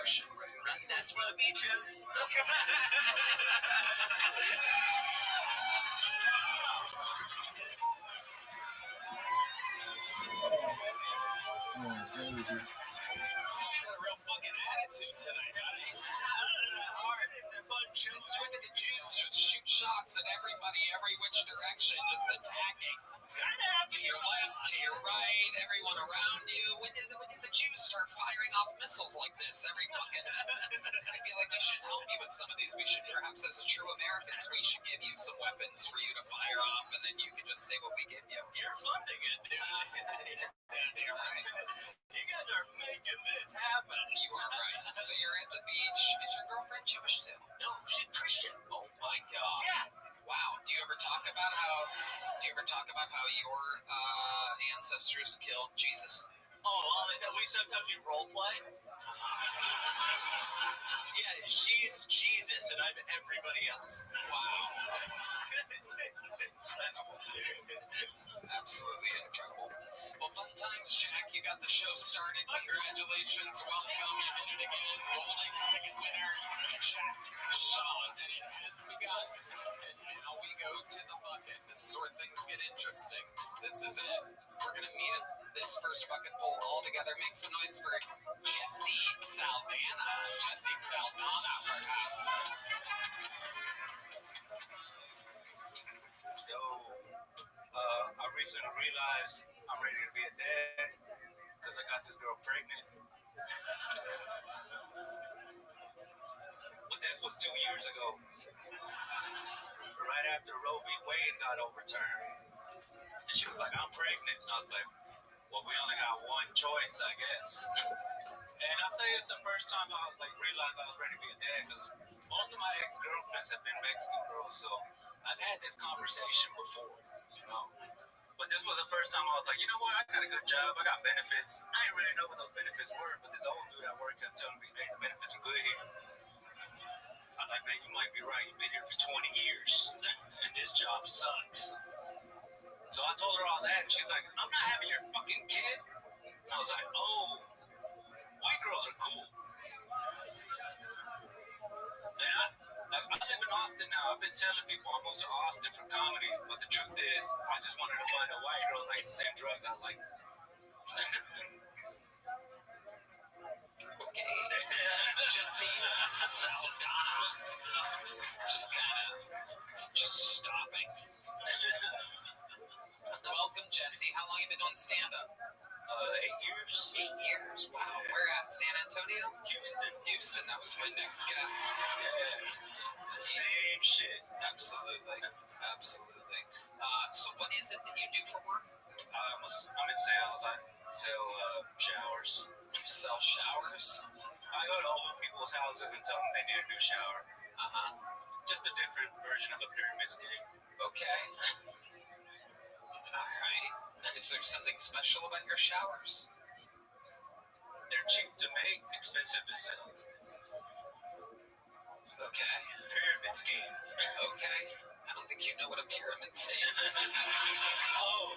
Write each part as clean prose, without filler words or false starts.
ocean. Right? That's where the beach is. Got a real fucking attitude tonight, buddy. Hard. It's a fun show. Swing of the juice, just shoot shots at everybody, every which direction, just attacking. It's kind of to your left, to your right, everyone around you. When did the Jews start firing off missiles like this? Every fucking. I feel like we should help you with some of these. We should, perhaps, as true Americans, we should give you some weapons for you to fire off, and then you can just say what we give you. You're funding it, dude. You're right. You guys are making this happen. You are right. So you're at the beach. Is your girlfriend Jewish too? No, she's Christian. Oh my God. Yeah. Wow. Do you ever talk about how your ancestors killed Jesus? Oh, we sometimes do role play. Yeah, she's Jesus and I'm everybody else. Wow. Incredible. Absolutely incredible. Well, fun times, Jack. You got the show started. Congratulations. Welcome. You did it again. Golden ticket winner, Jack Shaw. And it has begun. And now we go to the bucket. This is where things get interesting. This is it. We're going to meet at this first bucket pool all together. Make some noise for Jesse Saldana. Jesse Saldana, perhaps. I recently realized I'm ready to be a dad because I got this girl pregnant. But this was 2 years ago, right after Roe v. Wade got overturned. And she was like, I'm pregnant. And I was like, well, we only got one choice, I guess. And I say it's the first time I realized I was ready to be a dad because most of my ex-girlfriends have been Mexican girls, so I've had this conversation before, you know. But this was the first time I was like, you know what, I got a good job, I got benefits. I didn't really know what those benefits were, but this old dude at work was telling me, hey, the benefits are good here. I'm like, man, you might be right. You've been here for 20 years, and this job sucks. So I told her all that, and she's like, I'm not having your fucking kid. And I was like, oh, white girls are cool. And I live in Austin now. I've been telling people I moved to Austin for comedy, but the truth is, I just wanted to find a white girl who likes the same drugs I like. Okay, Jesse Saldana. Just stopping. Welcome, Jesse. How long have you been doing stand-up? 8 years. 8 years. Wow. Where at? San Antonio? Houston. That was my next guess. Yeah. Same shit. Absolutely. So what is it that you do for work? I'm in sales. I sell showers. You sell showers? I go to old people's houses and tell them they need a new shower. Just a different version of a pyramid scheme. Okay. All right. Is there something special about your showers? They're cheap to make, expensive to sell. Okay. Pyramid scheme. Okay. I don't think you know what a pyramid scheme is. Oh.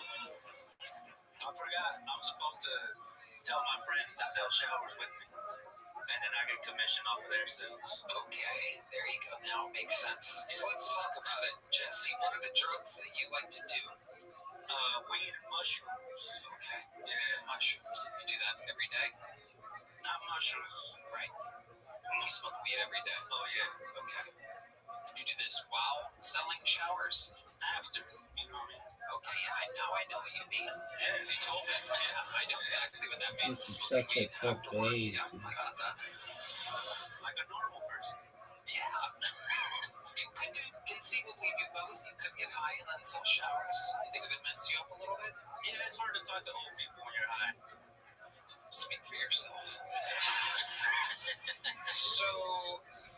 I forgot. I'm supposed to tell my friends to sell showers with me. And then I get commission off of their sales. Okay. There you go. Now it makes sense. So let's talk about it. Jesse, what are the drugs that you like to do? Weed and mushrooms. Okay. Yeah, Mushrooms. You do that every day? not mushrooms. Right. You smoke weed every day? Oh, yeah. Okay. You do this while selling showers? After, you know what I mean? Okay, yeah, I know what you mean. Yeah. As you told me, yeah, I know exactly what that means. It's Smoking such a weed after tough work, day. yeah, I got that. Like a normal person. Yeah. You could conceivably do both. You could get high and then sell showers. You think it would mess you up a little bit? Yeah, it's hard to talk to old people when you're high. Speak for yourself. So,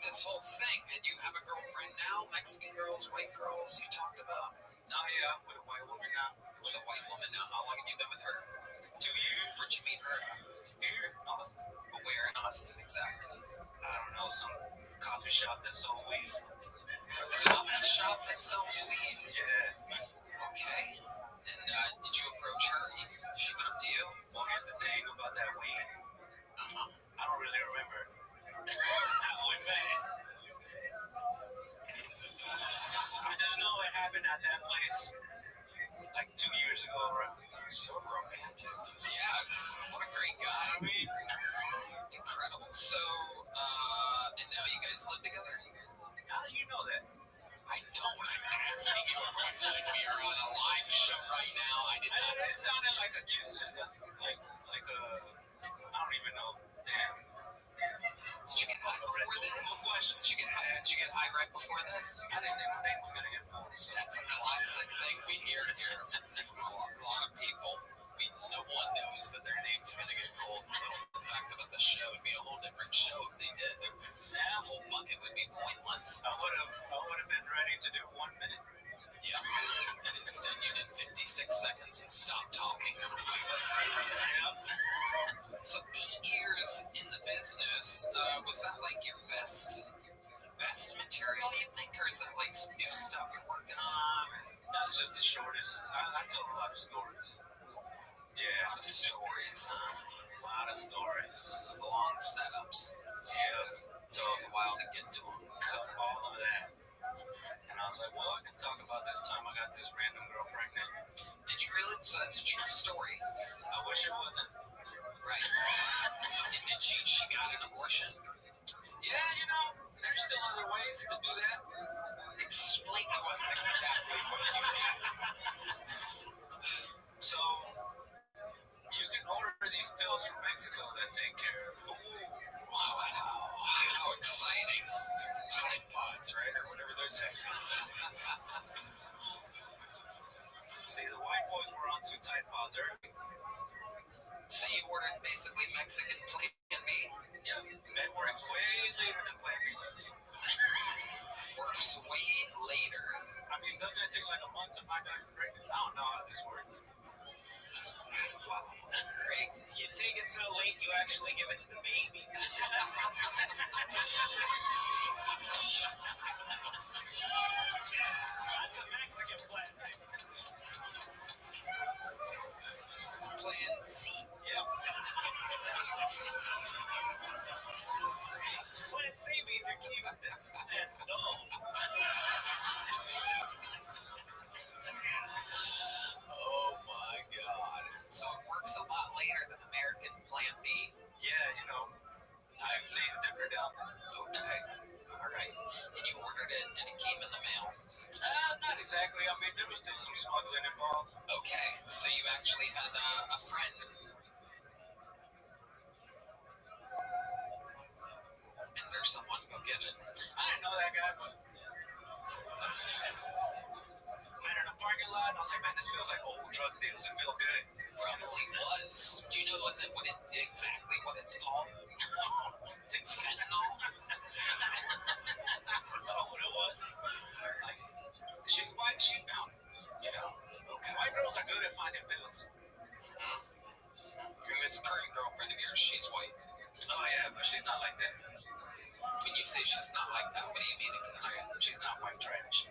this whole thing, and you have a girlfriend now, Mexican girls, white girls, you talked about. No, yeah, I'm with a white woman now. With a white woman now, how long have you been with her? 2 years. Where'd you meet her? Here in Austin. But where in Austin, exactly? I don't know, some coffee shop that sold weed. A coffee shop that sells weed? Yeah. Okay. And did you approach her? She went up to you? Well, here's the thing about that weed. I don't really remember. different show if they did. That whole bucket would be pointless. I would have been ready to do 1 minute. Yeah. And instead you did 56 seconds and stopped talking completely. Yeah. So 8 years in the business, was that like your best material, you think, or is that like some new stuff you're working on? That's just the shortest. I tell a lot of stories. Yeah. A lot of stories, huh? A lot of stories. Long setups. Yeah. So it was a while to get to them. Cut all of that. And I was like, well, I can talk about this time I got this random girl pregnant. Did you really? So that's a true story. I wish it wasn't. Right. And did she got an abortion? Yeah, you know, there's still other ways to do that. Explain to us exactly what you mean. So, you can order these pills from Mexico that take care of it. Wow, how exciting. Tide Pods, right? Or whatever those are. See, the white boys were onto Tide Pods early. So you ordered basically Mexican Plan B? Yeah, that works way later than Plan B does. Works way later. I mean, doesn't it take like a month to find out you're pregnant? I don't know how this works. Wow. Crazy. You take it so late, you actually give it to the baby. That's a Mexican plan. Plan C. Yeah. Plan C means you're keeping this. And no. Oh my God. So it works a lot later than American Plan B. Yeah, you know, time plays different down there. Okay. All right. And you ordered it and it came in the mail. Not exactly. I mean, there was still some smuggling involved. Okay. So you actually had a friend. And there's someone go get it. I didn't know that guy, but met in a parking lot, and I was like, man, this feels like old drug deals. It feel good. Probably was. Do you know exactly what it's called? It's like fentanyl. I don't know what it was. Like, she's white, she found it. You know, Okay. white girls are good at finding pills. And this current girlfriend of yours, she's white. Oh yeah, but she's not like that. When you say she's not like that, what do you mean exactly? She's not white trash.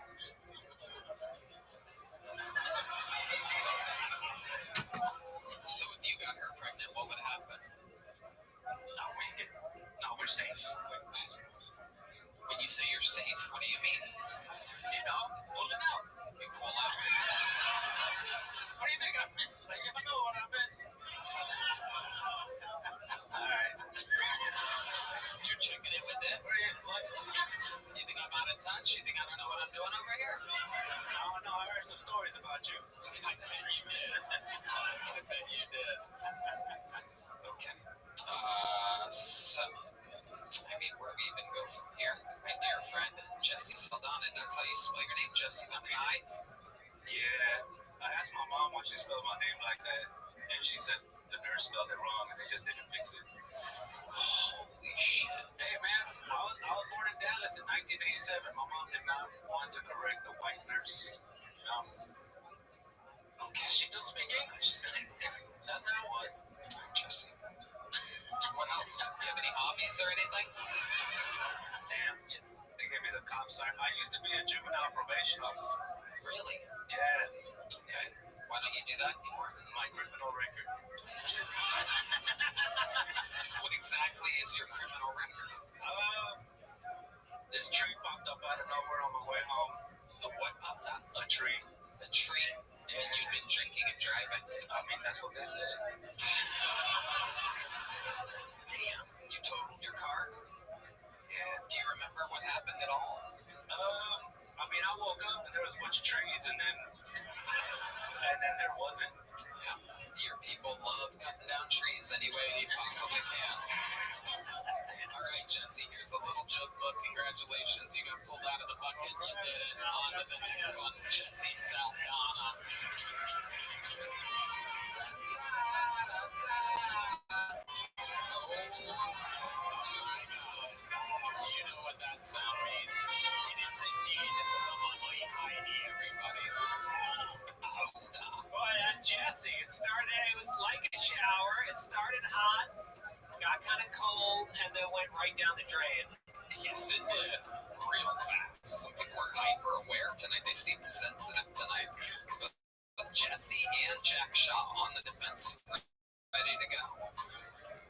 So if you got her pregnant, what would happen? No, we're safe. When you say you're safe, what do you mean? You know, pulling out. You pull out. What do you think I meant? Like, you know what I meant. Alright. You're checking in with them? What are you, like? Do you think I'm out of touch? You think I don't know what I'm doing over here? I don't know, I heard some stories about you. I bet you did. I bet you did. Okay. So, I mean, where do we even go from here? My dear friend, Jesse Saldana, that's how you spell your name, Jesse on the I? Yeah. I asked my mom why she spelled my name like that, and she said the nurse spelled it wrong and they just didn't fix it. Holy shit. Hey man, I was born in Dallas in 1987. My mom did not want to correct the white nurse. Okay, she don't speak English. That's how it was. Jesse. What else? Do you have any hobbies or anything? Damn, they gave me the cop sign. I used to be a juvenile probation officer. Really? Yeah. Okay. Why don't you do that anymore? My criminal record. What exactly is your criminal record? This tree popped up out of nowhere on my way home. The what popped up? A tree. A tree. And you've been drinking and driving? I mean, that's what they said. Damn. You totaled your car? Yeah. Do you remember what happened at all? I mean, I woke up and there was a bunch of trees, and then there wasn't. Yeah. Your people love cutting down trees any way they possibly can. All right, Jesse, here's a little joke book. Congratulations. You got pulled out of the bucket. You did it. On to the next one. Jesse Saldana. right down the drain. Yes, it did. Real fast. Some people are hyper aware tonight. They seem sensitive tonight. But Jesse and Jack Shaw on the defense, ready to go.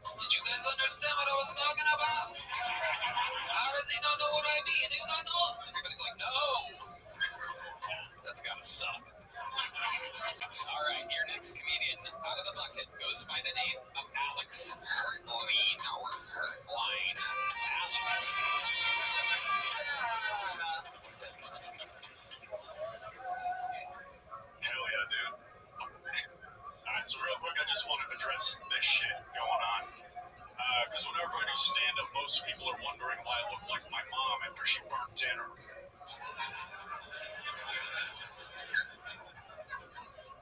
Did you guys understand what I was talking about? How does he not know what I mean? You don't know? Everybody's like, no. That's gotta suck. All right, your next comedian out of the bucket goes by the name of Alex Hurtline or Hurtline. Alex. Hell yeah, dude. Alright, so real quick, I just want to address this shit going on. Because whenever I do stand-up, most people are wondering why I look like my mom after she burnt dinner.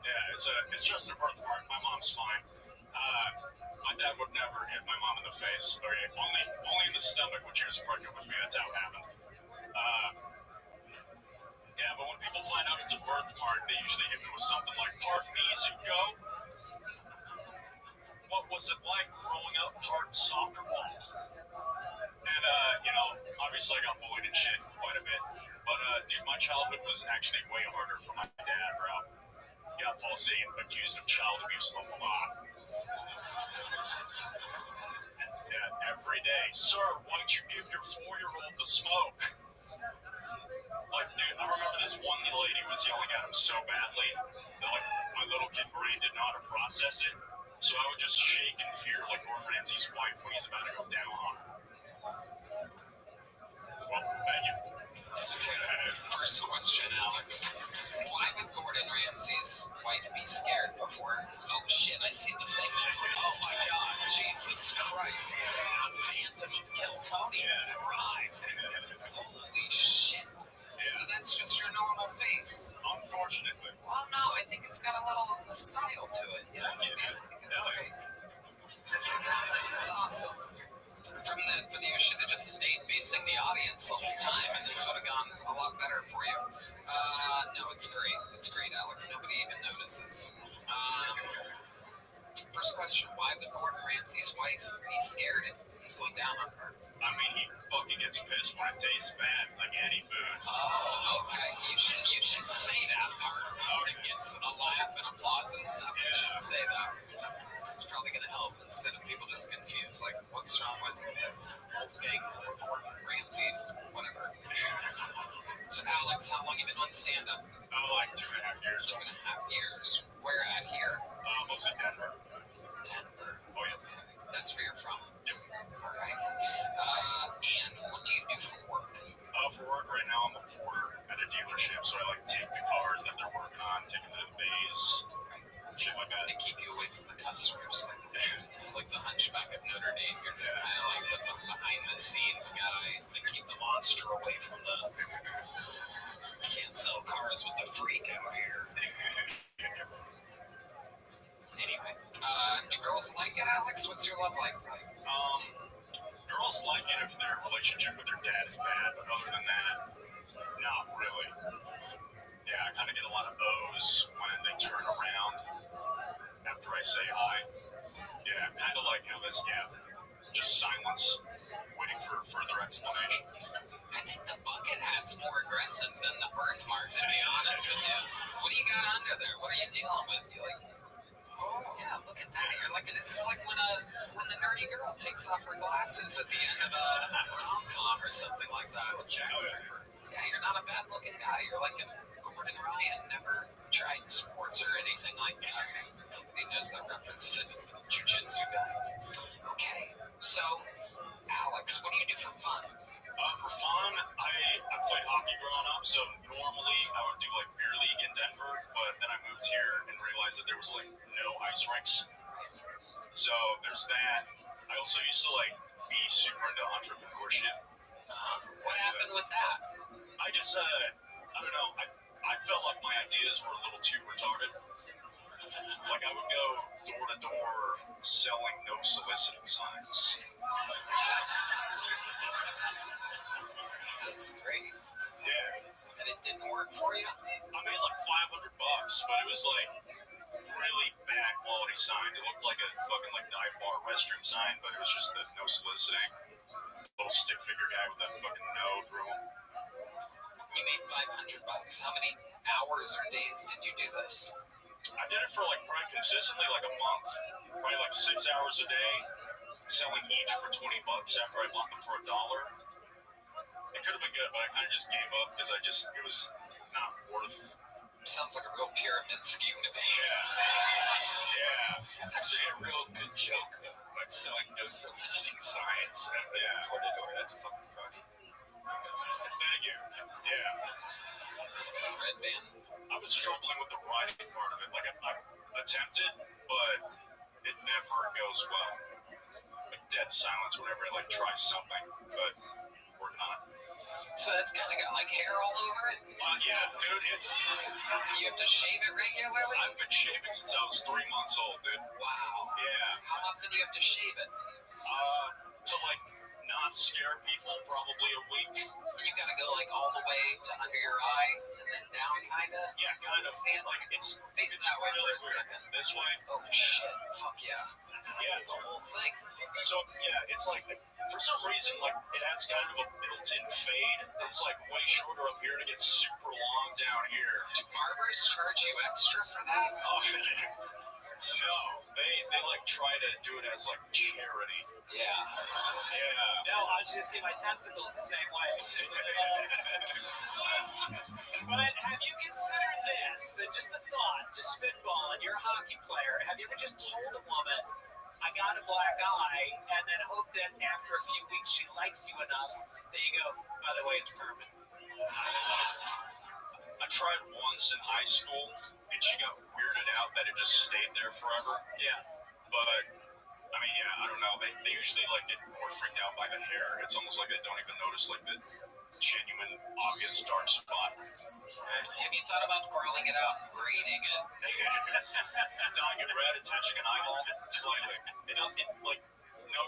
Yeah, it's just a birthmark. My mom's fine. My dad would never hit my mom in the face. Okay, only in the stomach when she was pregnant with me. That's how it happened. Yeah, but when people find out it's a birthmark, they usually hit me with something like, "Pardon me, Zuko. What was it like growing up part soccer ball?" And, obviously I got bullied and shit quite a bit. But, dude, my childhood was actually way harder for my dad, bro. He got falsely accused of child abuse a lot. Yeah, every day. "Sir, why'd you give your 4-year-old the smoke?" Like, dude, I remember this one lady was yelling at him so badly that, like, my little kid brain didn't know how to process it. So I would just shake in fear like Gordon Ramsay's wife when he's about to go down on her. Well, thank you. First question, Alex. Why would Gordon Ramsay's wife be scared before? Oh shit, I see the thing now. Oh my god, Jesus Christ. The Phantom of Keltonian has arrived. Holy shit. So that's just your normal face. Unfortunately. Well, no, I think it's got a little style to it. You know what I mean? I think it's great. It's awesome. For you should have just stayed facing the audience the whole time, and this would have gone a lot better for you. No, it's great. It's great, Alex. Nobody even notices. First question, why would Gordon Ramsay's wife be scared if he's going down on her? I mean, he fucking gets pissed when it tastes bad, like any food. Oh, okay. You should say that part. It gets a laugh and applause and stuff. You shouldn't say that. It's probably going to help instead of people just confused, like, what's wrong with Wolfgang or Gordon Ramsay's whatever. So, Alex, how long have you been on stand-up? Like 2.5 years. 2.5 years. Where at here? Mostly Denver. Denver. Oh, yeah. That's where you're from? Yep. All right. And what do you do for work? For work right now, I'm a porter at a dealership, so I, take the cars that they're working on, take them to the bays, shit like that. They keep you away from the customers. Like the Hunchback of Notre Dame. You're just kind of like the behind-the-scenes guy. They keep the monster away from the... Can't sell cars with the freak out here. Anyway, do girls like it, Alex? What's your love life like? Girls like it if their relationship with their dad is bad, but other than that, not really. Yeah, I kind of get a lot of O's when they turn around after I say hi. Yeah, kind of like Elvis, yeah. Just silence, waiting for further explanation. I think the bucket hat's more aggressive than the birthmark, to be honest with you. What do you got under there? What are you dealing with? You like... Yeah, look at that. You're like, this is like when the nerdy girl takes off her glasses at the end of a rom-com or something like that with Jack Ripper. Yeah, you're not a bad-looking guy. You're like if Gordon Ryan never tried sports or anything like that. Nobody knows that reference is a jiu-jitsu guy. Okay, so, Alex, what do you do for fun? For fun, I played hockey growing up, so normally I would do beer league in Denver, but then I moved here and realized that there was no ice rinks. So there's that. I also used to be super into entrepreneurship. What happened with that? I just I don't know. I felt like my ideas were a little too retarded. I would go door to door selling no soliciting signs. That's great. Yeah. And it didn't work for you? I made $500, but it was really bad quality signs. It looked like a fucking dive bar restroom sign, but it was just no soliciting. little stick figure guy with that fucking nose room. You made $500. How many hours or days did you do this? I did it for like probably consistently like a month, probably like 6 hours a day, selling each for $20 after I bought them for $1. It could have been good, but I kind of just gave up because it was not worth. Sounds like a real pyramid scheme to me. Yeah. That's actually a real good joke, though. Like selling no soliciting science and door to door. That's fucking funny. Thank you. Yeah. Red band. I was struggling with the writing part of it. Like I attempted, but it never goes well. Like dead silence whenever I like try something, but we're not. So that's kind of got like hair all over it? Yeah, dude, it's... You have to shave it regularly? I've been shaving since I was 3 months old, dude. Wow. Yeah. How often do you have to shave it? To like not scare people, probably a week. You gotta go like all the way to under your eye and then down, kinda? Yeah, kind of. See it? Like it's that way for a second. This way. Oh shit. Fuck yeah. Yeah, It's a whole thing. So yeah, it's like for some reason like it has kind of a built-in fade. It's like way shorter up here to get super long down here. Do barbers charge you extra for that? Oh, no, they like try to do it as like charity. Yeah. Yeah. No, I was gonna see my testicles the same way. But have you considered this? Just a thought, just spitballing. You're a hockey player. Have you ever just told a woman, I got a black eye, and then hope that after a few weeks she likes you enough that you go, by the way, it's permanent? I tried once in high school, and she got weirded out that it just stayed there forever. Yeah. But I mean, yeah, I don't know. They usually like get more freaked out by the hair. It's almost like they don't even notice like the genuine, obvious dark spot. Have you thought about growing it out, braiding it? Dyeing it red, attaching an eyeball, slightly. It doesn't like no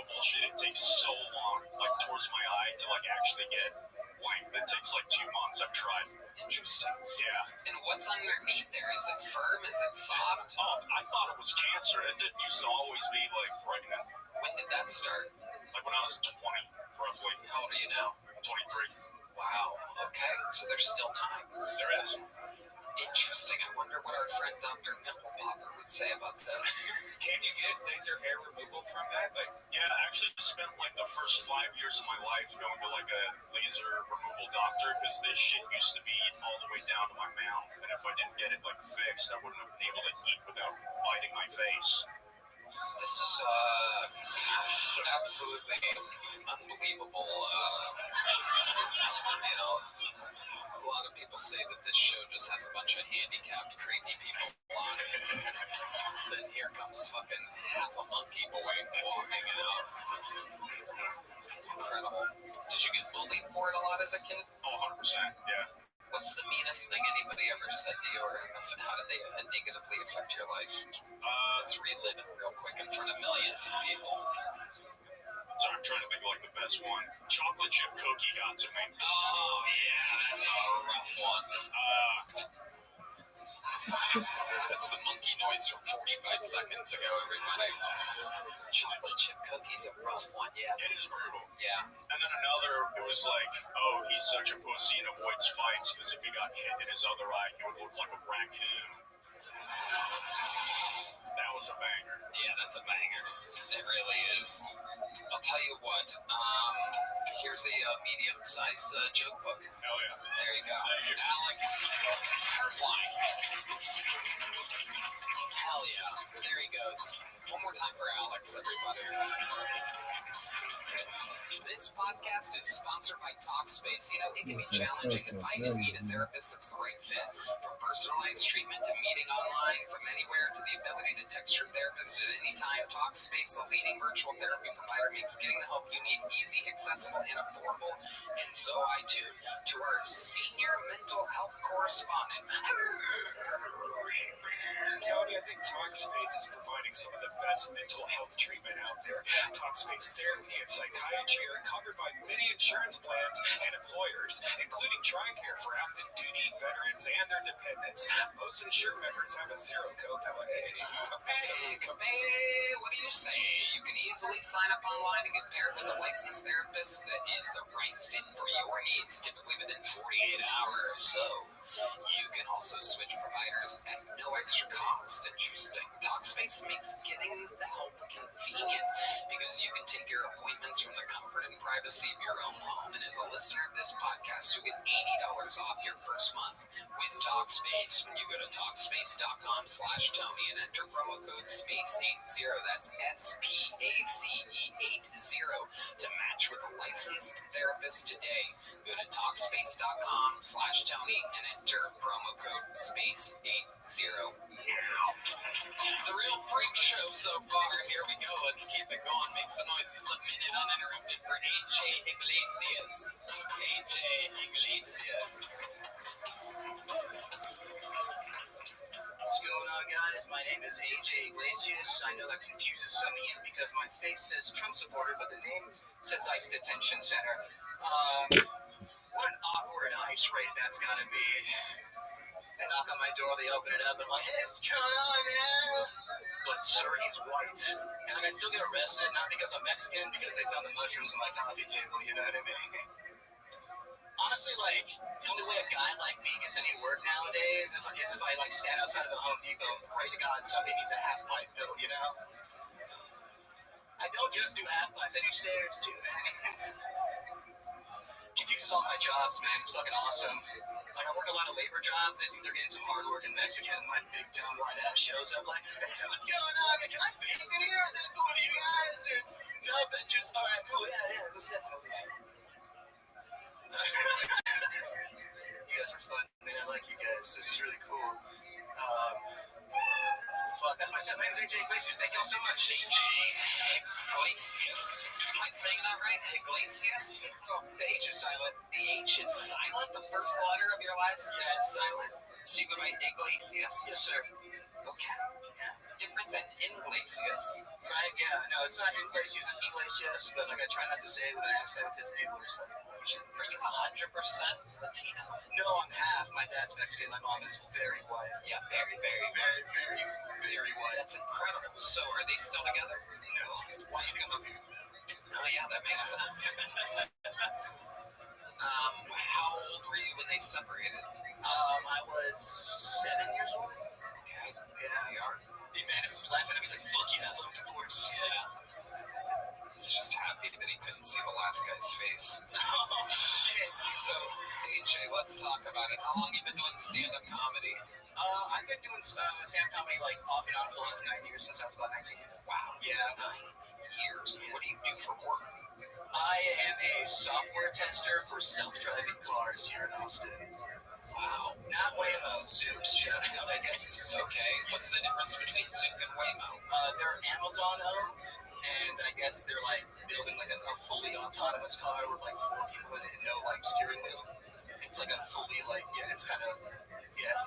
bullshit. It takes so long, like towards my eye, to like actually get white. It takes like 2 months. I've tried. Interesting. Yeah. And what's underneath there? Is it firm? Is it soft? Oh, I thought it was cancer. It didn't used to always be like pregnant. When did that start? Like when I was 20, roughly. How old are you now? 23. Wow. Okay. So there's still time. There is. Interesting. I wonder what our friend Dr. Pimple Popper would say about that. Can you get laser hair removal from that? Like, yeah, I actually spent like the first 5 years of my life going to like a laser removal doctor because this shit used to be all the way down to my mouth, and if I didn't get it like fixed, I wouldn't have been able to eat without biting my face. This is absolutely unbelievable. A lot of people say that this show just has a bunch of handicapped, creepy people on it. Then here comes fucking half a monkey boy walking out. Incredible. Did you get bullied for it a lot as a kid? Oh, 100%, yeah. What's the meanest thing anybody ever said to you, or how did they negatively affect your life? Let's relive it real quick in front of millions of people. So I'm trying to think of like the best one. Chocolate chip cookie got to me. Oh, yeah, that's a rough one. That's the monkey noise from 45 seconds ago, everybody. Chocolate chip cookies, a rough one, yeah. It is brutal. Yeah. And then another, it was like, oh, he's such a pussy and avoids fights because if he got hit in his other eye, he would look like a raccoon. That was a banger. Yeah, that's a banger. It really is. I'll tell you what, here's a medium-sized joke book. Hell yeah. There you go. Alex, Heartline. Hell yeah. There he goes. One more time for Alex, everybody. This podcast is sponsored by Talkspace. You know, it can be challenging to find and meet a therapist that's the right fit. From personalized treatment to meeting online, from anywhere to the ability to text your therapist at any time, Talkspace, the leading virtual therapy provider, makes getting the help you need easy, accessible, and affordable. And so I tune to our senior mental health correspondent. Tony, I think Talkspace is providing some of the best mental health treatment out there. Talkspace therapy and psychiatry are covered by many insurance plans and employers, including TRICARE for active duty veterans and their dependents. Most insured members have a zero copay. Copay, what do you say? You can easily sign up online and get paired with a licensed therapist that is the right fit for your needs, typically within 48 hours. So, you can also switch providers at no extra cost. Interesting. Talkspace makes getting the help convenient because you can take your appointments from the comfort and privacy of your own home. And as a listener of this podcast, you get $80 off your first month with Talkspace when you go to Talkspace.com/Tony and enter promo code SPACE80. That's SPACE80 to match with a licensed therapist today. Go to Talkspace.com/Tony and enter promo code SPACE80 now. It's a real freak show so far. Here we go. Let's keep it going. Make some noises a minute uninterrupted for AJ Iglesias. AJ Iglesias. What's going on, guys? My name is AJ Iglesias. I know that confuses some of you because my face says Trump supporter, but the name says ICE Detention Center. What an awkward ICE raid that's gotta be. They knock on my door, they open it up, and I'm like, hey, what's going on, man? But sir, he's white. And like, I still get arrested, not because I'm Mexican, because they found the mushrooms on my coffee table, you know what I mean? Honestly, like, the only way a guy like me gets any work nowadays is if I like stand outside of the Home Depot and pray to God somebody needs a half pipe built, you know? I don't just do half pipes, I do stairs too, man. Confuses all my jobs, man. It's fucking awesome. Like, I work a lot of labor jobs. They think they're getting some hard-working Mexican, and my big dumb white ass shows up like, hey, what's going on? Can I vape in here? Is that cool with you guys? Or nothing? Just, all right, cool. Yeah, most definitely. You guys are fun, man. I like you guys. This is really cool. Fuck, that's my set. My name's AJ Iglesias. Thank y'all so much. AJ Iglesias. Am I saying that right? Iglesias? Oh, the H is silent. The H is silent? The first letter of your last name is silent? So you go by Iglesias? Yes, sir. Okay. Different than Iglesias. Right? Yeah. No, it's not Iglesias. It's Iglesias. But like, I try not to say it with an accent because people are just like, are you 100% Latino? no, I'm half. My dad's Mexican. My mom is very white. Yeah, very white. That's incredible. So are they still together? No. Why do you think I'm up here? Oh yeah, that makes sense. How old were you when they separated? I was 7 years old. Okay. Yeah, you are. D-Manus is laughing at me like, fuck you, I love divorce. Yeah. He's just happy that he couldn't see the last guy's face. Oh, shit. So, AJ, let's talk about it. How long have you been doing stand-up comedy? I've been doing stand-up comedy like off and on for the last 9 years since I was about 19. Wow. Yeah. 9 years. What do you do for work? I am a software tester for self-driving cars here in Austin. Wow. Not Waymo, Zoox, shout out, I guess. Okay. What's the difference between Zoom and Waymo? They're Amazon-owned, and I guess they're like building like a fully autonomous car with like 4 people in it and no like steering wheel. It's like a fully like, yeah, it's kind of, yeah.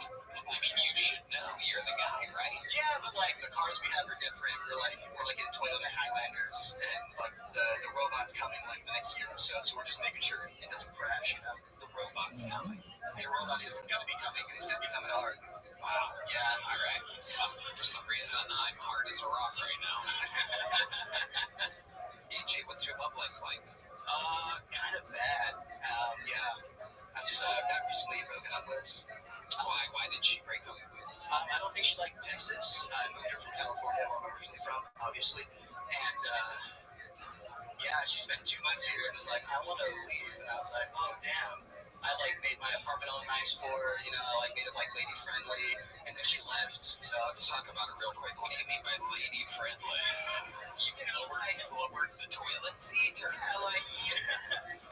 I mean, you should know. You're the guy, right? Yeah, but like the cars we have are different. We're like in Toyota Highlanders, and like the robot's coming like the next year or so. So we're just making sure it doesn't crash. You know, The robot's coming. the robot is gonna be coming, and it's gonna be coming hard. Wow. Yeah. All right. For some reason, I'm hard as a rock right now. AJ, what's your love life like? Kind of bad. Yeah. I just got recently broken up with. Why did she break up? I don't think she liked Texas. I moved here from California, where I'm originally from, obviously. And yeah, she spent 2 months here and was like, I want to leave. And I was like, oh damn. I like made my apartment all nice for her, you know, like made it like lady friendly, and then she left. So let's talk about it real quick. What do you mean by lady friendly? You lowered the toilet seat, or like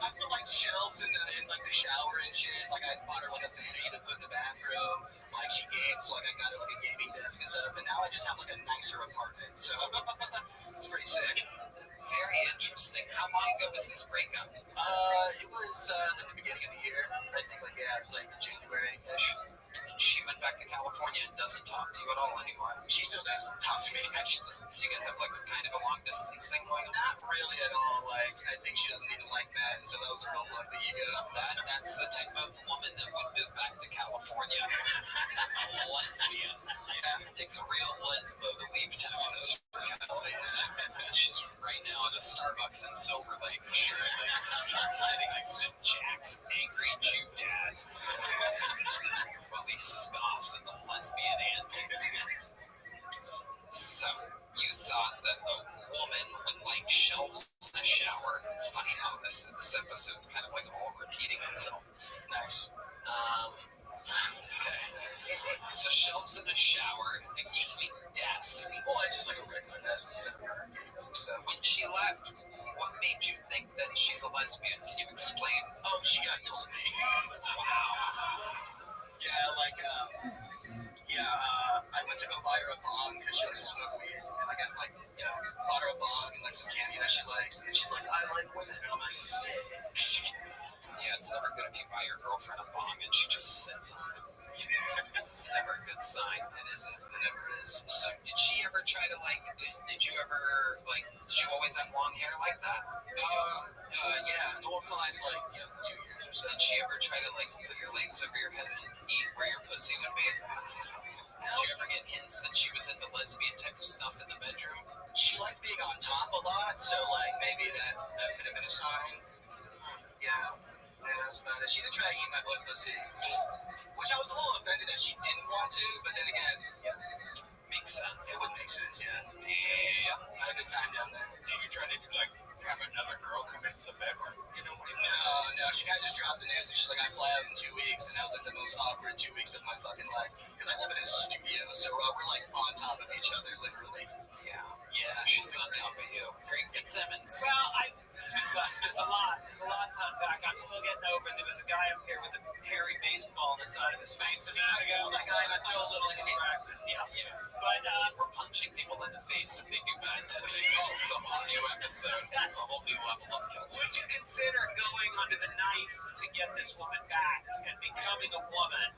I put like shelves in like the shower and shit. Like I bought her like a vanity to put in the bathroom. Like she games, like I got her like a gaming desk and stuff. And now I just have like a nicer apartment. So it's pretty sick. Very interesting. How long ago was this breakup? It was at the beginning of the year. I think like, yeah, it was like January-ish. She went back to California. California and doesn't talk to you at all anymore. She still does talk to me, actually. So you guys have like a kind of a long distance thing going on? Not really at all. Like, I think she doesn't even like Matt, and so those are all love the ego. That's the type of woman that would move back to California. A lesbian. Yeah. It takes a real lesbo to leave Texas for California. She's right now at a Starbucks in Silver Lake, surely. Sitting next to Jack's angry Jew dad. While he scoffs at the lesbian antics. So, you thought that a woman would like shelves in a shower. It's funny how this episode's kind of like all repeating itself. Nice. Okay. So shelves in a shower, a gaming desk. Well, it's just like a regular desk to sit there and some stuff. When she left, what made you think that she's a lesbian? Can you explain? Oh, she told me. Wow. Yeah, like, I went to go buy her a bong because she likes to smoke weed. And I got, like, bought her a bong and, like, some candy that she likes. And then she's like, I like women. And I'm like, sick. Yeah, it's never good if you buy your girlfriend a bong and she just sits on it. It's never a good sign. It isn't. It never is. So, did she ever try to, did you always have long hair like that? Yeah, no one for the last, 2 years or so. Did she ever try to, put your legs over your head and eat where your pussy would be? Did you ever get hints that she was into lesbian type of stuff in the bedroom? She liked being on top a lot, so, maybe that could have been a sign. Yeah, that's about it. She did try to eat my butt pussy, which I was a little offended that she didn't want to, but then again, Makes sense. it would make sense, yeah. Yeah. I had a good time down there. Did you try to, have another girl come into the bedroom? No, she kind of just dropped the news, and she's like, I fly out in 2 weeks, and that was, the most awkward 2 weeks of my fucking life. Because I live in a studio, so we're, on top of each other, literally. Yeah, she's on top of you. Greg Fitzsimmons. Well, there's a lot to unpack. I'm still getting over it. There was a guy up here with a hairy baseball on the side of his face. That guy, and I feel a little distracted. Yeah. But We're punching people in the face if they do bad today. Oh, it's a whole new episode. A whole new level of guilt. would you consider going under the knife to get this woman back and becoming a woman?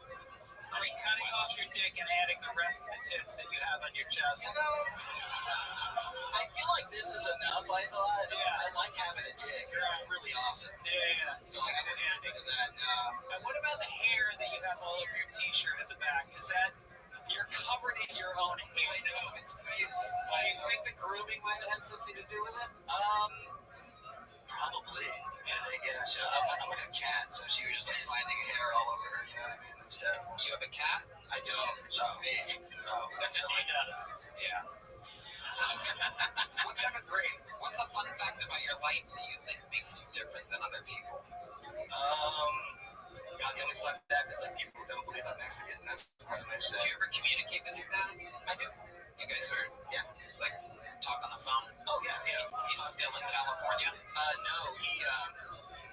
Or cutting off your dick and adding the rest of the tits that you have on your chest? I feel like this is enough, I thought. Yeah. I like having a dick. You're really awesome. Yeah. So, I didn't think of that, no. And what about the hair that you have all over your t-shirt at the back? Is that you're covered in your own hair? I know, it's crazy. Do you think the grooming might have had something to do with it? Probably. Yeah, I'm like a cat, so she was just finding hair all over her, you know what I mean? So, You have a cat? I don't. It's just me. She does. Yeah. What's a fun fact about your life that you think makes you different than other people? God, the only fun fact is people don't believe I'm Mexican. That's part of my stuff. Do you ever communicate with your dad? I do. You guys are, talk on the phone? Oh, yeah. He's still in California? No, he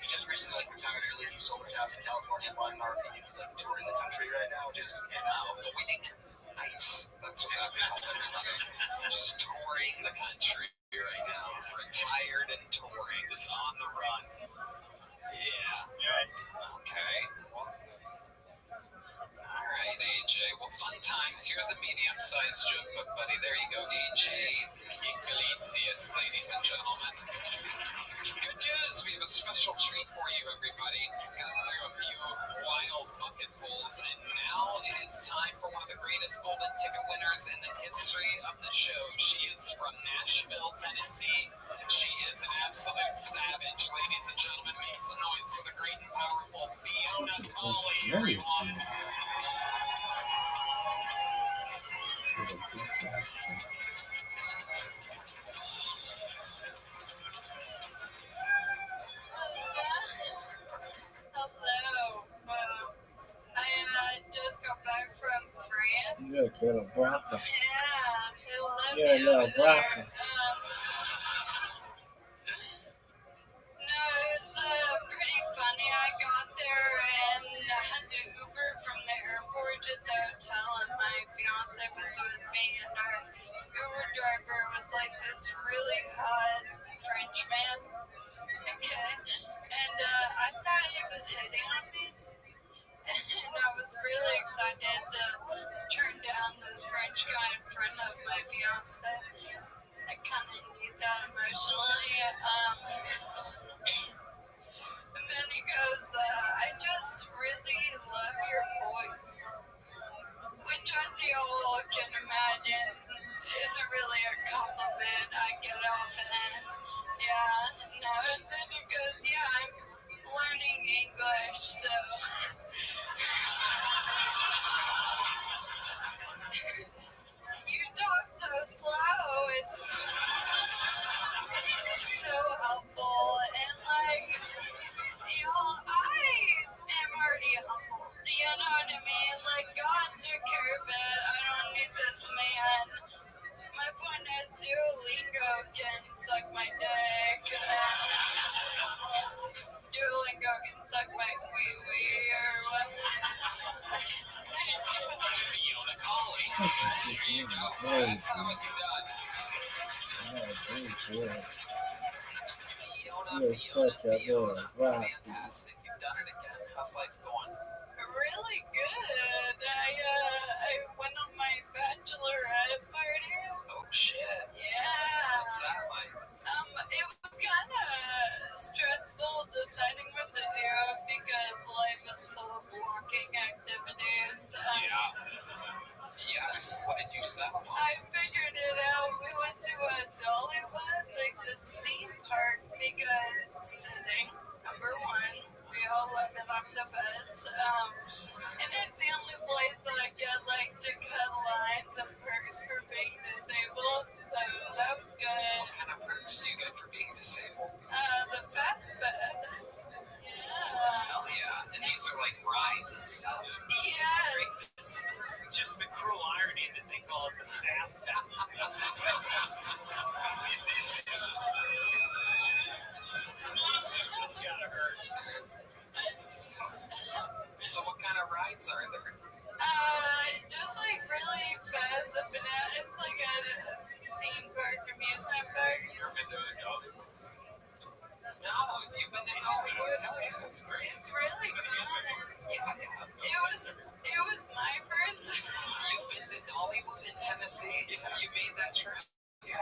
just recently retired early. He sold his house in California, bought an RV, and he's touring the country right now, just Avoiding. Nice. That's what that's called, everybody. Just touring the country right now. Retired and touring, just on the run. Yeah. Okay. All right, AJ. Well, fun times. Here's a medium-sized joke book, buddy. There you go, AJ Iglesias, ladies and gentlemen. Good news. We have a special treat for you, everybody. Got through a few wild bucket pulls, and now it is time for one of the greatest golden ticket winners in the history of the show. She is from Nashville, Tennessee. She is an absolute savage, ladies and gentlemen. Make some noise for the great and powerful Fiona Colley, everyone. Hello. I just got back from France. Look, little brother. Yeah, I love Yeah, you little over there. brother. No, it was pretty funny. I got there and I had to Uber from the airport to the hotel, and my fiance was with me, and our Uber driver was like this really hot French man. Okay, and I thought he was hitting on me. And I was really excited to so you talk so slow, it's so helpful, and like, y'all, I am already humbled, you know what I mean? Like, God took care of it, I don't need this man. My point is, Duolingo can suck my dick, and Duolingo can suck my wee-wee, or what? Fiona Collie. There you go. That's how it's done. Fiona. Fantastic. You've done it again. How's life going? Really good. I went on my bachelorette party. Oh, shit. Yeah. What's that like? It was kind of stressful deciding what to do because life is full of walking activities. Yes. What did you settle on? I figured it out. We went to a Dollywood, like this theme park, because sitting, number one, we all love it. I'm the best. And it's the only place that I get like to cut lines and perks for being disabled. So that was good. What kind of perks do you get for being disabled? The Fast Pass. Yeah. Hell yeah. And these are like rides and stuff? Yeah. Just the cruel irony that they call it the fast pass. It's gotta hurt. So what kind of rides are there? Just like really fast up and down. It's like a theme park, amusement park. You ever been to Dollywood? No, have you been to Dollywood? Oh yeah, it's great. It's really fun. Yeah. It was my first time. You've been to Dollywood in Tennessee? Yeah. You made that trip? Yeah,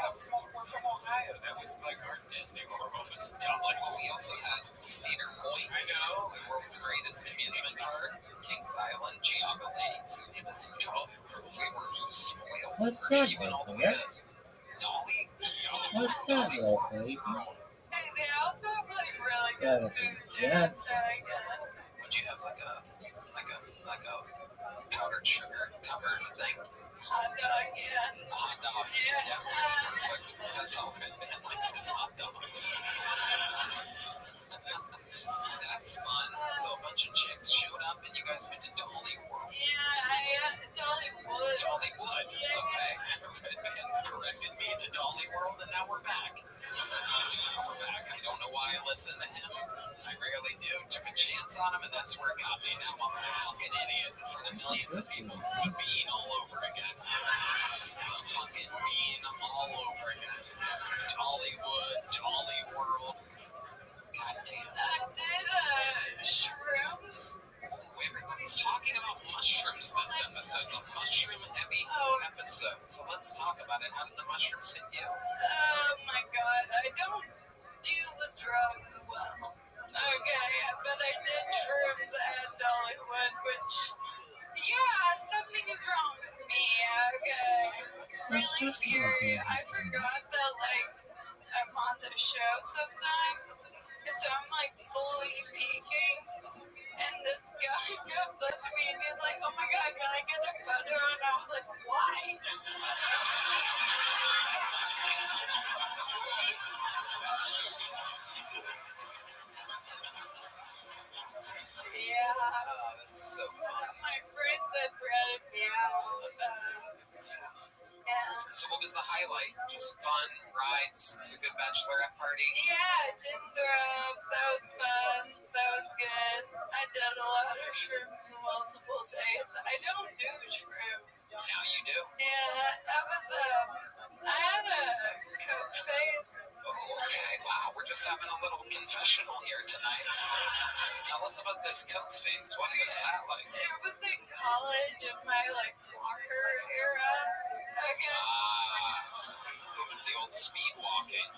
we're from Ohio. That was like our Disney World was Dollywood. Well, we also had Cedar Point. I know. The world's greatest amusement park. Kings Island, Geauga Lake. It was we were spoiled. What's that, Even all the way man? to Dolly. What's that, Rabbi? Hey, they also have like really good food there, so I guess. Would you have like a powdered sugar covered thing? Hot dog, yeah. A hot dog. Yeah. Perfect. That's all good man likes is hot dogs. That's fun. So a bunch of chicks showed up and you guys went to Dolly World. Yeah, Dollywood. Dollywood. Yeah. Okay. Red Band corrected me to Dolly World and now we're back. I don't know why I listen to him. I rarely do. Took a chance on him and that's where it got me. Now I'm a fucking idiot. For the millions of people, it's the bean all over again. It's the fucking bean all over again. Dollywood, Dolly World. God damn. I did shrooms. Ooh, everybody's talking about mushrooms this episode. It's a mushroom-heavy episode. So let's talk about it. How did the mushrooms hit you? Oh my god, I don't deal with drugs well. Okay, but I did shrooms at Dollywood, which, yeah, something is wrong with me, okay? Really scary. I forgot that, like, I'm on the show sometimes, and so I'm, like, fully peeking, and this guy comes up to me and he's like, oh my god, can I get a photo? And I was like, why? Yeah. Oh, that's so fun. My friends had ratted me out. Yeah. So what was the highlight? Just fun, rides, it was a good bachelorette party? Yeah, I did throw up. That was fun. That was good. I did a lot of shrooms multiple days. I don't do shrooms. Now you do? Yeah, that was, I had a coke phase. Oh, okay. Wow, we're just having a little confessional here tonight. Tell us about this coke phase. What was that like? It was in college of my, like, walker era. Okay. The old speed walking.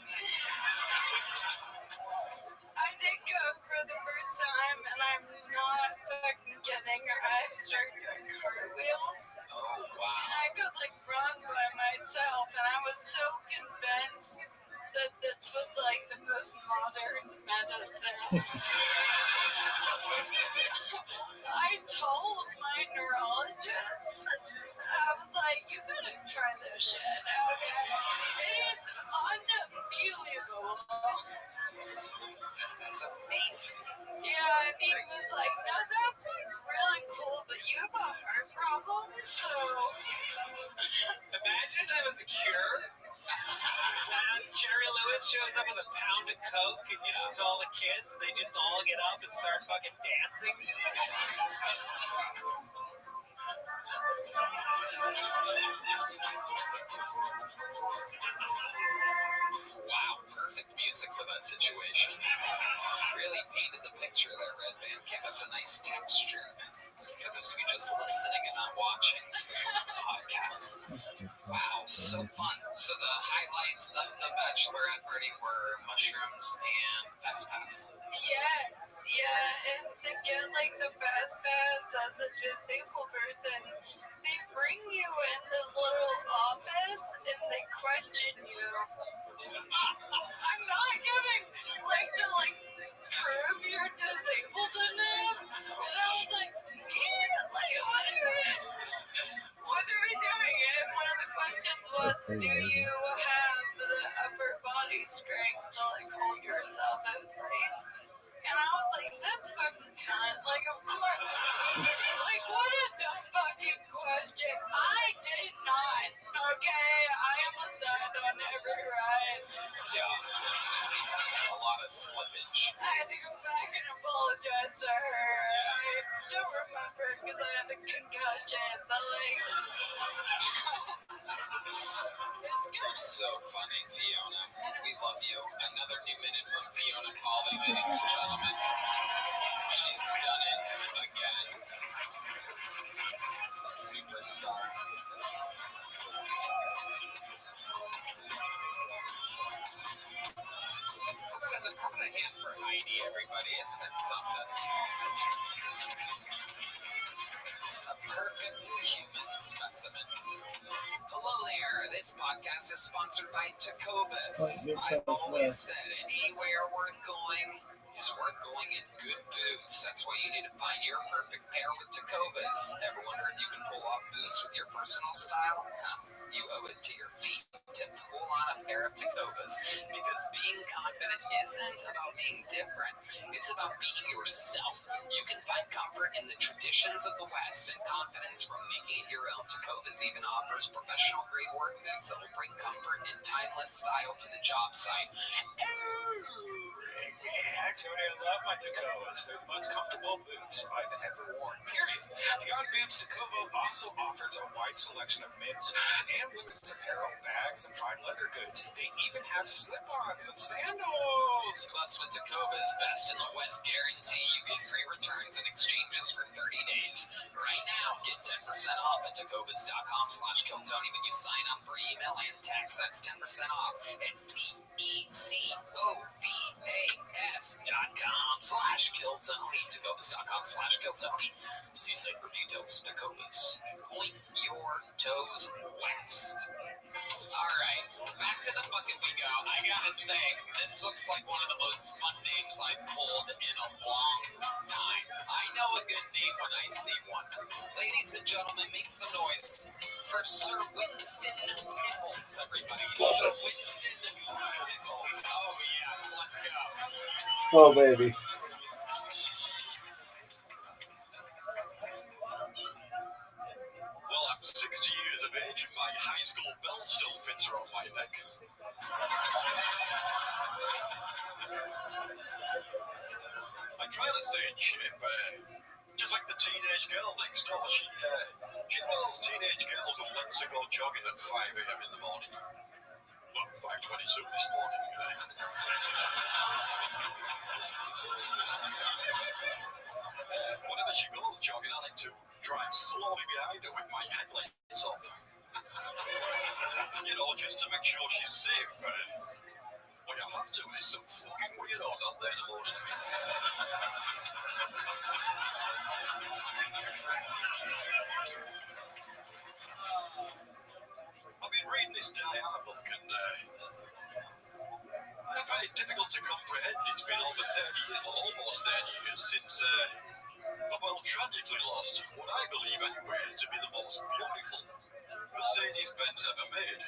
I did coke for the first time, and I'm not fucking kidding. I started doing cartwheels. Oh, And wow. I could, like, run by myself, and I was so convinced that this was, like, the most modern medicine. I told my neurologist, I was like, you gotta try this shit, okay? It's unbelievable. That's amazing. Yeah, and he was like, no, that's like really cool, but you have a heart problem, so... Imagine that was the cure. And Jerry Lewis shows up with a pound of coke and to all the kids, they just all get up and start fucking dancing. Wow, perfect music for that situation. Really painted the picture there, Red Band. Gave us a nice texture. For those of you just listening and not watching the podcast. Wow, so fun. So the highlights of the bachelorette party were mushrooms and Fast Pass. Yes, yeah, and to get like the Fast Pass as a disabled person, they bring you in this little office and they question you. I'm not kidding. Like to prove you're disabled enough. And I was like, what are we doing? And one of the questions was, do you have the upper body strength to hold yourself in place? And I was like, that's fucking cunt. Like, of course. Like, what a dumb fucking question. I did not. Okay? I almost died on every ride. Yeah. A lot of slippage. I had to go back and apologize to her. I don't remember because I had a concussion, but like... You're so funny, Fiona. We love you. Another new minute from Fiona Cawley, ladies and gentlemen. She's done it again. A superstar. How about a hand for Heidi, everybody? Isn't it something? A perfect human specimen. Hello there. This podcast is sponsored by Tecovas. I've always said anywhere worth going is worth going in good boots. That's why you need to find your perfect pair with Tecovas. Ever wonder if you can pull off boots with your personal style? You owe it to your feet to pull on a pair of Tecovas, because being confident isn't about being different. It's about being yourself. You can find comfort in the traditions of the West and confidence from making it your own. Tecovas even offers professional grade work boots that will bring comfort and timeless style to the job site. Yeah, Tony, I love my Tecovas. They're the most comfortable boots I've ever worn, period. Beyond boots, Tecova also offers a wide selection of men's and women's apparel, bags, and fine leather goods. They even have slip-ons and sandals. Plus, with Tecovas Best in the West guarantee, you get free returns and exchanges for 30 days. Right now, get 10% off at tecovas.com/KillTony when you sign up for email and text. That's 10% off at tecovas.com/KillTony. Tecovas.com/KillTony. See site for details. Tecovas. Point your toes west. Alright, back to the bucket we go. I gotta say, this looks like one of the most fun names I've pulled in a long time. I know a good name when I see one. Ladies and gentlemen, make some noise for Sir Winston Nichols, everybody. Sir Winston Nichols. Oh, yes, let's go. Oh, baby. Well, I'm 60 years of age and my high school belt still fits around my neck. I try to stay in shape, just like the teenage girl next door. She's one of those teenage girls who likes to go jogging at 5 a.m. in the morning. Well, 5:22 this morning. Whenever she goes jogging, I like to drive slowly behind her with my headlights off. Just to make sure she's safe. Well, you have to. There's some fucking weirdos out there in the morning. I've been reading this Die Hard book and I find it difficult to comprehend. It's been over 30 years, well, almost 10 years since the world tragically lost what I believe anyway to be the most beautiful Mercedes-Benz ever made.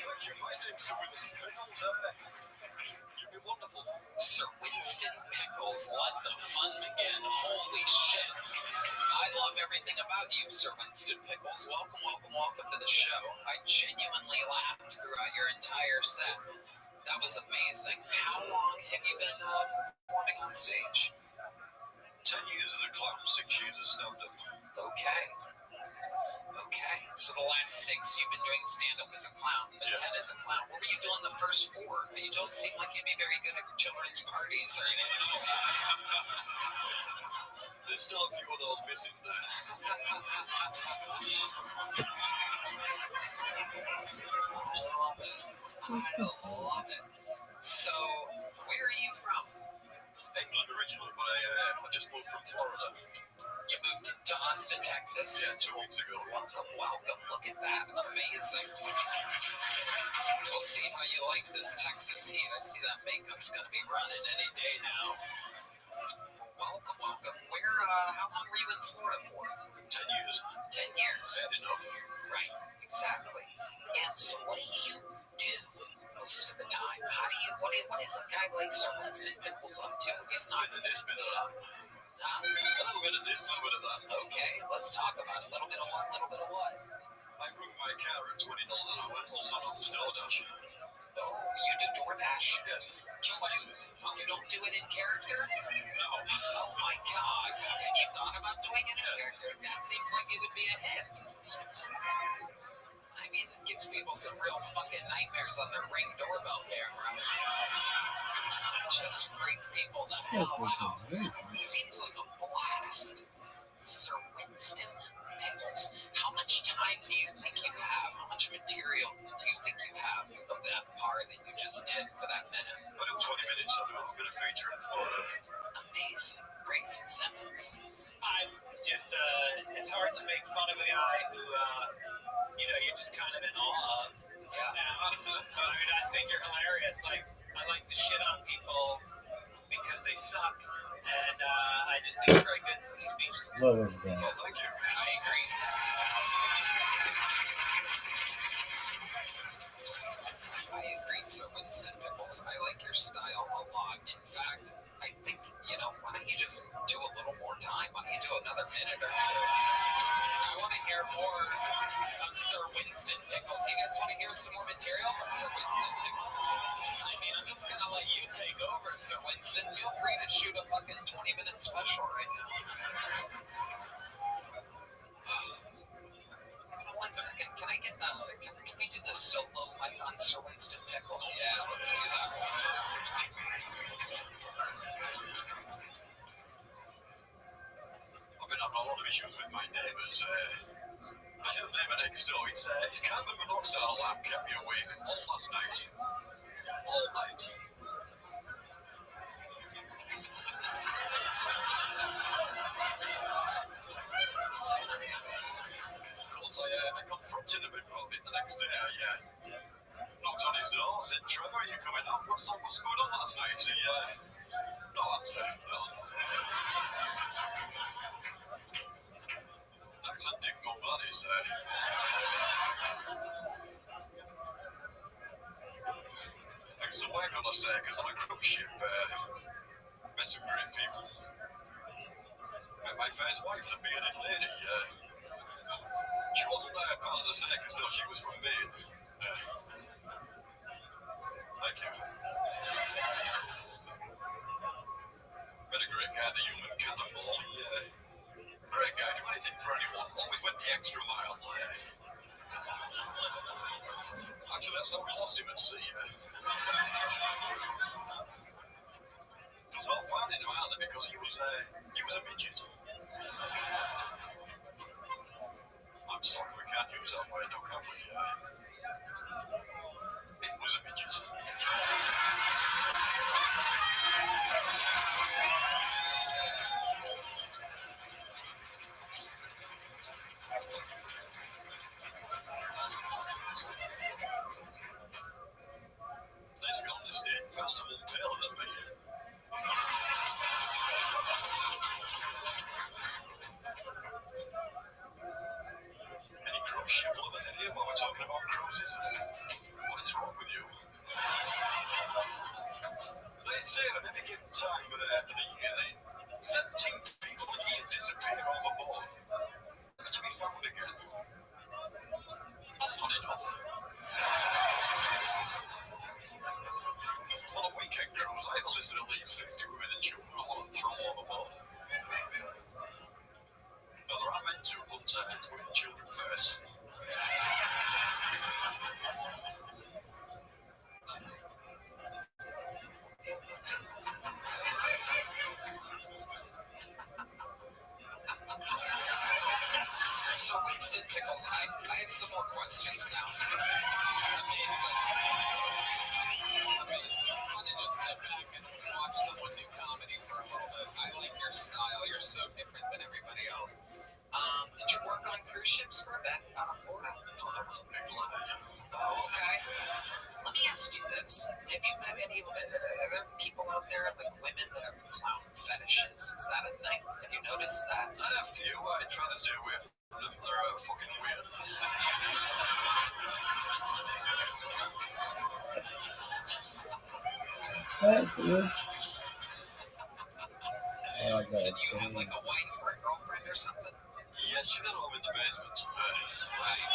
Thank you. My name's Sir Winston Pickles. You've been wonderful. Sir Winston Pickles, let the fun begin. Holy shit. I love everything about you, Sir Winston Pickles. Welcome, welcome, welcome to the show. I genuinely laughed throughout your entire set. That was amazing. How long have you been performing on stage? 10 years as a clown, 6 years as stand-up. Okay. Okay. So the last 6 you've been doing stand-up as a clown, but 10 as a clown. What were you doing the first 4? You don't seem like you'd be very good at children's parties or anything. There's still a few of those missing there. I love it. So, where are you from? England originally, but I just moved from Florida. You moved to Austin, Texas? Yeah, 2 weeks ago. Welcome, welcome. Look at that. Amazing. We'll see how you like this Texas heat. I see that makeup's going to be running any day now. Welcome, welcome. How long were you in Florida for? 10 years. 10 years. Bad enough. Right, exactly. And so what do you do most of the time? What is a guy like Sir Winston Pickles up to? He's not... Bit of this, bit of that. Huh? A little bit of this, a little bit of that. Okay, let's talk about it. A little bit of what? A little bit of what? I ruined my car at $20 an hour. Also known as DoorDash. Oh, you do DoorDash? Yes. You don't do it in character? No. Oh my god. Have you thought about doing it in character? That seems like it would be a hit. I mean, it gives people some real fucking nightmares on their Ring doorbell camera. Just freak people the hell out. It seems like a blast. Sir Winston Pickles, how much time do you think you have? How much material do you think you have of that part that you just did for that minute? I do 20 minutes. I'm going to feature in Florida. Amazing. Great Simmons. I'm just, it's hard to make fun of a guy who, you're just kind of in awe of. Yeah. I mean, I think you're hilarious. Like, I like to shit on people because they suck, and I just think you're very good. So speechless. Love it, Dan. Well, thank you. I agree. I agree, Sir Winston Pickles. I like your style a lot. In fact, I think, why don't you just do a little more time? Why don't you do another minute or 2? I want to hear more of Sir Winston Pickles. You guys want to hear some more material from Sir Winston Pickles? I mean, I'm just going to let you take over, Sir Winston. Feel free to shoot a fucking 20-minute special right now. 1 second. Can I get can we do the solo light on Sir Winston Pickles? Yeah, let's do that. I've been having a lot of issues with my neighbours. Especially the neighbour next door. His carbon monoxide lamp kept me awake all last night. All night. Of course, I confronted him about it the next day. I knocked on his door, said, "Trevor, are you coming out? What's going on last night?" No answer. No. That's a dick no bloody, sir. I used to work on a circus on a cruise ship. Met some great people. Met my first wife, the bearded lady. She wasn't part of the circus, no, she was from Maine. Thank you. Met a great guy, the human cannonball. Great guy, do anything for anyone. Always went the extra mile. Actually, that's how we lost him at sea. There's no finding him either because he was a midget. I'm sorry, we can't use that word, no, can we? It was a midget. Save another given time for the end of the year, then. 17 people a year disappear overboard. Never to be found again. That's not enough. On a weekend cruise, I have a list of at least 50 women and children I want to throw overboard. No, there are men too, but women and children first. So Winston Pickles, I have some more questions now. Amazing. It's fun to just sit back and watch someone do comedy for a little bit. I like your style. You're so different than everybody else. Did you work on cruise ships for a bit out of Florida? No, that was a big lie. Oh, okay. Let me ask you this. Have you met any are there people out there, like women that have clown fetishes? Is that a thing? Have you noticed that? I have a few. I try to stay away from them. They're fucking weird. Thank you. So do you have like a wife or a girlfriend or something? Yeah, she's at home in the basement. Right.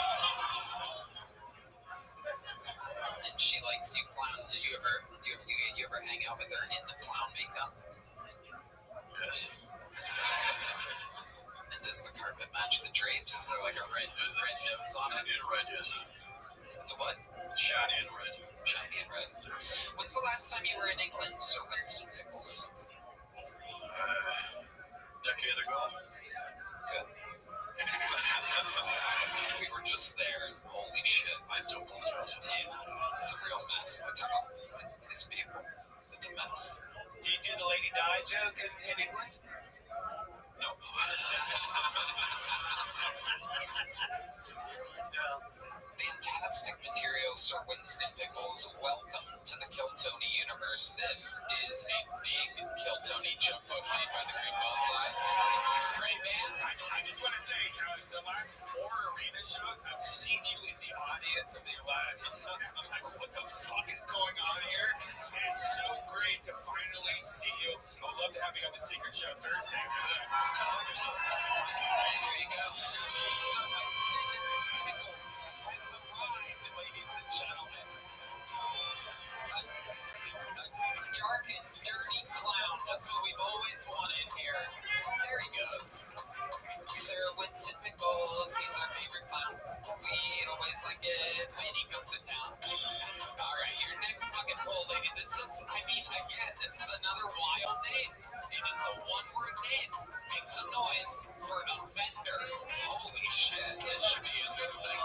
And she likes you clown. Do you ever hang out with her in the clown makeup? Yes. And does the carpet match the drapes? Is there like a red nose on it? Shiny and red, yes. It's a what? Shiny and red. Shiny and red. When's the last time you were in England, Sir Winston Pickles? Decade ago. Good. We were just there. Holy shit. I have to apologize for that. Yeah, it's a real mess. These people. It's a mess. Do you do the Lady Di joke in England? No. No. Fantastic material, Sir Winston Pickles. Welcome to the Kiltony universe. This is a big Kiltony jumbo made by the Green Bonsai. Great man. I just want to say, the last 4 arena shows, I've seen you in the audience of the Aladdin. I'm like, what the fuck is going on here? And it's so great to finally see you. I would love to have you on the Secret Show Thursday. There you go. Sir Winston Pickles has arrived, ladies and gentlemen. A dark and dirty clown. That's what we've always wanted here. There he goes. Sir Winston Pickles. He's our favorite clown. We always like it when he comes to town. All right, your next fucking poll, lady. This is another wild name. And it's a one-word name. Make some noise for offender. Holy shit. This should be interesting.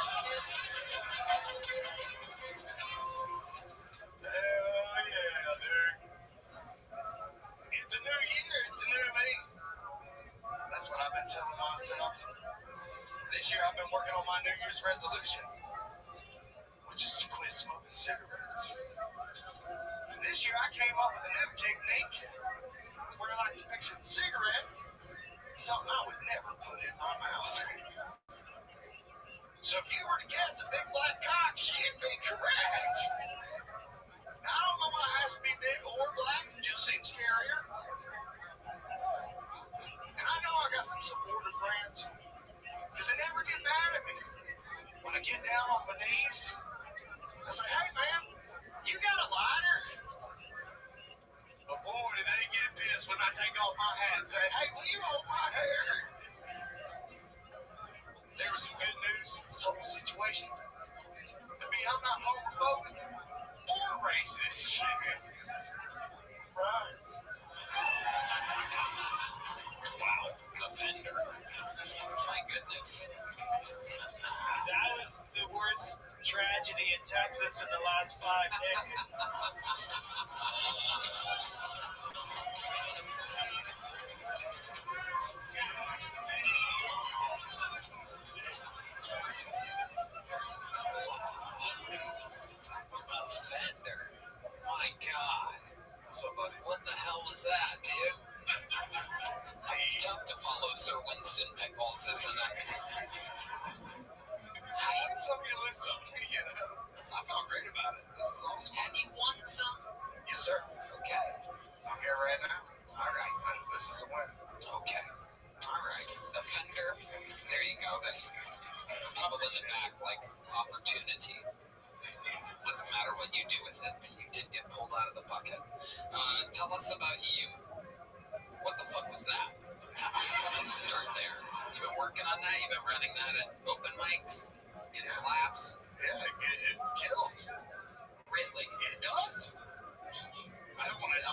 Hell yeah, dude. It's a new year. It's a new me. That's what I've been telling myself. This year I've been working on my New Year's resolution, which is to quit smoking cigarettes. This year I came up with a new technique where I like to picture the cigarette, something I would never put in my mouth. So if you were to guess a big black cock, you'd be correct. Now, I don't know why it has to be big or black, it just seems scarier. And I know I got some supportive friends, because they never get mad at me. When I get down on my knees, I say, hey man, you got a lighter? But boy, do they get pissed when I take off my hat and say, hey, will you hold my hair? There was some good news in this whole situation. I mean, I'm not homophobic or racist. Right. Wow. Offender. My goodness. That was the worst tragedy in Texas in the last 5 decades. Offender. My God. Somebody. What the hell was that, dude? It's tough to follow Sir Winston Pickles, isn't it? Some you lose some, you know. I felt great about it. This is awesome. Have you won some? back like opportunity. Doesn't matter what you do with it, but you did get pulled out of the bucket. Tell us about you. What the fuck was that? Let's start there. You've been working on that? You've been running that at open mics? Gets laughs? Yeah, it kills. Really? It does. I don't want to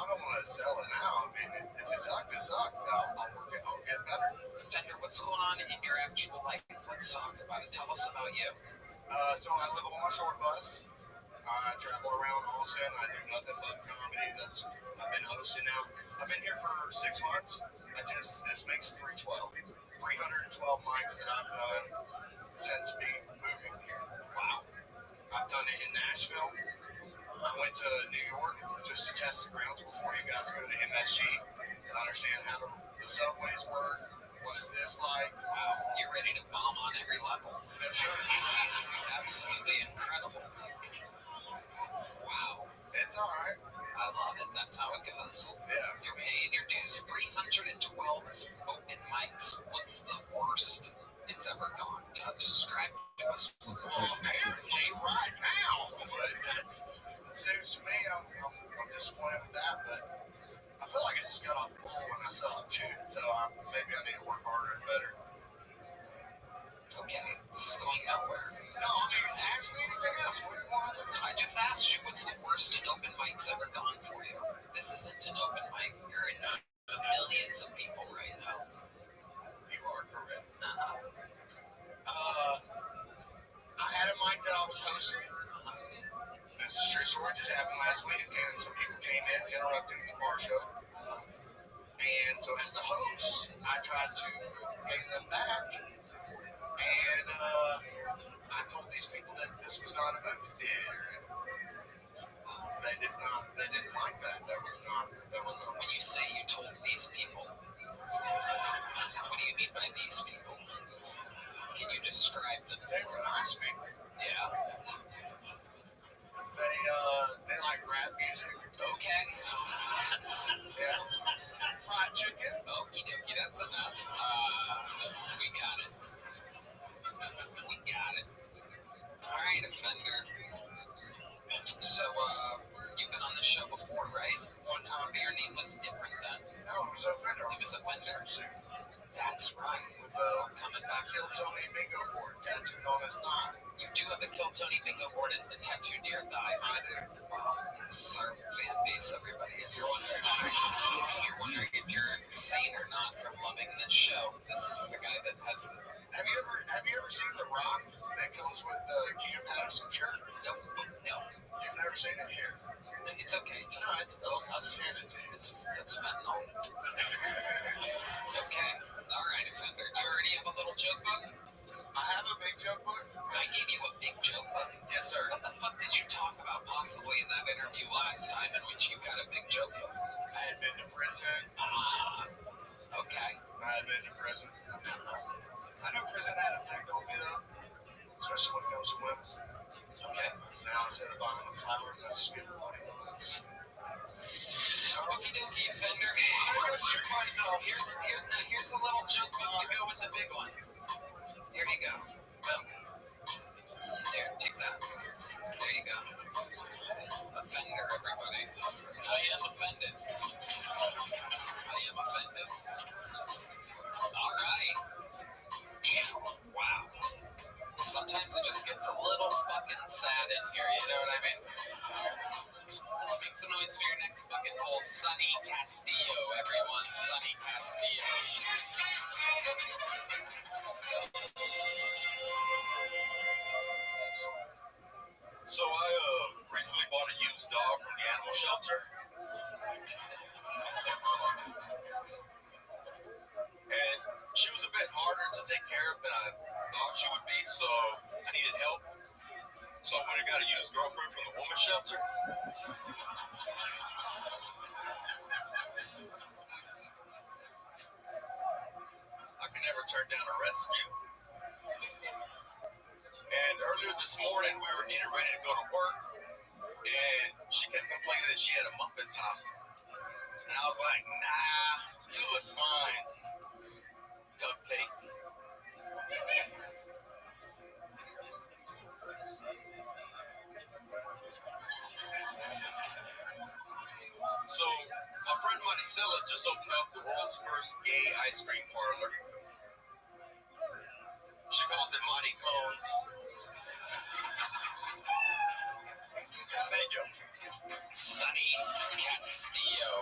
sell it now. I mean, if it sucked, it sucked. I'll work it. I'll get better. Fender, what's going on in your actual life? Let's talk about it. Tell us about you. So I live on my short bus. I travel around Austin. I do nothing but comedy. I've been hosting now. I've been here for 6 months. This makes 312 mics that I've done since moving here. Wow. I've done it in Nashville. I went to New York just to test the grounds before you guys go to MSG and understand how the subways work. What is this like? Wow, you're ready to bomb on every level. No, sure. Absolutely incredible. Wow. It's all right. I love it. That's how it goes. Yeah. You're paying your dues. 312 open mics. What's the worst it's ever gone? Describe it to us. Well, apparently right now. But that's seems to me, I'm disappointed with that, but I feel like I just got off the pool when I saw it too, so maybe I need to work harder and better. Okay, this is going nowhere. No, I mean, ask me anything else. What do you want? I just asked you what's the worst an open mic's ever gone for you. This isn't an open mic. You're in the millions of people right now. You are correct. Uh-huh. I had a mic that I was hosting. This is true story. Just happened last week, and some people came in, interrupted the bar show. And so as the host, I tried to bring them back. And I told these people that this was not a movie theater. They didn't like that. That was not. When you say you told these people, what do you mean by these people? Can you describe them? They were nice people. Yeah. They like rap music. Okay. Yeah. Fried chicken. Okie dokie, that's enough. We got it. All right, Offender. So, you've been on the show before, right? One time. Your name was different then. No, it was Offender. It was Offender. That's right. With It's all coming back. Kill Tony bingo board tattooed on his thigh. You do have a Kill Tony bingo board and tattooed to your thigh. I do. This is our fan base, everybody. If you're wondering if you're sane or not from loving this show, this is the guy that has the. Have you ever seen The Rock that goes with the Cam Patterson shirt? No. You've never seen it here. It's okay. I'll just hand it to you. It's fentanyl. Okay. All right, Offender. You already have a little joke book? I have a big joke book. I gave you a big joke book. Yes, sir. What the fuck did you talk about possibly in that interview last time in which you got a big joke book? I had been to prison. Okay. I had been to prison. I know prison had an effect on me, though. Especially when it comes to women. Okay. So now instead of buying them flowers, I just give them money. Okie dokie, Offender. Here's a little joke book to go with the big one. Here you go. Boom. There, take that. There you go. Offender, everybody. I am offended. All right. Wow. Sometimes it just gets a little fucking sad in here, you know what I mean? Make some noise for your next fucking hole, Sonny Castillo, everyone. Sonny Castillo. So I recently bought a used dog from the animal shelter. And she was a bit harder to take care of than I thought she would be, so I needed help. So I went and got a used girlfriend from the woman's shelter. I could never turn down a rescue. And earlier this morning, we were getting ready to go to work, and she kept complaining that she had a muffin top. And I was like, nah, you look fine, cupcake. ice cream parlor. She calls it Monty Cones. Thank you. Sunny Castillo.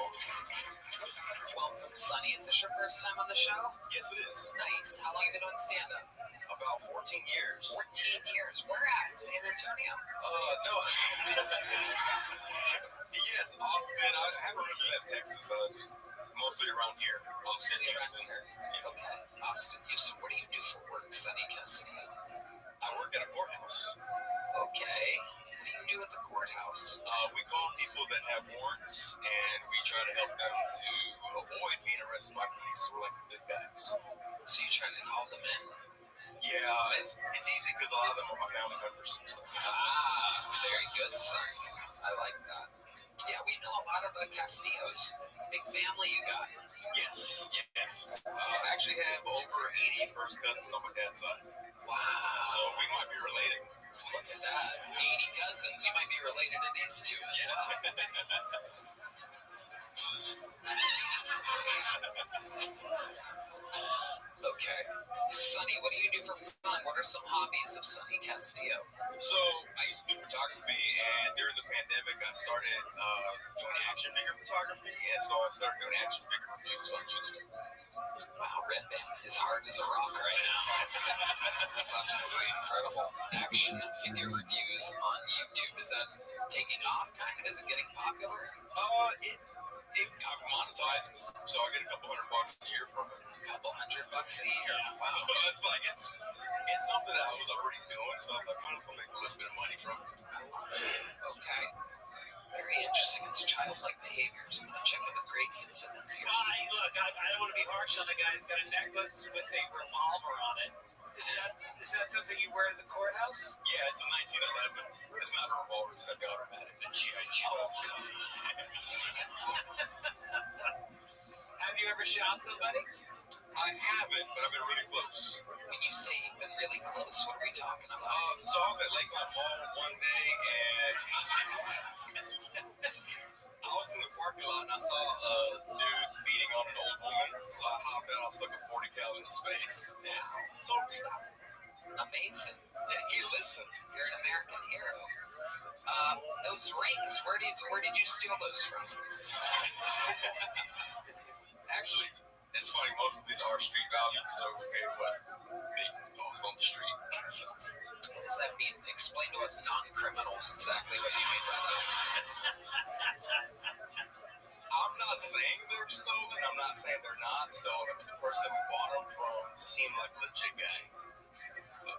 Welcome, Sunny. Is this your first time on the show? Yes, it is. Nice. How long have you been doing stand-up? About 14 years. 14 years. Where at? San Antonio? No. Yes, Austin. I haven't really left Texas. Mostly around here. I'm sitting around here. Okay. Austin, Houston. What do you do for work, Sunny Castillo? I work at a courthouse. Okay. What do you do at the courthouse? We call people that have warrants, and we try to help them to avoid being arrested by police. We're like the good guys. So you try to call them in? Yeah, it's easy because a lot of them are my family members. Very good, son. I like that. Yeah, we know a lot of Castillos. Big family you got. Yes. I actually have over 80 first cousins on my dad's side. Wow. So we might be related. Look at that. 80 cousins. You might be related to these two as well. Okay. Sonny, what do you do for fun? What are some hobbies of Sonny Castillo? So I used to do photography, and during the pandemic, I started doing action figure photography, and so I started doing action figure reviews on YouTube. Wow, Red Band is hard as a rock right now. That's absolutely incredible. Action figure reviews on YouTube. Is that taking off kind of? Is it getting popular? It got monetized, so I get a couple $100 a year from it. A couple $100 a year. Wow. It's like it's something that I was already doing, so I was like, might as well make a little bit of money from it. I love it. Okay. Very interesting. It's childlike behaviors. I'm going to check in with Greg Fitzsimmons here. Look, I don't want to be harsh on the guy who's got a necklace with a revolver on it. Is that something you wear in the courthouse? Yeah, it's a 1911. It's not a revolver, it's semi-automatic. It's a G.I. Joe. Have you ever shot somebody? I haven't, but I've been really close. When you say you've been really close, what are we talking about? So I was at Lakeland Mall one day, and I was in the parking lot, and I saw a dude beating on an old woman. So I hopped out, I stuck a 40 cal in his face, and told him to stop. Amazing. Yeah, he listened. You're an American hero. Those rings, where did you steal those from? Actually, it's funny, most of these are street values, so okay, what they cost on the street. So. What does that mean? Explain to us non-criminals exactly what you mean by that. I'm not saying they're stolen, I'm not saying they're not stolen, but the person that we bought them from seemed like a legit guy. So.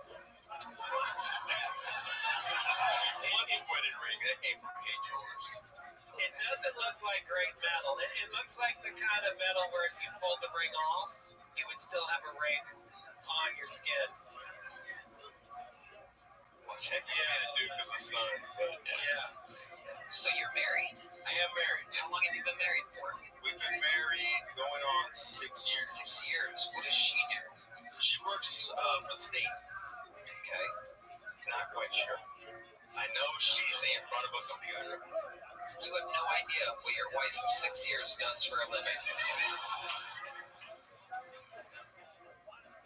One equated ring, that came from K. Jewelers. It doesn't look like great metal. It looks like the kind of metal where if you pulled the ring off, you would still have a ring on your skin. What's that? Yeah, dude, because the sun. Yeah. So you're married? I am married. How long have you been married for? We've been married going on 6 years. 6 years. What does she do? She works for the state. Okay. Not quite sure. I know she's in front of a computer. You have no idea what your wife of 6 years does for a living.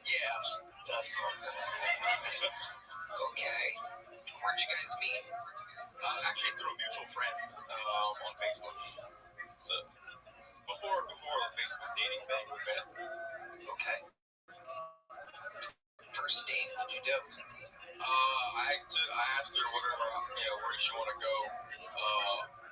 Yeah, she does something. Okay. Where'd you guys meet? Actually through a mutual friend on Facebook. So before the Facebook dating thing we met. Okay. First date, what'd you do? I asked her where she want to go.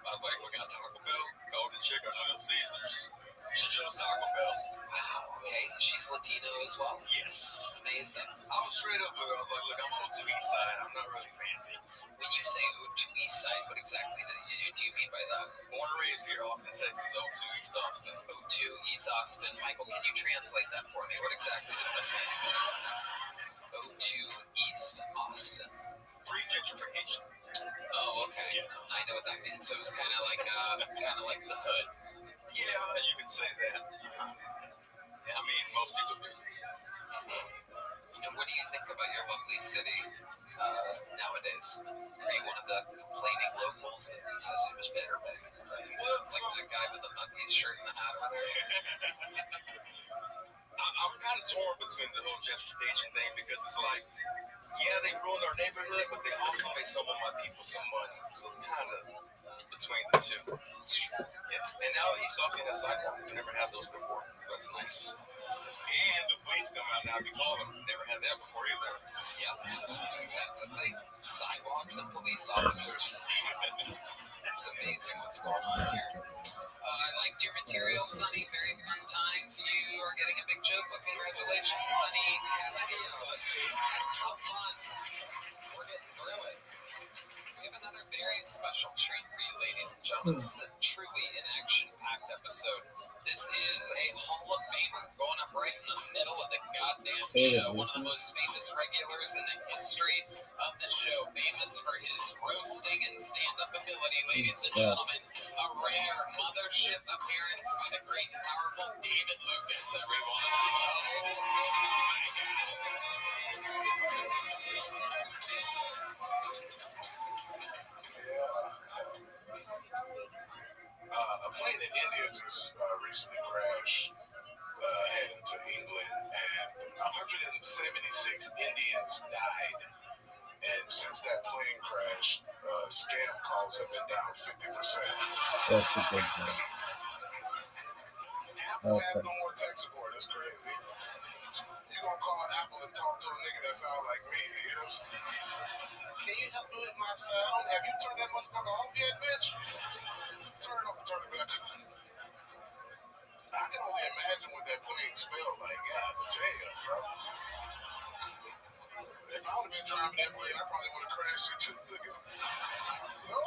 I was like, we got Taco Bell, Golden Chicken, Little Caesars. She chose Taco Bell. Wow, okay. She's Latino as well? Yes. Amazing. I was straight up with her. I was like, look, I'm on 2 East Side. I'm not really fancy. When you say O2 East Side, what exactly do you mean by that? Born and raised here, Austin, Texas, O2 East Austin. O2 East Austin. Michael, can you translate that for me? What exactly does that mean? O2 East Austin. Pre-gentrification. Oh, okay. Yeah. I know what that means. So it's kind of like the hood. Yeah, you could say that. I mean, most people do. And what do you think about your lovely city nowadays? Are you one of the complaining locals that says it was better back in the day? Like that guy with the monkey shirt and the hat over there? in our neighborhood, but they also made some of my people some money. So it's kind of between the two. Yeah. And now East Austin has sidewalks. We never had those before. So that's nice. And the police come out now. We call them. Never had that before either. Yep. That's a thing. Sidewalks and police officers. That's amazing what's going on here. I liked your material, Sonny. Very fun times. You are getting a big joke, but congratulations, Sonny Castillo. How fun. We're getting through it. We have another very special treat for you, ladies and gentlemen. This is a truly an action-packed episode. This is a Hall of Famer going up right in the middle of the goddamn show. One of the most famous regulars in the history of the show. Famous for his roasting and stand-up ability, ladies and gentlemen. A rare mothership appearance by the great and powerful David Lucas, everyone. Oh, my A plane in India just recently crashed heading to England, and 176 Indians died. And since that plane crash, scam calls have been down 50%. That's a good one. Apple has no more tech support. That's crazy. You gonna call Apple and talk to a nigga that sound like me? You know what I'm saying? Can you help me with my phone? Have you turned that motherfucker off yet, bitch? Turn it off and turn it back on. I can only imagine what that plane smelled like. God damn, bro. If I would have been driving that plane, I probably would have crashed into the nigga. No.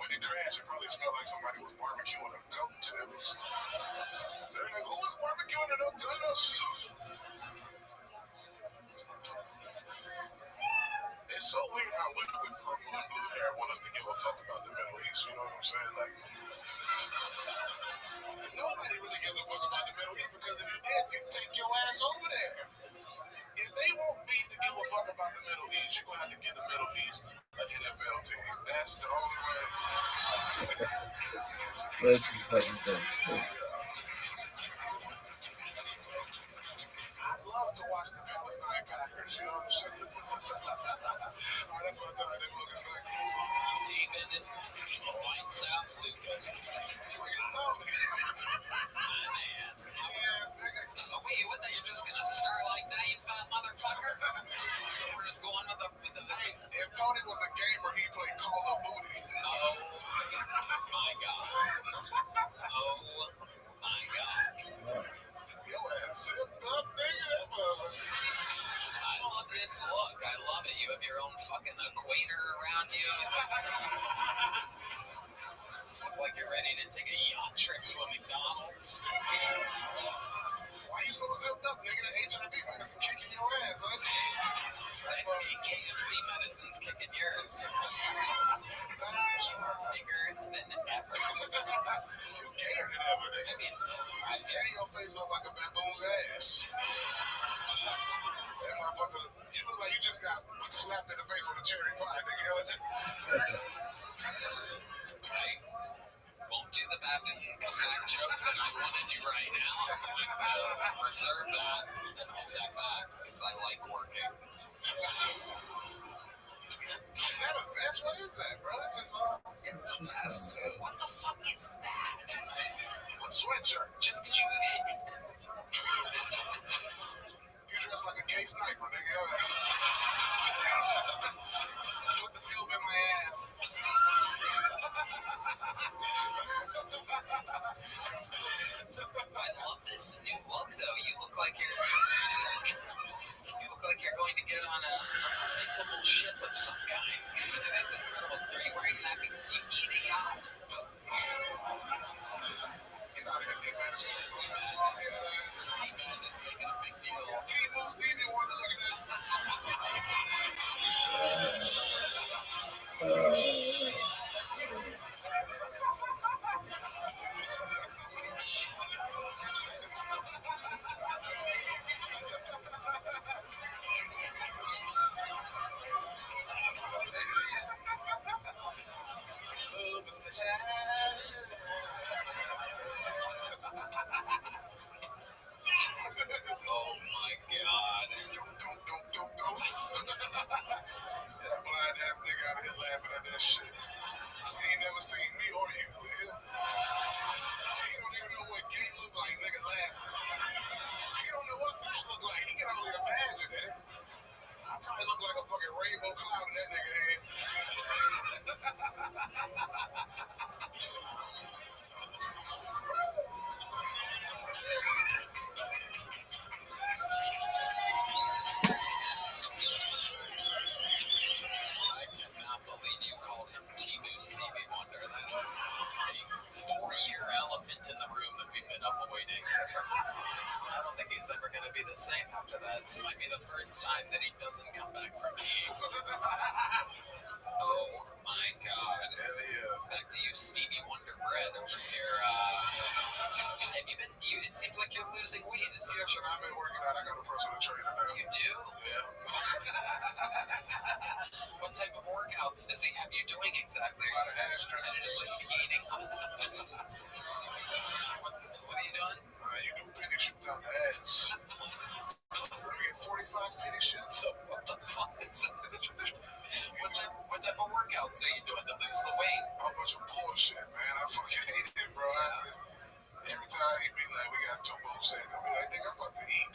When it crashed, it probably smelled like somebody was barbecuing a goat. They're like, who was barbecuing a goat? It's so weird how women with purple and blue hair want us to give a fuck about the Middle East. You know what I'm saying? Like, nobody really gives a fuck about the Middle East because if you did, you'd take your ass over there. If they want me to give a fuck about the Middle East, you're going to have to give the Middle East an NFL team. That's the only way. Let's fucking go. I'd love to watch the Palestine Packers, you know what I'm saying? All right, that's my time. That book is like David Lights Out Lucas. fucking Tony. Man. Yes, niggas. Oh, wait, what? You're just going to start like that, you fat motherfucker? We're just going with the Hey, if Tony was a gamer, he'd play Call of Duty. Oh, my God. Oh, my God. Your ass zipped up, nigga. I love this look. I love it. You have your own fucking equator around you. Look like you're ready to take a yacht trip to a McDonald's. Why you so zipped up, nigga? The HIV medicine kicking your ass, huh? KFC medicine's kicking yours. You're bigger than ever. You gayer than ever, nigga. I mean, Yeah, your face look like a baboon's ass. That motherfucker, you look like you just got slapped in the face with a cherry pie, nigga. I won't do the baboon comeback joke that I want to do right now. I'm going to reserve that and hold that back because I like working. Is that a vest? What is that, bro? It's just It's a vest. What the fuck is that? a sweatshirt. Just because you You dress like a gay sniper, nigga. put the scope in my ass. I love this new look, though. You look like you're going to get on a unsinkable ship of some kind. It is incredible. Are you wearing that because you need a yacht? Get out of here, dick man. the first time that he doesn't come back from peeing. Oh my God. Hell yeah. Back to you, Stevie Wonder Bread over here. Have you been, it seems like you're losing weight. Is that Yes, and I've been working out. I got a personal trainer now. you do? Yeah. What type of workouts does he have you doing exactly? A lot of ass stretches. Eating? What are you doing? You do penny shoots out the ass. You get 45 penny shoots. What the fuck is that? What type of workouts are you doing to lose the weight? A bunch of bullshit, man. I fucking hate it, bro. Every time he be like, we got 2 more seconds. I be like, nigga, I'm about to eat.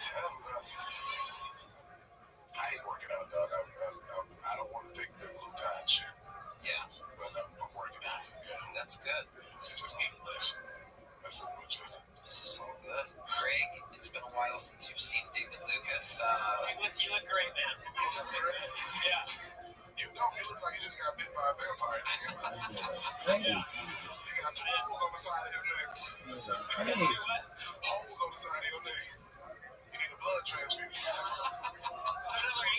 I hate working out, dog. I don't want to take the glutide shit. Yeah, But I'm working out. Yeah. that's good. It's just eating less. That's pretty much it. This is so good. Greg, it's been a while since you've seen David Lucas. You look great, man. What's up, Greg? Yeah. You don't. You look like you just got bit by a vampire. Thank you. You got 2 holes on the side of his neck. Hey. Holes on the side of your neck. You need a blood transfusion.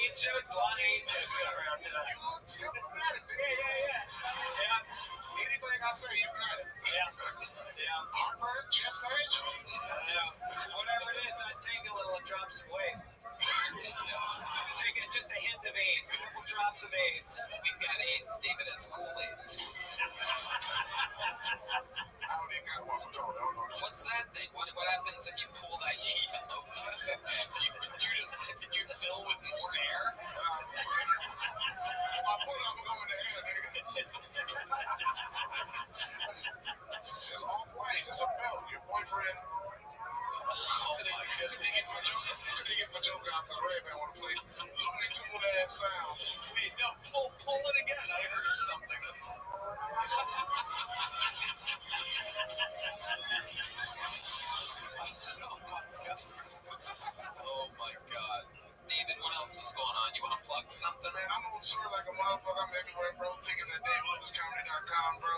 He's showing a lot of AIDS jokes around today. You look symptomatic, nigga. Yeah. Anything I say, you got it. Yeah. Heartburn, chest pain. Whatever it is, I take a little and drop some weight. Take just a hint of AIDS, a couple drops of AIDS. We've got AIDS. David has cool AIDS. I don't even got one for Tony. I don't know. What's that thing? What happens if you pull that heat out? Do you fill with more air? If I pull it, I'm going in the air, nigga. It's all white. It's a belt. Your boyfriend. Oh my They goodness. get my joke out because Red Man want to play Looney Tune ass sounds. Wait, no, pull it again. I heard something that's... Oh my God. David, what else is going on? You want to plug something? Man, I'm on tour like a motherfucker. I'm everywhere, bro. Tickets at DaveLucasComedy.com, bro.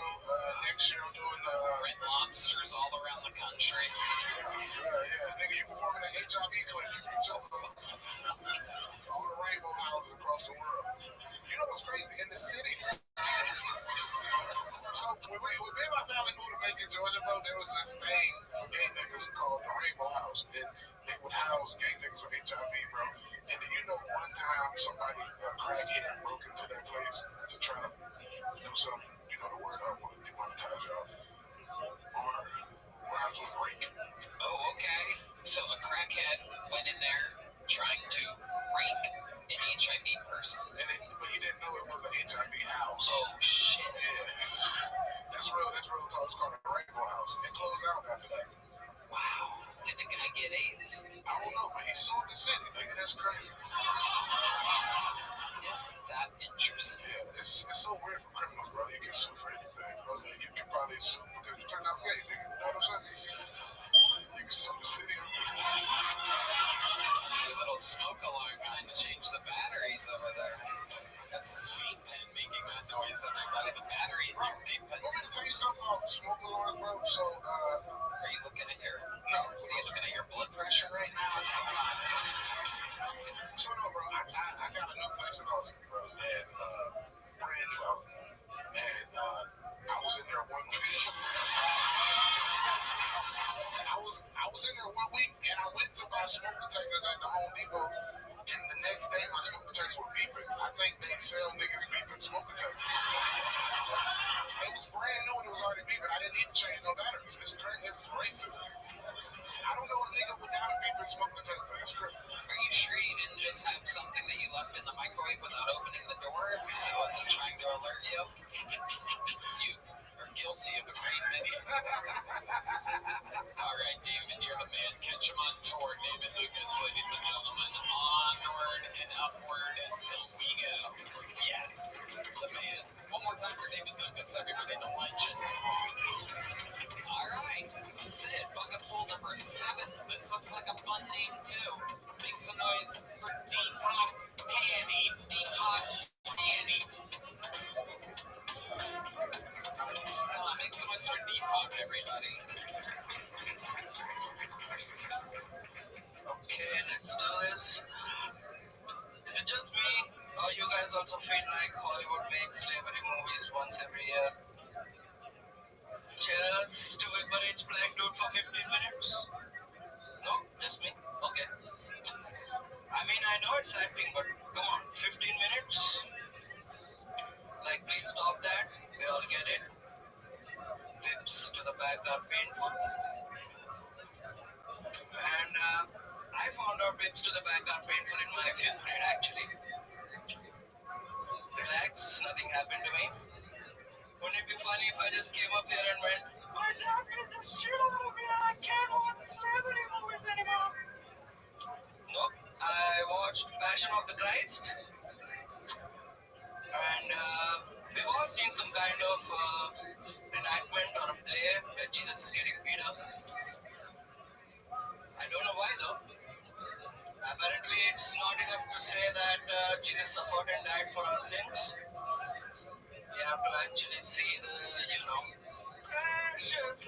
Next year I'm doing Red Lobsters all around the country. yeah. Nigga, you performing at HIV clinics in Jumbo. All the rainbow houses across the world. You know what's crazy? In the city. So when me and my family moved to Macon, Georgia, bro, there was this thing for gay niggas called the Rainbow House. And they would house gay niggas with HIV, bro. And then you know one time somebody, a crackhead, broke into that place to try to do something. You know the word, I don't want to demonetize y'all. Rhymes with break. Oh, okay. So a crackhead went in there trying to rape an HIV person. But he didn't know it was an HIV house. Oh, shit. Yeah. That's real talk. It's called a Rainbow House. It closed out after that. Wow. Did the guy get AIDS? I don't know, but he sued the city, nigga. That's crazy. Isn't that interesting? Yeah, it's so weird for criminals, bro. You can sue for anything, bro. You can probably sue because you turned out gay, nigga. You know what I'm saying? You can sue the city. The little smoke alarm trying to change the batteries over there. That's his vape pen making that noise, everybody. The battery in your vape pen. Want me to tell you something about smoke alarms, bro? So, Are you looking at your... No, are you looking at your blood pressure right now? What's going on? So no, bro, I got a new place in Austin, bro, and brand new out. And I was in there one week. I was in there 1 week, and I went to buy smoke detectors at the Home Depot. And the next day, my smoke detectors were beeping. I think they sell niggas beeping smoke detectors. It was brand new and it was already beeping. I didn't need to change no batteries. It's crazy. It's racist. I don't know a nigga without a beeping smoke detector. That's crazy. Are you sure you didn't just have something that you left in the microwave without opening the door? I wasn't trying to alert you. You are guilty of a great many. All right, David, you're the man. Catch him on tour, David Lucas, ladies and gentlemen, on also feel like Hollywood makes slavery movies once every year. Just to liberate black dude for 15 minutes? No, just me? Okay. I mean, I know it's acting, but come on, 15 minutes? Like, please stop that. We all get it. Whips to the back are painful. And I found out whips to the back are painful in my 5th grade, actually. Relax, nothing happened to me. Wouldn't it be funny if I just came up here and went, my dad beat the shit out of me and I can't watch slavery movies anymore? Nope. I watched Passion of the Christ. And we've all seen some kind of enactment or a play where Jesus is getting beat up. I don't know why though. Apparently it's not enough to say that Jesus suffered and died for our sins. You have to actually see the, precious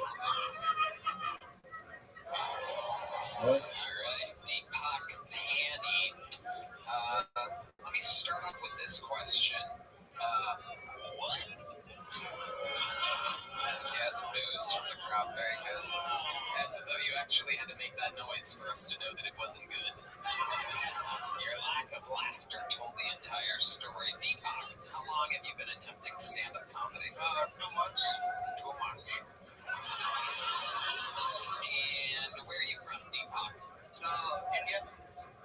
Alright, Deepak Pani. Let me start off with this question. What? Yes, boos from the crowd, very good. As if though you actually had to make that noise for us to know that it wasn't good. Your lack of laughter told the entire story. Deepak, how long have you been attempting stand-up comedy? 2 months. 2 months. And where are you from, Deepak? India.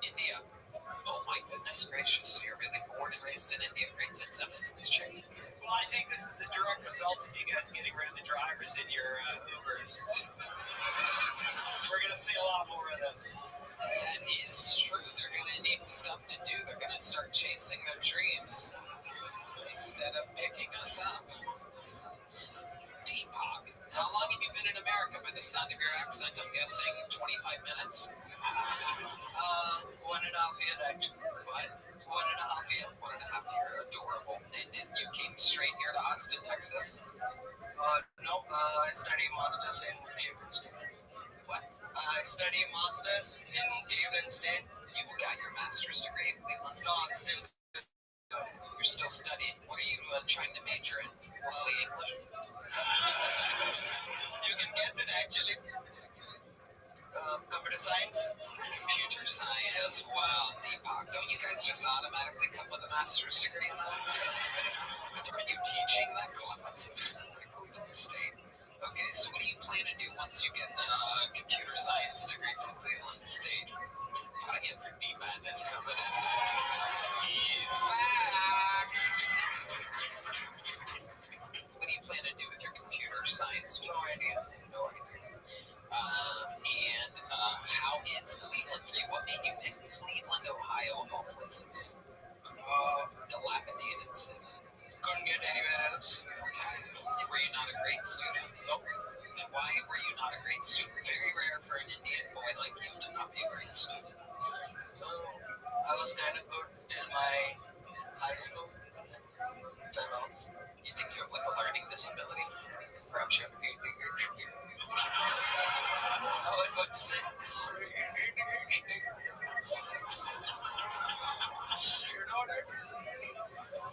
India. Oh my goodness gracious, so you're really born and raised in India. Great Fitzsimmons, it's chicken. Well, I think this is a direct result of you guys getting rid of the drivers in your Ubers. We're going to see a lot more of this. That is true. They're going to need stuff to do. They're going to start chasing their dreams instead of picking us up. Deepak, how long have you been in America? By the sound of your accent, I'm guessing 25 minutes? 1.5 years actually. What? 1.5 years. 1.5 years. Adorable. And you came straight here to Austin, Texas? No, I study masters in Cleveland State. What? I study masters in Cleveland State. You got your master's degree in Cleveland No, State? I'm still. You're still studying. What are you trying to major in? Hopefully English. You can guess it actually. Computer science. Computer science. Wow, Deepak, don't you guys just automatically come with a master's degree in that? Are you teaching that class? Cleveland State. Okay, so what do you plan to do once you get a computer science degree from Cleveland State? Gotta get for D-Madness coming in. He's back! What do you plan to do with your computer science degree? No idea. And how is Cleveland for you? What made you pick Cleveland, Ohio, of all places? Dilapidated city. Couldn't get anywhere else. Okay. Were you not a great student? Nope. Then why were you not a great student? Very rare for an Indian boy like you to not be a great student. So I was kind of good till my high school. Fell off. You think you have like a learning disability? Perhaps you have What'd you say?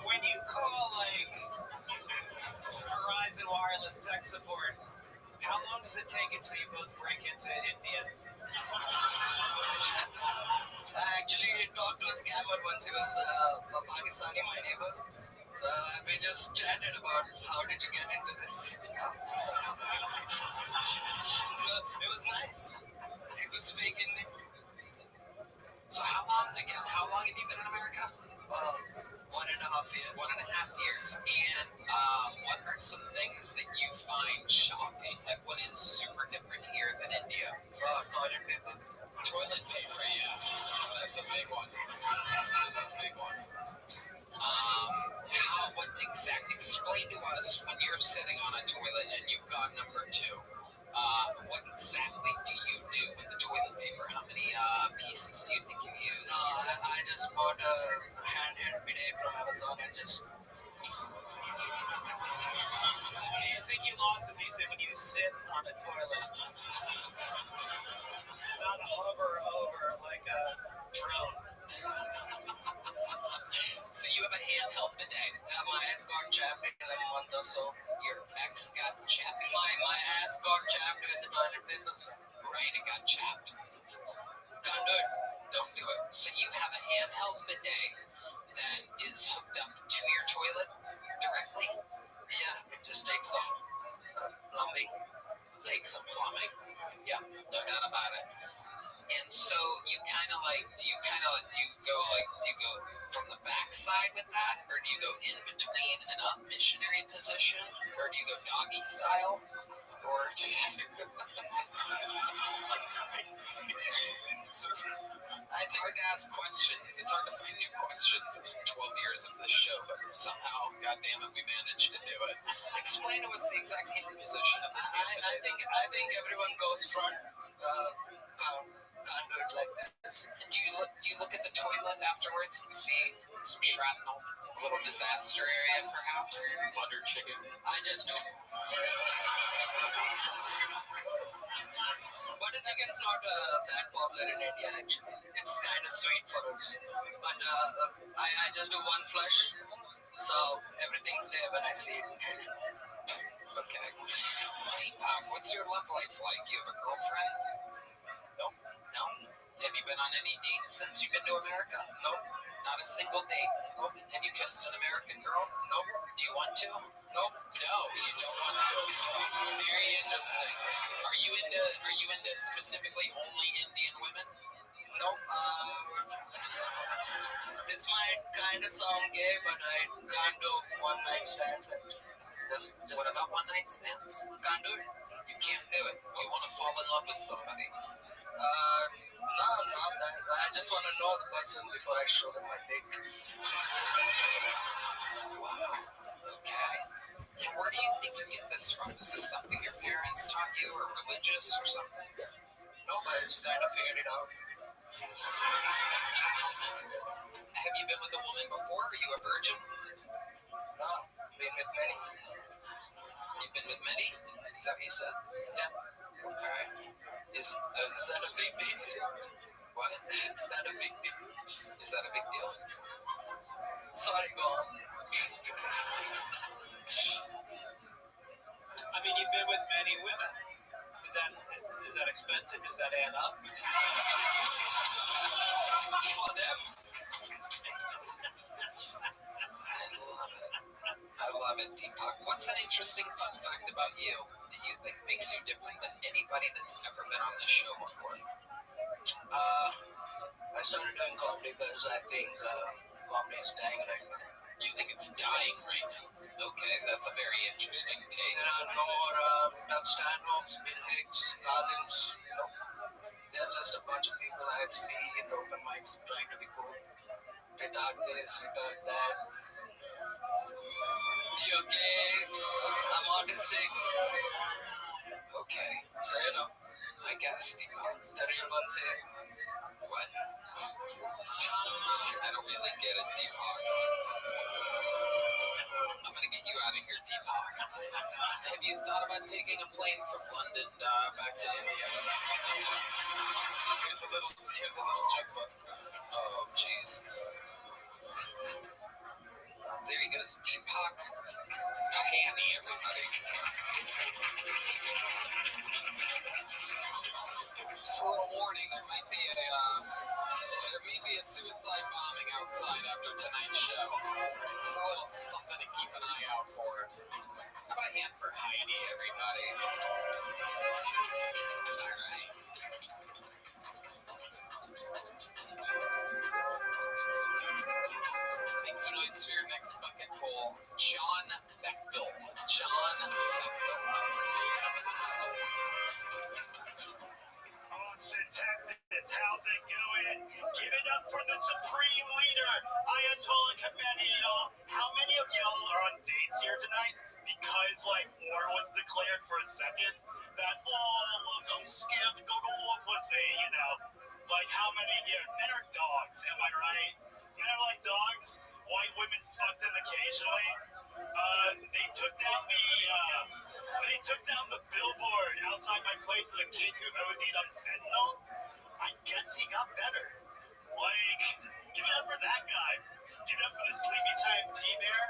When you call, like, Verizon wireless tech support, how long does it take until you both break into India? I actually talked to a scammer once. He was a Pakistani, my neighbor. So we just chatted about how did you get into this. So it was nice. He could speak Hindi. So how long have you been in America? 1.5 years. 1.5 years. And what are some things that you find shocking? Like what is super different here than India? Toilet paper. Toilet paper, yes. That's a big one. Explain to us when you're sitting on a toilet and you've got number 2. What exactly do you do with the toilet paper? How many pieces do you think you use? I just bought a handheld bidet from Amazon and just. I think you lost a piece when you sit on a toilet. Not hover over like a drone. So you have a handheld bidet? My ass got chapped like a month or so. Your ex got chapped? My ass got chapped with the toilet paper. Right, it got chapped. Can't do it. Don't do it. So you have a handheld bidet that is hooked up to your toilet directly? Yeah, it just takes some plumbing. Takes some plumbing. Yeah, no doubt about it. And so you kind of like, do you go from the back side with that, or do you go in between and up missionary position, or do you go doggy style, or do you... It's hard to ask questions. It's hard to find new questions in 12 years of this show, but somehow, goddammit, we managed to do it. Explain to us the exact hand position of this. I think everyone goes front. Can't do it like this. Do you look at the toilet afterwards and see some shrapnel, a little disaster area, perhaps? Butter chicken. I just do. Butter chicken's not that popular in India, actually. It's kind of sweet for us. But I just do one flush, so everything's there when I see it. Okay. Deepak, what's your love life like? You have a girlfriend? Nope. No? Have you been on any dates since you've been to America? Nope. Not a single date? Nope. Have you kissed an American girl? Nope. Do you want to? Nope. No, you don't want to. Very interesting. Are you into specifically only Indian women? Nope. This might kind of sound gay, but I can't do one night stands. What about one night stands? Can't do it. You can't do it. You want to fall in love with somebody. No, not that. I just want to know the person before I show them my dick. Wow. Okay. And where do you think you get this from? Is this something your parents taught you, or religious, or something? No, but I just kind of figured it out. Have you been with a woman before? Are you a virgin? No, been with many. You've been with many? Is that what you said? Yeah. Okay. Is that a big deal? What? Is that a big deal? Is that a big deal? Sorry, go on. I mean, you've been with many women. Is that expensive? Does that add up? For them. I love it, Deepak. What's an interesting fun fact about you that you think makes you different than anybody that's ever been on this show before? I started doing comedy because I think comedy is dying right now. You think it's dying right now? Okay, that's a very interesting take. There are no more Dutch stand-ups, Billigs, Cousins, you know. They're just a bunch of people I see in the open mics trying to be cool. Retard this, retard that. You're gay, I'm autistic. Okay, So, you know, I guess, Deepak. the real ones here. What? I don't really get it, Deepak. I'm gonna get you out of here, Deepak. Have you thought about taking a plane from London back to India? Here's a little jigsaw. Oh, jeez. There he goes, Deepak. Handy, everybody. Just a little warning, there may be a suicide bombing outside after tonight's show. Just a little something to keep an eye out for. How about a hand for Heidi, everybody? All right. Make some noise for your next bucket full. John Bechtel. John Bechtel. Austin, Texas, how's it going? Give it up for the supreme leader, Ayatollah Khamenei, y'all. How many of y'all are on dates here tonight? Because, like, war was declared for a second? That, oh, look, I'm scared to go to war, pussy, you know. Like, how many here? Men are dogs, am I right? Men are like dogs. White women fuck them occasionally. They took down the billboard outside my place of a kid who OD'd on fentanyl. I guess he got better. Like, give it up for that guy. Give it up for the Sleepy Time T-Bear.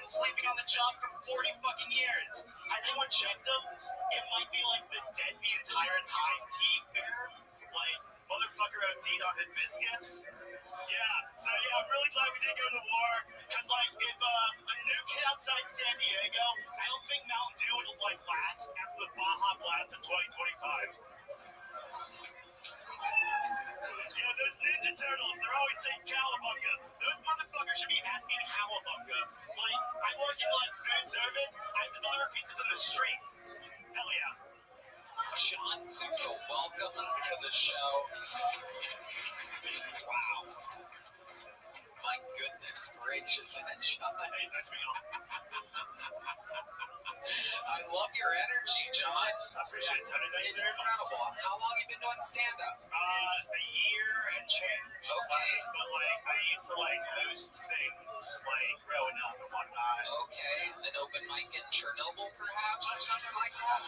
sleeping on the job for 40 fucking years. Has anyone checked them? It might be like the dead the entire time tea bear. Like, motherfucker OD'd on hibiscus. Yeah, I'm really glad we didn't go to war. Because, like, if a nuke hit outside San Diego, I don't think Mountain Dew would, like, last after the Baja Blast in 2025. You know, those Ninja Turtles, they're always saying cowabunga. Those motherfuckers should be asking cowabunga. Like, I work in, like, food service. I deliver pizzas in the street. Hell yeah. John Bechtel, welcome to the show. Wow. My goodness gracious. Hey, that's me. I love your energy, John. I appreciate it, Tony. It's incredible. How long have you been doing stand-up? A year and change. Okay. But, like, I used to, like, host things, like, growing up and whatnot. Okay. An open mic in Chernobyl, perhaps, or something like that?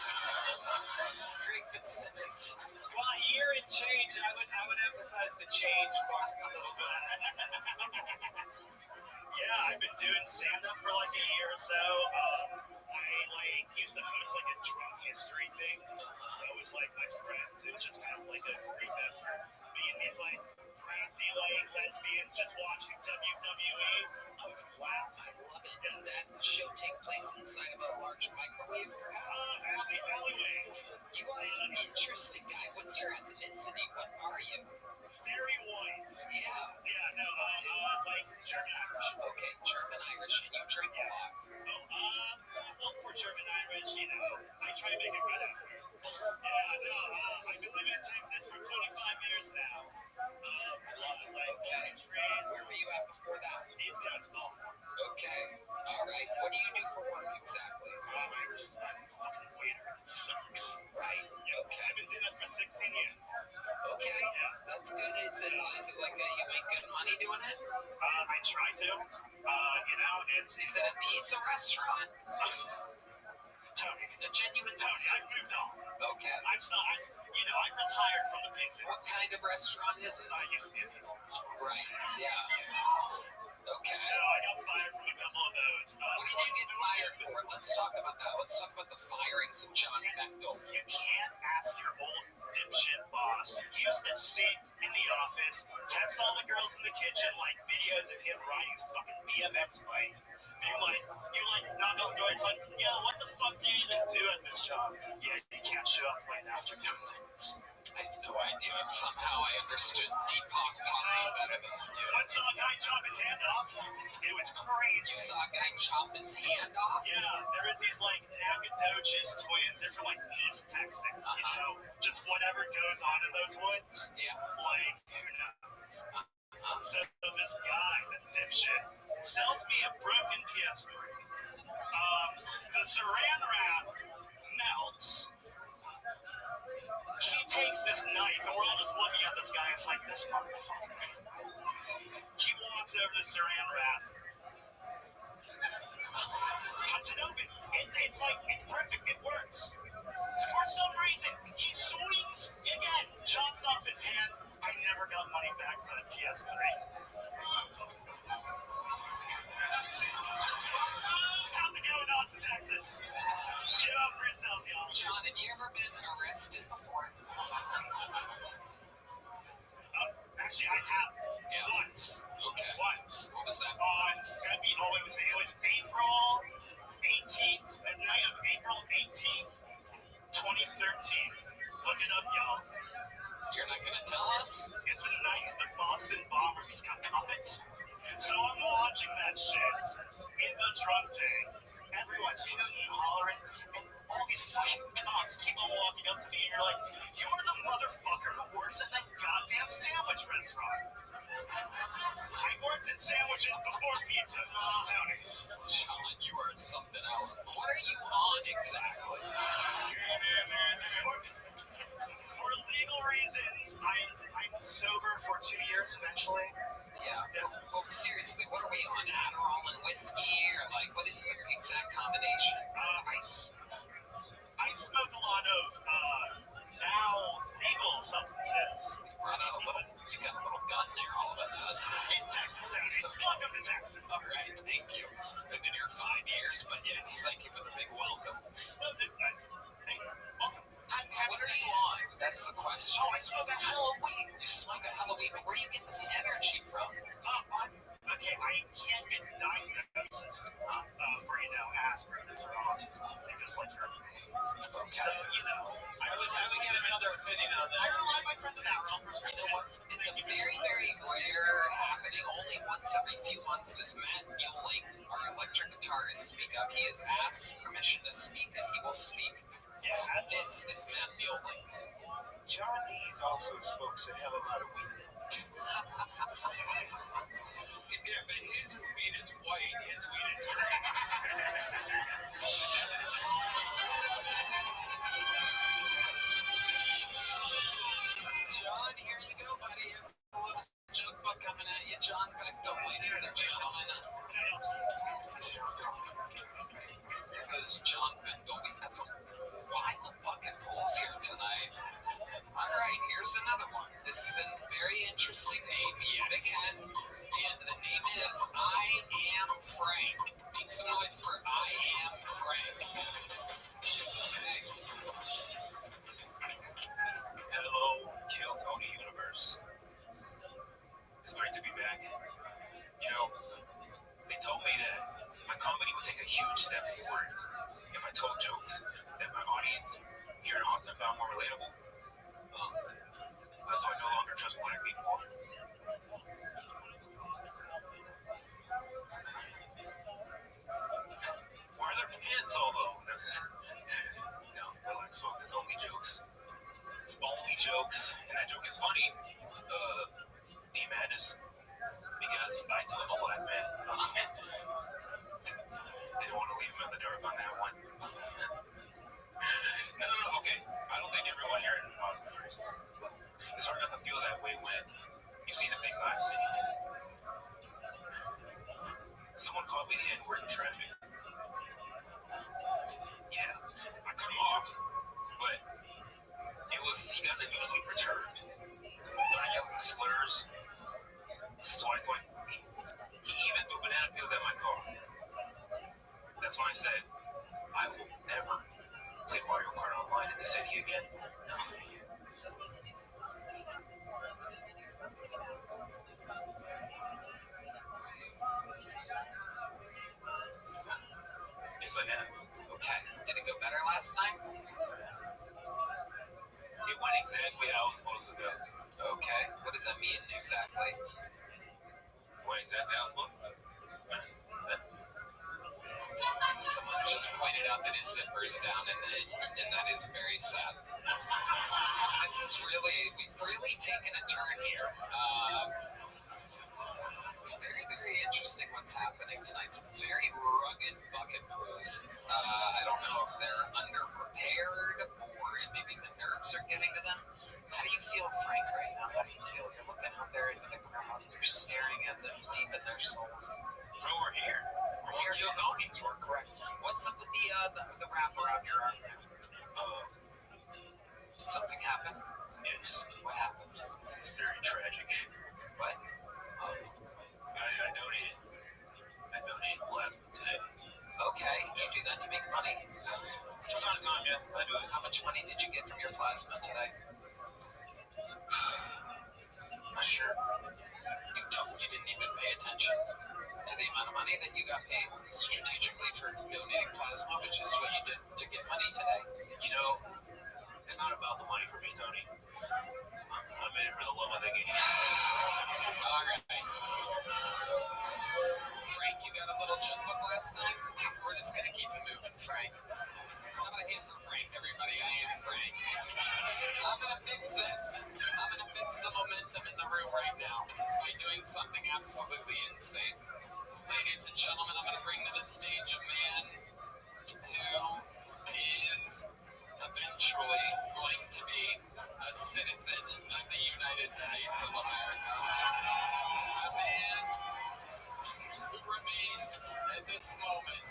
Great coincidence. Well, a year and change, I would emphasize the change part a little bit. Yeah, I've been doing stand-up for, like, a year or so. I, like, used to host, like, a drunk history thing. That was, like, my friends. It was just kind of like a group effort. Me and these, like, crazy, like, lesbians just watching WWE. I was a blast. I love it. And that show take place inside of a large microwave, perhaps? Alleyway. You are an interesting guy. What's your ethnicity? What are you? Very white. Yeah. No, like, German Irish. Okay, German Irish, and you drink a lot. Well, for German Irish, you know, I try to make it right out here. I've been living in Texas for 25 years now. I love it. Like, Where were you at before that? East Coast Mall. Okay. All right. What do you do for work exactly? I'm a fucking waiter. It sucks. Right. Okay. I've been doing this for 16 years. Okay. That's good. Is it like you make good money doing it? I try to. You know, Is it a pizza restaurant? Tony. A genuine Tony, pizza? I've moved on. Okay. I've retired from the pizza. What kind of restaurant is it? I used to be a pizza restaurant. Right. Yeah. Okay. I got fired from a couple of those. What did you get fired for? Let's talk about that. Let's talk about the firings of John Bechtel. You can't ask your old dipshit boss. He used to sit in the office, text all the girls in the kitchen, like, videos of him riding his fucking BMX bike. And you knock on the door, it's like, yo, what the fuck do you even do at this job? Yeah, you can't show up right after doing it. I have no idea. Somehow I understood Deepak Putney better than you do. I saw a guy chop his hand off. It was crazy. You saw a guy chop his hand off? Yeah, there was these, like, Nacogdoches twins. They're from, like, East Texas, you know? Just whatever goes on in those woods. Yeah. Like, who knows? So this guy, this dipshit, sells me a broken PS3. The saran wrap melts. He takes this knife, and we're all just looking at this guy. It's like, this motherfucker. He walks over to the saran wrap, cuts it open. It's perfect. It works. For some reason, he swings again, chops off his hand. I never got money back for the PS3. How's it going on in Texas? Get out for yourselves, y'all. John, have you ever been arrested before? Actually, I have. Yeah. Once. Okay. Once. What was that? It was April 18th. April 18th, 2013. Look it up, y'all. You're not going to tell us? It's the night the Boston Bombers got caught. So I'm watching that shit in the drunk tank. Everyone's hooting and hollering, and all these fucking cops keep on walking up to me, and you're like, you're the motherfucker who works at that goddamn sandwich restaurant. I worked in sandwiches before pizza, Tony. John, you are something else. What are you on exactly? For legal reasons, I'm sober for 2 years eventually. Yeah. Well, seriously, what are we on? Adderall and whiskey? Or, like, what is the exact combination? I smoke a lot of, now legal substances. You got a little gun there all of a sudden. In Texas, Tony. Welcome to Texas. All right, thank you. And then you're fine. years, but yes, thank you for the big welcome. No, that's nice. Hey, welcome. What are you on? That's the question. Oh, I smell that Halloween. You smoke a Halloween, but where do you get this energy from? Okay, I can't get diagnosed for, Asperger's or autism. They just like your So, I would get another opinion on I that. rely on my friends with Arrow. You know what? It's a very, very rare happening. Only once every few months does Matt Mueling, our electric guitarist, speak up. He has asked permission to speak, and he will speak. Yeah, This is Matt Mueling. John Dees also smokes a hell of a lot of weed. Yeah, but his weed is white. His weed is green. John, here you go, buddy. Here's a little joke book coming at you. John Bechtel, ladies and gentlemen. There goes John Bechtel. We've had some wild bucket pulls here tonight. All right, here's another one. This is a very interesting name yet again. And the name is I Am Frank. Make some noise for I Am Frank. Okay. Hello, Kill Tony Universe. It's great to be back. They told me that my comedy would take a huge step forward if I told jokes that my audience here in Austin found more relatable. So I no longer trust black people. Why are their pants all low? No, relax, folks. It's only jokes. It's only jokes, and that joke is funny. D-Madness, because I too am a black man. Didn't want to leave him in the dark on that one. No, okay. I don't think everyone here in Austin is racist. It's hard not to feel that way when you've seen the things I've seen. Someone called me the N-word in traffic. Yeah, I cut him off, but he got unusually perturbed. Started yelling slurs. So he even threw banana peels at my car. That's when I said, I will never play Mario Kart online in the city again. Yes, I have. Okay. Did it go better last time? It went exactly how it was supposed to go. Okay. What does that mean exactly? Went exactly how it was supposed to go. Someone just pointed out that his zipper's down, and that is very sad. We've really taken a turn here. It's very, very interesting what's happening tonight. Some very rugged bucket pulls. I don't know if they're underprepared or maybe the nerves are getting to them. How do you feel, Frank, right now? How do you feel? You're looking out there into the crowd. You're staring at them deep in their souls. No, we're here. We're here. Kill Tony. You are correct. What's up with the wrap around your arm there? Did something happen? Yes. What happened? It's very tragic. What? I donated plasma today. Okay, you do that to make money. From time to time, yeah, I do it. How much money did you get from your plasma today? Not sure. You didn't even pay attention to the amount of money that you got paid strategically for donating plasma, which is what you did to get money today. It's not about the money for me, Tony. I'm in it for the love of the game. All right. Frank, you got a little joke book last time? We're just going to keep it moving, Frank. How about a hand for Frank, everybody? I am Frank. I'm going to fix this. I'm going to fix the momentum in the room right now by doing something absolutely insane. Ladies and gentlemen, I'm going to bring to the stage a man who is eventually going to be a citizen of the United States of America. A man who remains at this moment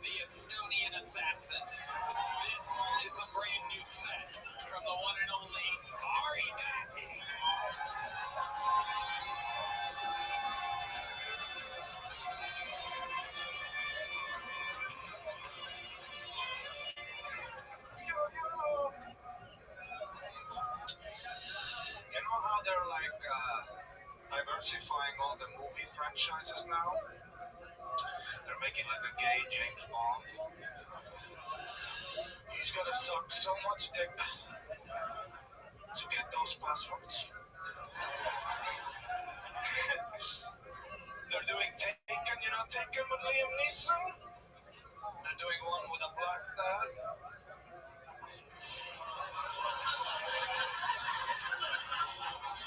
the Estonian assassin. This is a brand new set from the one and only Ari Matty. diversifying all the movie franchises now. They're making like a gay James Bond. He's gotta suck so much dick to get those passwords. They're doing Taken, you know, Taken with Liam Neeson. They're doing one with a black dad.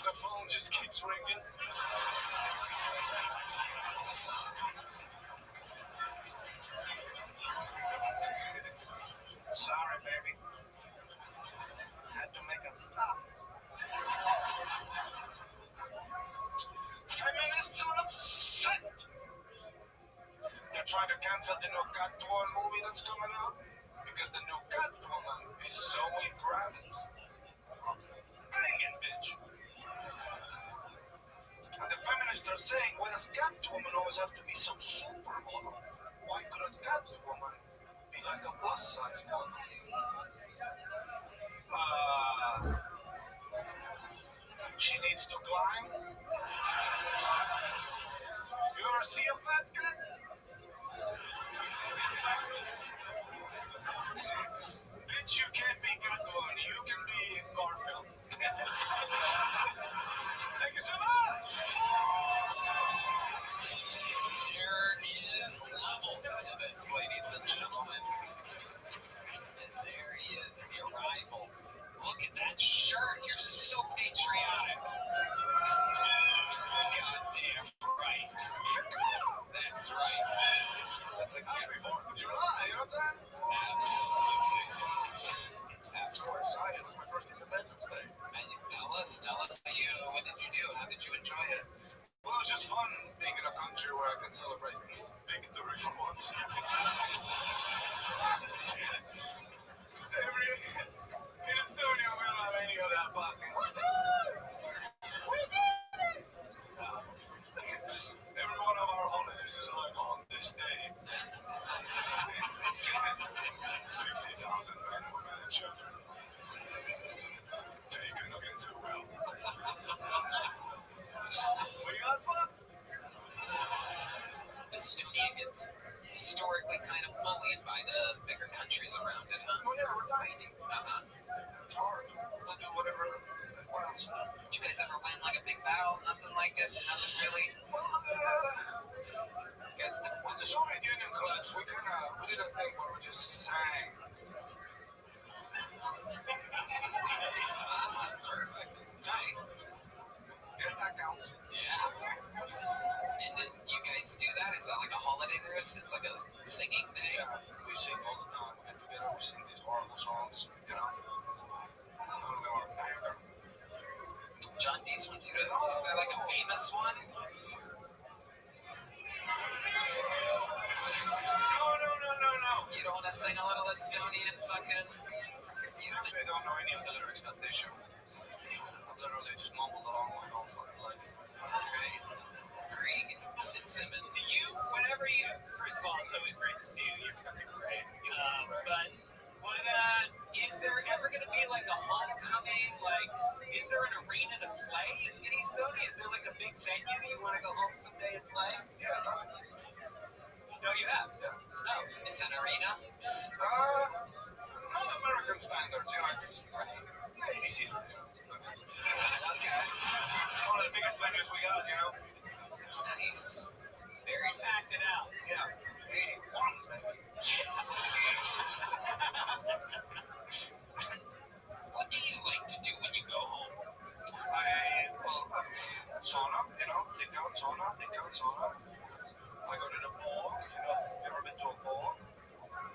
The phone just keeps ringing. Sorry, baby. Had to make a stop. Feminists are upset. They're trying to cancel the new Catwoman movie that's coming out because the new Catwoman is Zoe Kravitz. Banging bitch. And the feminists are saying, why does Catwoman always have to be some supermodel? Why couldn't Catwoman be like a plus-size model? She needs to climb. You ever see a fat guy? Bitch, you can't be Catwoman. You can be Garfield. Thank you so much. There is levels to this, ladies and gentlemen. And there he is, the arrival. Look at that shirt. You're so patriotic. Goddamn right. That's right. That's a good Before July, you know what I'm saying? Absolutely. I'm so excited. It was my first Independence Day. And tell us what did you do? How did you enjoy it? Well, it was just fun being in a country where I can celebrate victory for once. In Estonia, we don't have any of that fucking. We did it! Every one of our holidays is like on this day. 50,000 men, women, and children taken against their will. We got fun. Estonia gets historically kind of bullied by the bigger countries around it, huh? Oh yeah, we're tiny. Uh-huh. It's hard. We'll do whatever else. Did you guys ever win like a big battle? Nothing like it? Nothing really? Well, Guys, with the Soviet Union collapse, we did a thing where we just sang. Perfect. Right. Yeah, that counts. Yeah. And did you guys do that? Is that like a holiday there? It's like a singing day. Yeah, we sing all the time. We get together, we sing these horrible songs, you know. John Deese wants you to. Is there like a famous one? No. You don't want to sing a little Estonian fucking. I don't know any of the lyrics that they show. I've literally just mumbled along my whole fucking life. Okay. Greg Fitzsimmons. Do you, whenever you, first of all, it's always great to see you. You're fucking great. But is there ever going to be like a homecoming? Like, is there an arena to play in Estonia? Is there like a big venue you want to go home someday and play? Yeah, No, you have. yeah. Oh, it's an arena? Not American standards, you know, it's Navy SEAL. Okay. It's one of the biggest venues we got, you know. Nice. Very packed it out. Yeah, 81. What do you like to do when you go home? Sauna, you know, dig down sauna. I go to the bog, you know, you ever been to a bog?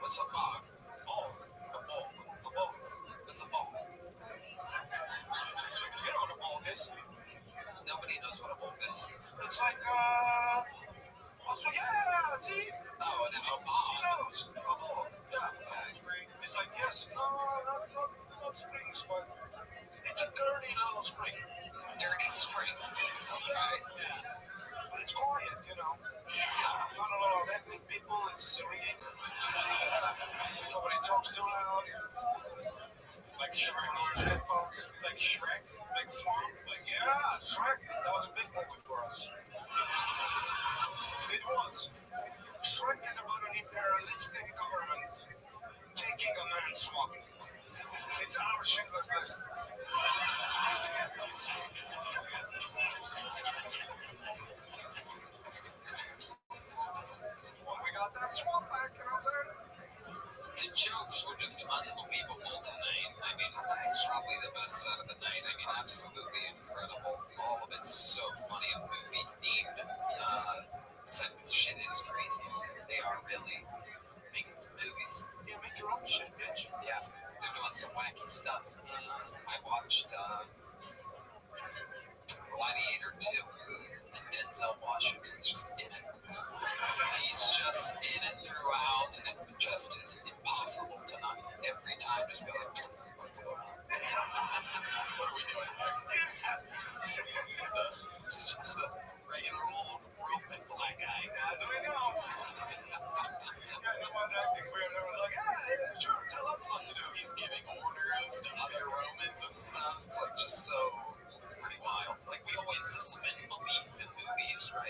What's a bog? Bog. A bog. A bog. What's a bog? You know what a bog is? Nobody knows what a bog is. It's like, also, yeah, see? Oh, a bog. No, it's a bog. Yeah. Okay. It's like, yes, not springs, but it's a dirty little spring. It's a dirty spring. Okay. But it's quiet, you know. Not a lot of ethnic people, it's serene. Nobody talks too loud. Like Shrek. Headphones. It's like Shrek. Like Swamp. Like, Yeah, Shrek. That was a big movie for us.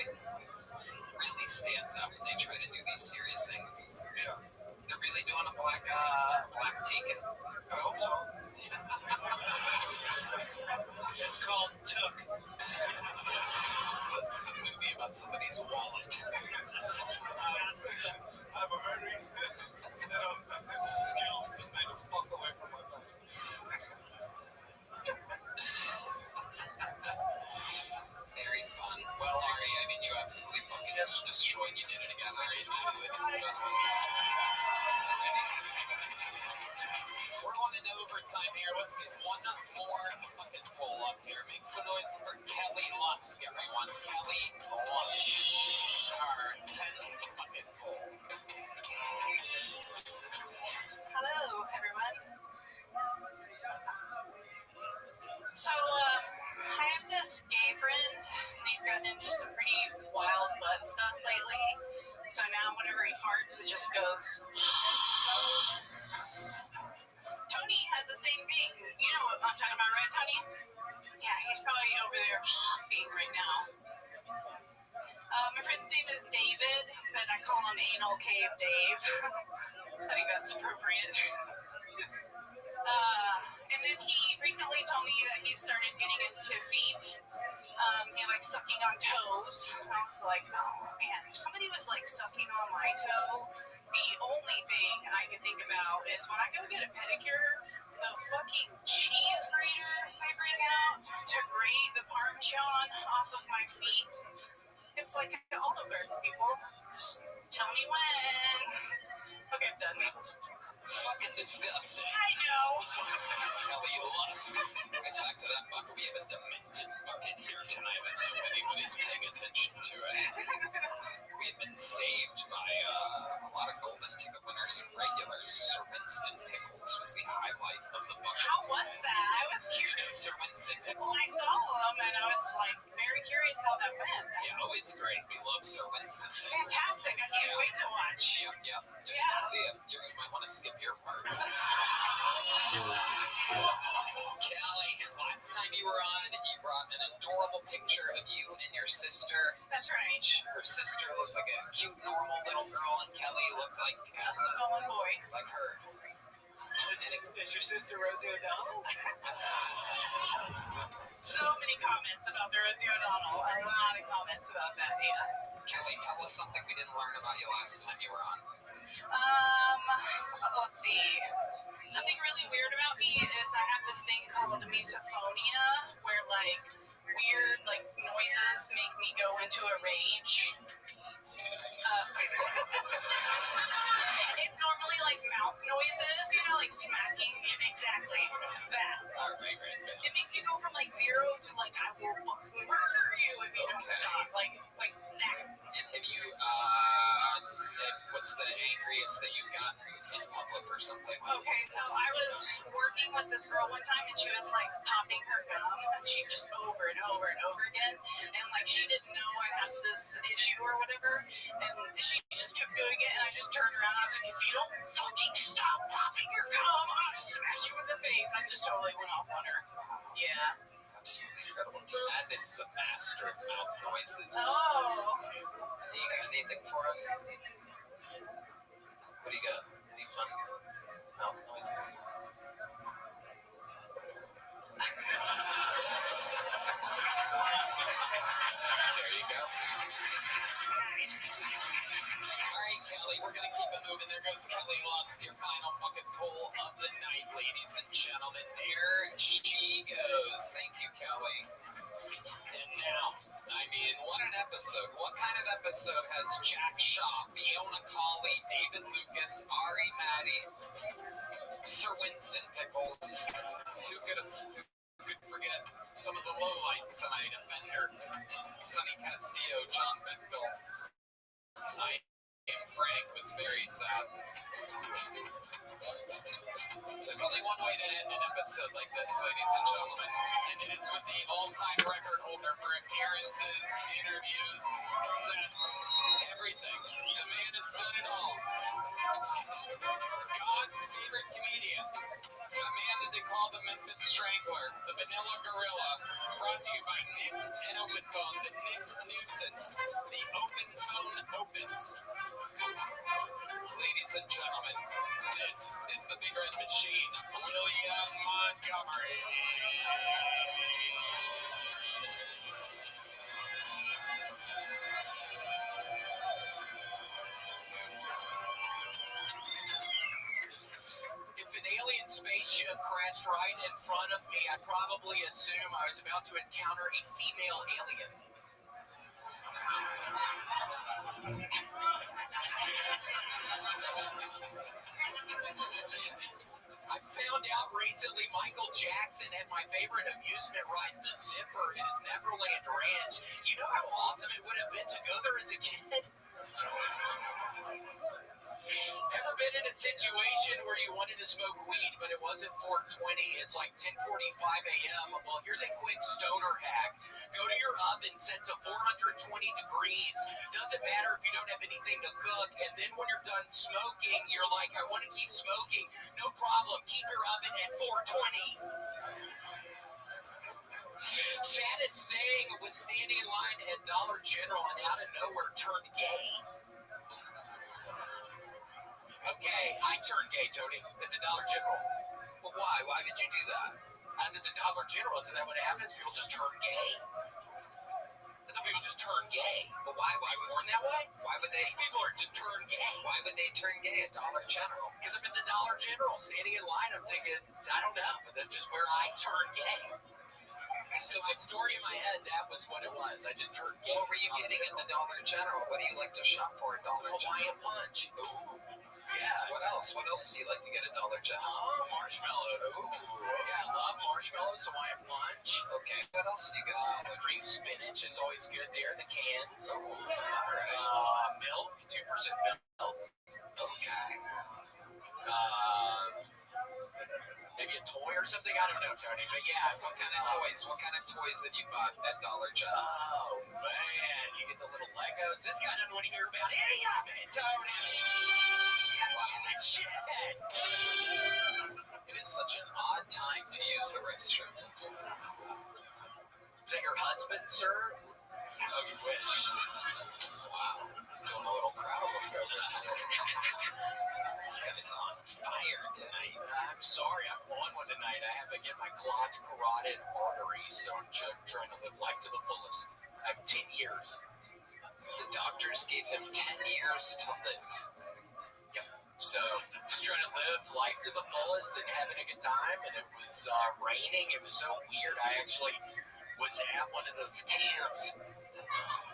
really stands out when they try to do these serious things. Yeah. They're really doing a black taken. I hope so. It's called Took. It's a movie about somebody's wallet. I have a very set of skills to stay the fuck away from myself. Very fun. Well, Ari, I mean, you absolutely fucking just destroyed. You did it again, Ari. Ladies and gentlemen. We're going into overtime here. Let's get one more fucking pull up here. Make some noise for Kelly Lusk, everyone. Kelly Lusk. Our 10th fucking pull. Hello, everyone. So, I have this gay friend, and he's gotten into some pretty wild butt stuff lately. So now whenever he farts, it just goes. Tony has the same thing. You know what I'm talking about, right, Tony? Yeah, he's probably over there humping right now. My friend's name is David, but I call him Anal Cave Dave. I think that's appropriate. And then he recently told me that he started getting into feet and like sucking on toes. I was like, oh man, if somebody was like sucking on my toe, the only thing I can think about is when I go get a pedicure, the fucking cheese grater I bring out to grate the Parmesan off of my feet. It's like an Olive Garden, people. Just tell me when. Okay, I'm done. Fucking disgusting. I know. Kelly Lusk. Right back to that bucket. We have a demented bucket here tonight. I don't know if anybody's paying attention to it. We have been saved by a lot of golden ticket winners and regulars. Sir Winston Pickles was the highlight of the bucket. How was that? I was You know curious. Sir Winston Pickles? I saw him and I was like very curious how that went. Yeah, oh, it's great. We love Sir Winston Pickles. Fantastic. I can't wait to watch. Yep. You see it. You might want to skip your part. Kelly, last time you were on, you brought an adorable picture of you and your sister. That's right. Her sister looked like a cute, normal little girl, and Kelly looked like Just a golden boy. like her. Is your sister Rosie O'Donnell? So many comments about the Rosie O'Donnell. A lot of comments about that, yeah. Kelly, tell us something we didn't learn about you last time you were on. Let's see. Something really weird about me is I have this thing called misophonia, where like weird like noises make me go into a rage. It's normally like mouth noises, you know, like smacking, and exactly that. Alright, great. It makes you go from like 0 to like I will fucking murder you if you don't stop, like that. Have you, what's the angriest that you've gotten in public or something like that? Okay, so I was working with this girl one time and she was like popping her gum and she just over and over and over again, and like she didn't know I had this issue or whatever, and she just kept doing it, and I just turned around and I was like, if you don't fucking stop popping your gum, I'll smash you in the face. I just totally went off on her. Yeah. Absolutely incredible. This is a master of mouth noises. Oh. Do you got anything for us? What do you got? Any fun mouth noises? There you go. Alright, Kelly, we're gonna keep it moving. There goes Kelly Lusk, your final bucket pull of the night, ladies and gentlemen. There she goes. Thank you, Kelly. And now, I mean, what an episode. What kind of episode has Jack Shaw, Fiona Cawley, David Lucas, Ari Maddie, Sir Winston Pickles? Who could forget some of the lowlights tonight? Offender, Sonny Castillo, John Bechtel. I am Frank was very sad. There's only one way to end an episode like this, ladies and gentlemen, and it is with the all-time record holder for appearances, interviews, sets, everything. The man has done it all. God's favorite comedian, a man that they call the Memphis Strangler, the Vanilla Gorilla, brought to you by Nicked and Open Bone, the Nicked Nuisance, It's the Open Phone Opus. Ladies and gentlemen, this is the Big Red Machine, William Montgomery. If an alien spaceship crashed right in front of me, I'd probably assume I was about to encounter a female alien. I found out recently Michael Jackson had my favorite amusement ride, the Zipper, in his Neverland Ranch. You know how awesome it would have been to go there as a kid? Ever been in a situation where you wanted to smoke weed, but it wasn't 420? It's like 10:45 a.m. Well, here's a quick stoner hack. Go to your oven set to 420 degrees. Doesn't matter if you don't have anything to cook. And then when you're done smoking, you're like, I want to keep smoking. No problem. Keep your oven at 420. Saddest thing was standing in line at Dollar General and out of nowhere turned gay. Okay, I turned gay, Tony, at the Dollar General. Well, why? Why would you do that? I was at the Dollar General. Isn't that what happens? People just turn gay. I thought people just turn gay. But why? Why would Born that way? Why would they? People are just turn gay. Why would they turn gay at Dollar General? Because I'm at the Dollar General, standing in line. I'm thinking, I don't know, but that's just where I turn gay. So my story in my head, that was what it was. I just turned gay. What were you getting at the Dollar General? What do you like to shop for at Dollar General? Hawaiian Punch. Ooh. Yeah. What else? What else do you like to get at Dollar General? Marshmallows. Ooh. Yeah, I love marshmallows, Hawaiian Punch. Okay. What else do you get at Dollar Cream spinach is always good there, the cans. Ooh. All right. Milk, 2% milk. Okay. Maybe a toy or something? I don't know, Tony, but yeah. What kind of toys? What kind of toys that you bought at Dollar General? Oh, man. You get the little Legos. This guy doesn't want to hear about any of it, Tony. The shit. It is such an odd time to use the restroom. Is that your husband, sir? Oh, you wish. Wow. Doing a little crowd work over here. This guy's on fire tonight. I'm sorry, I'm on one tonight. I have to get my clogged carotid arteries, so I'm trying to live life to the fullest. I have 10 years. The doctors gave him 10 years to live. Yep. So, just trying to live life to the fullest and having a good time. And it was raining. It was so weird. I actually was at one of those camps.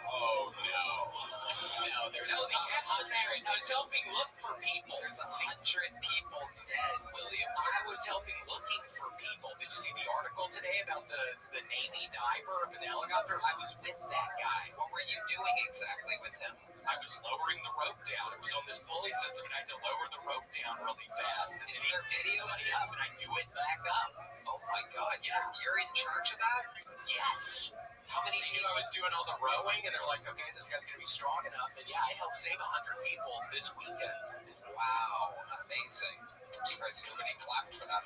Oh, no. No, there's 100. I was helping look for people. There's 100 people dead, William. I was helping looking for people. Did you see the article today about the Navy diver up in the helicopter? I was with that guy. What were you doing exactly with him? I was lowering the rope down. It was on this pulley system, and I had to lower the rope down really fast. And Is there video of this? up, and I do it back up. Oh my God, you're in charge of that? Yes. How many They knew I was doing all the rowing, and they're like, okay, this guy's going to be strong enough. And yeah, I helped save 100 people this weekend. Wow, amazing. I'm surprised nobody clapped for that.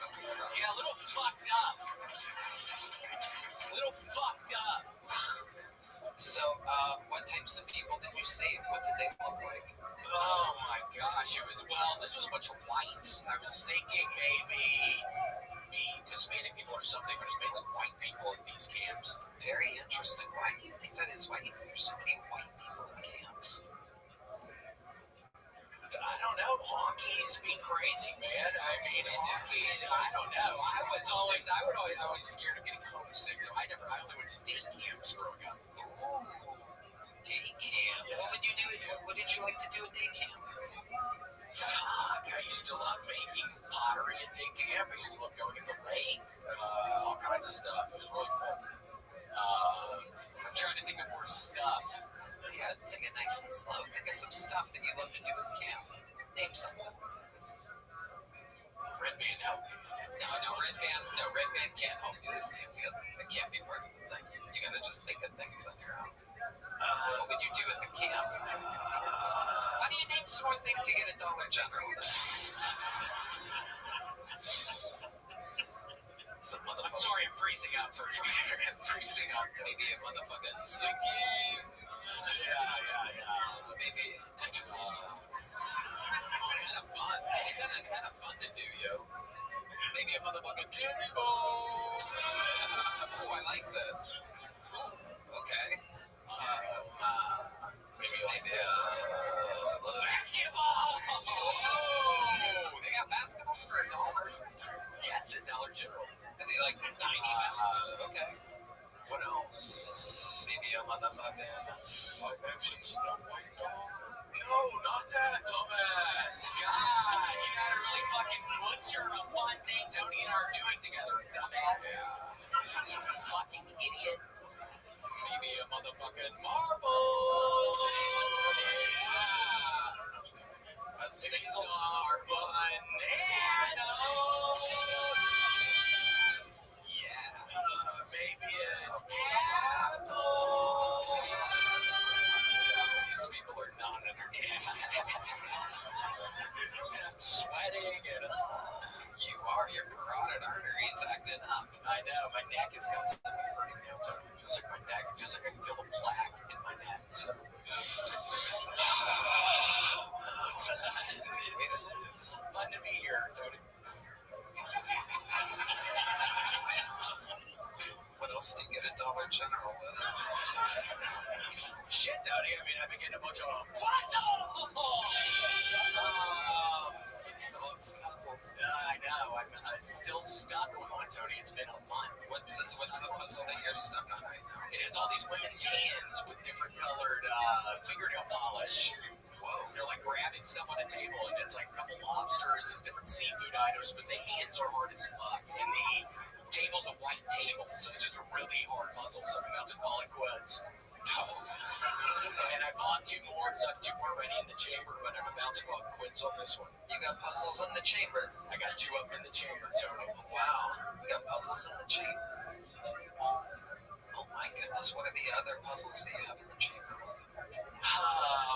Yeah, a little fucked up. A little fucked up. So, what types of people did you save? What did they look like? Oh my gosh, this was a bunch of whites. I was thinking maybe Hispanic people or something, but it's mainly white people at these camps. Very interesting. Why do you think that is? Why do you think there's so many white people in camps? I don't know. Honkies be crazy, man. I mean, honkies, I don't know. I was always scared of getting homesick, so I only went to day camps growing up. Ooh, day camp. What would you do? What did you like to do at day camp? Fuck, I used to love making pottery at day camp. I used to love going in the lake. All kinds of stuff. It was really fun. I'm trying to think of more stuff. Yeah, take it nice and slow. Think of some stuff that you love to do at camp. Name something. Red band help. No, red band can't help you. This it can't be part of the thing. You gotta just think of things on your own. What would you do at the camp? Why do you name some more things you get at Dollar General then? I'm sorry, I'm freezing up for I'm freezing up. Maybe a motherfucking sticky. Snow White doll? No, not that, dumbass. God, you gotta really fucking butcher a fun thing Tony and I are doing together, dumbass. Fucking idiot. Maybe a motherfucking Marvel. A single Marvel. Bananas. Yeah, maybe an apple. These people are not entertaining. I'm sweating and You are. Your carotid arteries acting up. I know, my neck is constantly hurting now. Tony. It feels like my neck. It feels like I can feel the plaque in my neck. So. It's fun to be here, Tony. What else do you get at Dollar General? Shit, Tony. I mean, I've been getting a bunch of puzzles. Those puzzles. I know. I'm still stuck on one, Tony. It's been a month. What's the puzzle that you're stuck on right now? It has all these women's hands with different colored fingernail polish. Whoa. They're like grabbing stuff on a table, and it's like a couple lobsters, there's different seafood items, but the hands are hard as fuck. And the table's a white table, so it's just a really hard puzzle, so I'm about to call it quits. And I bought two more, so I have two more ready in the chamber, but I'm about to call quits on this one. You got puzzles in the chamber. I got two up in the chamber, Tony. Wow. You got puzzles in the chamber. Oh my goodness. What are the other puzzles that you have in the chamber?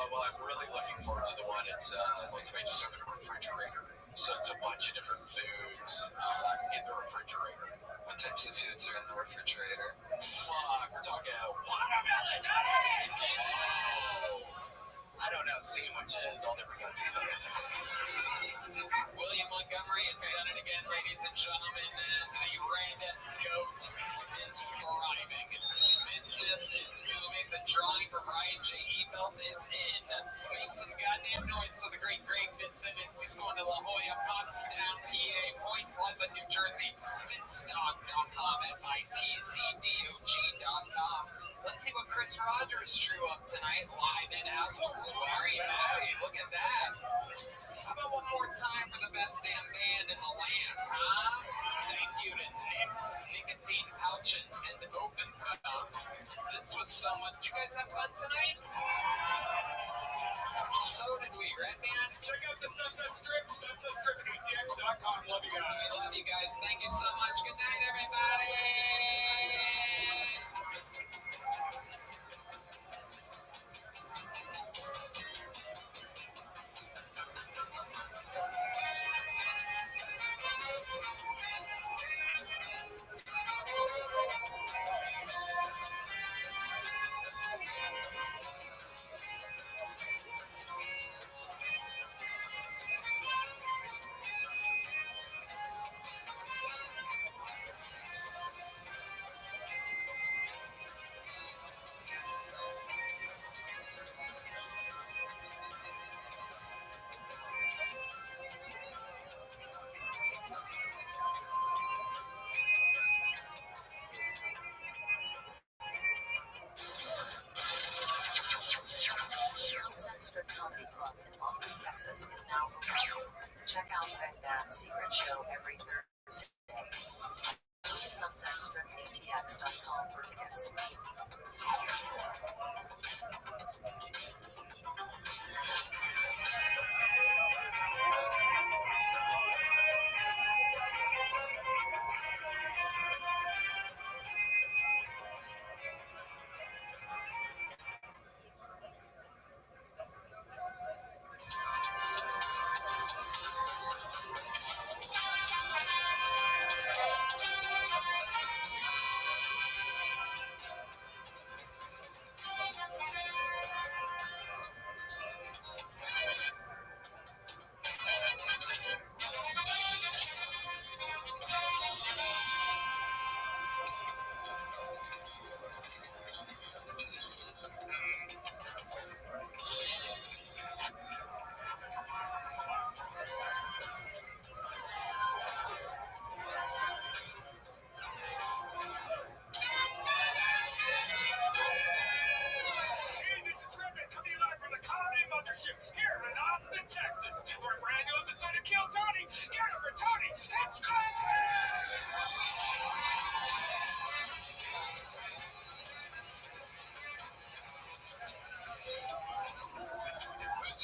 Well, I'm really looking forward to the one. It's somebody just opened a refrigerator. So it's a bunch of different foods in the refrigerator. What types of foods are in the refrigerator? Fuck, we're talking watermelon, Daddy! I don't know, sandwiches, all different kinds of stuff. William Montgomery has done it again, ladies and gentlemen. The red goat is thriving. Business is moving. The drawing for Ryan J. Ebelt is in. Make some goddamn noise for the great Greg Fitzsimmons. He's going to La Jolla, Pottstown, PA, Point Pleasant, New Jersey. Fitzstock.com, FITCDOG.com. Let's see what Chris Rogers drew up tonight live in house. Very happy. Look at that. How about one more time for the best damn band in the land, huh? Thank you to Nick's Nicotine Pouches and Open Phone. This was so much. Did you guys have fun tonight? So did we, right, man? Check out the Sunset Strip, sunsetstrip.atx.com. Love you guys. We love you guys. Thank you so much. Good night, everybody. Sunset Strip Comedy Club in Austin, Texas is now open. Check out Red Band's secret show every Thursday. Go to sunsetstripatx.com for tickets.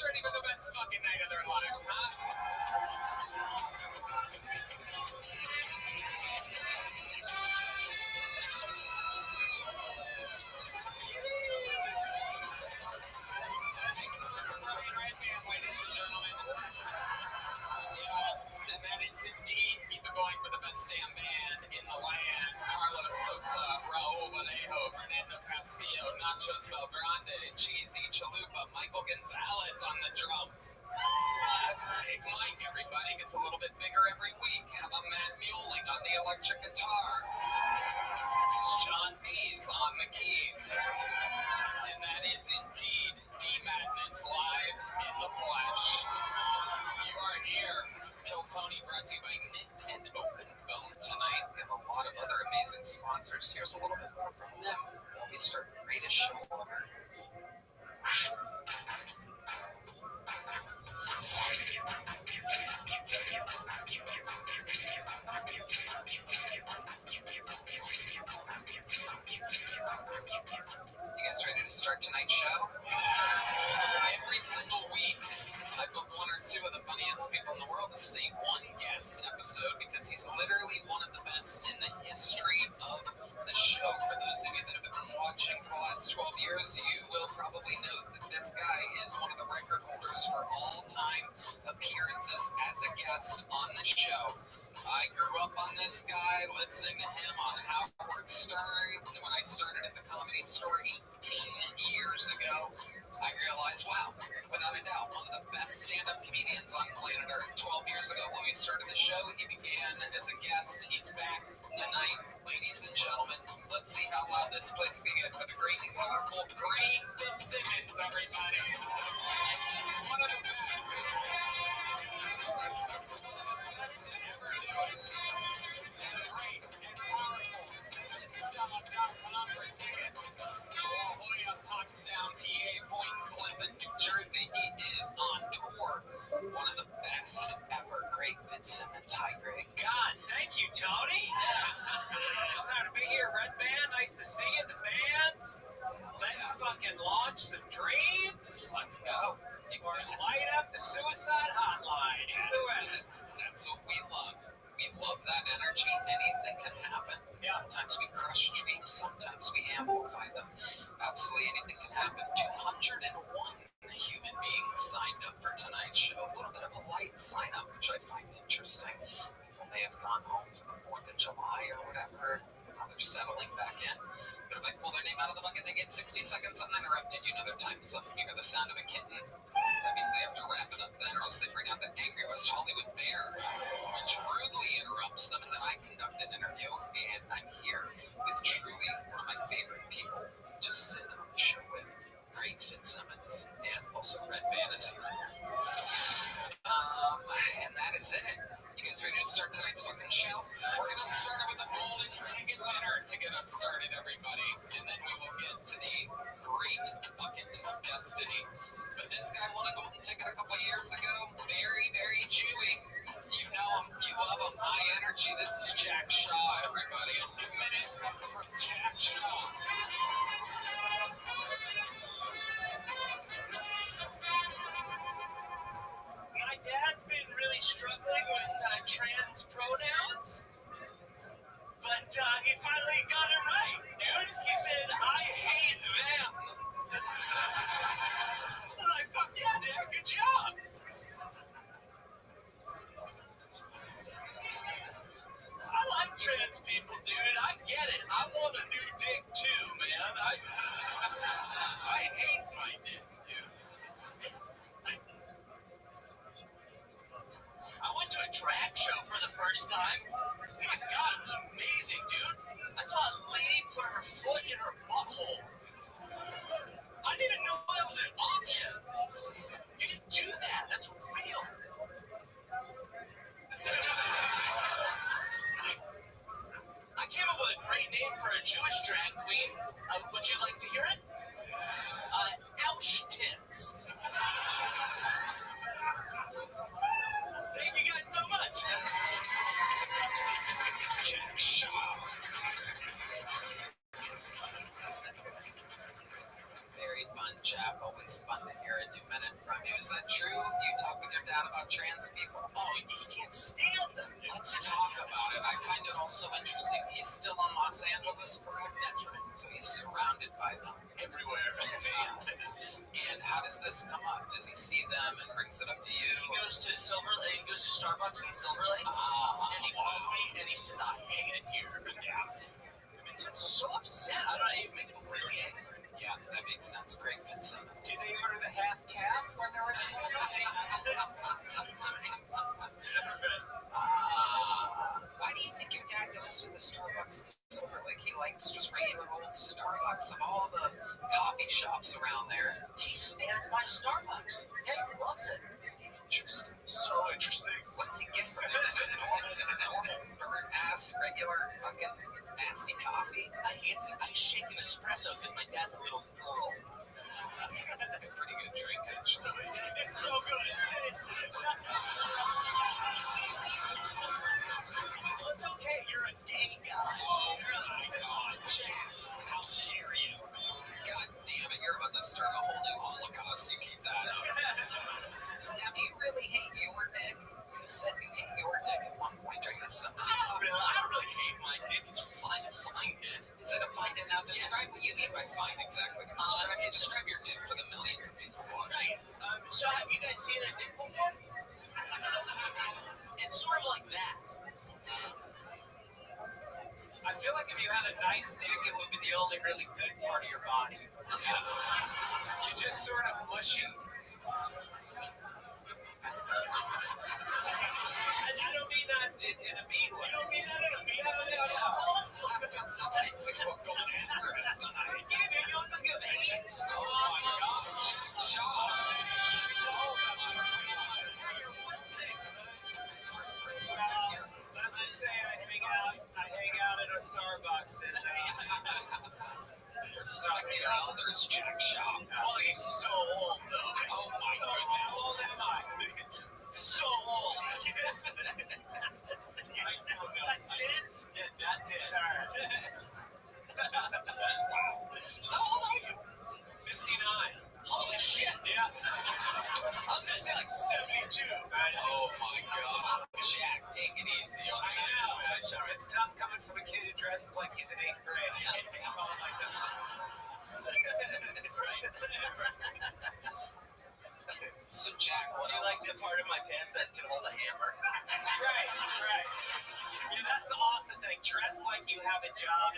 ready for the best fucking night of their lives, huh? And that is indeed keep it going for the best damn band in the land. Carlos Sosa, Raul Vallejo, Fernando Castillo, Nachos Belgrande, Cheesy Chalupa, Michael Gonzalez on the drums. That's Big Mike, everybody. Gets a little bit bigger every week. How about Matt Mueling on the electric guitar? This is John Bees on the keys. And that is indeed D-Madness live in the flesh. You are here. Kill Tony brought to you by Nintendo Open Phone tonight. We have a lot of other amazing sponsors. Here's a little bit more from them. We start the greatest show ever. You guys ready to start tonight's show? Every single week, I book one or two of the funniest people in the world. This is a one guest episode because he's literally one of the best in the history of the show. For those of you that have been watching for the last 12 years, you will probably know that this guy is one of the record holders for all-time appearances as a guest on the show. I grew up on this guy, listening to him on Howard Stern. When I started at the Comedy Store 18 years ago, I realized, wow, without a doubt, one of the best stand-up comedians on planet Earth. 12 years ago when we started the show, he began as a guest. He's back tonight. Ladies and gentlemen, let's see how loud this place can get for the great and powerful, great Phil Simmons, everybody. One of the best. Pottstown, PA, Point Pleasant, New Jersey. He is on tour. One of the best ever. Greg Fitzsimmons. Hi, Greg. God, thank you, Tony. Glad to be here, Red Band. Nice to see you, the band. Let's fucking launch some dreams. Let's go. Or light up the suicide hotline. Do it. That's what we love. We love that energy. Anything can happen. Sometimes we crush dreams. Sometimes we amplify them. Absolutely anything can happen. 201 human beings signed up for tonight's show. A little bit of a light sign up, which I find interesting. People may have gone home for the 4th of July or whatever. Now they're settling back in. But if I pull their name out of the bucket, they get 60 seconds uninterrupted. You know their time is up. You hear the sound of a kitten. That means they have to wrap it up then, or else they bring out the angry West Hollywood bear, which rudely interrupts them. And then I conduct an interview, and I'm here with truly one of my favorite people to sit on the show with, Greg Fitzsimmons, and also Red Band is here. And that is it. You guys ready to start tonight's fucking show? We're going to start it with a golden ticket winner to get us started, everybody. And then we will get to the great bucket of destiny. But this guy won a golden ticket a couple years ago. Very, very chewy. You know him. You love him. High energy. This is Jack Shaw, everybody. A new minute from Jack Shaw. My dad's been really struggling with trans pronouns, but he finally got it right, dude. He said, I hate them. I was like, fuck yeah, dude, good job. I like trans people, dude. I get it. I want a new dick too, man. I hate my dick, dude. I went to a drag show for the first time. Oh my God, it was amazing, dude. I saw a lady put her foot in her butthole. It's fun to hear a new minute from you. Is that true? You talk with your dad about trans people? Oh, he can't stand them. Let's talk about it. I find it all so interesting. He's still in Los Angeles, correct? That's right. So he's surrounded by them. Everywhere. And how does this come up? Does he see them and brings it up to you? He goes to Starbucks in Silver Lake, and he calls me and he says, I hate it here. Yeah. It makes him so upset. I don't know, it makes him really angry. Yeah, that makes sense. Greg Fitzsimmons. Did they order the half calf when they were Why do you think your dad goes to the Starbucks in Silver Lake? He likes just regular old Starbucks of all the coffee shops around there. He stands by Starbucks. Yeah, he loves it. Interesting. So interesting. What does he get from it? Is it normal bird-ass, regular, fucking nasty coffee? I shake an espresso because my dad's a little girl. That's a pretty good drink, actually. It's so good. Well, it's okay. You're a gay guy. Oh my God, Jack! How dare you? God damn it! You're about to start a whole new Holocaust. You keep that up. Now, do you really hate your dick? You said you hate your dick at one point during this sentence. I don't really hate my dick. It's fine to find it. Is it a fine dick? Now, describe what you mean by fine exactly. Describe your dick for the millions of people watching. Right. So have you guys seen a dick before? It's sort of like that. I feel like if you had a nice dick, it would be the only really good part of your body. You just sort of mushy. And I don't mean that in a mean way. You don't mean that in a mean way? It's like we're going after us tonight. Yeah, dude, you look like you have AIDS. Oh my gosh. Shut up. Oh my God. Let's just say I hang out at a Starbucks and Respect your elders, Jack Shaw. Oh, he's so old, though. Oh my how goodness. old am I? So old. That's it? Yeah, that's it. Wow. How old are you? 59. Holy shit. Yeah. I was gonna say like 72. Oh my God. Jack, take it easy, I okay? know. I'm sorry. It's tough coming from a kid who dresses like he's in 8th grade. Like this. So, Jack, what I else? like the part of my pants that can hold a hammer. Right. Yeah, that's the awesome thing. Dress like you have a job.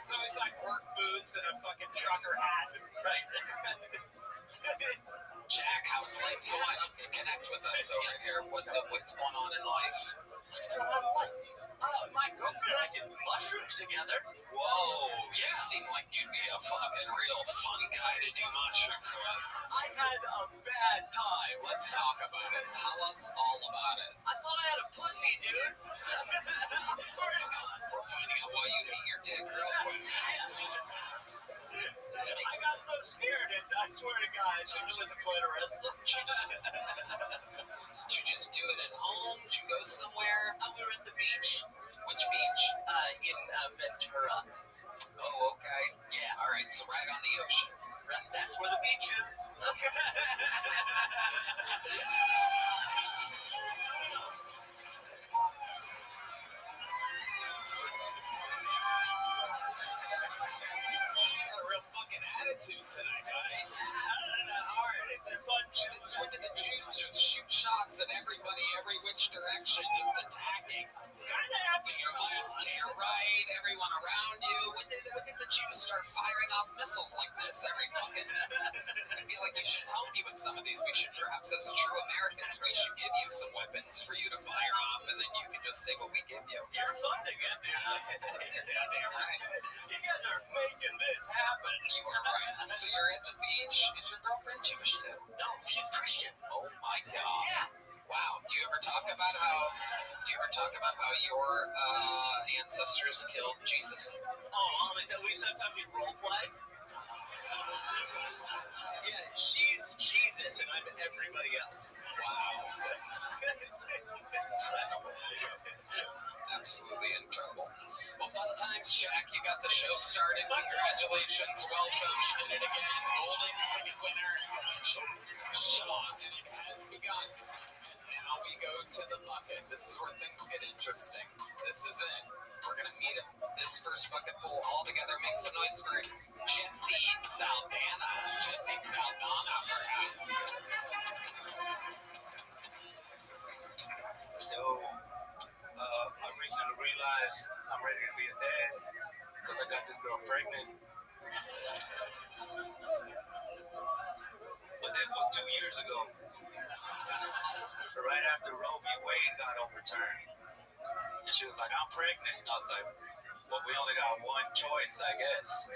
So it's like work boots and a fucking trucker hat. Right. Jack, how's life going? Connect with us over here. What's going on in life? What's going on in life? My girlfriend and I did mushrooms together. Whoa, you seem like you'd be a fucking real fun guy to do mushrooms with. I had a bad time. Let's talk about it. Tell us all about it. I thought I had a pussy, dude. I'm sorry to God. We're finding out why you hate your dick real quick. Listen, I got so scared, and I swear to God, I thought it was a clitoris. Did you just do it at home? Did you go somewhere? We were at the beach. Which beach? In Ventura. Oh, okay. Yeah, all right. So right on the ocean. That's where the beach is. You got a real fucking attitude tonight, buddy. All right, it's a fun show. Swing to the juice, just shoot shots at everybody, every which direction, just attacking. It's kind of To your left, to your right, everyone around you. When did the Jews start firing off missiles like this every fucking... I feel like we should help you with some of these. We should perhaps, as true Americans, we should give you some weapons for you to fire off, and then you can just say what we give you. You're funding it, dude. Yeah, damn right. You guys are making this happen. You are right. So you're at the beach. Is your girlfriend Jewish too? No, she's Christian. Oh my God. Yeah. Wow. Do you ever talk about how your ancestors killed Jesus? Oh, we sometimes we role play. Yeah, she's Jesus and I'm everybody else. Wow. Absolutely incredible. Well, fun times, Jack. You got the show started. Congratulations. Welcome. You did it again. Golden ticket winner, Jack Shaw. And it has begun. And now we go to the bucket. This is where things get interesting. This is it. We're going to meet this first bucket full all together. Make some noise for Jesse Saldana. Jesse Saldana, perhaps. Yo, I recently realized I'm ready to be a dad because I got this girl pregnant. But this was 2 years ago, right after Roe v. Wade got overturned. And she was like, I'm pregnant. And I was like, well, we only got one choice, I guess.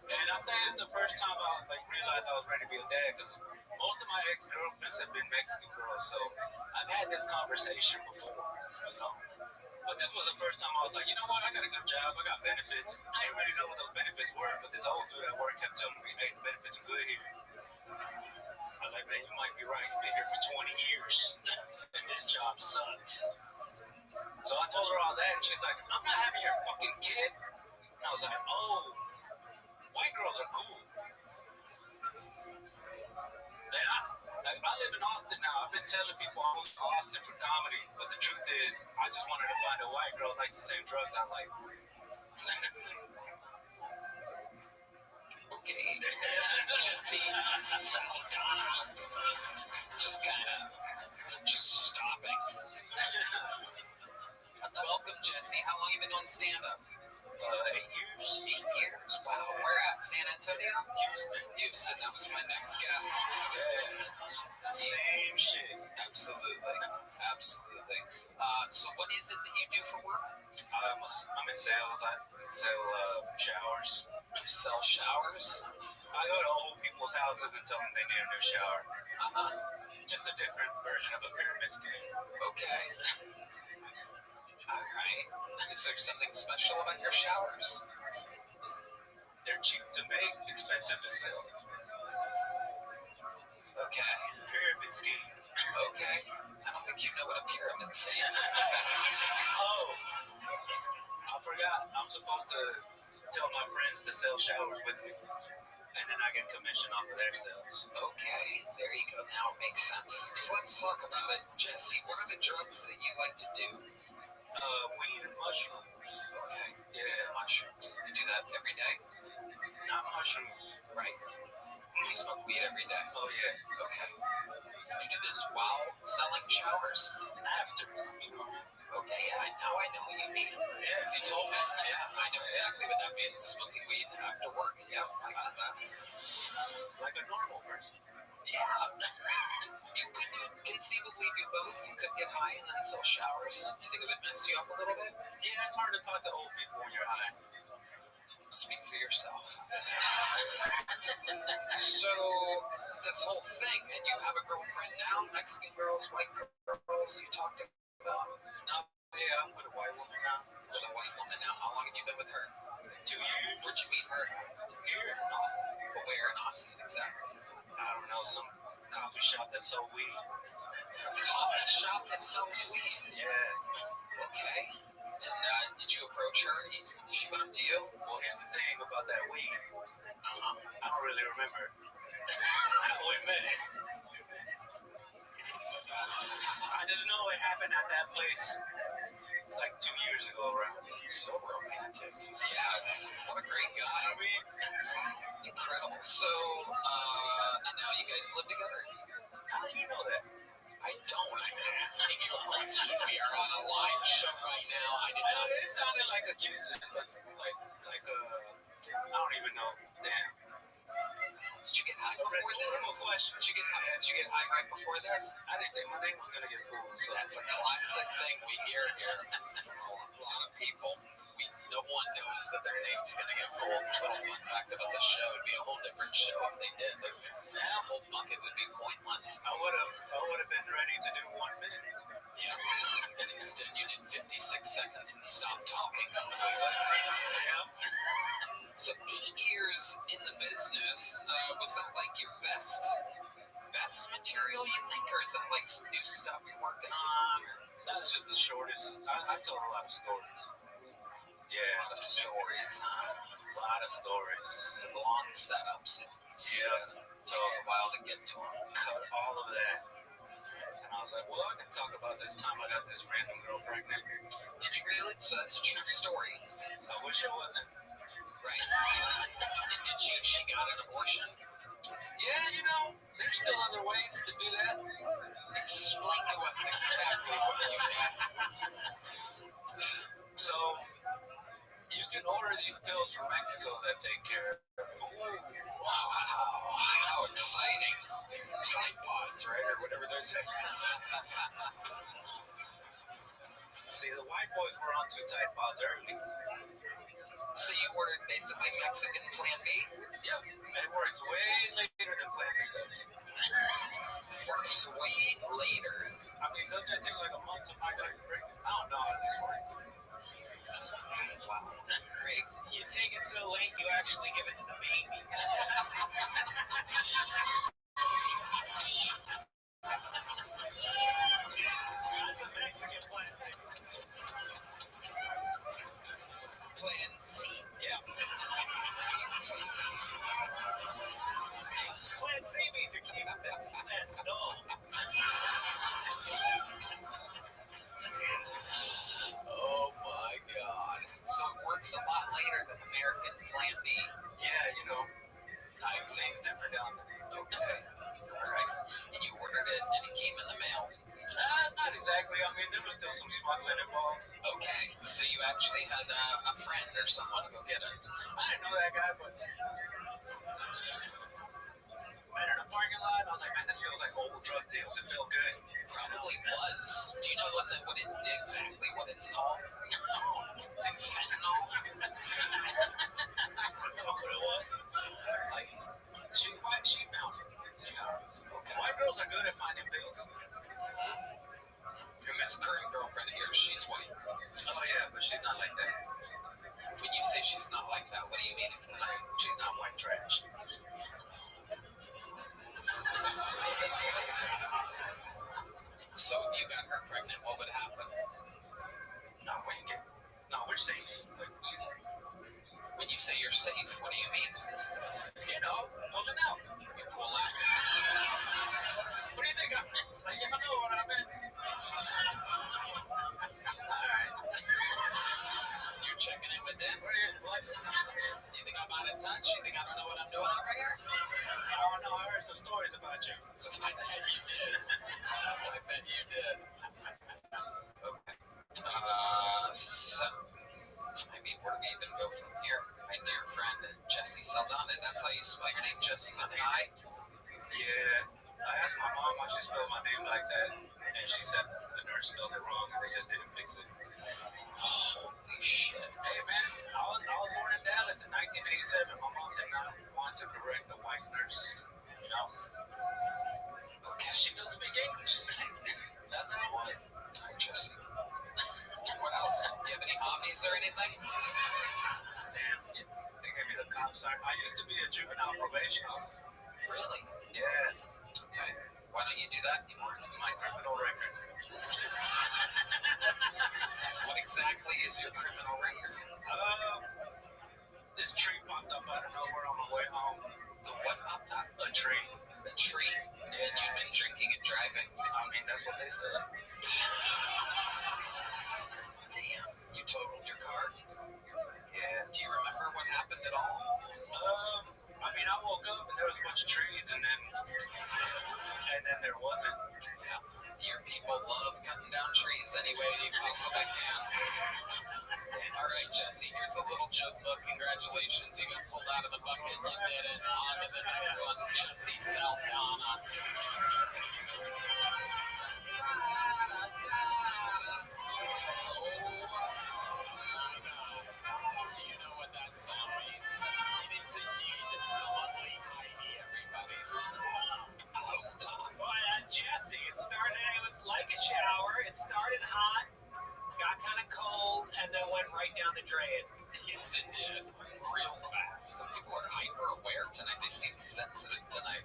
And I say it's the first time I realized I was ready to be a dad because most of my ex-girlfriends have been Mexican girls, so I've had this conversation before, you know. But this was the first time I was like, you know what, I got a good job, I got benefits. I didn't really know what those benefits were, but this old dude at work kept telling me, hey, the benefits are good here. I was like, man, you might be right. You've been here for 20 years, and this job sucks. So I told her all that, and she's like, I'm not having your fucking kid. And I was like, oh, white girls are cool. And I live in Austin now. I've been telling people I moved to Austin for comedy, but the truth is, I just wanted to find a white girl like the same drugs I like. Okay, Jesse Saldana. Just stopping. Welcome, Jesse. How long have you been on stand-up? 8 years. 8 years. Wow. Where at? San Antonio? Houston. That was my next guess. Yeah. Same shit. Absolutely. Absolutely. So what is it that you do for work? I'm in sales. I sell showers. You sell showers? I go to old people's houses and tell them they need a new shower. Just a different version of a pyramid scheme. Okay. All right. Is there something special about your showers? They're cheap to make, expensive to sell. Okay. Pyramid scheme. Okay. I don't think you know what a pyramid scheme is. Oh, I forgot. I'm supposed to tell my friends to sell showers with me, and then I get commission off of their sales. Okay, there you go. Now it makes sense. So let's talk about it. Jesse, what are the drugs that you like to do? Weed and mushrooms. Okay. Yeah, Mushrooms. You do that every day? not mushrooms. Right. You smoke weed every day? Oh, yeah. Okay. You do this while selling showers? After. Okay, yeah, now I know what you mean. Yeah. As you told me. Yeah, I know exactly what that means. Smoking weed after work. Yeah, I got that. Like a normal person. Yeah. You could conceivably do both. You could get high and then sell showers. You think it would mess you up a little bit? Yeah, it's hard to talk to old people when you're high. Speak for yourself. So, this whole thing, and you have a girlfriend now, Mexican girls, white girls, you talked about. Yeah, I'm with a white woman now. With a white woman now. How long have you been with her? 2 years. Where'd you meet her? Here in Austin. But where in Austin, exactly? I don't know, some coffee shop that sold weed. A coffee shop that sells weed? Yeah. Okay. And did you approach her? Did she come up to you? Well, here's the thing about that weed. I don't really remember how we met. I just know it happened at that place like 2 years ago, right? So romantic. Yeah, what a great guy. I mean, incredible. So, and now you guys live together? how do you know that? I don't. I'm asking you a question. We are on a live show right now. I did not. It sounded like a Jesus, but like I don't even know. Damn. Did you get high before this? Question. Did you get high right before this? I didn't think my name was gonna get cool. So That's a classic thing we hear here from a lot of people. No one knows that their name's gonna get pulled. Little fun fact about the show: it'd be a whole different show if they did. That whole bucket would be pointless. I would have been ready to do 1 minute. Yeah. And instead, you did 56 seconds and stopped talking completely. Yeah. So 8 years in the business, was that like your best material, you think, or is that like some new stuff you're working on? That's just the shortest. I tell a lot of stories. Yeah, The stories, huh? a lot of stories. There's long setups. Yeah. So Takes a while to get to them. cut all of that. And I was like, well, I can talk about this time I got this random girl pregnant. Did you really? So that's a true story. I wish it wasn't. Right. And did she got an abortion? Yeah, you know, there's still other ways to do that. Explain to us exactly what you mean. So, you can order these pills from Mexico that take care of. Wow, how exciting. Tide pods, right? Or whatever they're saying. See, the white boys were onto Tide Pods early. So you ordered basically Mexican Plan B? Yep, it works way later than Plan B does. Works way later. I mean, doesn't it take like a month to find out you're pregnant? I don't know how this works. Wow. Great. You take it so late, you actually give it to the baby. That's a Mexican plan. Plan C. Yeah. Plan C means you're keeping this plan null. Oh my God. So it works a lot later than American Plan B. Yeah, you know, type things different down there. Okay. All right. And you ordered it and it came in the mail. Not exactly. I mean, there was still some smuggling involved. Okay. So you actually had a friend or someone go get it. I didn't know that guy, but met in a parking lot. I was like, man, this feels like old drug deals. It felt good. Probably was. Do you know exactly what it's called? Fentanyl? I don't know what it was. Like, she's white. She found it. You know, white girls are good at finding pills. And this current girlfriend here, she's white. Oh yeah, but she's not like that. When you say she's not like that, what do you mean exactly? Like, she's not white trash. So if you got her pregnant, what would happen? No, we're safe. When you say you're safe, what do you mean? You know, pulling out. You pull out. What do you think I meant? Like, you know what I meant? Alright. You're checking in with them? What? Do you think I'm out of touch? You think I don't know what I'm doing over here? Oh no, I heard some stories about you. I bet you did. I bet you did. Okay. So, I mean, where do we even go from here? My dear friend, Jesse Saldana. That's how you spell your name, Jesse with an I? Yeah. I asked my mom why she spelled my name like that, and she said the nurse spelled it wrong and they just didn't fix it. Holy shit. Hey man, I was born in Dallas in 1987. My mom did not want to correct a white nurse. You know? Because she don't speak English. That's how it was. Hi, Jesse. What else? Do you have any hobbies or anything? Damn, they gave me the cop sign. I used to be a juvenile probation officer. Really? Yeah. Okay. Why don't you do that anymore? My criminal record. What exactly is your criminal record? This tree popped up out of nowhere on my way home. The what popped up? A tree. The tree. And you've been drinking and driving? I mean, that's what they said. Damn. You totaled your car? Yeah. Do you remember what happened at all? I mean, I woke up and there was a bunch of trees, and then there wasn't. Yeah. Your people love cutting down trees any way you possibly can. All right, Jesse, here's a little joke book. Congratulations, you got pulled out of the bucket. You did it. On to the next one, Jesse Saldana. Do you know what that song means? It is indeed the lovely Heidi, everybody. Boy, Jesse, it was like a shower. It started hot, got kind of cold, and then went right down the drain. Yes, it did. Real fast. Some people are hyper aware tonight. They seem sensitive tonight.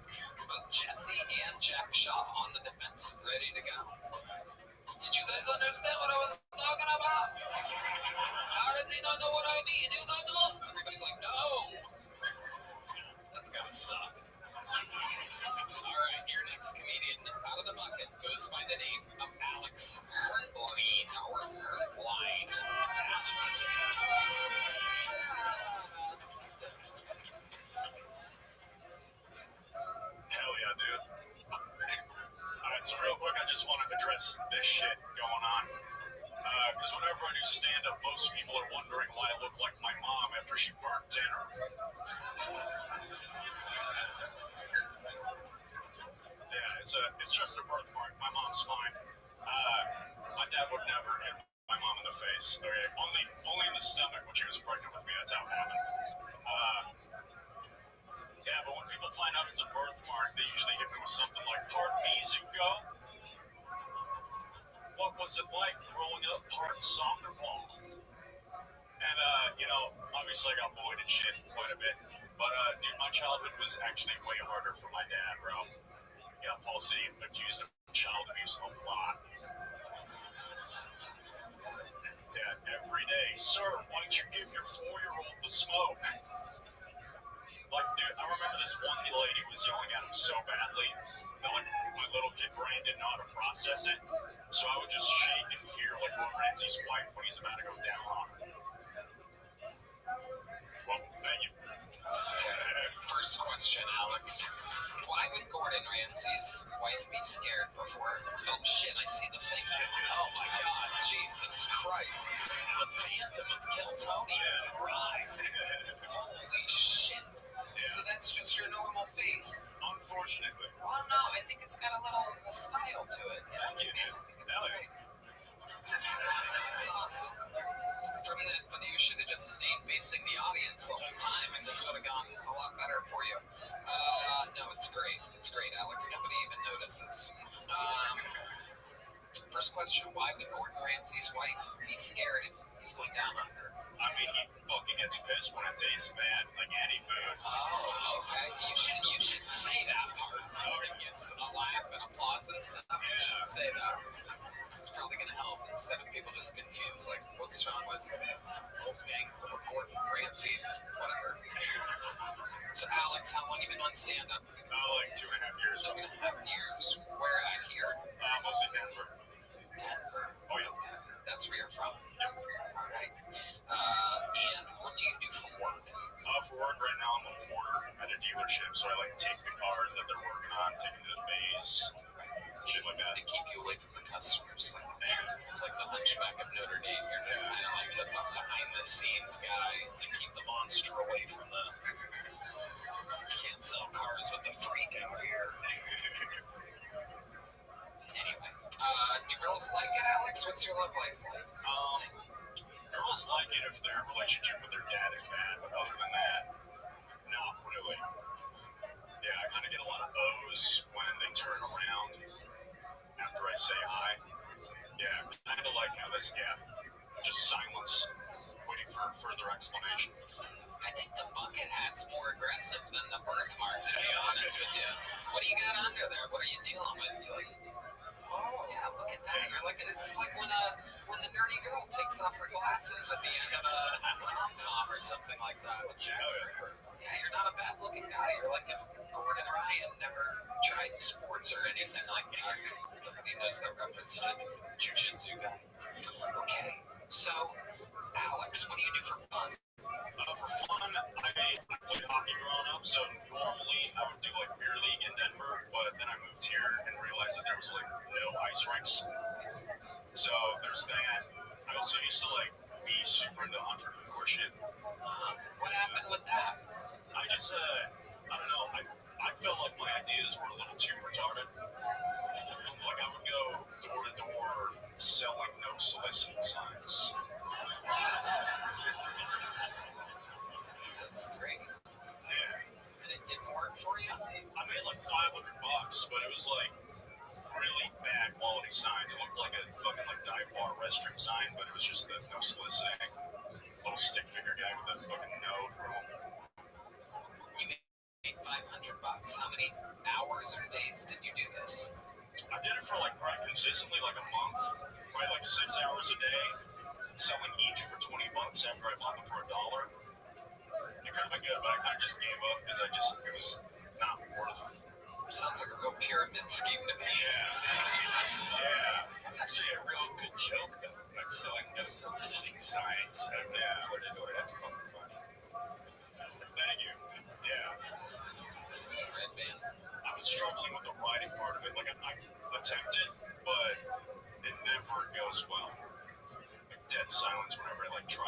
just want to address this shit going on. Because whenever I do stand-up, most people are wondering why I look like my mom after she burnt dinner. Yeah, it's just a birthmark. My mom's fine. My dad would never hit my mom in the face. Okay, only in the stomach when she was pregnant with me. That's how it happened. Yeah, but when people find out it's a birthmark, they usually hit me with something like, "Pardon me, Zuko. What was it like growing up part soccer ball?" And, obviously I got bullied and shit quite a bit. But, dude, my childhood was actually way harder for my dad, bro. He got falsely accused of child abuse a lot. Yeah, every day. "Sir, why'd you give your 4-year-old the smoke?" Like, dude, I remember this one lady was yelling at him so badly that, like, my little kid brain didn't know how to process it. So I would just shake in fear like Will Ramsey's wife when he's about to go down on her. Well, thank you. First question, Alex. Why would Gordon Ramsay's wife be scared before? Oh, shit, I see the thing. Oh, my God. Jesus Christ. The Phantom of Kiltony has arrived. Holy shit. So that's just your normal face? Unfortunately. Well, no, I think it's got a little style to it. Thank you. I think it's great. It's awesome. You should have just stayed facing the audience the whole time, and this would have gone a lot better for you. No, it's great. It's great, Alex. Nobody even notices. First question, why would Gordon Ramsay's wife be scared if he's going down on her? I mean, he fucking gets pissed when it tastes bad, like any food. Oh, okay. You should say that part. It gets a laugh and applause and stuff. You should say that. It's probably going to help instead of people just confused, like, what's wrong with Wolfgang or Gordon Ramsay's, whatever. So, Alex, how long have you been on stand-up? Like 2.5 years. 2.5 years. Where at here? Mostly Denver. Denver. Oh, yeah. That's where you're from? Yep. All right. And what do you do for work? For work right now, I'm a porter at a dealership, so I like take the cars that they're working on, take them to the bays, shit like that. To keep you away from the customers, like the Hunchback of Notre Dame. You're just kind of like the behind-the-scenes guy to keep the monster away from the. Can't sell cars with the freak out here. Anyway, do girls like it, Alex? What's your love life like? Girls like it if their relationship with their dad is bad, but other than that, not really. Yeah, I kind of get a lot of O's when they turn around after I say hi. Yeah, kind of like this, just silence, waiting for further explanation. I think the bucket hat's more aggressive than the birthmark, to be honest with you. What do you got under there? What are you dealing with? You're like, oh, yeah, look at that. You're like, it's like when the nerdy girl takes off her glasses at the end of a rom-com or something like that. Yeah, you're not a bad-looking guy. You're like if Gordon Ryan never tried sports or anything like that. Nobody knows the reference to jiu-jitsu guy. Okay, so, Alex, what do you do for fun? For fun, I played hockey growing up, so normally I would do like beer league in Denver, but then I moved here and realized that there was like no ice rinks. So there's that. I also used to like be super into entrepreneurship. What happened with that? I just, I don't know, I felt like my ideas were a little too retarded. Like I would go door to door selling no soliciting signs. That's great. Yeah. And it didn't work for you? I made like $500, but it was like really bad quality signs. It looked like a fucking like dive bar restroom sign, but it was just the no soliciting little stick figure guy with a fucking no through him. You made $500. How many hours or days did you do this? I did it for like pretty consistently, like a month, probably like 6 hours a day, selling each for $20 after I bought them for $1. It could have been good, but I kind of just gave up because it was not worth. Sounds like a real pyramid scheme to me. Yeah. That's actually a real good joke, though. Like selling no soliciting signs. Door to door. That's fucking fun. Thank you. Yeah. Red band. I was struggling with the writing part of it. Like I attempted, but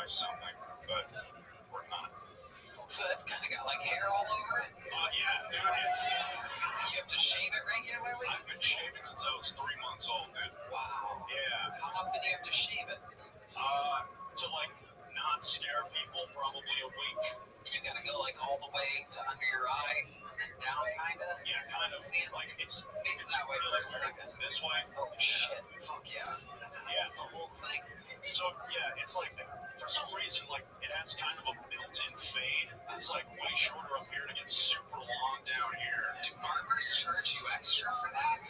try something, but we're not. So that's kind of got like hair all over it. Yeah, dude, it's. You have to shave it regularly? I've been shaving since I was 3 months old, dude. Wow. Yeah. How often do you have to shave it? To like not scare people, probably a week. You gotta go like all the way to under your eye and then down, kinda. Yeah, kind of. See, Like it's that way for a second. this way. Oh shit! Fuck yeah! Yeah, It's a whole thing. so yeah, it's like for some reason like it has kind of a built-in fade. It's like way shorter up here to get super long down here. Do barbers charge you extra for that?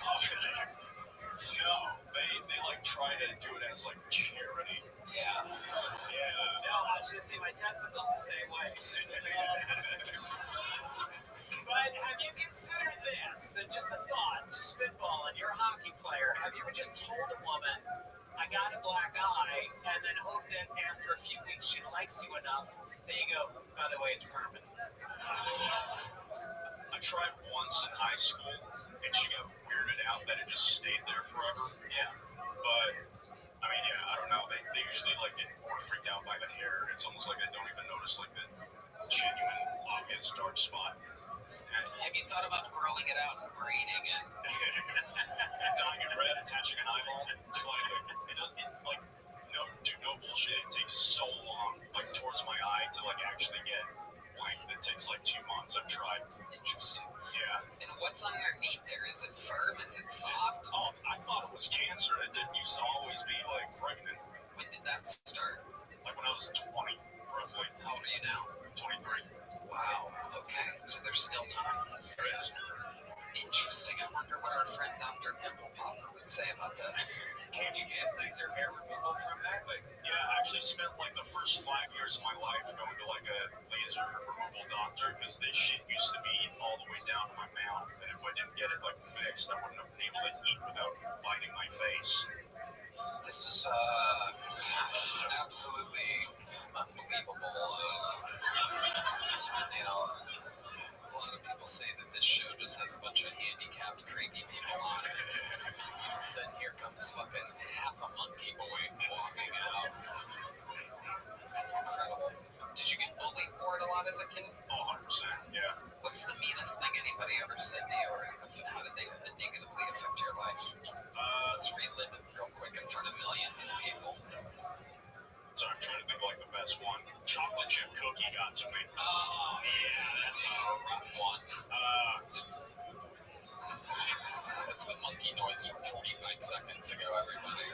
No, they like try to do it as like charity. Yeah. Yeah. No, I was gonna say my testicles the same way. But have you considered this? And just a thought, just spitballing. You're a hockey player. Have you ever just told a woman, I got a black eye, and then hope that after a few weeks she likes you enough, so you go, by the way, it's permanent. I tried once in high school, and she got weirded out that it just stayed there forever. Yeah. But I mean, yeah, I don't know. They usually like get more freaked out by the hair. It's almost like they don't even notice like the genuine, obvious dark spot. And Have you thought about growing it out and braiding it? dyeing it red, attaching an eyeball, it's like no bullshit. It takes so long, like towards my eye, to like actually get white. It takes like 2 months. I've tried. Interesting. Yeah. And what's underneath there? Is it firm? Is it soft? Oh, I thought it was cancer. It didn't used to always be like pregnant. When did that start? Like when I was 20, roughly. How old are you now? 23. Wow. Okay. So there's still time. There is. Interesting. I wonder what our friend Dr. Pimple Popper would say about that. Can you get laser hair removal from that? Like, yeah, I actually spent like the first 5 years of my life going to like a laser removal doctor because this shit used to be all the way down to my mouth, and if I didn't get it like fixed, I wouldn't have been able to eat without biting my face. This is absolutely unbelievable. You know, a lot of people say that this show just has a bunch of handicapped, creepy people on it. Then here comes fucking half a monkey boy walking out. Incredible. Did you get bullied for it a lot as a kid? Oh, 100%, yeah. What's the meanest thing anybody ever said to you, or how did they negatively affect your life? Let's relive it real quick in front of millions of people. So I'm trying to think of like the best one. Chocolate chip cookie got to me. Oh, yeah, that's a rough one. That's the monkey noise from 45 seconds ago, everybody.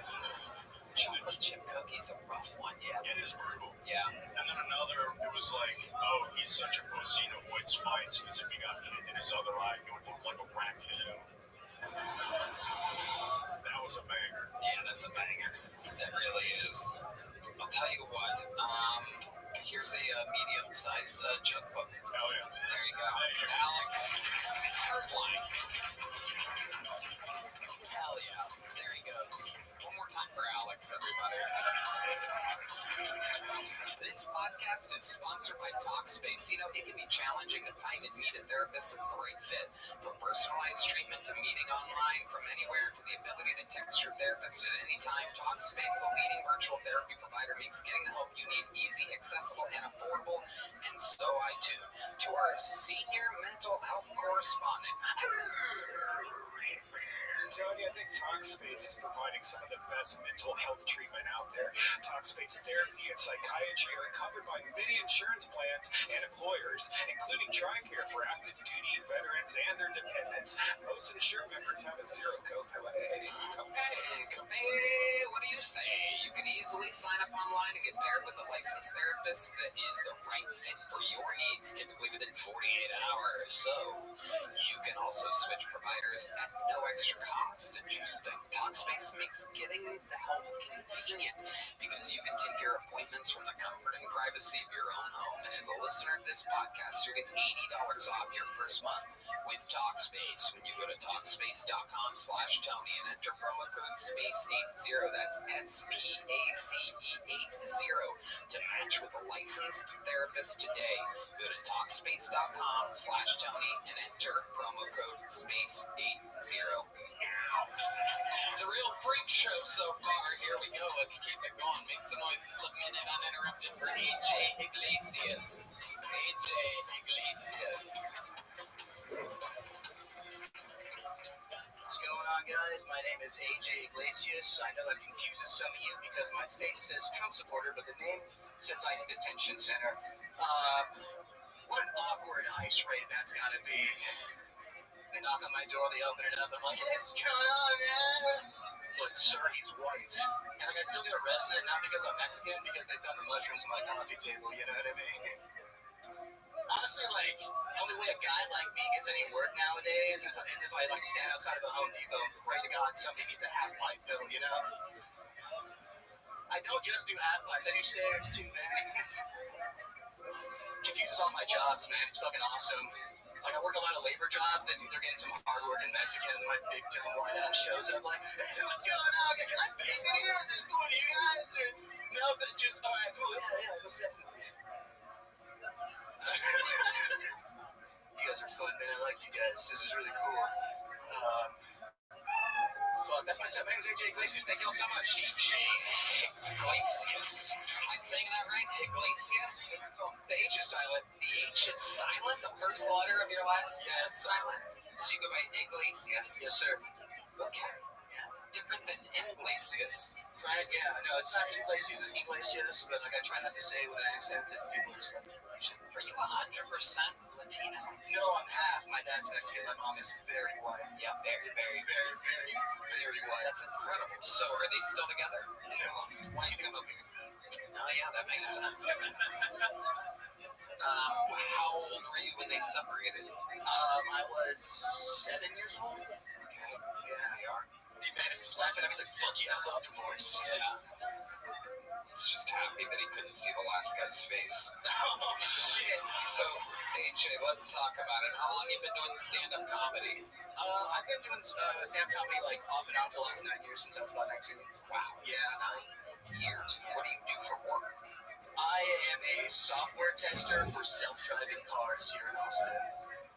Chocolate chip cookie's a rough one, yeah. It is brutal. Yeah. And then another, it was like, oh, he's such a pussy and avoids fights because if he got hit in his other eye, he would look like a raccoon. That was a banger. Yeah, that's a banger. That really is. I'll tell you what, here's a medium-sized joke book. Oh, yeah. There you go. Alex, Heartline. Hell yeah. There he goes. One more time for Alex, everybody. This podcast is sponsored by Talkspace. You know, it can be challenging to find and meet a therapist that's the right fit. From personalized treatment to meeting online, from anywhere to the ability to text your therapist at any time, Talkspace, the leading virtual therapy provider, makes getting the help you need easy, accessible, and affordable. And so I tune to our senior mental health correspondent. Tony, I think Talkspace is providing some of the best mental health treatment out there. Talkspace therapy and psychiatry are covered by many insurance plans and employers, including TRICARE for active duty veterans and their dependents. Most insured members have a zero copay. Copay, what do you say? You can easily sign up online and get paired with a licensed therapist that is the right fit for your needs, typically within 48 hours. So, you can also switch providers at no extra cost. Interesting. Talkspace makes getting the help convenient because you can take your appointments from the comfort and privacy of your own home. And as a listener of this podcast, you get $80 off your first month with Talkspace when you go to Talkspace.com/Tony and enter promo code SPACE80. That's SPACE80 to match with a licensed therapist today. Go to Talkspace.com/Tony and enter promo code SPACE80 now. It's a real freak show so far. Here we go. Let's keep it going. Make some noise. It's a minute uninterrupted for AJ Iglesias. AJ Iglesias. What's going on, guys? My name is AJ Iglesias. I know that confuses some of you because my face says Trump supporter, but the name says ICE Detention Center. What an awkward ICE raid that's gotta be. They knock on my door, they open it up, and I'm like, hey, what's going on, man? But, sir, he's white. And like, I still get arrested, not because I'm Mexican, because they found the mushrooms on my coffee table, you know what I mean? Honestly, like, the only way a guy like me gets any work nowadays is if I, like, stand outside of a Home Depot and pray to God somebody needs a half-pipe bill, you know? I don't just do half-pipes, I do stairs, too, man. Confuses all my jobs, man. It's fucking awesome. Like, I work a lot of labor jobs, and they're getting some hard-working Mexican, and my big dumb white ass shows up like, hey, what's going on? Can I fit in here? Is it cool with you guys? Or, no, but just, all right, cool. Yeah, most definitely. You guys are fun, man. I like you guys. This is really cool. Fuck, that's my set. My name's AJ Iglesias. Thank you all so much. AJ Iglesias. Am I saying that right? Iglesias? The H is silent. The H is silent? The first letter of your last name is silent? So you go by Iglesias? Yes, sir. Okay. Different than Iglesias. Right, yeah. No, it's not Iglesias, it's Iglesias, but like I try not to say it with an accent because people just like to. Are you 100% Latino? No, I'm half. My dad's Mexican, my mom is very white. Yeah, very, very, Very, very, very white. That's incredible. So are they still together? No. Why do you think I'm up here? Oh, yeah, that makes sense. How old were you when they separated? I was 7 years old. Okay. Yeah, you are. D-Manis is laughing. I was like, fuck yeah, I love divorce. Yeah. He's just happy that he couldn't see the last guy's face. Oh, shit. So, AJ, let's talk about it. How long have you been doing stand-up comedy? I've been doing stand-up comedy like off and on for the last 9 years since I was about 19. Wow. Yeah. 9 years. What do you do for work? I am a software tester for self-driving cars here in Austin.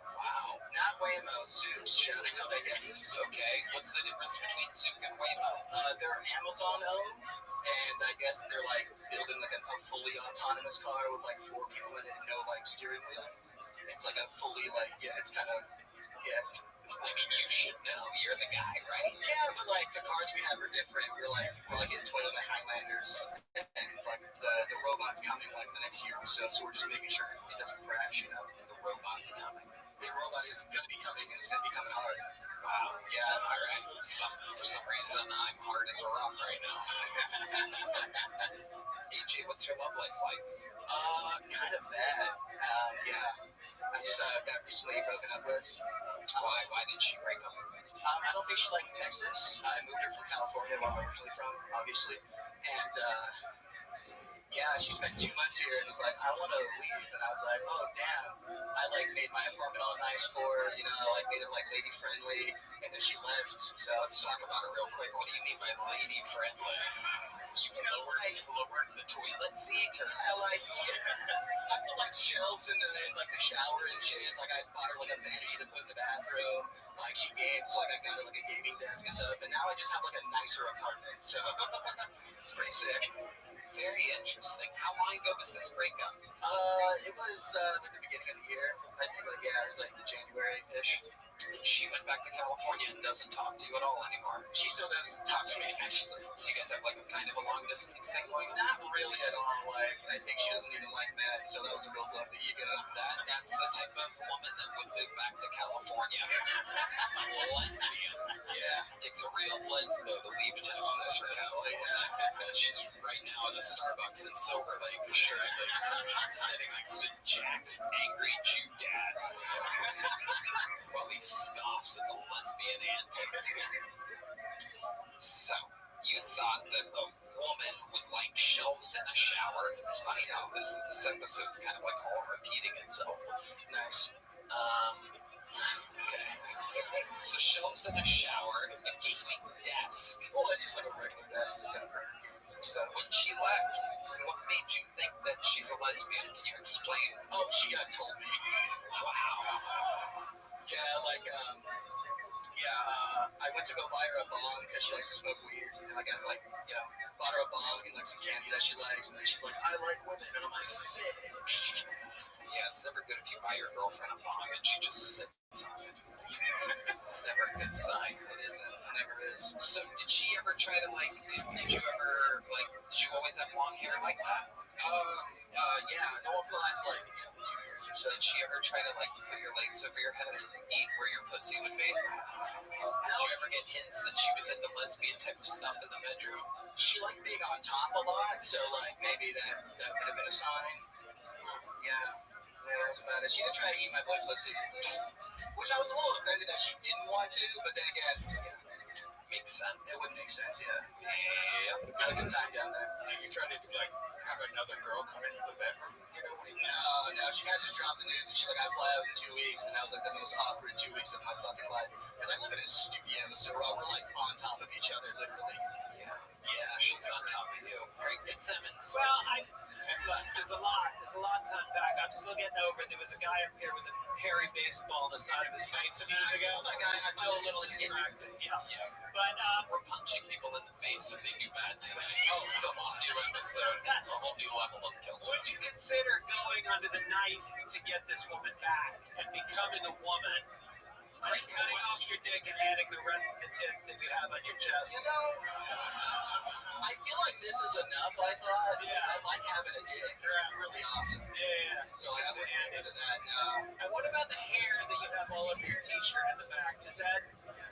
Wow. Not Waymo, Zoom, shout out, I guess. Okay. What's the difference between Zoom and Waymo? They're Amazon-owned, and I guess they're like building like a fully autonomous car with like 4 people in it and no like steering wheel. It's like a fully like, yeah, it's kind of, yeah. I mean, you should know. You're the guy, right? Yeah, but like the cars we have are different. We're like in Toyota Highlanders, and like the robot's coming like the next year or so. So we're just making sure it doesn't crash. You know, The robot's coming. the robot is going to be coming, and it's going to be coming hard. Wow. Yeah, all right. For some reason, I'm hard as a rock right now. AJ, what's your love life like? Kind of bad. Yeah. I just got recently broken up with. Why did she break up with me? I don't think she liked Texas. I moved her from California, where I'm originally from, obviously. And, yeah, she spent 2 months here and was like, I want to leave. And I was like, oh, damn. I, like, made my apartment all nice for her, you know, like, made it, like, lady-friendly. And then she left. So Let's talk about it real quick. What do you mean by lady-friendly? You lowered the toilet seat? Or I, like, I put, like, shelves in like, the shower and shit. Like, I bought her, like, a vanity to put in the bathroom. Like, she games, so, like, I got her, like, a gaming desk and stuff. And now I just have, like, a nicer apartment. So, it's pretty sick. Very interesting. How long ago was this breakup? It was like the beginning of the year. I think like it was like January-ish. She went back to California and doesn't talk to you at all anymore. She still does talk to me, actually. So you guys have like a kind of a long distance thing going on? Not really at all. Like I think she doesn't even like that, so that was a real blow to the ego. That's the type of woman that would move back to California. A lesbian. Yeah. It takes a real lesbo to leave Texas for California. She's right now at a Starbucks in Silver Lake, sitting next to Jack's angry Jew dad, while he scoffs at the lesbian antics. So, you thought that a woman would like shelves in a shower? It's funny how this episode's kind of like all repeating itself. Nice. Okay. So shelves in a shower, a gaming desk. Well, it's just like a regular desk to set up her. So when she left, what made you think that she's a lesbian? Can you explain? Oh, she told me. Wow. Yeah, like, I went went to go buy her a bong because she likes to smoke weed. And I got like, bought her a bong and like some candy that she likes. And then she's like, I like women. And I'm like, sick. Yeah, it's never good if you buy your girlfriend a bong and she just sits on it. It's never a good sign. It isn't. It never is. So did she ever try to did you always have long hair like that? Yeah. No, for the last 2 years or so. Did she ever try to put your legs over your head and eat where your pussy would be? Did you ever get hints that she was into lesbian type of stuff in the bedroom? She liked being on top a lot, so maybe that could have been a sign. Yeah, that was about it. She did try to eat my boy pussy, which I was a little offended that she didn't want to, but then again, makes sense. It would make sense, yeah. Yeah. Had a good time down there. Did you try to have another girl come into the bedroom? No, she kind of just dropped the news and she's like, I fly out in 2 weeks, and that was the most awkward 2 weeks of my fucking life. Because I live in a studio, so we're all on top of each other, literally. Yeah, she's on top of you. Greg Fitzsimmons. Well, there's a lot to unpack. I'm still getting over it. There was a guy up here with a hairy baseball on the side of his face a minute ago. That guy, I feel a little distracted. Yeah. But we're punching people in the face if they do bad today. Oh, it's a whole new episode, a whole new level of guilt. Would you consider going under the knife to get this woman back and becoming a woman? And cutting off your dick and adding the rest of the tits that you have on your chest? I feel like this is enough, I thought. Yeah. I like having a dick. They're really awesome. Yeah. So I wouldn't get into that, no. And what about the hair that you have all over your t-shirt in the back? Is that,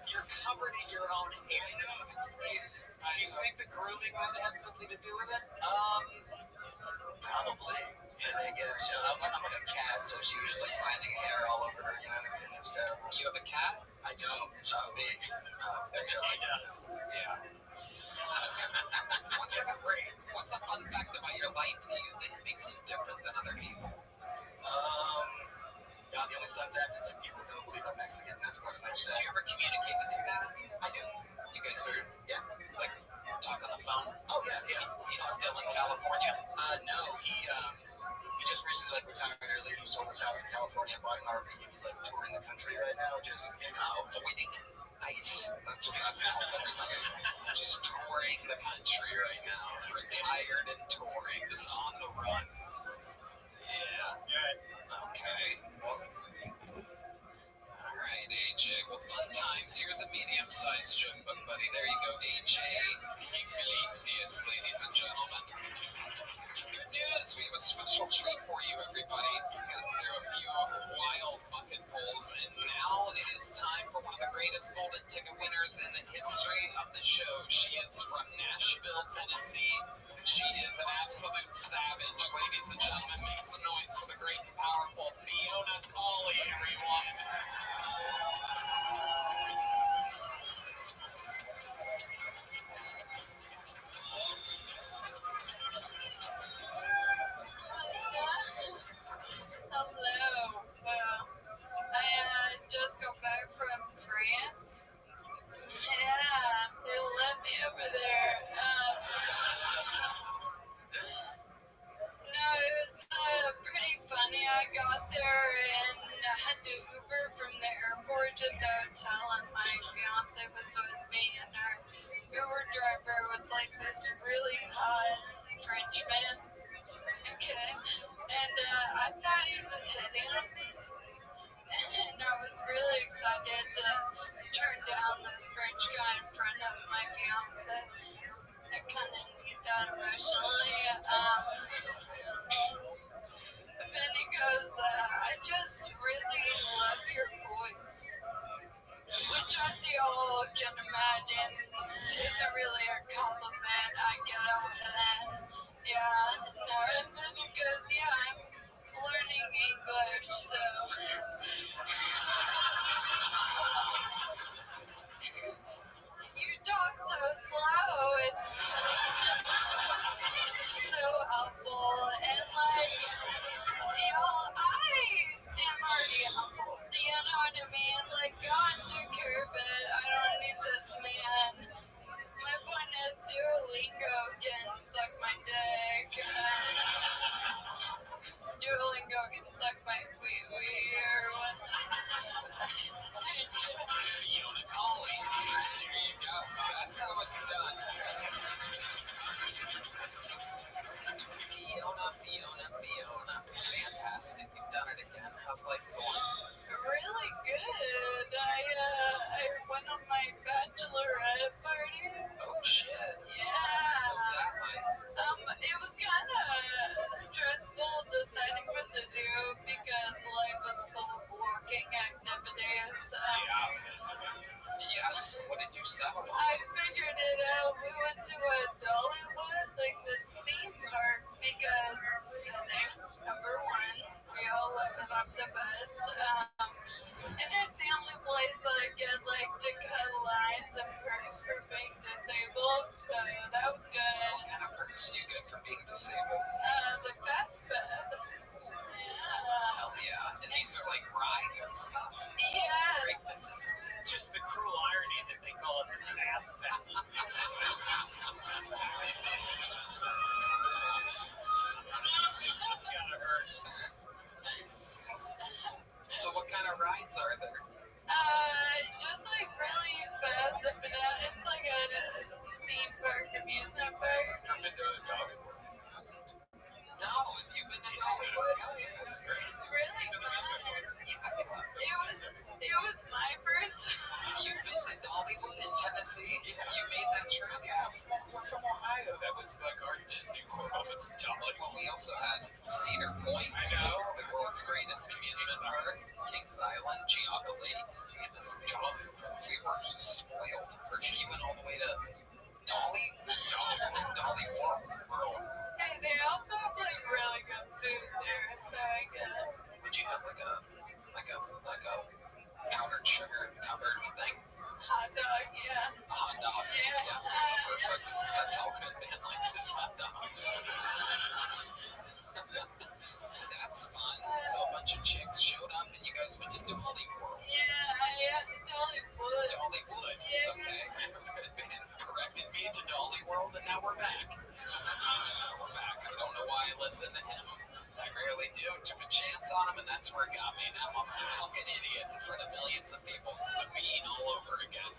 you're covered in your own hair? I know, it's crazy. Do you think the grooming might have something to do with it? Probably. I guess. I'm like a cat, so she was just finding hair all over her, and it was terrible. You have a cat? I don't. It's just me. He does. Yeah. What's a fun fact about your life that you think makes you different than other people? The only fun fact is people don't believe I'm Mexican. That's part of my set. Do you ever communicate with your dad? I do. You guys are, talk on the phone? Oh, yeah. He's still in California? No, he just recently retired earlier. He sold his house in California, bought an RV, and he's touring the country right now, just avoiding ice. That's all everybody. Just touring the country right now. Retired and touring, just on the run. Yeah. Okay. All right, AJ. Well, fun times. Here's a medium-sized joke book, buddy. There you go, AJ. Iglesias, ladies and gentlemen. Good news. We have a special treat for you, everybody. We're going to do a few wild bucket pulls, and now it is time for one of the greatest golden ticket winners in the history of the show. She is from Nashville, Tennessee. She is an absolute savage, ladies and gentlemen. Make some noise for the great and powerful Fiona Colley, everyone. Hello. I just got back from France. Yeah, they let me over there. No, it was pretty funny. I got there and I had to Uber from the airport to the hotel, and my fiance was with me, and our Uber driver was this really hot French man. Okay, and I thought he was hitting on me, and I was really excited to turn down this French guy in front of my fiance. I kind of need that emotionally. And then he goes, I just really love your voice, which as you all can imagine isn't really a compliment I get off of that. Yeah, no, and then he goes, yeah, I'm learning English, so you talk so slow, it's so helpful, and y'all, I am already humbled, you know what I mean? God took care of it, I don't need this man. My point is, Duolingo can suck my dick, and Duolingo can suck my wee-wee, or what. So what did you settle on? I figured it out. We went to a Dollywood, like this theme park, because setting, number one, we all love it. I'm the best. And it's the only place that I get like to cut lines and perks for being disabled. So that was good. What kind of perks do you get for being disabled? The fast pass. Yeah. Hell yeah. And these are like rides and stuff? Yeah. Great facilities. Just the cruel irony that they call it an ass pass. It's gotta hurt. So what kind of rides are there? Just like really fast up and down. It's like a theme park, amusement park. I've been to Dollywood. No, have you been to Dollywood? Oh, yeah, that's great. It's really fun. It was my first time. You've been to Dollywood in Tennessee? You made that trip? Yeah, we're from Ohio. That was like our Disney World. Was Dollywood. Well, we also had Cedar Point. I know. The world's greatest amusement park. Kings Island, Geauga Lake. And this we were spoiled. You went all the way to Dolly World. Hey, they also have like really good food there, so I guess. Would you have like a powdered sugar covered thing? Hot dog, yeah. A hot dog? Yeah. Perfect. That's how good Dan likes his hot dogs. That's fun. So a bunch of chicks showed up and you guys went to Dolly World. Yeah, Dollywood. Dollywood. Yeah. Okay. Corrected me to Dolly World and now we're back. I don't know why I listen to him. I rarely do. Took a chance on him and that's where it got me. Now I'm a fucking idiot in front of millions of people. It's the bean all over again.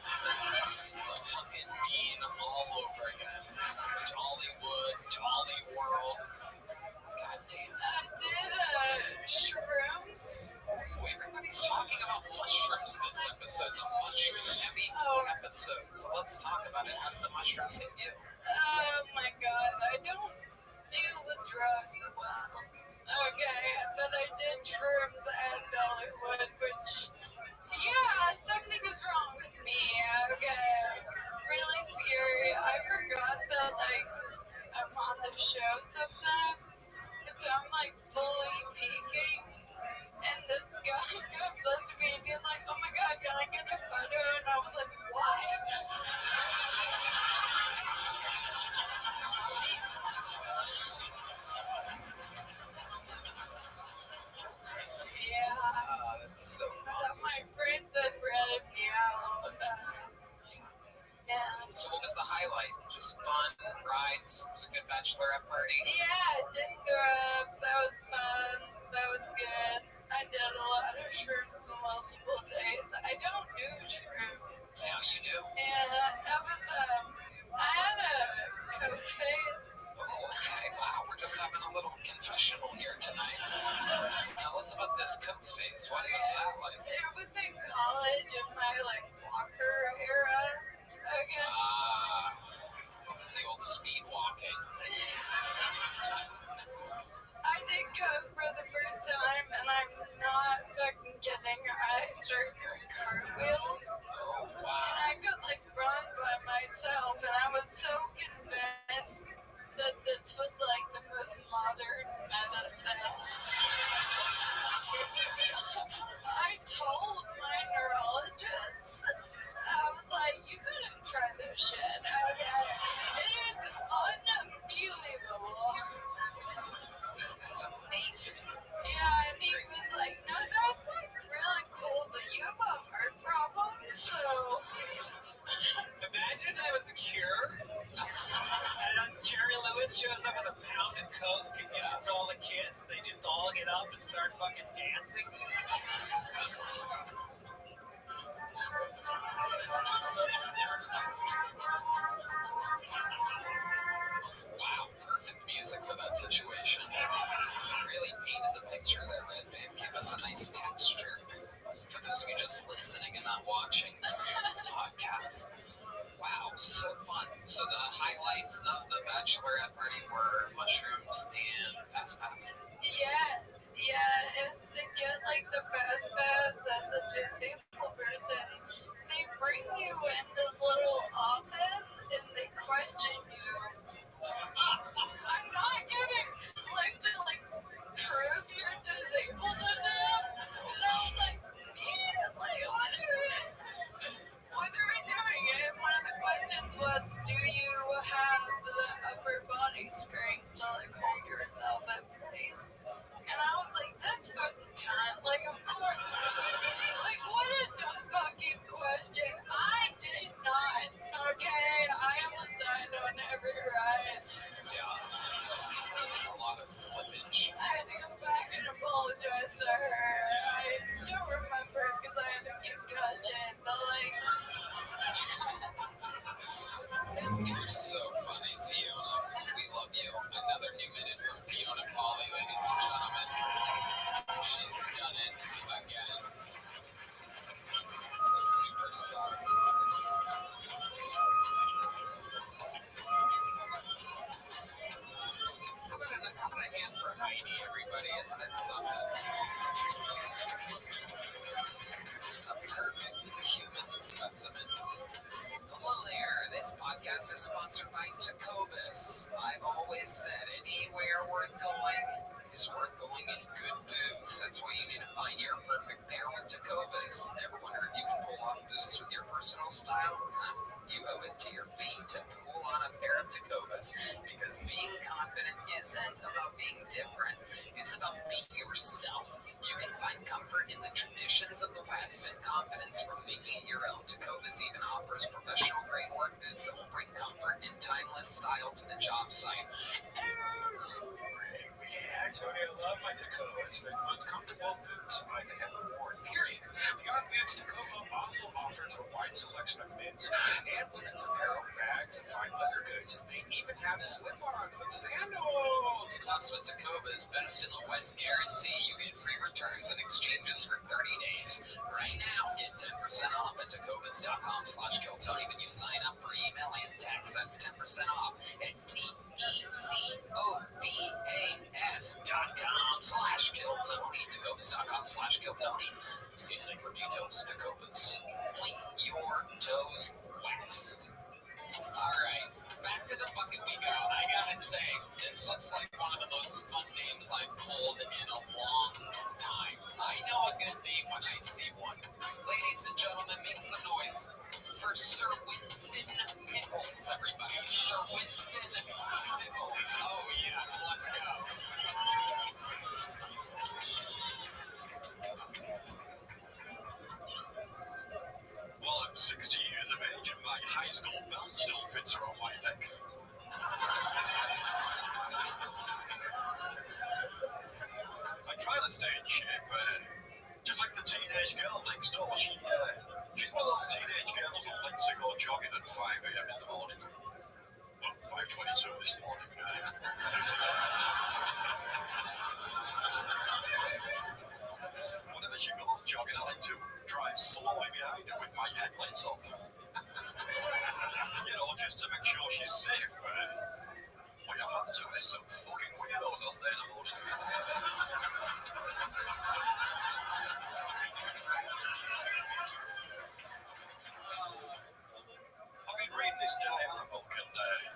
It's the fucking bean all over again. Dollywood, Dolly World. God damn. I did shrooms. Ooh, everybody's talking about mushrooms this episode. It's a mushroom-heavy episode. So let's talk about it. How did the mushrooms hit you? Oh my god, I don't deal with drugs well. Okay, but I did shrooms at Dollywood, which, yeah, something is wrong with me, okay? Really scary. I forgot that, like, I'm on the show sometimes, and so I'm, like, fully peeking, and this guy comes up to me and he's like, oh my god, can I get a photo? And I was like, why? Yeah. That's so fun. My friends had ratted me out. Yeah. So what was the highlight? Just fun, rides, it was a good bachelorette party? Yeah, didn't go up. That was fun. That was good. I did a lot of shrooms on multiple days. I don't do shrooms. Yeah, you do. And that was, I had a coke phase. Oh, okay. Wow, we're just having a little confessional here tonight. Tell us about this coke phase. What was that like? It was in college in my, like, walker era. Okay. The old speed walking. I did coke for the first time, and I'm not fucking kidding. I started doing cartwheels. Oh, in this little office and they question you. I'm not kidding. Like to prove you're disabled enough. And I was like, immediately, what are we doing? And one of the questions was, do you have the upper body strength to hold yourself at place? And I was like, that's fucking cunt. Like, of course. Like, what a dumb fucking question. I did not. Okay, I almost died on every ride. Yeah. A lot of slippage. I had to come back and apologize to her. I don't remember because I had a concussion, but like... You're so funny, Fiona. We love you. Another new minute from Fiona Polly, ladies and gentlemen. She's done it again. A superstar. How about a hand for Heidi, everybody? Isn't it something? A perfect human specimen. Hello there. This podcast is sponsored by Tecovas. I've always said anywhere worth going is worth going in good boots. That's why you need to find your perfect pair with Tecovas. Ever wonder if you can pull off boots with your personal style? You owe it to your feet to pull on a pair of Tecovas. Because being confident isn't about being different. It's about being yourself. You can find comfort in the traditions of the West and confidence from making it your own. Tecovas even offers professional-grade work boots that will bring comfort and timeless style to the job site. Yeah, Tony, I love my Tecovas. They're the most comfortable boots I've ever worn, period. Beyond boots, Tecova also offers a wide selection of men's and women's apparel, bags, and fine leather goods. They even have slip-ons and sandals. Plus, with Tecovas Best in the West guarantee, you get free returns and exchanges for 30 days. Right now, get 10% off at tecovas.com/Kiltony when you sign up for email and text. That's 10% off at tecovas.com/Kiltony. Tecovas.com/Kiltony. See site for details. Tecovas. Point your toes west. Alright, back to the bucket we go. I gotta say, this looks like one of the most fun names I've pulled in a long time. I know a good name when I see one. Ladies and gentlemen, make some noise for Sir Winston Pickles, everybody. Sir Winston Pickles. Oh yes, let's go. Well, I'm 60 years of age and my high school belt still fits around my neck. I try to stay in shape, just like the teenage girl next door. She's one of those teenage girls who likes to go jogging at 5 a.m. in the morning. Well, 5:22 this morning. Whenever she goes jogging, I like to drive slowly behind her with my headlights off. Just to make sure she's safe. Well, you have to. There's some fucking weirdos out there in the morning. I've been reading this Diana book and I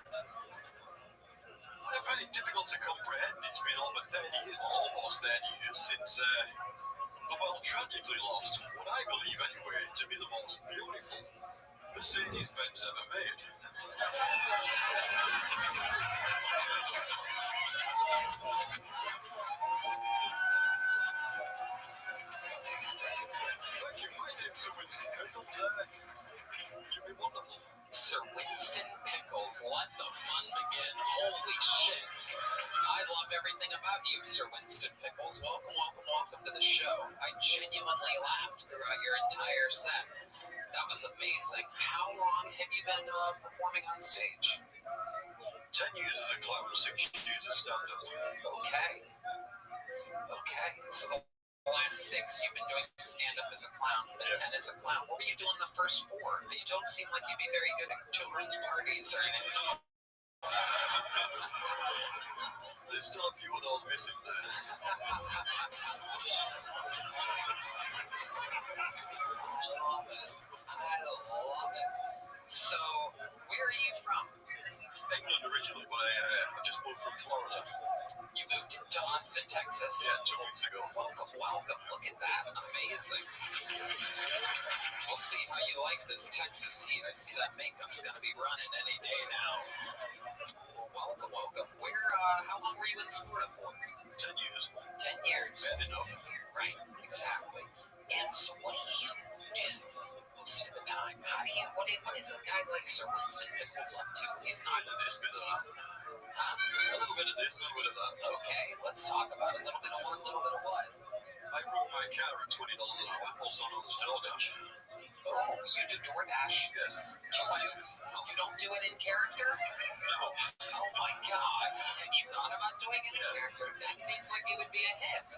find it difficult to comprehend. It's been over 30 years, almost 30 years, since the world tragically lost what I believe, anyway, to be the most beautiful Mercedes-Benz ever made. Thank you. My name's Sir Winston Pickles. You've been wonderful. Sir Winston Pickles, let the fun begin. Holy shit. I love everything about you, Sir Winston Pickles. Welcome, welcome, welcome to the show. I genuinely laughed throughout your entire set. That was amazing. How long have you been performing on stage? 10 years as a clown, 6 years as stand-up. Okay. So the last 6 you've been doing stand-up as a clown, the 10 as a clown. What were you doing the first 4? You don't seem like you'd be very good at children's parties or anything. There's still a few of those missing there. I love it. So, where are you from? England originally, but I just moved from Florida. You moved to Austin, Texas? Yeah, 2 weeks ago. Welcome, welcome. Look at that. Amazing. We'll see how you like this Texas heat. I see that makeup's going to be running any day now. Welcome, welcome. How long were you in Florida for? 10 years. 10 years. Bad enough. Right, exactly. And so what do you do most of the time? What is a guy like Sir Winston Nichols up to? He's not... A bit of that. Huh? A little bit of this, a little bit of that. Okay, let's talk about a little bit of one, a little bit of what? I wrote my car at $20 an hour, also known as DoorDash. Oh, you do DoorDash? Yes. You don't do it in character? No. Oh my God. Have you thought about doing it in character? That seems like it would be a hit.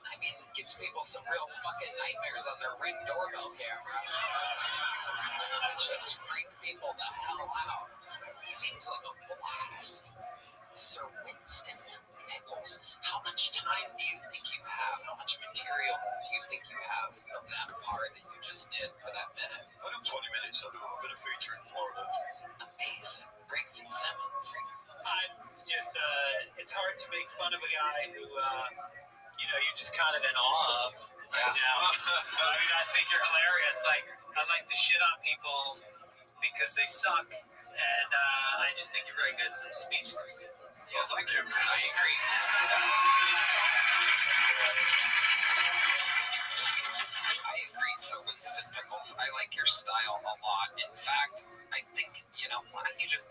I mean, it gives people some real fucking nightmares on their Ring doorbell camera. Just freak people the hell out. It seems like a blast. Sir Winston Nichols, how much time do you think you have? How much material do you think you have of that part that you just did for that minute? I do 20 minutes. I do a bit of feature in Florida. Amazing. Greg Fitzsimmons. It's hard to make fun of a guy who, you're just kind of in awe of right now. I mean, I think you're hilarious. Like, I like to shit on people because they suck, and I just think you're very good, so I'm speechless. Yeah, thank you. I agree. I agree, Sir Winston Nichols. I like your style a lot. In fact, I think, why don't you just...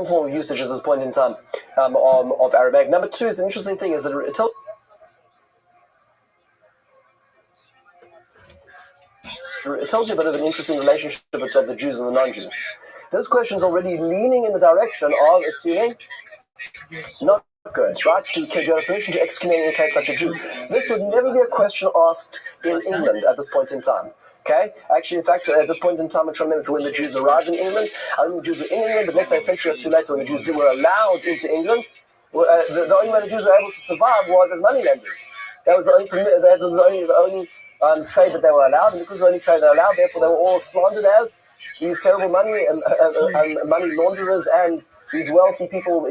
form of usage at this point in time of Arabic. Number two is an interesting thing is that it tells you a bit of an interesting relationship between the Jews and the non-Jews. This question is already leaning in the direction of assuming not good, right? Do you have permission to excommunicate such a Jew? This would never be a question asked in England at this point in time. Okay? Actually, in fact, at this point in time, I'm trying to remember when the Jews arrived in England. I don't think the Jews were in England, but let's say a century or two later when the Jews were allowed into England, the only way the Jews were able to survive was as moneylenders. That was the only trade that they were allowed, and because the only trade they were allowed, therefore they were all slandered as these terrible money launderers and these wealthy people who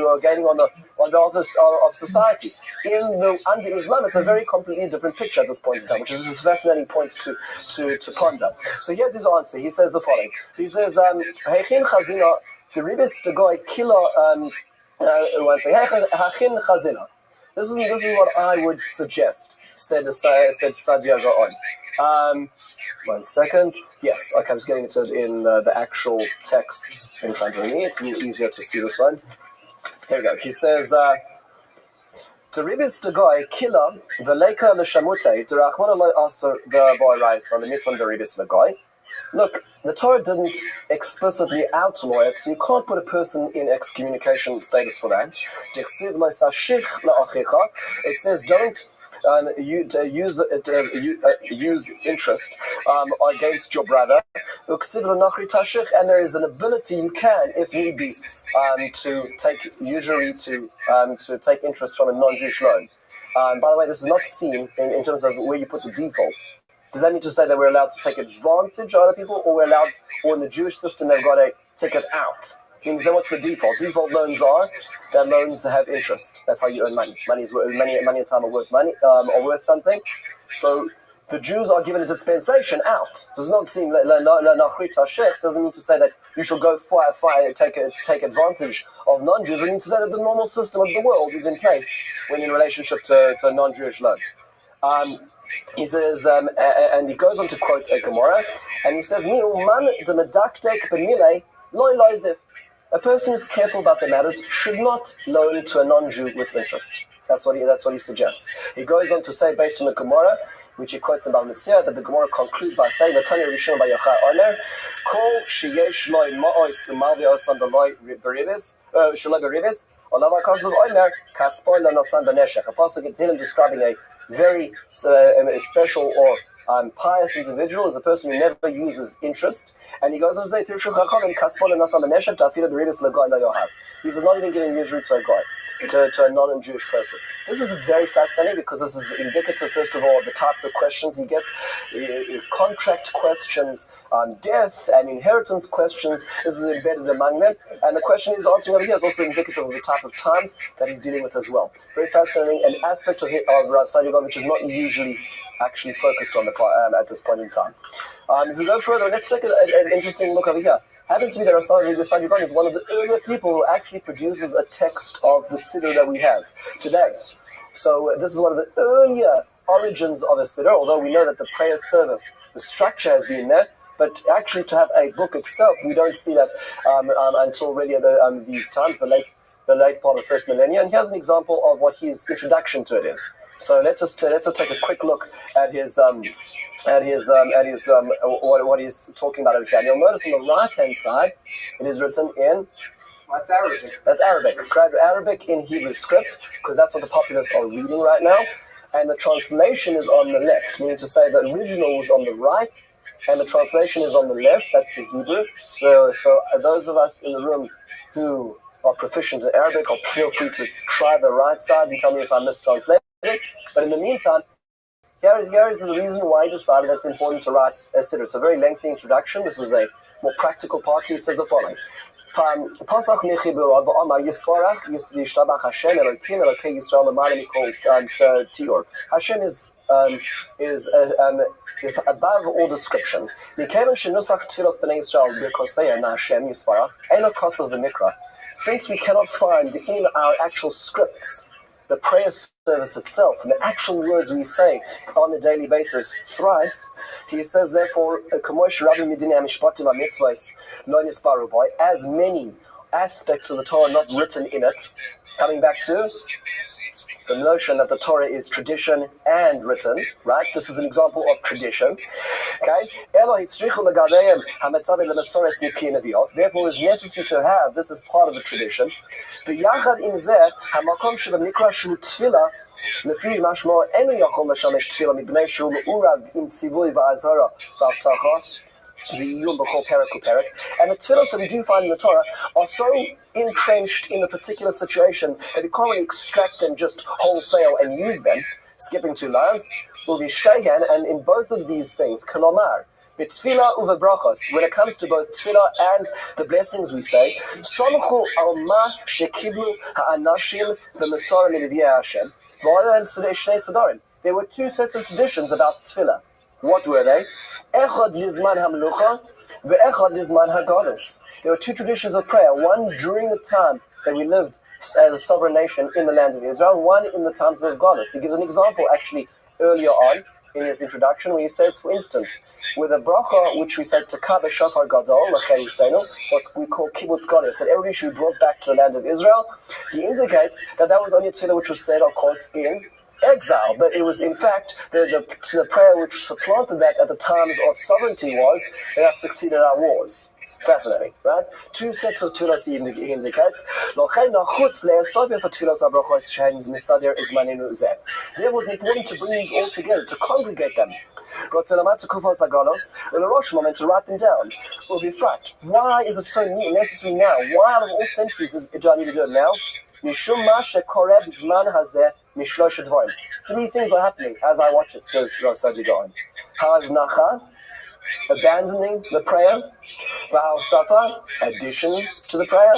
are gaining on behalf of society. Under Islam, it's a very completely different picture at this point in time, which is a fascinating point to ponder. So here's his answer. He says the following. He says, "Hechin chazina deribis degoy kilo." Hechin chazina. This is what I would suggest. Said Sadia Gaon. 1 second. Yes, okay, I'm just getting into it in the actual text in front of me. It's a little easier to see this one. Here we go. He says, Deribis Degoy Killa Veleka Leshamute Derachmana Lo Aser the boy writes on the Mitzvah Deribis Degoy. Look, the Torah didn't explicitly outlaw it, so you can't put a person in excommunication status for that. It says don't use interest against your brother, and there is an ability you can, if need be, to take usury to take interest from a non-Jewish loan. By the way, this is not seen in terms of where you put the default. Does that mean to say that we're allowed to take advantage of other people, or in the Jewish system they've got to take it out? Means then what's the default? Default loans are that loans have interest. That's how you earn money. Money and time are worth money or worth something. So the Jews are given a dispensation out. Does not seem doesn't mean to say that you shall go take advantage of non-Jews. It means to say that the normal system of the world is in place when in relationship to a non-Jewish loan. He says, and he goes on to quote a Gemara, and he says, a person who's careful about the matters should not loan to a non-Jew with interest. That's what he suggests. He goes on to say, based on the Gemara, which he quotes in Balmitzia, that the Gemara concludes by saying, "Latanya Rishon by Yochai Omer, Kol sheyesh loy ma'os umalvi osam beloy beribis, shaloi beribis, olava kazuv Omer kaspoy lanosan beneshech." A pasuk in Tehillim describing a very special or pious individual is a person who never uses interest, and he goes on to say, he is not even giving usury to a guy, to a non-Jewish person. This is very fascinating because this is indicative, first of all, of the types of questions he gets, contract questions, death and inheritance questions. This is embedded among them, and the question he's answering over here is also indicative of the type of times that he's dealing with as well. Very fascinating, an aspect of Rav Sadia which is not usually actually focused on at this point in time. If we go further, let's take an interesting look over here. Happens to be that Rav Sadia is one of the earlier people who actually produces a text of the Siddur that we have today. So this is one of the earlier origins of a Siddur, although we know that the prayer service, the structure has been there, but actually to have a book itself, we don't see that until really these times, the late part of the first millennium. And here's an example of what his introduction to it is. So let's just take a quick look at what he's talking about over here. And you'll notice on the right-hand side, it is written in. That's Arabic. That's Arabic. Arabic in Hebrew script, because that's what the populace are reading right now. And the translation is on the left, meaning to say the original was on the right, and the translation is on the left. That's the Hebrew. So those of us in the room who are proficient in Arabic, feel free to try the right side and tell me if I mistranslated it. But in the meantime, here is the reason why he decided that it's important to write a siddur. It's a very lengthy introduction. This is a more practical part. He says the following. Hashem is above all description. Since we cannot find in our actual scripts the prayer service itself and the actual words we say on a daily basis thrice, he says, therefore, as many aspects of the Torah not written in it. Coming back to the notion that the Torah is tradition and written, right? This is an example of tradition. Okay? Therefore, it's necessary to have this as part of the tradition. לפי משמעו אינו יכול לשמש תפילה מפני שהוא מעורב עם ציווי ואזהרה והבטחה ועיון בכל פרק ופרק. And the tefillos that we do find in the Torah are so entrenched in a particular situation that you can't really extract them just wholesale and use them. Skipping 2 lines, and in both of these things, kalomar, b'tefillah uvebrachos, when it comes to both tefillah and the blessings we say, somchu al ma shekiblu ha'anashim b'mesora miliviyah Hashem. There were 2 sets of traditions about tefillah. What were they? Echad lizman hamlucha ve'echad lizman hagadus. There were 2 traditions of prayer, one during the time that we lived as a sovereign nation in the land of Israel, one in the times of Gadus. He gives an example actually earlier on in his introduction where he says, for instance, with a bracha which we said Takah b'shofar gadol, what we call kibbutz gadol, that everybody should be brought back to the land of Israel. He indicates that that was only a tefillah which was said, of course, in exile, but it was in fact the prayer which supplanted that at the times of sovereignty was that have succeeded our wars. Fascinating, right? 2 sets of tefillos he indicates. Therefore, it's important to bring these all together, to congregate them. And to write them down. Why is it so necessary now? Why out of all centuries do I need to do it now? 3 things are happening as I watch it, says ROTHSCHILD Gaon. Haznacha, abandoning the prayer. V'ha'osafa, additions to the prayer.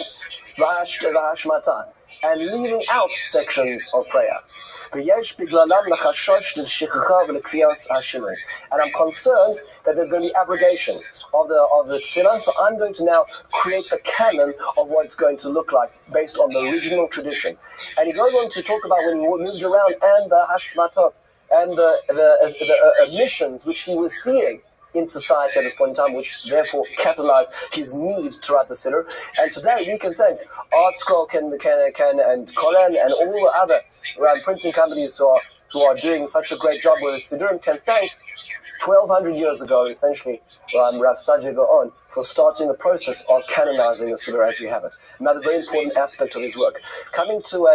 V'hashmata, and leaving out sections of prayer. And I'm concerned that there's going to be abrogation of the tefillah, so I'm going to now create the canon of what it's going to look like based on the original tradition. And he goes on to talk about when he moved around and the hashmatot and the omissions which he was seeing in society at this point in time, which therefore catalyzed his need to write the Siddur. And today we can thank ROTHSCHILD and Koren and all the other printing companies who are doing such a great job with the Siddur, and can thank 1,200 years ago, essentially, Rav Sajid Gaon for starting the process of canonizing the Siddur as we have it. Another very important aspect of his work. Coming to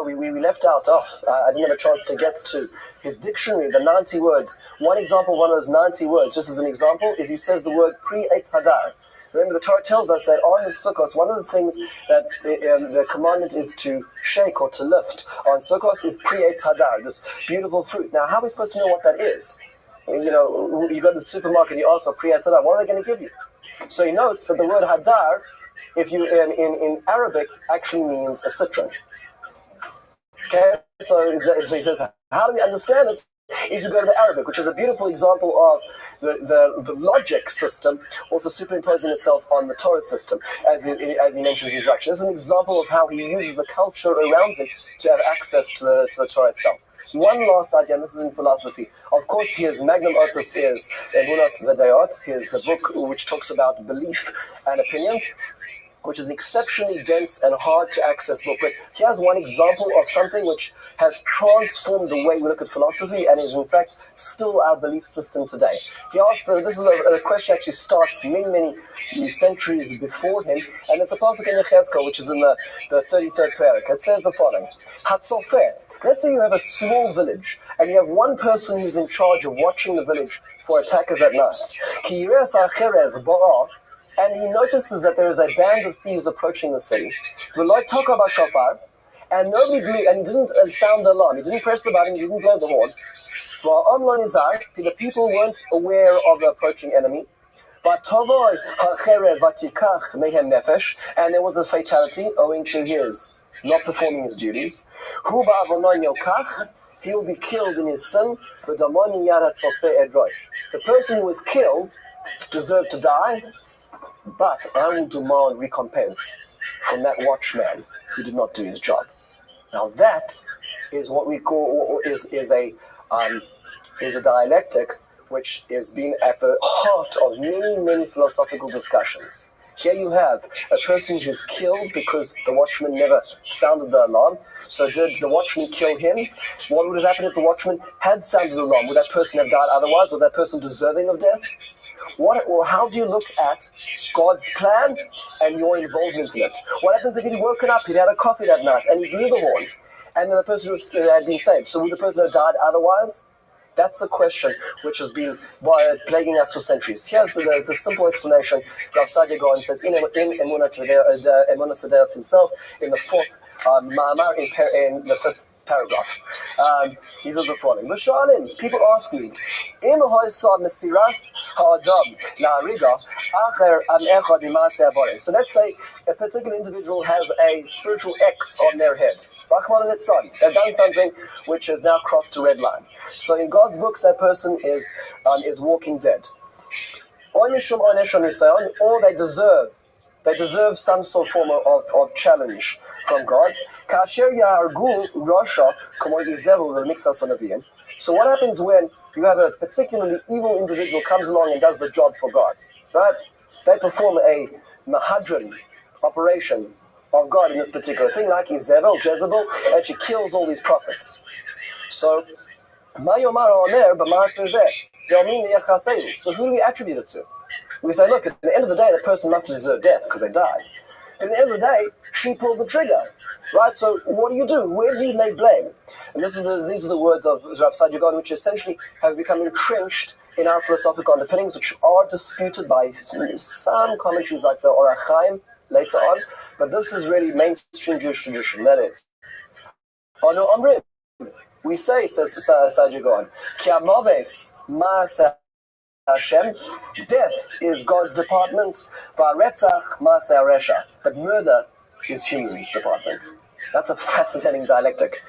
we left out, I didn't have a chance to get to his dictionary, the 90 words. One example of one of those 90 words, just as an example, is he says the word pre-Eitz Hadar. Remember, the Torah tells us that on the Sukkot, one of the things that the commandment is to shake or to lift on Sukkot is pre-Eitz Hadar, this beautiful fruit. Now, how are we supposed to know what that is? You know, you go to the supermarket and you ask for pre-Eitz Hadar, what are they going to give you? So he notes that the word Hadar, if you in Arabic, actually means a citron. Okay, so he says, how do we understand it? Is you go to the Arabic, which is a beautiful example of the logic system also superimposing itself on the Torah system, as he mentions in introduction. This is an example of how he uses the culture around him to have access to the Torah itself. One last idea, and this is in philosophy. Of course, his magnum opus is Emunat V'Dayot, his book which talks about belief and opinions, which is exceptionally dense and hard to access book. But here's one example of something which has transformed the way we look at philosophy and is in fact still our belief system today. He asks, this is a question actually starts many centuries before him, and it's a pasuk in Yechezkel, which is in the 33rd parak. It says the following: Hatzofer. Let's say you have a small village, and you have one person who's in charge of watching the village for attackers at night. Ki yireh ha'cherev ba'ah, and he notices that there is a band of thieves approaching the city. And nobody blew, and he didn't sound the alarm. He didn't press the button. He didn't blow the horn. The people weren't aware of the approaching enemy. And there was a fatality owing to his not performing his duties. He will be killed in his sin. The person who was killed deserved to die, but I will demand recompense from that watchman who did not do his job. Now that is what we call is a dialectic which is being at the heart of many philosophical discussions. Here you have a person who's killed because the watchman never sounded the alarm. So did the watchman kill him? What would have happened if the watchman had sounded the alarm? Would that person have died otherwise? Was that person deserving of death? How do you look at God's plan and your involvement in it? What happens if he'd woken up, he'd had a coffee that night, and he blew the horn, and then the person had been saved? So would the person have died otherwise? That's the question which has been plaguing us for centuries. Here's the simple explanation. Rav Sadia Gaon says in Emunat Tadeus himself, in the fourth Ma'amar, in the fifth paragraph. He says the following. V'shalim, people ask me, Im hoisa mesiras ha'adam la'ariga acher am echad b'maaseh haboreh. So let's say a particular individual has a spiritual X on their head. Rachman litzlan. They've done something which has now crossed a red line. So in God's books, that person is walking dead. Or they deserve some sort of form of challenge from God. So what happens when you have a particularly evil individual comes along and does the job for God? Right? They perform a mahadran operation of God in this particular thing, like Jezebel, and she kills all these prophets. So, so who do we attribute it to? We say, look, at the end of the day, the person must deserve death because they died. At the end of the day, she pulled the trigger, right? So what do? Where do you lay blame? And these are the words of Rav Sadia Gaon, which essentially have become entrenched in our philosophical underpinnings, which are disputed by some commentaries like the Orach Chaim later on, but this is really mainstream Jewish tradition, that is. We say, says Sadia Gaon, Ki amaves ma'aseh Hashem, death is God's department, va'retzach ma'aseh haresha, but murder is human's department. That's a fascinating dialectic.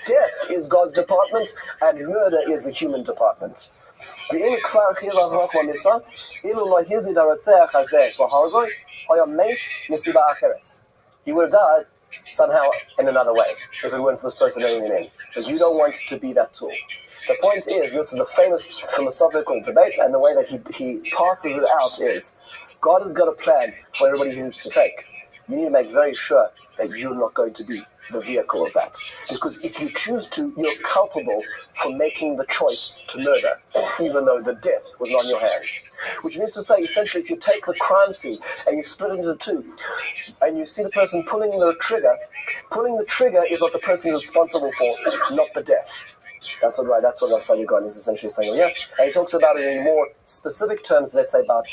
Death is God's department, and murder is the human department. He would have died somehow in another way if it weren't for this person letting him in. But you don't want to be that tool. The point is, this is the famous philosophical debate, and the way that he passes it out is, God has got a plan for everybody who needs to take. You need to make very sure that you're not going to be the vehicle of that. Because if you choose to, you're culpable for making the choice to murder, even though the death was not in your hands. Which means to say, essentially, if you take the crime scene and you split it into two, and you see the person pulling the trigger is what the person is responsible for, not the death. That's what Rav Sadia Gaon is essentially saying. Yeah, and he talks about it in more specific terms. Let's say about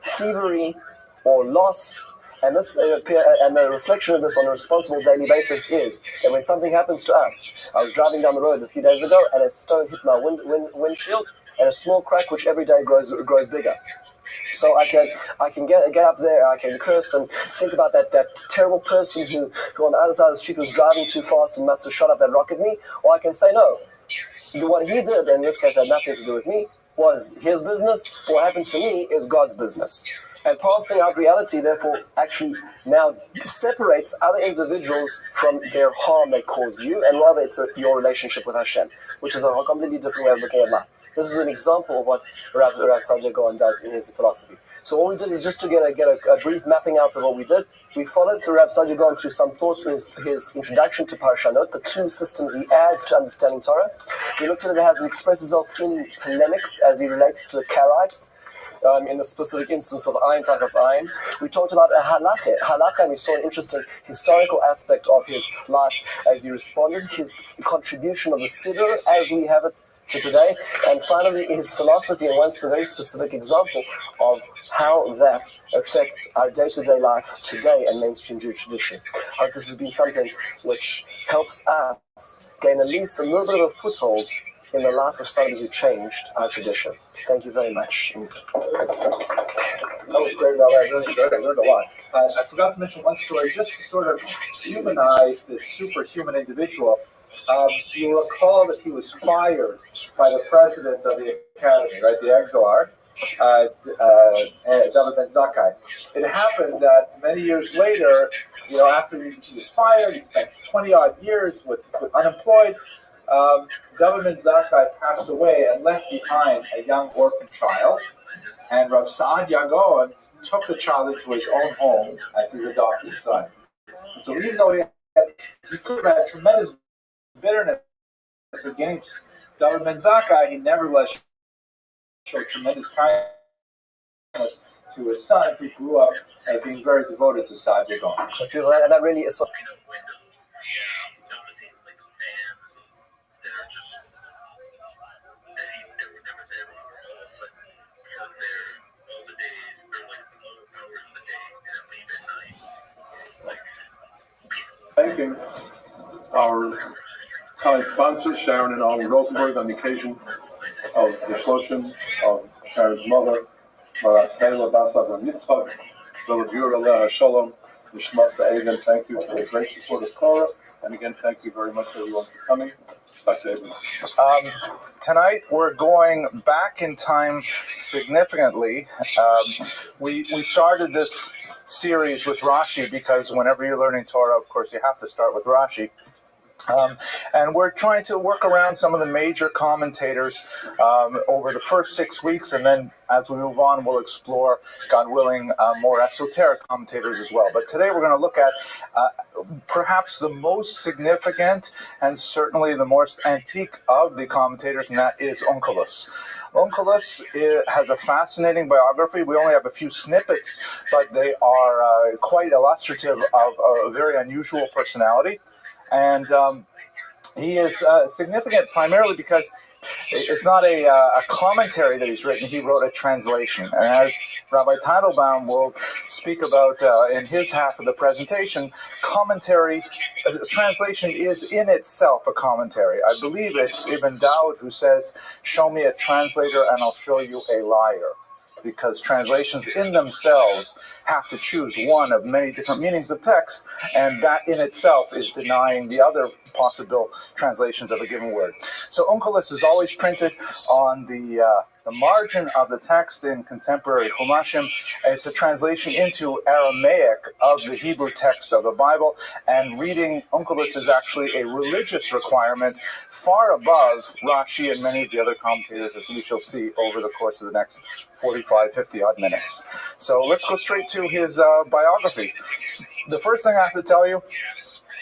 thievery or loss, and this and the reflection of this on a responsible daily basis is that when something happens to us, I was driving down the road a few days ago, and a stone hit my windshield, and a small crack which every day grows bigger. So I can get up there, I can curse and think about that terrible person who on the other side of the street was driving too fast and must have shot up that rock at me, or I can say no. What he did, and in this case had nothing to do with me, was his business. What happened to me is God's business. And passing out reality, therefore, actually now separates other individuals from their harm they caused you, and rather it's your relationship with Hashem, which is a completely different way of looking at life. This is an example of what Rav Sadia Gaon does in his philosophy. So all we did is just to get a brief mapping out of what we did. We followed Rav Sadia Gaon through some thoughts in his introduction to Parashanot, the two systems he adds to understanding Torah. We looked at it as it expresses itself in polemics as he relates to the Karaites, in the specific instance of Ayin Tachas Ayin. We talked about halakha, and we saw an interesting historical aspect of his life as he responded, his contribution of the Siddur as we have it to today, and finally his philosophy and one very specific example of how that affects our day-to-day life today and mainstream Jewish tradition. I hope this has been something which helps us gain at least a little bit of a foothold in the life of somebody who changed our tradition. Thank you very much. That was great, Rabbi. I really enjoyed it. I learned a lot. I forgot to mention one story just to sort of humanize this superhuman individual. You recall that he was fired by the president of the academy, right, the Exar, David Ben Zakkai. It happened that many years later, after he was fired, he spent 20-odd years with unemployed. David Ben Zakkai passed away and left behind a young orphan child. And Rav Sadia Gaon took the child into his own home as his adopted son. And so even though he could have had tremendous bitterness against David Ben Zakkai, he nevertheless showed tremendous kindness to his son, who grew up being very devoted to Sadia Gaon. That's beautiful, and that really is so. Thanking our kind sponsors, Sharon and Arlie Rosenberg, on the occasion of the Shloshim of Sharon's mother, Marachela Basav Yitzchak, Vilavura Leha Shalom, Nishmasa Egan. Thank you for the great support of Torah, and again, thank you very much everyone for coming. Tonight we're going back in time significantly. We started this series with Rashi because whenever you're learning Torah, of course, you have to start with Rashi. And we're trying to work around some of the major commentators over the first 6 weeks, and then as we move on, we'll explore, God willing, more esoteric commentators as well. But today we're going to look at perhaps the most significant and certainly the most antique of the commentators, and that is Onkelos. Onkelos has a fascinating biography. We only have a few snippets, but they are quite illustrative of a very unusual personality. And he is significant primarily because it's not a commentary that he's written. He wrote a translation. And as Rabbi Teitelbaum will speak about in his half of the presentation, translation is in itself a commentary. I believe it's Ibn Dawud who says, "Show me a translator and I'll show you a liar." Because translations in themselves have to choose one of many different meanings of text, and that in itself is denying the other possible translations of a given word. So Onkelos is always printed on the margin of the text in contemporary Chumashim. It's a translation into Aramaic of the Hebrew text of the Bible, and reading Onkelos is actually a religious requirement far above Rashi and many of the other commentators, as we shall see over the course of the next 45, 50 odd minutes. So let's go straight to his biography. The first thing I have to tell you,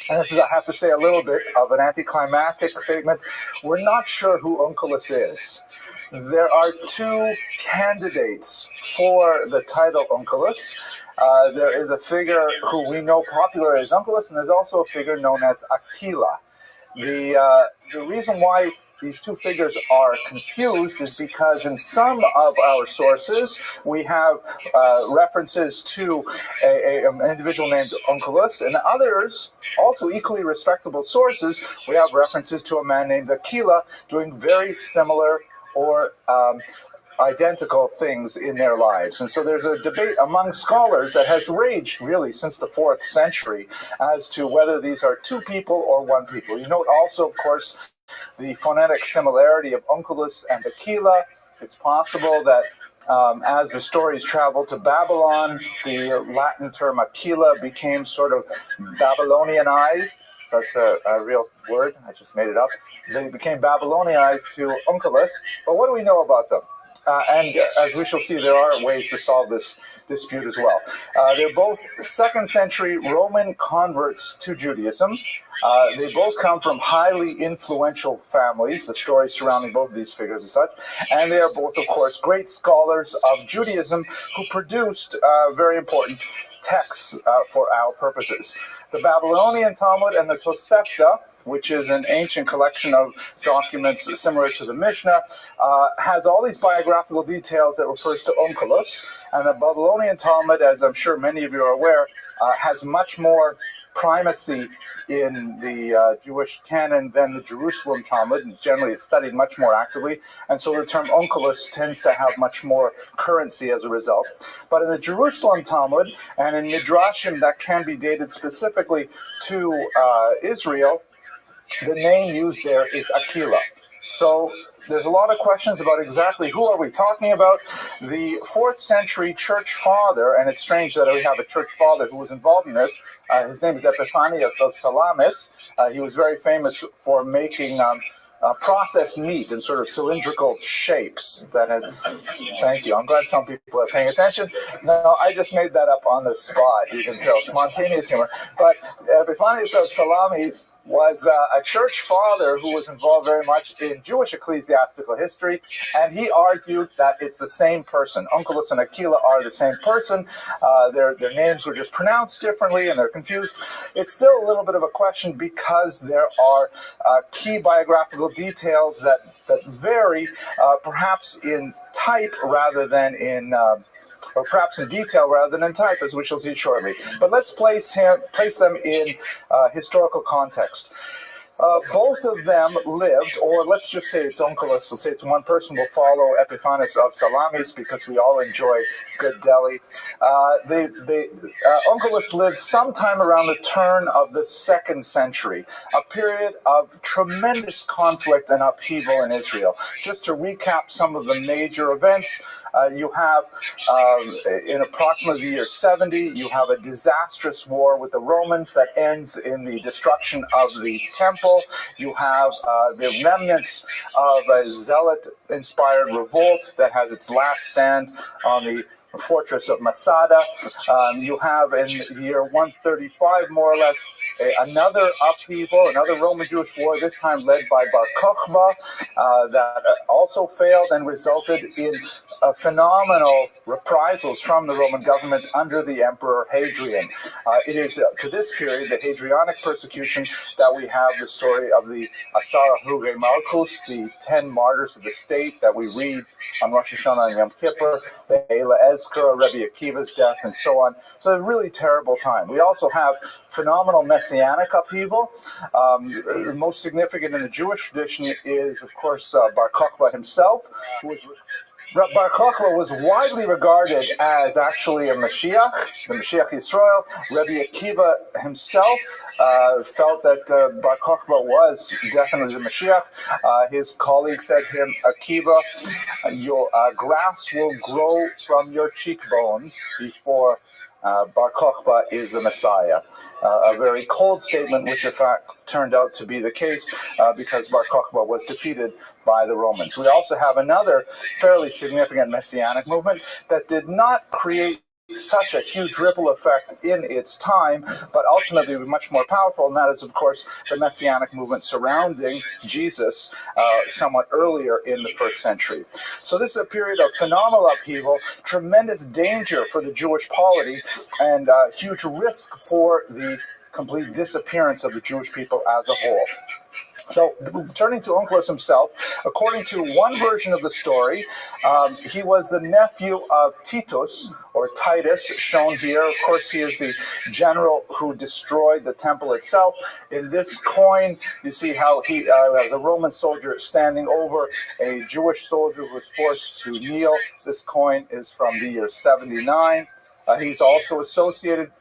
and this is, I have to say, a little bit of an anticlimactic statement, we're not sure who Onkelos is. There are two candidates for the title Onkelos. There is a figure who we know popular as Onkelos, and there's also a figure known as Aquila. The reason why these two figures are confused is because in some of our sources we have references to an individual named Onkelos, and others, also equally respectable sources, we have references to a man named Aquila doing very similar or identical things in their lives. And so there's a debate among scholars that has raged really since the 4th century as to whether these are two people or one people. You note also, of course, the phonetic similarity of Onkelos and Aquila. It's possible that as the stories traveled to Babylon, the Latin term Aquila became sort of Babylonianized. That's a real word. I just made it up. They became Babylonianized to Onkelos. But what do we know about them? And as we shall see, there are ways to solve this dispute as well. They're both 2nd century Roman converts to Judaism. They both come from highly influential families, the stories surrounding both of these figures and such. And they are both, of course, great scholars of Judaism who produced very important texts for our purposes. The Babylonian Talmud and the Tosefta, which is an ancient collection of documents similar to the Mishnah, has all these biographical details that refers to Onkelos. And the Babylonian Talmud, as I'm sure many of you are aware, has much more primacy in the Jewish canon than the Jerusalem Talmud. Generally, it's studied much more actively, and so the term Onkelos tends to have much more currency as a result. But in the Jerusalem Talmud and in Midrashim that can be dated specifically to Israel, the name used there is Aquila. So there's a lot of questions about exactly who are we talking about. The 4th century church father, and it's strange that we have a church father who was involved in this. His name is Epiphanius of Salamis. He was very famous for making processed meat in sort of cylindrical shapes that has. Thank you. I'm glad some people are paying attention. No, I just made that up on the spot. You can tell, spontaneous humor. But Epiphanius of Salamis was a church father who was involved very much in Jewish ecclesiastical history, and he argued that it's the same person. Onkelos and Aquila are the same person. Their names were just pronounced differently, and they're confused. It's still a little bit of a question because there are key biographical details that vary, perhaps in type rather than in or perhaps in detail rather than in type, as we shall see shortly. But let's place them in historical context. Both of them lived, or let's just say it's Onkelos, let's say it's one person. We'll follow Epiphanius of Salamis because we all enjoy good deli. Onkelos lived sometime around the turn of the 2nd century, a period of tremendous conflict and upheaval in Israel. Just to recap some of the major events, you have, in approximately the year 70, you have a disastrous war with the Romans that ends in the destruction of the temple. You have the remnants of a zealot-inspired revolt that has its last stand on the fortress of Masada. You have in the year 135, more or less, another upheaval, another Roman-Jewish war, this time led by Bar Kokhba, that also failed and resulted in phenomenal reprisals from the Roman government under the Emperor Hadrian. It is to this period, the Hadrianic persecution, that we have the story of the Asara Huge Malchus, the 10 martyrs of the state that we read on Rosh Hashanah and Yom Kippur, the Eila Ezkra, Rabbi Akiva's death, and so on. So a really terrible time. We also have phenomenal messianic upheaval. The most significant in the Jewish tradition is, of course, Bar Kokhba himself, who was Bar Kokhba was widely regarded as actually a Mashiach, the Mashiach Yisrael. Rabbi Akiva himself felt that Bar Kokhba was definitely the Mashiach. His colleague said to him, Akiva, your grass will grow from your cheekbones before Bar Kokhba is the Messiah. A very cold statement, which in fact turned out to be the case because Bar Kokhba was defeated by the Romans. We also have another fairly significant messianic movement that did not create such a huge ripple effect in its time, but ultimately was much more powerful, and that is, of course, the messianic movement surrounding Jesus somewhat earlier in the 1st century. So this is a period of phenomenal upheaval, tremendous danger for the Jewish polity, and huge risk for the complete disappearance of the Jewish people as a whole. So, turning to Onkelos himself, according to one version of the story, he was the nephew of Titus, or Titus, shown here. Of course, he is the general who destroyed the temple itself. In this coin, you see how he, as a Roman soldier, standing over a Jewish soldier who was forced to kneel. This coin is from the year 79. He's also associated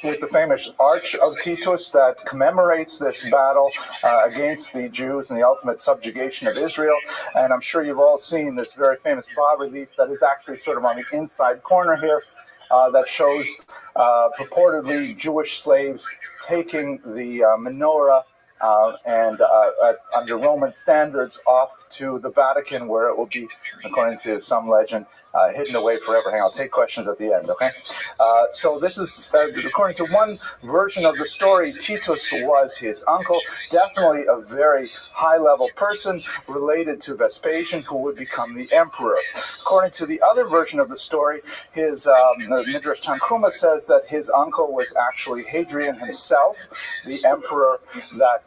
with the famous Arch of Titus that commemorates this battle against the Jews and the ultimate subjugation of Israel. And I'm sure you've all seen this very famous bas-relief that is actually sort of on the inside corner here that shows purportedly Jewish slaves taking the menorah and under Roman standards off to the Vatican, where it will be, according to some legend, hidden away forever. Hang on, I'll take questions at the end, okay? So this is, according to one version of the story, Titus was his uncle, definitely a very high-level person related to Vespasian, who would become the emperor. According to the other version of the story, his Midrash Tanchuma says that his uncle was actually Hadrian himself, the emperor that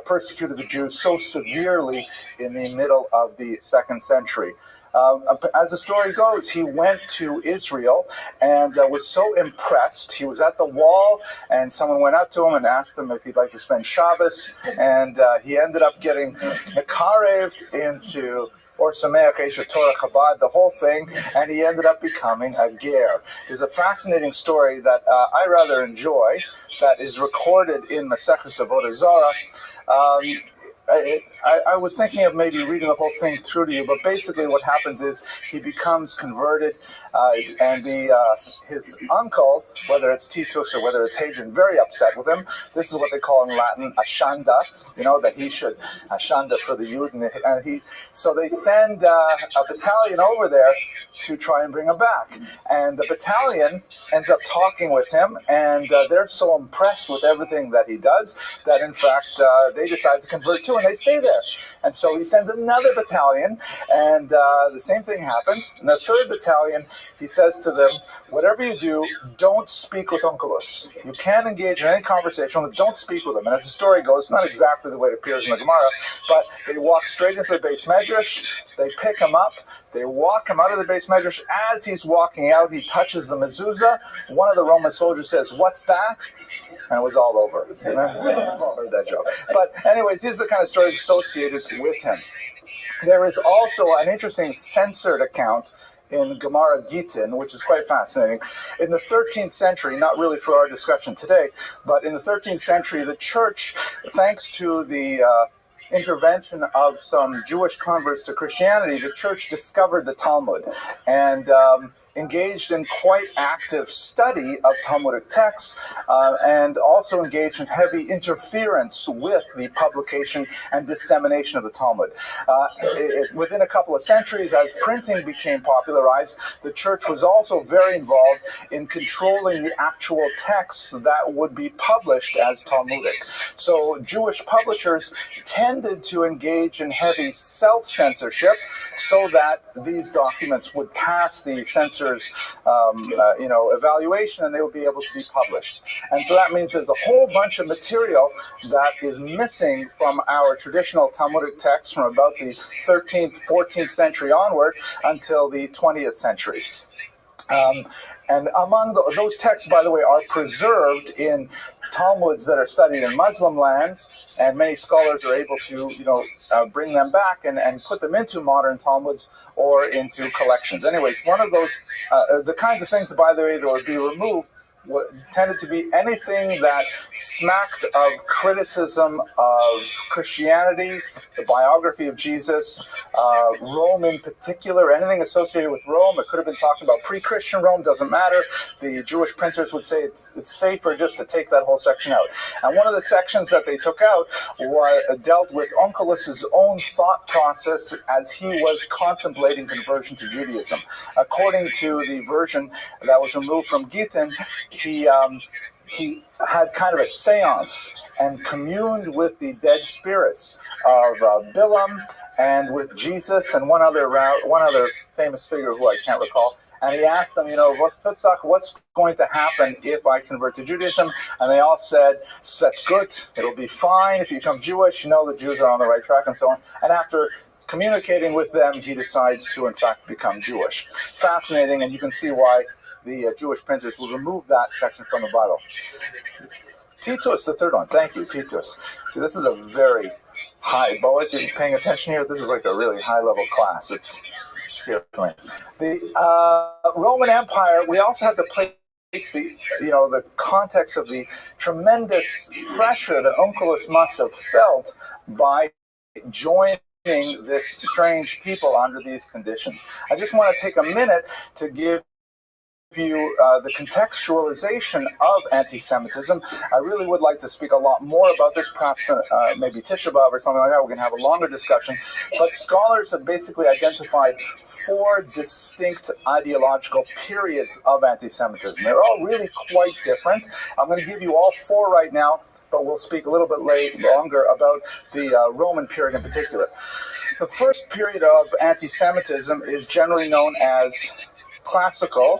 persecuted the Jews so severely in the middle of the 2nd century. As the story goes, he went to Israel and was so impressed. He was at the wall, and someone went up to him and asked him if he'd like to spend Shabbos, and he ended up getting mekareved into or Sameach Esher Torah Chabad, the whole thing, and he ended up becoming a ger. There's a fascinating story that I rather enjoy that is recorded in Maseches Avodah Zarah. I was thinking of maybe reading the whole thing through to you, but basically what happens is he becomes converted, and his uncle, whether it's Titus or whether it's Hadrian, very upset with him. This is what they call in Latin ashanda, that he should, ashanda for the Yud, so they send a battalion over there to try and bring him back. And the battalion ends up talking with him, and they're so impressed with everything that he does that, in fact, they decide to convert too, and they stay there. And so he sends another battalion, and the same thing happens. In the third battalion, he says to them, whatever you do, don't speak with Onkelos. You can't engage in any conversation, but don't speak with him. And as the story goes, it's not exactly the way it appears in the Gemara, but they walk straight into the Beis Medrash, they pick him up, they walk him out of the Beis Medrash. As he's walking out, he touches the mezuzah. One of the Roman soldiers says, "What's that?" And it was all over. I've all heard that joke. But anyways, these are the kind of stories associated with him. There is also an interesting censored account in Gemara Gittin, which is quite fascinating. In the 13th century, not really for our discussion today, but in the 13th century, the church, thanks to the intervention of some Jewish converts to Christianity, the church discovered the Talmud and engaged in quite active study of Talmudic texts and also engaged in heavy interference with the publication and dissemination of the Talmud. Within a couple of centuries, as printing became popularized, the church was also very involved in controlling the actual texts that would be published as Talmudic. So Jewish publishers tended to engage in heavy self-censorship so that these documents would pass the censors' evaluation and they would be able to be published. And so that means there's a whole bunch of material that is missing from our traditional Talmudic texts from about the 13th, 14th century onward until the 20th century. And among those texts, by the way, are preserved in Talmuds that are studied in Muslim lands, and many scholars are able to, bring them back and put them into modern Talmuds or into collections. Anyways, one of those, the kinds of things, by the way, that would be removed tended to be anything that smacked of criticism of Christianity, the biography of Jesus, Rome in particular, anything associated with Rome. It could have been talking about pre-Christian Rome, doesn't matter. The Jewish printers would say it's safer just to take that whole section out. And one of the sections that they took out dealt with Onkelos' own thought process as he was contemplating conversion to Judaism. According to the version that was removed from Gittin, he had kind of a seance and communed with the dead spirits of Bilam and with Jesus and one other famous figure who I can't recall. And he asked them, what's going to happen if I convert to Judaism? And they all said, that's good. It'll be fine. If you become Jewish, the Jews are on the right track and so on. And after communicating with them, he decides to, in fact, become Jewish. Fascinating, and you can see why the Jewish printers will remove that section from the Bible. Titus, the third one. Thank you, Titus. See, this is a very high, Boaz, you're paying attention here? This is like a really high-level class. It's scary. The Roman Empire, we also have to place the context of the tremendous pressure that Onkelos must have felt by joining this strange people under these conditions. I just want to take a minute to give you the contextualization of anti-Semitism. I really would like to speak a lot more about this, perhaps maybe Tisha B'Av or something like that. We're going to have a longer discussion. But scholars have basically identified 4 distinct ideological periods of anti-Semitism. They're all really quite different. I'm going to give you all 4 right now, but we'll speak a little bit longer about the Roman period in particular. The first period of anti-Semitism is generally known as classical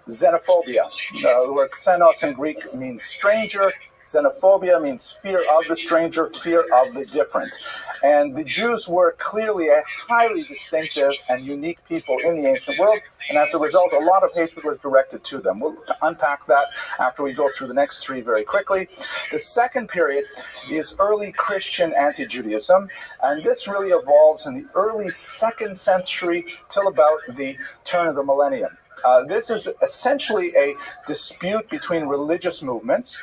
xenophobia. The word xenos in Greek means stranger. Xenophobia means fear of the stranger, fear of the different. And the Jews were clearly a highly distinctive and unique people in the ancient world, and as a result, a lot of hatred was directed to them. We'll unpack that after we go through the next 3 very quickly. The second period is early Christian anti-Judaism, and this really evolves in the early 2nd century till about the turn of the millennium. This is essentially a dispute between religious movements.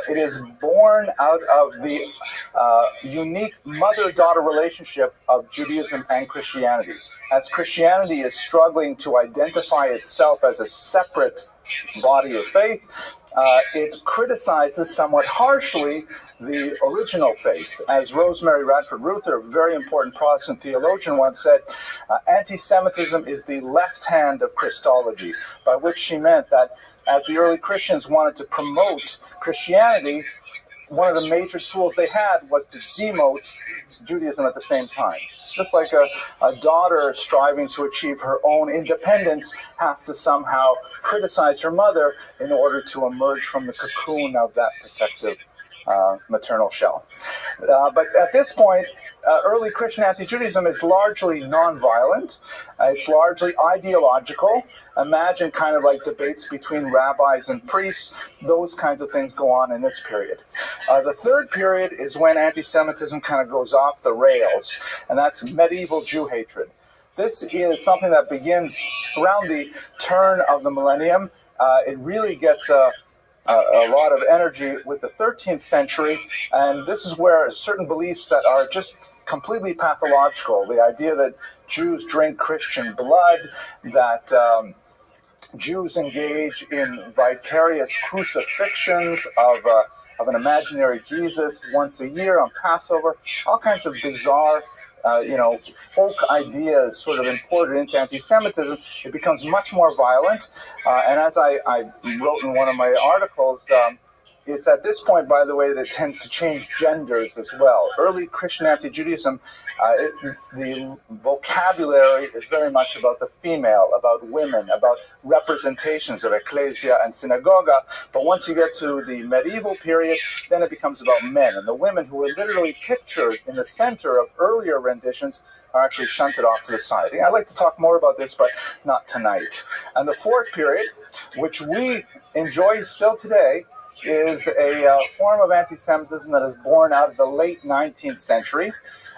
It is born out of the unique mother-daughter relationship of Judaism and Christianity. As Christianity is struggling to identify itself as a separate body of faith, it criticizes somewhat harshly the original faith. As Rosemary Radford Ruther, a very important Protestant theologian, once said, anti-Semitism is the left hand of Christology, by which she meant that as the early Christians wanted to promote Christianity, one of the major tools they had was to demote Judaism at the same time. Just like a daughter striving to achieve her own independence has to somehow criticize her mother in order to emerge from the cocoon of that protective maternal shell. But at this point, early Christian anti-Judaism is largely nonviolent. It's largely ideological. Imagine kind of like debates between rabbis and priests. Those kinds of things go on in this period. The third period is when anti-Semitism kind of goes off the rails, and that's medieval Jew hatred. This is something that begins around the turn of the millennium. It really gets a lot of energy with the 13th century, and this is where certain beliefs that are just completely pathological, the idea that Jews drink Christian blood, that Jews engage in vicarious crucifixions of an imaginary Jesus once a year on Passover, all kinds of bizarre folk ideas sort of imported into anti-Semitism. It becomes much more violent. And as I wrote in one of my articles, it's at this point, by the way, that it tends to change genders as well. Early Christian anti-Judaism, the vocabulary is very much about the female, about women, about representations of ecclesia and synagoga. But once you get to the medieval period, then it becomes about men. And the women who are literally pictured in the center of earlier renditions are actually shunted off to the side. I'd like to talk more about this, but not tonight. And the fourth period, which we enjoy still today, is a form of anti-Semitism that is born out of the late 19th century.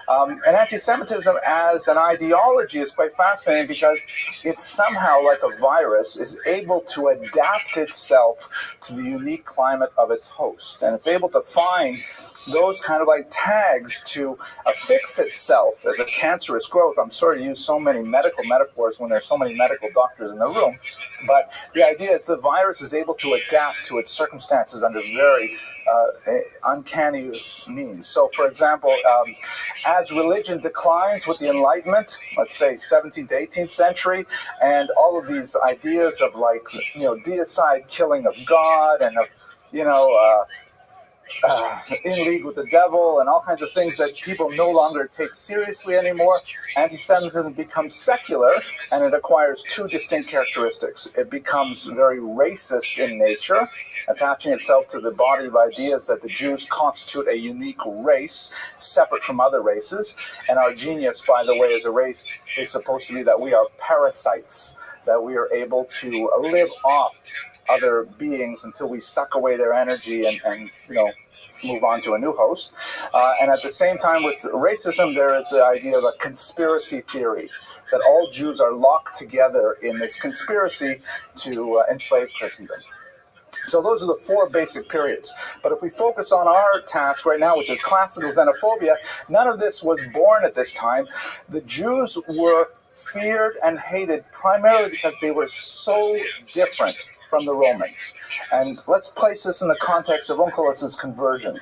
And anti-Semitism as an ideology is quite fascinating because it's somehow like a virus, is able to adapt itself to the unique climate of its host. And it's able to find those kind of like tags to affix itself as a cancerous growth. I'm sorry to use so many medical metaphors when there's so many medical doctors in the room, but the idea is the virus is able to adapt to its circumstances under very uncanny means. So, for example, as religion declines with the Enlightenment, let's say 17th to 18th century, and all of these ideas of like, deicide killing of God and of, in league with the devil and all kinds of things that people no longer take seriously anymore, anti-Semitism becomes secular, and it acquires two distinct characteristics. It becomes very racist in nature, attaching itself to the body of ideas that the Jews constitute a unique race, separate from other races. And our genius, by the way, as a race, is supposed to be that we are parasites, that we are able to live off other beings until we suck away their energy and move on to a new host. And at the same time with racism, there is the idea of a conspiracy theory, that all Jews are locked together in this conspiracy to enslave Christendom. So those are the four basic periods. But if we focus on our task right now, which is classical xenophobia, none of this was born at this time. The Jews were feared and hated primarily because they were so different from the Romans. And let's place this in the context of Onkelos' conversion.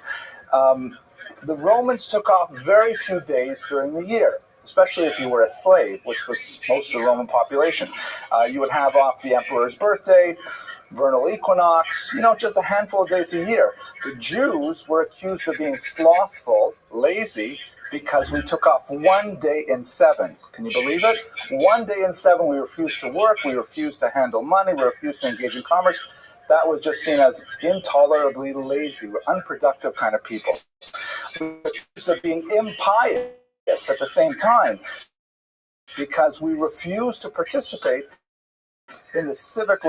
The Romans took off very few days during the year, especially if you were a slave, which was most of the Roman population. You would have off the emperor's birthday, vernal equinox, just a handful of days a year. The Jews were accused of being slothful, lazy, because we took off 1 day in 7. Can you believe it? 1 day in 7 we refused to work, we refused to handle money, we refused to engage in commerce. That was just seen as intolerably lazy, unproductive kind of people. We were accused of being impious at the same time because we refused to participate in the civic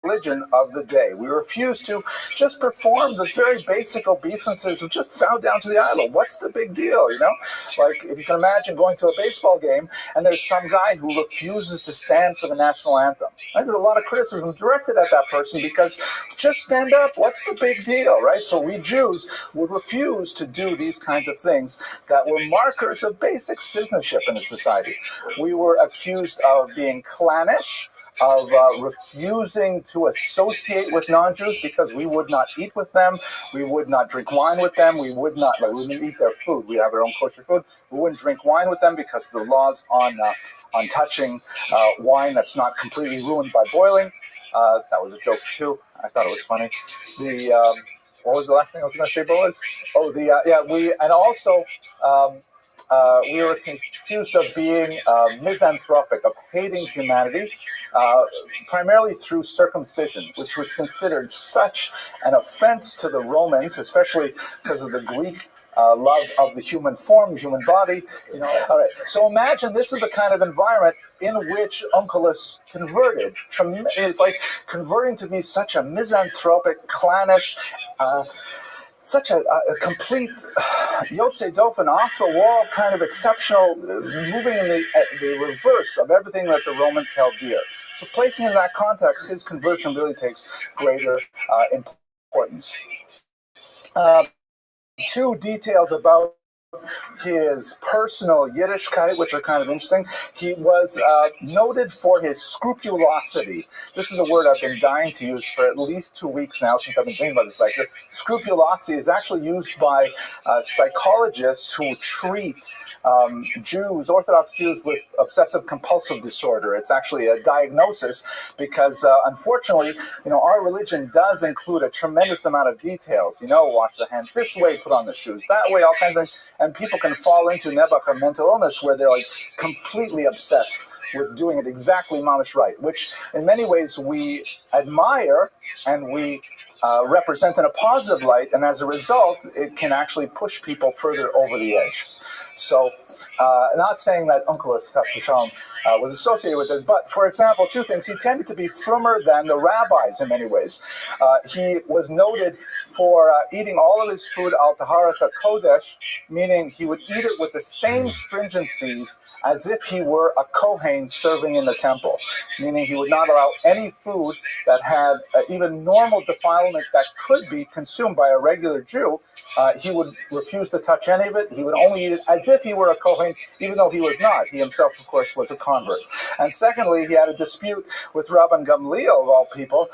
religion of the day. We refuse to just perform the very basic obeisances of just bow down to the idol. What's the big deal, you know? Like, if you can imagine going to a baseball game and there's some guy who refuses to stand for the national anthem. Right? There's a lot of criticism directed at that person because just stand up. What's the big deal, right? So we Jews would refuse to do these kinds of things that were markers of basic citizenship in a society. We were accused of being clannish, of refusing to associate with non-Jews because we would not eat with them, we would not drink wine with them, we wouldn't eat their food. We have our own kosher food. We wouldn't drink wine with them because of the laws on touching wine that's not completely ruined by boiling. That was a joke too. I thought it was funny. What was the last thing I was going to say, Boaz? We were accused of being misanthropic, of hating humanity, primarily through circumcision, which was considered such an offense to the Romans, especially because of the Greek love of the human form, the human body. You know, all right. So imagine this is the kind of environment in which Onkelos converted. It's like converting to be such a misanthropic, clannish, such a complete Yotze Dofen, off-the-wall kind of exceptional, moving in the reverse of everything that the Romans held dear. So placing in that context, his conversion really takes greater importance. Two details about his personal Yiddishkeit, which are kind of interesting. He was noted for his scrupulosity. This is a word I've been dying to use for at least 2 weeks now since I've been thinking about this lecture. Scrupulosity is actually used by psychologists who treat Jews, Orthodox Jews, with obsessive-compulsive disorder. It's actually a diagnosis because, unfortunately, our religion does include a tremendous amount of details. Wash the hands this way, put on the shoes that way, all kinds of things. And people can fall into nebuch or mental illness where they're like completely obsessed with doing it exactly mamish right, which in many ways we admire and we represent in a positive light, and as a result, it can actually push people further over the edge. So, not saying that Onkelos was associated with this, but for example, two things. He tended to be firmer than the rabbis in many ways. He was noted for eating all of his food al taharas hakodesh, meaning he would eat it with the same stringencies as if he were a kohen serving in the temple, meaning he would not allow any food that had even normal defilement that could be consumed by a regular Jew. He would refuse to touch any of it. He would only eat it as if he were a kohen, even though he was not. He himself, of course, was a convert. And secondly, he had a dispute with Rabbi Gamliel, of all people,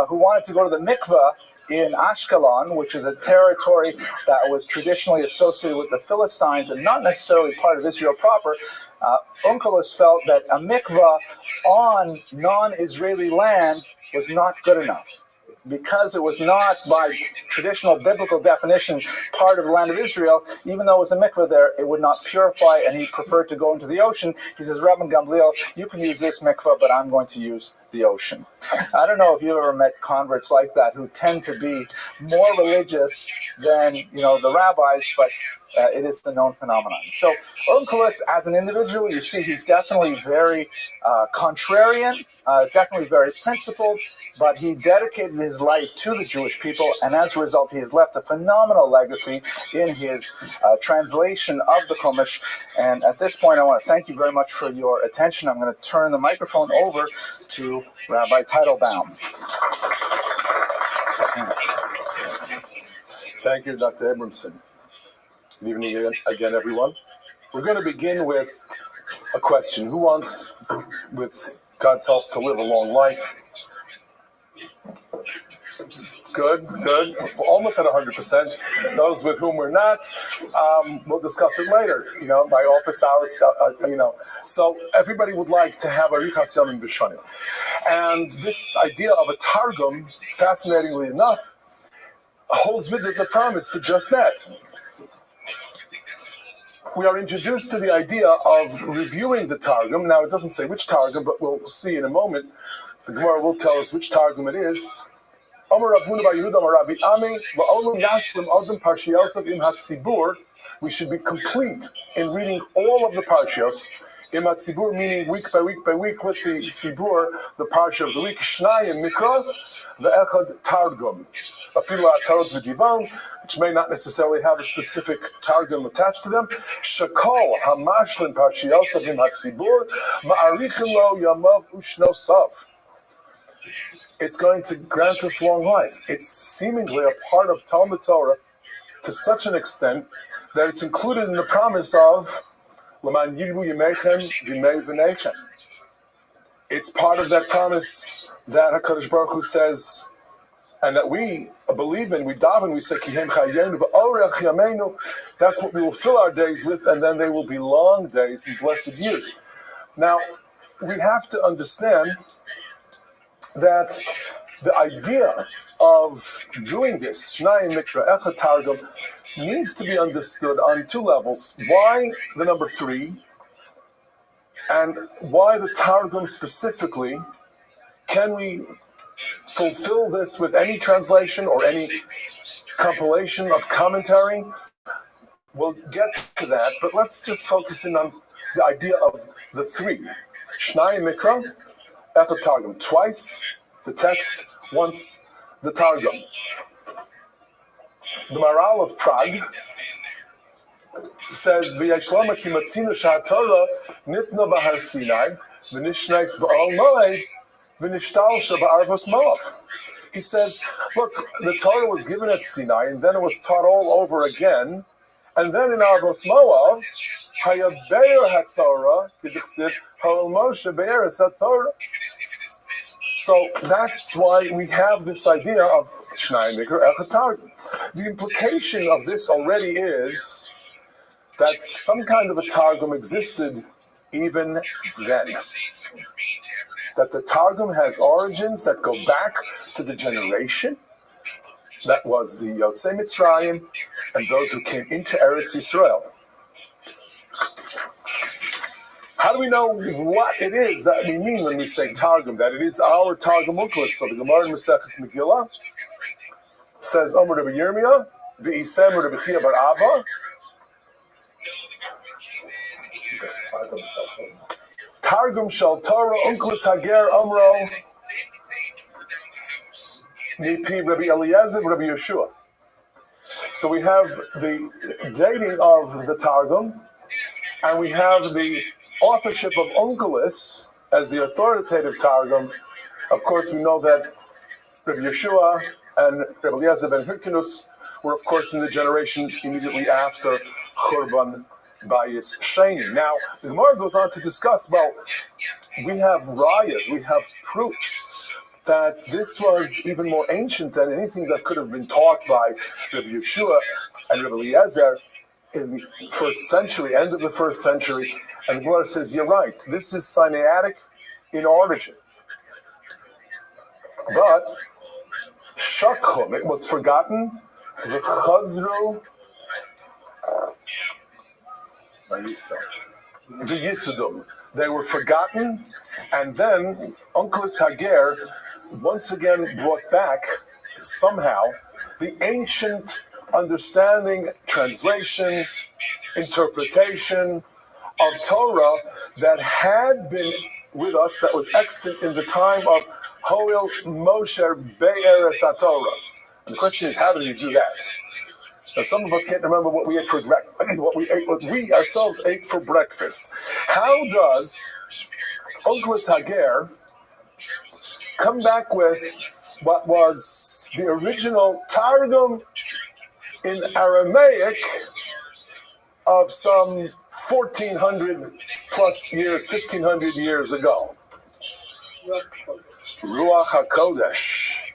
who wanted to go to the mikveh in Ashkelon, which is a territory that was traditionally associated with the Philistines and not necessarily part of Israel proper. Onkelos felt that a mikveh on non-Israeli land was not good enough. Because it was not, by traditional biblical definition, part of the land of Israel, even though it was a mikveh there, it would not purify, and he preferred to go into the ocean. He says, Rabbi Gamliel, you can use this mikveh, but I'm going to use the ocean. I don't know if you've ever met converts like that who tend to be more religious than, the rabbis, but it is the known phenomenon. So Onkelos, as an individual, you see he's definitely very contrarian, definitely very principled, but he dedicated his life to the Jewish people, and as a result, he has left a phenomenal legacy in his translation of the Chumash. And at this point, I want to thank you very much for your attention. I'm going to turn the microphone over to Rabbi Teitelbaum. Thank you, Dr. Abramson. Good evening again, everyone. We're going to begin with a question. Who wants, with God's help, to live a long life? Good. Almost at 100%. Those with whom we're not, we'll discuss it later. My office hours, So everybody would like to have a Arichas Yomim V'Shonim. And this idea of a Targum, fascinatingly enough, holds with it the promise to just that. We are introduced to the idea of reviewing the Targum. Now, it doesn't say which Targum, but we'll see in a moment. The Gemara will tell us which Targum it is. We should be complete in reading all of the Parshios Imat Tzibur, meaning week by week with the Tzibur, the parsha of the week. Shnayim Mikra, ve'echad Targum. Afilu HaTorot v'Divan, which may not necessarily have a specific Targum attached to them. Shakol Hamashlim Parshiyos Avim HaTzibur, Ma'arichim Lo Yamav Ushnosav. It's going to grant us long life. It's seemingly a part of Talmud Torah to such an extent that it's included in the promise of L'man Yirbu Yemechem V'mei V'nechem. It's part of that promise that HaKadosh Baruch Hu says, and that we believe in, we daven, we say, Kihem Chayenu V'orech Yameinu. That's what we will fill our days with, and then they will be long days and blessed years. Now, we have to understand that the idea of doing this, Shnayim Mikra Echad Targum, needs to be understood on two levels. Why the number 3, and why the Targum specifically? Can we fulfill this with any translation or any compilation of commentary? We'll get to that, but let's just focus in on the idea of the 3. Shnayim Mikra Echad Targum. Twice the text, once the Targum. The Maral of Prague says, "V'yashlama ki matzinu sha'atorah nitna b'har Sinai v'nishneis b'al moed v'nishtal sheba'arvos Moav." He says, look, the Torah was given at Sinai, and then it was taught all over again, and then in Arvos Moav, hayabeir haTorah k'dichsiv ha'ol Moshe be'eres haTorah. So that's why we have this idea of Shnayim Mikra Echad Targum. The implication of this already is that some kind of a Targum existed even then. That the Targum has origins that go back to the generation that was the Yotzei Mitzrayim and those who came into Eretz Yisrael. How do we know what it is that we mean when we say Targum? That it is our Targum Uklis. So the Gemara in Maseches Megillah says, Omer Rabbi Yirmiyah, V'isem Rabbi Chia bar Abba, Targum Shal Torah Uklis Hager Omro, Nipi Rabbi Eliezer, Rabbi Yeshua. So we have the dating of the Targum, and we have the authorship of Onkelos as the authoritative Targum. Of course, we know that Rabbi Yeshua and Rabbi Eliezer ben Hyrcanus were, of course, in the generation immediately after Churban Bayis Sheni. Now, the Gemara goes on to discuss, well, we have rayas, we have proofs that this was even more ancient than anything that could have been taught by Rabbi Yeshua and Rabbi Eliezer in the first century, end of the first century. And the Gemara says, you're right, this is Sinaitic in origin. But Shakchum, it was forgotten. The Chazru, the Yisudum, they were forgotten. And then Onkelos Hager once again brought back somehow the ancient understanding, translation, interpretation of Torah that had been with us, that was extant in the time of Hoil Moshe Be'eres HaTorah. And the question is, how do you do that? Now, some of us can't remember what we ate for breakfast, what we ourselves ate for breakfast. How does Onkelos Hager come back with what was the original Targum in Aramaic of some 1,400 plus years, 1,500 years ago? Ruach HaKodesh.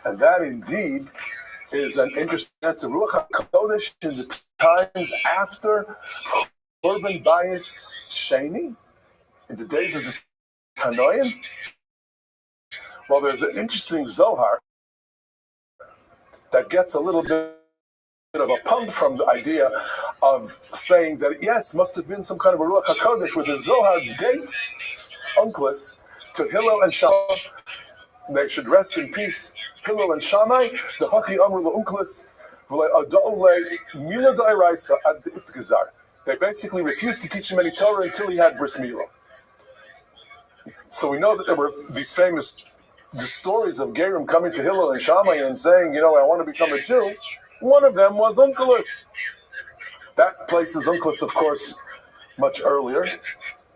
And that indeed is an interesting answer. Ruach HaKodesh in the times after Churban Bayis Sheni, in the days of the Tanoim. Well, there's an interesting Zohar that gets a little bit of a pump from the idea of saying that, yes, must have been some kind of a Ruach HaKodesh, where the Zohar dates Onkelos to Hillel and Shammai. They should rest in peace. Hillel and Shammai, the Hachi Amru LaUnkelos, V'le Ada'u Le Mila Da'iraisa Ad Itgazar. They basically refused to teach him any Torah until he had bris milah. So we know that there were these famous stories of Gerim coming to Hillel and Shammai and saying, I want to become a Jew. One of them was Onkelos. That places Onkelos, of course, much earlier,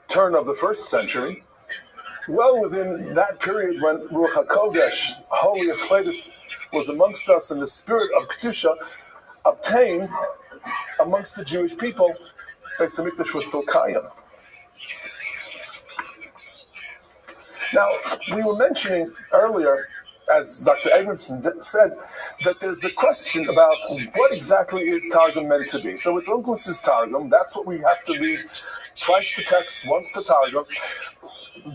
turn of the 1st century, well within that period when Ruach HaKodesh, Holy Ephlaitis, was amongst us and the spirit of Kedusha obtained amongst the Jewish people. Beis HaMikdash was still Kayim. Now, we were mentioning earlier, as Dr. Abramson said, that there's a question about what exactly is Targum meant to be. So it's Onkelos' Targum. That's what we have to read twice the text, once the Targum.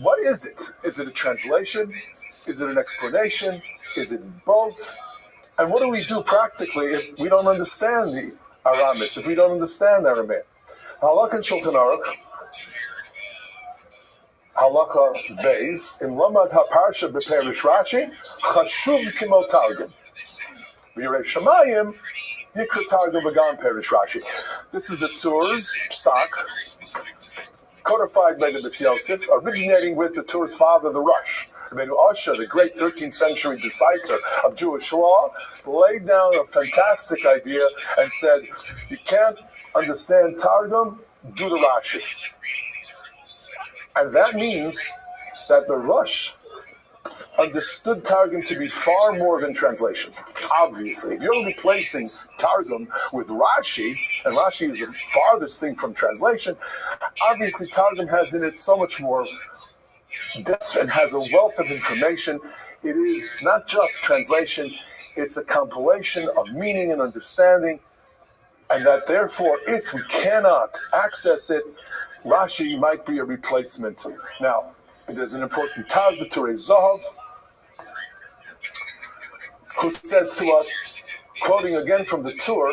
What is it? Is it a translation? Is it an explanation? Is it both? And what do we do practically if we don't understand the Aramis, if we don't understand Aramaic? Halakha and Shulchan Aruch, Halacha Beis, in Lamad HaParsha B'Perish Rashi, Chashuv Kimo Targum. V'Yirei Shamayim, Yikra Targum V'Gam Perish Rashi. This is the Tours Psak, codified by the B'Tz Yosef, originating with the Tours' father, the Rosh. Rabbeinu Asher, the great 13th century decisor of Jewish law, laid down a fantastic idea and said, you can't understand Targum, do the Rashi. And that means that the Rosh understood Targum to be far more than translation. Obviously, if you're replacing Targum with Rashi, and Rashi is the farthest thing from translation, obviously Targum has in it so much more depth and has a wealth of information. It is not just translation, it's a compilation of meaning and understanding, and that therefore, if we cannot access it, Rashi might be a replacement. Now, there's an important Taz, the Turei Zahav, who says to us, quoting again from the Tur,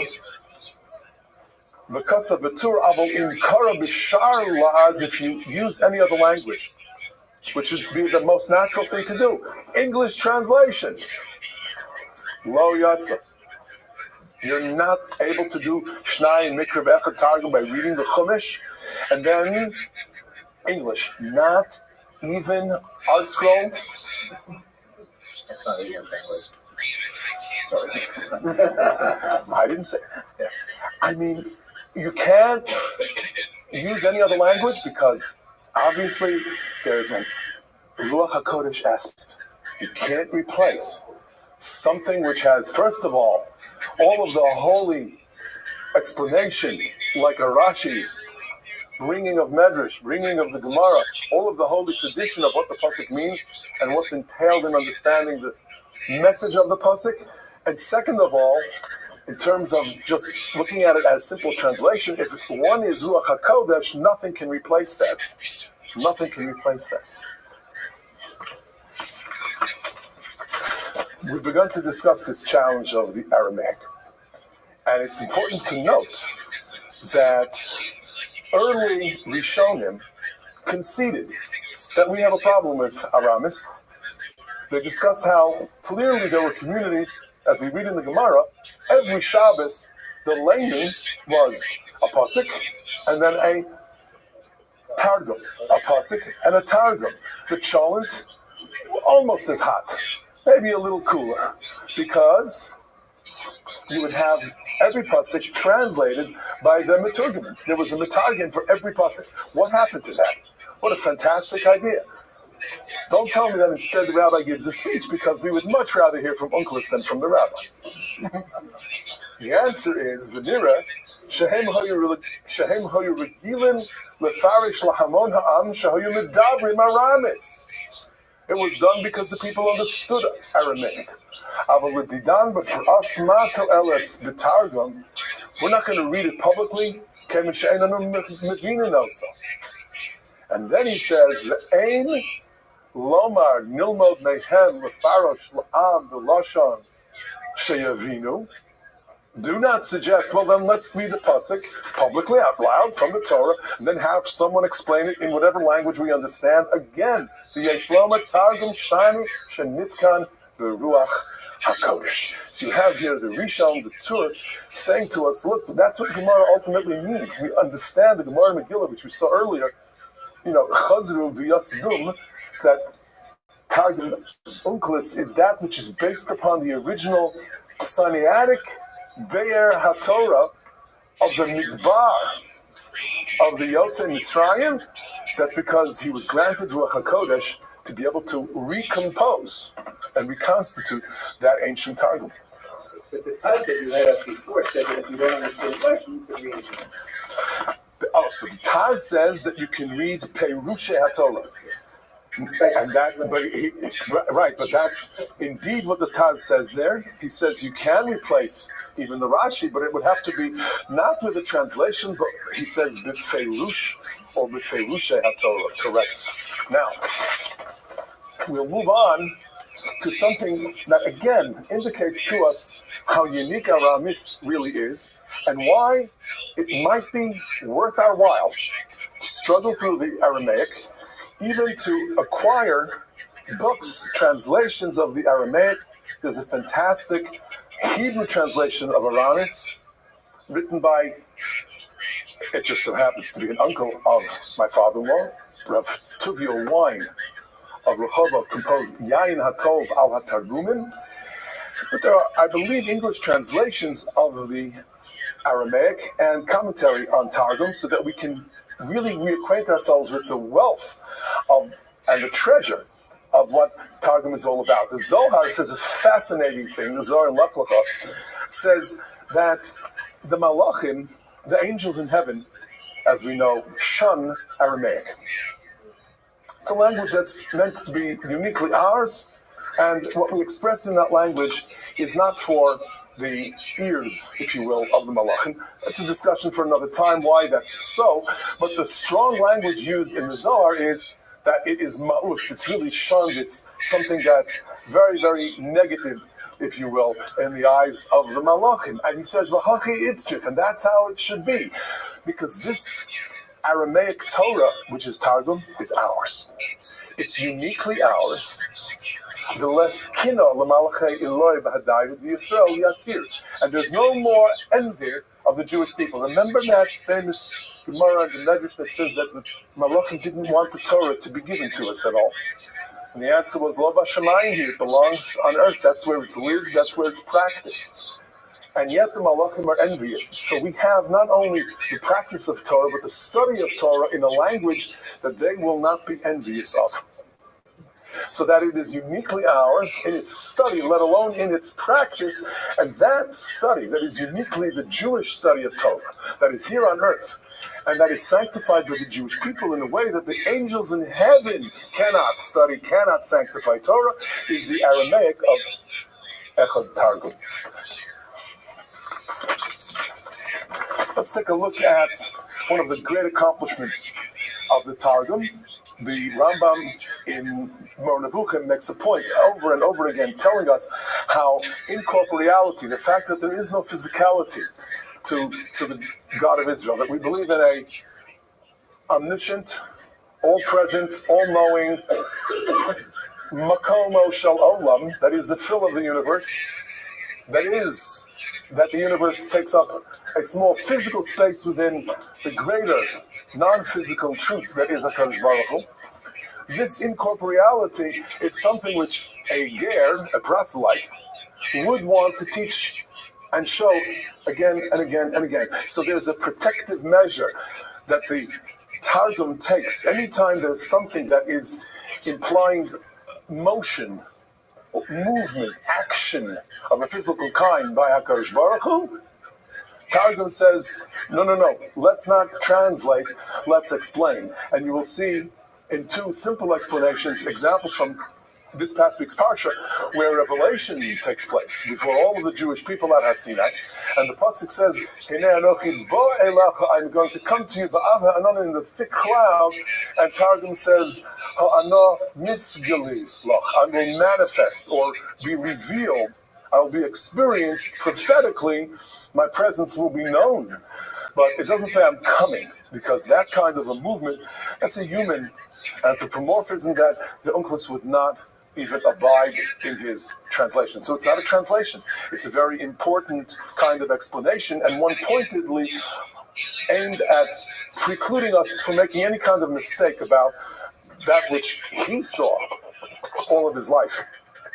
"V'kasa b'Tur avol im kara b'shar la'az," if you use any other language, which would be the most natural thing to do. English translation. Lo yatsa. You're not able to do Shnai and Mikra V'Echad Targum by reading the Chumash, and then English. Not even Art Scroll. That's not even English. Sorry. I didn't say that. Yeah. I mean, you can't use any other language because obviously there's a Ruach HaKodesh aspect. You can't replace something which has, first of all of the holy explanation, like a Rashi's bringing of Medrash, bringing of the Gemara, all of the holy tradition of what the Pasuk means and what's entailed in understanding the message of the Pasuk. And second of all, in terms of just looking at it as simple translation, if one is Ruach HaKodesh, nothing can replace that. Nothing can replace that. We've begun to discuss this challenge of the Aramaic. And it's important to note that early Rishonim conceded that we have a problem with Aramis. They discuss how clearly there were communities, as we read in the Gemara, every Shabbos, the layman was a pasuk, and then a targum, a pasuk and a targum. The cholent, almost as hot, maybe a little cooler, because you would have every pasuk translated by the meturgim. There was a metargim for every pasuk. What happened to that? What a fantastic idea. Don't tell me that instead the rabbi gives a speech, because we would much rather hear from Onkelos than from the rabbi. The answer is, V'nira, shehem hoyu regilin lefarish lahamon ha'am shehoyu medabrim aramis. It was done because the people understood Aramaic. But for us, mato eles b'targum, we're not going to read it publicly. And then he says, "Ve'ein lomar nilmod mehem lefarosh la'am b'lashon sheyavinu." Do not suggest, well then let's read the pasuk publicly out loud from the Torah, and then have someone explain it in whatever language we understand. Again, the Yeshloma Targum Shani Shenitkan Beruach HaKodesh. So you have here the Rishon, the Tur, saying to us, look, that's what the Gemara ultimately means. We understand the Gemara Megillah, which we saw earlier, Chazru v'Yasdum, that Targum Unclus is that which is based upon the original Sinaitic Be'er HaTorah of the Midbar of the Yotzei Mitzrayim. That's because he was granted Ruach HaKodesh to be able to recompose and reconstitute that ancient Targum. But the Taz that you had us before said that if you don't understand the question, you can read it. So the Taz says that you can read Perushei HaTorah. And but that's indeed what the Taz says there. He says you can replace even the Rashi, but it would have to be not with a translation, but he says B'Ferush or B'Ferushei HaTorah. Correct. Now, we'll move on to something that again indicates to us how unique Aramis really is and why it might be worth our while to struggle through the Aramaic, even to acquire books, translations of the Aramaic. There's a fantastic Hebrew translation of Aramis written by, it just so happens to be an uncle of my father-in-law, Rav Tuvio Wine of Rehovot, composed Yain HaTov al HaTargumim. But there are, I believe, English translations of the Aramaic and commentary on Targum so that we can really reacquaint ourselves with the wealth of and the treasure of what Targum is all about. The Zohar says a fascinating thing. The Zohar in Lech Lecha says that the Malachim, the angels in heaven, as we know, shun Aramaic. It's a language that's meant to be uniquely ours, and what we express in that language is not for the ears, if you will, of the Malachim. That's a discussion for another time, why that's so. But the strong language used in the Zohar is that it is ma'us, it's really shunned, it's something that's very, very negative, if you will, in the eyes of the Malachim. And he says, V'hachi itzchik, and that's how it should be. Because this Aramaic Torah, which is Targum, is ours. It's uniquely ours. And there's no more envy of the Jewish people. Remember that famous Gemara in the Medrash that says that the Malachim didn't want the Torah to be given to us at all. And the answer was, Lo b'shamayim here, it belongs on earth. That's where it's lived, that's where it's practiced. And yet the Malachim are envious. So we have not only the practice of Torah, but the study of Torah in a language that they will not be envious of. So that it is uniquely ours in its study, let alone in its practice. And that study, that is uniquely the Jewish study of Torah, that is here on earth, and that is sanctified by the Jewish people in a way that the angels in heaven cannot study, cannot sanctify Torah, is the Aramaic of Echad Targum. Let's take a look at one of the great accomplishments of the Targum. The Rambam in Mor Nevuchim makes a point over and over again, telling us how incorporeality, the fact that there is no physicality to the God of Israel, that we believe in a omniscient, all-present, all-knowing Makomo Shel Olam, that is the fill of the universe, that the universe takes up a small physical space within the greater non-physical truth that is HaKadosh Baruch Hu. This incorporeality is something which a ger, a proselyte, would want to teach and show again and again and again. So there's a protective measure that the Targum takes. Anytime there's something that is implying motion, movement, action of a physical kind by HaKadosh Baruch Hu, Targum says, no, let's not translate, let's explain. And you will see in two simple explanations, examples from this past week's Parsha, where revelation takes place before all of the Jewish people at HaSinai. And the Pasuk says, I'm going to come to you in the thick cloud. And Targum says, I will manifest or be revealed. I will be experienced prophetically. My presence will be known. But it doesn't say I'm coming, because that kind of a movement, that's a human anthropomorphism that the Unclus would not even abide in his translation. So it's not a translation. It's a very important kind of explanation, and one pointedly aimed at precluding us from making any kind of mistake about that which he saw all of his life.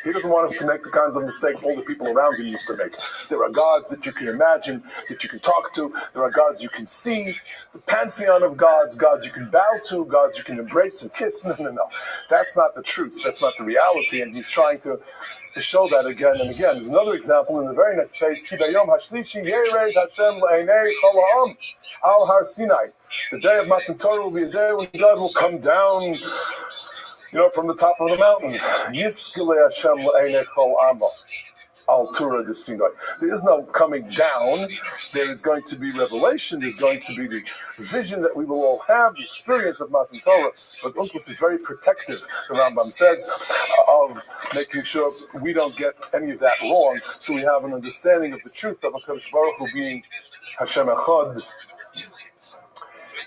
He doesn't want us to make the kinds of mistakes all the people around him used to make. There are gods that you can imagine, that you can talk to. There are gods you can see. The pantheon of gods, gods you can bow to, gods you can embrace and kiss. No. That's not the truth. That's not the reality. And he's trying to show that again and again. There's another example in the very next page. Ki bayom hashlishi yered Hashem le'enei chol ha'am al har Sinai. The day of Matan Torah will be a day when God will come down, from the top of the mountain. Yiskele Hashem le'enei chol amo al Torah de Sinai. There is no coming down. There is going to be revelation. There's going to be the vision that we will all have, the experience of Matan Torah. But Onkelos is very protective, the Rambam says, of making sure we don't get any of that wrong, so we have an understanding of the truth of HaKadosh Baruch Hu being Hashem Echad.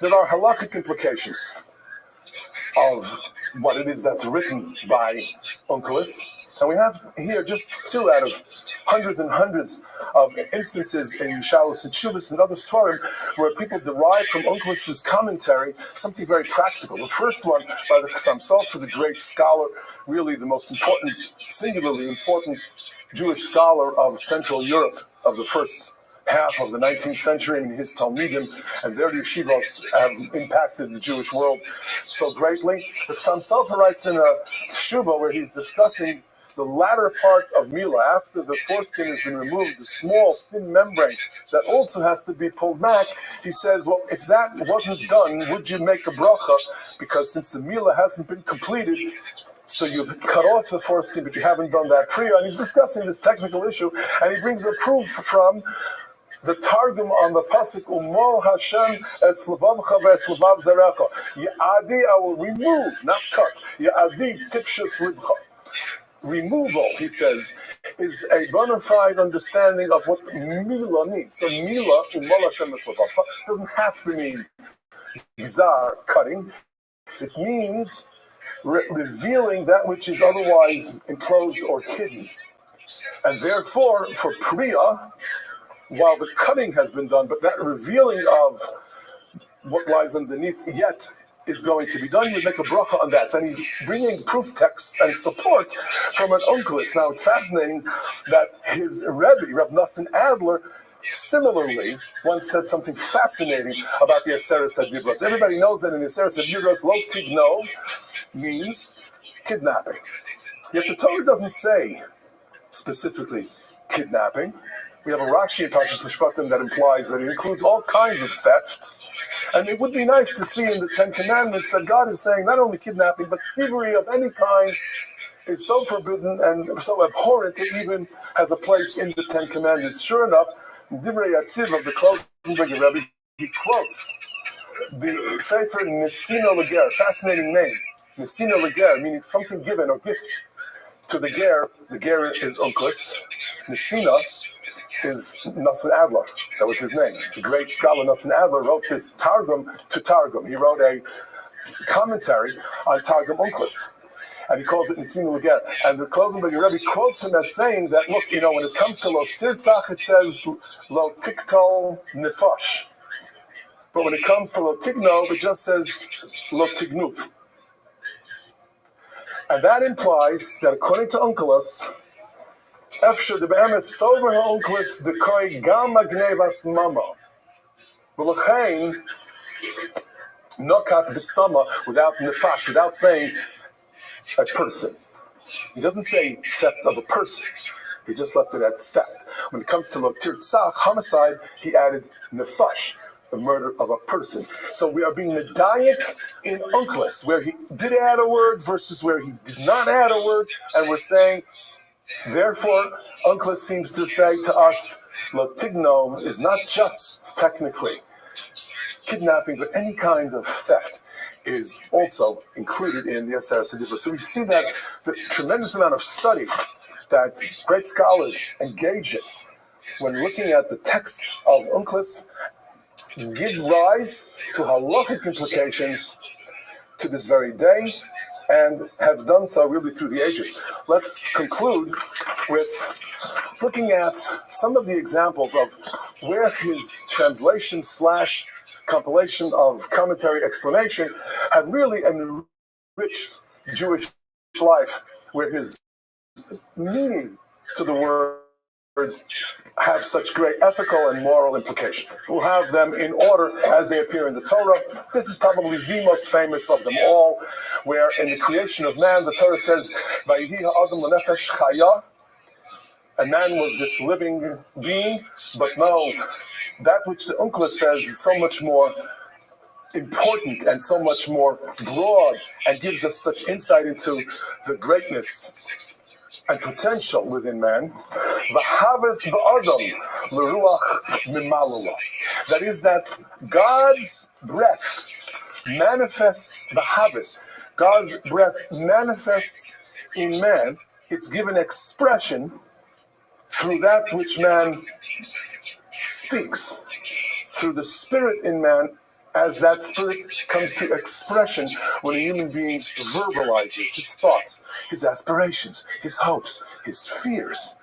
There are halakhic implications of what it is that's written by Onkelos. And we have here just 2 out of hundreds and hundreds of instances in Shalos and Shuvas and other Sfarim where people derive from Onkelos' commentary something very practical. The first one by the Chassam Sofer, the great scholar, really the most important, singularly important Jewish scholar of Central Europe of the first half of the 19th century, and his Talmidim and their yeshivos have impacted the Jewish world so greatly. But Chassam Sofer writes in a Shuvah where he's discussing the latter part of Milah, after the foreskin has been removed, the small, thin membrane that also has to be pulled back, he says, well, if that wasn't done, would you make a bracha? Because since the Milah hasn't been completed, so you've cut off the foreskin, but you haven't done that priya. And he's discussing this technical issue, and he brings a proof from the Targum on the pasuk Umol Hashem es levavcha ve'es levav zarecha. Ya'adi, I will remove, not cut. Ya'adi tipshus libcha. Removal, he says, is a bona fide understanding of what Milah means. So Milah, Umol Hashem es levavcha, doesn't have to mean gzar, cutting. It means revealing that which is otherwise enclosed or hidden. And therefore, for priya, while the cutting has been done, but that revealing of what lies underneath yet is going to be done, you make a bracha on that. And he's bringing proof texts and support from an Onkelos. Now it's fascinating that his Rabbi, Rav Nosson Adler, similarly once said something fascinating about the Aseres HaDibros. Everybody knows that in the Aseres HaDibros, lo tignov means kidnapping. Yet the Torah doesn't say specifically kidnapping. We have a Rashi in Parshas Mishpatim that implies that it includes all kinds of theft. And it would be nice to see in the Ten Commandments that God is saying not only kidnapping, but thievery of any kind is so forbidden and so abhorrent it even has a place in the Ten Commandments. Sure enough, Divrei Yatziv of the Klosenberger Rebbe, he quotes the Sefer Nesina Leger, fascinating name. Nesina Leger, meaning something given or gift to the ger. The ger is Onkelos. Nesina is Nosson Adler. That was his name. The great scholar Nosson Adler wrote this Targum to Targum. He wrote a commentary on Targum Onkelos, and he calls it Nesina Leger. And the Klosenberger Rebbe quotes him as saying that, look, when it comes to Lo Sirtzach, it says Lo Tiktol Nefosh. But when it comes to Lo Tignov, it just says Lo Tignuv. And that implies that according to Onkelos, Efshar de be'emet sover ha'Onkelos dekoi gam agnevas mamo. V'lochein nokat b'stama without nefash, without saying a person. He doesn't say theft of a person. He just left it at theft. When it comes to lo tirtzach, homicide, he added nefash, the murder of a person. So we are being medayik in Onkelos, where he did add a word versus where he did not add a word, and we're saying, therefore, Onkelos seems to say to us, lo tignov is not just technically kidnapping, but any kind of theft is also included in the Aseres HaDibros. So we see that the tremendous amount of study that great scholars engage in when looking at the texts of Onkelos give rise to halachic implications to this very day, and have done so really through the ages. Let's conclude with looking at some of the examples of where his translation / compilation of commentary explanation have really enriched Jewish life, where his meaning to the words have such great ethical and moral implication. We'll have them in order as they appear in the Torah. This is probably the most famous of them all, where in the creation of man, the Torah says, "Vayihi ha'adam lenefesh chaya," and man was this living being. But no, that which the Uncla says is so much more important and so much more broad and gives us such insight into the greatness and potential within man. V'haves ba'adam l'ruach mimalula. That is that God's breath manifests, v'haves, God's breath manifests in man. It's given expression through that which man speaks, through the spirit in man, as that spirit comes to expression when a human being verbalizes his thoughts, his aspirations, his hopes, his fears.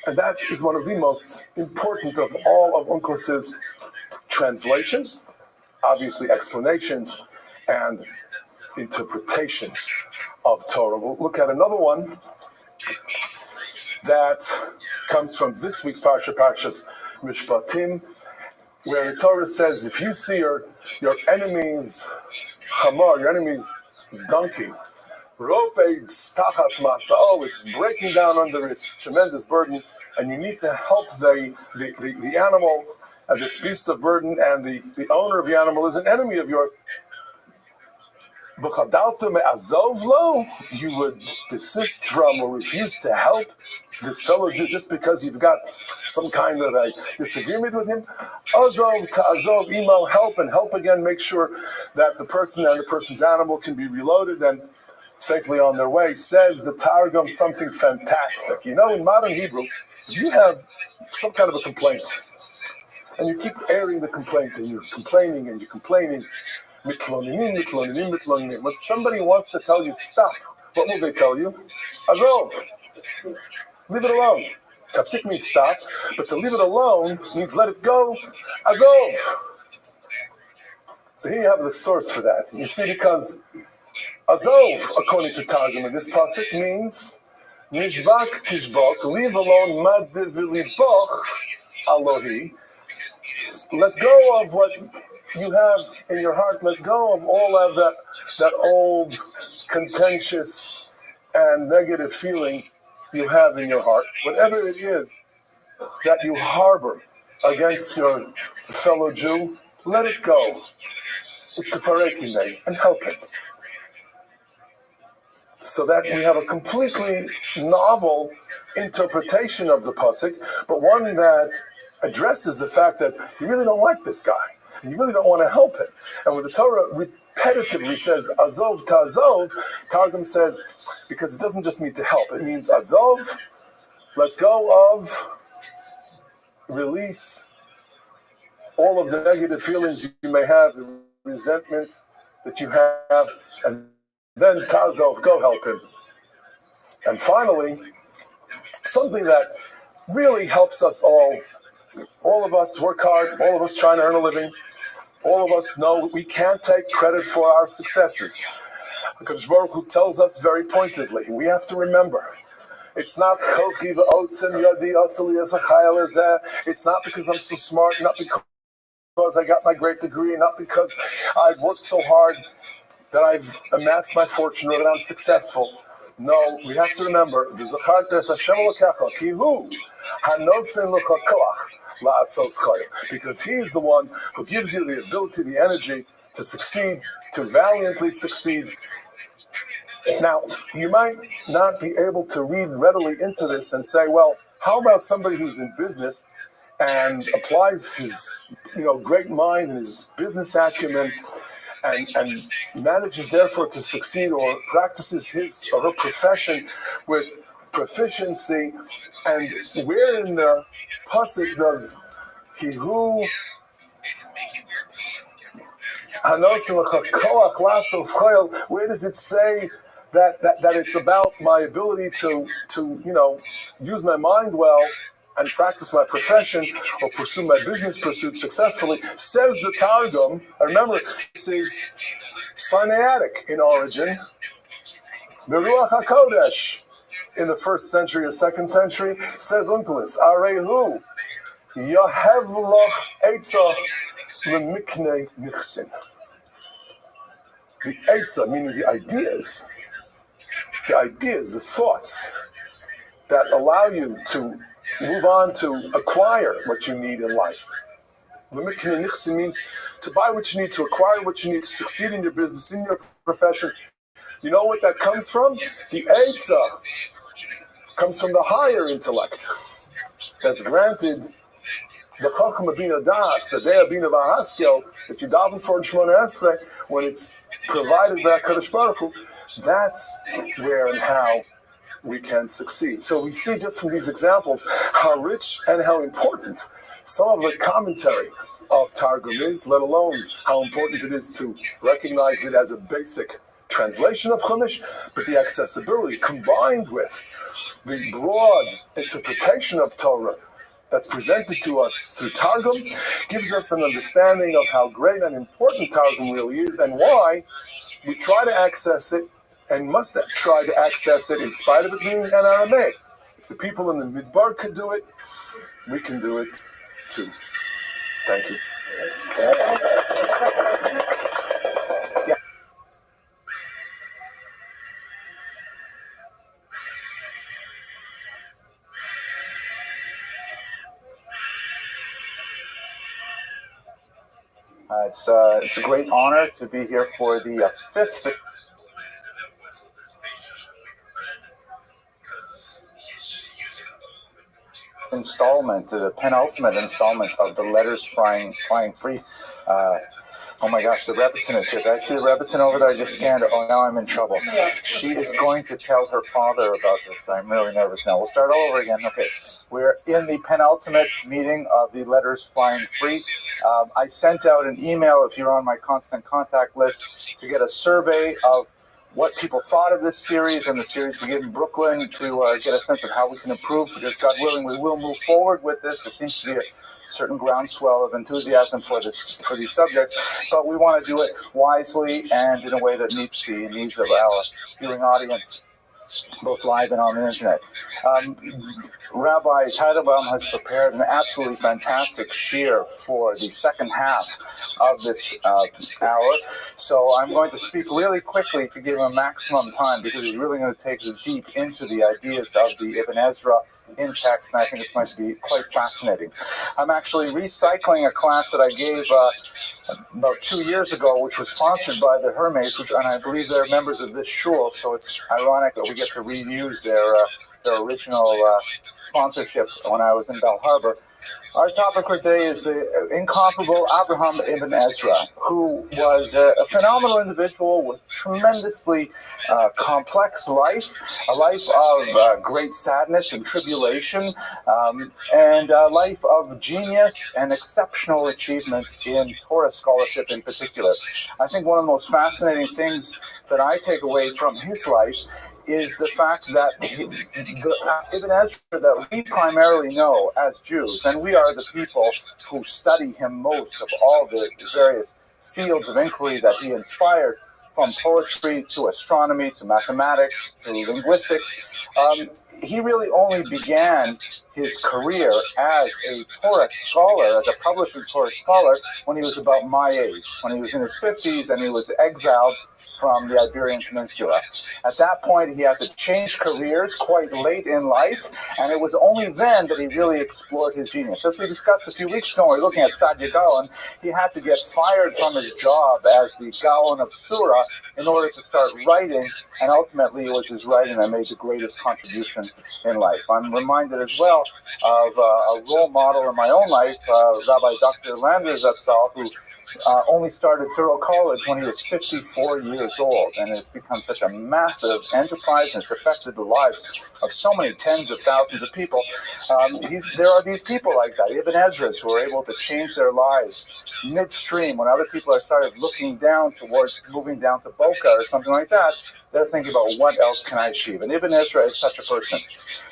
And that is one of the most important of all of Unclus's translations, obviously explanations and interpretations of Torah. We'll look at another one that comes from this week's Parshas Mishpatim, where the Torah says, if you see your enemy's chamar, your enemy's donkey, it's breaking down under its tremendous burden, and you need to help the animal, this beast of burden, and the owner of the animal is an enemy of yours. You would desist from or refuse to help this fellow Jew just because you've got some kind of a disagreement with him. Azov to azov, emo, help again, make sure that the person and the person's animal can be reloaded and safely on their way. Says the Targum something fantastic. You know, in modern Hebrew, if you have some kind of a complaint, and you keep airing the complaint, and you're complaining, mitlonim. When somebody wants to tell you stop, what will they tell you? Azov. Leave it alone. Tafsik means stop, but to leave it alone means let it go. Azov. So here you have the source for that. You see, because Azov, according to Targum, in this pasuk means Nishbak tishbok, leave alone mad v'liboch Alohi. Let go of what you have in your heart. Let go of all of that old, contentious, and negative feeling you have in your heart. Whatever it is that you harbor against your fellow Jew, let it go. And help him. So that we have a completely novel interpretation of the pasuk, but one that addresses the fact that you really don't like this guy, and you really don't want to help him. And when the Torah repetitively says azov to azov, Targum says, because it doesn't just mean to help, it means azov, let go of, release all of the negative feelings you may have, the resentment that you have, and then Tazov, go help him. And finally, something that really helps us all of us work hard, all of us trying to earn a living, all of us know we can't take credit for our successes. HaKadosh Baruch Hu tells us very pointedly, we have to remember, it's not kochi v'otzen yadi asali as a chayal ezeh. It's not because I'm so smart, not because I got my great degree, not because I've worked so hard that I've amassed my fortune or that I'm successful. No, we have to remember, because he is the one who gives you the ability, the energy to succeed, to valiantly succeed. Now, you might not be able to read readily into this and say, well, how about somebody who's in business and applies his great mind and his business acumen and manages therefore to succeed, or practices his or her profession with proficiency, and where in the pasuk does he who Where does it say that it's about my ability to use my mind well and practice my profession or pursue my business pursuit successfully? Says the Targum. And remember, this is Sinaitic in origin. The Ruach HaKodesh in the 1st century or 2nd century says Unkelis, Arehu, Yahev Loch Eitzah Lemiknei Nichsin. The Eitzah, meaning the ideas, the thoughts that allow you to move on to acquire what you need in life. Lemiknei Nichsin means to buy what you need, to acquire what you need, to succeed in your business, in your profession. You know what that comes from? The Eitzah comes from the higher intellect that's granted the Chachma Bina Das, the Dea Bina Vahaskel, that you daven for in Shemona Esrei, when it's provided by HaKadosh Baruch Hu, that's where and how we can succeed. So we see just from these examples how rich and how important some of the commentary of Targum is, let alone how important it is to recognize it as a basic translation of Chumash, but the accessibility combined with the broad interpretation of Torah that's presented to us through Targum gives us an understanding of how great and important Targum really is and why we try to access it and must try to access it in spite of it being an Aramaic. If the people in the Midbar could do it, we can do it too. Thank you. It's a great honor to be here for the 5th installment, the penultimate installment of the Letters Flying Free. Oh my gosh, the Rebbitzin is here. Did I see the Rebbitzin over there? I just scanned it. Oh, now I'm in trouble. She is going to tell her father about this. I'm really nervous now. We'll start all over again. Okay, we're in the penultimate meeting of the Letters Flying Free. I sent out an email, if you're on my constant contact list, to get a survey of what people thought of this series and the series we did in Brooklyn to get a sense of how we can improve. Because God willing, we will move forward with this. There seems to be a certain groundswell of enthusiasm for these subjects, but we want to do it wisely and in a way that meets the needs of our viewing audience, both live and on the internet. Rabbi Teitelbaum has prepared an absolutely fantastic shiur for the second half of this hour. So I'm going to speak really quickly to give him maximum time because he's really going to take us deep into the ideas of the Ibn Ezra in text, and I think it's going to be quite fascinating. I'm actually recycling a class that I gave about 2 years ago, which was sponsored by the Hermes, and I believe they're members of this shul, so it's ironic that we get to reuse their original sponsorship when I was in Bell Harbor. Our topic for today is the incomparable Abraham Ibn Ezra, who was a phenomenal individual with tremendously complex life, a life of great sadness and tribulation, and a life of genius and exceptional achievements in Torah scholarship in particular. I think one of the most fascinating things that I take away from his life is the fact that the Ibn Ezra that we primarily know as Jews, and we are the people who study him most of all the various fields of inquiry that he inspired, from poetry to astronomy to mathematics to linguistics. He really only began his career as a Torah scholar, as a publishing Torah scholar, when he was about my age, when he was in his 50s and he was exiled from the Iberian Peninsula. At that point, he had to change careers quite late in life, and it was only then that he really explored his genius. As we discussed a few weeks ago, when we were looking at Sadia Gaon, he had to get fired from his job as the Gaon of Surah in order to start writing, and ultimately it was his writing that made the greatest contribution in life. I'm reminded as well of a role model in my own life, Rabbi Dr. Lander Zatzal, who only started Touro College when he was 54 years old, and it's become such a massive enterprise, and it's affected the lives of so many tens of thousands of people. There are these people like that, Ibn Ezra's, who are able to change their lives midstream when other people are started looking down towards moving down to Boca or something like that. They're thinking about what else can I achieve. And Ibn Ezra is such a person.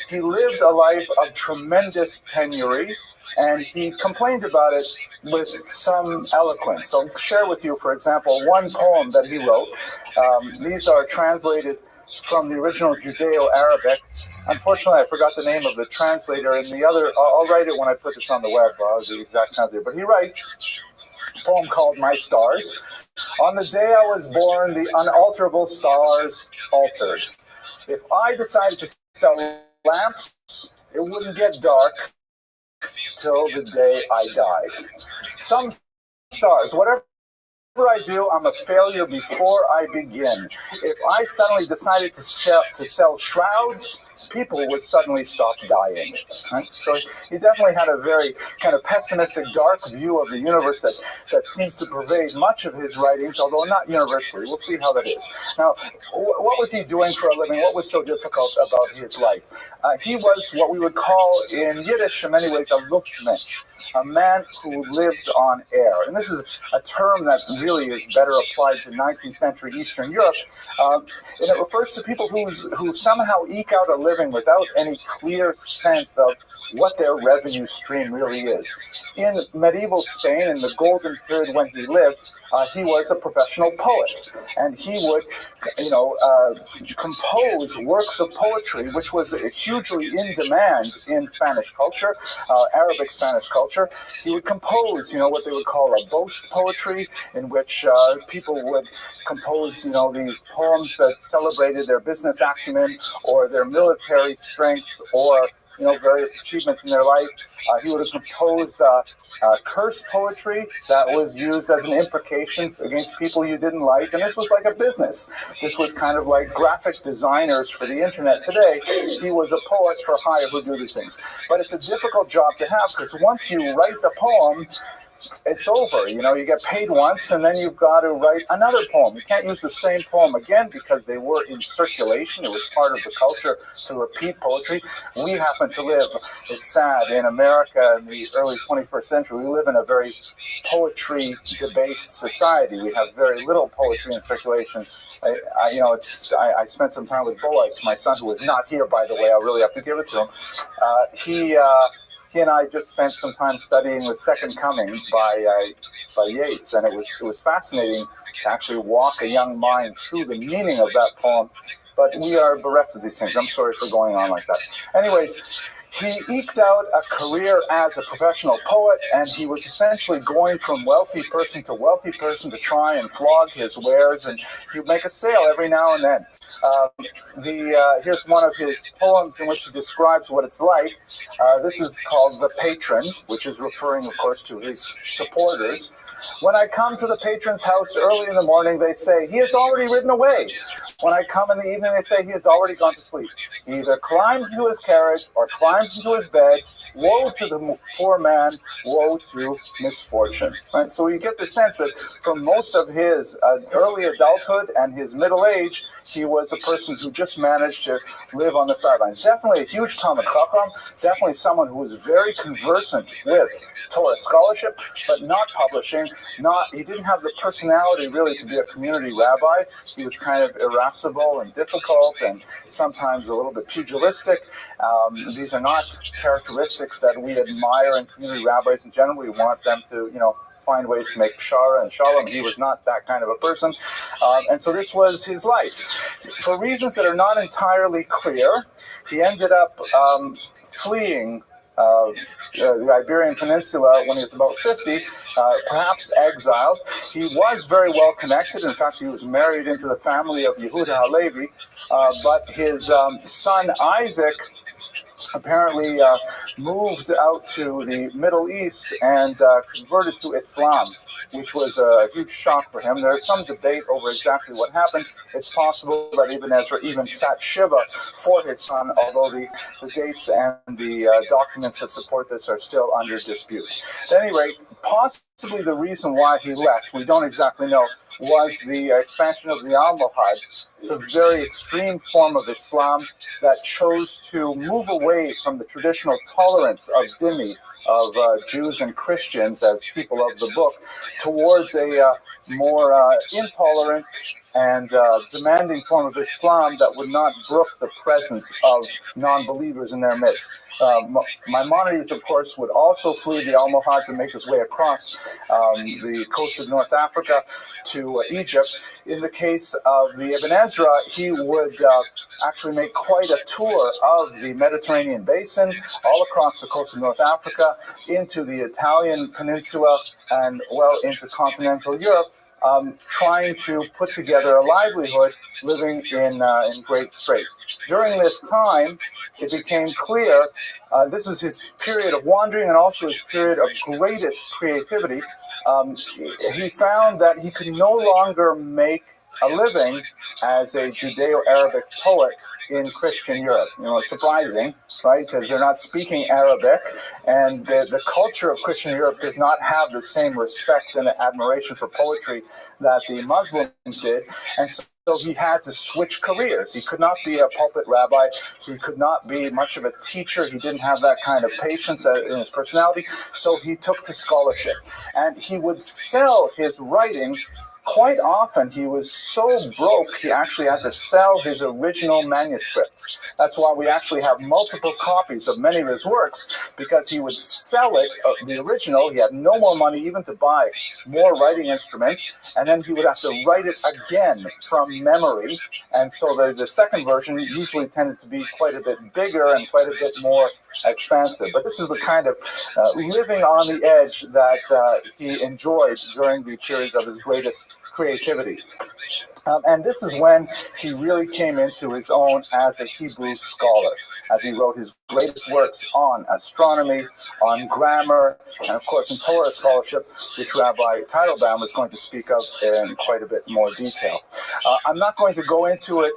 He lived a life of tremendous penury, and he complained about it with some eloquence. So I'll share with you, for example, one poem that he wrote. These are translated from the original Judeo-Arabic. Unfortunately, I forgot the name of the translator, and the other, I'll write it when I put this on the web, the exact translator. But he writes a poem called My Stars. On the day I was born, the unalterable stars altered. If I decided to sell lamps, it wouldn't get dark till the day I died. Some stars, whatever I do, I'm a failure before I begin. If I suddenly decided to sell shrouds, people would suddenly stop dying. Right? So he definitely had a very kind of pessimistic, dark view of the universe that seems to pervade much of his writings, although not universally. We'll see how that is. Now, what was he doing for a living? What was so difficult about his life? He was what we would call in Yiddish, in many ways, a Luftmensch, a man who lived on air. And this is a term that really is better applied to 19th century Eastern Europe. And it refers to people who somehow eke out a living without any clear sense of what their revenue stream really is. In medieval Spain, in the golden period when he lived, he was a professional poet, and he would, compose works of poetry, which was hugely in demand in Spanish culture, Arabic Spanish culture. He would compose, what they would call a boast poetry, in which people would compose, these poems that celebrated their business acumen or their military strengths or various achievements in their life. He would have composed curse poetry that was used as an imprecation against people you didn't like, and this was like a business. This was kind of like graphic designers for the internet today. He was a poet for hire who do these things. But it's a difficult job to have, because once you write the poem, it's over. You get paid once, and then you've got to write another poem. You can't use the same poem again because they were in circulation. It was part of the culture to repeat poetry. We happen to live, it's sad, in America in the early 21st century. We live in a very poetry-debased society. We have very little poetry in circulation. I spent some time with Boaz, my son, who is not here, by the way. I really have to give it to him. He and I just spent some time studying The Second Coming by Yeats, and it was fascinating to actually walk a young mind through the meaning of that poem. But we are bereft of these things. I'm sorry for going on like that. Anyways, he eked out a career as a professional poet, and he was essentially going from wealthy person to wealthy person to try and flog his wares, and he'd make a sale every now and then. Here's one of his poems in which he describes what it's like. This is called The Patron, which is referring, of course, to his supporters. When I come to the patron's house early in the morning, they say, he has already ridden away. When I come in the evening, they say he has already gone to sleep. He either climbs into his carriage or climbs into his bed. Woe to the poor man, woe to misfortune. Right? So you get the sense that for most of his early adulthood and his middle age, he was a person who just managed to live on the sidelines. Definitely a huge Talmud Chacham, definitely someone who was very conversant with Torah scholarship, but not publishing. He didn't have the personality really to be a community rabbi. He was kind of irascible and difficult and sometimes a little bit pugilistic. These are not characteristics that we admire in community rabbis in general. We want them to, find ways to make pshara and shalom. He was not that kind of a person. And so this was his life. For reasons that are not entirely clear, he ended up fleeing the Iberian Peninsula when he was about 50, perhaps exiled. He was very well connected. In fact, he was married into the family of Yehuda Halevi, but his son Isaac apparently moved out to the Middle East and converted to Islam, which was a huge shock for him. There's some debate over exactly what happened. It's possible that Ibn Ezra even sat Shiva for his son, although the dates and the documents that support this are still under dispute. At any rate, Possibly the reason why he left, we don't exactly know, was the expansion of the Almohads. It's a very extreme form of Islam that chose to move away from the traditional tolerance of dhimmi, of Jews and Christians as people of the book, towards a more intolerant and demanding form of Islam that would not brook the presence of non-believers in their midst. Maimonides, of course, would also flee the Almohads and make his way across the coast of North Africa to Egypt. In the case of the Ibn Ezra, he would actually make quite a tour of the Mediterranean basin, all across the coast of North Africa, into the Italian peninsula, and well into continental Europe, trying to put together a livelihood living in great straits. During this time, it became clear, this is his period of wandering and also his period of greatest creativity. He found that he could no longer make a living as a Judeo-Arabic poet in Christian Europe. You know, it's surprising, right? Because they're not speaking Arabic, and the culture of Christian Europe does not have the same respect and admiration for poetry that the Muslims did, and so he had to switch careers. He could not be a pulpit rabbi. He could not be much of a teacher. He didn't have that kind of patience in his personality, so he took to scholarship. And he would sell his writings. Quite often, he was so broke, he actually had to sell his original manuscripts. That's why we actually have multiple copies of many of his works, because he would sell it, the original. He had no more money even to buy more writing instruments, and then he would have to write it again from memory. And so the second version usually tended to be quite a bit bigger and quite a bit more expansive. But this is the kind of living on the edge that he enjoyed during the period of his greatest creativity. And this is when he really came into his own as a Hebrew scholar, as he wrote his greatest works on astronomy, on grammar, and of course in Torah scholarship, which Rabbi Teitelbaum is going to speak of in quite a bit more detail. I'm not going to go into it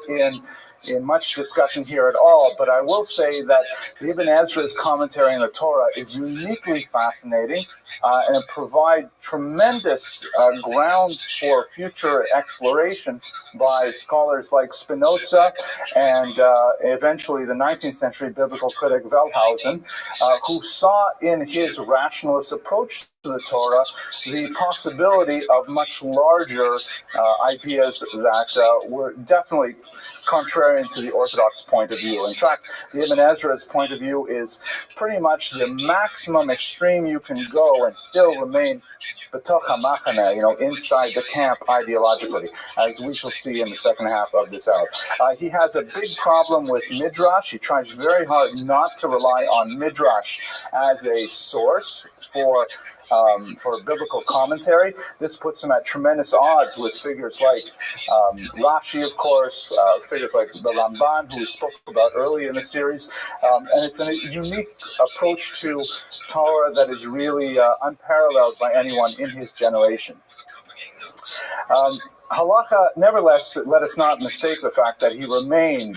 in much discussion here at all, but I will say that the Ibn Ezra's commentary on the Torah is uniquely fascinating, and it provides tremendous ground for future exploration by scholars like Spinoza and eventually the 19th century biblical critic Wellhausen, who saw in his rationalist approach to the Torah the possibility of much larger ideas that were definitely contrarian to the Orthodox point of view. In fact, the Ibn Ezra's point of view is pretty much the maximum extreme you can go and still remain b'toch ha'machane, inside the camp ideologically, as we shall see in the second half of this hour. He has a big problem with Midrash. He tries very hard not to rely on Midrash as a source for biblical commentary. This puts him at tremendous odds with figures like Rashi, of course, figures like the Ramban, who we spoke about early in the series. And it's a unique approach to Torah that is really unparalleled by anyone in his generation. Halacha, nevertheless, let us not mistake the fact that he remained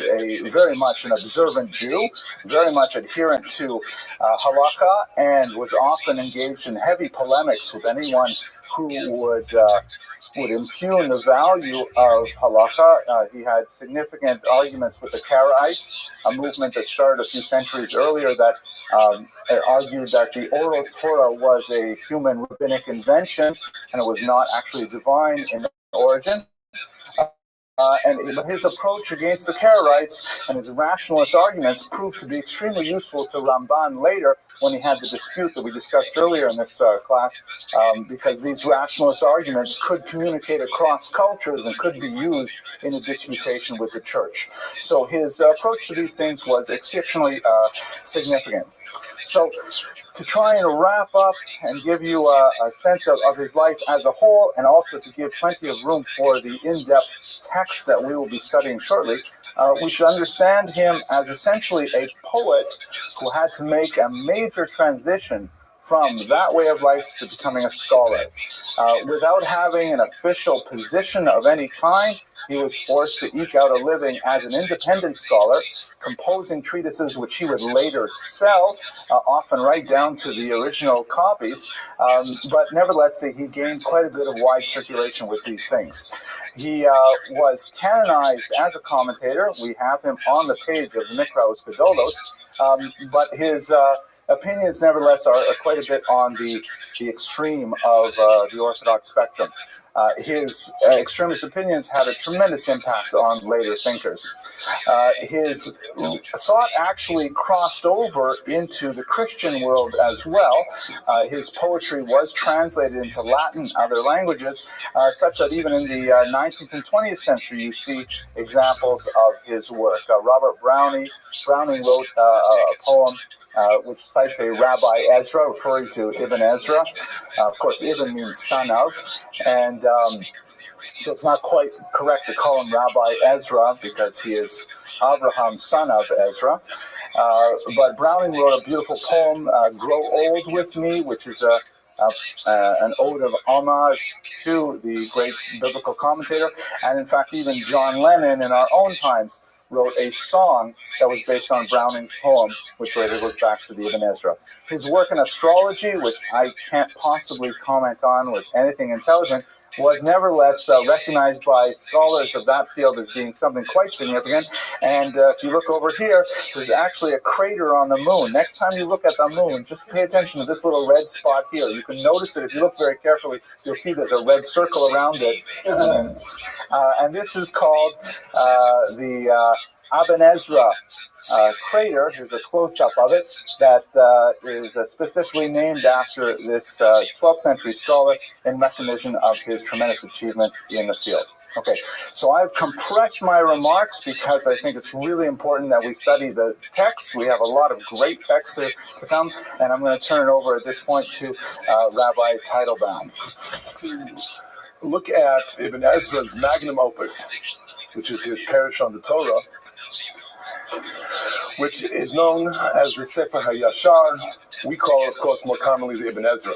very much an observant Jew, very much adherent to halacha, and was often engaged in heavy polemics with anyone who would impugn the value of halacha. He had significant arguments with the Karaites, a movement that started a few centuries earlier that argued that the oral Torah was a human rabbinic invention and it was not actually divine in origin. But his approach against the Karaites and his rationalist arguments proved to be extremely useful to Ramban later when he had the dispute that we discussed earlier in this class, because these rationalist arguments could communicate across cultures and could be used in a disputation with the church. So his approach to these things was exceptionally significant. So to try and wrap up and give you a sense of his life as a whole, and also to give plenty of room for the in-depth text that we will be studying shortly, we should understand him as essentially a poet who had to make a major transition from that way of life to becoming a scholar. Without having an official position of any kind, he was forced to eke out a living as an independent scholar, composing treatises which he would later sell, often right down to the original copies. But nevertheless, he gained quite a bit of wide circulation with these things. He was canonized as a commentator. We have him on the page of Mikraos Gedolos, but his opinions, nevertheless, are quite a bit on the extreme of the Orthodox spectrum. His extremist opinions had a tremendous impact on later thinkers. His thought actually crossed over into the Christian world as well. His poetry was translated into Latin, other languages, such that even in the 19th and 20th century you see examples of his work. Robert Browning wrote a poem which cites a Rabbi Ezra, referring to Ibn Ezra. Of course, Ibn means son of, and so it's not quite correct to call him Rabbi Ezra because he is Abraham's son of Ezra. But Browning wrote a beautiful poem, Grow Old With Me, which is an ode of homage to the great biblical commentator. And in fact, even John Lennon in our own times wrote a song that was based on Browning's poem, which later goes back to the Ibn Ezra. His work in astrology, which I can't possibly comment on with anything intelligent, was nevertheless recognized by scholars of that field as being something quite significant. And if you look over here, there's actually a crater on the moon. Next time you look at the moon, just pay attention to this little red spot here. You can notice it if you look very carefully. You'll see there's a red circle around it. And this is called the Ibn Ezra crater. Here's a close-up of it that is specifically named after this 12th century scholar in recognition of his tremendous achievements in the field. Okay, so I've compressed my remarks because I think it's really important that we study the text. We have a lot of great text to come, and I'm going to turn it over at this point to Rabbi Teitelbaum. To look at Ibn Ezra's magnum opus, which is his Parish on the Torah, which is known as the Sefer HaYashar. We call it, of course, more commonly the Ibn Ezra.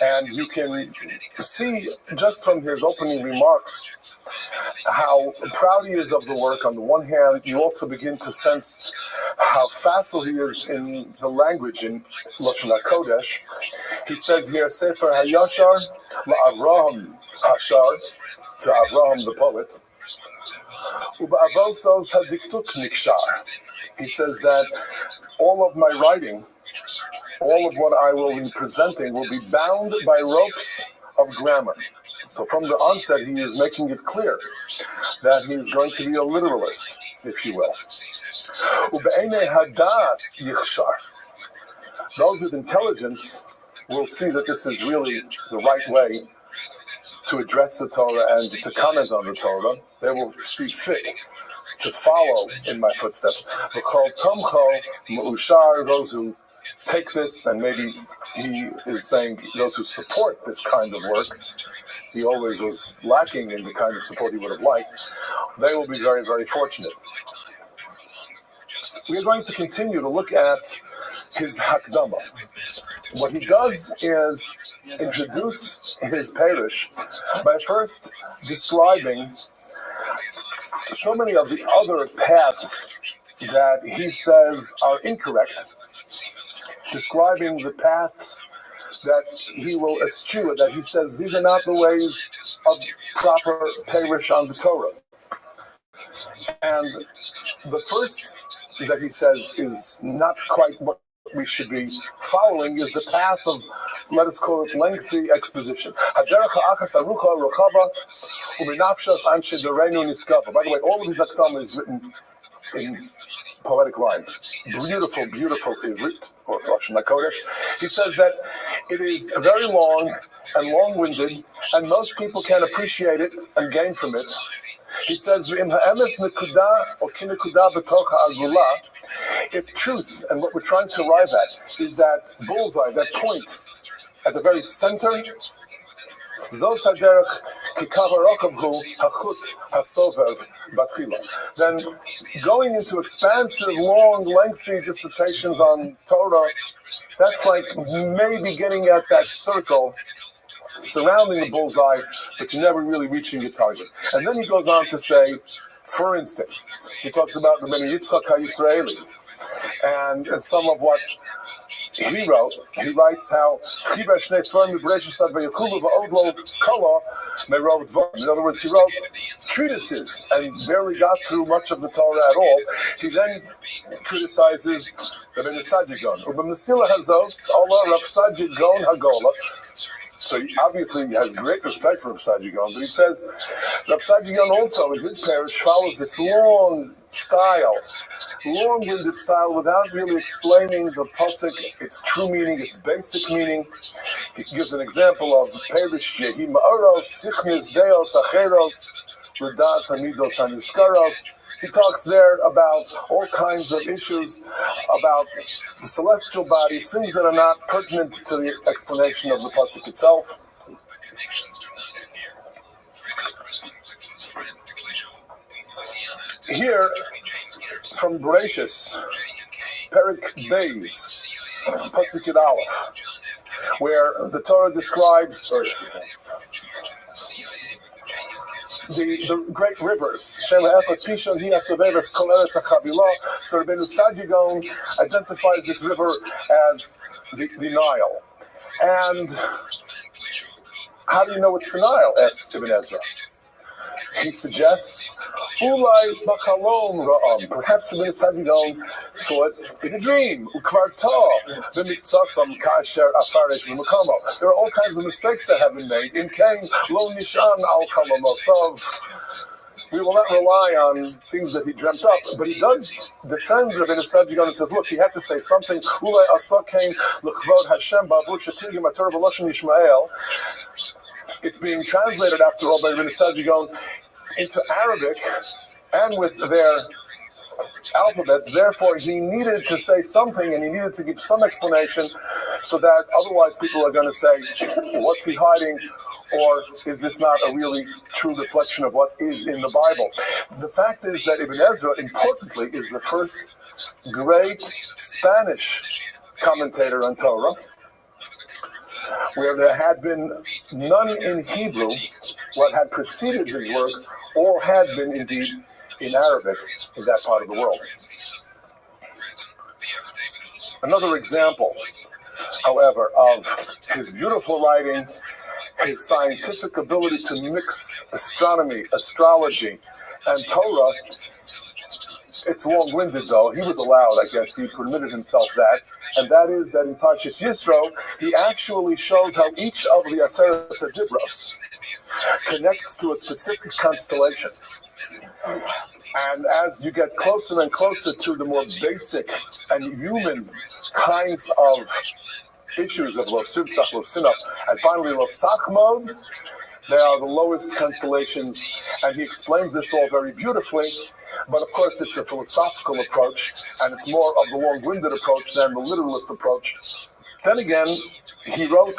And you can see just from his opening remarks how proud he is of the work. On the one hand, you also begin to sense how facile he is in the language in Lashon HaKodesh. He says here, Sefer HaYashar LaAvraham Hashar, to Avraham the poet, Uba'avosos hadiktut nikshar. He says that all of my writing, all of what I will be presenting will be bound by ropes of grammar. So from the onset, he is making it clear that he is going to be a literalist, if you will. Ube'ene hadas yichshar. Those with intelligence will see that this is really the right way to address the Torah and to comment on the Torah. They will see fit to follow in my footsteps. V'chol tomcho mu'ushar, those who take this, and maybe he is saying those who support this kind of work, he always was lacking in the kind of support he would have liked, they will be very, very fortunate. We are going to continue to look at his Hakdama. What he does is introduce his parish by first describing so many of the other paths that he says are incorrect, describing the paths that he will eschew, that he says these are not the ways of proper parish on the Torah. And the first that he says is not quite what we should be following is the path of, let us call it, lengthy exposition. By the way, all of his Hakdama is written in poetic rhyme. Beautiful, beautiful Ivrit, or Lashon HaKodesh. He says that it is very long and long-winded, and most people can appreciate it and gain from it. He says, if truth and what we're trying to arrive at is that bullseye, that point at the very center, then going into expansive, long, lengthy dissertations on Torah, that's like maybe getting at that circle surrounding the bullseye, but you're never really reaching your target. And then he goes on to say, for instance, he talks about the Rabbi Yitzchak HaYisraeli, and some of what he wrote. He writes how in other words, he wrote treatises and barely got through much of the Torah at all. He then criticizes Rabbi Tzadigon. So he obviously has great respect for Rav Tzadigon, but he says Rav Tzadigon also in his parish follows this long-winded style without really explaining the pasuk, its true meaning, its basic meaning. He gives an example of Perish Yehi Ma'oros, Hichnis Deos, Acheros, L'das Hamidos Haniskaros. He talks there about all kinds of issues about the celestial bodies, things that are not pertinent to the explanation of the pasuk itself. Here, from Bereshis, Perik Beis, pasuk Yud Aleph, where the Torah describes the great rivers. So Rabbeinu Tzadigon identifies this river as the Nile. And how do you know it's the Nile? Asks Ibn Ezra. He suggests, Ulai Bachalom Ra'am. Perhaps Ibn Tzadigon saw it in a dream. There are all kinds of mistakes that have been made. In Kain, Lo Nishan Al Kalamosav. We will not rely on things that he dreamt up, but he does defend Rabbi Tzadigon and says, look, he had to say something. Ulai Asakein L'Chvod Hashem Ba'avur Shetirgim HaTorah V'Lashon Yishmael. It's being translated, after all, by Rabbi Tzadigon into Arabic and with their alphabets. Therefore, he needed to say something and he needed to give some explanation so that otherwise people are going to say, what's he hiding? Or is this not a really true reflection of what is in the Bible? The fact is that Ibn Ezra, importantly, is the first great Spanish commentator on Torah, where there had been none in Hebrew. What had preceded his work all had been indeed in Arabic in that part of the world. Another example, however, of his beautiful writing, his scientific ability to mix astronomy, astrology, and Torah. It's long-winded, though. He was allowed, I guess, he permitted himself that. And that is that in Parshas Yisro, he actually shows how each of the Aseret Dibros connects to a specific constellation. And as you get closer and closer to the more basic and human kinds of issues of Lo Sivtzach, Lo Sinach, and finally Lo Sachmod, they are the lowest constellations. And he explains this all very beautifully. But of course, it's a philosophical approach, and it's more of the long-winded approach than the literalist approach. Then again, he wrote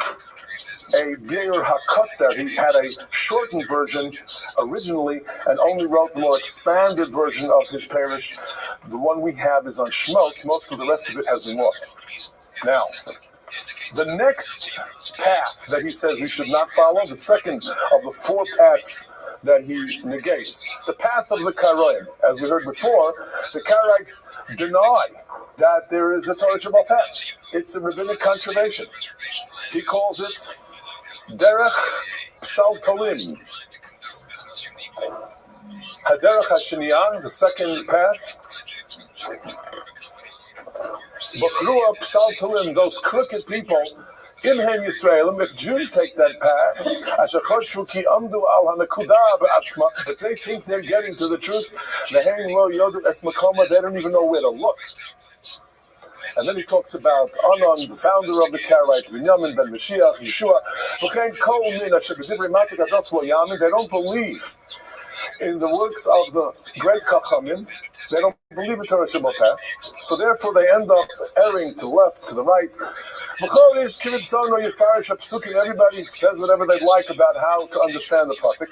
a Be'er HaKotzer. He had a shortened version originally, and only wrote the more expanded version of his parish. The one we have is on Shmos. Most of the rest of it has been lost. Now, the next path that he says we should not follow, the second of the four paths that he negates, the path of the Karoim. As we heard before, the Karaites deny that there is a Torah Shabbat path. It's a rabbinic conservation. He calls it Derech Psal Tolim. Haderech HaSheniyan, the second path. Bachrua Psal Tolim, those crooked people. Imhem Yisraelim, if Jews take that path, if they think they're getting to the truth, they don't even know where to look. And then he talks about Anon, the founder of the Karaites, Binyamin ben Mashiach, Yeshua. They don't believe in the works of the great Chachamim. They don't believe in Torah Shabbat path, so therefore they end up erring to the left, to the right. Everybody says whatever they like about how to understand the pasuk.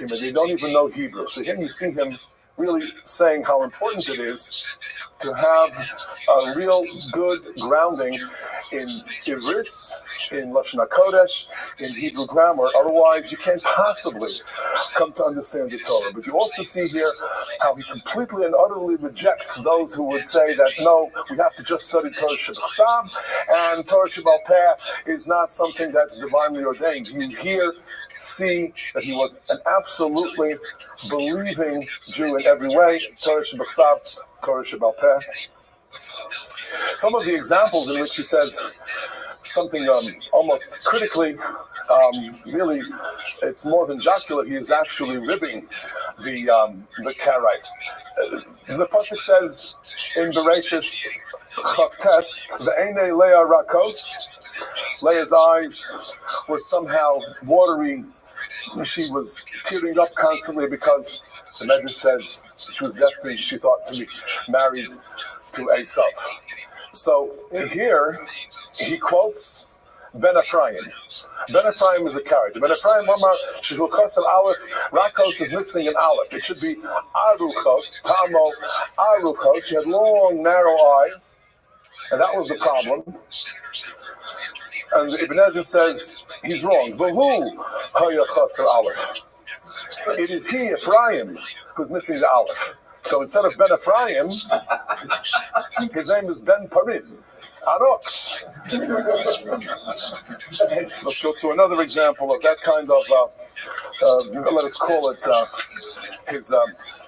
And they don't even know Hebrew. So here you see him really saying how important it is to have a real good grounding in Ivris, in Lashon HaKodesh, in Hebrew grammar. Otherwise, you can't possibly come to understand the Torah. But you also see here how he completely and utterly rejects those who would say that, no, we have to just study Torah Shebachsav, and Torah Shebal Peh is not something that's divinely ordained. You here see that he was an absolutely believing Jew in every way. Torah Shebachsav, Torah Shebal Peh. Some of the examples in which he says something almost critically, really, it's more than jocular. He is actually ribbing the Karaites. The pasuk says in Bereshis Chavtes, "Ve'enei Leah rakos." Leah's eyes were somehow watery. She was tearing up constantly because the Medrash says she was destined, she thought, to be married to Esav. So here he quotes Ben Ephraim. Ben Ephraim is a character. Ben Ephraim, Shehuchos of Aleph, Rakos is mixing an Aleph. It should be Aruchos, Tamo Aruchos. She had long, narrow eyes, and that was the problem. And Ibn Ezra says he's wrong. V'hu hayachos Aleph. It is he, Ephraim, who's missing the Aleph. So instead of Ben Ephraim, his name is Ben Parim. Arox. Let's go to another example of that kind of, let's call it his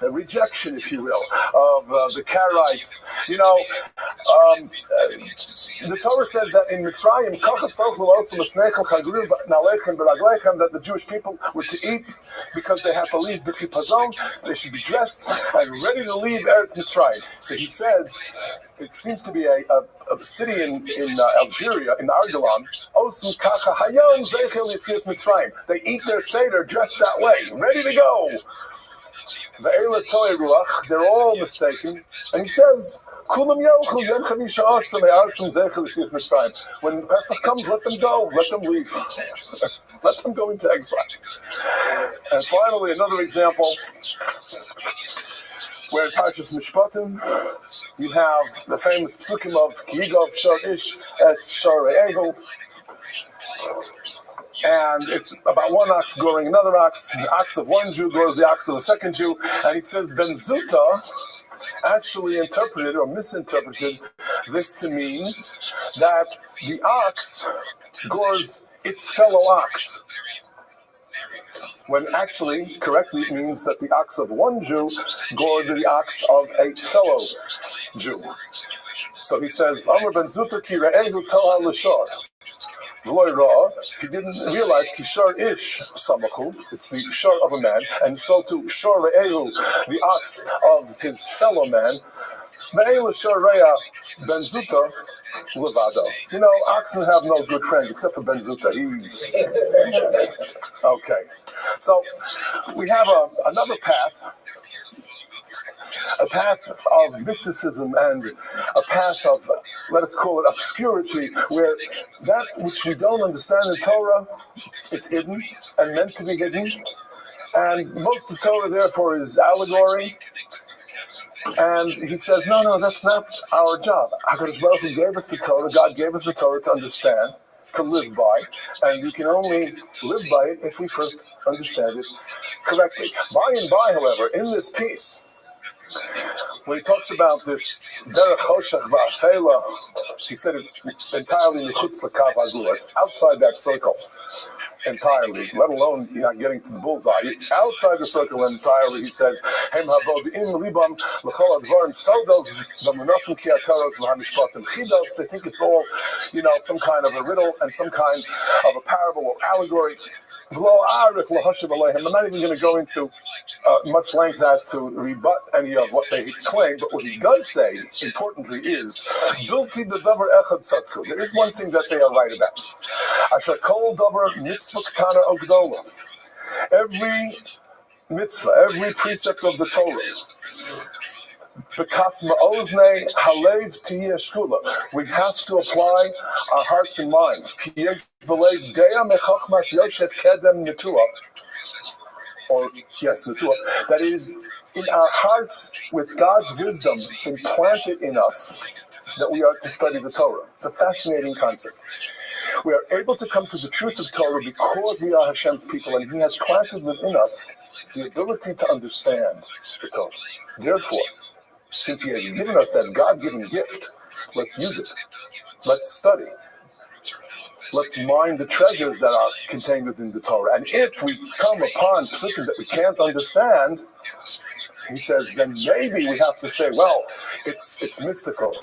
rejection, if you will, of the Karaites. You know, the Torah says that in Mitzrayim, that the Jewish people were to eat because they had to leave B'chipazon. They should be dressed and ready to leave Eretz Mitzrayim. So he says, it seems to be a city in Algeria, in Argolan. They eat their Seder dressed that way, ready to go. They're all mistaken. And he says, when Pesach comes, let them go, let them leave. Let them go into exile. And finally, another example, where in Parshas Mishpatim, you have the famous psukim of Ki Yigov Shor Ish Es Shor Re'egel. And it's about one ox goring another ox. The ox of one Jew gores the ox of a second Jew. And he says Ben Zuta actually interpreted or misinterpreted this to mean that the ox gores its fellow ox, when actually, correctly, it means that the ox of one Jew gored the ox of a fellow Jew. So he says, Amr Ben Zuta ki re'egu toha l'shor. He didn't realize Kishar Ish Samachu, it's the shor of a man, and so too Shor Re'ehu, the ox of his fellow man. Ve'elu Shor Re'ah Ben Zuta Levado. You know, oxen have no good friends except for Ben Zuta. He's okay. So we have another path. A path of mysticism and a path of, let's call it, obscurity, where that which we don't understand in Torah is hidden and meant to be hidden. And most of Torah, therefore, is allegory. And he says, no, that's not our job. HaKadosh Baruch Hu gave us the Torah. God gave us the Torah to understand, to live by. And we can only live by it if we first understand it correctly. By and by, however, in this piece, when he talks about this derech choshech va'afela, he said it's entirely nechutz l'kav hagula. It's outside that circle entirely, let alone not getting to the bullseye. Outside the circle entirely, he says, Hem habodim libam l'chol advarim sodos v'munasim ki hataros v'hamishpatim chidos. They think it's all, some kind of a riddle and some kind of a parable or allegory. I'm not even going to go into much length as to rebut any of what they claim, but what he does say, importantly, is there is one thing that they are right about. Every mitzvah, every precept of the Torah, we have to apply our hearts and minds. Netuah, that is in our hearts with God's wisdom implanted in us, that we are to study the Torah. It's a fascinating concept. We are able to come to the truth of Torah because we are Hashem's people, and He has planted within us the ability to understand the Torah. Therefore, since He has given us that God-given gift, let's use it. Let's study. Let's mine the treasures that are contained within the Torah. And if we come upon something that we can't understand, he says, then maybe we have to say, well, it's mystical.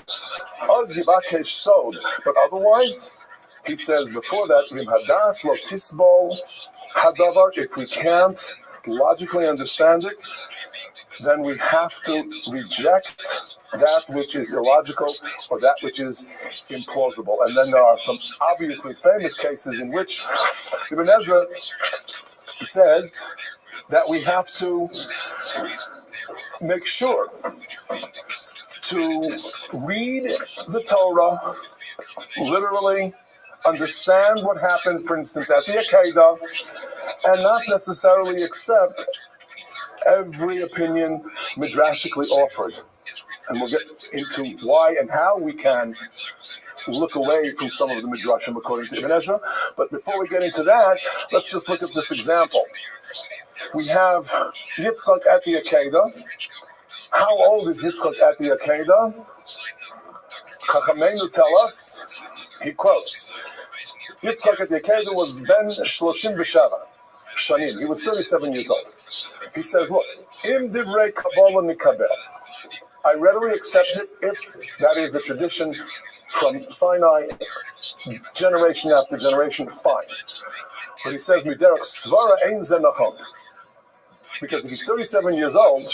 But otherwise, he says before that, if we can't logically understand it, then we have to reject that which is illogical or that which is implausible. And then there are some obviously famous cases in which Ibn Ezra says that we have to make sure to read the Torah literally, understand what happened, for instance, at the Akedah, and not necessarily accept every opinion midrashically offered. And we'll get into why and how we can look away from some of the midrashim according to Ibn Ezra. But before we get into that, let's just look at this example. We have Yitzchak at the Akedah. How old is Yitzchak at the Akedah? Chachamenu tell us, he quotes, Yitzchak at the Akedah was ben 37 shanim. He was 37 years old. He says, look, im divrei kabbalah mikabel. I readily accept it if that is a tradition from Sinai, generation after generation, fine. But he says, miderach svara ein ze nachon. Because if he's 37 years old, then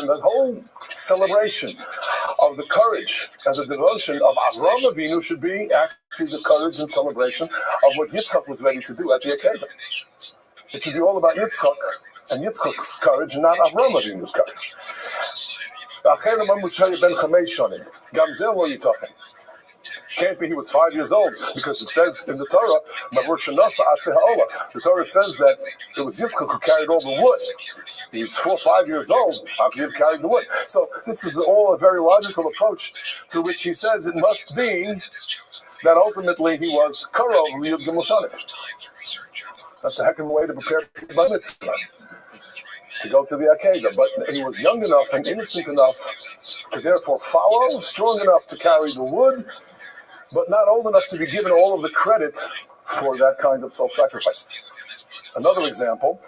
the whole celebration of the courage and the devotion of Avraham Avinu should be actually the courage and celebration of what Yitzchak was ready to do at the Akedah. It should be all about Yitzchak and Yitzchak's courage and not Avraham Avinu's courage. Can't be he was 5 years old, because it says in the Torah, the Torah says that it was Yitzchak who carried all the wood. He's 4 or 5 years old, how could he have carried the wood? So this is all a very logical approach, to which he says it must be that ultimately he was Karov Liyud Gimel Shanim. That's a heck of a way to prepare for mitzvah, to go to the Akedah. But he was young enough and innocent enough to therefore follow, strong enough to carry the wood, but not old enough to be given all of the credit for that kind of self-sacrifice. Another example,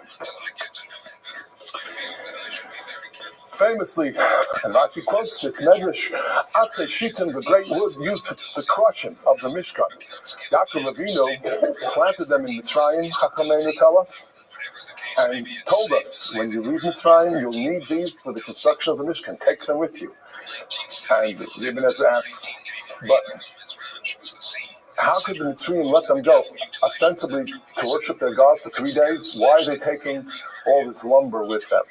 famously, and Rashi quotes this, Medrash, Atzei Shittim, the great wood used for the crushing of the Mishkan. Yaakov Avinu planted them in Mitzrayim, Chachamenu tell us, and told us, when you leave Mitzrayim, you'll need these for the construction of the Mishkan. Take them with you. And Ibn Ezra asks, but how could the Mitzrayim let them go, ostensibly to worship their God for 3 days? Why are they taking all this lumber with them?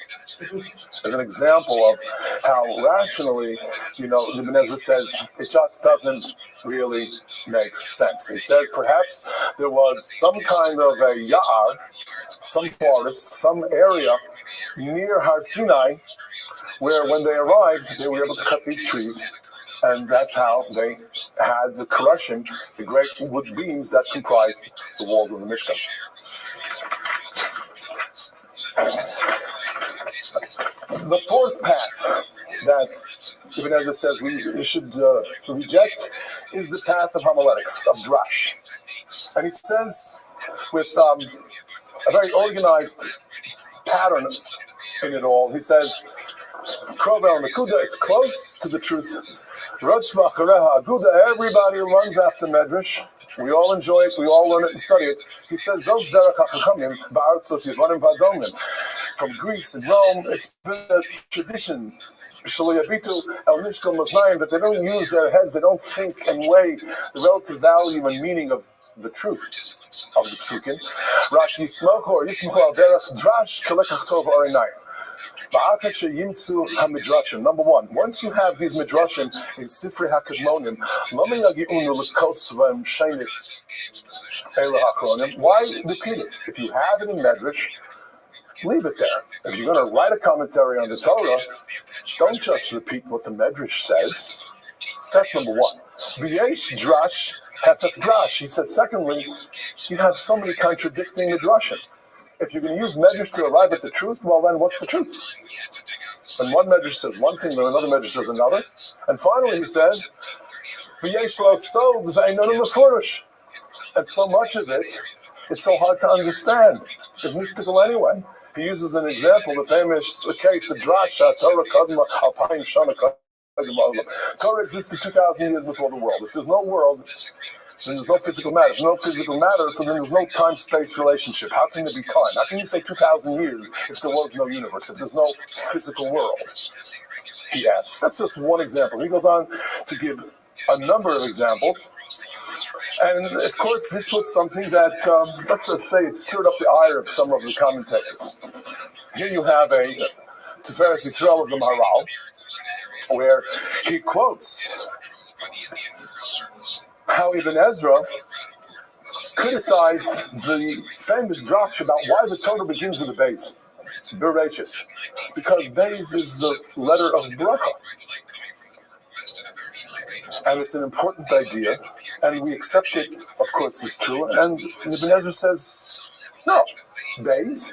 As an example of how rationally, Ibn Ezra says, it just doesn't really make sense. He says perhaps there was some kind of a ya'ar, some forest, some area near Har Sinai, where when they arrived, they were able to cut these trees. And that's how they had the crushing, the great wood beams that comprised the walls of the Mishkan. The fourth path that Ibn Ezra says we should reject is the path of homiletics, of drash. And he says, with a very organized pattern in it all, he says, Krovel Nakuda, it's close to the truth. Everybody runs after Medrash. We all enjoy it, we all learn it and study it. He says, from Greece and Rome, it's been a tradition that they don't use their heads, they don't think and weigh the relative value and meaning of the truth of the psukim. Number one, once you have these midrashim in Sifrei HaKadmonim, why repeat it? If you have it in Medrash, leave it there. If you're going to write a commentary on the Torah, don't just repeat what the Medrash says. That's number one. V'yesh drash hefek drash. He said, secondly, you have so many contradicting midrashim. If you're going to use Medrash to arrive at the truth, well then what's the truth? And one Medrash says one thing, then another Medrash says another. And finally he says, v'yesh lo sod v'einonu mefurish. And so much of it is so hard to understand. It's mystical anyway. He uses an example, the famous case, the drash, Torah Kadma, Alpine Shana Kadma. Torah existed 2,000 years before the world. If there's no world, then there's no physical matter. If there's no physical matter, so then there's no time-space relationship. How can there be time? How can you say 2,000 years if there was no universe, if there's no physical world? He asks. That's just one example. He goes on to give a number of examples. And of course, this was something that, let's just say, it stirred up the ire of some of the commentators. Here you have a Tiferes Yisrael of the Maharal, where he quotes how Ibn Ezra criticized the famous drash about why the Torah begins with a beis, Bereshis, because beis is the letter of bracha. And it's an important idea, and we accept it, of course, as true. And Ibn Ezra says, no, beis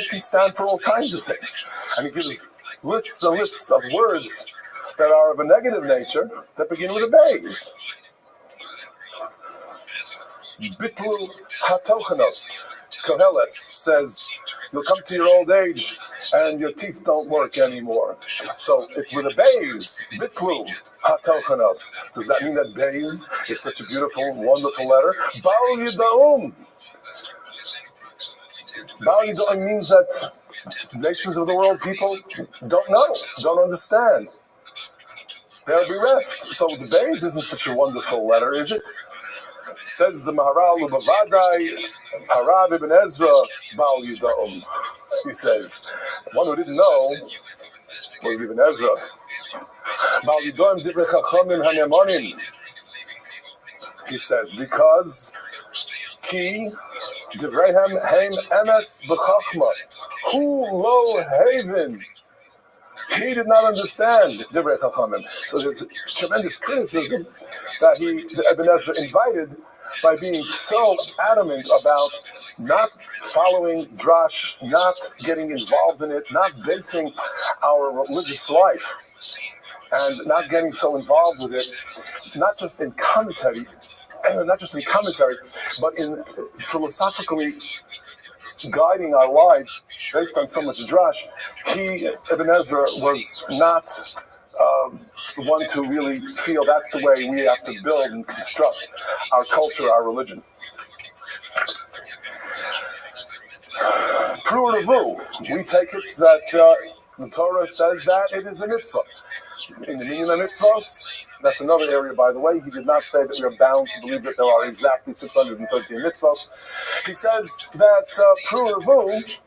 can stand for all kinds of things. And he gives lists and lists of words that are of a negative nature that begin with a beis. Bitlu hatochanos. Koheles says, you'll come to your old age and your teeth don't work anymore. So it's with a beis, bitlu hatochanos. Does that mean that beis is such a beautiful, wonderful letter? Bal Yida'um. Bal Yida'um means that nations of the world, people don't know, don't understand. They'll be bereft. So the beis isn't such a wonderful letter, is it? Says the Maharal, Ubavadai, Harav Ibn Ezra, Bal Yida'um. He says, one who didn't know was Ibn Ezra. Bal Yida'um Divrei Chachamim Hanemonim. He says, because Ki Divreihem Heim Emes B'Chachma. Hu Lo Haven. He did not understand Divrei Chachamim. So there's tremendous criticism that Ibn Ezra invited by being so adamant about not following drash, not getting involved in it, not basing our religious life, and not getting so involved with it, not just in commentary, but in philosophically guiding our lives based on so much drash. Ibn Ezra, was not one to really feel that's the way we have to build and construct our culture, our religion. Pru'uravu, we take it that the Torah says that it is a mitzvah. In the meaning of mitzvahs, that's another area, by the way. He did not say that we are bound to believe that there are exactly 613 mitzvahs. He says that Pru'uravu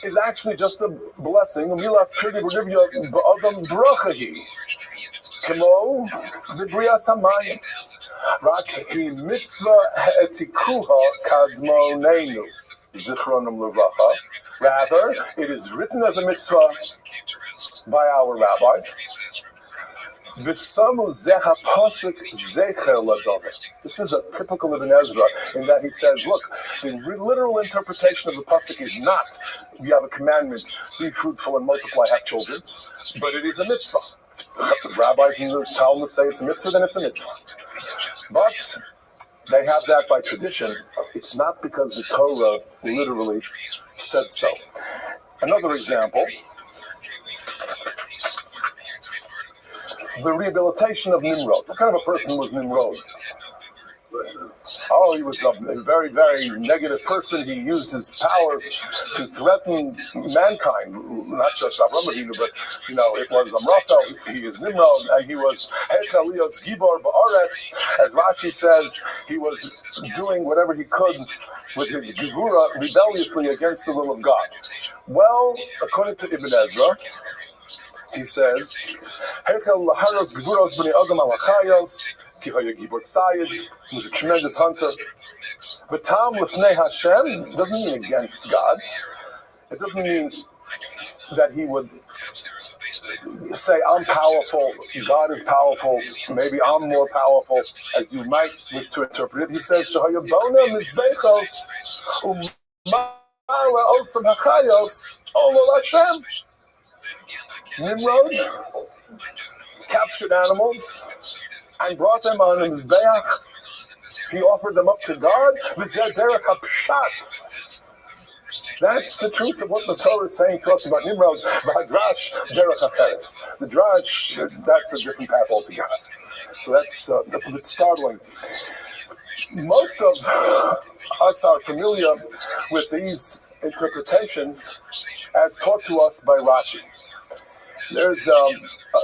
is actually just a blessing. Milas Pirdi B'Rivya B'Adam Brachahi. Kemo V'Brias HaMayim. Rak Hi Mitzvah Ha'etikuha Kadmonenu. Zichronim L'Vracha. Rather, it is written as a mitzvah by our rabbis. V'samu zeha pasuk zecher l'dovet. This is a typical Ibn Ezra in that he says, look, the literal interpretation of the pasuk is not, we have a commandment, be fruitful and multiply, have children, but it is a mitzvah. If rabbis in the Talmud say it's a mitzvah, then it's a mitzvah. But they have that by tradition. It's not because the Torah literally said so. Another example, the rehabilitation of Nimrod. What kind of a person was Nimrod? he was a very, very negative person. He used his powers to threaten mankind, not just Avram Avinu, but it was Amraphel. He is Nimrod, and he was Hechalios Gibor Ba'aretz. As Rashi says, he was doing whatever he could with his Gevura rebelliously against the will of God. Well, according to Ibn Ezra, he says, Hechel Laharos Gevuros B'nei Adam Alachayos, Ki Haya Gibor Tzayid. He was a tremendous hunter. V'tam L'fnei Hashem doesn't mean against God. It doesn't mean that he would say, I'm powerful, God is powerful, maybe I'm more powerful, as you might wish to interpret it. He says, Shahaya Bona Mizbechos, Umala Osam Hachayos, Olol Hashem. Nimrod captured animals and brought them on a Mizbeach. He offered them up to God. V'zeh derech hapshat. That's the truth of what the Torah is saying to us about Nimrod. V'hadrash derech hacheres. The drash, that's a different path altogether. So that's a bit startling. Most of us are familiar with these interpretations as taught to us by Rashi. There's a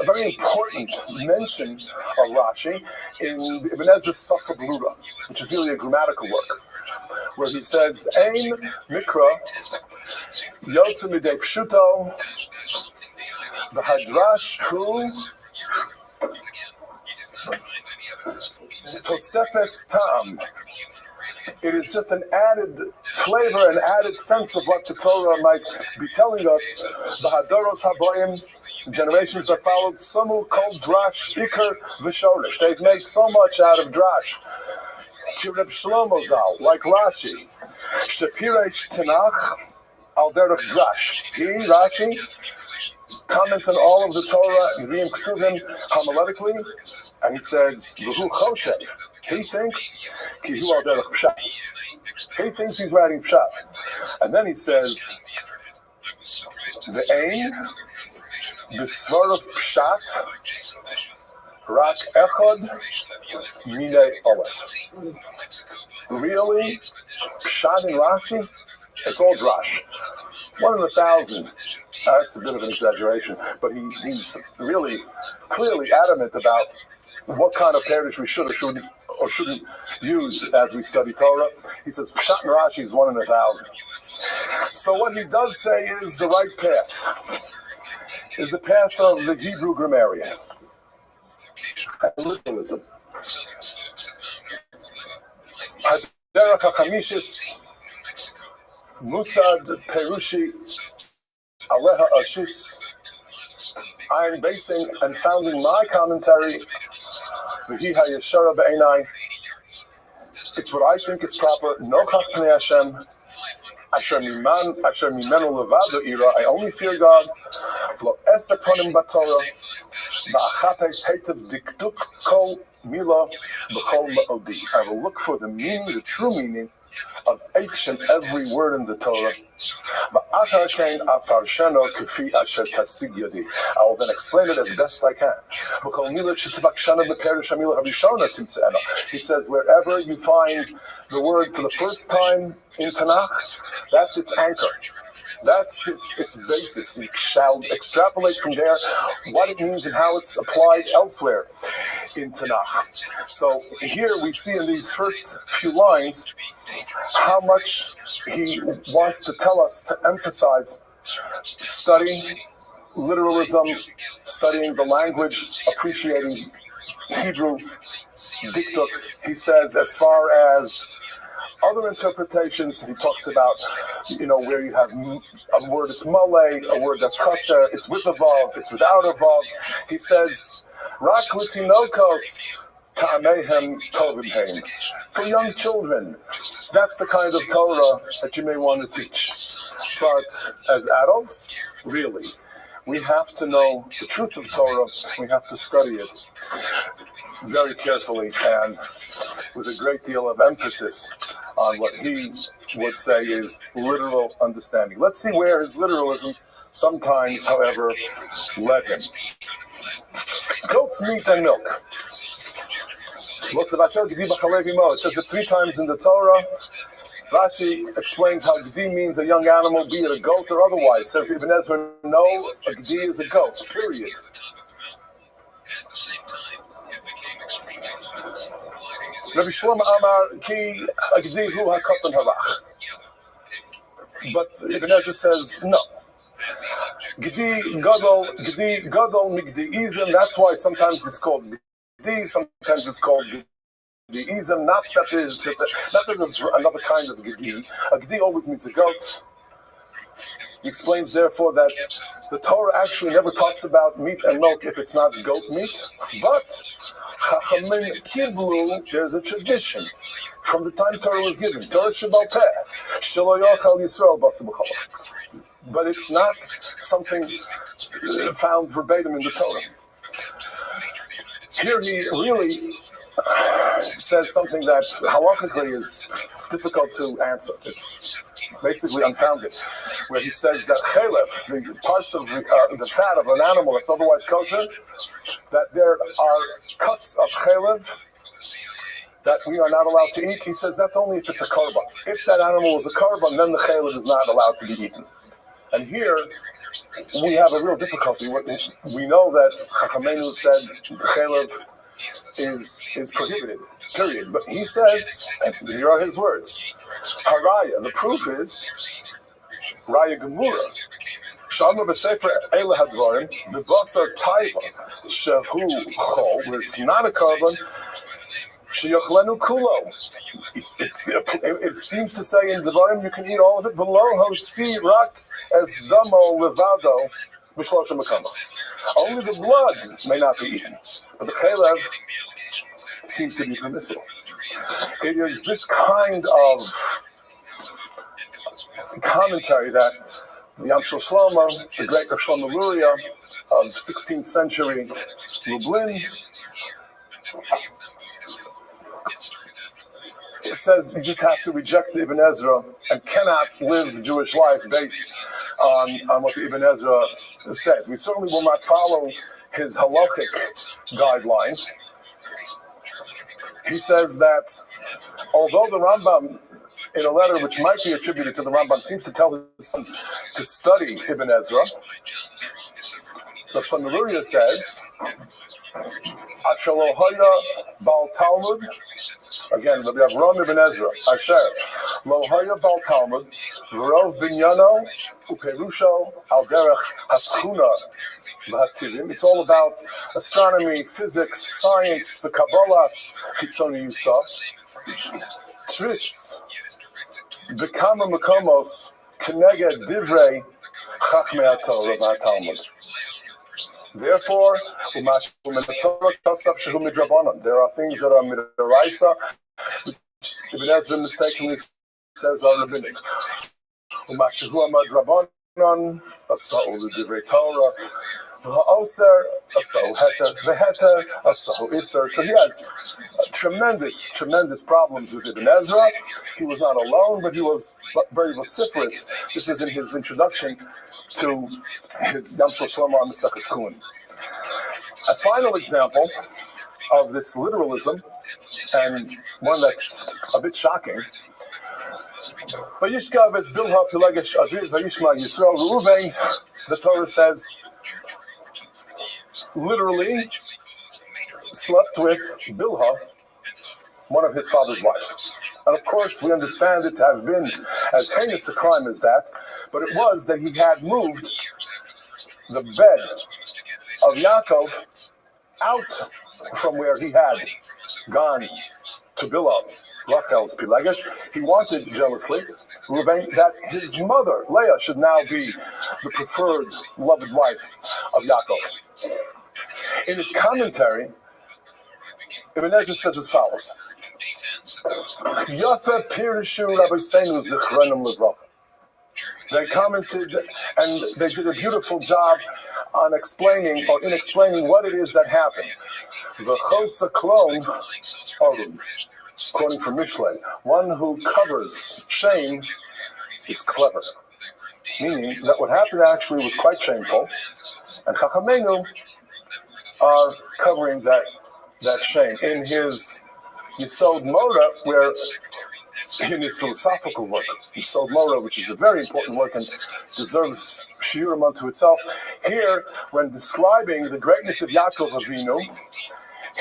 very important mention of Rashi in Ibn Ezra's Safra Blura, which is really a grammatical work, where he says, Ein Mikra Yotze Midei Pshuto V'hadrash Hu Tosefes Tam. It is just an added flavor, an added sense of what the Torah might be telling us. V'hadoros habayim, generations are followed. Samu kol drash ikar v'shorish. They've made so much out of drash. Kireb Shlomo Zal, like Rashi. Shapiresh Tanakh al derech drash. He, Rashi, comments on all of the Torah, Yivim Ksuvim, homiletically, and he says, V'hu choshev. He thinks, Kihu al derech pshat. He thinks he's writing pshat. And then he says, V'ein b'svarav pshat rak echad minei olef. Really? Pshat in Rashi? It's all drash. 1 in 1,000. That's a bit of an exaggeration, but he's really clearly adamant about what kind of parish we should or shouldn't use as we study Torah. He says Pshat in Rashi is 1 in 1,000. So what he does say is the right path, is the path of the Hebrew grammarian and literalism. Haderech HaChamishis Musad Perushi Aleha Ashus. I am basing and founding my commentary. V'hi ha'yeshara b'einai. It's what I think is proper. Nochach pnei Hashem. Asher mimenu levado ira. I only fear God. V'lo esa ponim b'Torah. V'achapes heitev dikduk kol mila b'chol ma'odi. I will look for the meaning, the true meaning of each and every word in the Torah. I will then explain it as best I can. He says, wherever you find the word for the first time in Tanakh, that's its anchor. That's its basis. You shall extrapolate from there what it means and how it's applied elsewhere in Tanakh. So here we see in these first few lines how much he wants to tell us to emphasize studying literalism, studying the language, appreciating Hebrew diktuk. He says, as far as other interpretations, he talks about, where you have a word that's malay, a word that's chaser, it's with a vav, it's without a vav. He says, rak l'tinokos ta'amehem tovimhem. For young children, that's the kind of Torah that you may want to teach. But as adults, really, we have to know the truth of Torah. We have to study it very carefully and with a great deal of emphasis on what he would say is literal understanding. Let's see where his literalism sometimes, however, led him. Goat's meat and milk. It says it 3 times in the Torah. Rashi explains how Gdi means a young animal, be it a goat or otherwise. Says Ibn Ezra, no, a Gdi is a goat, period. At the same time, it became extremely luminous, lighting at Rabbi least Shlomo Amar ki Gdi hu hakatan harach. But Ibn Ezra says no. Gdi gadol migdiizim. That's why sometimes it's called Gdi, sometimes it's called Gdiizim. Not that there's another kind of Gdi. A Gdi always means a goat. He explains, therefore, that the Torah actually never talks about meat and milk if it's not goat meat. But Chachamim Kiblu, there's a tradition from the time Torah was given. Torah Shebal Peh, Shelo Yochal Yisrael Basar B'Cholov. But it's not something found verbatim in the Torah. Here he really says something that halachically is difficult to answer. It's basically unfounded, where he says that chelev, the parts of the fat of an animal that's otherwise kosher, that there are cuts of chelev that we are not allowed to eat. He says that's only if it's a korban. If that animal is a korban, then the chelev is not allowed to be eaten. And here we have a real difficulty. We know that Chachamenu said chelev is prohibited, period. But he says, and here are his words, Haraya, the proof is, Raya Gemura, Shamar b'sefer Eile Hadvarim, b'basar taiva, shehu chol, where it's not a korban, sheyochlenu kulo. It seems to say in Devarim you can eat all of it, v'lo hotzi rak es damo levado, b'shlosha mekamos. Only the blood may not be eaten, but the chelev seems to be permissible. It is this kind of commentary that the Yamshel Shlomo, the great Rav Shlomo Luria of 16th century Lublin, says you just have to reject the Ibn Ezra and cannot live Jewish life based on what the Ibn Ezra says. We certainly will not follow his halachic guidelines. He says that although the Rambam, in a letter which might be attributed to the Rambam, seems to tell his son to study Ibn Ezra, Rav Shlomo Luria says, Achalohoya Bal Talmud, again, we have Ram Ibn Ezra, Asher, Lohoya Bal Talmud, V'rov Binyano, Uperusho, Al Derech Haschuna, V'hativim. It's all about astronomy, physics, science, the Kabbalas, Chitzoni Yusaf, Tris, B'kama Makomos, Keneged Divrei, Chachmei HaTorah V'hatalmud. Therefore, there are things that are midaraisa, which Ibn Ezra mistakenly says are rabbinic. So he has tremendous problems with Ibn Ezra. He was not alone, but he was very vociferous. This is in his introduction to his Yamshel Shlomo on the Maseches Kun. A final example of this literalism, and one that's a bit shocking. The Torah says, literally slept with Bilhah, one of his father's wives. And of course, we understand it to have been as heinous a crime as that, but it was that he had moved the bed of Yaakov out from where he had gone to Bilhah, Rachel's Pilegesh. He wanted, jealously, that his mother, Leah, should now be the preferred, beloved wife of Yaakov. In his commentary, Ibn Ezra says as follows. They commented and they did a beautiful job on explaining or in explaining what it is that happened. Quoting from Mishlei, one who covers shame is clever. Meaning that what happened actually was quite shameful, and Chachamenu are covering that shame. In his Yesod Mora, where in his philosophical work, Yesod Mora, which is a very important work and deserves shiurim unto itself. Here, when describing the greatness of Yaakov Avinu,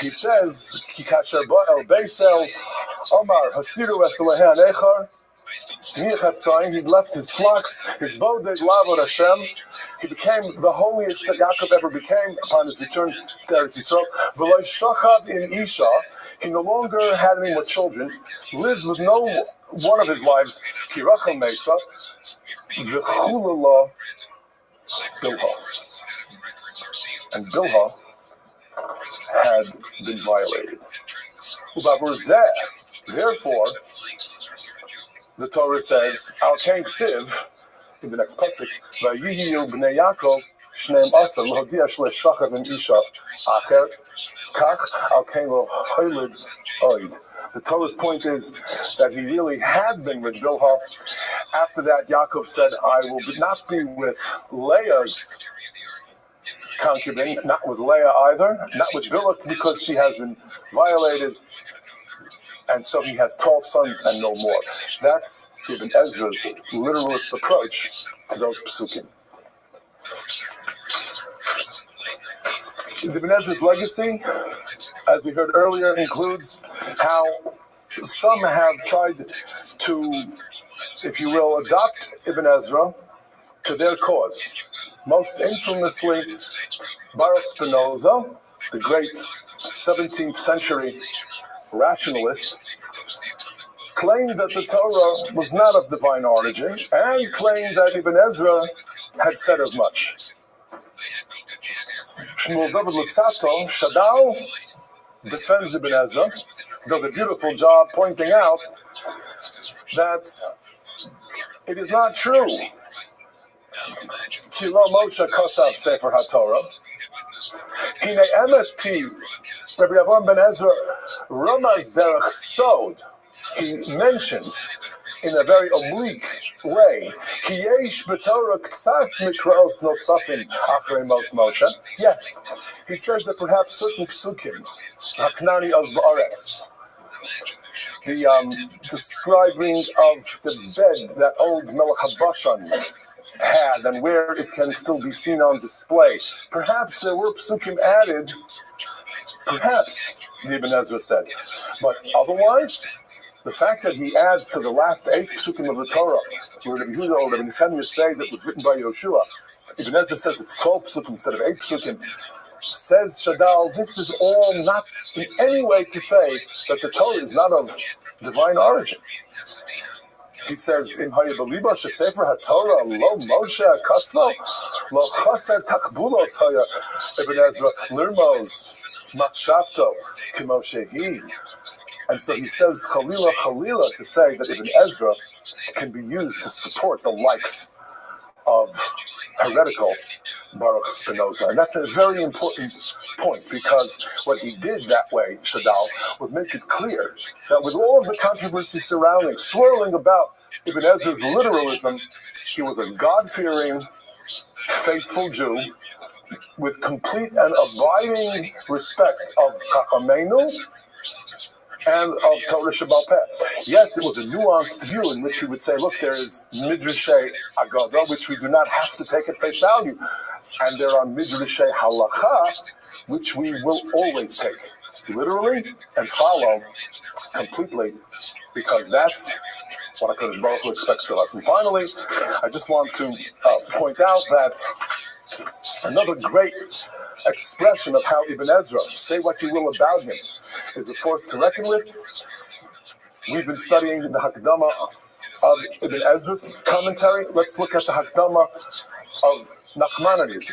he says, Kikasher Ba'el Beisel, Omar, Hasiru Esalehan Echar, he left his flocks, his bodeg lavod Hashem. He became the holiest that Yaakov ever became upon his return to Eretz Yisrael. V'lo shachav in Isha, he no longer had any more children, lived with no one of his wives, Kirachel Mesa, v'chulala Bilha. And Bilha had been violated. Therefore, the Torah says, Al Ken Ksiv, in the next pasuk, Vayihiyu b'nei Yaakov shneim asa l'hodia shle'shachav in isha acher kach Al Ken lo hoylid oid. The Torah's point is that he really had been with Bilha. After that, Yaakov said, I will not be with Leah's concubine, not with Leah either, not with Bilha, because she has been violated. And so he has 12 sons and no more. That's Ibn Ezra's literalist approach to those psukim. Ibn Ezra's legacy, as we heard earlier, includes how some have tried to, if you will, adopt Ibn Ezra to their cause. Most infamously, Baruch Spinoza, the great 17th century rationalist, claimed that the Torah was not of divine origin and claimed that Ibn Ezra had said as much. Shmuel David Lutzato, Shadal, defends Ibn Ezra, does a beautiful job pointing out that it is not true. Kilo Moshe Kosav Sefer HaTorah. Hine MST, Rabbi Avraham ben Ezra, Ramaz Derech Sod, he mentions in a very oblique way, Kiyesh b'Torah k'tzas mikraos nosafim achrei mos Moshe. Yes, he says that perhaps certain psukim, Haknani os ba'aretz, the describing of the bed that old Melech HaBashan had and where it can still be seen on display. Perhaps there were psukim added, perhaps, the Ibn Ezra said. But otherwise, the fact that he adds to the last 8 psukim of the Torah, where Rabbi Yehuda or Rabbi Nechemiah say that was written by Yoshua, Ibn Ezra says it's 12 psukim instead of 8 psukim, says Shadal, this is all not in any way to say that the Torah is not of divine origin. He says, "Im hayabaliba shesefer haTorah lo Moshe kasmo lo chaser takbulos haya Ibn Ezra lirmos machshavto kimoshehi." And so he says, "Chalila," to say that Ibn Ezra can be used to support the likes of heretical Baruch Spinoza. And that's a very important point, because what he did that way, Shadal, was make it clear that with all of the controversy swirling about Ibn Ezra's literalism, he was a God-fearing, faithful Jew with complete and abiding respect of Chachamenu and of Torah Shebaal Peh. Yes, it was a nuanced view in which he would say, look, there is Midrashay Agadah, which we do not have to take at face value, and there are Midrashay Halacha, which we will always take literally and follow completely, because that's what HaKadosh Baruch Hu expects of us. And finally, I just want to point out that another great expression of how Ibn Ezra, say what you will about him, is a force to reckon with. We've been studying the Hakdama of Ibn Ezra's commentary. Let's look at the Hakdama of Nachmanides,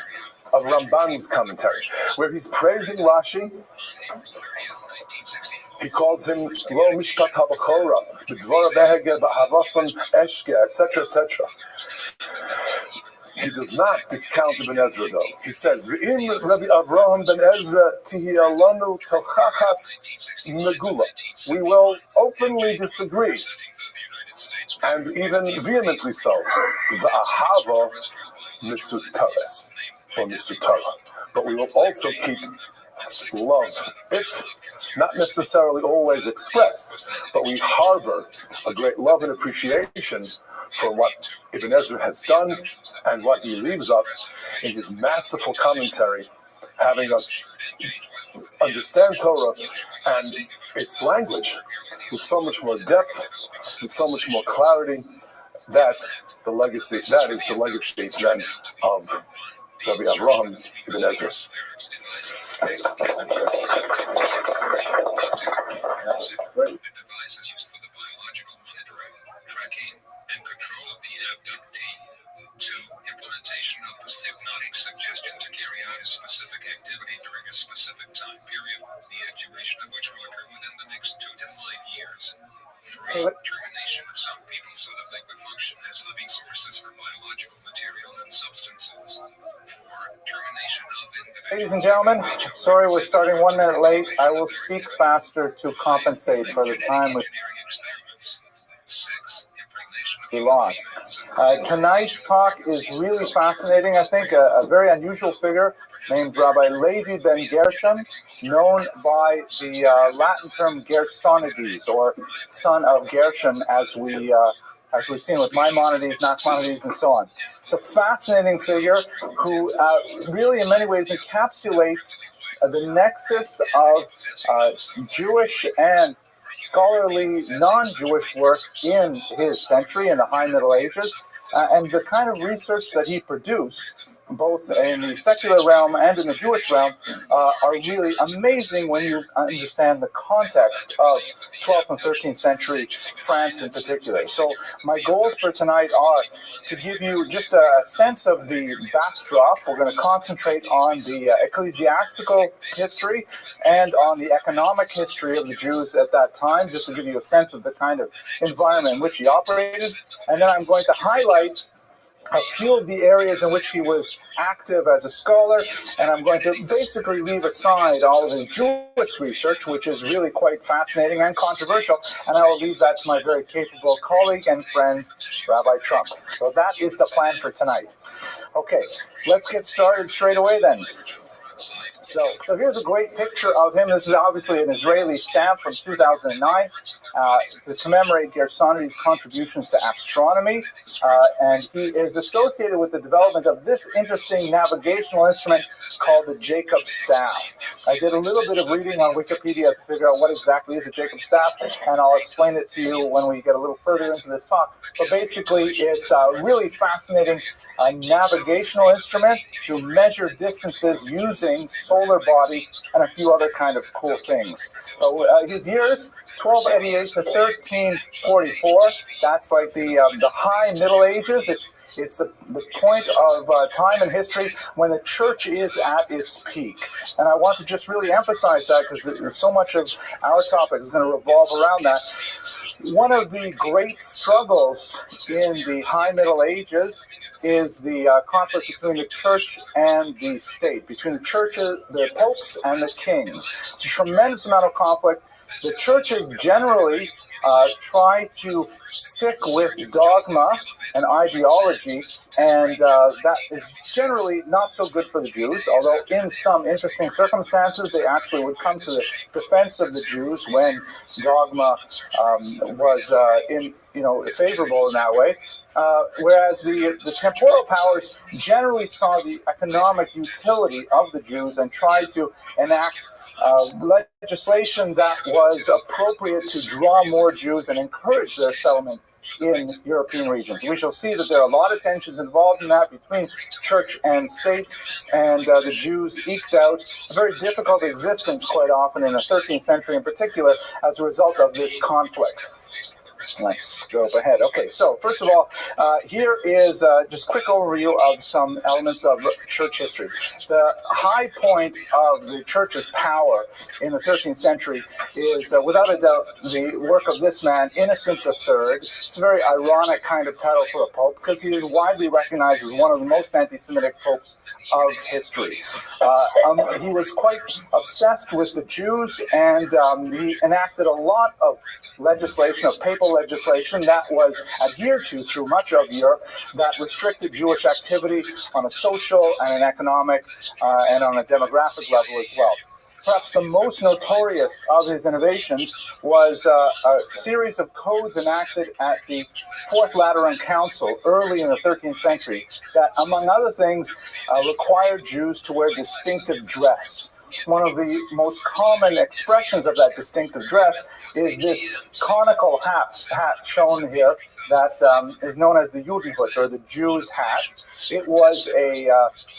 of Ramban's commentary, where he's praising Rashi. He calls him Lo Mishpat HaBachora, B'dvar Behege B'Havasan Eshke, etc., etc. He does not discount Ibn Ezra, though. He says, "V'im Rabbi Avraham ben Ezra tihiyalanu tochachas megula." We will openly disagree, and even vehemently so. V'ahava misutares, or misutara. But we will also keep love, if not necessarily always expressed, but we harbor a great love and appreciation for what Ibn Ezra has done and what he leaves us in his masterful commentary, having us understand Torah and its language with so much more depth, with so much more clarity. That is the legacy then of Rabbi Avraham Ibn Ezra. Devices used for the biological monitoring, tracking, and control of the abductee. 2. Implementation of hypnotic suggestion to carry out a specific activity during a specific time period, the actuation of which will occur within the next 2 to 5 years. 3. Termination of some people so that they could function as living sources for biological material and substances. 4. Termination of individuals. Ladies and gentlemen, sorry we're starting 1 minute late. I will speak faster to compensate for the time we lost. Tonight's talk is really fascinating. I think a very unusual figure named Rabbi Levi ben Gershon, known by the Latin term Gersonides, or son of Gershon, as we've seen with Maimonides, Nachmanides, and so on. It's a fascinating figure who really, in many ways, encapsulates the nexus of Jewish and scholarly non-Jewish work in his century, in the High Middle Ages, and the kind of research that he produced, both in the secular realm and in the Jewish realm, are really amazing when you understand the context of 12th and 13th century France in particular. So my goals for tonight are to give you just a sense of the backdrop. We're going to concentrate on the ecclesiastical history and on the economic history of the Jews at that time, just to give you a sense of the kind of environment in which he operated. And then I'm going to highlight a few of the areas in which he was active as a scholar, and I'm going to basically leave aside all of his Jewish research, which is really quite fascinating and controversial, and I will leave that to my very capable colleague and friend, Rabbi Trump. So that is the plan for tonight. Okay, let's get started straight away then. So here's a great picture of him. This is obviously an Israeli stamp from 2009 to commemorate Gersonides' contributions to astronomy. And he is associated with the development of this interesting navigational instrument called the Jacob Staff. I did a little bit of reading on Wikipedia to figure out what exactly is a Jacob Staff, and I'll explain it to you when we get a little further into this talk. But basically, it's a really fascinating navigational instrument to measure distances using solar bodies and a few other kind of cool things. So his years, 1288 to 1344. That's like the high Middle Ages. It's the point of time in history when the church is at its peak. And I want to just really emphasize that because so much of our topic is going to revolve around that. One of the great struggles in the high Middle Ages is the conflict between the church and the state, between the church, the popes, and the kings. It's a tremendous amount of conflict. The churches generally try to stick with dogma and ideology, and that is generally not so good for the Jews, although in some interesting circumstances they actually would come to the defense of the Jews when dogma was favorable in that way. Whereas the temporal powers generally saw the economic utility of the Jews and tried to enact legislation that was appropriate to draw more Jews and encourage their settlement in European regions. We shall see that there are a lot of tensions involved in that between church and state, and the Jews eked out a very difficult existence quite often in the 13th century in particular as a result of this conflict. Let's go ahead. Okay, so first of all, here is just a quick overview of some elements of church history. The high point of the church's power in the 13th century is, without a doubt, the work of this man, Innocent III. It's a very ironic kind of title for a pope because he is widely recognized as one of the most anti-Semitic popes of history. He was quite obsessed with the Jews, and he enacted a lot of legislation, of papal legislation that was adhered to through much of Europe that restricted Jewish activity on a social and an economic and on a demographic level as well. perhaps the most notorious of his innovations was a series of codes enacted at the Fourth Lateran Council early in the 13th century that, among other things, required Jews to wear distinctive dress. One of the most common expressions of that distinctive dress is this conical hat shown here that is known as the Judenhut, or the Jew's hat. It was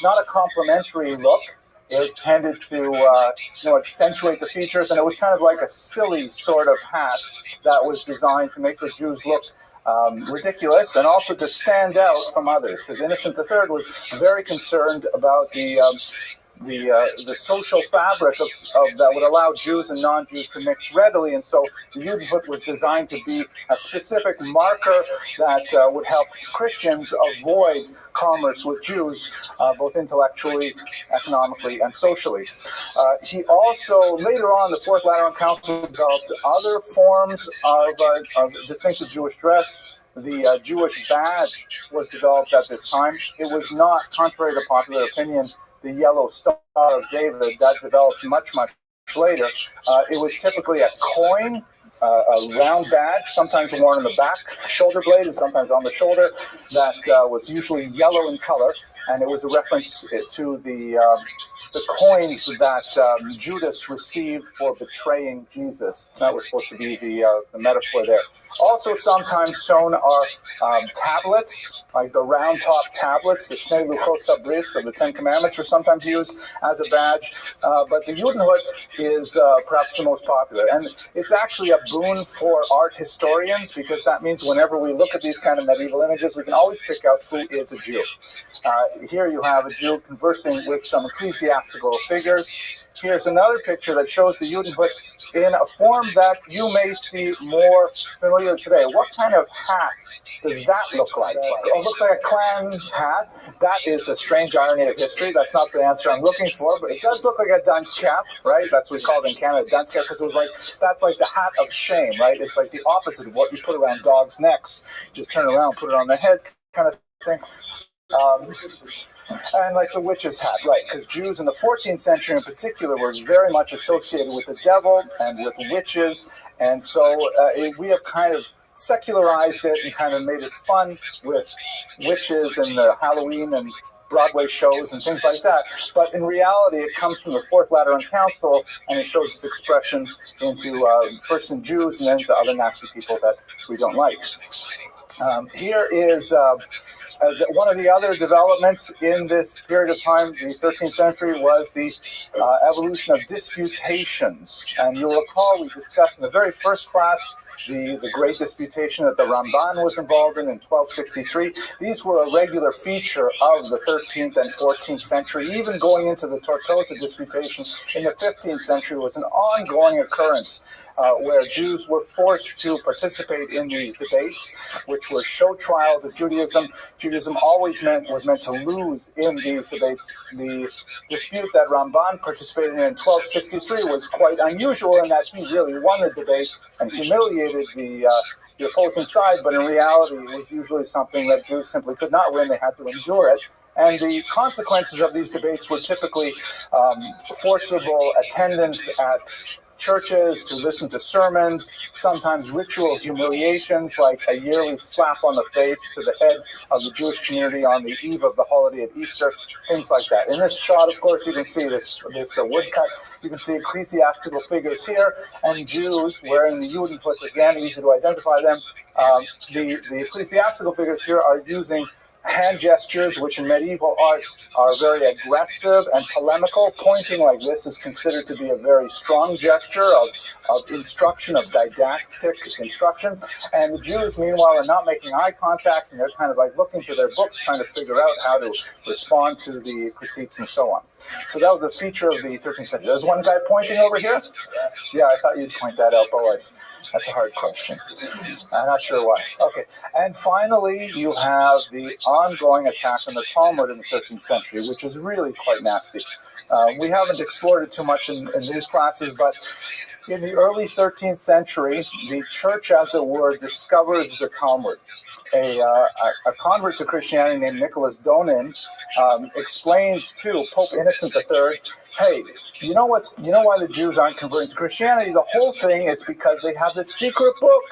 not a complimentary look. It tended to accentuate the features, and it was kind of like a silly sort of hat that was designed to make the Jews look ridiculous and also to stand out from others, because Innocent III was very concerned about the social fabric of that would allow Jews and non-Jews to mix readily, and so the Judenhut was designed to be a specific marker that would help Christians avoid commerce with Jews, both intellectually, economically, and socially. He also, later on, the Fourth Lateran Council developed other forms of distinctive Jewish dress. The Jewish badge was developed at this time. It was not, contrary to popular opinion, the yellow star of David. That developed much, much later. It was typically a coin, a round badge, sometimes worn on the back shoulder blade and sometimes on the shoulder, that was usually yellow in color, and it was a reference to the coins that Judas received for betraying Jesus. That was supposed to be the metaphor there. Also sometimes shown are tablets, like the round top tablets, the Shnei Luchot Sabris of the Ten Commandments are sometimes used as a badge. But the Judenhut is perhaps the most popular. And it's actually a boon for art historians, because that means whenever we look at these kind of medieval images, we can always pick out who is a Jew. Here you have a Jew conversing with some ecclesiastical figures. Here's another picture that shows the Judenhut in a form that you may see more familiar today. What kind of hat does that look like? It looks like a clan hat. That is a strange irony of history. That's not the answer I'm looking for, but it does look like a dunce cap, right? That's what we call it in Canada, dunce cap, because it was like, that's like the hat of shame, right? It's like the opposite of what you put around dogs' necks. Just turn around, put it on their head, kind of thing. And like the witch's hat, right? Because Jews in the 14th century in particular were very much associated with the devil and with witches, and so we have kind of secularized it and kind of made it fun with witches and the Halloween and Broadway shows and things like that. But in reality, it comes from the Fourth Lateran Council, and it shows its expression into first in Jews and then to other nasty people that we don't like. Here is one of the other developments in this period of time, the 13th century, was the evolution of disputations. And you'll recall we discussed in the very first class the great disputation that the Ramban was involved in 1263. These were a regular feature of the 13th and 14th century. Even going into the Tortosa disputation in the 15th century was an ongoing occurrence where Jews were forced to participate in these debates, which were show trials of Judaism. Judaism always was meant to lose in these debates. The dispute that Ramban participated in 1263 was quite unusual in that he really won the debate and humiliated the opposing side, but in reality it was usually something that Jews simply could not win. They had to endure it. And the consequences of these debates were typically forcible attendance at churches to listen to sermons, sometimes ritual humiliations like a yearly slap on the face to the head of the Jewish community on the eve of the holiday of Easter, things like that. In this shot, of course, you can see this woodcut. You can see ecclesiastical figures here, and Jews wearing the Judenhut, again, easy to identify them. The ecclesiastical figures here are using hand gestures, which in medieval art are very aggressive and polemical. Pointing like this is considered to be a very strong gesture of instruction, of didactic instruction. And the Jews, meanwhile, are not making eye contact, and they're kind of like looking to their books, trying to figure out how to respond to the critiques and so on. So that was a feature of the 13th century. There's one guy pointing over here. Yeah, I thought you'd point that out, Boaz. That's a hard question. I'm not sure why. Okay. And finally, you have the ongoing attack on the Talmud in the 13th century, which is really quite nasty. We haven't explored it too much in these classes, but In the early 13th century, the church, as it were, discovers the Talmud. A convert to Christianity named Nicholas Donin explains to Pope Innocent III, hey, you know why the Jews aren't converting to Christianity? The whole thing is because they have this secret book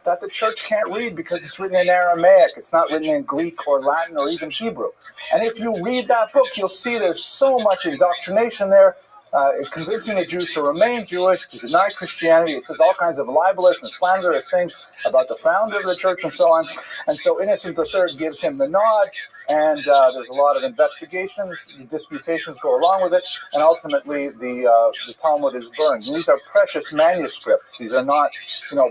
that the church can't read because it's written in Aramaic. It's not written in Greek or Latin or even Hebrew. And if you read that book, you'll see there's so much indoctrination there, convincing the Jews to remain Jewish, to deny Christianity. It says all kinds of libelous and slanderous things about the founder of the church and so on. And so Innocent III gives him the nod, and there's a lot of investigations, disputations go along with it, and ultimately the Talmud is burned. And these are precious manuscripts. These are not,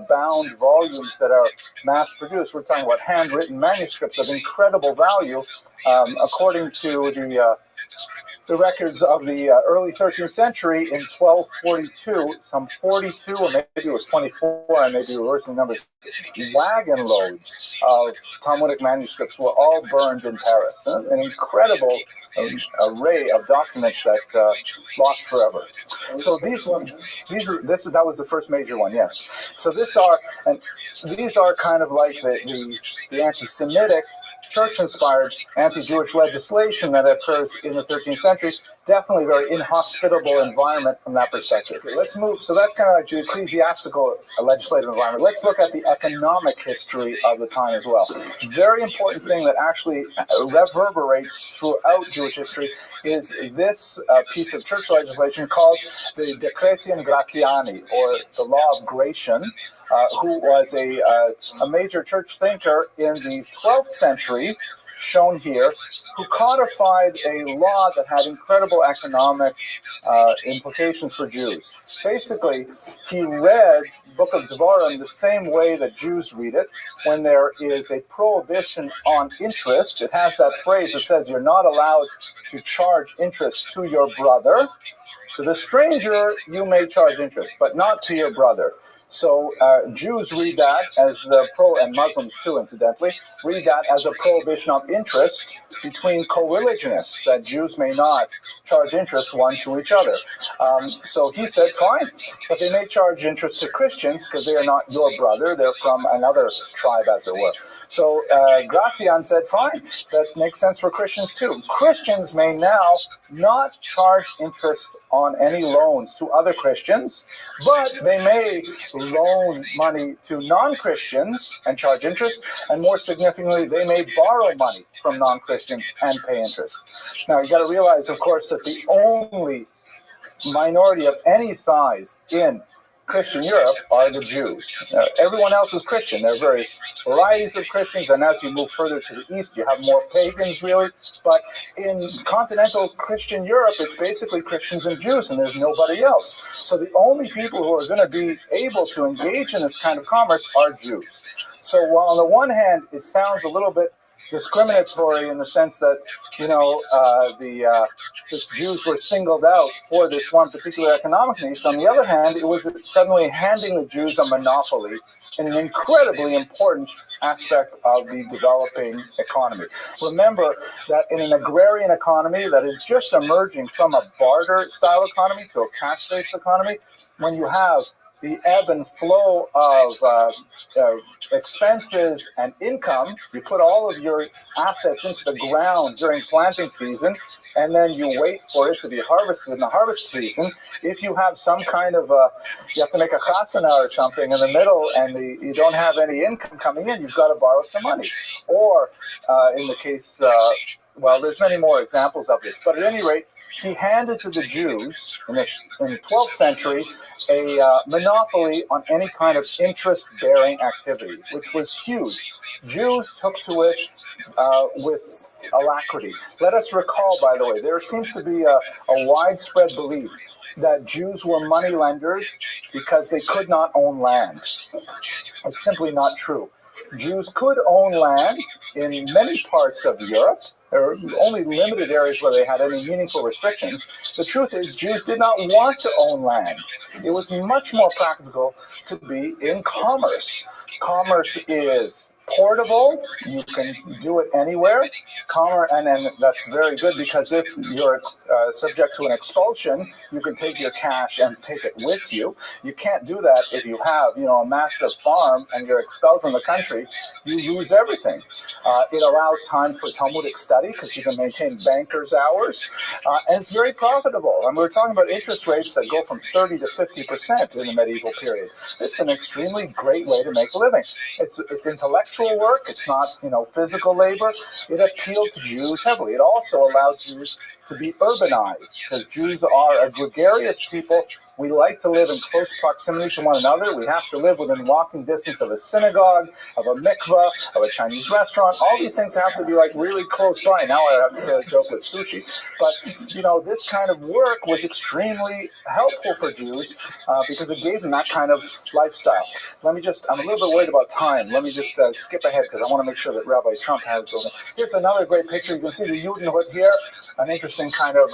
bound volumes that are mass-produced. We're talking about handwritten manuscripts of incredible value, according to the records of the early 13th century. In 1242, some 42, or maybe it was 24, I may be reversing numbers, wagon loads of Talmudic manuscripts were all burned in Paris. An incredible array of documents that lost forever. So that was the first major one, yes. So these are kind of like the anti-Semitic, church-inspired anti-Jewish legislation that occurs in the 13th century. Definitely a very inhospitable environment from that perspective. Let's move. So that's kind of like the ecclesiastical legislative environment. Let's look at the economic history of the time as well. Very important thing that actually reverberates throughout Jewish history is this piece of church legislation called the Decretium Gratiani, or the Law of Gratian, who was a major church thinker in the 12th century, shown here, who codified a law that had incredible economic implications for Jews. Basically, he read Book of Devarim the same way that Jews read it. When there is a prohibition on interest, it has that phrase that says you're not allowed to charge interest to your brother. To the stranger, you may charge interest, but not to your brother. So Jews read that as and Muslims too, incidentally, read that as a prohibition of interest between co-religionists, that Jews may not charge interest one to each other. So he said, fine, but they may charge interest to Christians because they are not your brother, they're from another tribe, as it were. So Gratian said, fine, that makes sense for Christians too. Christians may now not charge interest on any loans to other Christians, but they may loan money to non-Christians and charge interest, and more significantly, they may borrow money from non-Christians and pay interest. Now, you got to realize, of course, that the only minority of any size in Christian Europe are the Jews. Everyone else is Christian. There are various varieties of Christians, and as you move further to the east, you have more pagans, really. But in continental Christian Europe, it's basically Christians and Jews, and there's nobody else. So the only people who are going to be able to engage in this kind of commerce are Jews. So while on the one hand, it sounds a little bit discriminatory in the sense that, the Jews were singled out for this one particular economic niche. On the other hand, it was suddenly handing the Jews a monopoly in an incredibly important aspect of the developing economy. Remember that in an agrarian economy that is just emerging from a barter-style economy to a cash-based economy, when you have the ebb and flow of expenses and income, you put all of your assets into the ground during planting season, and then you wait for it to be harvested in the harvest season. If you have some kind of you have to make a chasana or something in the middle, and you don't have any income coming in, you've got to borrow some money. Or in the case, there's many more examples of this, but at any rate, he handed to the Jews in the 12th century a monopoly on any kind of interest-bearing activity, which was huge. Jews took to it with alacrity. Let us recall, by the way, there seems to be a widespread belief that Jews were money lenders because they could not own land. It's simply not true. Jews could own land in many parts of Europe. There were only limited areas where they had any meaningful restrictions. The truth is, Jews did not want to own land. It was much more practical to be in commerce. Commerce is portable. You can do it anywhere. And that's very good, because if you're subject to an expulsion, you can take your cash and take it with you. You can't do that if you have, a massive farm and you're expelled from the country. You lose everything. It allows time for Talmudic study, because you can maintain banker's hours, and it's very profitable. And we're talking about interest rates that go from 30 to 50% in the medieval period. It's an extremely great way to make a living. It's intellectual work. It's not, physical labor. It appealed to Jews heavily. It also allowed Jews to be urbanized, because Jews are a gregarious people. We like to live in close proximity to one another. We have to live within walking distance of a synagogue, of a mikveh, of a Chinese restaurant. All these things have to be really close by. Now I have to say a joke with sushi. But, this kind of work was extremely helpful for Jews because it gave them that kind of lifestyle. I'm a little bit worried about time. Let me just skip ahead, because I want to make sure that Rabbi Trump has it. Here's another great picture. You can see the Judenhood here, an interesting kind of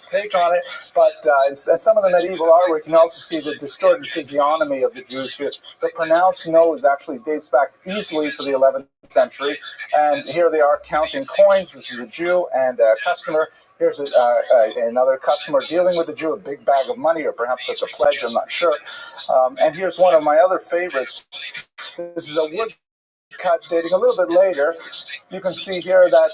take on it. But in some of the medieval artwork, you can also see the distorted physiognomy of the Jews here. The pronounced nose actually dates back easily to the 11th century. And here they are counting coins. This is a Jew and a customer. Here's another customer dealing with the Jew, a big bag of money, or perhaps it's a pledge, I'm not sure. And here's one of my other favorites. This is a woodcut dating a little bit later. You can see here that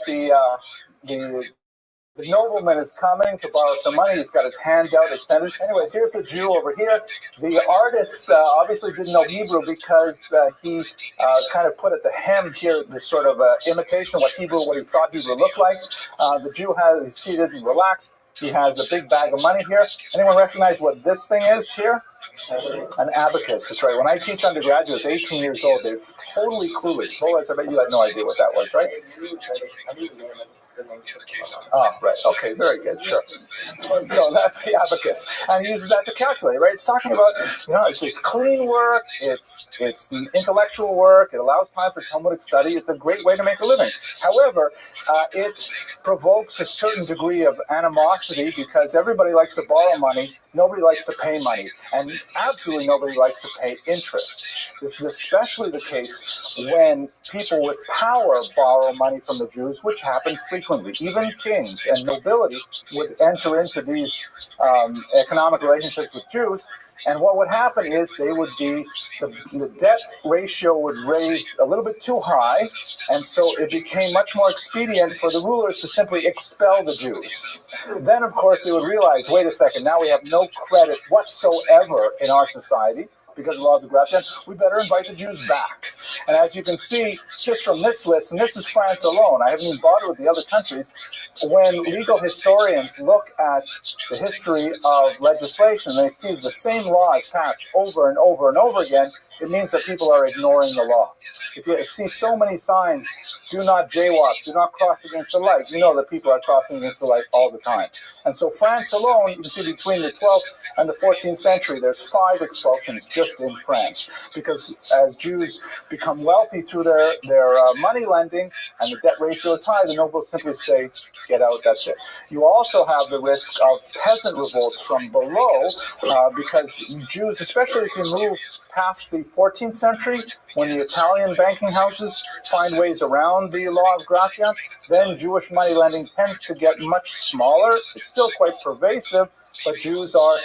the nobleman is coming to borrow some money. He's got his hand out extended. Anyways, here's the Jew over here. The artist obviously didn't know Hebrew, because he kind of put at the hem here this sort of imitation of what he thought Hebrew looked like. The Jew is seated and relaxed. He has a big bag of money here. Anyone recognize what this thing is here? An abacus. That's right. When I teach undergraduates, 18 years old, they're totally clueless. Boaz, I bet you had no idea what that was, right? Oh, right. Okay, very good. Sure. So that's the abacus. And he uses that to calculate, right? It's talking about, it's clean work, it's intellectual work, it allows time for Talmudic study, it's a great way to make a living. However, it provokes a certain degree of animosity, because everybody likes to borrow money, nobody likes to pay money, and absolutely nobody likes to pay interest. This is especially the case when people with power borrow money from the Jews, which happened frequently. Even kings and nobility would enter into these economic relationships with Jews, and what would happen is the debt ratio would raise a little bit too high, and so it became much more expedient for the rulers to simply expel the Jews. Then, of course, they would realize, wait a second, now we have no credit whatsoever in our society because of the laws of gratia. We better invite the Jews back. And as you can see, just from this list, and this is France alone, I haven't even bothered with the other countries, when legal historians look at the history of legislation, they see the same laws passed over and over and over again, it means that people are ignoring the law. If you see so many signs, do not jaywalk, do not cross against the light, you know that people are crossing against the light all the time. And so France alone, you can see between the 12th and the 14th century, there's 5 expulsions just in France. Because as Jews become wealthy through their money lending and the debt ratio is high, the nobles simply say, get out, that's it. You also have the risk of peasant revolts from below, because Jews, especially as you move past the 14th century, when the Italian banking houses find ways around the law of gratia, then Jewish money lending tends to get much smaller. It's still quite pervasive, but Jews are,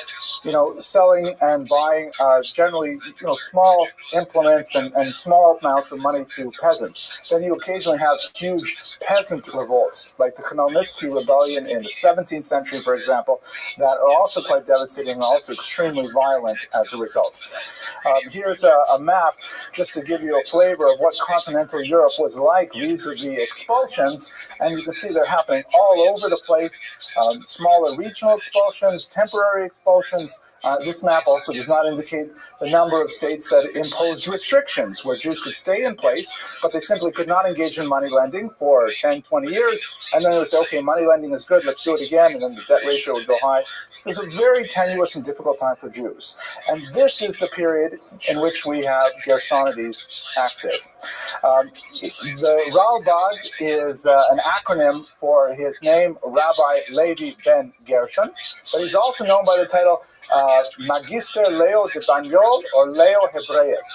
selling and buying generally, small implements and small amounts of money to peasants. Then you occasionally have huge peasant revolts, like the Khmelnytsky rebellion in the 17th century, for example, that are also quite devastating and also extremely violent as a result. Here's a map just to give you a flavor of what continental Europe was like vis-a-vis expulsions, and you can see they're happening all over the place. Smaller regional expulsions, temporary expulsions. This map also does not indicate the number of states that imposed restrictions where Jews could stay in place, but they simply could not engage in money lending for 10, 20 years, and then they would say, okay, money lending is good, let's do it again, and then the debt ratio would go high. It was a very tenuous and difficult time for Jews. And this is the period in which we have Gersonides active. The Ralbag is an acronym for his name, Rabbi Levi ben Gershon, but he's also known by the title Magister Leo de Banyol or Leo Hebreus.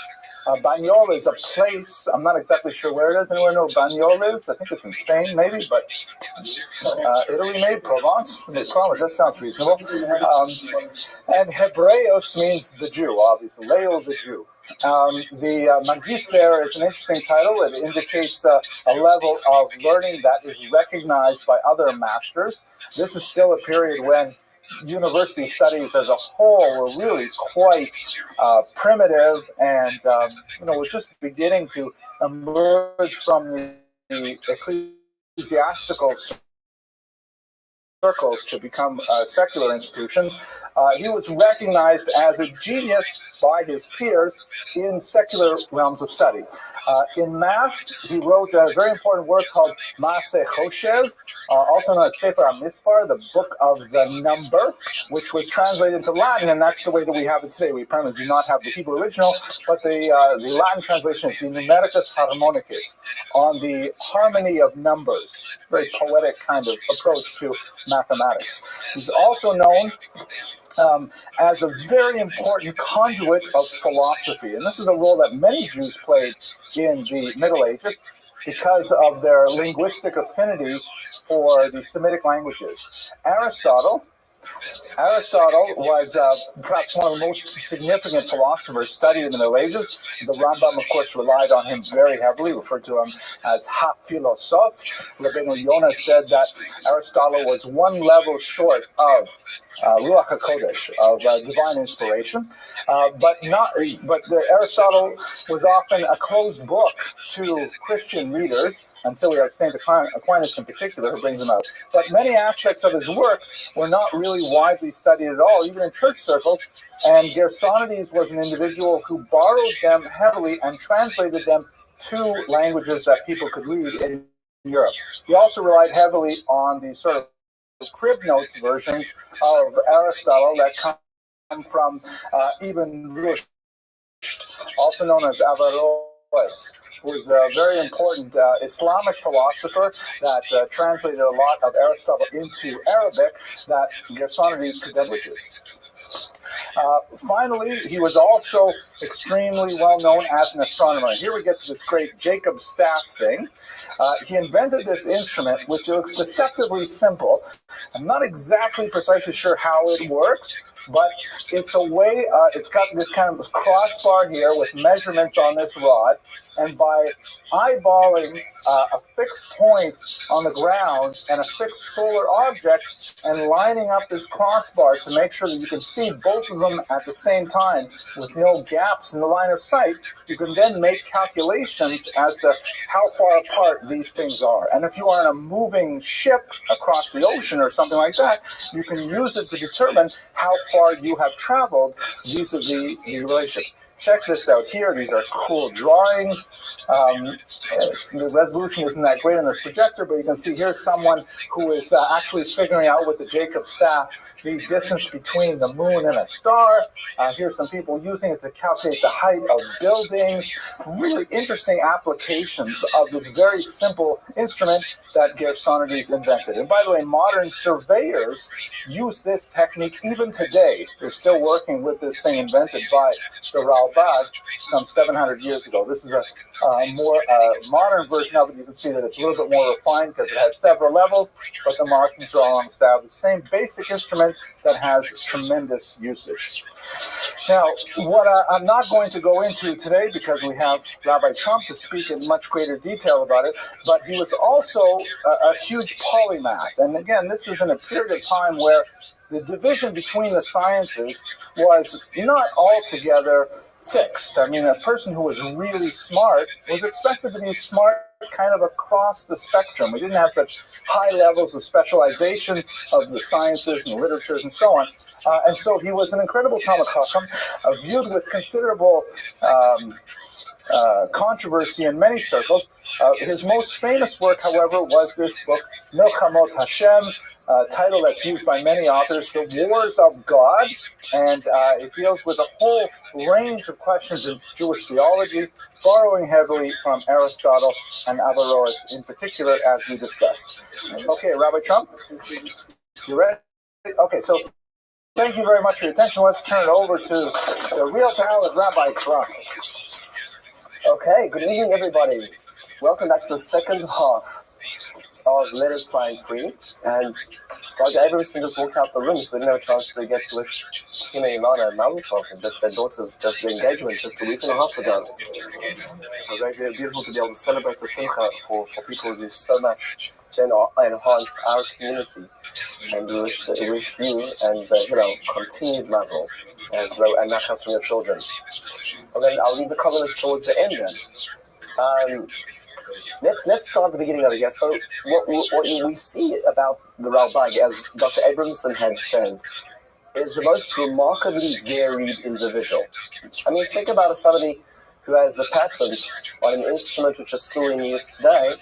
Banyoles is a place. I'm not exactly sure where it is. Anyone know Banyoles? I think it's in Spain, maybe, but Italy, maybe Provence. That sounds reasonable. And Hebreos means the Jew, obviously. Leo the Jew. The Magister is an interesting title. It indicates a level of learning that is recognized by other masters. This is still a period when university studies as a whole were really quite primitive, and was just beginning to emerge from the ecclesiastical circles to become secular institutions. He was recognized as a genius by his peers in secular realms of study. In math, he wrote a very important work called Maaseh Choshev, also known as Sefer HaMispar, the book of the number, which was translated into Latin, and that's the way that we have it today. We apparently do not have the Hebrew original, but the Latin translation is De Numericus Harmonicus, on the harmony of numbers. Very poetic kind of approach to mathematics. He's also known as a very important conduit of philosophy, and this is a role that many Jews played in the Middle Ages because of their linguistic affinity for the Semitic languages. Aristotle was perhaps one of the most significant philosophers studied in the Middle Ages. The Rambam, of course, relied on him very heavily, referred to him as ha-philosoph. Rabbi Yonah said that Aristotle was one level short of Ruach HaKodesh, of divine inspiration, but Aristotle was often a closed book to Christian readers, until we have St. Aquinas in particular who brings him out. But many aspects of his work were not really widely studied at all, even in church circles, and Gersonides was an individual who borrowed them heavily and translated them to languages that people could read in Europe. He also relied heavily on the sort of crib notes versions of Aristotle that come from Ibn Rushd, also known as Averroes, who was a very important Islamic philosopher that translated a lot of Aristotle into Arabic that Gersonides could languages. Finally, he was also extremely well known as an astronomer. And here we get to this great Jacob staff thing. He invented this instrument, which looks deceptively simple. I'm not exactly precisely sure how it works, but it's a way, it's got this kind of crossbar here with measurements on this rod, and by eyeballing a fixed point on the ground and a fixed solar object and lining up this crossbar to make sure that you can see both of them at the same time with no gaps in the line of sight, you can then make calculations as to how far apart these things are. And if you are in a moving ship across the ocean or something like that, you can use it to determine how far you have traveled vis-a-vis the relationship. Check this out here. These are cool drawings. The resolution isn't that great on this projector, but you can see here's someone who is actually figuring out with the Jacob staff the distance between the moon and a star. Here's some people using it to calculate the height of buildings. Really interesting applications of this very simple instrument that Gersonides invented. And by the way, modern surveyors use this technique even today. They're still working with this thing invented by the Rabbi some 700 years ago. This is a more modern version of it. You can see that it's a little bit more refined because it has several levels, but the markings are all on the side. The same basic instrument that has tremendous usage. Now, what I'm not going to go into today because we have Rabbi Trump to speak in much greater detail about it, but he was also a huge polymath. And again, this is in a period of time where the division between the sciences was not altogether fixed. I mean, a person who was really smart was expected to be smart kind of across the spectrum. We didn't have such high levels of specialization of the sciences and literatures and so on. And so he was an incredible Talmid Chacham, viewed with considerable controversy in many circles. His most famous work, however, was this book, Milchamot Hashem, title that's used by many authors, The Wars of God, and it deals with a whole range of questions in Jewish theology, borrowing heavily from Aristotle and Averroes in particular, as we discussed. Okay, Rabbi Trump, you ready? Okay, so thank you very much for your attention. Let's turn it over to the real talent, Rabbi Trump. Okay, good evening, everybody. Welcome back to the second half of Letters Flying Free. And Dr. Abramson just walked out the room, so we didn't have a chance to get to wish him and Ilana Mazel Tov, and just their daughter's just engagement just a week and a half ago. It was very, very beautiful to be able to celebrate the Simcha for people who do so much to enhance our community. And we wish you and continued mazel and nachas from your children. And then I'll leave the comments towards the end then. Let's start at the beginning of it here. So what we see about the Rabbi, as Dr. Abramson had said, is the most remarkably varied individual. I mean, think about somebody who has the patent on an instrument which is still in use today,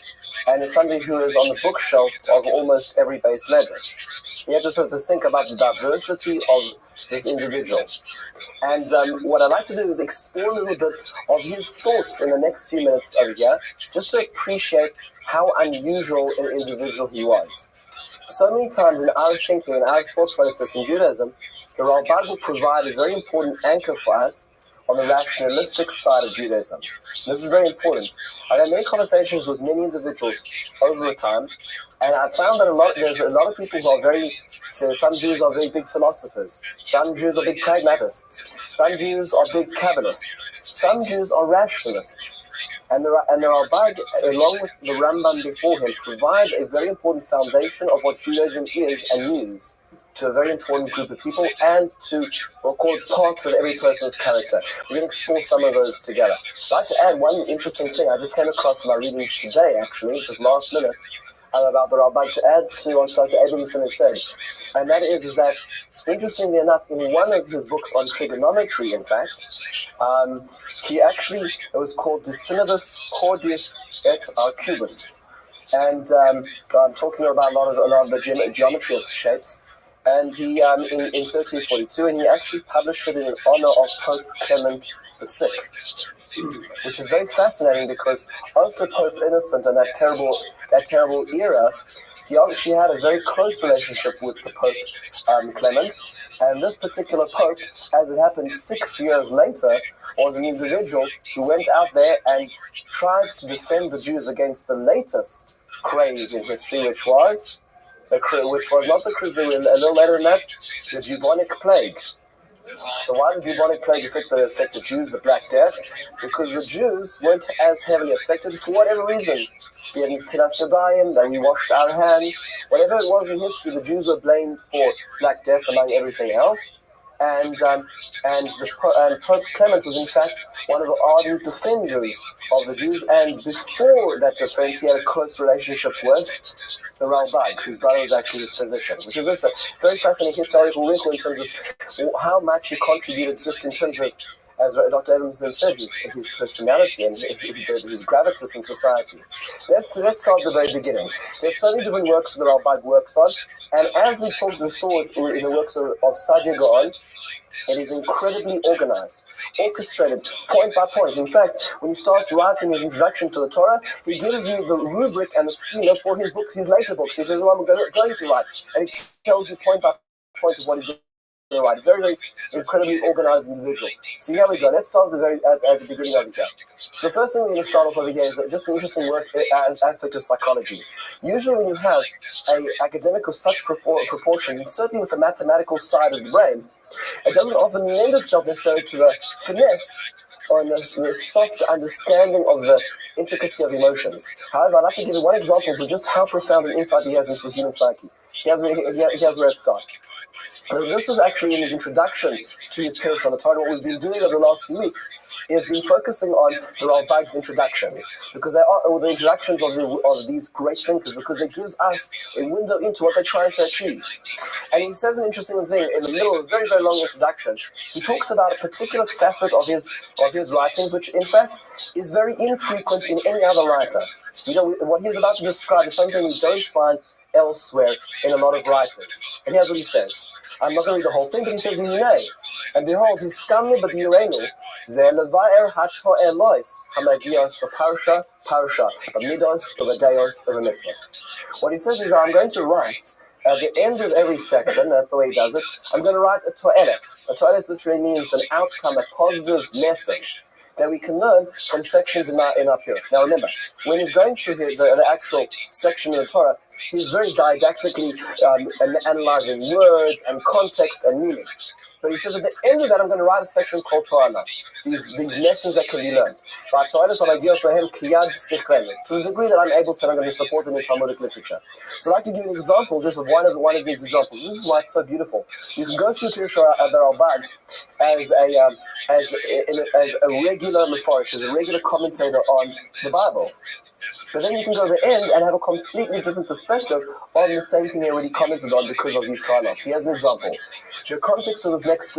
and is somebody who is on the bookshelf of almost every base level. You just have to think about the diversity of this individual. And what I'd like to do is explore a little bit of his thoughts in the next few minutes over here, just to appreciate how unusual an individual he was. So many times in our thinking and our thought process in Judaism, the Rabbi will provide a very important anchor for us on the rationalistic side of Judaism. And this is very important. I've had many conversations with many individuals over the time, and I found that there's a lot of people who are some Jews are very big philosophers, some Jews are big pragmatists, some Jews are big Kabbalists, some Jews are rationalists. And the Rabbi, along with the Rambam before him, provides a very important foundation of what Judaism is and means to a very important group of people and to what are called parts of every person's character. We're going to explore some of those together. I'd like to add one interesting thing I just came across in my readings today, actually, just last minute, about the Rabbi, to add to what Dr. Abramson had said. And that is that, interestingly enough, in one of his books on trigonometry, in fact, he actually, it was called De Sinibus Cordis et Arcubus. And I'm talking about a lot of the geometry of shapes. And he, in 1342, and he actually published it in honor of Pope Clement VI, which is very fascinating because after Pope Innocent and that terrible era, he actually had a very close relationship with the Pope Clement, and this particular Pope, as it happened 6 years later, was an individual who went out there and tried to defend the Jews against the latest craze in history, which was not the craze, a little later than that, the bubonic plague. So why did the bubonic plague affect the Jews, the Black Death? Because the Jews weren't as heavily affected for whatever reason. We had Tilas Yadayim, that we washed our hands. Whatever it was in history, the Jews were blamed for Black Death among everything else. And Pope Clement was in fact one of the ardent defenders of the Jews, and before that defense he had a close relationship with the Rabbi, whose brother was actually his physician, which is also a very fascinating historical record in terms of how much he contributed, just in terms of, as Dr. Abramson said, his personality and his gravitas in society. Let's start at the very beginning. There's so many different works that the Rabbi works on, and as we saw in the works of Sadia Gaon, it is incredibly organized, orchestrated, point by point. In fact, when he starts writing his introduction to the Torah, he gives you the rubric and the schema for his books, his later books. He says, well, I'm going to write, and he tells you point by point of what he's going to write. Very, very incredibly organized individual. So here we go. Let's start at the beginning over here. So the first thing we're going to start off over here is just an interesting aspect of psychology. Usually when you have an academic of such proportion, and certainly with the mathematical side of the brain, it doesn't often lend itself necessarily to the finesse or the soft understanding of the intricacy of emotions. However, I'd like to give you one example of just how profound an insight he has into the human psyche. He has where it starts. This is actually in his introduction to his Pirush on the Torah. What we've been doing over the last few weeks is been focusing on the Ralbag's introductions, because they are the introductions of these great thinkers, because it gives us a window into what they're trying to achieve. And he says an interesting thing in the middle of a very, very long introduction. He talks about a particular facet of his writings, which in fact is very infrequent in any other writer. You know, what he's about to describe is something we don't find elsewhere in a lot of writers. And here's what he says. I'm not going to read the whole thing, but he says, and behold, his skamli b'birenu, ze levaer hato elois, hamagios b'parsha, b'midos, b'vedayos, b'mitzvos. What he says is, I'm going to write, at the end of every section, that's the way he does it, I'm going to write a to'eles. A to'eles literally means an outcome, a positive message that we can learn from sections in our Pirush. Now remember, when he's going through the actual section in the Torah, he's very didactically analyzing words and context and meaning. But he says at the end of that, I'm going to write a section called Torah Nas, these lessons that can be learned. To the degree that I'm able to, I'm going to support them in Talmudic literature. So I'd like to give you an example just of one of these examples. This is why it's so beautiful. You can go through Pirush Rabbi as a regular Mefarish, as a regular commentator on the Bible. But then you can go to the end and have a completely different perspective on the same thing he already commented on because of these Talos. Here's an example. The context of this next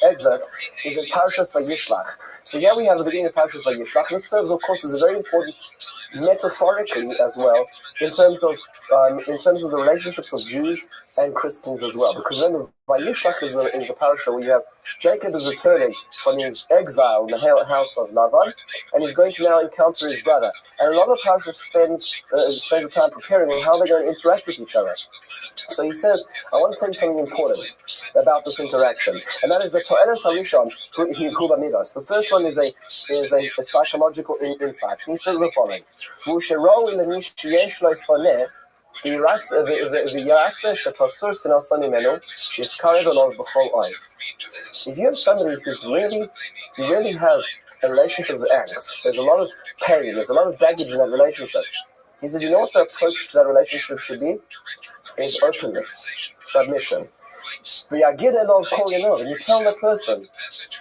excerpt is in Parashas Vayishlach. So here we have the beginning of Parashas Vayishlach. This serves, of course, as a very important metaphorically as well in terms of the relationships of Jews and Christians as well. Because remember, Vayishlach is the parasha where you have Jacob is returning from his exile in the house of Lavan, and he's going to now encounter his brother. And a lot of the parasha spends the time preparing on how they're going to interact with each other. So he says, I want to tell you something important about this interaction, and that is the To'eles HaRishon Huba Midas. The first one is a psychological insight. He says the following: if you have somebody who's really have a relationship with angst, there's a lot of pain, there's a lot of baggage in that relationship. He says, you know what the approach to that relationship should be? Is openness, submission. And you tell the person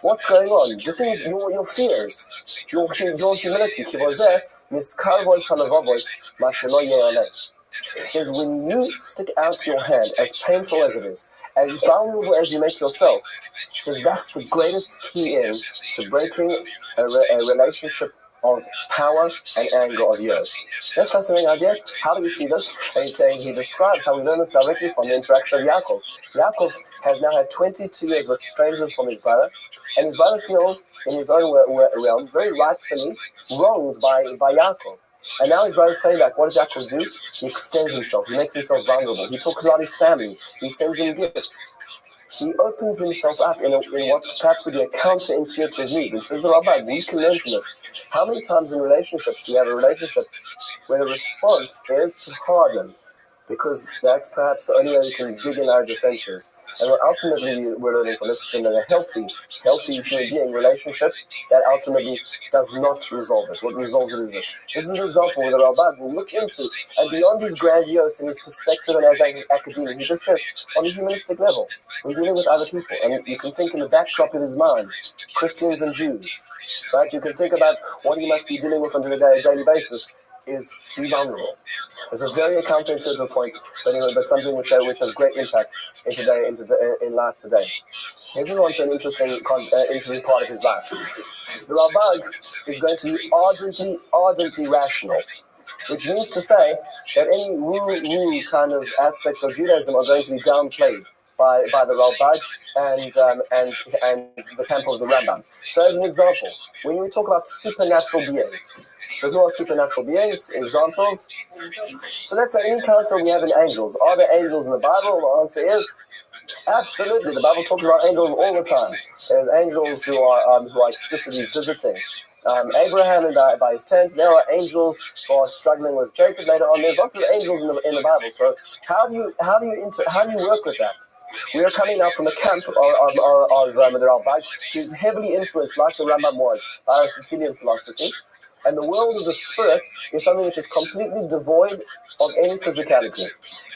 what's going on, the things, your fears, your humility. It says, when you stick out your hand, as painful as it is, as vulnerable as you make yourself, it says that's the greatest key in to breaking a relationship of power and anger of yours. That's a fascinating idea. How do we see this? And he describes how we learn this directly from the interaction of Yaakov. Yaakov has now had 22 years of estrangement from his brother, and his brother feels, in his own realm, very rightfully wronged by Yaakov. And now his brother's coming back. What does Yaakov do? He extends himself. He makes himself vulnerable. He talks about his family. He sends him gifts. He opens himself up in what perhaps would be a counterintuitive move. And says the Rabbi, we can learn from this. How many times in relationships do you have a relationship where the response is to harden? Because that's perhaps the only way we can dig in our defenses. And what ultimately we're learning from this is in a healthy human being relationship that ultimately does not resolve it. What resolves it is this. This is an example where the Rabbi will look into, and beyond his grandiose and his perspective and as an academic, he just says, on a humanistic level, we're dealing with other people. And you can think in the backdrop of his mind, Christians and Jews, right? You can think about what he must be dealing with on a daily basis. Is be vulnerable. It's a very counterintuitive point, but anyway, but something which has great impact in life today. Here's on to an interesting part of his life. The Rabbi is going to be ardently rational, which means to say that any woo kind of aspects of Judaism are going to be downplayed by the Rabbi and the camp of the Rambam. So as an example, when we talk about supernatural beings, so who are supernatural beings? Examples. So let's say any encounter we have in angels. Are there angels in the Bible? The answer is absolutely. The Bible talks about angels all the time. There's angels who are explicitly visiting Abraham and by his tent. There are angels who are struggling with Jacob later on. There's lots of angels in the Bible. So how do you work with that? We are coming now from the camp of the Rabbi, who's heavily influenced, like the Rambam was, by Aristotelian philosophy. And the world of the spirit is something which is completely devoid of any physicality.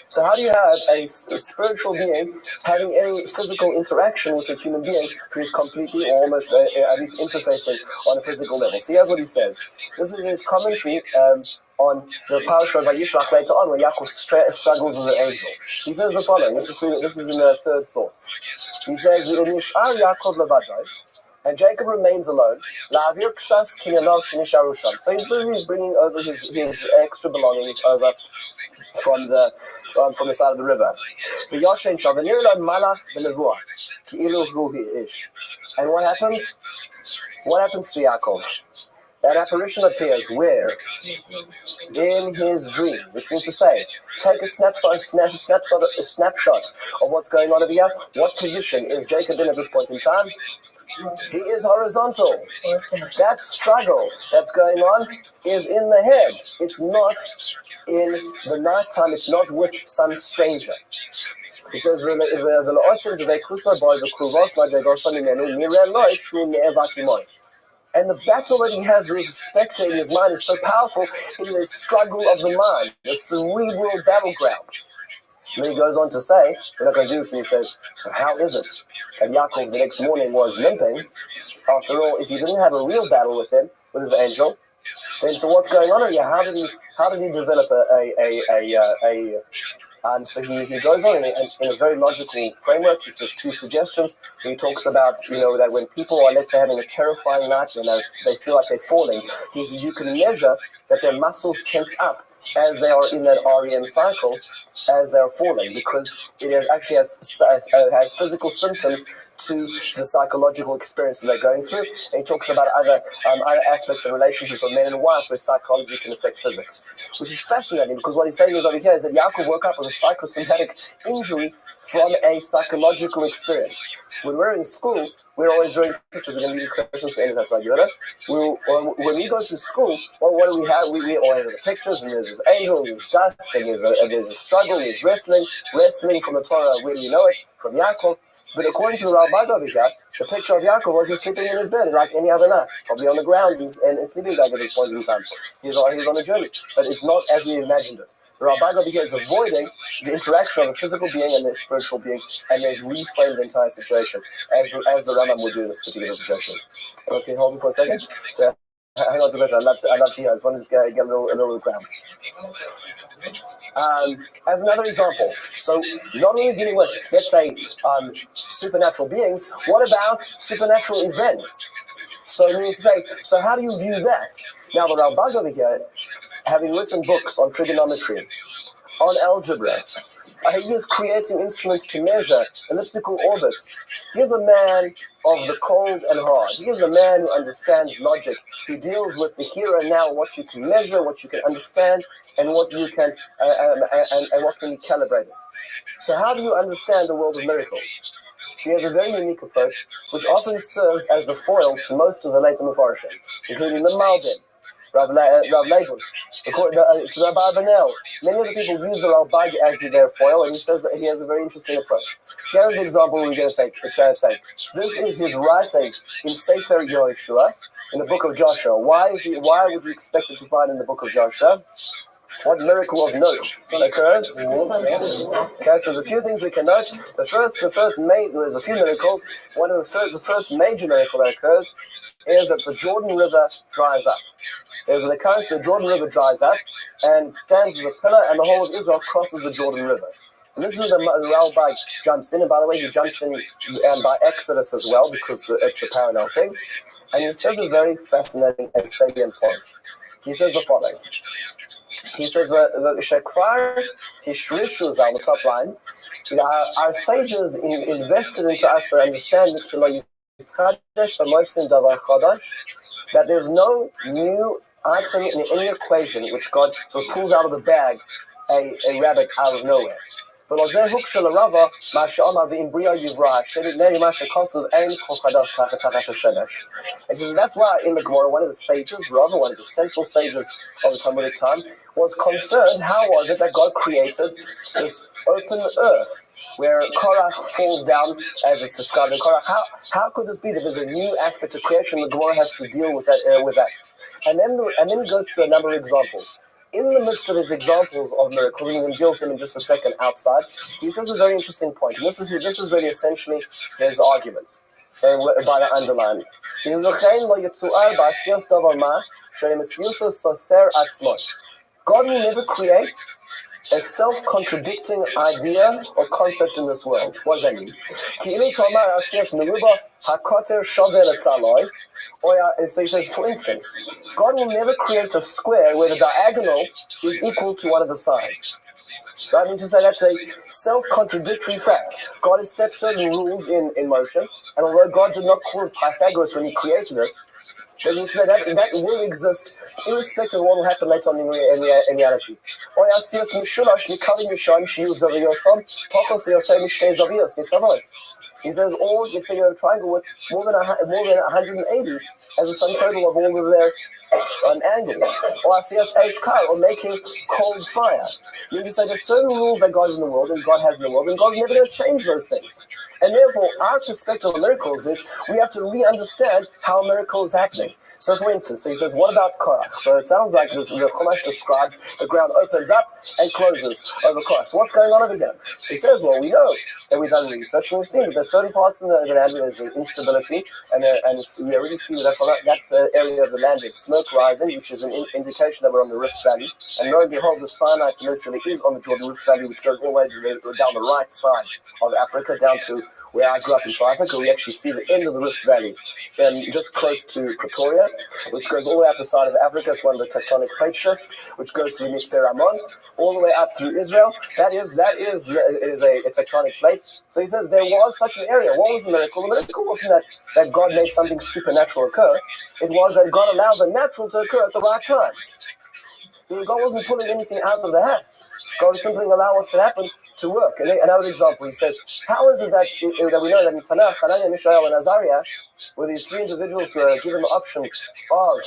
So how do you have a spiritual being having any physical interaction with a human being who is completely, or almost at least interfacing on a physical level? So here's what he says. This is his commentary on the parasha of Vayishlach later on, where Yaakov struggles with an angel. He says the following. This is in the third source. He says, Yaakov levadai, and Jacob remains alone. So he's busy bringing over his extra belongings over from the side of the river. And what happens? What happens to Yaakov? That apparition appears where? In his dream, which means to say, take a snapshot of what's going on over here. What position is Jacob in at this point in time? He is horizontal. That struggle that's going on is in the head. It's not in the nighttime. It's not with some stranger. He says, and the battle that he has with the spectre in his mind is so powerful. It is a struggle of the mind, a cerebral battleground. And then he goes on to say, we're not going to do this, and he says, so how is it that Yaakov the next morning was limping? After all, if he didn't have a real battle with him, with his angel, then so what's going on here? How did he develop so he goes on in a very logical framework. He says two suggestions. He talks about, that when people are, let's say, having a terrifying night and they feel like they're falling, he says you can measure that their muscles tense up as they are in that REM cycle, as they're falling, because it actually has physical symptoms to the psychological experience that they're going through. And he talks about other aspects of relationships of men and wife where psychology can affect physics, which is fascinating, because what he's saying is over here is that Yaakov woke up with a psychosomatic injury from a psychological experience. When we're in school, we're always drawing pictures. We're going to leave questions for any that's like that. When we go to school, what do we have? We always have the pictures, and there's this angel, and there's dust, and there's a struggle, there's wrestling from the Torah. Where do you know it? From Yaakov. But according to the Rabbi over here, the picture of Yaakov was he's sleeping in his bed like any other night, probably on the ground and sleeping bag at this point in time. He was on a journey, but it's not as we imagined it. The Rabbi over here is avoiding the interaction of a physical being and a spiritual being, and has reframed the entire situation, as the Rambam would do in this particular situation. Can you hold me for a second? Hang on to the question. I'd love to hear. I just wanted to get a little ground. As another example, so not only dealing with, let's say, supernatural beings, what about supernatural events? So I mean to say, so how do you view that? Now the Rabbi over here, having written books on trigonometry, on algebra, he is creating instruments to measure elliptical orbits. He is a man of the cold and hard. He is a man who understands logic, who deals with the here and now, what you can measure, what you can understand, and what you can and what can be calibrated. So how do you understand the world of miracles? So he has a very unique approach, which often serves as the foil to most of the later Mefarshim, including the Malbim, Rav Leibun, to Rabbi Abinel. Many of the people use the Rabbi as their foil, and he says that he has a very interesting approach. Here's the example we're going to take. This is his writing in Sefer Yehoshua, in the book of Joshua. Why would you expect it to find in the book of Joshua? What miracle of note occurs? Okay, so there's a few things we can note. There's a few miracles. One of the first major miracle that occurs is that the Jordan River dries up. There's an occurrence the Jordan River dries up and stands as a pillar, and the whole of Israel crosses the Jordan River. And this is the Rabbi jumps in, and by the way, he jumps in by Exodus as well, because it's the parallel thing. And he says a very fascinating and salient point. He says the following. He says, Shekfar Hishrishu is on the top line. Our sages invested into us the understanding that there's no new item in any equation which God sort of pulls out of the bag a rabbit out of nowhere. And so that's why in the Gemara, one of the sages, Rabbi, one of the central sages of the Talmudic time, was concerned how was it that God created this open earth where Korach falls down as it's described in Korach. How could this be that there's a new aspect of creation? The Gemara has to deal with that. And then he goes through a number of examples. In the midst of his examples of miracles, and we're going to deal with them in just a second outside, he says a very interesting point. And this is really essentially his argument by the underline. He says, God will never create a self-contradicting idea or concept in this world. What does that mean? So he says, for instance, God will never create a square where the diagonal is equal to one of the sides. Right? I mean to say that's a self-contradictory fact. God has set certain rules in motion, and although God did not call it Pythagoras when he created it, then he said that will exist irrespective of what will happen later on in reality. He says, or you take a triangle with more than 180 as a sum total of all of their angles. Or Asiyas Eshkar, or making cold fire. You just say there's certain rules that God is in the world and God has in the world, and God's never going to change those things. And therefore, our perspective of miracles is we have to re-understand how a miracle is happening. So for instance, he says, what about Korach? So it sounds like the Chumash describes the ground opens up and closes over Korach. So what's going on over here? So he says, well, we know, and we've done research, and we've seen that there's certain parts in the land where there's instability, and we already see that from that area of the land is smoke rising, which is an indication that we're on the Rift Valley. And lo and behold, the Sinai Peninsula is on the Jordan Rift Valley, which goes all the way down the right side of Africa, down to where I grew up in South Africa. We actually see the end of the Rift Valley, just close to Pretoria, which goes all the way up the side of Africa. It's one of the tectonic plate shifts, which goes through Mister Ramon, all the way up through Israel. That is a tectonic plate. So he says there was such an area. What was the miracle? The miracle wasn't that God made something supernatural occur. It was that God allowed the natural to occur at the right time. God wasn't pulling anything out of the hat. God was simply allowing what should happen to work. And another example, he says, how is it that we know that in Tanakh, Hananiah, Mishael, and Azariah were these three individuals who were given the option of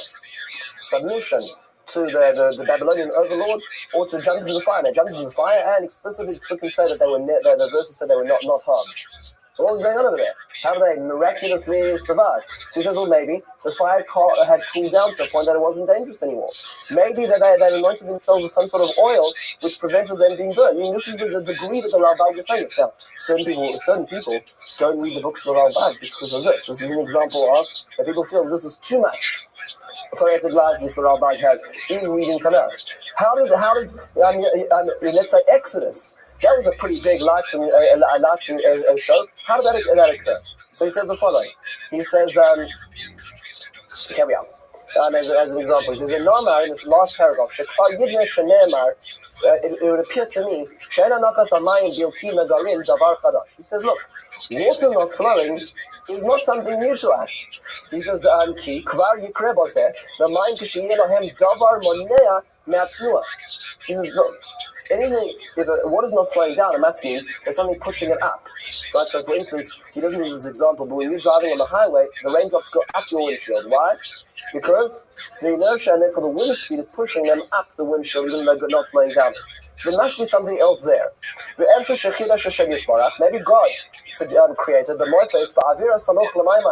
submission to the Babylonian overlord or to jump into the fire? They jumped into the fire, and explicitly took and say that the verses said they were not harmed. So what was going on over there? How did they miraculously survive? So he says, well, maybe the fire had cooled down to a point that it wasn't dangerous anymore. Maybe that they anointed themselves with some sort of oil which prevented them being burned. I mean, this is the degree that the Rabbi was saying this. Now, certain people don't read the books of the Rabbi because of this. This is an example of that people feel this is too much poetic license the Rabbi has in reading Tanakh. How did let's say Exodus? That was a pretty big lights and show. How did that occur? So he says the following. He says, here we are. As an example, he says, in this last paragraph, it would appear to me, he says, look, water not flowing is not something new to us. He says, he says, look, anything, if water is not flowing down, it must mean there's something pushing it up. Right? So, for instance, he doesn't use this example, but when you're driving on the highway, the raindrops go up your windshield. Why? Because the inertia and therefore the wind speed is pushing them up the windshield, even though they're not flowing down it. So there must be something else there. Maybe God created the Moifes, the Avira Saloch Lamaim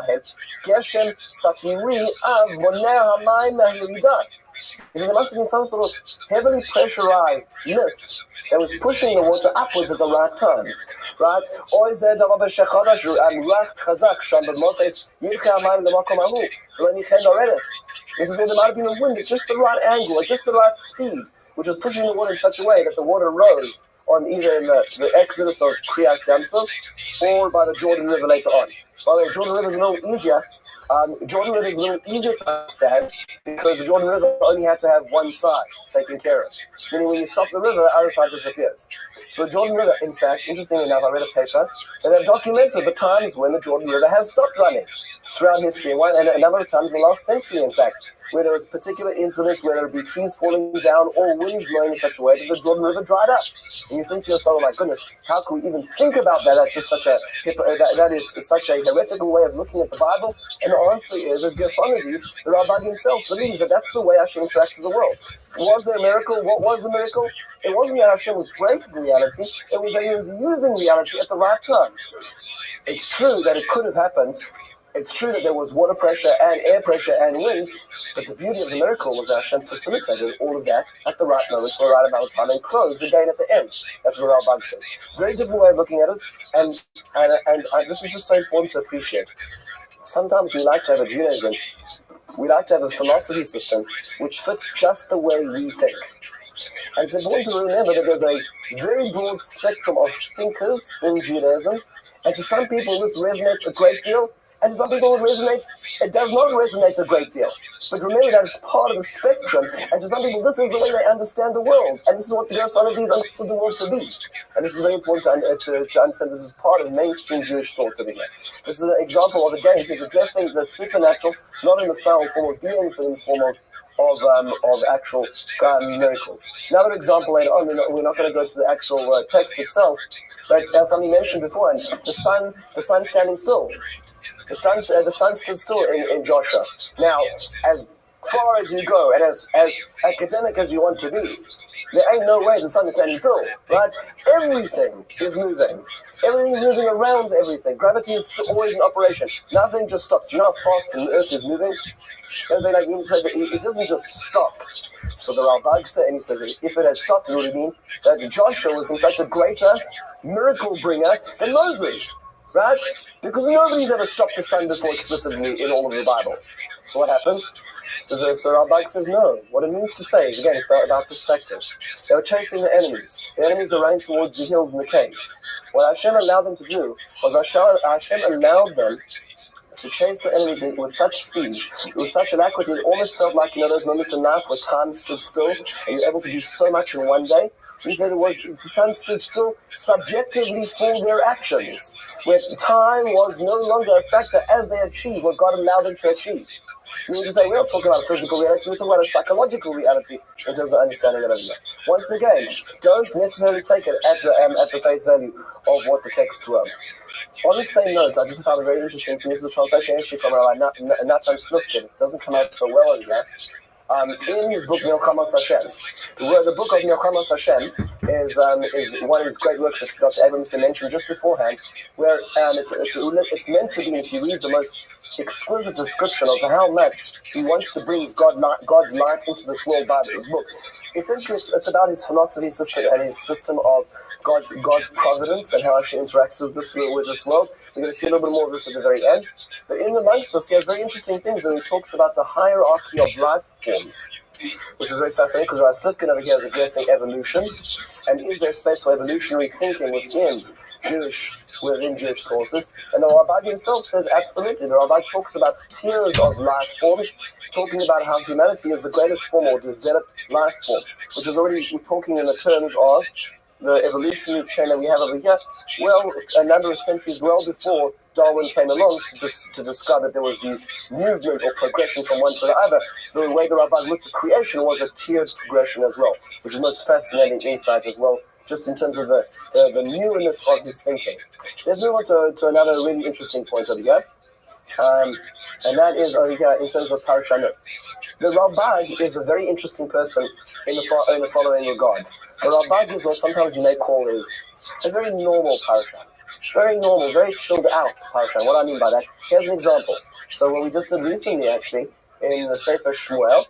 Geshem Safiri Av Moneh Hamayim Mahiridah. He said there must have been some sort of heavily pressurized mist that was pushing the water upwards at the right time. Right? Or is there He says, well, there might have been a wind at just the right angle, at just the right speed, which was pushing the water in such a way that the water rose on either in the Exodus of Kriyas Yamsuf or by the Jordan River later on. By the way, Jordan River is a little easier. Jordan River is a little easier to understand because the Jordan River only had to have one side taken care of. Meaning when you stop the river, the other side disappears. So the Jordan River, in fact, interestingly enough, I read a paper that have documented the times when the Jordan River has stopped running throughout history, and a number of times in the last century, in fact, where there was particular incidents where there would be trees falling down or winds blowing in such a way that the Jordan River dried up. And you think to yourself, oh my goodness, how can we even think about that? That's just that is such a heretical way of looking at the Bible. And the answer is, as Gersonides, the Rabbi himself believes that that's the way Hashem interacts with the world. Was there a miracle? What was the miracle? It wasn't that Hashem was breaking reality, it was that he was using reality at the right time. It's true that it could have happened. It's true that there was water pressure and air pressure and wind, but the beauty of the miracle was that Hashem facilitated all of that at the right moment, for the right amount of time, and closed the gate at the end. That's what Rabbi says. Very different way of looking at it, and this is just so important to appreciate. Sometimes we like to have a Judaism, we like to have a philosophy system which fits just the way we think. And it's important to remember that there's a very broad spectrum of thinkers in Judaism, and to some people this resonates a great deal, and to some people it does not resonate a great deal. But remember that it's part of the spectrum, and to some people this is the way they understand the world, and this is what the Gersonides understood the world to be. And this is very important to understand this is part of mainstream Jewish thought over here. This is an example of, again, he's addressing the supernatural, not in the foul form of beings, but in the form of of actual miracles. Another example later on, we're not going to go to the actual text itself, but as somebody mentioned before, the sun standing still. The sun stood still in Joshua. Now, as far as you go, and as academic as you want to be, there ain't no way the sun is standing still, right? Everything is moving. Everything is moving around everything. Gravity is always in operation. Nothing just stops. Do you know how fast the Earth is moving? It doesn't just stop. So the Rabbi said, and he says, if it had stopped, it would mean that Joshua was in fact a greater miracle bringer than Moses, right? Because nobody's ever stopped the sun before explicitly in all of the Bible. So what happens? So the Rabbi says no. What it means to say is, again, it's about perspective. They were chasing the enemies. The enemies were running towards the hills and the caves. What Hashem allowed them to do was Hashem allowed them to chase the enemies with such speed, with such alacrity, it almost felt like, those moments in life where time stood still and you're able to do so much in one day. He said the sun stood still subjectively for their actions, where time was no longer a factor as they achieved what God allowed them to achieve. You need to say, we're not talking about a physical reality, we're talking about a psychological reality in terms of understanding it. Once again, don't necessarily take it at the face value of what the texts were. On the same note, I just found it very interesting. This is a translation actually from Rabbi Natan Slufkin. It doesn't come out so well over there. In his book Milchamos Hashem, the book of Milchamos Hashem is one of his great works that Dr. Abramson mentioned just beforehand, where it's meant to be, if you read the most exquisite description of how much he wants to bring God's light into this world by this book. Essentially, it's about his philosophy system and his system of God's providence and how Hashem interacts with this world. We're going to see a little bit more of this at the very end. But in amongst this, he has very interesting things, and he talks about the hierarchy of life forms, which is very fascinating because Rabbi Slifkin over here is addressing evolution, and is there space for evolutionary thinking within Jewish sources? And the Rabbi himself says absolutely. The Rabbi talks about tiers of life forms, talking about how humanity is the greatest form or developed life form, which is already talking in the terms of the evolutionary chain that we have over here, well, a number of centuries well before Darwin came along to describe that there was these movement or progression from one to the other. The way the Rabbi looked at creation was a tiered progression as well, which is the most fascinating insight as well, just in terms of the newness of his thinking. Let's move on to another really interesting point over here, and that is over here in terms of Parashanot. The Rabbi is a very interesting person in the following regard. The Rabbi is what sometimes you may call is a very normal parasha. Very normal, very chilled out parasha. What I mean by that, here's an example. So what we just did recently actually in the Sefer Shmuel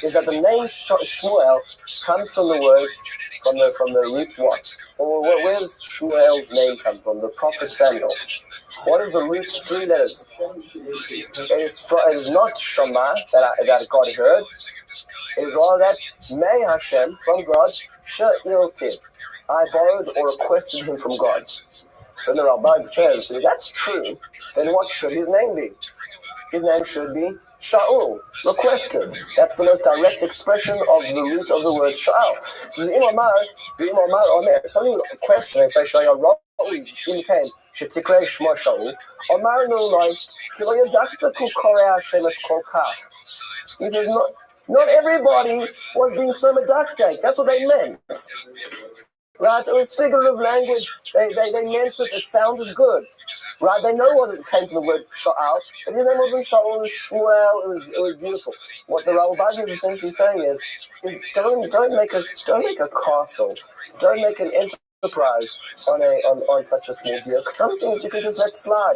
is that the name Shmuel comes from the words, from the root what? Or where does Shmuel's name come from? The prophet Samuel. What is the root 3 letters? It is not Shema that God heard. It is all that May Hashem from God She'iltiv. I borrowed or requested him from God. So the Rabbi says, if that's true, then what should his name be? His name should be Sha'ul, requested. That's the most direct expression of the root of the word Sha'ul. So the Imamar Omer, if somebody would question and say, Sha'ul, Rabbi, indicate, Shetikre Shma Sha'ul, Omar no like, Kilo Yadakta Kukorea Shemet Kolkach. He says, not everybody was being so medactic. That's what they meant. Right? It was figurative language. They meant it. It sounded good. Right? They know what it came from the word Sha'al. But his name wasn't Sha'ul, it was Shmuel. It was beautiful. What the Rabbi is essentially saying is don't make a castle. Don't make an enterprise on such a small deal. Because some things you can just let slide.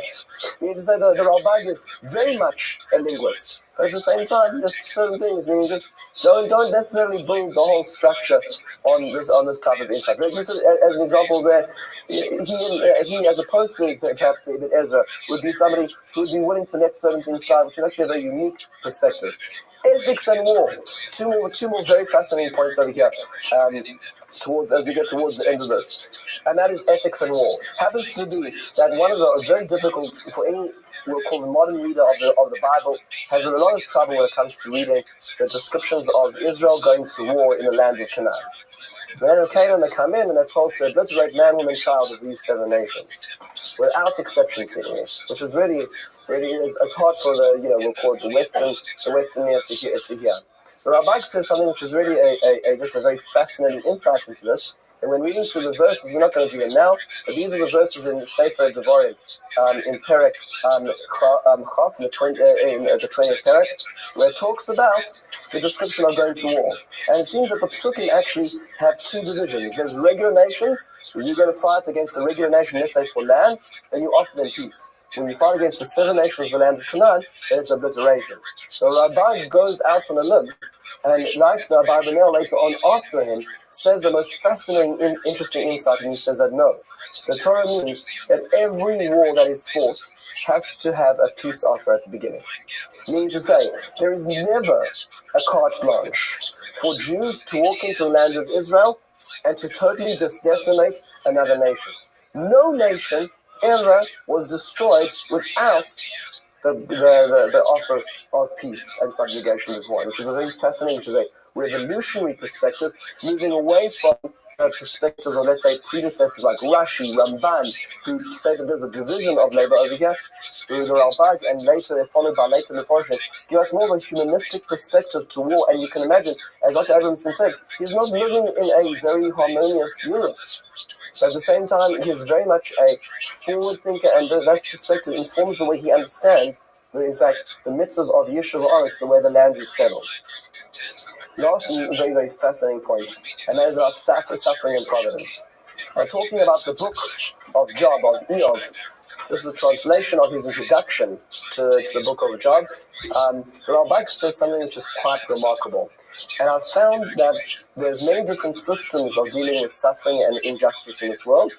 You need to say the Rabbi is very much a linguist. But at the same time, just certain things, meaning just don't necessarily build the whole structure on this type of insight. Just as an example, there, he as opposed to perhaps the Ibn Ezra, would be somebody who would be willing to let certain things slide, which is actually a very unique perspective. Ethics and war, two more very fascinating points over here. As we get towards the end of this, and that is ethics and war. Happens to be that one of the very difficult for any we'll call the modern reader of the Bible has a lot of trouble when it comes to reading the descriptions of Israel going to war in the land of Canaan. Men of Canaan, they come in and they're told to obliterate man, woman, child of these 7 nations, without exception seemingly, which is really it's hard for the we'll call it the Western ear to hear. The Rabbi says something which is really just a very fascinating insight into this. And when reading through the verses, we're not going to do it now, but these are the verses in Sefer Devarim, in Perek Chav, in the 20th Perek, where it talks about the description of going to war. And it seems that the Psukim actually have two divisions. There's regular nations. When you're going to fight against a regular nation, let's say for land, then you offer them peace. When you fight against the 7 nations of the land of Canaan, then it's obliteration. The Rabbi goes out on a limb, and like the Rabbi Benel later on after him, says the most fascinating, interesting insight, and he says that no, the Torah means that every war that is fought has to have a peace offer at the beginning. Meaning to say, there is never a carte blanche for Jews to walk into the land of Israel and to totally decimate another nation. No nation ever was destroyed without the offer of peace and subjugation before, which is a very fascinating, which is a revolutionary perspective, moving away from perspectives of, let's say, predecessors like Rashi, Ramban, who say that there's a division of labor over here, through the Rabbi, and later they're followed by later Mefarshim, give us more of a humanistic perspective to war. And you can imagine, as Dr. Abramson said, he's not living in a very harmonious Europe. But at the same time, he's very much a forward thinker, and that perspective informs the way he understands, in fact, the mitzvahs of Yeshiva Aretz, the way the land is settled. Last and very, very fascinating point, and that is about suffering and providence. I'm talking about the book of Job, of Eov. This is a translation of his introduction to the book of Job. The Rabbi says something which is quite remarkable. And I've found that there's many different systems of dealing with suffering and injustice in this world.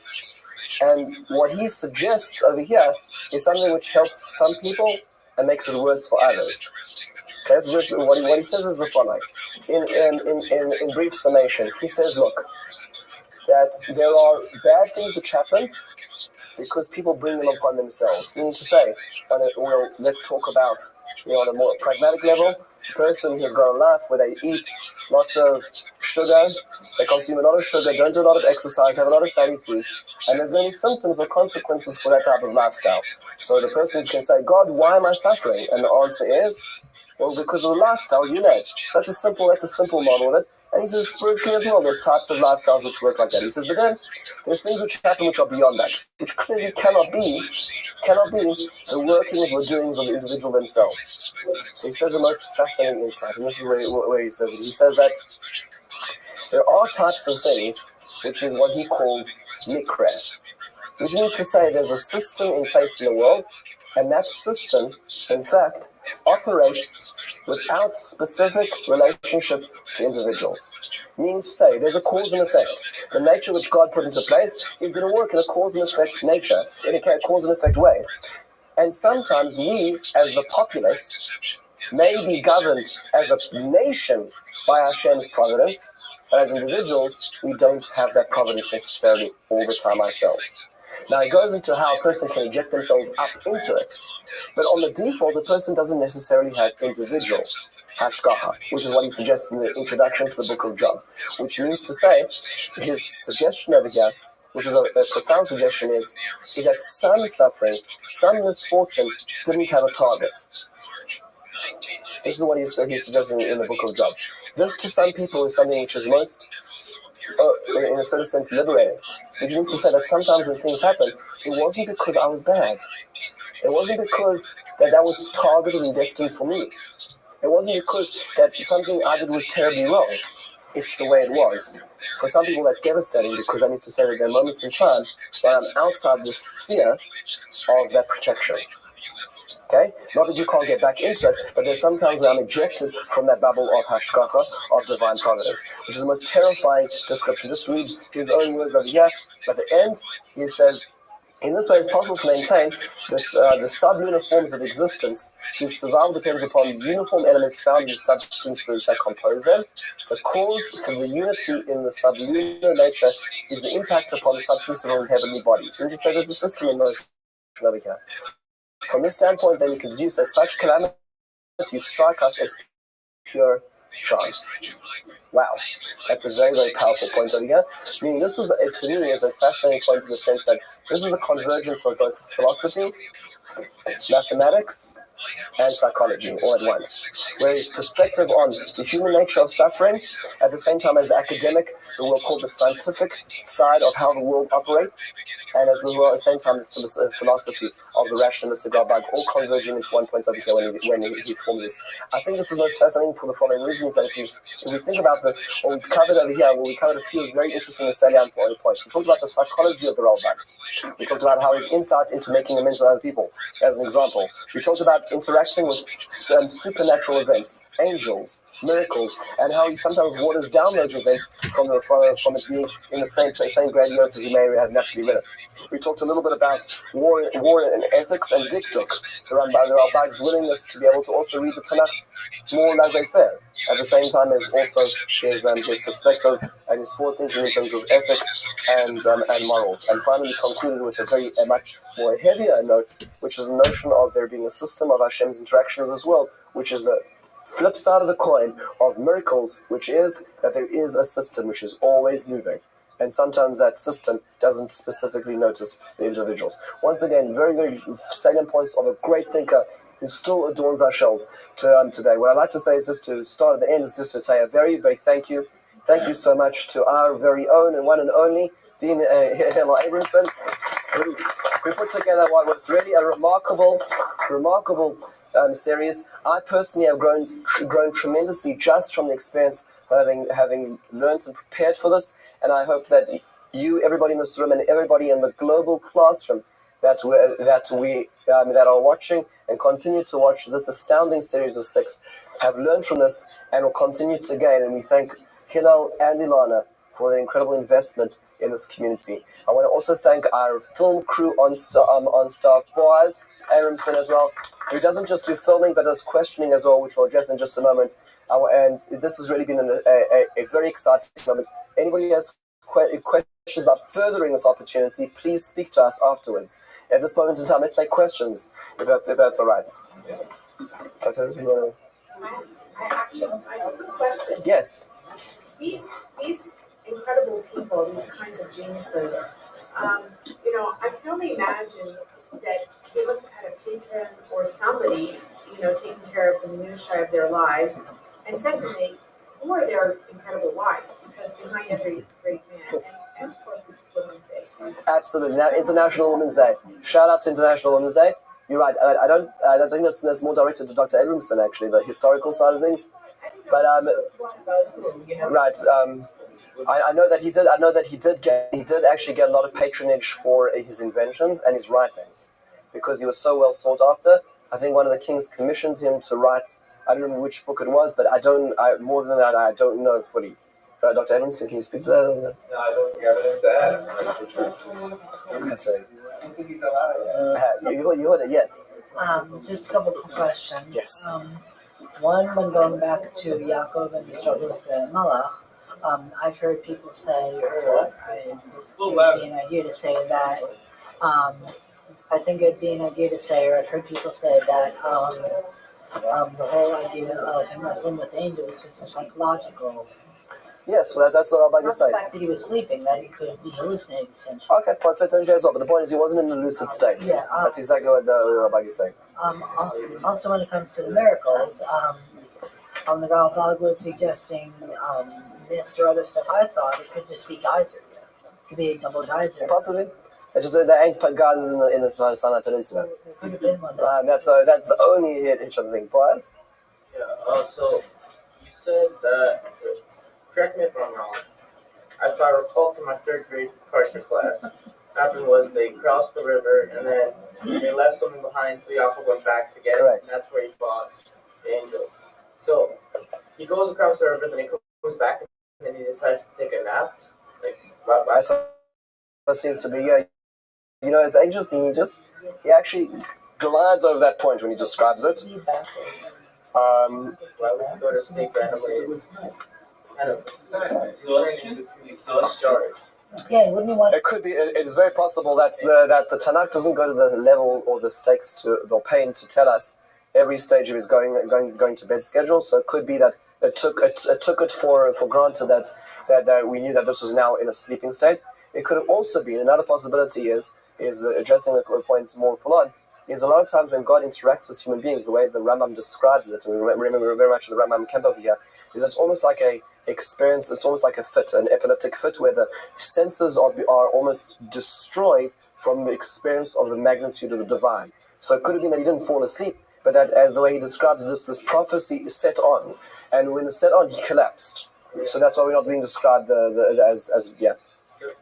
And what he suggests over here is something which helps some people and makes it worse for others. Okay, so just what he says is the following. In brief summation, he says, look, that there are bad things which happen because people bring them upon themselves. Meaning to say, let's talk about, on a more pragmatic level, a person who's got a life where they eat lots of sugar, they consume a lot of sugar, don't do a lot of exercise, have a lot of fatty foods, and there's many symptoms or consequences for that type of lifestyle. So the person can say, God, why am I suffering? And the answer is, well, because of the lifestyle you led. So that's a simple model of it. And he says spiritually as well, there's types of lifestyles which work like that. He says, but then there's things which happen which are beyond that, which clearly cannot be the workings or doings of the individual themselves. So he says the most fascinating insight, and this is where he says it. He says that there are types of things which is what he calls mikra, which means to say there's a system in place in the world, and that system, in fact, operates without specific relationship to individuals. Meaning to say, there's a cause and effect. The nature which God put into place is going to work in a cause and effect nature, in a cause and effect way. And sometimes we, as the populace, may be governed as a nation by Hashem's providence, but as individuals, we don't have that providence necessarily all the time ourselves. Now, it goes into how a person can eject themselves up into it. But on the default, the person doesn't necessarily have individual hashgacha, which is what he suggests in the introduction to the book of Job. Which means to say, his suggestion over here, which is a profound suggestion, is that some suffering, some misfortune didn't have a target. This is what he's suggesting in the book of Job. This, to some people, is something which is most, in a certain sense, liberating. Which means to say that sometimes when things happen, it wasn't because I was bad. It wasn't because that was targeted and destined for me. It wasn't because that something I did was terribly wrong. It's the way it was. For some people, that's devastating because that means to say that there are moments in time where I'm outside the sphere of that protection. Okay? Not that you can't get back into it, but there's sometimes where I'm ejected from that bubble of hashgacha, of divine providence, which is the most terrifying description. Just read his own words over here. At the end, he says, in this way, it's possible to maintain the sublunar forms of existence whose survival depends upon the uniform elements found in the substances that compose them. The cause for the unity in the sublunar nature is the impact upon the substance of heavenly bodies. When you say there's a system in motion over here. From this standpoint, then you can deduce that such calamities strike us as pure chance. Wow, that's a very, very powerful point over here. Meaning this is, to me, is a fascinating point in the sense that this is the convergence of both philosophy mathematics and psychology all at once, where his perspective on the human nature of suffering, at the same time as the academic, we'll call the scientific side of how the world operates, and as well at the same time the philosophy of the rationalistic Rabbi, all converging into one point over here when he forms this. I think this is most fascinating for the following reasons, that if we think about this, what we covered over here, we covered a few very interesting and salient points. We talked about the psychology of the Rabbi. We talked about how his insight into making amends with other people, as an example. We talked about interacting with supernatural events, angels, miracles, and how he sometimes waters down those events from it being in the same grandiose as we may have naturally read it. We talked a little bit about war and ethics and dikduk, the Rabbi's willingness to be able to also read the Tanakh more laissez-faire, at the same time as also his perspective and his forward thinking in terms of ethics and morals. And finally concluded with a much more heavier note, which is the notion of there being a system of Hashem's interaction with this world, which is the flip side of the coin of miracles, which is that there is a system which is always moving. And sometimes that system doesn't specifically notice the individuals. Once again, very, very salient points of a great thinker who still adorns our shelves today. What I'd like to say is just to start at the end, is just to say a very big thank you. Thank you so much to our very own and one and only Dean Hillel Abramson, who put together what was really a remarkable series. I personally have grown tremendously just from the experience of having learned and prepared for this, and I hope that you, everybody in this room, and everybody in the global classroom that are watching and continue to watch this astounding series of 6 have learned from this and will continue to gain. And we thank Hillel and Ilana for their incredible investment in this community. I want to also thank our film crew on staff, Boaz Abramson as well, who doesn't just do filming but does questioning as well, which we'll address in just a moment. And this has really been a very exciting moment. Anybody has questions about furthering this opportunity, please speak to us afterwards. At this moment in time, let's take questions, if that's all right. Dr. Abramson, you want to... I have some questions. Yes. These incredible people, these kinds of geniuses, I can only imagine that they must have had a patron or somebody, taking care of the minutiae of their lives. And secondly, who are their incredible wives? Because behind every great man, and of course it's Women's Day. So absolutely. Now, International Women's Day. Shout out to International Women's Day. You're right. I don't think that's more directed to Dr. Abramson, actually, the historical side of things. But right. I know that he did. I know that he did actually get a lot of patronage for his inventions and his writings, because he was so well sought after. I think one of the kings commissioned him to write. I don't remember which book it was, but more than that, I don't know fully. Dr. Abramson, can you speak to that? No, I don't think I have anything to add. You heard it, yes. Just a couple of questions. Yes. One, when going back to Yaakov and the struggle with Malach, I've heard people say, or it would be an idea to say that, I think it would be an idea to say, or I've heard people say that the whole idea of him wrestling with angels is a psychological. Yes, well, that's what Rabbi is saying. The fact that he was sleeping, that he could be hallucinating potentially. Okay, potentially as well, but the point is he wasn't in a lucid state. Yeah, that's exactly what Rabbi is saying. Also, when it comes to the miracles, the Rabbi was suggesting mist or other stuff. I thought it could just be geysers. It could be a double geyser. Possibly. It's just that there ain't geysers in the Sinai Peninsula. There could have been one. That's the only hitch of the thing. Boaz? Yeah, so you said that, correct me if I'm wrong, if I recall from my 3rd grade Parsha class, what happened was they crossed the river and then they left something behind, so Yaakov went back to get it, and that's where he fought the angel. So he goes across the river, then he comes back, and then he decides to take a nap. That's what seems to be, yeah. It's interesting, he actually glides over that point when he describes it. Why would he go to sleep randomly? Yeah, wouldn't you want? It could be. It is very possible that the Tanakh doesn't go to the level or the stakes or pain to tell us every stage of his going to bed schedule. So it could be that it took it for granted that we knew that this was now in a sleeping state. It could have also been another possibility is addressing the point more full on. is a lot of times when God interacts with human beings, the way the Rambam describes it, and remember very much the Rambam camp over here, is it's almost like a experience, it's almost like a fit, an epileptic fit, where the senses are almost destroyed from the experience of the magnitude of the divine. So it could have been that he didn't fall asleep, but that, as the way he describes this prophecy set on, and when it set on, he collapsed. So that's why we're not being described as yeah.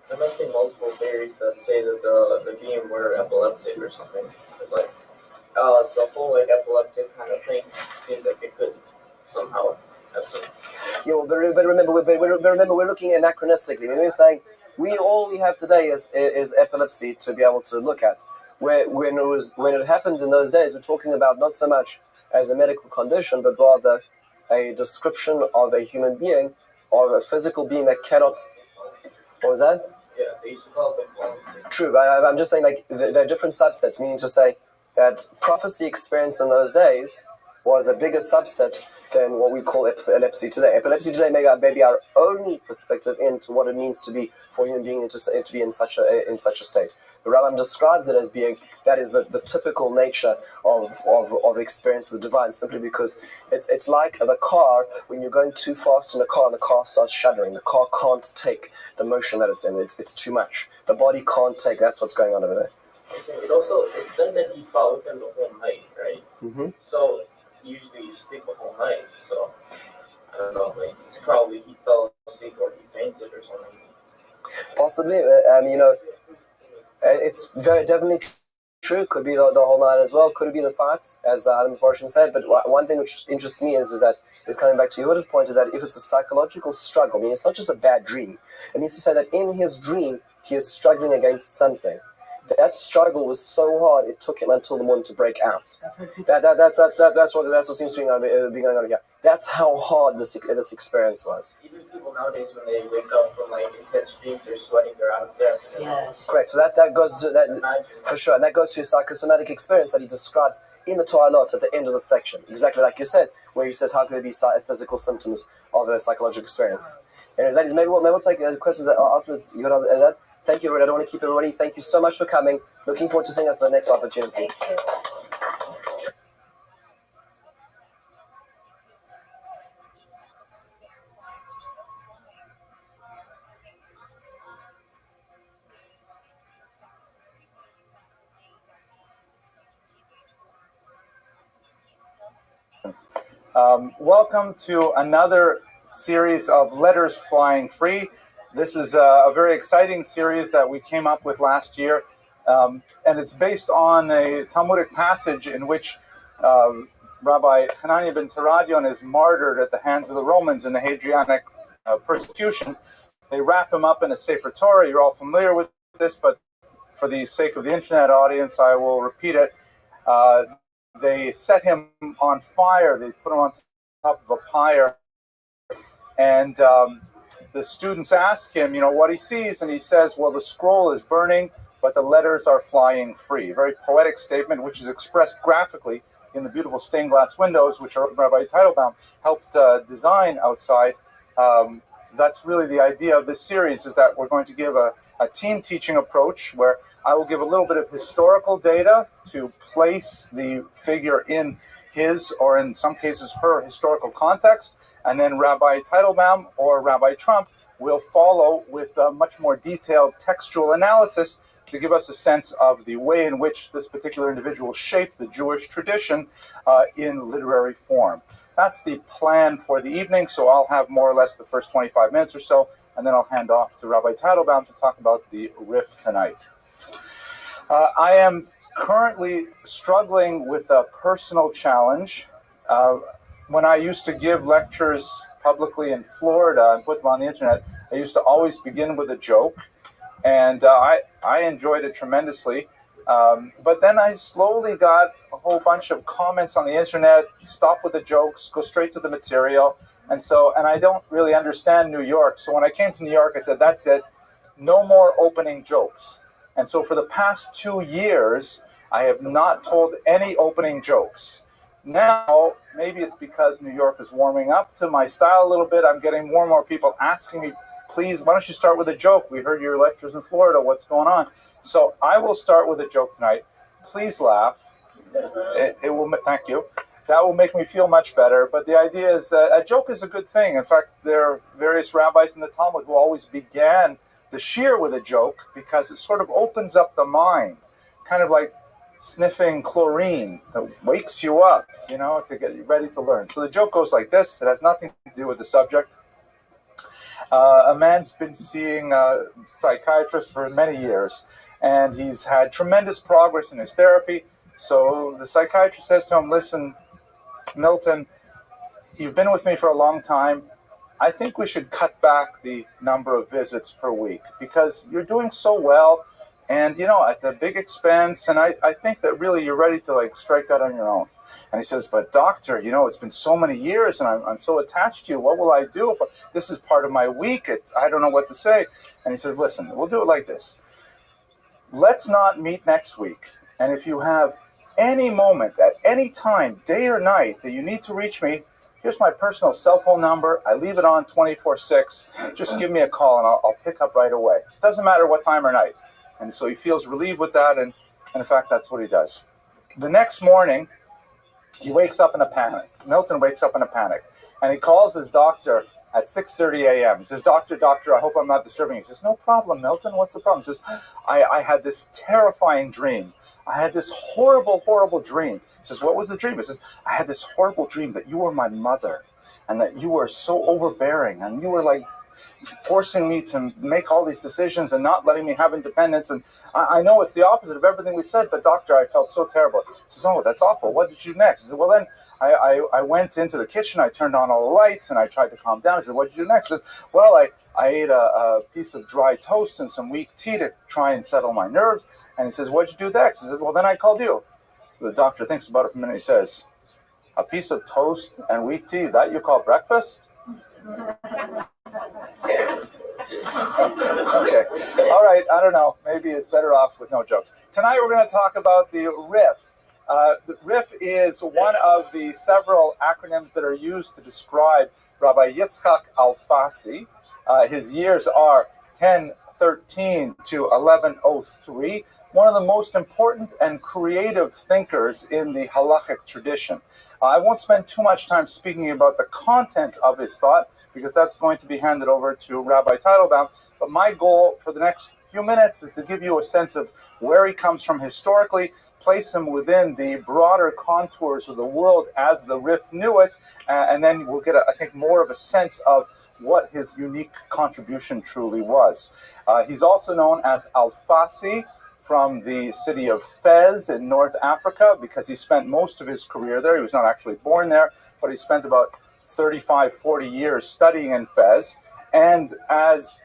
There must be multiple theories that say that the beam were epileptic or something. It's like the whole like epileptic kind of thing seems like it could somehow have some. Yeah, well, but remember, we're looking anachronistically. We're saying all we have today is epilepsy to be able to look at. When it happened in those days, we're talking about not so much as a medical condition, but rather a description of a human being or a physical being that cannot. What was that? Yeah, they used to call it the fallen. True, but I'm just saying, like, there are different subsets, meaning to say that prophecy experience in those days was a bigger subset than what we call epilepsy today. Epilepsy today may be our only perspective into what it means to be for a human being to be in such a state. The Rambam describes it as being that is the typical nature of experience of the divine, simply because it's like the car when you're going too fast in a car and the car starts shuddering. The car can't take the motion that it's in. It's too much. The body can't take. That's what's going on over there. It said that he fought with him the whole night, right? Mm-hmm. So usually you sleep the whole night. So I don't know, like probably he fell asleep or he fainted or something. Possibly, it's very definitely true. Could be the whole night as well. Could it be the fact, as the Adam Farshim said? But one thing which interests me is that coming back to Yehuda's point, is that if it's a psychological struggle, I mean, it's not just a bad dream. It means to say that in his dream he is struggling against something. That struggle was so hard it took him until the morning to break out. That's what seems to be going on here. That's how hard this experience was. Even people nowadays, when they wake up from like intense dreams, they're sweating, they're out of breath. Yes, correct. So that goes to that for sure, and that goes to his psychosomatic experience that he describes in the Toilot at the end of the section, exactly like you said, where he says how can there be physical symptoms of a psychological experience. And that is maybe we'll take questions afterwards. You got that. Thank you, everybody. I don't want to keep everybody. Thank you so much for coming. Looking forward to seeing us the next opportunity. Welcome to another series of Letters Flying Free. This is a very exciting series that we came up with last year, and it's based on a Talmudic passage in which Rabbi Hananiah ben Teradion is martyred at the hands of the Romans in the Hadrianic persecution. They wrap him up in a Sefer Torah. You're all familiar with this, but for the sake of the internet audience, I will repeat it. They set him on fire. They put him on top of a pyre, and the students ask him, what he sees, and he says, well, the scroll is burning, but the letters are flying free. A very poetic statement, which is expressed graphically in the beautiful stained glass windows, which Rabbi Teitelbaum helped design outside. That's really the idea of this series, is that we're going to give a team teaching approach where I will give a little bit of historical data to place the figure in his, or in some cases her, historical context, and then Rabbi Teitelbaum or Rabbi Trump will follow with a much more detailed textual analysis to give us a sense of the way in which this particular individual shaped the Jewish tradition in literary form. That's the plan for the evening, so I'll have more or less the first 25 minutes or so, and then I'll hand off to Rabbi Teitelbaum to talk about the Rif tonight. I am currently struggling with a personal challenge. When I used to give lectures publicly in Florida and put them on the internet, I used to always begin with a joke, and I enjoyed it tremendously. But then I slowly got a whole bunch of comments on the internet, stop with the jokes, go straight to the material. And I don't really understand New York. So when I came to New York, I said, that's it, no more opening jokes. And so for the past 2 years, I have not told any opening jokes. Now, maybe it's because New York is warming up to my style a little bit. I'm getting more and more people asking me, please, why don't you start with a joke? We heard your lectures in Florida. What's going on? So I will start with a joke tonight. Please laugh. It will. Thank you. That will make me feel much better. But the idea is a joke is a good thing. In fact, there are various rabbis in the Talmud who always began the shir with a joke because it sort of opens up the mind, kind of like sniffing chlorine that wakes you up, to get you ready to learn. So the joke goes like this. It has nothing to do with the subject. A man's been seeing a psychiatrist for many years, and he's had tremendous progress in his therapy. So the psychiatrist says to him, listen, Milton, you've been with me for a long time. I think we should cut back the number of visits per week because you're doing so well, and at a big expense, and I think that really you're ready to strike out on your own. And he says, but doctor, it's been so many years and I'm so attached to you. What will I do if this is part of my week? I don't know what to say. And he says, listen, we'll do it like this. Let's not meet next week. And if you have any moment at any time, day or night, that you need to reach me, here's my personal cell phone number. I leave it on 24/6. Just give me a call and I'll pick up right away. It doesn't matter what time or night. And so he feels relieved with that, and in fact, that's what he does. The next morning, he wakes up in a panic. Milton wakes up in a panic, and he calls his doctor at 6:30 a.m. He says, doctor, I hope I'm not disturbing you. He says, no problem, Milton. What's the problem? He says, I had this terrifying dream. I had this horrible, horrible dream. He says, what was the dream? He says, I had this horrible dream that you were my mother and that you were so overbearing and you were forcing me to make all these decisions and not letting me have independence. And I know it's the opposite of everything we said, but doctor, I felt so terrible. He says, oh, that's awful. What did you do next? He said, well, then I went into the kitchen, I turned on all the lights, and I tried to calm down. He said, what did you do next? He said, well, I ate a piece of dry toast and some weak tea to try and settle my nerves. And he says, what did you do next? He says, well, then I called you. So the doctor thinks about it for a minute. He says, a piece of toast and weak tea, that you call breakfast? Okay. All right. I don't know. Maybe it's better off with no jokes. Tonight we're going to talk about the RIF. The RIF is one of the several acronyms that are used to describe Rabbi Yitzchak Alfasi. His years are 1013 to 1103. One of the most important and creative thinkers in the halachic tradition. I won't spend too much time speaking about the content of his thought because that's going to be handed over to Rabbi Teitelbaum. But my goal for the next few minutes is to give you a sense of where he comes from historically, place him within the broader contours of the world as the RIF knew it, and then we'll get, I think, more of a sense of what his unique contribution truly was. He's also known as Alfasi, from the city of Fez in North Africa, because he spent most of his career there. He was not actually born there, but he spent about 35, 40 years studying in Fez. And as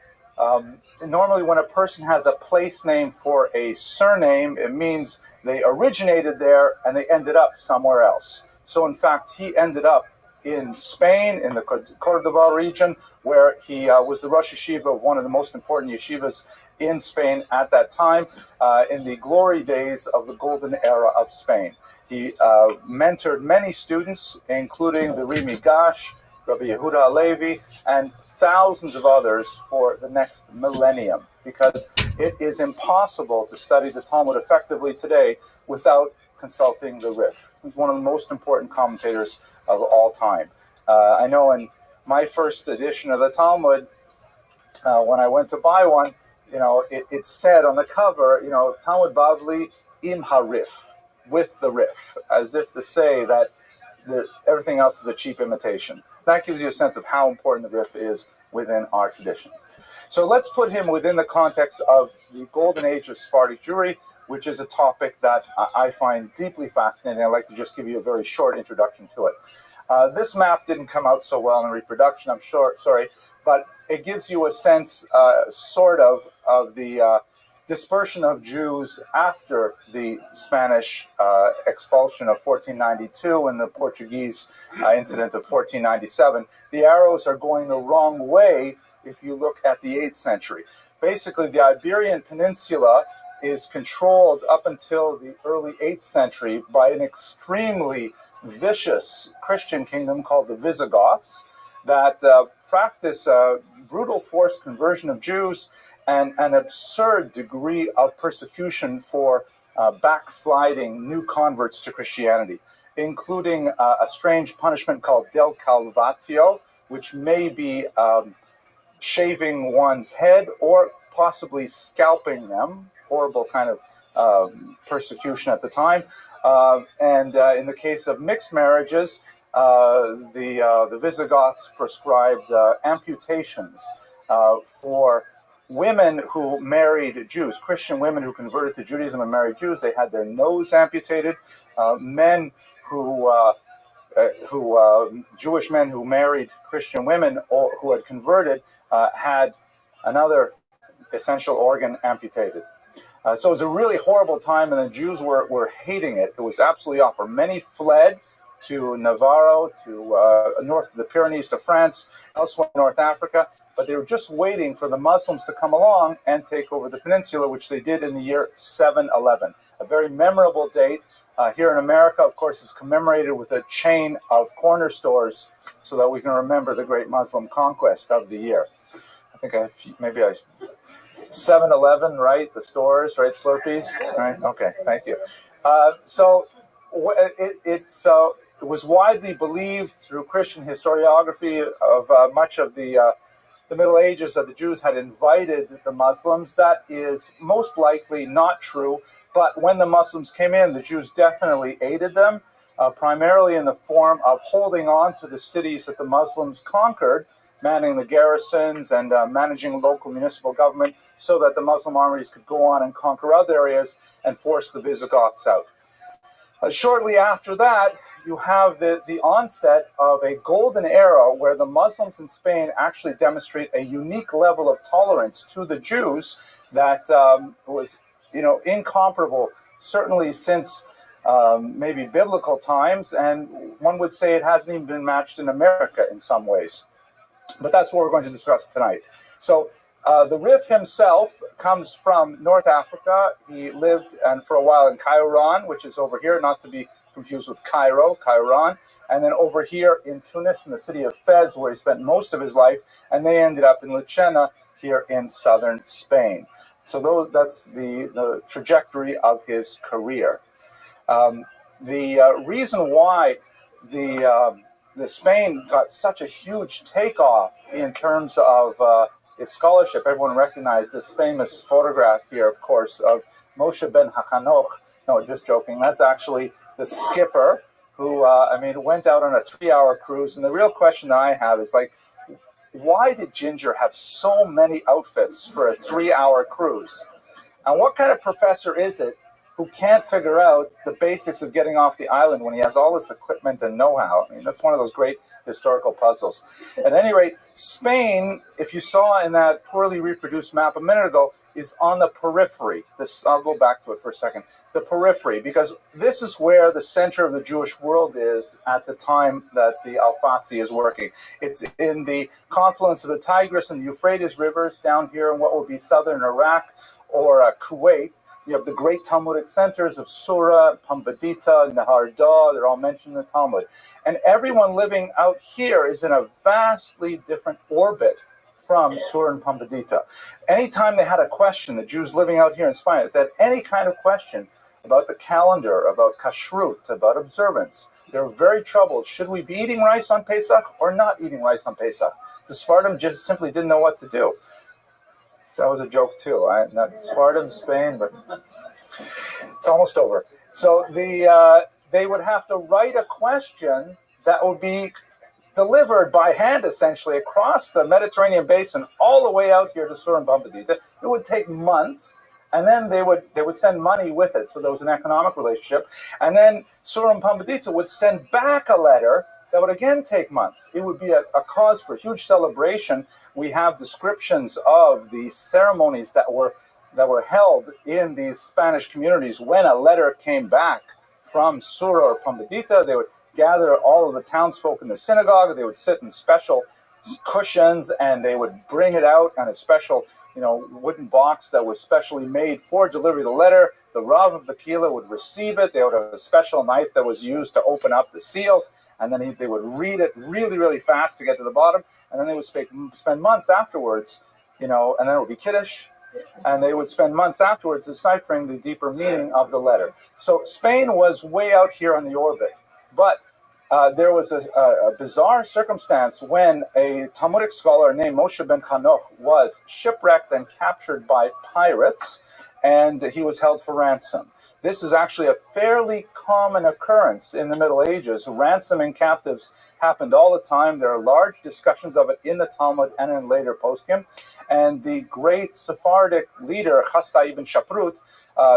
normally when a person has a place name for a surname, it means they originated there and they ended up somewhere else. So in fact, he ended up in Spain, in the Cordoba region, where he was the Rosh Yeshiva of one of the most important yeshivas in Spain at that time, in the glory days of the golden era of Spain. He mentored many students, including the Rimi Gash, Rabbi Yehuda Halevi, and thousands of others for the next millennium, because it is impossible to study the Talmud effectively today without consulting the RIF. He's one of the most important commentators of all time. I know in my first edition of the Talmud, when I went to buy one, it said on the cover, Talmud Bavli im HaRif, with the RIF, as if to say that everything else is a cheap imitation. That gives you a sense of how important the RIF is within our tradition. So let's put him within the context of the golden age of Sephardic Jewry, which is a topic that I find deeply fascinating. I'd like to just give you a very short introduction to it. This map didn't come out so well in reproduction, I'm sure, sorry, but it gives you a sense, sort of the dispersion of Jews after the Spanish expulsion of 1492 and the Portuguese incident of 1497. The arrows are going the wrong way if you look at the 8th century. Basically, the Iberian Peninsula is controlled up until the early 8th century by an extremely vicious Christian kingdom called the Visigoths that practice brutal forced conversion of Jews and an absurd degree of persecution for backsliding new converts to Christianity, including a strange punishment called del calvatio, which may be shaving one's head or possibly scalping them. Horrible kind of persecution at the time. And in the case of mixed marriages, the Visigoths prescribed amputations for women who married Jews, Christian women who converted to Judaism and married Jews. They had their nose amputated. Men Jewish men who married Christian women or who had converted had another essential organ amputated. So it was a really horrible time, and the Jews were hating it. It was absolutely awful. Many fled to Navarro, to north of the Pyrenees, to France, elsewhere in North Africa, but they were just waiting for the Muslims to come along and take over the peninsula, which they did in the year 711. A very memorable date. Here in America, of course, is commemorated with a chain of corner stores so that we can remember the great Muslim conquest of the year. I think 7-Eleven, right? The stores, right? Slurpees, right? Okay, thank you. So it was widely believed through Christian historiography of much of the Middle Ages that the Jews had invited the Muslims. That is most likely not true, but when the Muslims came in, the Jews definitely aided them, primarily in the form of holding on to the cities that the Muslims conquered, manning the garrisons and managing local municipal government so that the Muslim armies could go on and conquer other areas and force the Visigoths out. Shortly after that, you have the onset of a golden era where the Muslims in Spain actually demonstrate a unique level of tolerance to the Jews that was, incomparable, certainly since maybe biblical times, and one would say it hasn't even been matched in America in some ways. But that's what we're going to discuss tonight. So the Rif himself comes from North Africa. He lived for a while in Cairon, which is over here, not to be confused with Cairo, Cairon, and then over here in Tunis, in the city of Fez, where he spent most of his life, and they ended up in Lucena here in southern Spain. So that's the trajectory of his career. The reason why the Spain got such a huge takeoff in terms of its scholarship. Everyone recognized this famous photograph here, of course, of Moshe ben Hachanoch. No, just joking. That's actually the skipper who, went out on a 3-hour cruise. And the real question that I have is, why did Ginger have so many outfits for a 3-hour cruise? And what kind of professor is it who can't figure out the basics of getting off the island when he has all this equipment and know-how? That's one of those great historical puzzles. At any rate, Spain, if you saw in that poorly reproduced map a minute ago, is on the periphery. I'll go back to it for a second. The periphery, because this is where the center of the Jewish world is at the time that the Alfasi is working. It's in the confluence of the Tigris and the Euphrates rivers down here in what will be southern Iraq or Kuwait. You have the great Talmudic centers of Sura, Pumbedita, Nahar Dor. They're all mentioned in the Talmud. And everyone living out here is in a vastly different orbit from Sura and Pumbedita. Anytime they had a question, the Jews living out here in Spain, if they had any kind of question about the calendar, about kashrut, about observance, they were very troubled. Should we be eating rice on Pesach or not eating rice on Pesach? The Sephardim just simply didn't know what to do. That was a joke too. Not Sephardim, Spain, but it's almost over. So they would have to write a question that would be delivered by hand, essentially, across the Mediterranean basin, all the way out here to Sur and Pumbedita. It would take months, and then they would send money with it. So there was an economic relationship. And then Sur and Pumbedita would send back a letter that would again take months. It would be a cause for huge celebration. We have descriptions of the ceremonies that were held in these Spanish communities when a letter came back from Sura or Pumbedita. They would gather all of the townsfolk in the synagogue. They would sit in special cushions, and they would bring it out on a special, wooden box that was specially made for delivery of the letter. The Rav of the Kehillah would receive it. They would have a special knife that was used to open up the seals, and then they would read it really, really fast to get to the bottom, and then they would spend months afterwards, and then it would be Kiddush, and they would spend months afterwards deciphering the deeper meaning of the letter. So Spain was way out here on the orbit, but there was a bizarre circumstance when a Talmudic scholar named Moshe ben Chanoch was shipwrecked and captured by pirates, and he was held for ransom. This is actually a fairly common occurrence in the Middle Ages. Ransoming captives happened all the time. There are large discussions of it in the Talmud and in later poskim. And the great Sephardic leader, Chastai ibn Shaprut,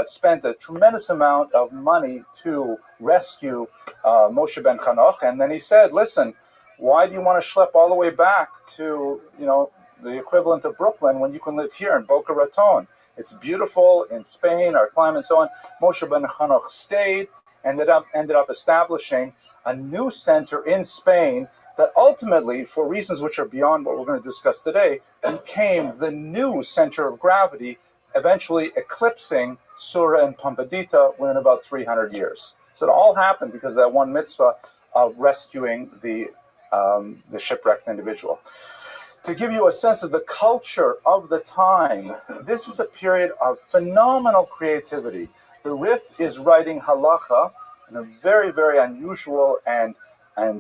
spent a tremendous amount of money to rescue Moshe ben Chanoch. And then he said, listen, why do you want to schlep all the way back to, the equivalent of Brooklyn when you can live here in Boca Raton? It's beautiful in Spain, our climate and so on. Moshe ben Chanoch stayed, ended up establishing a new center in Spain that ultimately, for reasons which are beyond what we're going to discuss today, became the new center of gravity, eventually eclipsing Sura and Pumbedita within about 300 years. So it all happened because of that one mitzvah of rescuing the shipwrecked individual. To give you a sense of the culture of the time, this is a period of phenomenal creativity. The Rif is writing halacha in a very, very unusual and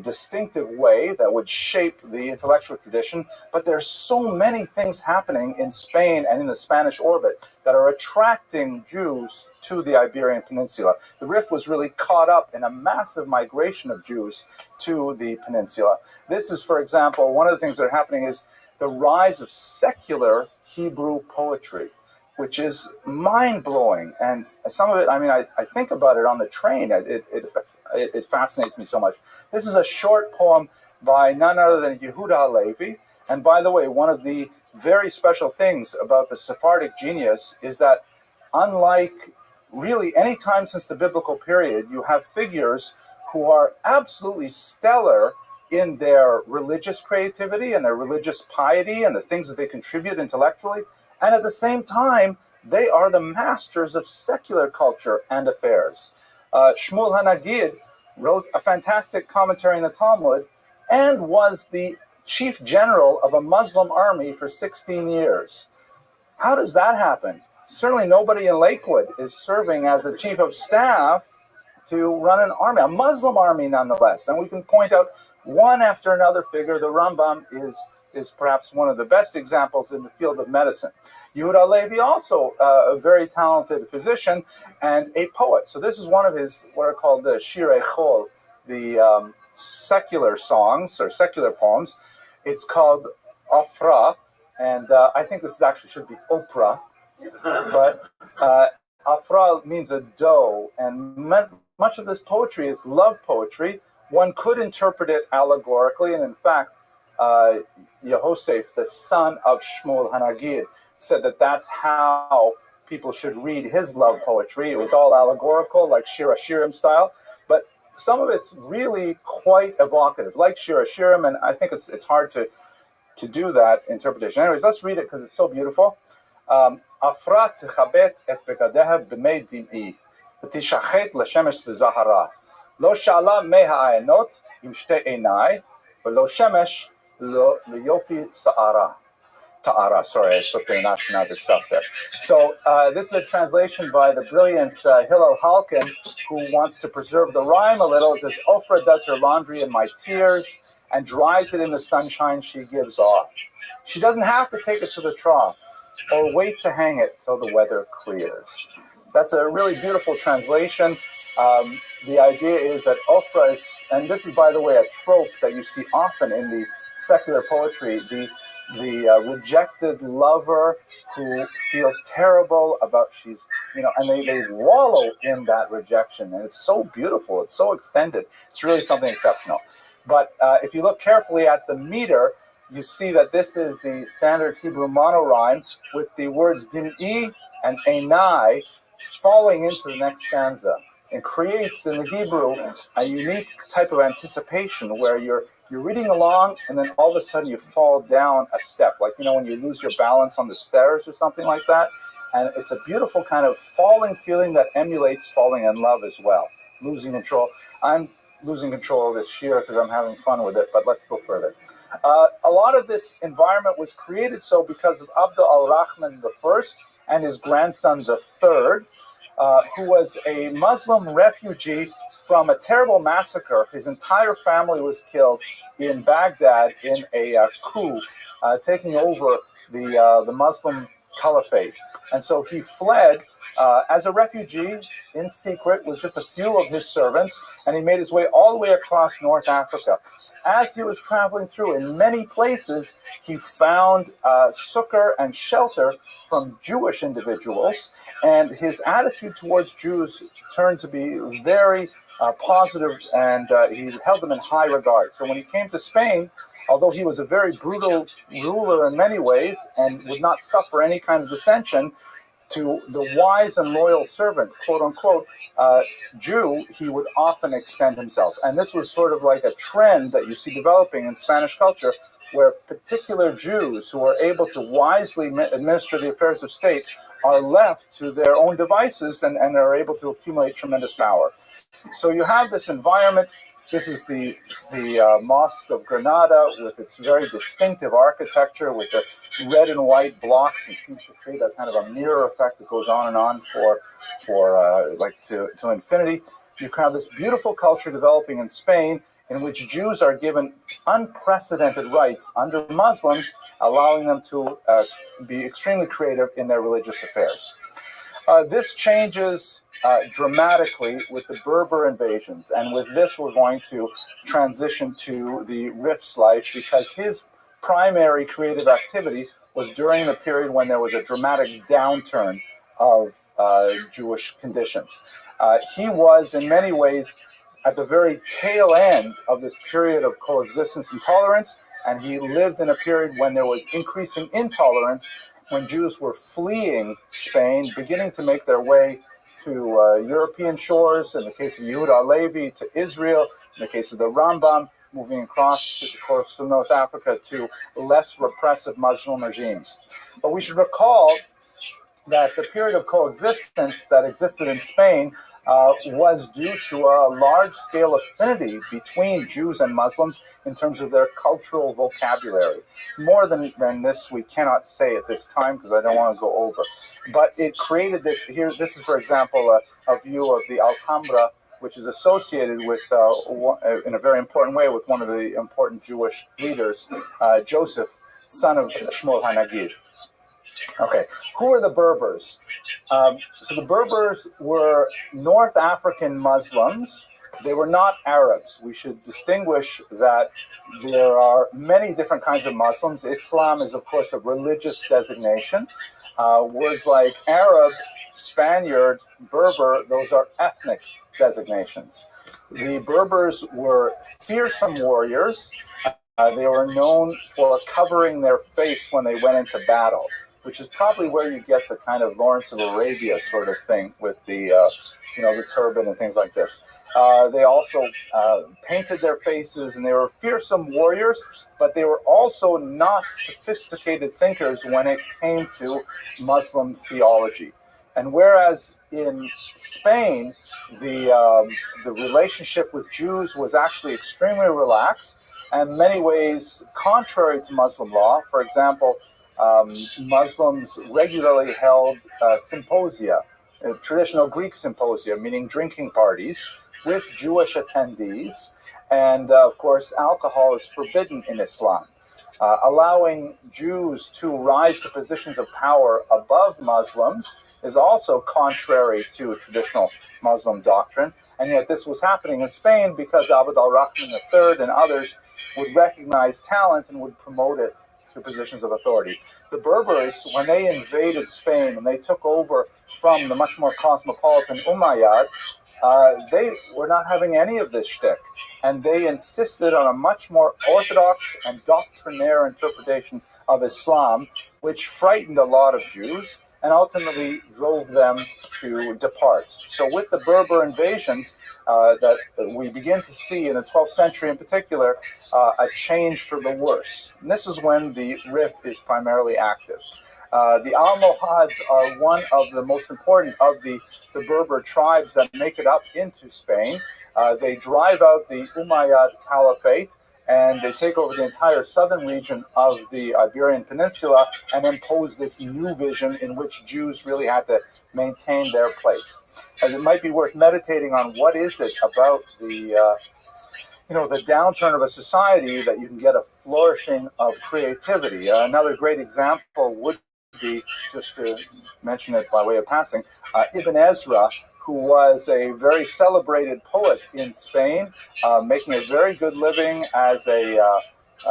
distinctive way that would shape the intellectual tradition, but there's so many things happening in Spain and in the Spanish orbit that are attracting Jews to the Iberian Peninsula. The Rif was really caught up in a massive migration of Jews to the peninsula. This is, for example, one of the things that are happening is the rise of secular Hebrew poetry, which is mind-blowing. And some of it, I think about it on the train. It fascinates me so much. This is a short poem by none other than Yehuda Halevi. And by the way, one of the very special things about the Sephardic genius is that unlike really any time since the biblical period, you have figures who are absolutely stellar in their religious creativity and their religious piety and the things that they contribute intellectually. And at the same time, they are the masters of secular culture and affairs. Shmuel HaNagid wrote a fantastic commentary in the Talmud and was the chief general of a Muslim army for 16 years. How does that happen? Certainly nobody in Lakewood is serving as the chief of staff to run an army, a Muslim army nonetheless. And we can point out one after another figure. The Rambam is perhaps one of the best examples in the field of medicine. Yehuda Halevi also a very talented physician and a poet. So this is one of his, what are called the Shirei Chol, the secular songs or secular poems. It's called Afra, and I think this actually should be Oprah, but Afra means a doe, and much of this poetry is love poetry. One could interpret it allegorically, and in fact, Yehosef, the son of Shmuel HaNagid, said that that's how people should read his love poetry. It was all allegorical, like Shir HaShirim style, but some of it's really quite evocative, like Shir HaShirim, and I think it's hard to do that interpretation. Anyways, let's read it because it's so beautiful. Afra techabet et begadeha b'mei dim'i, v'tishachet l'shemesh v'zahara. Lo sha'ala mei ha'ayanot im shtei einai, v'lo shemesh l'yofi ta'ara. Sorry, I slipped in an Ashkenazic stuff there. So this is a translation by the brilliant Hillel Halkin, who wants to preserve the rhyme a little. It says, Oprah does her laundry in my tears and dries it in the sunshine she gives off. She doesn't have to take it to the trough or wait to hang it till the weather clears. That's a really beautiful translation. The idea is that Oprah is, and this is, by the way, a trope that you see often in the secular poetry, the rejected lover who feels terrible about and they wallow in that rejection, and it's so beautiful, it's so extended, it's really something exceptional. But if you look carefully at the meter, you see that this is the standard Hebrew monorhyme with the words dim'i and einai falling into the next stanza. It creates in the Hebrew a unique type of anticipation where you're You're reading along, and then all of a sudden you fall down a step, like, when you lose your balance on the stairs or something like that. And it's a beautiful kind of falling feeling that emulates falling in love as well. Losing control. I'm losing control of this shir because I'm having fun with it, but let's go further. A lot of this environment was created so because of Abd al-Rahman I and his grandson the third, who was a Muslim refugee from a terrible massacre. His entire family was killed in Baghdad in a coup, taking over the Muslim caliphate. And so he fled as a refugee in secret with just a few of his servants, and he made his way all the way across North Africa. As he was traveling through, in many places, he found succor and shelter from Jewish individuals, and his attitude towards Jews turned to be very positive, and he held them in high regard. So when he came to Spain, although he was a very brutal ruler in many ways and would not suffer any kind of dissension, to the wise and loyal servant, quote unquote, Jew, he would often extend himself. And this was sort of like a trend that you see developing in Spanish culture, where particular Jews who are able to wisely administer the affairs of state are left to their own devices and are able to accumulate tremendous power. So you have this environment. This is the Mosque of Granada with its very distinctive architecture with the red and white blocks. It seems to create a kind of a mirror effect that goes on and on to infinity. You have this beautiful culture developing in Spain in which Jews are given unprecedented rights under Muslims, allowing them to be extremely creative in their religious affairs. This changes dramatically with the Berber invasions, and with this we're going to transition to the Rif's life, because his primary creative activity was during the period when there was a dramatic downturn of Jewish conditions. He was in many ways at the very tail end of this period of coexistence and tolerance, and he lived in a period when there was increasing intolerance, when Jews were fleeing Spain, beginning to make their way to European shores, in the case of Yehuda Halevi, to Israel, in the case of the Rambam, moving across the coast of North Africa to less repressive Muslim regimes. But we should recall that the period of coexistence that existed in Spain was due to a large-scale affinity between Jews and Muslims in terms of their cultural vocabulary. More than this we cannot say at this time because I don't want to go over. But it created this. Here, this is, for example, a view of the Alhambra, which is associated with, in a very important way, with one of the important Jewish leaders, Joseph, son of Shmuel HaNagid. Okay, who are the Berbers? So the Berbers were North African Muslims. They were not Arabs. We should distinguish that there are many different kinds of Muslims. Islam is, of course, a religious designation. Words like Arab, Spaniard, Berber, those are ethnic designations. The Berbers were fearsome warriors. They were known for covering their face when they went into battle, which is probably where you get the kind of Lawrence of Arabia sort of thing with the, the turban and things like this. They also painted their faces, and they were fearsome warriors, but they were also not sophisticated thinkers when it came to Muslim theology. And whereas in Spain, the relationship with Jews was actually extremely relaxed, and in many ways contrary to Muslim law. For example, Muslims regularly held symposia, traditional Greek symposia, meaning drinking parties, with Jewish attendees. And, of course, alcohol is forbidden in Islam. Allowing Jews to rise to positions of power above Muslims is also contrary to traditional Muslim doctrine. And yet this was happening in Spain because Abd al-Rahman III and others would recognize talent and would promote it to positions of authority. The Berbers, when they invaded Spain and they took over from the much more cosmopolitan Umayyads, they were not having any of this shtick, and they insisted on a much more orthodox and doctrinaire interpretation of Islam, which frightened a lot of Jews and ultimately drove them to depart. So with the Berber invasions that we begin to see in the 12th century in particular, a change for the worse. And this is when the Rif is primarily active. The Almohads are one of the most important of the Berber tribes that make it up into Spain. They drive out the Umayyad Caliphate, and they take over the entire southern region of the Iberian Peninsula and impose this new vision in which Jews really had to maintain their place. And it might be worth meditating on what is it about the downturn of a society that you can get a flourishing of creativity. Another great example would be, just to mention it by way of passing, Ibn Ezra, who was a very celebrated poet in Spain, making a very good living as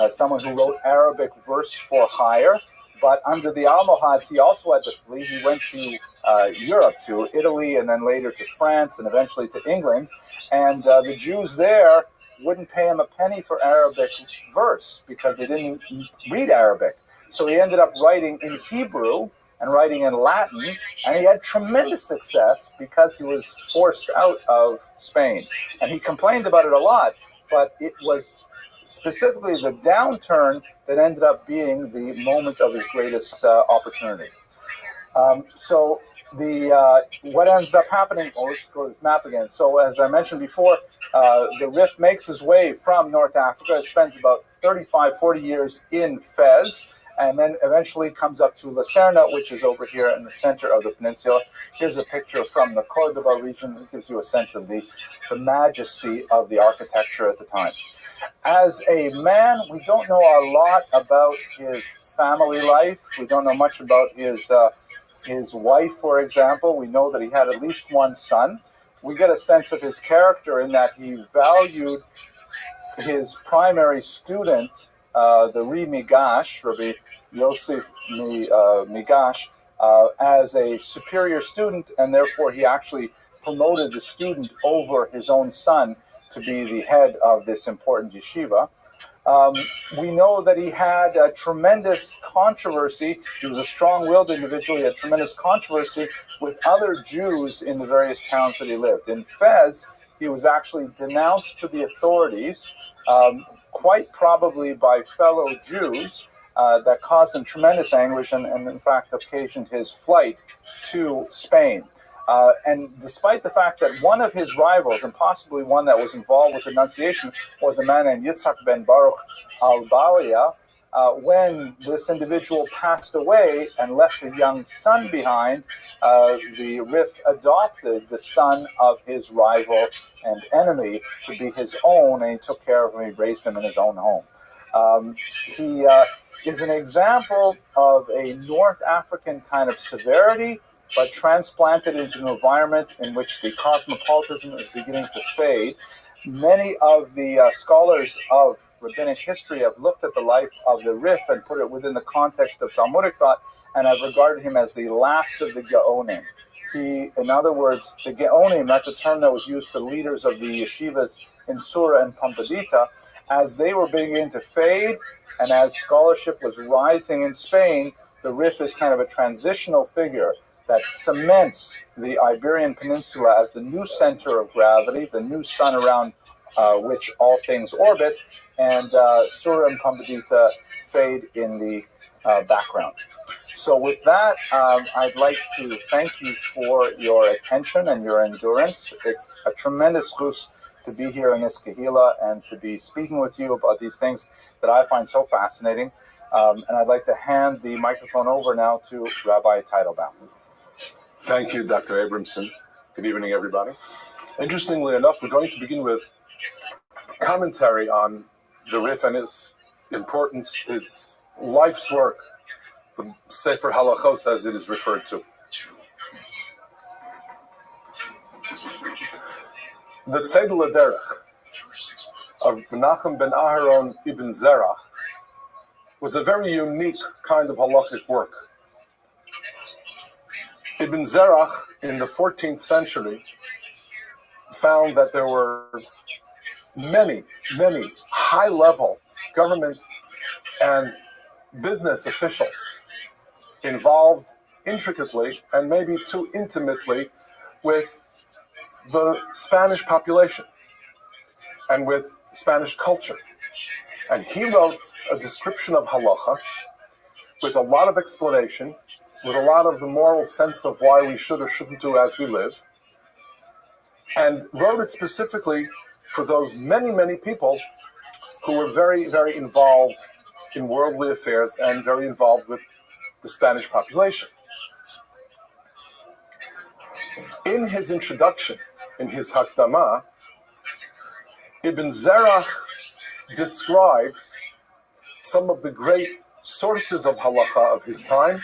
someone who wrote Arabic verse for hire. But under the Almohads, he also had to flee. He went to Europe, to Italy, and then later to France, and eventually to England. And the Jews there wouldn't pay him a penny for Arabic verse because they didn't read Arabic. So he ended up writing in Hebrew and writing in Latin, and he had tremendous success because he was forced out of Spain. And he complained about it a lot, but it was specifically the downturn that ended up being the moment of his greatest opportunity. So what ends up happening, let's go to this map again. So as I mentioned before, the Rif makes his way from North Africa, spends about 35, 40 years in Fez, and then eventually comes up to Lucerna, which is over here in the center of the peninsula. Here's a picture from the Cordoba region. It gives you a sense of the majesty of the architecture at the time. As a man, we don't know a lot about his family life. We don't know much about his wife, for example. We know that he had at least one son. We get a sense of his character in that he valued his primary student, the Migash, Rabbi Yosef Migash, as a superior student, and therefore he actually promoted the student over his own son to be the head of this important yeshiva. We know that he had a tremendous controversy. He was a strong-willed individual. He had tremendous controversy with other Jews in the various towns that he lived. In Fez, he was actually denounced to the authorities, quite probably by fellow Jews, that caused him tremendous anguish and in fact, occasioned his flight to Spain. And despite the fact that one of his rivals, and possibly one that was involved with Annunciation, was a man named Yitzhak ben Baruch al-Balia, when this individual passed away and left a young son behind, the Rif adopted the son of his rival and enemy to be his own, and he took care of him. He raised him in his own home. He is an example of a North African kind of severity, but transplanted into an environment in which the cosmopolitanism is beginning to fade. Many of the scholars of rabbinic history have looked at the life of the Rif and put it within the context of Talmudic thought, and have regarded him as the last of the Gaonim. In other words, the Gaonim, that's a term that was used for leaders of the yeshivas in Sura and Pumbedita, as they were beginning to fade, and as scholarship was rising in Spain, the Rif is kind of a transitional figure that cements the Iberian Peninsula as the new center of gravity, the new sun around which all things orbit, and Sura and Pumbedita fade in the background. So with that, I'd like to thank you for your attention and your endurance. It's a tremendous chus to be here in this kahila and to be speaking with you about these things that I find so fascinating. And I'd like to hand the microphone over now to Rabbi Teitelbaum. Thank you, Dr. Abramson. Good evening, everybody. Interestingly enough, we're going to begin with commentary on the Rif and his importance, his life's work, the Sefer Halachos as it is referred to. The Tzedel Derech of Menachem ben Aharon ibn Zerach was a very unique kind of halachic work. Ibn Zerach, in the 14th century, found that there were many, many high-level government and business officials involved intricately and maybe too intimately with the Spanish population and with Spanish culture. And he wrote a description of halacha with a lot of explanation, with a lot of the moral sense of why we should or shouldn't do as we live, and wrote it specifically for those many, many people who were very, very involved in worldly affairs and very involved with the Spanish population. In his introduction, in his Hakdama, Ibn Zerach describes some of the great sources of halacha of his time,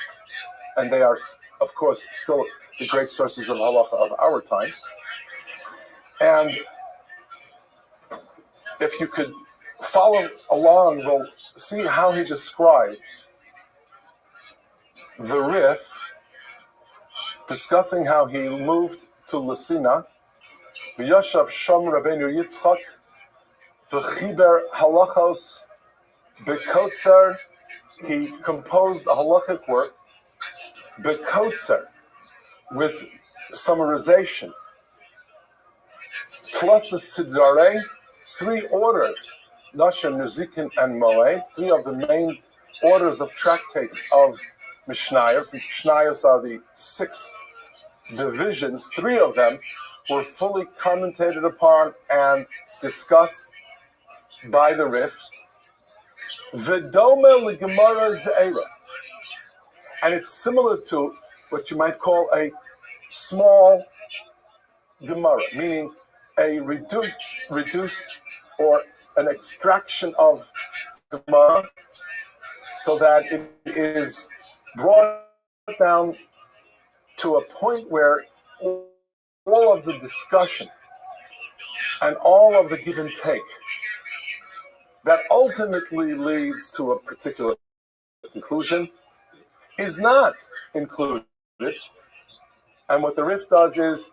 and they are, of course, still the great sources of halacha of our time. And if you could follow along, we'll see how he describes the Rif, discussing how he moved to Lesina, v'yashav sham Rabbeinu Yitzchak, v'chiber halachos bekotzer. He composed a halachic work, bekotzer, with summarization. Tlasas Siddharei, 3 orders, Nashon, Nezikin, and Moed, 3 of the main orders of tractates of Mishnayos. Mishnayos are the 6 divisions. 3 of them were fully commentated upon and discussed by the Rif. V'dome l'gemara ze'era. And it's similar to what you might call a small Gemara, meaning a reduced or an extraction of Gemara, so that it is brought down to a point where all of the discussion and all of the give and take that ultimately leads to a particular conclusion is not included. And what the Rif does is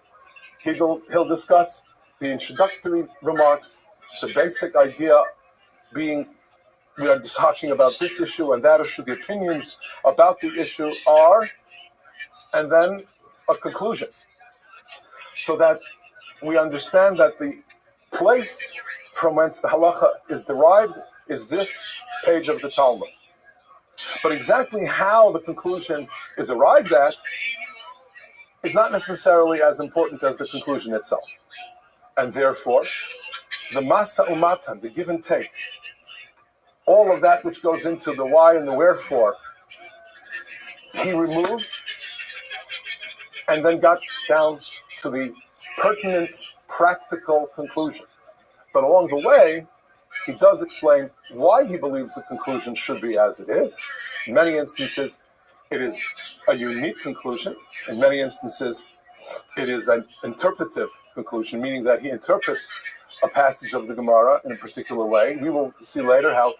he'll discuss the introductory remarks, the basic idea being we are talking about this issue and that issue, the opinions about the issue are, and then a conclusion. So that we understand that the place from whence the halacha is derived is this page of the Talmud. But exactly how the conclusion is arrived at is not necessarily as important as the conclusion itself. And therefore, the masa umatan, the give and take, all of that which goes into the why and the wherefore, he removed and then got down to the pertinent, practical conclusion. But along the way, he does explain why he believes the conclusion should be as it is. In many instances, it is a unique conclusion. In many instances, it is an interpretive conclusion, meaning that he interprets a passage of the Gemara in a particular way. We will see later how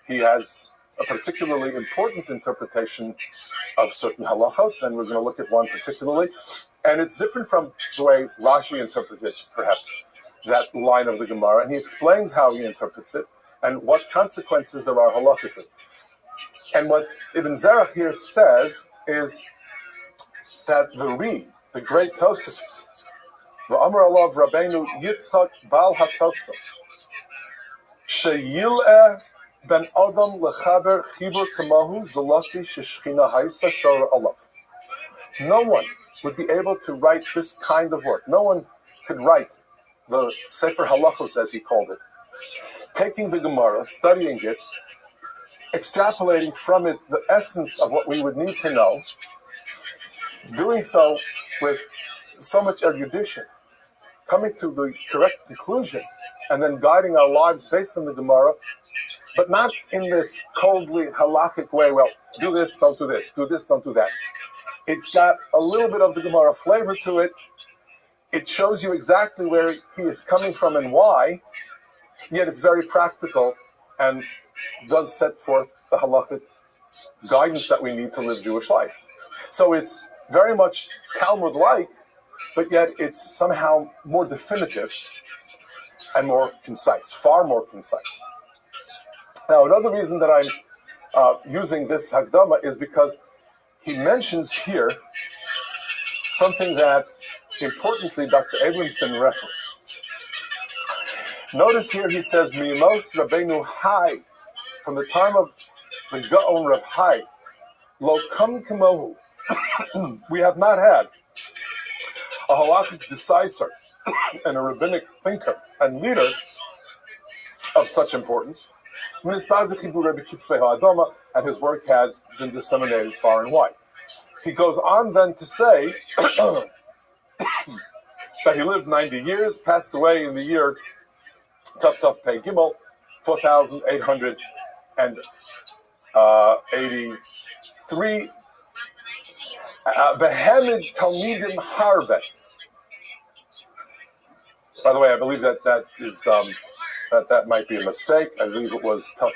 he has a particularly important interpretation of certain halachos, and we're going to look at one particularly. And it's different from the way Rashi interpreted, perhaps, that line of the Gemara, and he explains how he interprets it and what consequences there are halachically. And what Ibn Zerach here says is that the great Tosafos, v'amar alav Rabbeinu Yitzchak Baal HaTosafos, sheyil'eh ben Adam lechaber chibur kamahu zelasi sheshchina haisa shor alav. No one would be able to write this kind of work. No one could write the Sefer Halachos, as he called it, taking the Gemara, studying it, extrapolating from it the essence of what we would need to know, doing so with so much erudition, coming to the correct conclusion, and then guiding our lives based on the Gemara, but not in this coldly halachic way, well, do this, don't do this, do this, don't do that. It's got a little bit of the Gemara flavor to it. It shows you exactly where he is coming from and why, yet it's very practical and does set forth the halachic guidance that we need to live Jewish life. So it's very much Talmud-like, but yet it's somehow more definitive and more concise, far more concise. Now, another reason that I'm using this Hakdama is because he mentions here something that, importantly, Dr. Abramson referenced. Notice here he says, Mimos Rabbeinu Hai, from the time of the Gaon Rav Hai, Lo Kam Kimohu, we have not had a halakhic decisor and a rabbinic thinker and leader of such importance. And his work has been disseminated far and wide. He goes on then to say that he lived 90 years, passed away in the year Tuf Pei Gimel, 4,883. V'hemid Talmidim Harbe. By the way, I believe that is that might be a mistake. I believe it was Tuf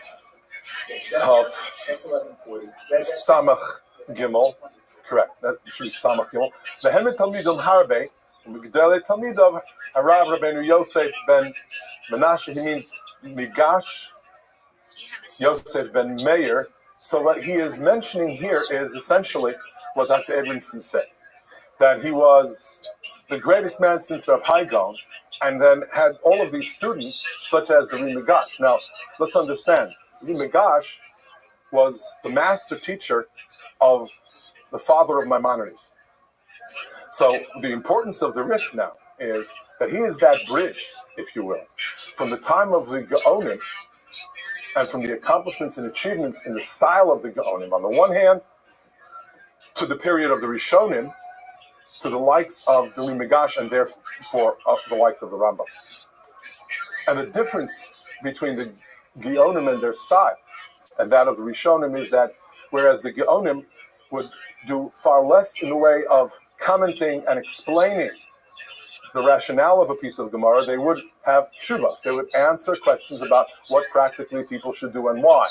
Samach Gimel. Correct. That should be Samach Gimel. V'hemid Talmidim Harbe. Migdalei Talmidav Harav Rabbeinu Yosef ben Menashe. He means Migash Yosef ben Meir. So what he is mentioning here is essentially what Dr. Abramson said, that he was the greatest man since Rav Hai Gaon, and then had all of these students, such as the Migash. Now, let's understand, the Migash was the master teacher of the father of Maimonides. So the importance of the Rif now is that he is that bridge, if you will, from the time of the Gaonim and from the accomplishments and achievements in the style of the Gaonim, on the one hand, to the period of the Rishonim, to the likes of the Migash, and therefore the likes of the Rambam. And the difference between the Gaonim and their style and that of the Rishonim is that whereas the Gaonim would do far less in the way of commenting and explaining the rationale of a piece of Gemara, they would have shuvas. They would answer questions about what practically people should do and why.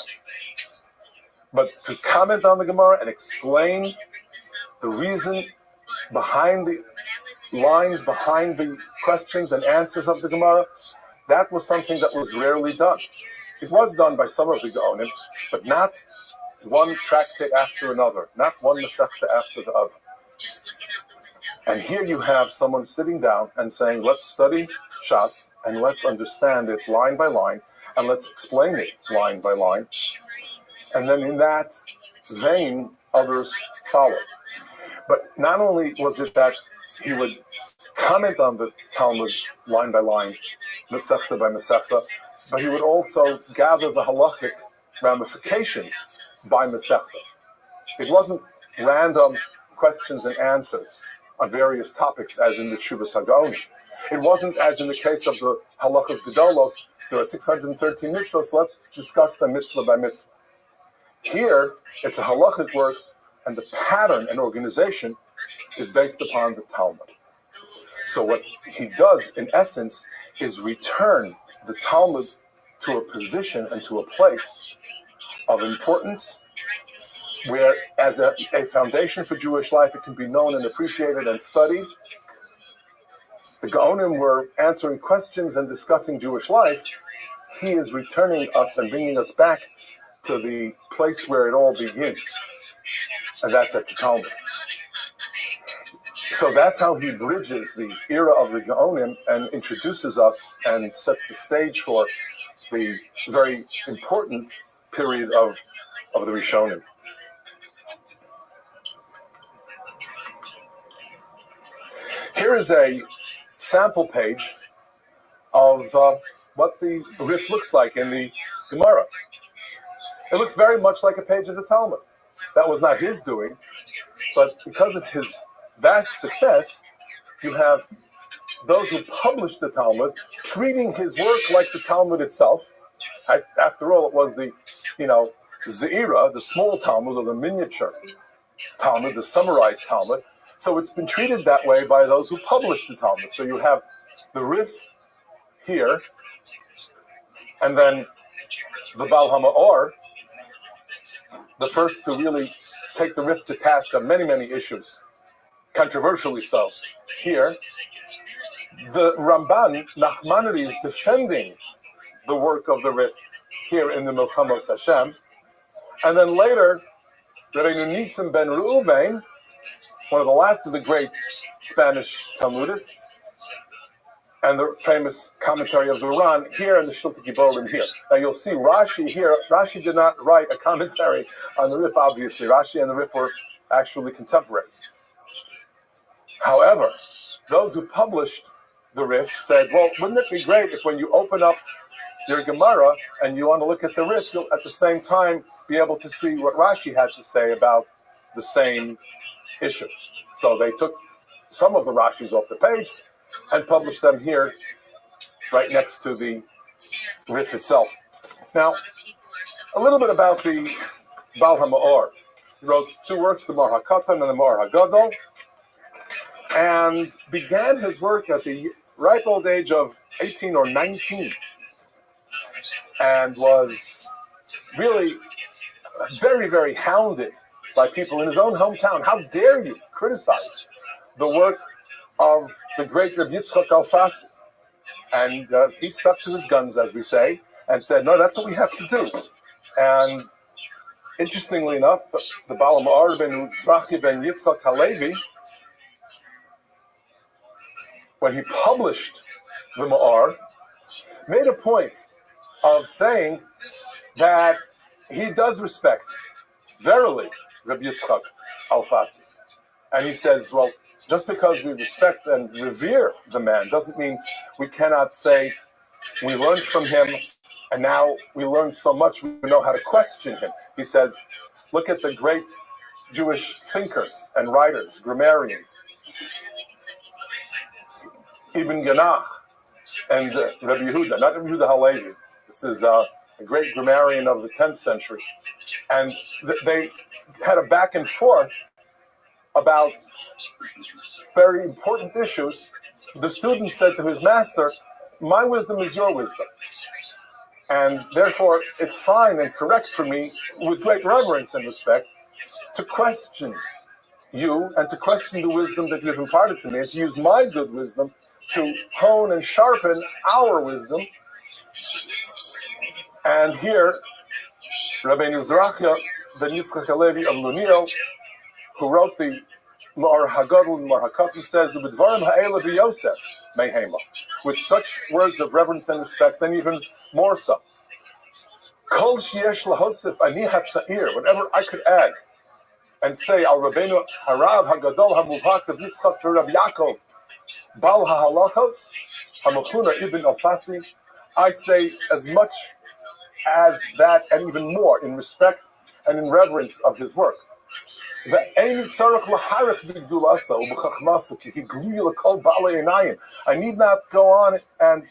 But to comment on the Gemara and explain the reason behind the lines, behind the questions and answers of the Gemara, that was something that was rarely done. It was done by some of the Gaonim, but not one tractate after another, not one Masechta after the other. And here you have someone sitting down and saying, let's study Shas and let's understand it line by line and let's explain it line by line. And then in that vein, others follow. But not only was it that he would comment on the Talmud line by line, Masechta by Masechta, but he would also gather the halachic ramifications by Masechta. It wasn't random questions and answers on various topics as in the Shuvas HaGaonim. It wasn't as in the case of the Halachas Gedolos, there are 613 mitzvahs, let's discuss them mitzvah by mitzvah. Here, it's a halachic work, and the pattern and organization is based upon the Talmud. So what he does, in essence, is return the Talmud to a position and to a place of importance where, as a foundation for Jewish life, it can be known and appreciated and studied. The Gaonim were answering questions and discussing Jewish life. He is returning us and bringing us back to the place where it all begins, and that's at the Talmud. So that's how he bridges the era of the Gaonim and introduces us and sets the stage for the very important period of the Rishonim. Here is a sample page of what the Rif looks like in the Gemara. It looks very much like a page of the Talmud. That was not his doing, but because of his vast success, you have those who published the Talmud treating his work like the Talmud itself. After all, it was the, Zeira, the small Talmud, or the miniature Talmud, the summarized Talmud. So it's been treated that way by those who published the Talmud. So you have the Rif here, and then the Baal HaMa'or, the first to really take the Rif to task on many, many issues, controversially so. Here, the Ramban, Nachmanides, defending the work of the Rif here in the Milchamos Hashem, and then later, Rabbi Nisim ben Reuven, one of the last of the great Spanish Talmudists, and the famous commentary of the Ran here in the Shiltei Giborim here. Now you'll see Rashi here. Rashi did not write a commentary on the Rif, obviously. Rashi and the Rif were actually contemporaries. However, those who published the Rif said, well, wouldn't it be great if when you open up your Gemara and you want to look at the Rif, you'll at the same time be able to see what Rashi had to say about the same issue. So they took some of the Rashis off the page and published them here, right next to the Rif itself. Now, a little bit about the Baal HaMa'or. He wrote two works, the Mar HaKatan and the Mar HaGadol, and began his work at the ripe old age of 18 or 19, and was really very, very hounded by people in his own hometown. How dare you criticize the work of the great Rabbi Yitzchak Alfasi? And he stuck to his guns, as we say, and said, no, that's what we have to do. And interestingly enough, the Baal HaMa'or ben Zrachi ben Yitzchak Halevi, when he published the Ma'or, made a point of saying that he does respect, verily, Rabbi Yitzchak Alfasi. And he says, well, just because we respect and revere the man doesn't mean we cannot say we learned from him and now we learned so much we know how to question him. He says, look at the great Jewish thinkers and writers, grammarians, Ibn Ganach and Rabbi Yehuda, not Rabbi Yehuda Halevi. This is a great grammarian of the 10th century. And they had a back and forth about very important issues. The student said to his master, my wisdom is your wisdom. And therefore, it's fine and correct for me, with great reverence and respect, to question you and to question the wisdom that you've imparted to me, and to use my good wisdom to hone and sharpen our wisdom. And here, Rabbi Nizrachia ben Yitzchak Halevi of Lunio, who wrote the Mar HaGadol and Mar HaKatan, says, with such words of reverence and respect, and even more so. Whatever I could add and say, Al Rabbeinu Harav HaGadol HaMuvhak of Yitzchak Rabbi Yaakov, Bal HaHalachos HaMachuna Ibn Alfasi, I say as much as that and even more in respect and in reverence of his work. I need not go on and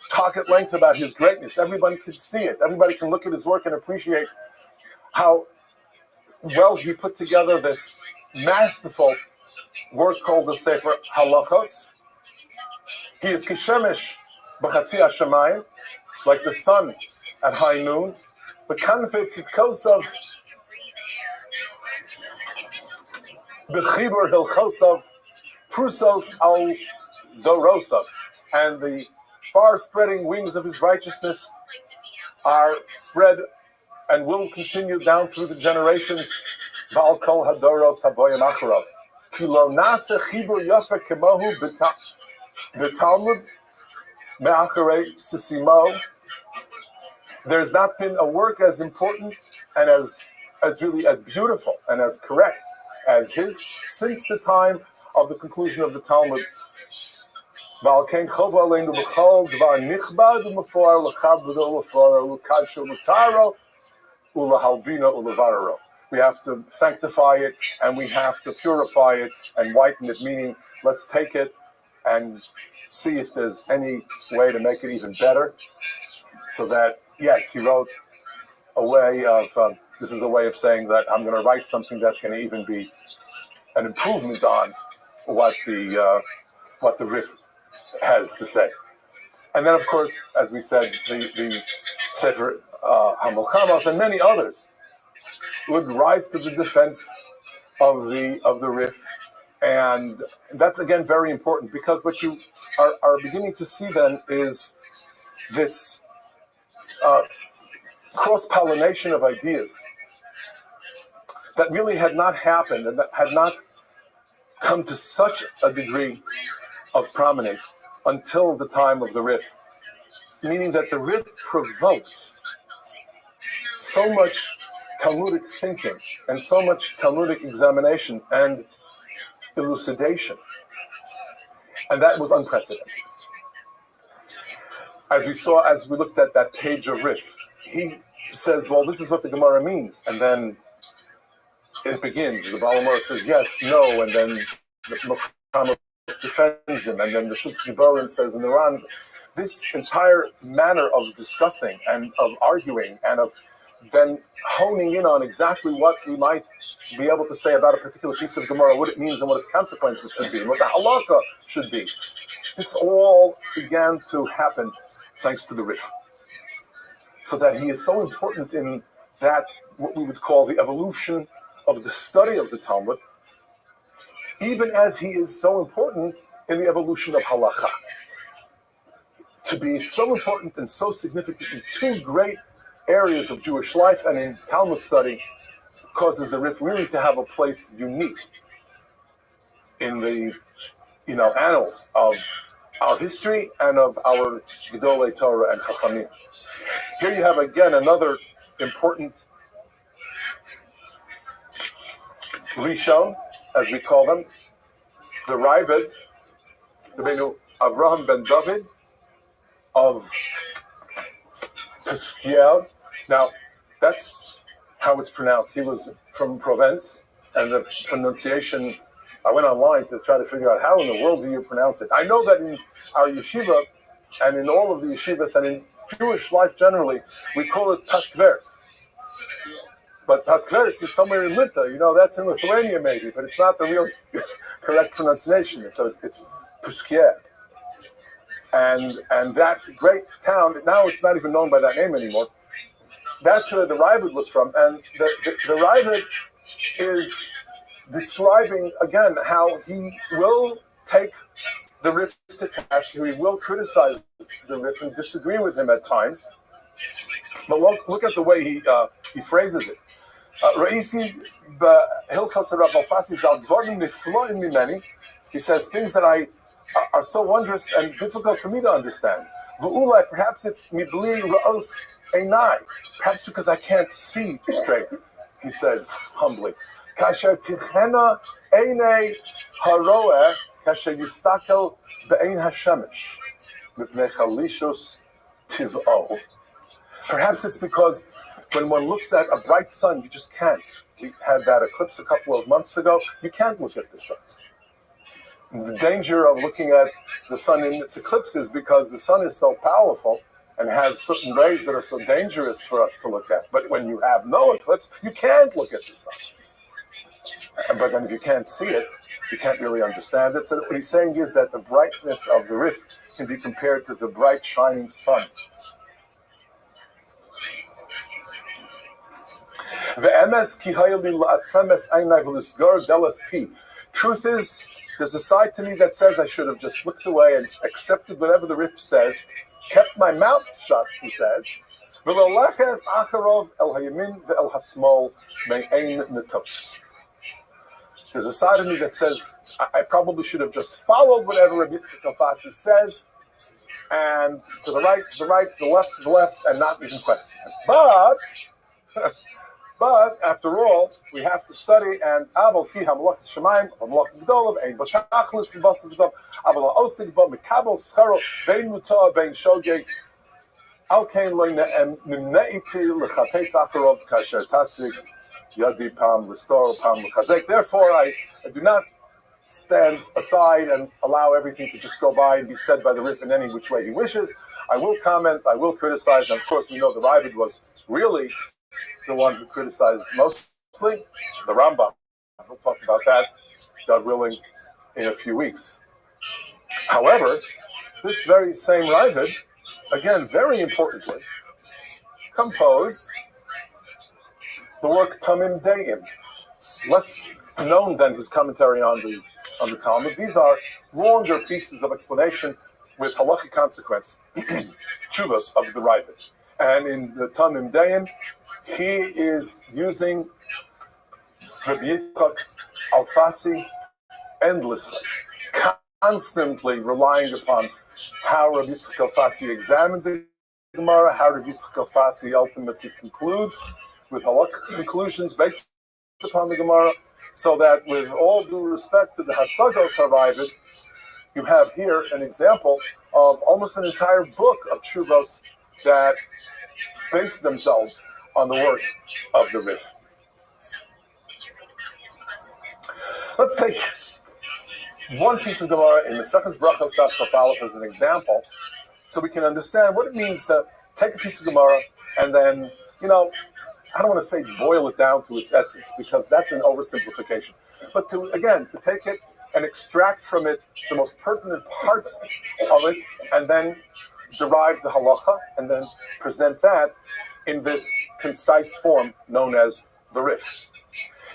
talk at length about his greatness. Everybody can see it. Everybody can look at his work and appreciate how well he put together this masterful work called the Sefer Halachos. He is kishemesh b'chatzi hashamayim, like the sun at high noon. B'kanfei tzidkosav b'chibur hilchosav prusos al dorosav, and the far-spreading wings of his righteousness are spread and will continue down through the generations. V'al kol hadoros haboyim acharav. Ki lo nase chibur yofa kemohu b'talmud me'acharei sisimo. There's not been a work as important and as really as beautiful and as correct as his since the time of the conclusion of the Talmud. We have to sanctify it and we have to purify it and whiten it, meaning let's take it and see if there's any way to make it even better. So that, yes, he wrote a way of, this is a way of saying that I'm going to write something that's going to even be an improvement on what the Rif has to say. And then, of course, as we said, the Sefer HaMilchamos and many others would rise to the defense of the Rif. And that's, again, very important, because what you are beginning to see then is this cross-pollination of ideas that really had not happened and that had not come to such a degree of prominence until the time of the Rif. Meaning that the Rif provoked so much Talmudic thinking and so much Talmudic examination and elucidation. And that was unprecedented. As we saw, as we looked at that page of Rif, he says, well, this is what the Gemara means. And then it begins. The Baal HaMaor says yes, no, and then the Muhammad defends him, and then the Shut Giborim says in the Rans. This entire manner of discussing and of arguing and of then honing in on exactly what we might be able to say about a particular piece of Gemara, what it means and what its consequences should be, and what the halakha should be. This all began to happen thanks to the Rif. So that he is so important in that, what we would call the evolution of the study of the Talmud, even as he is so important in the evolution of halakha. To be so important and so significant in two great areas of Jewish life and in Talmud study causes the Rif really to have a place unique in the annals of our history and of our Gedolei Torah and Chachamim. Here you have again another important Rishon, as we call them, the Ravid, Rabbeinu Avraham ben David of Pesquiel. Now, that's how it's pronounced. He was from Provence, and the pronunciation, I went online to try to figure out how in the world do you pronounce it. I know that in our yeshiva, and in all of the yeshivas, and in Jewish life generally, we call it Paskvers. But Paskvers is somewhere in Lita, that's in Lithuania maybe, but it's not the real correct pronunciation. So it's Pesquiel. And that great town, now it's not even known by that name anymore. That's where the Ravid was from. And the Ravid is describing, again, how he will take the Rif to task, he will criticize the Rif and disagree with him at times. But look at the way he phrases it. Ra'isi b'hilchos Rav Alfasi zal dvarim nifloim mimeni. He says things that are so wondrous and difficult for me to understand. V'ulai, perhaps it's mibli ra'os einai, perhaps because I can't see straight. He says humbly, kasher tichena einei haroeh kasher yistakel be'ein hashemesh mipnei chalishus tiv'o. Perhaps it's because when one looks at a bright sun, you just can't. We had that eclipse a couple of months ago. You can't look at the sun. The danger of looking at the sun in its eclipse is because the sun is so powerful and has certain rays that are so dangerous for us to look at. But when you have no eclipse, you can't look at the sun. But then if you can't see it, you can't really understand it. So what he's saying is that the brightness of the Rif can be compared to the bright shining sun. Truth is, there's a side to me that says I should have just looked away and accepted whatever the Rif says, kept my mouth shut, he says. There's a side of me that says I probably should have just followed whatever Rabbi Alfasi says, and to the right, to the right, to the left, and not even question it. But after all, we have to study, and Aval ki hamlach shemaim, hamlach gdolav, ein b'tachlis l'basav v'dom, Aval ha'osig bo mikabel scharo, bein mutoa, bein shogeg, al kein loy nimneiti l'chapes acharov kasher tasig yadi pam l'stor pam l'chazek. Therefore, I do not stand aside and allow everything to just go by and be said by the Rif in any which way he wishes. I will comment, I will criticize, and of course we know the Ravid was really the one who criticized mostly, the Rambam. We'll talk about that, God willing, in a few weeks. However, this very same Ravid, again, very importantly, composed the work Tamim Deim, less known than his commentary on the Talmud. These are longer pieces of explanation with halachic consequence, tshuvas of the Ravid. And in the Tamim Deim, he is using Rabbi Yitzchak Alfasi endlessly, constantly relying upon how Rabbi Yitzchak Alfasi examined the Gemara, how Rabbi Yitzchak Alfasi ultimately concludes with halakha conclusions based upon the Gemara, so that with all due respect to the Hasagos Haravid, you have here an example of almost an entire book of Tshuvos that base themselves on the work of the Rif. Let's take one piece of Gemara in the Mesechus Brachos Daf Chaf Aleph as an example, so we can understand what it means to take a piece of Gemara and then, I don't want to say boil it down to its essence, because that's an oversimplification. But to take it and extract from it the most pertinent parts of it, and then derive the halacha, and then present that in this concise form known as the Rif.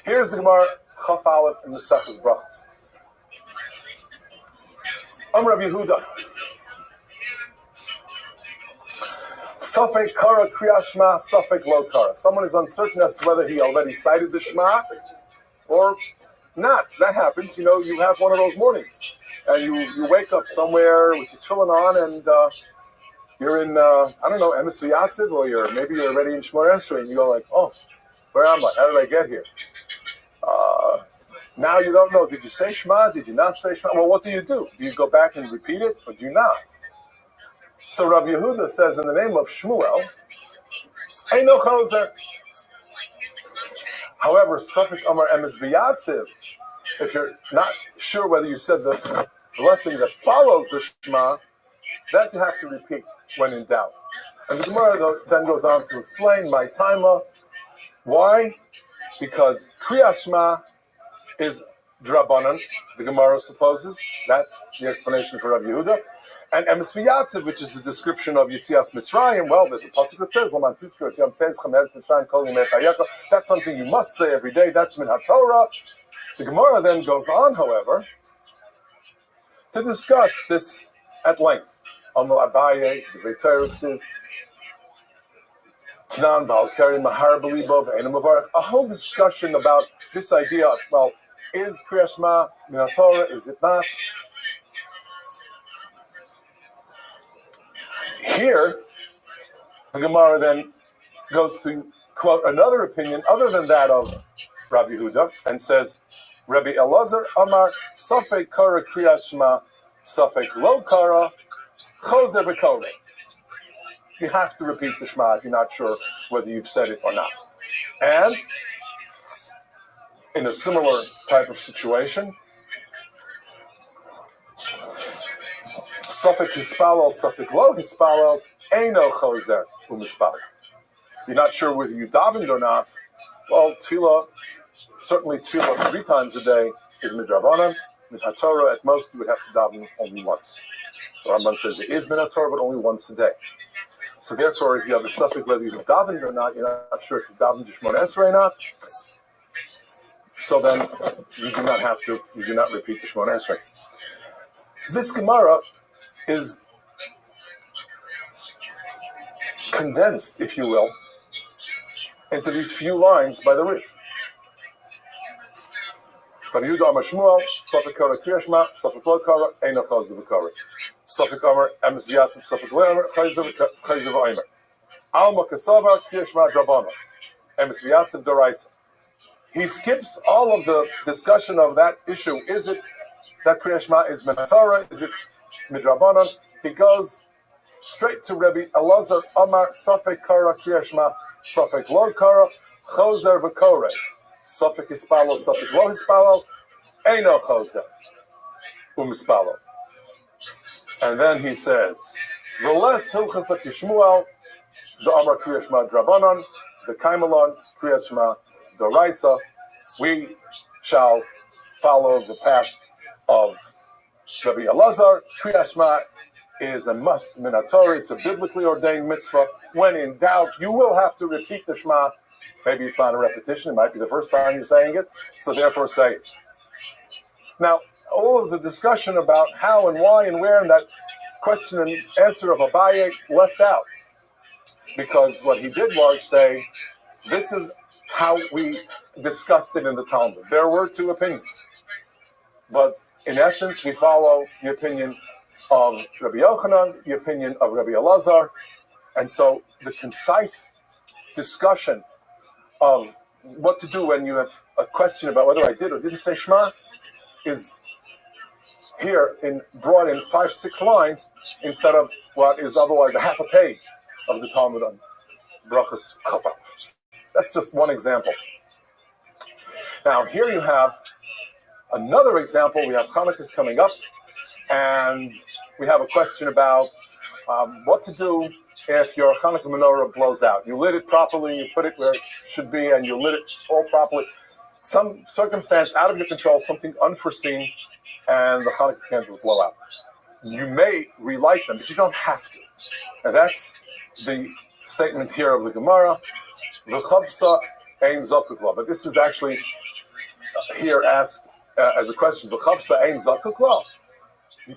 Here's the Gemara Chaf Aleph in the Mesechus Brachos. Rabbi Yehuda. Safek kara kriyas shma, safek lo kara. Someone is uncertain as to whether he already cited the shma or not. That happens. You have one of those mornings, and you wake up somewhere with your tefillin on, and you're in Emes V'Yatziv, or maybe you're already in Shmor Esrei, and you go like, oh, where am I? How did I get here? Now you don't know. Did you say shma? Did you not say shma? Well, what do? Do you go back and repeat it, or do you not? So Rabbi Yehuda says, in the name of Shmuel, ain't no choser. However, Safek Amar Emes V'Yatziv, if you're not sure whether you said the blessing that follows the Shema, that you have to repeat when in doubt. And the Gemara then goes on to explain my taima. Why? Because Kriyas Shema is Drabanan, the Gemara supposes. That's the explanation for Rabbi Yehuda. And Emes V'Yatziv, which is a description of Yitzias Mitzrayim, well, there's a pasuk that says, that's something you must say every day. That's min HaTorah. The Gemara then goes on, however, to discuss this at length. Amar Abaye, the V'Torah, Tanan Ba'al Mahar B'Libo V'Einu Mavarach. A whole discussion about this idea of, well, is Kriyas Shema min HaTorah? Is it not? Here, the Gemara then goes to quote another opinion other than that of Rabbi Yehuda and says, Rabbi Elazar Amar Safek Kara Kriyas Shema Safek Lo Kara Choser V'Koreh. You have to repeat the Shema if you're not sure whether you've said it or not. And in a similar type of situation, Safek Hispalel, Safek Lo Hispalel, Eino Choser U'Mispalel. You're not sure whether you davened or not. Well, tefillah, certainly tefillah 3 times a day is midrabanan. Min HaTorah, at most, you would have to daven only once. The Rambam says it is min HaTorah, but only once a day. So therefore, if you have a suffix whether you've davened or not, you're not sure if you've davened Shmon Esrei or not. So then, you do not repeat the Shmon Esrei. This Gemara is condensed, if you will, into these few lines by the Rif. Rabbi Yehuda Amar Shmuel, Safek Kara Kriyas Shema, Safek Lo Kara, Eino Choser V'Koreh. Safek Amar Emes V'Yatziv, Safek Lo Amar, Choser V'Omer. Alma Kasava Kriyas Shema Drabanan, Emes V'Yatziv D'Oraisa. He skips all of the discussion of that issue. Is it that Kriyas Shema is min HaTorah? Is it midrabanan? He goes straight to Rabbi Elazar Amar Safek Kara Kriyas Shema, Safek Lo Kara, Choser V'Koreh. Safek Hispalel, Safek Lo Hispalel, Eino Choser U'Mispalel. And then he says, V'les Hilchas HaKishmuel, the Amar Kriyas Shema Drabanan, the Kaimalon Kriyas Shema D'Oraisa. We shall follow the path of Rabbi Elazar. Kriyas Shema is a must min HaTorah. It's a biblically ordained mitzvah. When in doubt, you will have to repeat the Shema. Maybe you find a repetition. It might be the first time you're saying it. So therefore say it. Now, all of the discussion about how and why and where and that question and answer of Abaye left out. Because what he did was say, this is how we discussed it in the Talmud. There were two opinions. But in essence, we follow the opinion of Rabbi Yochanan, the opinion of Rabbi Elazar. And so the concise discussion of what to do when you have a question about whether I did or didn't say Shema is here brought in 5-6 lines instead of what is otherwise a half a page of the Talmud on Brachas Chafaf. That's just one example. Now here you have another example. We have Hanukkah's coming up, and we have a question about what to do if your Hanukkah menorah blows out. You lit it properly, you put it where it should be, and you lit it all properly. Some circumstance out of your control, something unforeseen, and the Hanukkah candles blow out. You may relight them, but you don't have to. And that's the statement here of the Gemara, V'chavsa ein zakuk la. But this is actually here asked as a question, V'chavsa ein zakuk la.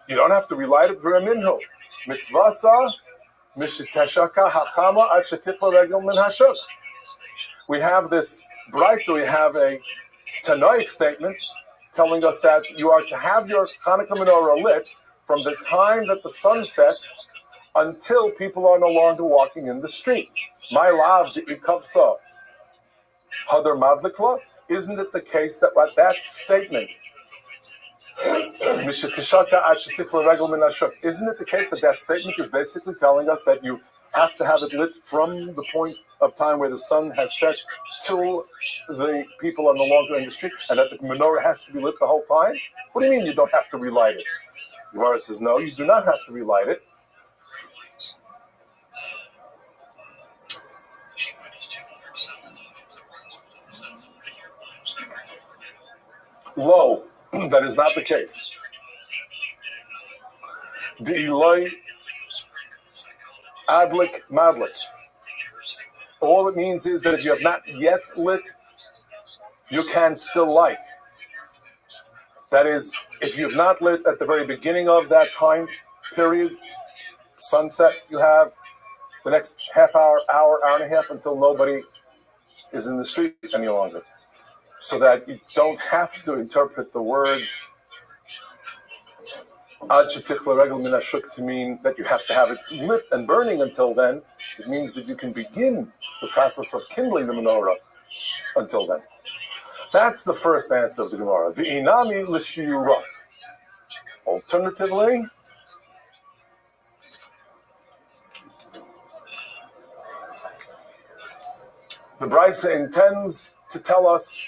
You don't have to relight it for a minhu. Mitzvasa mishiteshaka hachama ad shetichla regel min hashuk. We have this brayso, we have a Tanoic statement telling us that you are to have your Hanukkah menorah lit from the time that the sun sets until people are no longer walking in the street. My lav the ikavsa hadar madlikla. Isn't it the case that what that statement, isn't it the case that that statement is basically telling us that you have to have it lit from the point of time where the sun has set till the people are no longer in the street, and that the menorah has to be lit the whole time? What do you mean you don't have to relight it? The Gemara says, no, you do not have to relight it. Lo, that is not the case. The Eloi Adlik Madlik. All it means is that if you have not yet lit, you can still light. That is, if you have not lit at the very beginning of that time period, sunset, you have the next half hour, hour and a half until nobody is in the street any longer. So that you don't have to interpret the words Ad shetichla regel min hashuk to mean that you have to have it lit and burning until then. It means that you can begin the process of kindling the menorah until then. That's the first answer of the Gemara. V'inami l'shiura. Alternatively, the Brisa intends to tell us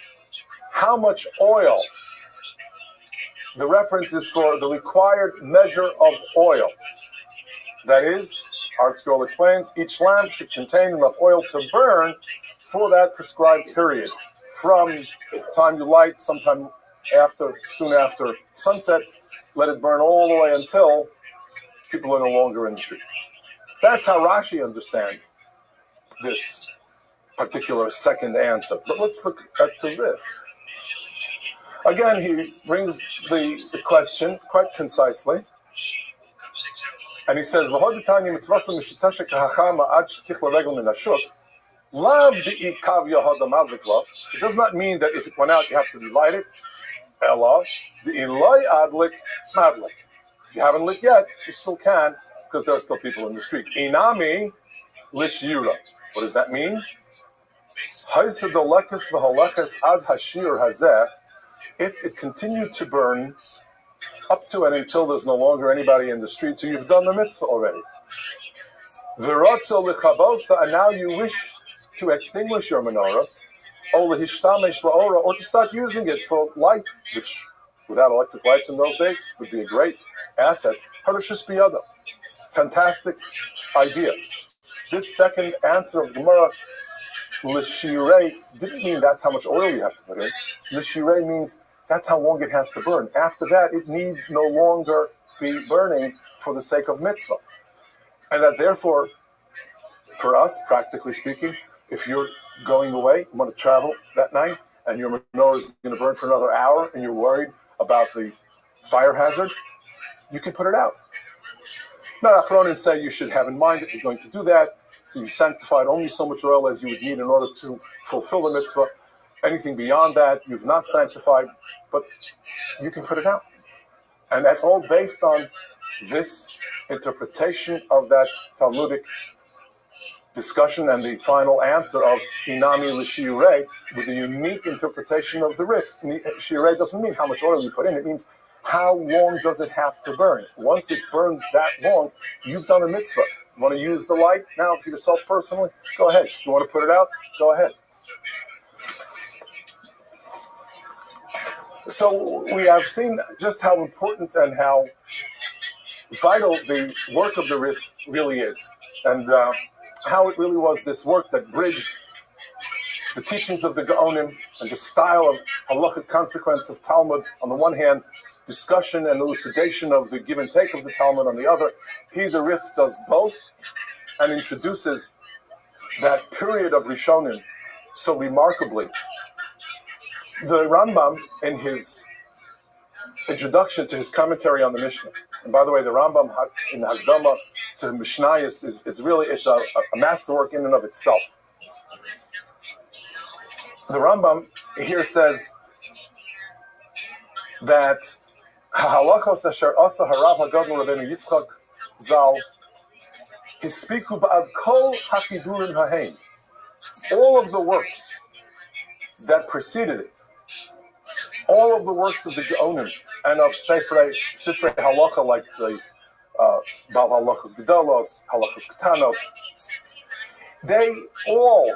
how much oil. The reference is for the required measure of oil. That is, our scroll explains, each lamp should contain enough oil to burn for that prescribed period. From time you light, sometime after, soon after sunset, let it burn all the way until people are no longer in the street. That's how Rashi understands this particular second answer. But let's look at the Rif. Again, he brings the question quite concisely. And he says, it does not mean that if it went out, you have to relight it. If you haven't lit yet, you still can, because there are still people in the street. Inami lishira. What does that mean? If it continued to burn up to and until there's no longer anybody in the street, so you've done the mitzvah already. And now you wish to extinguish your menorah, or to start using it for light, which without electric lights in those days would be a great asset. Fantastic idea. This second answer of Gemara, L'shirei, didn't mean that's how much oil you have to put in. L'shirei means that's how long it has to burn. After that, it need no longer be burning for the sake of mitzvah. And that therefore, for us, practically speaking, if you're going away, you want to travel that night, and your menorah is going to burn for another hour, and you're worried about the fire hazard, you can put it out. Now, Achronim say you should have in mind that you're going to do that, so you sanctified only so much oil as you would need in order to fulfill the mitzvah. Anything beyond that, you've not sanctified, but you can put it out. And that's all based on this interpretation of that Talmudic discussion and the final answer of Inami L'Shirei with a unique interpretation of the Rif. Shirei doesn't mean how much oil you put in, it means how long does it have to burn. Once it's burned that long, you've done a mitzvah. You want to use the light now for yourself personally? Go ahead. You want to put it out? Go ahead. So we have seen just how important and how vital the work of the Rif really is, and how it really was this work that bridged the teachings of the Gaonim and the style of halachic consequence of Talmud on the one hand, discussion and elucidation of the give and take of the Talmud on the other. He, the Rif, does both and introduces that period of Rishonim so remarkably. The Rambam, in his introduction to his commentary on the Mishnah, and by the way, the Rambam in Hagdama to the Mishnayos is really, it's a masterwork in and of itself. The Rambam here says that halachos asher asa harav hagadol Rabbeinu Yitzchak Zal hispiku ba'ad kol hachidurim hahein. All of the works that preceded it, all of the works of the Gaonim and of Sifrei Halacha, like the Bal Halachas Gedolos, Halachas Ketanos, they all,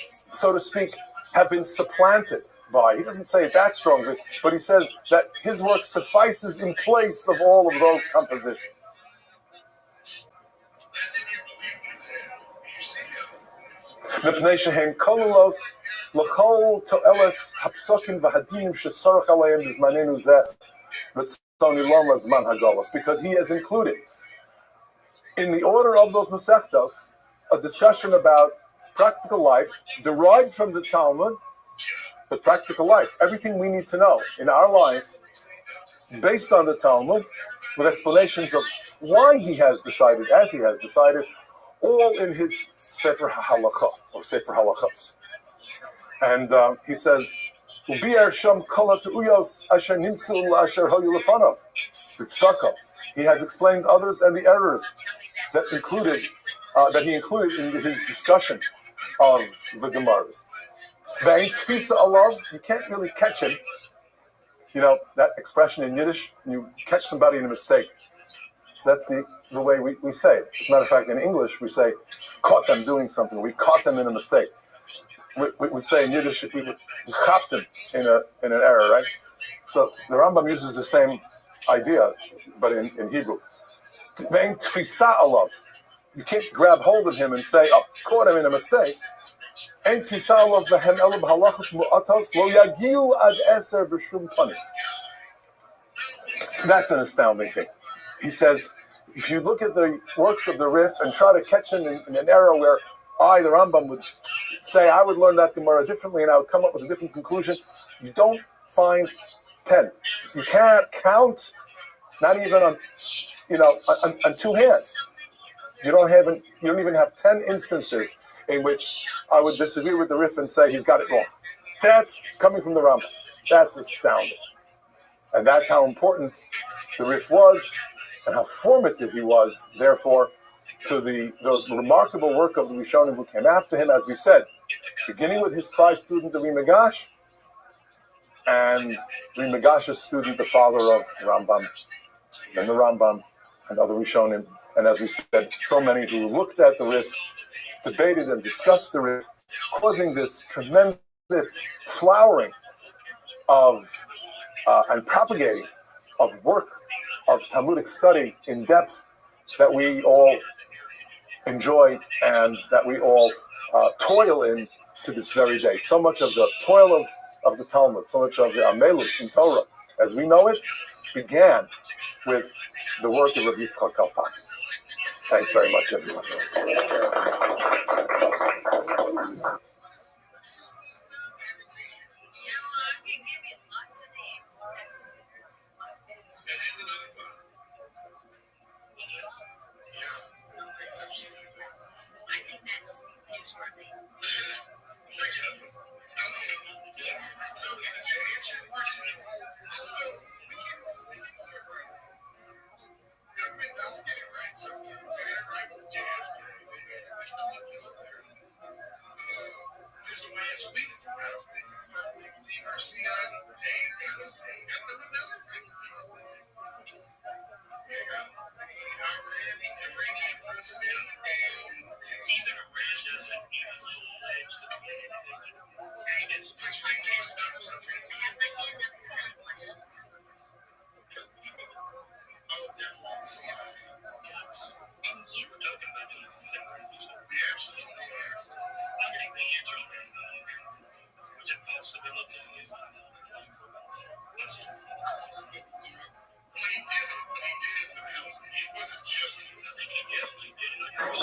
so to speak, have been supplanted by, he doesn't say it that strongly, but he says that his work suffices in place of all of those compositions. Mipnei shehen kolulos l'chol to'eles hapsokim v'hadinim shetzorach aleim b'zmanenu zeh v'tzoni lom l'zman hagolos, because he has included in the order of those Masechtos a discussion about practical life derived from the Talmud, but practical life, everything we need to know in our lives based on the Talmud, with explanations of why he has decided as he has decided, all in his Sefer HaHalachah, or Sefer Halachos. And he says, Ubi'er sham kol ha'te'uyos asher nimtzu asher hoyu lefanov, b'psakov. He has explained others and the errors that he included in his discussion of the Gemaras. Ve'ein tfisa alav, you can't really catch him. You know, that expression in Yiddish, you catch somebody in a mistake. So that's the way we say it. As a matter of fact, in English, we say, caught them doing something. We caught them in a mistake. We say in Yiddish, we chapped them in an error, right? So the Rambam uses the same idea, but in Hebrew. Ve'ein tfisa alav. You can't grab hold of him and say, oh, caught him in a mistake. Ein tfisa alav behem elu b'halachos mu'atos lo yagiu ad eser b'shum panis. That's an astounding thing. He says, if you look at the works of the Rif and try to catch him in an era where the Rambam would say, I would learn that Gemara differently and I would come up with a different conclusion, you don't find 10. You can't count, not even on two hands. You don't even have 10 instances in which I would disagree with the Rif and say he's got it wrong. That's coming from the Rambam. That's astounding. And that's how important the Rif was and how formative he was, therefore, to the remarkable work of the Rishonim who came after him, as we said, beginning with his prize student, the Rimagash, and Rimagash's student, the father of Rambam, then the Rambam, and other Rishonim, and as we said, so many who looked at the Rif, debated and discussed the Rif, causing this tremendous flowering of and propagating of work of Talmudic study in depth that we all enjoy and that we all toil in to this very day. So much of the toil of the Talmud, so much of the Amelus in Torah, as we know it, began with the work of Rabbi Yitzchak Kalfasi. Thanks very much, everyone.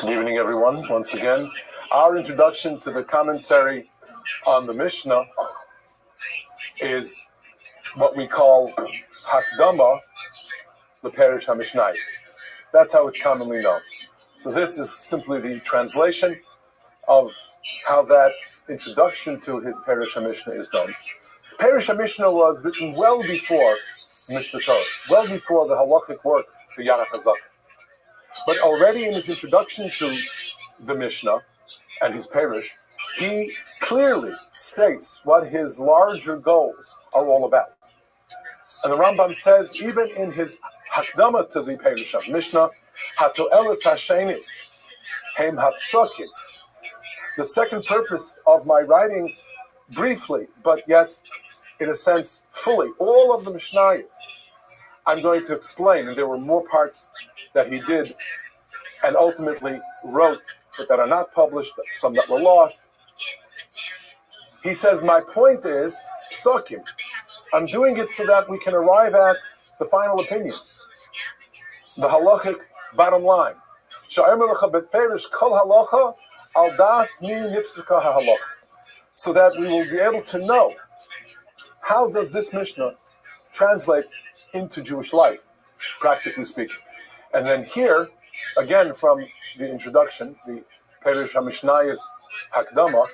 Good evening, everyone. Once again, our introduction to the commentary on the Mishnah is what we call Hakdama, the Perish HaMishnayos. That's how it's commonly known. So this is simply the translation of how that introduction to his Perish HaMishnah is done. Perish HaMishnah was written well before Mishnah Torah, well before the halachic work, the Yarach HaZak. But already in his introduction to the Mishnah and his Perish, he clearly states what his larger goals are all about. And the Rambam says, even in his Hakdama to the Perish of Mishnah, Hatoelis Hashenis, Hem Hapsokim. The second purpose of my writing, briefly, but yet, in a sense, fully, all of the Mishnayos, I'm going to explain, and there were more parts that he did and ultimately wrote, but that are not published, some that were lost. He says, my point is, Psokim. I'm doing it so that we can arrive at the final opinion, the halachic bottom line. So that we will be able to know, how does this Mishnah translate into Jewish life, practically speaking. And then here, again from the introduction, the Perish HaMishnayos Hakdama,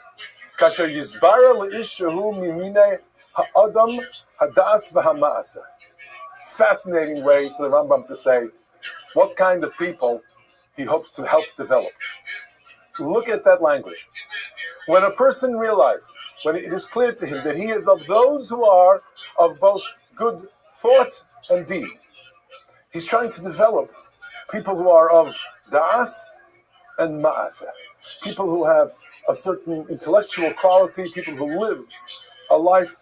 Kasher Yizbara Le'ish Shehu Mimine Ha'adam Hadas V'Hama'aseh. Fascinating way for the Rambam to say what kind of people he hopes to help develop. Look at that language. When a person realizes, when it is clear to him that he is of those who are of both good thought and deed, he's trying to develop people who are of da'as and ma'aseh, people who have a certain intellectual quality, people who live a life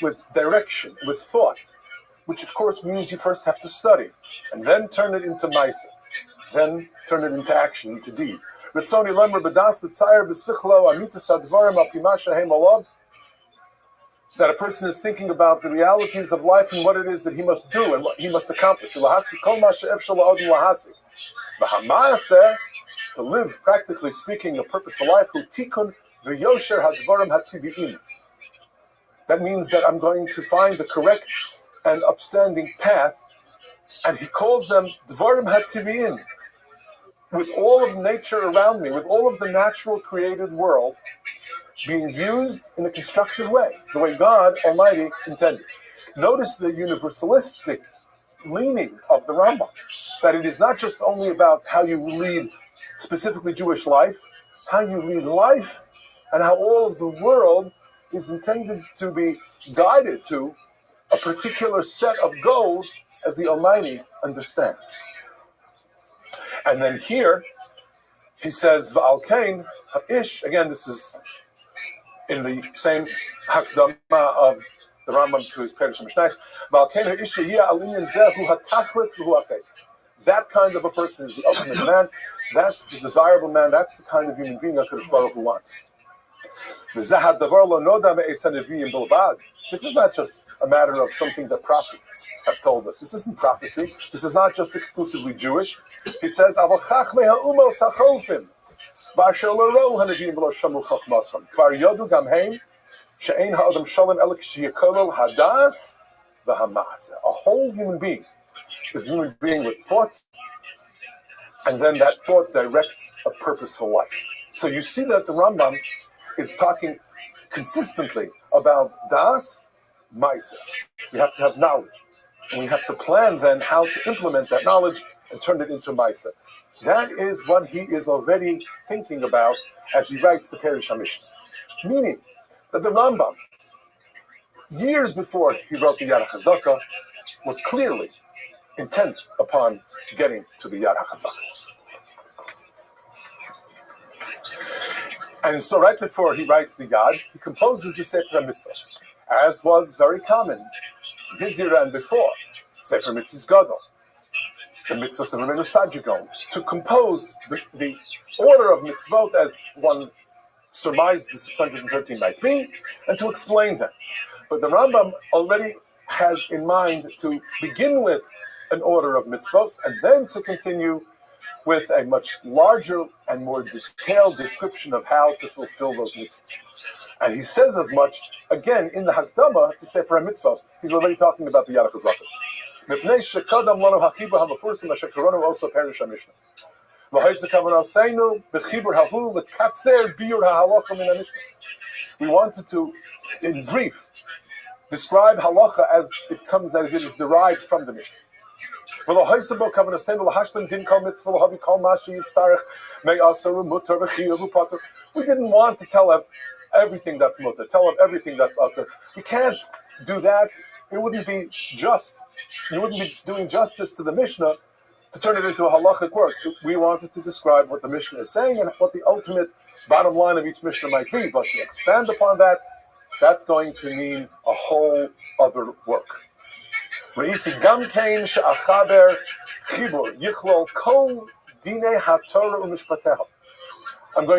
with direction, with thought, which of course means you first have to study, and then turn it into ma'aseh, then turn it into action, into deed. That a person is thinking about the realities of life and what it is that he must do and what he must accomplish. To live, practically speaking, a purposeful life. That means that I'm going to find the correct and upstanding path, and he calls them Dvarim HaTivi'in. With all of nature around me, with all of the natural created world being used in a constructive way, the way God Almighty intended. Notice the universalistic leaning of the Rambam, that it is not just only about how you lead specifically Jewish life, how you lead life, and how all of the world is intended to be guided to a particular set of goals as the Almighty understands. And then here, he says, V'al kain ha'ish, again, this is in the same Hakdama of the Rambam to his Perish HaMishnayos, V'al kain ha'ish yeh al inyan zeh hu hatachlis v'hu ha'kei. That kind of a person is the ultimate man, that's the desirable man, that's the kind of human being HaKadosh Baruch Hu wants. This is not just a matter of something that prophets have told us. This isn't prophecy. This is not just exclusively Jewish. He says, a whole human being is a human being with thought, and then that thought directs a purposeful life. So you see that the Rambam is talking consistently about das, ma'aseh. We have to have knowledge, and we have to plan then how to implement that knowledge and turn it into ma'aseh. That is what he is already thinking about as he writes the Perish HaMishnah. Meaning that the Rambam, years before he wrote the Yarach HaZakah, was clearly intent upon getting to the Yarach HaZakah. And so right before he writes the Yad, he composes the Sefer HaMitzvot, as was very common in his era and before, Sefer Mitzvos Gadol, the Mitzvos of Rabbeinu Sajigon, to compose the order of mitzvot as one surmised the 613 might be, and to explain them. But the Rambam already has in mind to begin with an order of mitzvot, and then to continue with a much larger and more detailed description of how to fulfill those mitzvahs. And he says as much, again, in the Hakdama to Sefer HaMitzvahs. He's already talking about the Yad HaChazaka. Mipnei shekadam lanu hachibur hamafursim asher karanu also perish HaMishnah. We wanted to, in brief, describe halacha as it comes, as it is derived from the Mishnah. We didn't want to tell everything that's mutter, tell everything that's asur. We can't do that. It wouldn't be just. You wouldn't be doing justice to the Mishnah to turn it into a halachic work. We wanted to describe what the Mishnah is saying and what the ultimate bottom line of each Mishnah might be. But to expand upon that, that's going to mean a whole other work. I'm going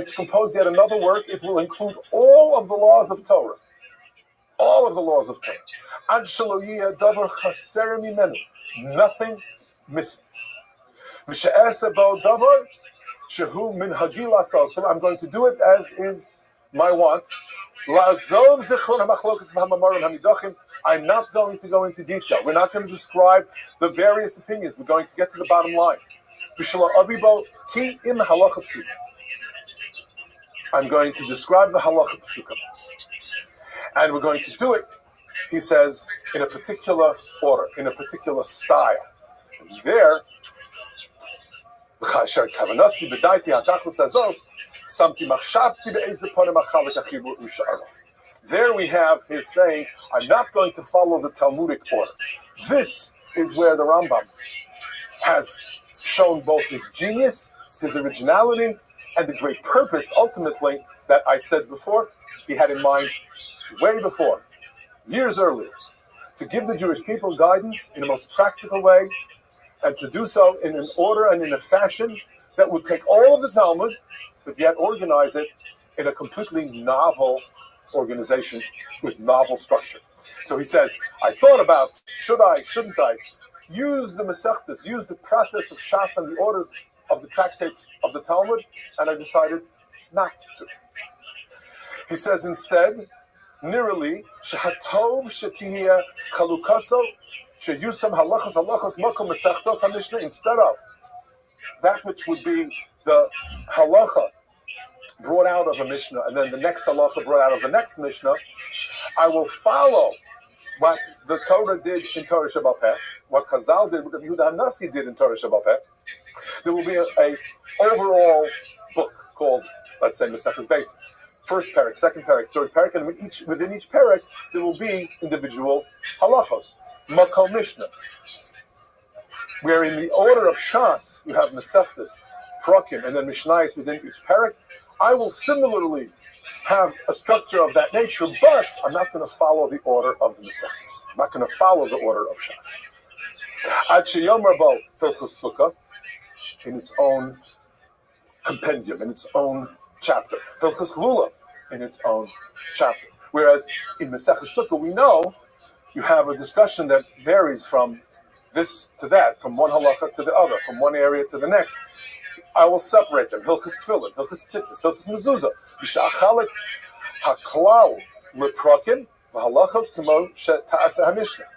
to compose yet another work. It will include all of the laws of Torah. All of the laws of Torah. Nothing missing. I'm going to do it as is my want. I'm not going to go into detail. We're not going to describe the various opinions. We're going to get to the bottom line. I'm going to describe the halacha psukim. And we're going to do it, he says, in a particular order, in a particular style. And there, there we have his saying, I'm not going to follow the Talmudic order. This is where the Rambam has shown both his genius, his originality, and the great purpose, ultimately, that I said before, he had in mind way before, years earlier, to give the Jewish people guidance in the most practical way, and to do so in an order and in a fashion that would take all of the Talmud, but yet organize it in a completely novel organization with novel structure. So he says, I thought about, should I, shouldn't I, use the Masechtas, use the process of Shas and the orders of the tractates of the Talmud, and I decided not to. He says instead, Nirali, Shehatov Shetihia Chalukaso, Sheyusam Halachas Makom Masechtas HaMishnah, instead of that which would be the halacha brought out of a Mishnah, and then the next halacha brought out of the next Mishnah, I will follow what the Torah did in Torah Sheba'al Peh, what Chazal did, what Yehuda HaNasi did in Torah Sheba'al Peh. There will be a overall book called, let's say, Maseches Beitz. First parak, second parak, third parak, and within each parak there will be individual halachos, Makom Mishnah, where in the order of Shas you have Masechtas, Prakim, and then Mishnayos within each parak. I will similarly have a structure of that nature, but I'm not going to follow the order of the Masechtas. I'm not going to follow the order of Shas. Ad sheyomer bo Hilchos Sukkah, in its own compendium, in its own chapter. Hilchos Lulav, in its own chapter. Whereas in Maseches Sukkah, we know you have a discussion that varies from this to that, from one halacha to the other, from one area to the next. I will separate them. Hilchos Tefillin, Hilchos Tzitzis, Hilchos Mezuzah. B'sha'achalek haklal leprakim v'halachos k'mo she'ta'aseh ha'mishnah.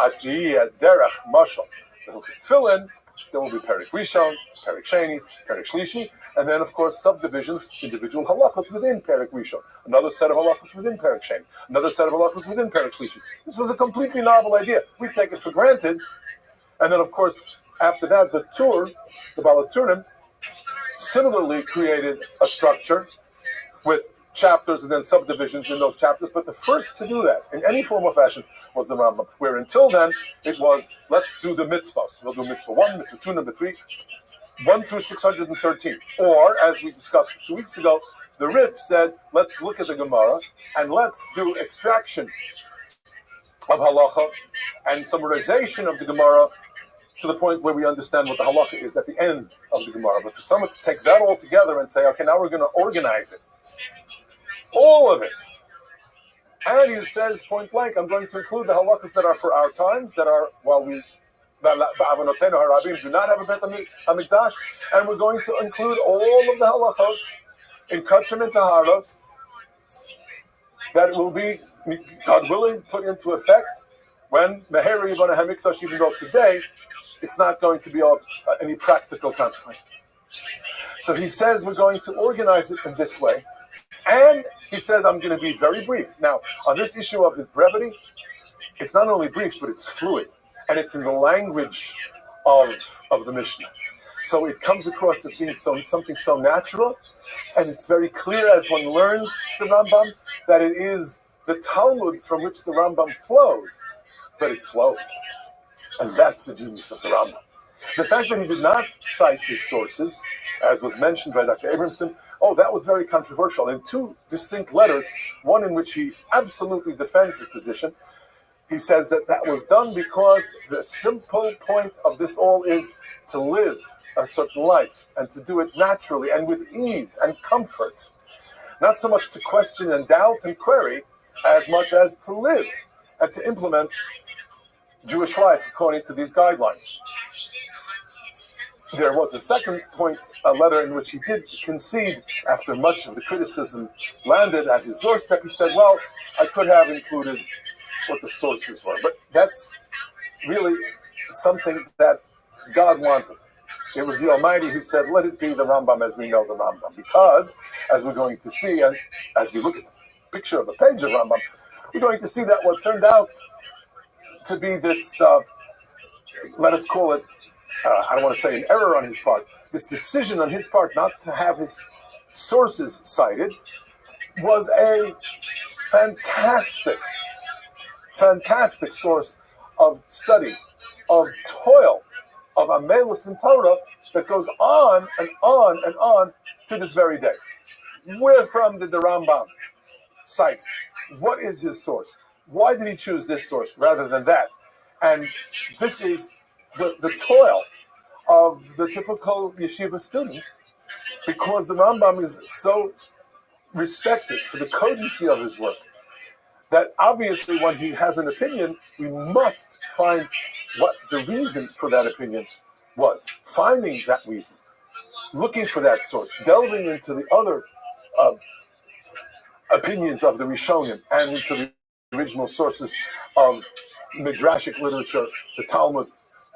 Ajiyah derech mashal. Hilchos Tefillin, there will be Perik Rishon, Perik Sheni, Perik Shlishi, and then, of course, subdivisions, individual halachos within Perik Rishon, another set of halachos within Perik Sheni, another set of halachos within Perik Shlishi. This was a completely novel idea. We take it for granted, and then, of course, after that, the Baal HaTurim, similarly created a structure with chapters and then subdivisions in those chapters, but the first to do that in any form or fashion was the Rambam, where until then it was, let's do the mitzvahs. We'll do mitzvah 1, mitzvah 2, number 3, 1 through 613. Or, as we discussed 2 weeks ago, the Rif said, let's look at the Gemara and let's do extraction of halacha and summarization of the Gemara to the point where we understand what the halacha is at the end of the Gemara. But for someone to take that all together and say, okay, now we're going to organize it, all of it. And he says, point blank, I'm going to include the halachas that are for our times, that are while we do not have a Bet HaMikdash, and we're going to include all of the halachos in Kachim and Taharos that will be, God willing, put into effect when Meher Yiboneh HaMikdash, even though today it's not going to be of any practical consequence. So he says we're going to organize it in this way. And he says I'm going to be very brief. Now, on this issue of his brevity, it's not only brief, but it's fluid. And it's in the language of the Mishnah. So it comes across as being something so natural, and it's very clear as one learns the Rambam that it is the Talmud from which the Rambam flows, but it flows. And that's the genius of the Rambam. The fact that he did not cite his sources, as was mentioned by Dr. Abramson, that was very controversial. In two distinct letters, one in which he absolutely defends his position, he says that was done because the simple point of this all is to live a certain life and to do it naturally and with ease and comfort. Not so much to question and doubt and query as much as to live and to implement Jewish life according to these guidelines. There was a second point, a letter in which he did concede after much of the criticism landed at his doorstep. He said, well, I could have included what the sources were. But that's really something that God wanted. It was the Almighty who said, let it be the Rambam as we know the Rambam. Because, as we're going to see, and as we look at the picture of the page of Rambam, we're going to see that what turned out to be this, let us call it, I don't want to say an error on his part, this decision on his part not to have his sources cited was a fantastic source of study, of toil, of amelus in Torah that goes on and on and on to this very day. Where from did the Rambam cite? What is his source? Why did he choose this source rather than that? And this is the toil of the typical yeshiva student, because the Rambam is so respected for the cogency of his work that obviously when he has an opinion, we must find what the reason for that opinion was. Finding that reason, looking for that source, delving into the other opinions of the Rishonim and into the original sources of Midrashic literature, the Talmud,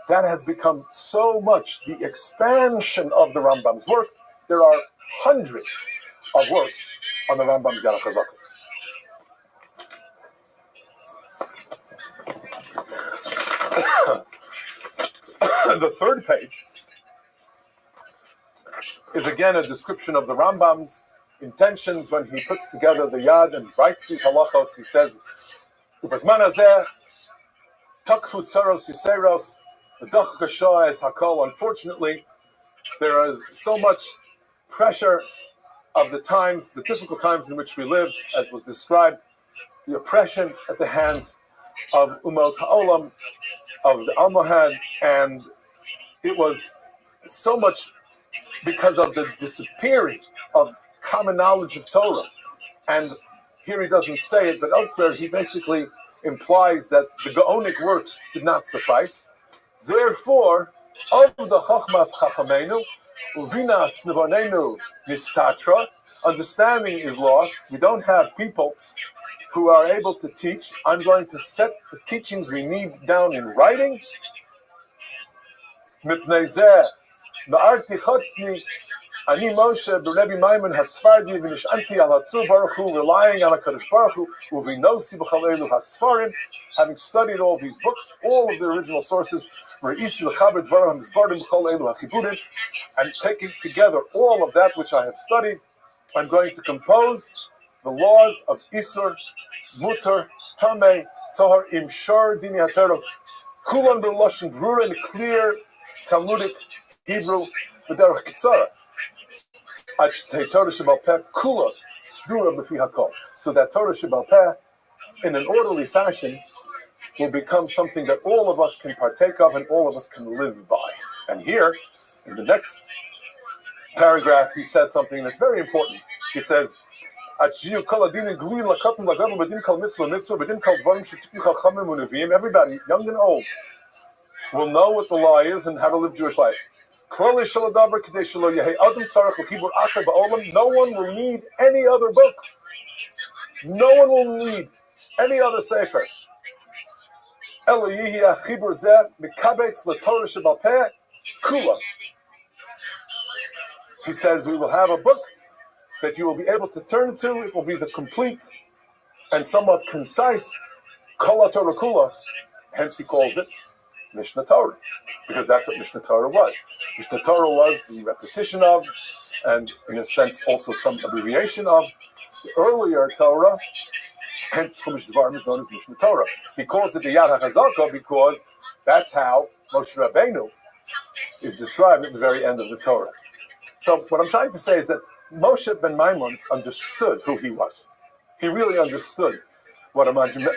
that has become so much the expansion of the Rambam's work. There are hundreds of works on the Rambam's Yarach HaZaken. The third page is again a description of the Rambam's intentions when he puts together the Yad and writes these halachos. He says, "Uvazman hazeh takfu tzaros yiseros v'dach kasha es hakol." Unfortunately, there is so much pressure of the times, the difficult times in which we live, as was described, the oppression at the hands of Umot Ha'olam, of the Almohad, and it was so much because of the disappearing of common knowledge of Torah. And here he doesn't say it, but elsewhere he basically implies that the Gaonic works did not suffice. Therefore, of the Chochmas Chachamenu, Uvinas Nevonenu Nistatra, understanding is lost. We don't have people who are able to teach. I'm going to set the teachings we need down in writing. Mipnei zeh ba'arti chotzni ani Moshe b'Rebbi Maimon hasfardi v'nish'anti al hatzur baruch hu, relying on HaKadosh Baruch Hu, uvinosi b'chal elu hasfarim, having studied all these books, all of the original sources, v're'isi l'chaber dvarim ha'mizbardim b'chal elu ha'chiburim, and taking together all of that which I have studied, I'm going to compose the laws of Isur, Mutar, Tameh, Tohar, Imshar, Dini HaTorah, Kulan b'Lashon Brura, in clear Talmudic Hebrew, B'derech Kitzara. Torah Shebal Peh, Kula, Sdura B'fi HaKol. So that Torah Shebal Peh, in an orderly fashion, will become something that all of us can partake of and all of us can live by. And here, in the next paragraph, he says something that's very important. He says, everybody, young and old, will know what the law is and how to live Jewish life. No one will need any other book. No one will need any other sefer. He says we will have a book that you will be able to turn to. It will be the complete and somewhat concise Kol Torah Kula. Hence he calls it Mishnah Torah, because that's what Mishnah Torah was. Mishnah Torah was the repetition of, and in a sense also some abbreviation of, the earlier Torah. Hence Chumash Devarim is known as Mishnah Torah. He calls it the Yad HaChazaka because that's how Moshe Rabbeinu is described at the very end of the Torah. So what I'm trying to say is that Moshe ben Maimon understood who he was. He really understood what a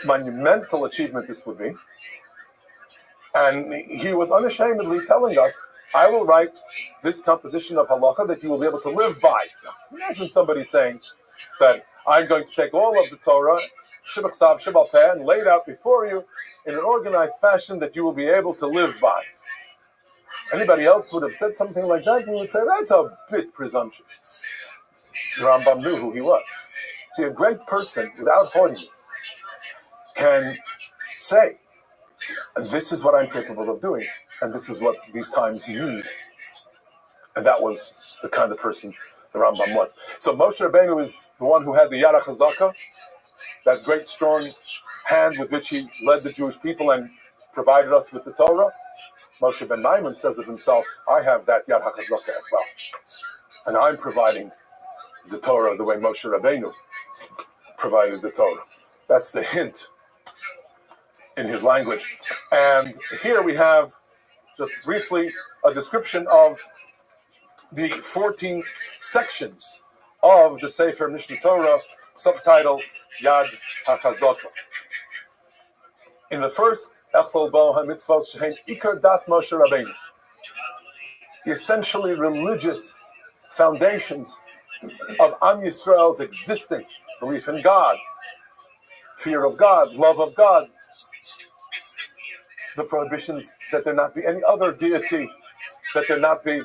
monumental achievement this would be. And he was unashamedly telling us, I will write this composition of halacha that you will be able to live by. Now, imagine somebody saying that I'm going to take all of the Torah, Shibach Sav, Shibal Peh, and lay it out before you in an organized fashion that you will be able to live by. Anybody else would have said something like that, we would say, that's a bit presumptuous. Rambam knew who he was. See, a great person, without haughtiness, can say, this is what I'm capable of doing, and this is what these times need. And that was the kind of person the Rambam was. So Moshe Rabbeinu is the one who had the Yad HaChazaka, that great strong hand with which he led the Jewish people and provided us with the Torah. Moshe ben Maimon says of himself, I have that Yad HaChazaka as well. And I'm providing the Torah the way Moshe Rabbeinu provided the Torah. That's the hint in his language. And here we have, just briefly, a description of the 14 sections of the Sefer Mishnah Torah, subtitled Yad HaChazaka. In the first, Echol Bo HaMitzvos Shehein Ikar Das Moshe Rabbeinu, the essentially religious foundations of Am Yisrael's existence, belief in God, fear of God, love of God, the prohibitions that there not be any other deity, that there not be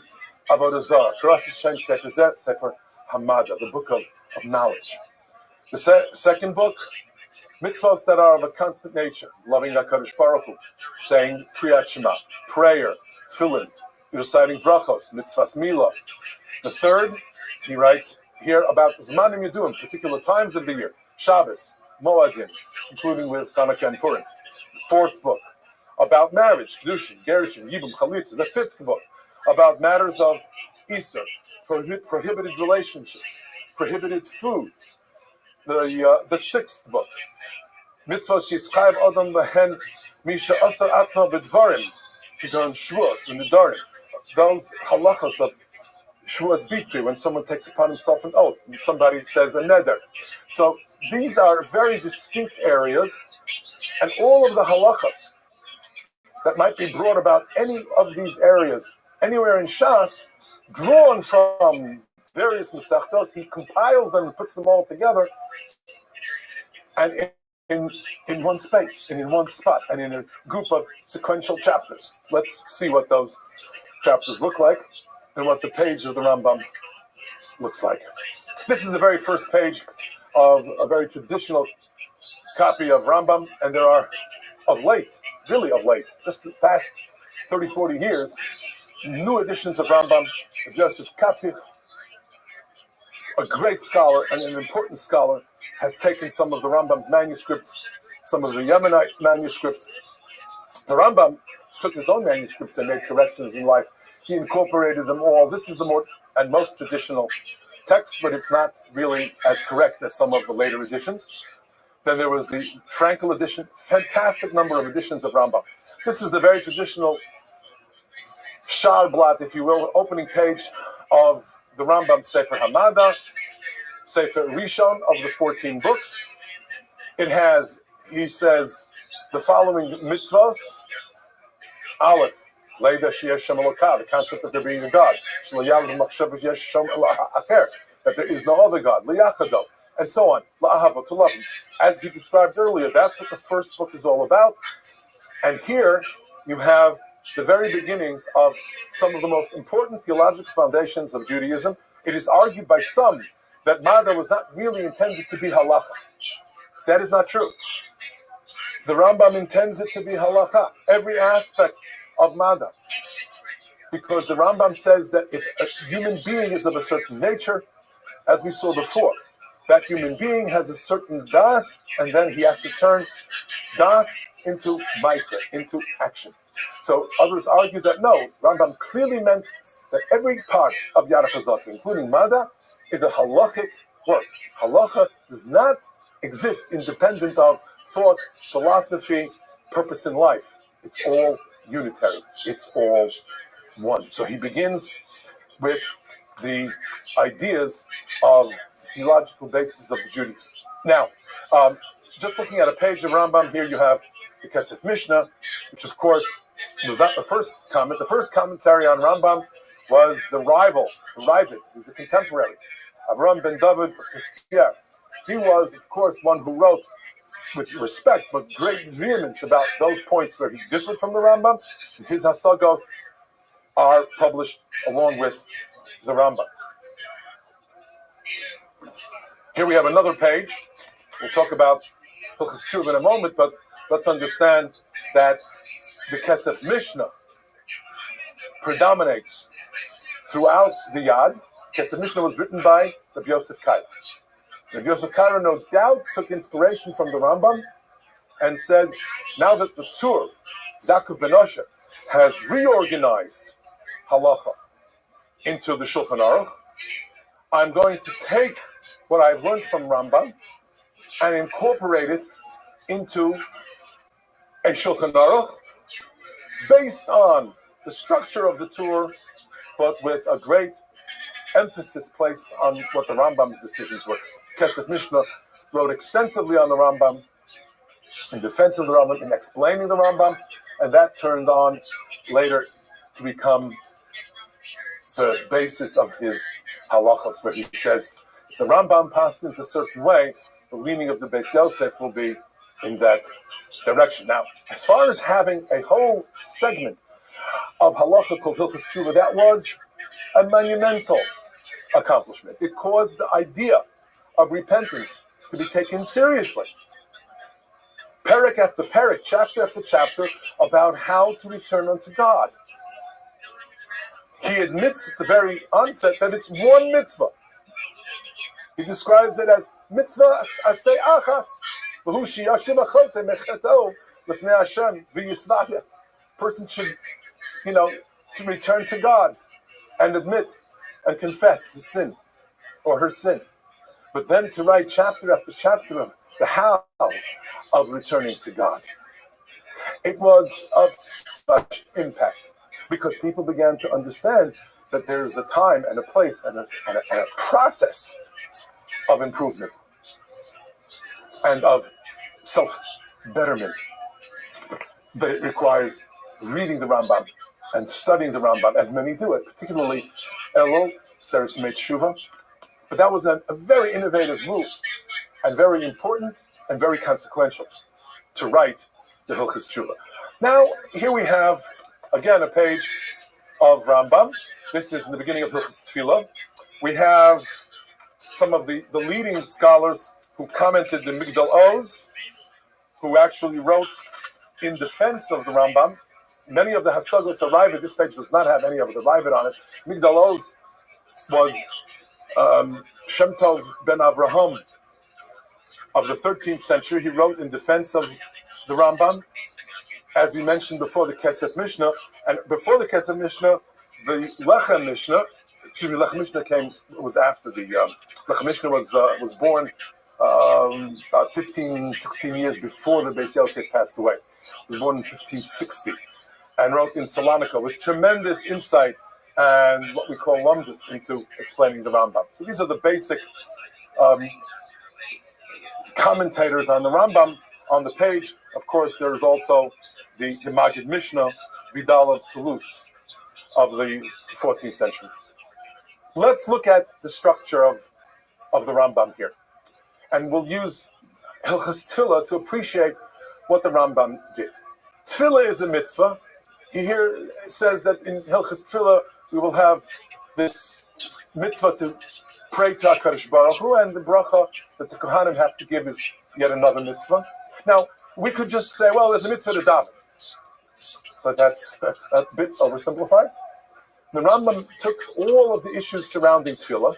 Avodah Zarah. ROTHSCHILD Sefer Zeh, Sefer Hamada, the book of knowledge. The second book, mitzvahs that are of a constant nature, loving HaKadosh Baruch Hu, saying Kriyat Shema, prayer, tefillin, reciting brachos, mitzvahs milah. The third, he writes here about Zmanim Yeduim, particular times of the year, Shabbos, Moadim, including with Hanukkah and Purim. The fourth book, about marriage, Kedushin, Gerushin, Yibum, Chalitza. The fifth book, about matters of Easter, prohibited relationships, prohibited foods. The sixth book, Mitzvahs Yischayev Adam Behen Misha Asar Atzma B'Dvarim, Shigon Shvuos and Nedarim. Those halachos of Shvuos Bitui, when someone takes upon himself an oath, and somebody says a neder. So these are very distinct areas, and all of the halachos that might be brought about any of these areas, anywhere in Shas, drawn from various Masechtos, he compiles them and puts them all together, and in one space, and in one spot, and in a group of sequential chapters. Let's see what those chapters look like, and what the page of the Rambam looks like. This is the very first page of a very traditional copy of Rambam, and there are, of late, really of late, just the past 30, 40 years, new editions of Rambam. Joseph Kapich, a great scholar and an important scholar, has taken some of the Rambam's manuscripts, some of the Yemenite manuscripts. The Rambam took his own manuscripts and made corrections in life. He incorporated them all. This is the more and most traditional text, but it's not really as correct as some of the later editions. Then there was the Frankel edition, fantastic number of editions of Rambam. This is the very traditional Sharblat, if you will, opening page of the Rambam Sefer Hamada, Sefer Rishon of the 14 books. It has, he says, the following mitzvahs. Aleph, Leida Sheyesh Shem Elokah, the concept of there being a God. That there is no other God. Liyachado, and so on. La'ahavo, to love him. As he described earlier, that's what the first book is all about. And here you have the very beginnings of some of the most important theological foundations of Judaism. It is argued by some that Mada was not really intended to be halacha. That is not true. The Rambam intends it to be halacha, every aspect of Mada. Because the Rambam says that if a human being is of a certain nature, as we saw before, that human being has a certain das, and then he has to turn das into maisa, into action. So others argue that no, Rambam clearly meant that every part of Yad HaChazaka, including Mada, is a halachic work. Halacha does not exist independent of thought, philosophy, purpose in life. It's all unitary. It's all one. So he begins with the ideas of theological basis of Judaism. Now, just looking at a page of Rambam here, you have the Kesef Mishnah, which of course was not the first comment. The first commentary on Rambam was the rival, the Ravid, who was a contemporary, Avram ben David Hispia. He was, of course, one who wrote with respect but great vehemence about those points where he differed from the Rambam. His Hasagos are published along with the Rambam. Here we have another page. We'll talk about Hilchos Tshuva in a moment, but let's understand that the Kesef Mishnah predominates throughout the Yad. Kesef Mishnah was written by Rabbi Yosef Karo. Rabbi Yosef Karo no doubt took inspiration from the Rambam and said, now that the Tur, Yaakov ben Osher, has reorganized halacha into the Shulchan Aruch, I'm going to take what I've learned from Rambam and incorporate it into a Shulchan Aruch based on the structure of the Tur, but with a great emphasis placed on what the Rambam's decisions were. Kesef Mishnah wrote extensively on the Rambam, in defense of the Rambam, in explaining the Rambam, and that turned on later to become the basis of his halachos, where he says, if the Rambam paskins a certain way, the leaning of the Beis Yosef will be in that direction. Now, as far as having a whole segment of halacha called Hilchos Tshuva, that was a monumental accomplishment. It caused the idea of repentance to be taken seriously. Perek after perek, chapter after chapter, about how to return unto God. He admits at the very onset that it's one mitzvah. He describes it as mitzvah asay achas, v'hu sheyashim achote mecheto l'fnei Hashem v'yisvahya. Person should, to return to God and admit and confess his sin or her sin. But then to write chapter after chapter of the how of returning to God. It was of such impact because people began to understand that there is a time and a place and a process of improvement and of self-betterment. But it requires reading the Rambam and studying the Rambam, as many do it, particularly Elul, Seres Meit Shuva. But that was a very innovative move and very important and very consequential to write the Hilchos Tshuva. Now, here we have, again, a page of Rambam. This is in the beginning of Hilchos Tefillah. We have some of the leading scholars who commented the Migdal Oz, who actually wrote in defense of the Rambam. Many of the Hasagos Ravid, this page does not have any of the Ravid on it. Migdal Oz was Shem Tov ben Avraham of the 13th century. He wrote in defense of the Rambam. As we mentioned before, the Kesef Mishnah, and before the Kesef Mishnah, the Lechem Mishnah. Lechem Mishnah was after the Lechem Mishnah was born about 15, 16 years before the Beis Yosef passed away. He was born in 1560 and wrote in Salonika with tremendous insight and what we call lumdus into explaining the Rambam. So these are the basic commentators on the Rambam. On the page, of course, there is also the Maggid Mishnah, Vidal of Toulouse, of the 14th century. Let's look at the structure of the Rambam here. And we'll use Hilchos Tefillah to appreciate what the Rambam did. Tefillah is a mitzvah, he here says that in Hilchos Tefillah we will have this mitzvah to pray to HaKadosh Baruch Hu, and the bracha that the Kohanim have to give is yet another mitzvah. Now, we could just say, well, there's a mitzvah to daven, but that's a bit oversimplified. The Rambam took all of the issues surrounding tefillah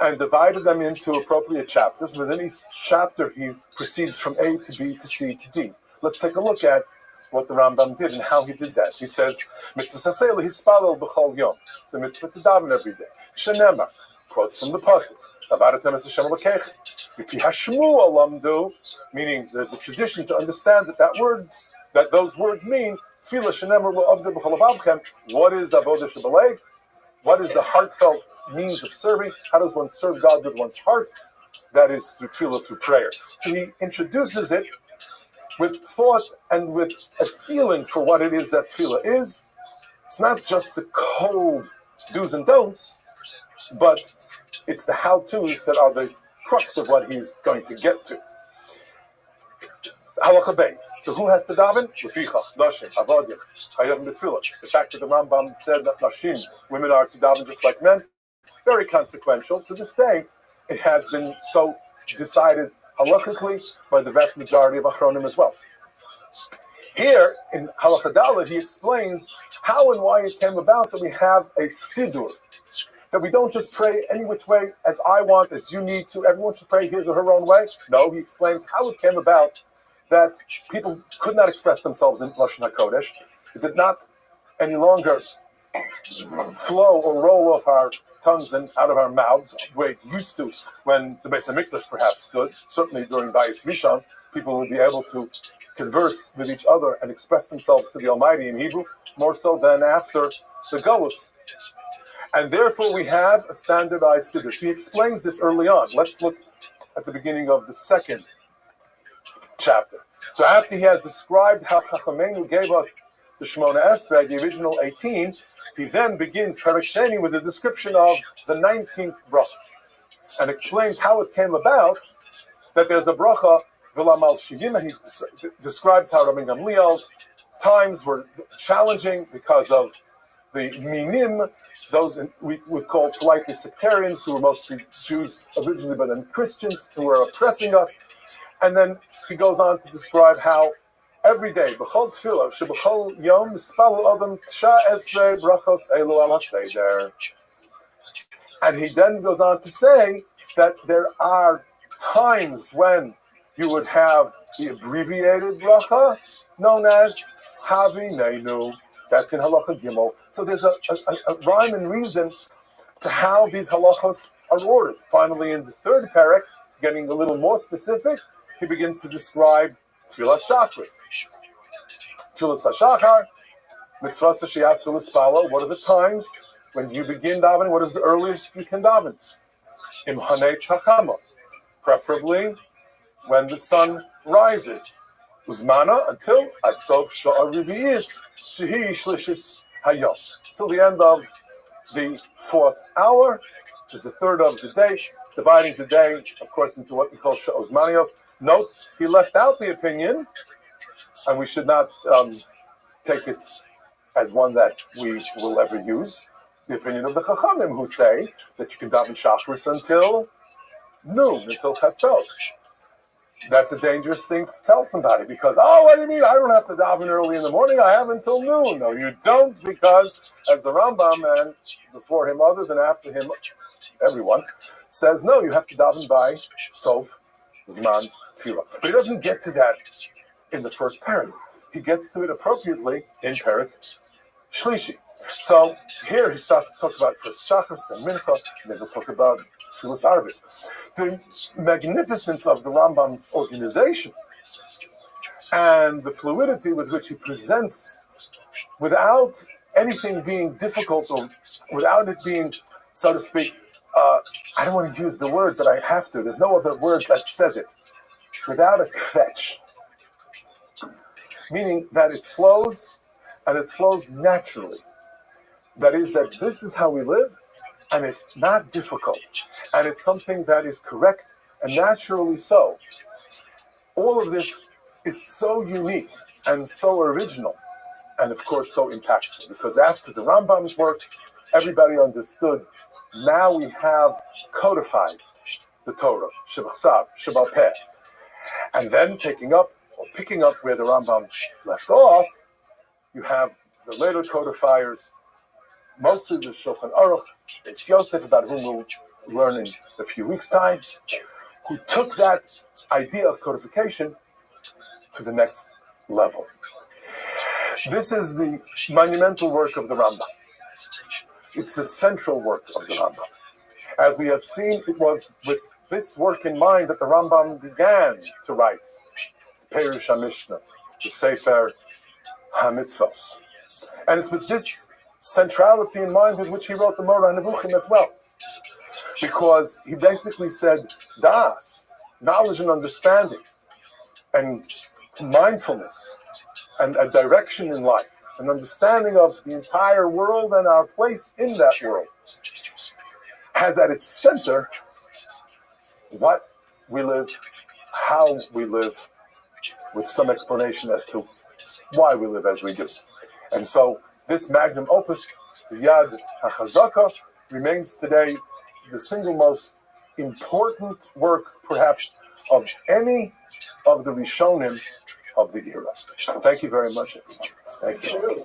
and divided them into appropriate chapters. Within each chapter, he proceeds from A to B to C to D. Let's take a look at what the Rambam did and how he did that. He says, mitzvah saseh lehispalel b'chol yom. It's a mitzvah to daven every day. Shenemar, quotes from the pasuk, Avadatem es Hashem Elokeichem. V'pi hashmu alamdu, meaning there's a tradition to understand that those words mean tefillah shenemar lo'avdu b'chol avavchem. What is avodah shebalev? What is the heartfelt means of serving? How does one serve God with one's heart? That is through tefillah, through prayer. So he introduces it with thought and with a feeling for what it is that tefillah is. It's not just the cold do's and don'ts, but it's the how-tos that are the crux of what he's going to get to. Halacha beis. So who has to daven? Leficha, Nashim, Avodim, Chayavim B'Tefillah. The fact that the Rambam said that Nashim, women are to daven just like men, very consequential. To this day, it has been so decided halachically by the vast majority of Achronim as well. Here in Halacha Daled, he explains how and why it came about that we have a Siddur, that we don't just pray any which way as I want, as you need to. Everyone should pray his or her own way. No, he explains how it came about that people could not express themselves in Lashon HaKodesh. It did not any longer flow or roll off our tongues and out of our mouths the way it used to when the Beis HaMikdash perhaps stood. Certainly during Bayis Rishon, people would be able to converse with each other and express themselves to the Almighty in Hebrew, more so than after the Golus. And therefore we have a standardized Siddur. So he explains this early on. Let's look at the beginning of the second chapter. So after he has described how Chachamenu gave us the Shemona Esrei, the original 18, he then begins Perek Sheni with a description of the 19th bracha and explains how it came about that there's a bracha V'lamal Shivim, and he describes how Rabbi Gamliel's times were challenging because of the minim, those we would call politely sectarians, who were mostly Jews originally, but then Christians, who were oppressing us. And then he goes on to describe how every day, b'chol tefillah, sheb'chol yom, mispalu adam t'sha esrei brachos elu al haseder. And he then goes on to say that there are times when you would have the abbreviated bracha, known as Havi Neinu. That's in Halacha Gimel. So there's a rhyme and reason to how these halachos are ordered. Finally, in the third parak, getting a little more specific, he begins to describe Tfilas Shachris. Tfilas HaShachar, Mitzvah Sheyas V'Lispalo. What are the times when you begin davening? What is the earliest you can daven? Im Hanetz Hachama, preferably when the sun rises. Uzmana until at sof sha'ar riviyis shehi shlishis hayom, till the end of the fourth hour, which is the third of the day, dividing the day, of course, into what we call sha'ozmanios. Note, he left out the opinion, and we should not take it as one that we will ever use, the opinion of the Chachamim, who say that you can daven Shachris until noon, until Chatzos. That's a dangerous thing to tell somebody because, what do you mean? I don't have to daven early in the morning. I have until noon. No, you don't, because as the Rambam and before him others and after him everyone says, no, you have to daven by Sof Zman Tefillah. But he doesn't get to that in the first parak. He gets to it appropriately in Parak Shlishi. So here he starts to talk about first Shachris, then Mincha, and then he'll talk about Tfilas Arvis. The magnificence of the Rambam's organization and the fluidity with which he presents, without anything being difficult or without it being, so to speak, I don't want to use the word, but I have to. There's no other word that says it. Without a kvetch. Meaning that it flows, and it flows naturally. That is, that this is how we live, and it's not difficult. And it's something that is correct and naturally so. All of this is so unique and so original and of course so impactful, because after the Rambam's work, everybody understood, now we have codified the Torah, Shebachsav, Shebal Peh. And then picking up where the Rambam left off, you have the later codifiers, mostly the Shulchan Aruch, it's Yosef, about whom we'll learn in a few weeks' time, who took that idea of codification to the next level. This is the monumental work of the Rambam. It's the central work of the Rambam. As we have seen, it was with this work in mind that the Rambam began to write the Perush HaMishnah, the Sefer HaMitzvos. And it's with this centrality in mind with which he wrote the Moreh HaNevuchim as well. Because he basically said, Das, knowledge and understanding, and mindfulness, and a direction in life, an understanding of the entire world and our place in that world, has at its center what we live, how we live, with some explanation as to why we live as we do. And so this magnum opus, the Yad HaChazaka, remains today the single most important work, perhaps, of any of the Rishonim of the era. Thank you very much, everyone. Thank you.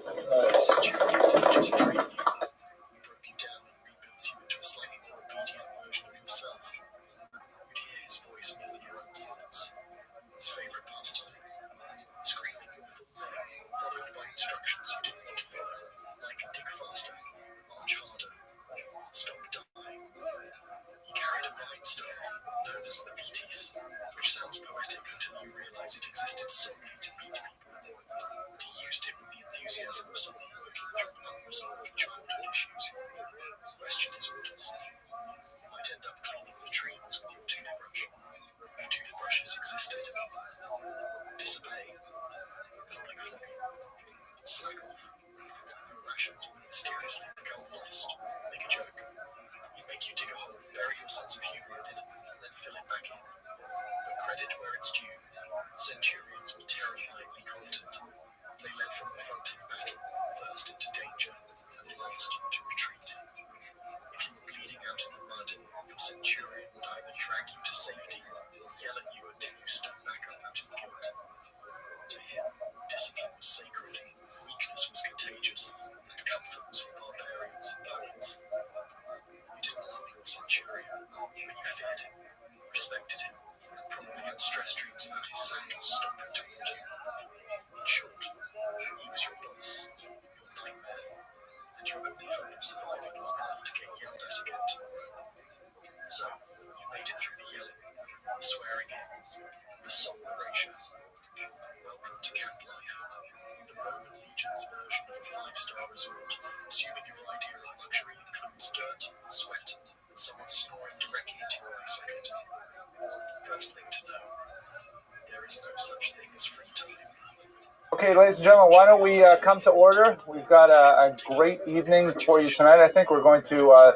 Okay, ladies and gentlemen, why don't we come to order? We've got a great evening for you tonight. I think we're going to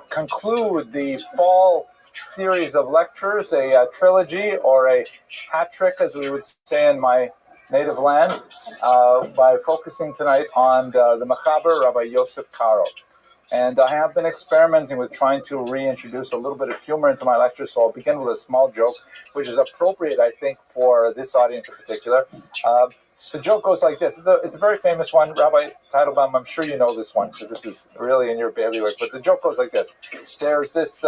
conclude the fall series of lectures, a trilogy, or a hat trick, as we would say in my native land, by focusing tonight on the Mechaber, Rabbi Yosef Karo. And I have been experimenting with trying to reintroduce a little bit of humor into my lectures, so I'll begin with a small joke, which is appropriate, I think, for this audience in particular. The joke goes like this. It's a very famous one. Rabbi Teitelbaum, I'm sure you know this one, because this is really in your bailiwick. But the joke goes like this. There's this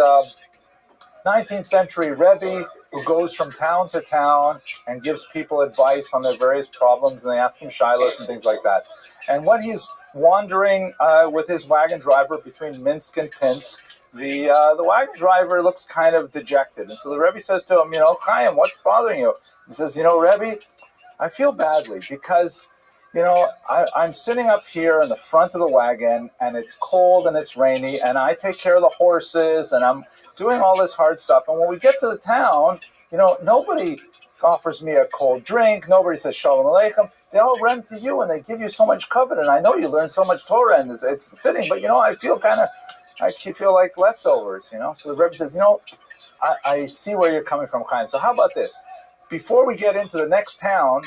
19th century Rabbi who goes from town to town and gives people advice on their various problems, and they ask him shilos and things like that. And when he's wandering with his wagon driver between Minsk and Pinsk, the wagon driver looks kind of dejected. And so the Rebbe says to him, Chaim, what's bothering you? He says, Rebbe, I feel badly because, I'm sitting up here in the front of the wagon, and it's cold and it's rainy, and I take care of the horses, and I'm doing all this hard stuff. And when we get to the town, nobody offers me a cold drink. Nobody says Shalom Aleichem. They all run to you, and they give you so much covet. And I know you learned so much Torah, and it's fitting. But I feel like leftovers. So the Rebbe says, I see where you're coming from, Chaim. So how about this? Before we get into the next town,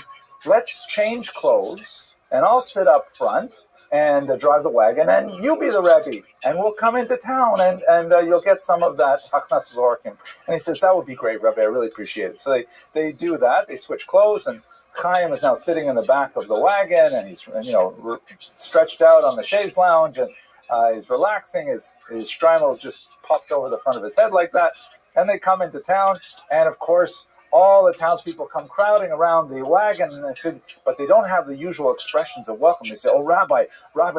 let's change clothes, and I'll sit up front and drive the wagon, and you be the Rebbe, and we'll come into town, and you'll get some of that Hachnas Zorkim. And he says, that would be great, Rabbi, I really appreciate it. So they do that, they switch clothes, and Chaim is now sitting in the back of the wagon, and he's stretched out on the chaise lounge, and he's relaxing, his shtreimel just popped over the front of his head like that, and they come into town, and of course, all the townspeople come crowding around the wagon, and they said, but they don't have the usual expressions of welcome. They say, oh, Rabbi,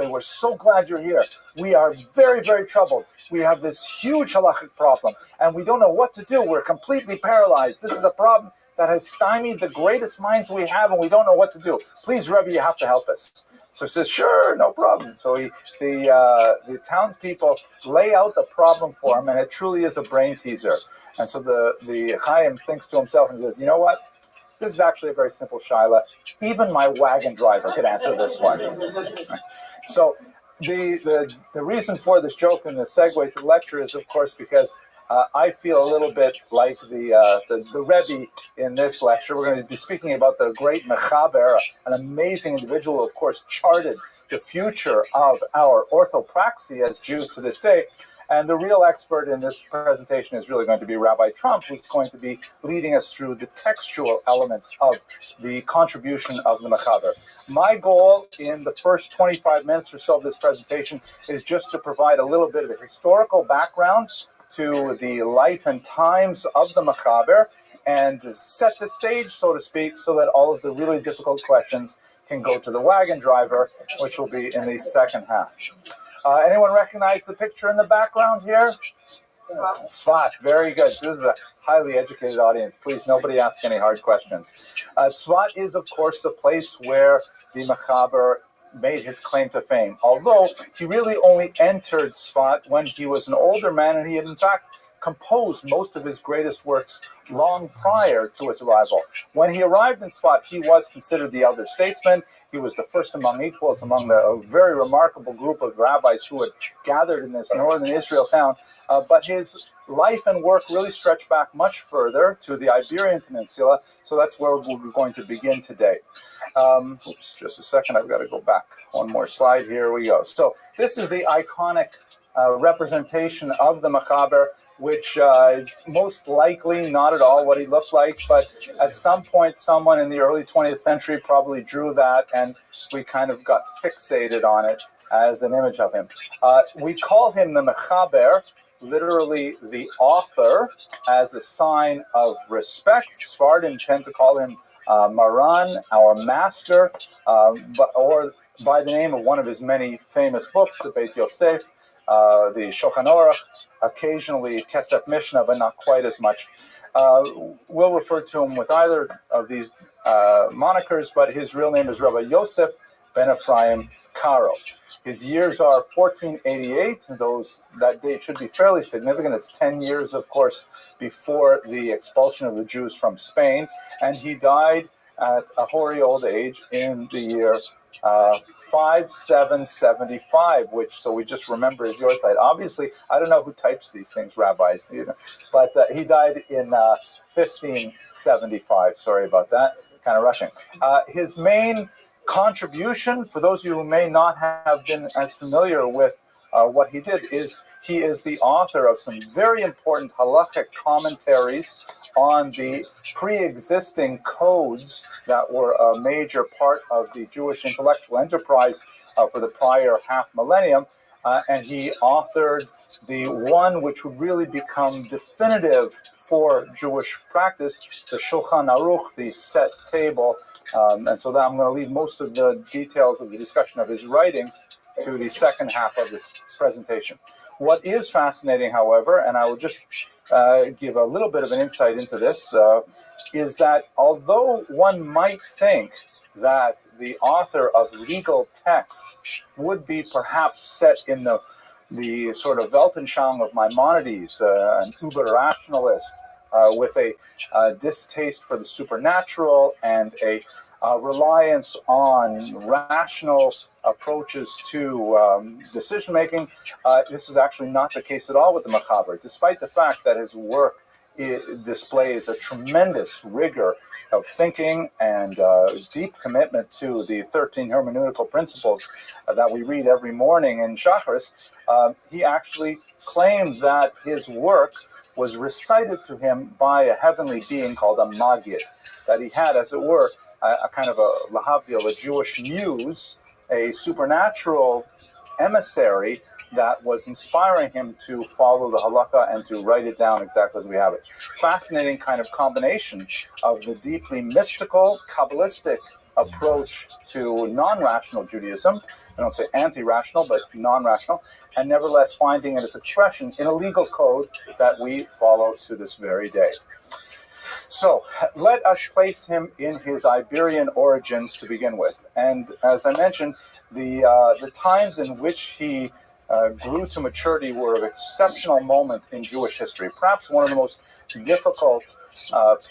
we're so glad you're here. We are very, very troubled. We have this huge halachic problem, and we don't know what to do. We're completely paralyzed. This is a problem that has stymied the greatest minds we have, and we don't know what to do. Please, Rabbi, you have to help us. So he says, sure, no problem. So the townspeople lay out the problem for him, and it truly is a brain teaser. And so the Chaim thinks to himself and says, you know what? This is actually a very simple shaila. Even my wagon driver could answer this one. So the reason for this joke and the segue to the lecture is, of course, because I feel a little bit like the Rebbe in this lecture. We're going to be speaking about the great Mechaber, an amazing individual who, of course, charted the future of our orthopraxy as Jews to this day. And the real expert in this presentation is really going to be Rabbi Trump, who's going to be leading us through the textual elements of the contribution of the Mechaber. My goal in the first 25 minutes or so of this presentation is just to provide a little bit of a historical background to the life and times of the Mechaber and to set the stage, so to speak, so that all of the really difficult questions can go to the wagon driver, which will be in the second half. Anyone recognize the picture in the background here? Tzfat, very good. This is a highly educated audience. Please, nobody ask any hard questions. Tzfat is, of course, the place where the Mechaber made his claim to fame, although he really only entered Tzfat when he was an older man, and he had, in fact, composed most of his greatest works long prior to his arrival. When he arrived in Tzfat, he was considered the elder statesman. He was the first among equals among a very remarkable group of rabbis who had gathered in this northern Israel town, but his life and work really stretch back much further to the Iberian Peninsula, so that's where we're going to begin today. Oops, just a second, I've got to go back one more slide. Here we go. So this is the iconic representation of the Mechaber, which is most likely not at all what he looked like, but at some point someone in the early 20th century probably drew that, and we kind of got fixated on it as an image of him. We call him the Mechaber, literally the author, as a sign of respect. Sephardim tend to call him Maran, our master, or by the name of one of his many famous books, the Beit Yosef, the Shulchan Aruch, occasionally Kesef Mishnah, but not quite as much. We'll refer to him with either of these monikers, but his real name is Rabbi Yosef ben Ephraim Karo. His years are 1488. That date should be fairly significant. It's 10 years, of course, before the expulsion of the Jews from Spain, and he died at a hoary old age in the year 5775, which, so we just remember his Yortzeit. Obviously, I don't know who types these things, rabbis, but he died in 1575. Sorry about that, kind of rushing. His main contribution, for those of you who may not have been as familiar with what he did, is he is the author of some very important halachic commentaries on the pre-existing codes that were a major part of the Jewish intellectual enterprise for the prior half millennium. And he authored the one which would really become definitive for Jewish practice, the Shulchan Aruch, the set table. And so that I'm going to leave most of the details of the discussion of his writings to the second half of this presentation. What is fascinating, however, and I will just give a little bit of an insight into this, is that although one might think that the author of legal texts would be perhaps set in the sort of Weltanschauung of Maimonides, an uber-rationalist with a distaste for the supernatural and a reliance on rational approaches to decision-making. This is actually not the case at all with the Mechaber, despite the fact that his work it displays a tremendous rigor of thinking and deep commitment to the 13 hermeneutical principles that we read every morning in Shacharis. He actually claims that his work was recited to him by a heavenly being called a Magid, that he had, as it were, a kind of a lahavdil, a Jewish muse, a supernatural emissary that was inspiring him to follow the halakha and to write it down exactly as we have it. Fascinating kind of combination of the deeply mystical, Kabbalistic approach to non-rational Judaism. I don't say anti-rational, but non-rational, and nevertheless finding its expression in a legal code that we follow to this very day. So let us place him in his Iberian origins to begin with. And as I mentioned, the times in which he grew to maturity were an exceptional moment in Jewish history, perhaps one of the most difficult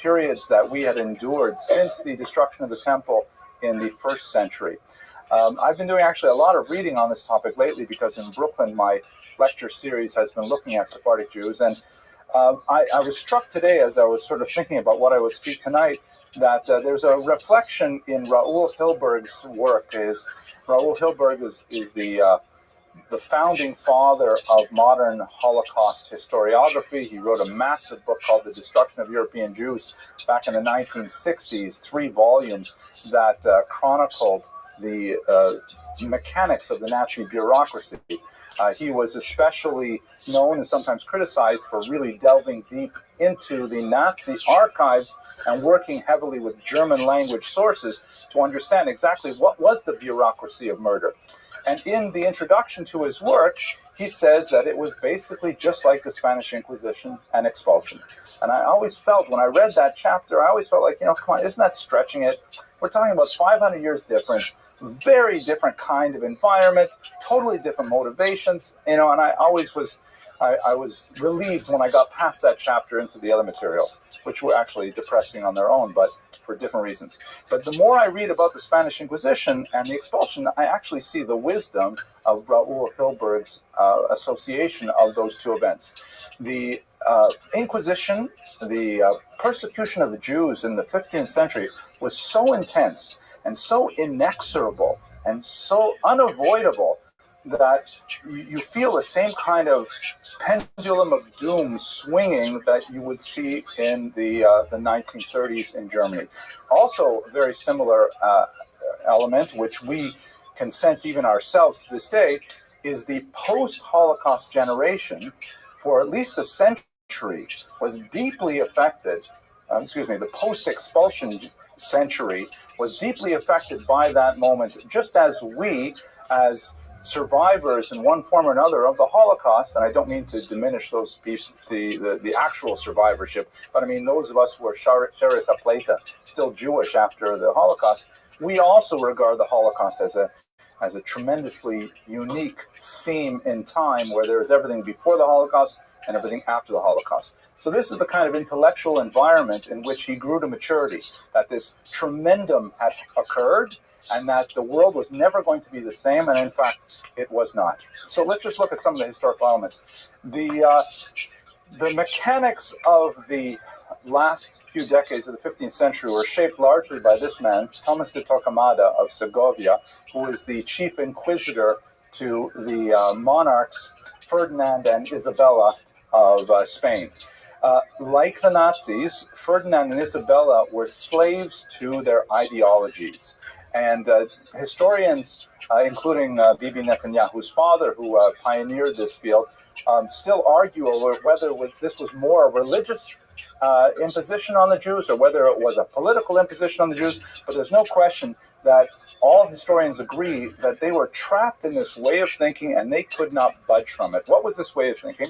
periods that we had endured since the destruction of the temple in the 1st century. I've been doing actually a lot of reading on this topic lately because in Brooklyn my lecture series has been looking at Sephardic Jews, and I was struck today as I was sort of thinking about what I would speak tonight that there's a reflection in Raoul Hilberg's work. Raoul Hilberg is the founding father of modern Holocaust historiography. He wrote a massive book called The Destruction of European Jews back in the 1960s, 3 volumes that chronicled the mechanics of the Nazi bureaucracy. He was especially known and sometimes criticized for really delving deep into the Nazi archives and working heavily with German language sources to understand exactly what was the bureaucracy of murder. And in the introduction to his work, he says that it was basically just like the Spanish Inquisition and expulsion. And I always felt, when I read that chapter, I always felt like, come on, isn't that stretching it? We're talking about 500 years difference, very different kind of environment, totally different motivations, and I always was, I was relieved when I got past that chapter into the other materials, which were actually depressing on their own, but for different reasons. But the more I read about the Spanish Inquisition and the expulsion, I actually see the wisdom of Raoul Hilberg's association of those 2 events. The Inquisition, the persecution of the Jews in the 15th century was so intense and so inexorable and so unavoidable that you feel the same kind of pendulum of doom swinging that you would see in the 1930s in Germany. Also, a very similar element, which we can sense even ourselves to this day, is the post-Holocaust generation, for at least a century, was deeply affected. The post-expulsion century was deeply affected by that moment, just as we, as survivors in one form or another of the Holocaust, and I don't mean to diminish those people, the actual survivorship, but I mean those of us who are Sheres HaPleita, still Jewish after the Holocaust, we also regard the Holocaust as a tremendously unique seam in time where there is everything before the Holocaust and everything after the Holocaust. So this is the kind of intellectual environment in which he grew to maturity, that this tremendum had occurred and that the world was never going to be the same, and in fact, it was not. So let's just look at some of the historical elements. The mechanics of the last few decades of the 15th century were shaped largely by this man, Thomas de Torquemada of Segovia, who is the chief inquisitor to the monarchs Ferdinand and Isabella of Spain. Like the Nazis, Ferdinand and Isabella were slaves to their ideologies. And historians, including Bibi Netanyahu's father, who pioneered this field, still argue over whether this was more a religious imposition on the Jews or whether it was a political imposition on the Jews. But there's no question that all historians agree that they were trapped in this way of thinking and they could not budge from it. What was this way of thinking?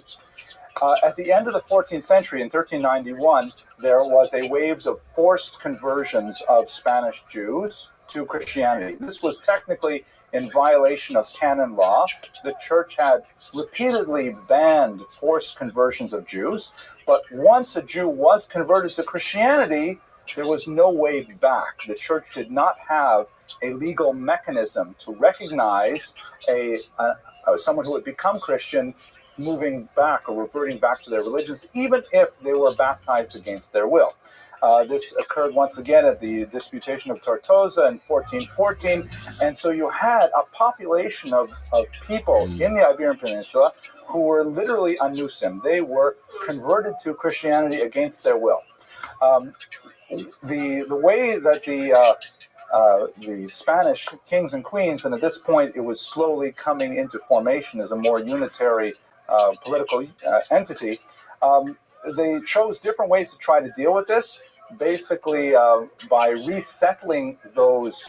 At the end of the 14th century, in 1391, there was a wave of forced conversions of Spanish Jews to Christianity. This was technically in violation of canon law. The church had repeatedly banned forced conversions of Jews, but once a Jew was converted to Christianity, There was no way back. The church did not have a legal mechanism to recognize someone who had become Christian moving back or reverting back to their religions, even if they were baptized against their will. This occurred once again at the Disputation of Tortosa in 1414, and so you had a population of people in the Iberian Peninsula who were literally anusim. They were converted to Christianity against their will. The way that the Spanish kings and queens, and at this point it was slowly coming into formation as a more unitary political entity, they chose different ways to try to deal with this, basically by resettling those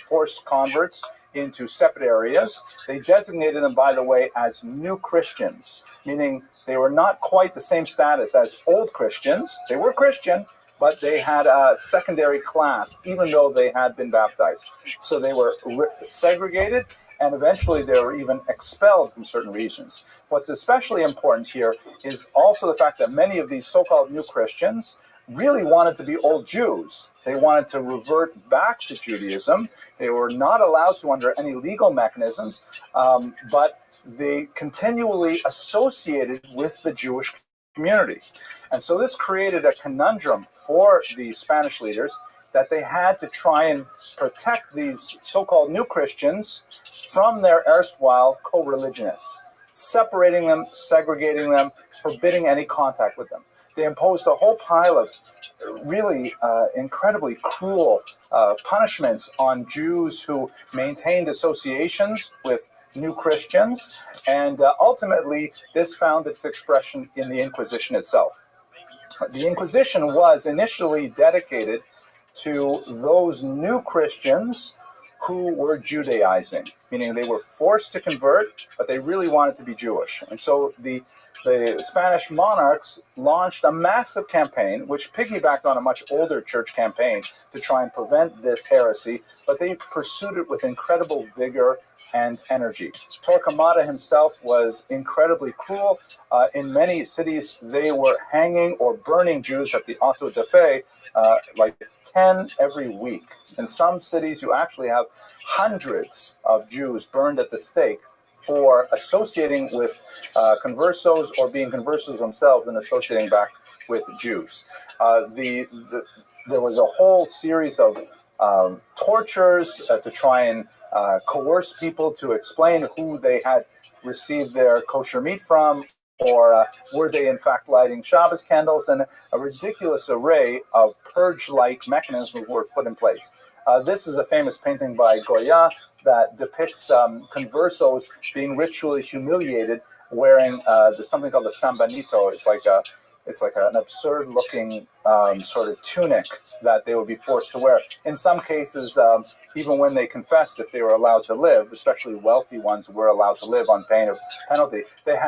forced converts into separate areas. They designated them, by the way, as new Christians, meaning they were not quite the same status as old Christians. They were Christian, but they had a secondary class, even though they had been baptized. So they were segregated, and eventually they were even expelled from certain regions. What's especially important here is also the fact that many of these so-called new Christians really wanted to be old Jews. They wanted to revert back to Judaism. They were not allowed to under any legal mechanisms, but they continually associated with the Jewish community. And so this created a conundrum for the Spanish leaders that they had to try and protect these so-called new Christians from their erstwhile co-religionists, separating them, segregating them, forbidding any contact with them. They imposed a whole pile of really incredibly cruel punishments on Jews who maintained associations with new Christians, and ultimately this found its expression in the Inquisition itself. The Inquisition was initially dedicated to those new Christians who were Judaizing, meaning they were forced to convert, but they really wanted to be Jewish. And so the Spanish monarchs launched a massive campaign, which piggybacked on a much older church campaign to try and prevent this heresy, but they pursued it with incredible vigor and energy. Torquemada himself was incredibly cruel. In many cities, they were hanging or burning Jews at the auto de fe, like 10 every week. In some cities, you actually have hundreds of Jews burned at the stake for associating with conversos or being conversos themselves and associating back with Jews. There was a whole series of tortures to try and coerce people to explain who they had received their kosher meat from, or were they in fact lighting Shabbos candles, and a ridiculous array of purge-like mechanisms were put in place. This is a famous painting by Goya that depicts conversos being ritually humiliated wearing something called a sambanito. It's like an absurd-looking sort of tunic that they would be forced to wear. In some cases, even when they confessed, if they were allowed to live, especially wealthy ones who were allowed to live on pain of penalty, they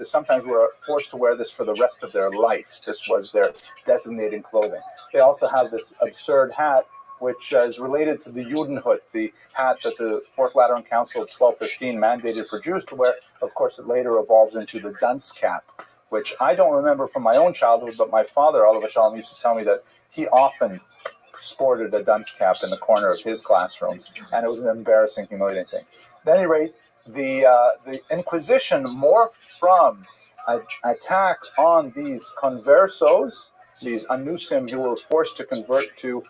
sometimes were forced to wear this for the rest of their life. This was their designated clothing. They also have this absurd hat, which is related to the Judenhut, the hat that the Fourth Lateran Council of 1215 mandated for Jews to wear. Of course, it later evolves into the dunce cap, which I don't remember from my own childhood, but my father, Oliver Shalom, used to tell me that he often sported a dunce cap in the corner of his classrooms, and it was an embarrassing, humiliating thing. At any rate, the Inquisition morphed from an attack on these conversos, these anusim who were forced to convert to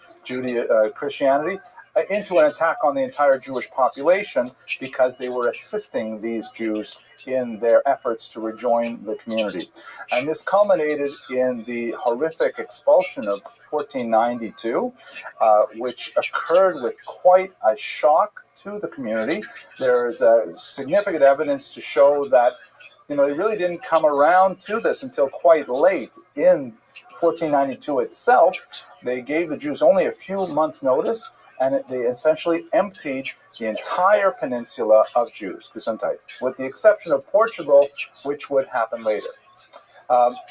Christianity, into an attack on the entire Jewish population because they were assisting these Jews in their efforts to rejoin the community. And this culminated in the horrific expulsion of 1492, which occurred with quite a shock to the community. There is significant evidence to show that they really didn't come around to this until quite late in 1492 itself. They gave the Jews only a few months' notice, and they essentially emptied the entire peninsula of Jews, Gesundheit, with the exception of Portugal, which would happen later.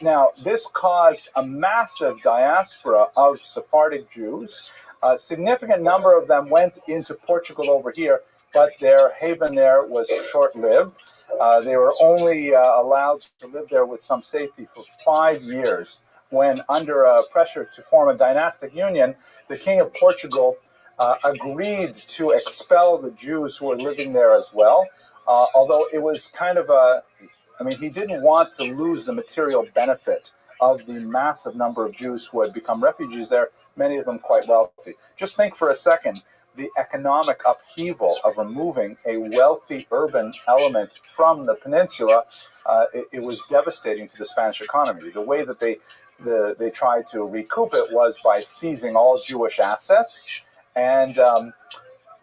Now, this caused a massive diaspora of Sephardic Jews. A significant number of them went into Portugal over here, but their haven there was short-lived. They were only allowed to live there with some safety for 5 years when under pressure to form a dynastic union, the King of Portugal agreed to expel the Jews who were living there as well, although it was kind of he didn't want to lose the material benefit of the massive number of Jews who had become refugees there, many of them quite wealthy. Just think for a second, the economic upheaval of removing a wealthy urban element from the peninsula, it was devastating to the Spanish economy. The way that they tried to recoup it was by seizing all Jewish assets and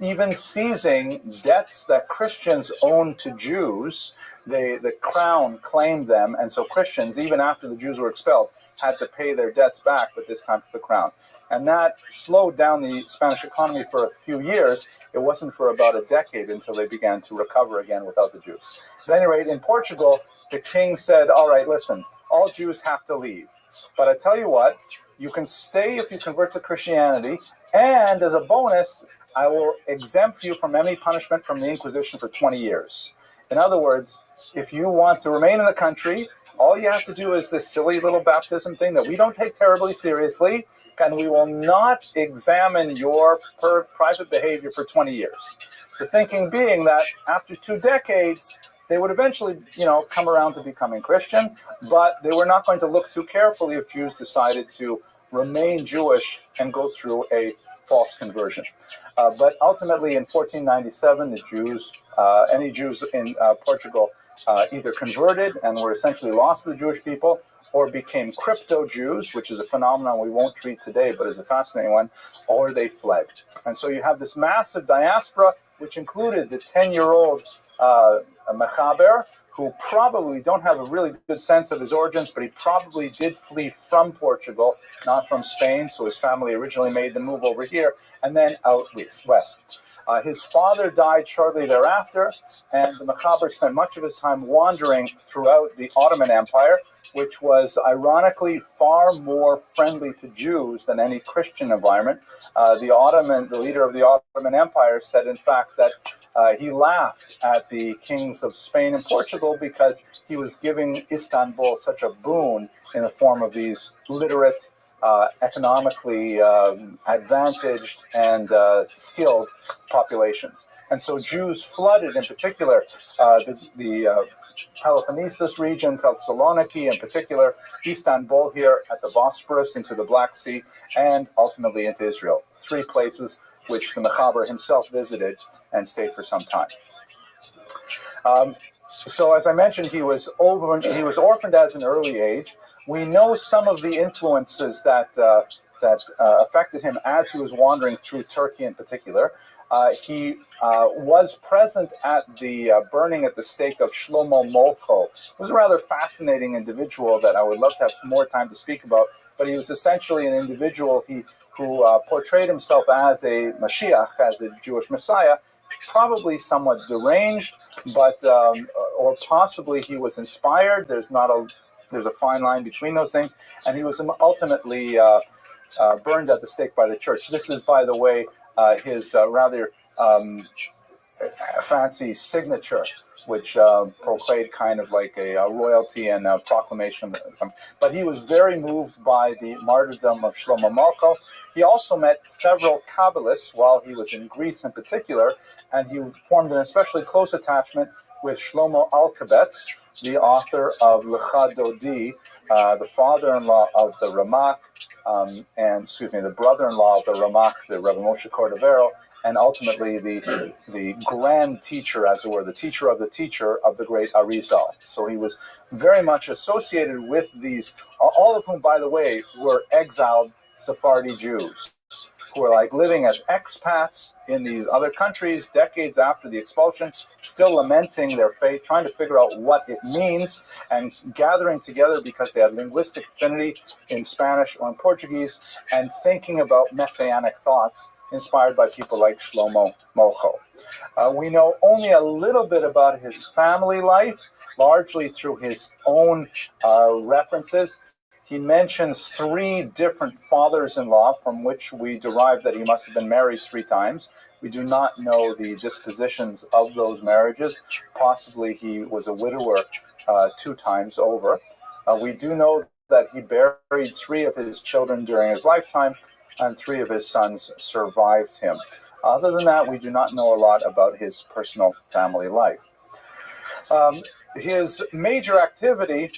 even seizing debts that Christians owned to Jews. The crown claimed them, and so Christians, even after the Jews were expelled, had to pay their debts back, but this time to the crown. And that slowed down the Spanish economy for a few years. It wasn't for about a decade until they began to recover again without the Jews. At any rate, in Portugal, the king said, all right, listen, all Jews have to leave. But I tell you what, you can stay if you convert to Christianity, and as a bonus, I will exempt you from any punishment from the Inquisition for 20 years. In other words, if you want to remain in the country, all you have to do is this silly little baptism thing that we don't take terribly seriously, and we will not examine your private behavior for 20 years. The thinking being that after 2 decades, they would eventually, come around to becoming Christian, but they were not going to look too carefully if Jews decided to remain Jewish and go through a false conversion. But ultimately, in 1497, the Jews, any Jews in Portugal, either converted and were essentially lost to the Jewish people, or became crypto-Jews, which is a phenomenon we won't treat today, but is a fascinating one, or they fled. And so you have this massive diaspora, which included the 10-year-old Mechaber, who probably, we don't have a really good sense of his origins, but he probably did flee from Portugal, not from Spain, so his family originally made the move over here, and then out west. His father died shortly thereafter, and the Mechaber spent much of his time wandering throughout the Ottoman Empire, which was ironically far more friendly to Jews than any Christian environment. The leader of the Ottoman Empire said, in fact, that he laughed at the kings of Spain and Portugal because he was giving Istanbul such a boon in the form of these literate, economically advantaged and skilled populations. And so Jews flooded, in particular, the Peloponnesus region, Thessaloniki in particular, Istanbul here at the Bosporus into the Black Sea, and ultimately into Israel. 3 places which the Mechaber himself visited and stayed for some time. So as I mentioned, he was orphaned at an early age. We know some of the influences that affected him as he was wandering through Turkey in particular. He was present at the burning at the stake of Shlomo Molcho. He was a rather fascinating individual that I would love to have more time to speak about, but he was essentially an individual who portrayed himself as a Mashiach, as a Jewish Messiah, probably somewhat deranged, but or possibly he was inspired. There's a fine line between those things, and he was ultimately burned at the stake by the church. This is, by the way, his rather fancy signature, which proclaimed kind of like a royalty and a proclamation. But he was very moved by the martyrdom of Shlomo Molcho. He also met several Kabbalists while he was in Greece in particular, and he formed an especially close attachment with Shlomo Alkabetz, the author of Lecha Dodi, the father-in-law of the Ramak, the brother-in-law of the Ramak, the Rabbi Moshe Cordovero, and ultimately the grand teacher, as it were, the teacher of the great Arizal. So he was very much associated with these, all of whom, by the way, were exiled Sephardi Jews, who were like living as expats in these other countries decades after the expulsion, still lamenting their fate, trying to figure out what it means, and gathering together because they had linguistic affinity in Spanish or in Portuguese, and thinking about messianic thoughts inspired by people like Shlomo Molcho. We know only a little bit about his family life, largely through his own references. He mentions 3 different fathers-in-law from which we derive that he must have been married 3 times. We do not know the dispositions of those marriages. Possibly he was a widower 2 times over. We do know that he buried 3 of his children during his lifetime, and 3 of his sons survived him. Other than that, we do not know a lot about his personal family life. His major activity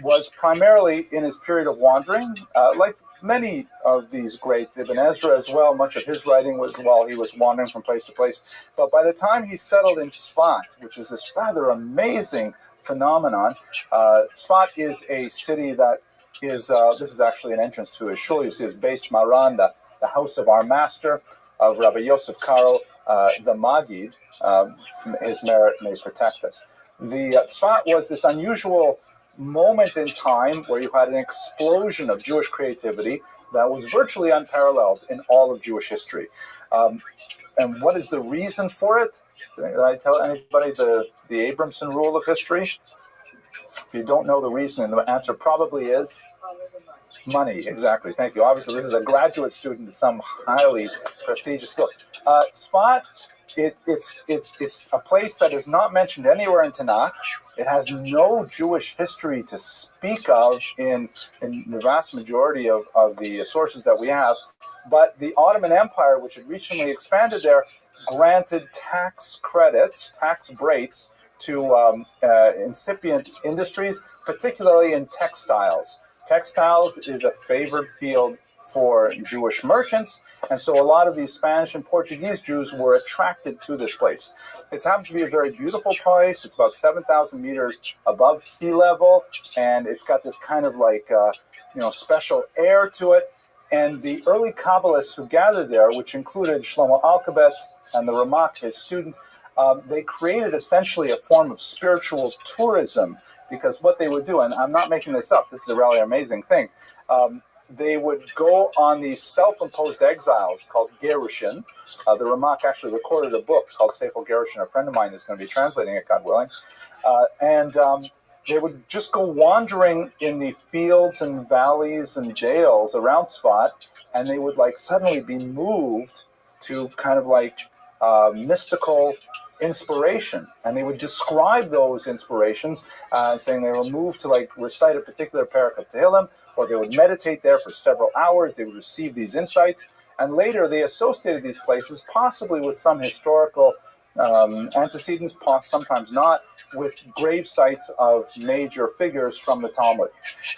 was primarily in his period of wandering, like many of these greats, Ibn Ezra as well. Much of his writing was while he was wandering from place to place. But by the time he settled in Tzfat, which is this rather amazing phenomenon, Tzfat is a city that is, this is actually an entrance to his shul. You see his Beis Maran, the house of our master, of Rabbi Yosef Karo, the Magid. His merit may protect us. The Tzfat was this unusual moment in time where you had an explosion of Jewish creativity that was virtually unparalleled in all of Jewish history. And what is the reason for it? Did I tell anybody the Abramson rule of history? If you don't know the reason, the answer probably is money. Exactly. Thank you. Obviously, this is a graduate student at some highly prestigious school. Tzfat, it's a place that is not mentioned anywhere in Tanakh. It has no Jewish history to speak of in the vast majority of the sources that we have. But the Ottoman Empire, which had recently expanded there, granted tax credits, tax breaks to incipient industries, particularly in textiles. Textiles is a favored field for Jewish merchants, and so a lot of these Spanish and Portuguese Jews were attracted to this place. It happens to be a very beautiful place. It's about 7,000 meters above sea level, and it's got this kind of like special air to it. And the early Kabbalists who gathered there, which included Shlomo Alkabetz and the Ramak, his student, they created essentially a form of spiritual tourism, because what they would do, and I'm not making this up, this is a really amazing thing, they would go on these self-imposed exiles called Gerushin. The Ramak actually recorded a book called Sefer Gerushin. A friend of mine is going to be translating it, God willing. And they would just go wandering in the fields and valleys and jails around Tzfat, and they would like suddenly be moved to kind of like mystical inspiration, and they would describe those inspirations, saying they were moved to like recite a particular parak of Tehillim, or they would meditate there for several hours. They would receive these insights, and later they associated these places possibly with some historical antecedents, sometimes not, with grave sites of major figures from the Talmud.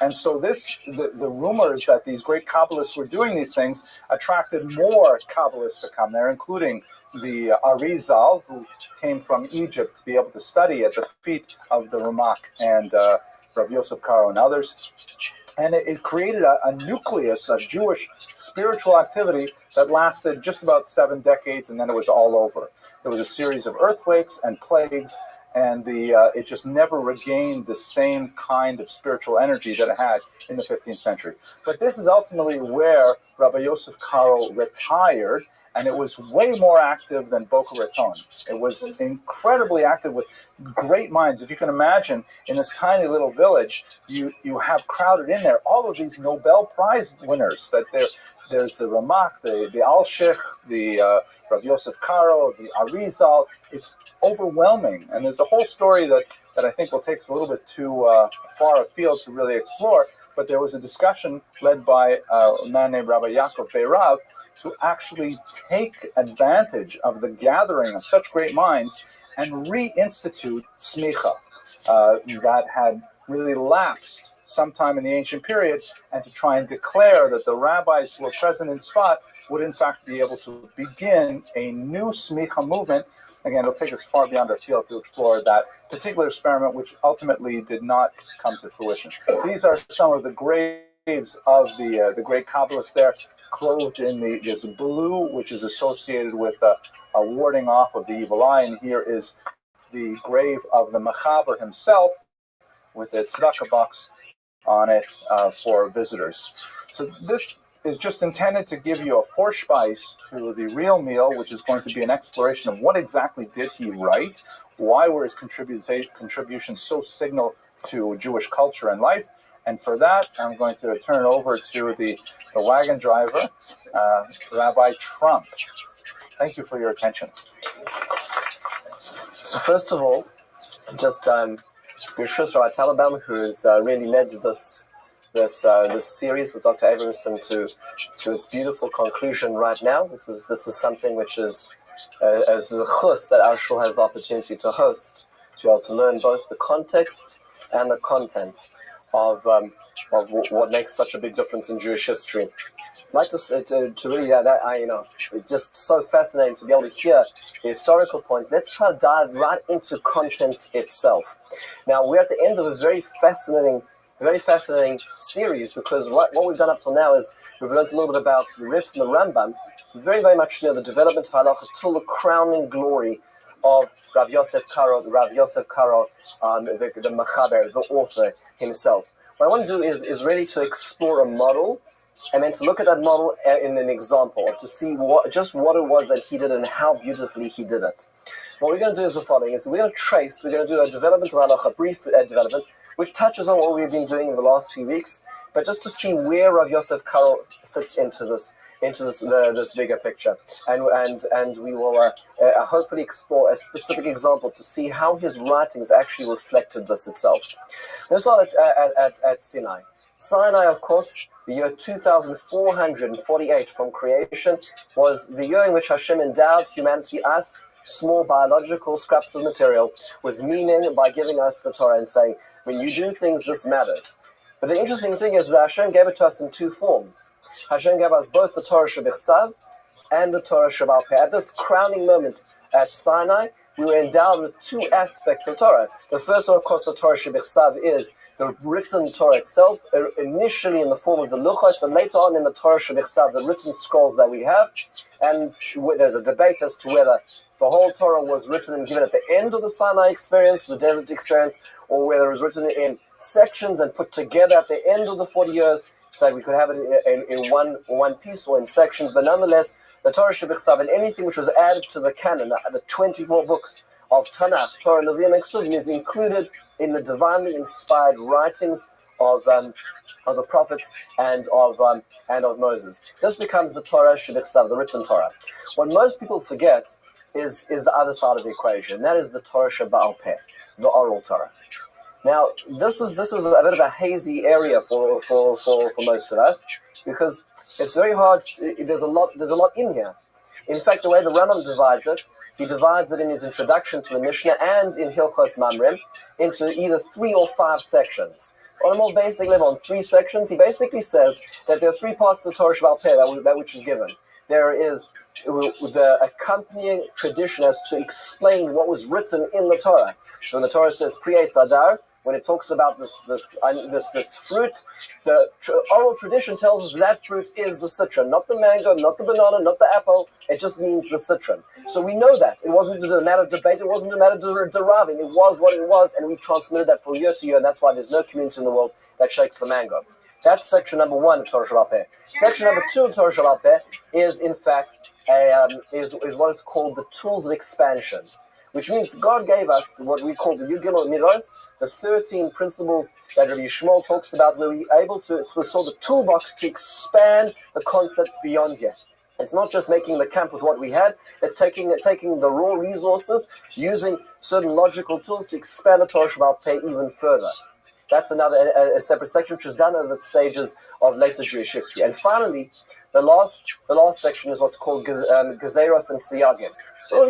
And so the rumors that these great Kabbalists were doing these things attracted more Kabbalists to come there, including the Arizal, who came from Egypt to be able to study at the feet of the Ramak and Rabbi Yosef Karo and others. And it created a nucleus of Jewish spiritual activity that lasted just about 7 decades, and then it was all over. There was a series of earthquakes and plagues, and it just never regained the same kind of spiritual energy that it had in the 15th century. But this is ultimately where Rabbi Yosef Karo retired, and it was way more active than Boca Raton. It was incredibly active with great minds. If you can imagine, in this tiny little village, you have crowded in there all of these Nobel Prize winners. That there's the Ramak, the Al-Sheikh, the Rabbi Yosef Karo, the Arizal. It's overwhelming, and there's a whole story that I think will take us a little bit too far afield to really explore. But there was a discussion led by a man named Rabbi Yaakov Beirav to actually take advantage of the gathering of such great minds and reinstitute smicha that had really lapsed sometime in the ancient period, and to try and declare that the rabbis who were present in Tzfat would in fact be able to begin a new smicha movement. Again, it'll take us far beyond our field to explore that particular experiment, which ultimately did not come to fruition. These are some of the graves of the great Kabbalists there, clothed in this blue, which is associated with a warding off of the evil eye. And here is the grave of the Mechaber himself, with a tzedakah box on it for visitors. So this is just intended to give you a Vorspeise to the real meal, which is going to be an exploration of what exactly did he write, why were his contributions so signal to Jewish culture and life. And for that, I'm going to turn it over to the wagon driver, Rabbi Trump. Thank you for your attention. So first of all, just Birshus Rabbi Taliban, who has really led this this series with Dr. Abramson to its beautiful conclusion right now. This is something which is as a chus that our shul has the opportunity to host, to be able to learn both the context and the content of what makes such a big difference in Jewish history. I'd like to really, it's just so fascinating to be able to hear the historical point. Let's try to dive right into content itself. Now, we're at the end of a very fascinating series, because what we've done up till now is we've learned a little bit about the Rif and the Rambam, very, very much the development of halacha till the crowning glory of Rav Yosef Karo, the Machaber, the author himself. What I want to do is really to explore a model, and then to look at that model in an example, to see what it was that he did and how beautifully he did it. What we're going to do is the following: we're going to do a development of halacha, brief development, which touches on what we've been doing in the last few weeks, but just to see where Rav Yosef Karo fits into this bigger picture, and we will hopefully explore a specific example to see how his writings actually reflected this itself. Let's start at Sinai. Sinai, of course, the year 2448 from creation, was the year in which Hashem endowed humanity, us small biological scraps of material, with meaning by giving us the Torah and saying, when you do things, this matters. But the interesting thing is that Hashem gave it to us in two forms. Hashem gave us both the Torah Shebichsav and the Torah Shebal Peh. At this crowning moment at Sinai, we were endowed with two aspects of Torah. The first one, of course, the Torah Shebichsav is the written Torah itself, initially in the form of the Luchos, and later on in the Torah Shebichsav, the written scrolls that we have. And there's a debate as to whether the whole Torah was written and given at the end of the Sinai experience, the desert experience, or whether it was written in sections and put together at the end of the 40 years so that we could have it in one piece or in sections. But nonetheless, the Torah Shebichsav and anything which was added to the canon, the 24 books of Tanakh, Torah, Nevi'im, and Ksuvim, is included in the divinely inspired writings of the prophets and of Moses. This becomes the Torah Shebichsav, the written Torah. What most people forget is the other side of the equation, and that is the Torah Sheba'al Peh, the oral Torah. Now, this is a bit of a hazy area for most of us, because it's very hard. There's a lot in here. In fact, the way the Rambam divides it, he divides it in his introduction to the Mishnah and in Hilchos Mamrim into either 3 or 5 sections. On a more basic level, on 3 sections, he basically says that there are 3 parts of the Torah Sheba'al Peh that which is given. There is the accompanying tradition as to explain what was written in the Torah. So when the Torah says Priyei Sadar, when it talks about this fruit, the oral tradition tells us that fruit is the citron, not the mango, not the banana, not the apple. It just means the citron. So we know that. It wasn't a matter of debate. It wasn't a matter of deriving. It was what it was, and we transmitted that from year to year, and that's why there's no community in the world that shakes the mango. That's section number 1 of Torah Sheba'al Peh. Section number 2 of Torah Sheba'al Peh is, in fact, is what is called the tools of expansion, which means God gave us what we call the Yugimel Midos, the 13 principles that Rabbi Yishmael talks about, where we're able to, it's the sort of toolbox to expand the concepts beyond here. It's not just making the camp with what we had, it's taking the raw resources, using certain logical tools to expand the Torah Sheba'al Peh even further. That's a separate section which is done over the stages of later Jewish history. And finally, the last section is what's called Gezeros and Siyagim. So,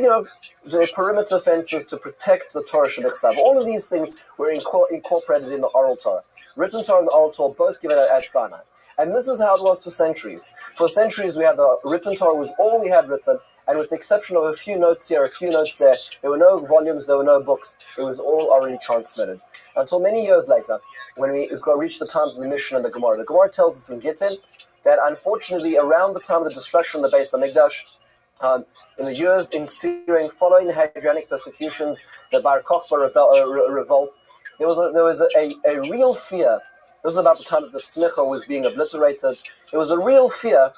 the perimeter fences to protect the Torah Shebichsav. All of these things were incorporated in the oral Torah. Written Torah and the oral Torah, both given at Sinai. And this is how it was for centuries. For centuries, we had the written Torah was all we had written, and with the exception of a few notes here, a few notes there were no volumes, there were no books. It was all already transmitted. Until many years later, when we reached the times of the Mishnah and the Gemara tells us in Gittin that unfortunately around the time of the destruction of the Beis HaMikdash, in the years ensuing following the Hadrianic persecutions, the Bar Kokhba revolt, there was a real fear. This was about the time that the Smicha was being obliterated. There was a real fear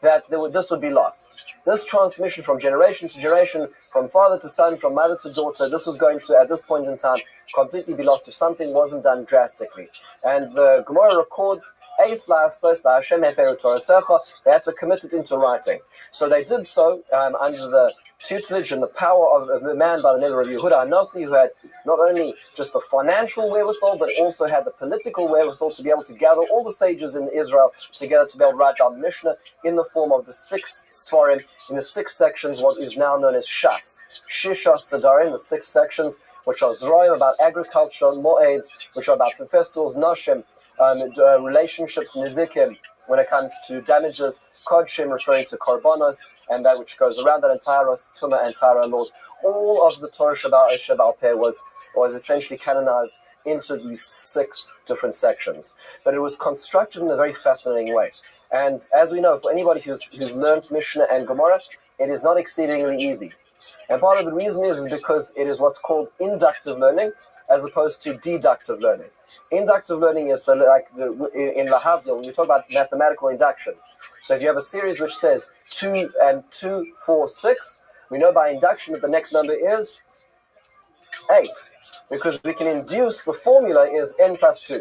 that this would be lost. This transmission from generation to generation, from father to son, from mother to daughter, this was going to, at this point in time, completely be lost if something wasn't done drastically. And the Gemara records, they had to commit it into writing. So they did so under tutelage and the power of a man by the name of Rabbi Yehuda Hanasi, who had not only just the financial wherewithal, but also had the political wherewithal to be able to gather all the sages in Israel together to be able to write down the Mishnah in the form of the 6 Sfarim, in the 6 sections, what is now known as Shas. Shisha Sadarim, the 6 sections, which are Zroim, about agriculture, Moed, which are about the festivals, Nashim, relationships, Nizikim, when it comes to damages, Kodshim, referring to Korbanos, and that which goes around that entire Tumah and Tara laws. All of the Torah Shabbat Peh was essentially canonized into these 6 different sections. But it was constructed in a very fascinating way. And as we know, for anybody who's learned Mishnah and Gemara, it is not exceedingly easy. And part of the reason is because it is what's called inductive learning, as opposed to deductive learning. Inductive learning is like in Lahavdil, when you talk about mathematical induction. So if you have a series which says 2 and 2, 4, 6, we know by induction that the next number is 8, because we can induce the formula is n plus 2.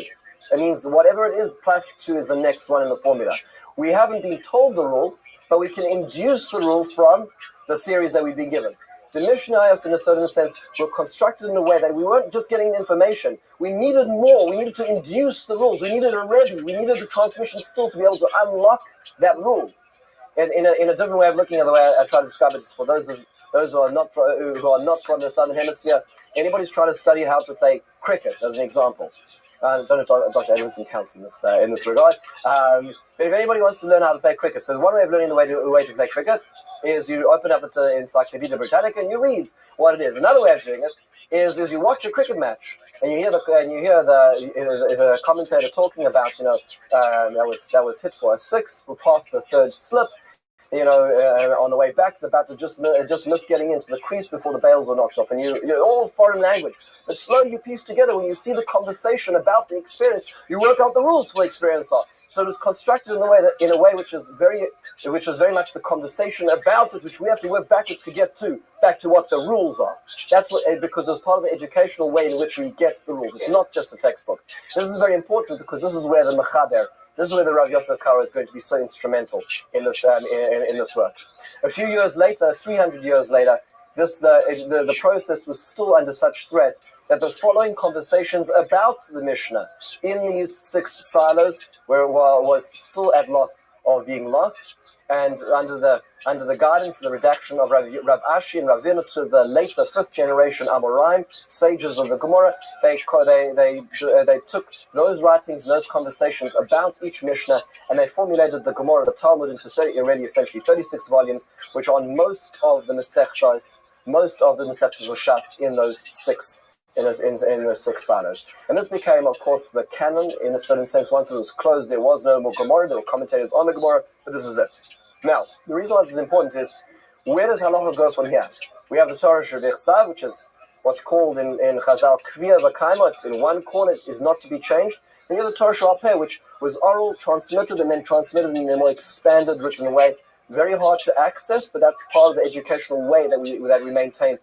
It means whatever it is, plus 2 is the next one in the formula. We haven't been told the rule, but we can induce the rule from the series that we've been given. The Mishnayos, in a certain sense, were constructed in a way that we weren't just getting the information. We needed more. We needed to induce the rules. We needed a Rabbi. We needed the transmission still to be able to unlock that rule. And in a different way of looking at the way I try to describe it, is for those who are not from the Southern Hemisphere, anybody's trying to study how to play cricket, as an example. I don't know if Dr. Edmondson counts in this regard. But if anybody wants to learn how to play cricket, so one way of learning the way to play cricket is you open up the Encyclopedia Britannica and you read what it is. Another way of doing it is you watch a cricket match and you hear the commentator talking about that was hit for a 6, we're past the 3rd slip. On the way back, the batter just missed getting into the crease before the bails were knocked off. And you're all foreign language. But slowly you piece together, when you see the conversation about the experience, you work out the rules for the experience. So it was constructed in a way which is very much the conversation about it, which we have to work backwards to get back to what the rules are. That's because it's part of the educational way in which we get the rules. It's not just a textbook. This is very important because this is where the Mechaber, this is where the Rav Yosef Karo is going to be so instrumental in this in this work. A few years later, 300 years later, the process was still under such threat that the following conversations about the Mishnah in these 6 silos was still at loss of being lost, and under the guidance and the redaction of Rav Ashi and Ravina, to the later 5th generation Amoraim, sages of the Gemara, they took those writings, those conversations about each Mishnah, and they formulated the Gemara, the Talmud, into essentially 36 volumes, which are on most of the Masechtas, most of the Masechtas of Shas in those 6. In the 6 silos. And this became, of course, the canon in a certain sense. Once it was closed, there was no more Gemara, there were commentators on the Gemara, but this is it. Now, the reason why this is important is, where does halacha go from here? We have the Torah Shebechsav, which is what's called in Chazal Kviyah V'Kaima. It's in one corner, it is not to be changed. Then you have the Torah Sheba'al Peh, which was oral, transmitted, and then transmitted in a more expanded, written way. Very hard to access, but that's part of the educational way that we maintain.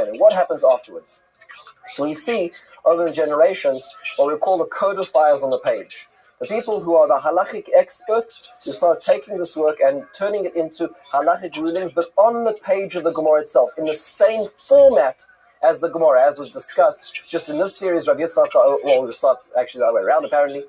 And what happens afterwards? So we see over the generations what we call the codifiers on the page. The people who are the halachic experts who start taking this work and turning it into halachic rulings, but on the page of the Gemara itself, in the same format as the Gemara, as was discussed just in this series. Rabbi Yitzchak, we'll start actually the other way around apparently.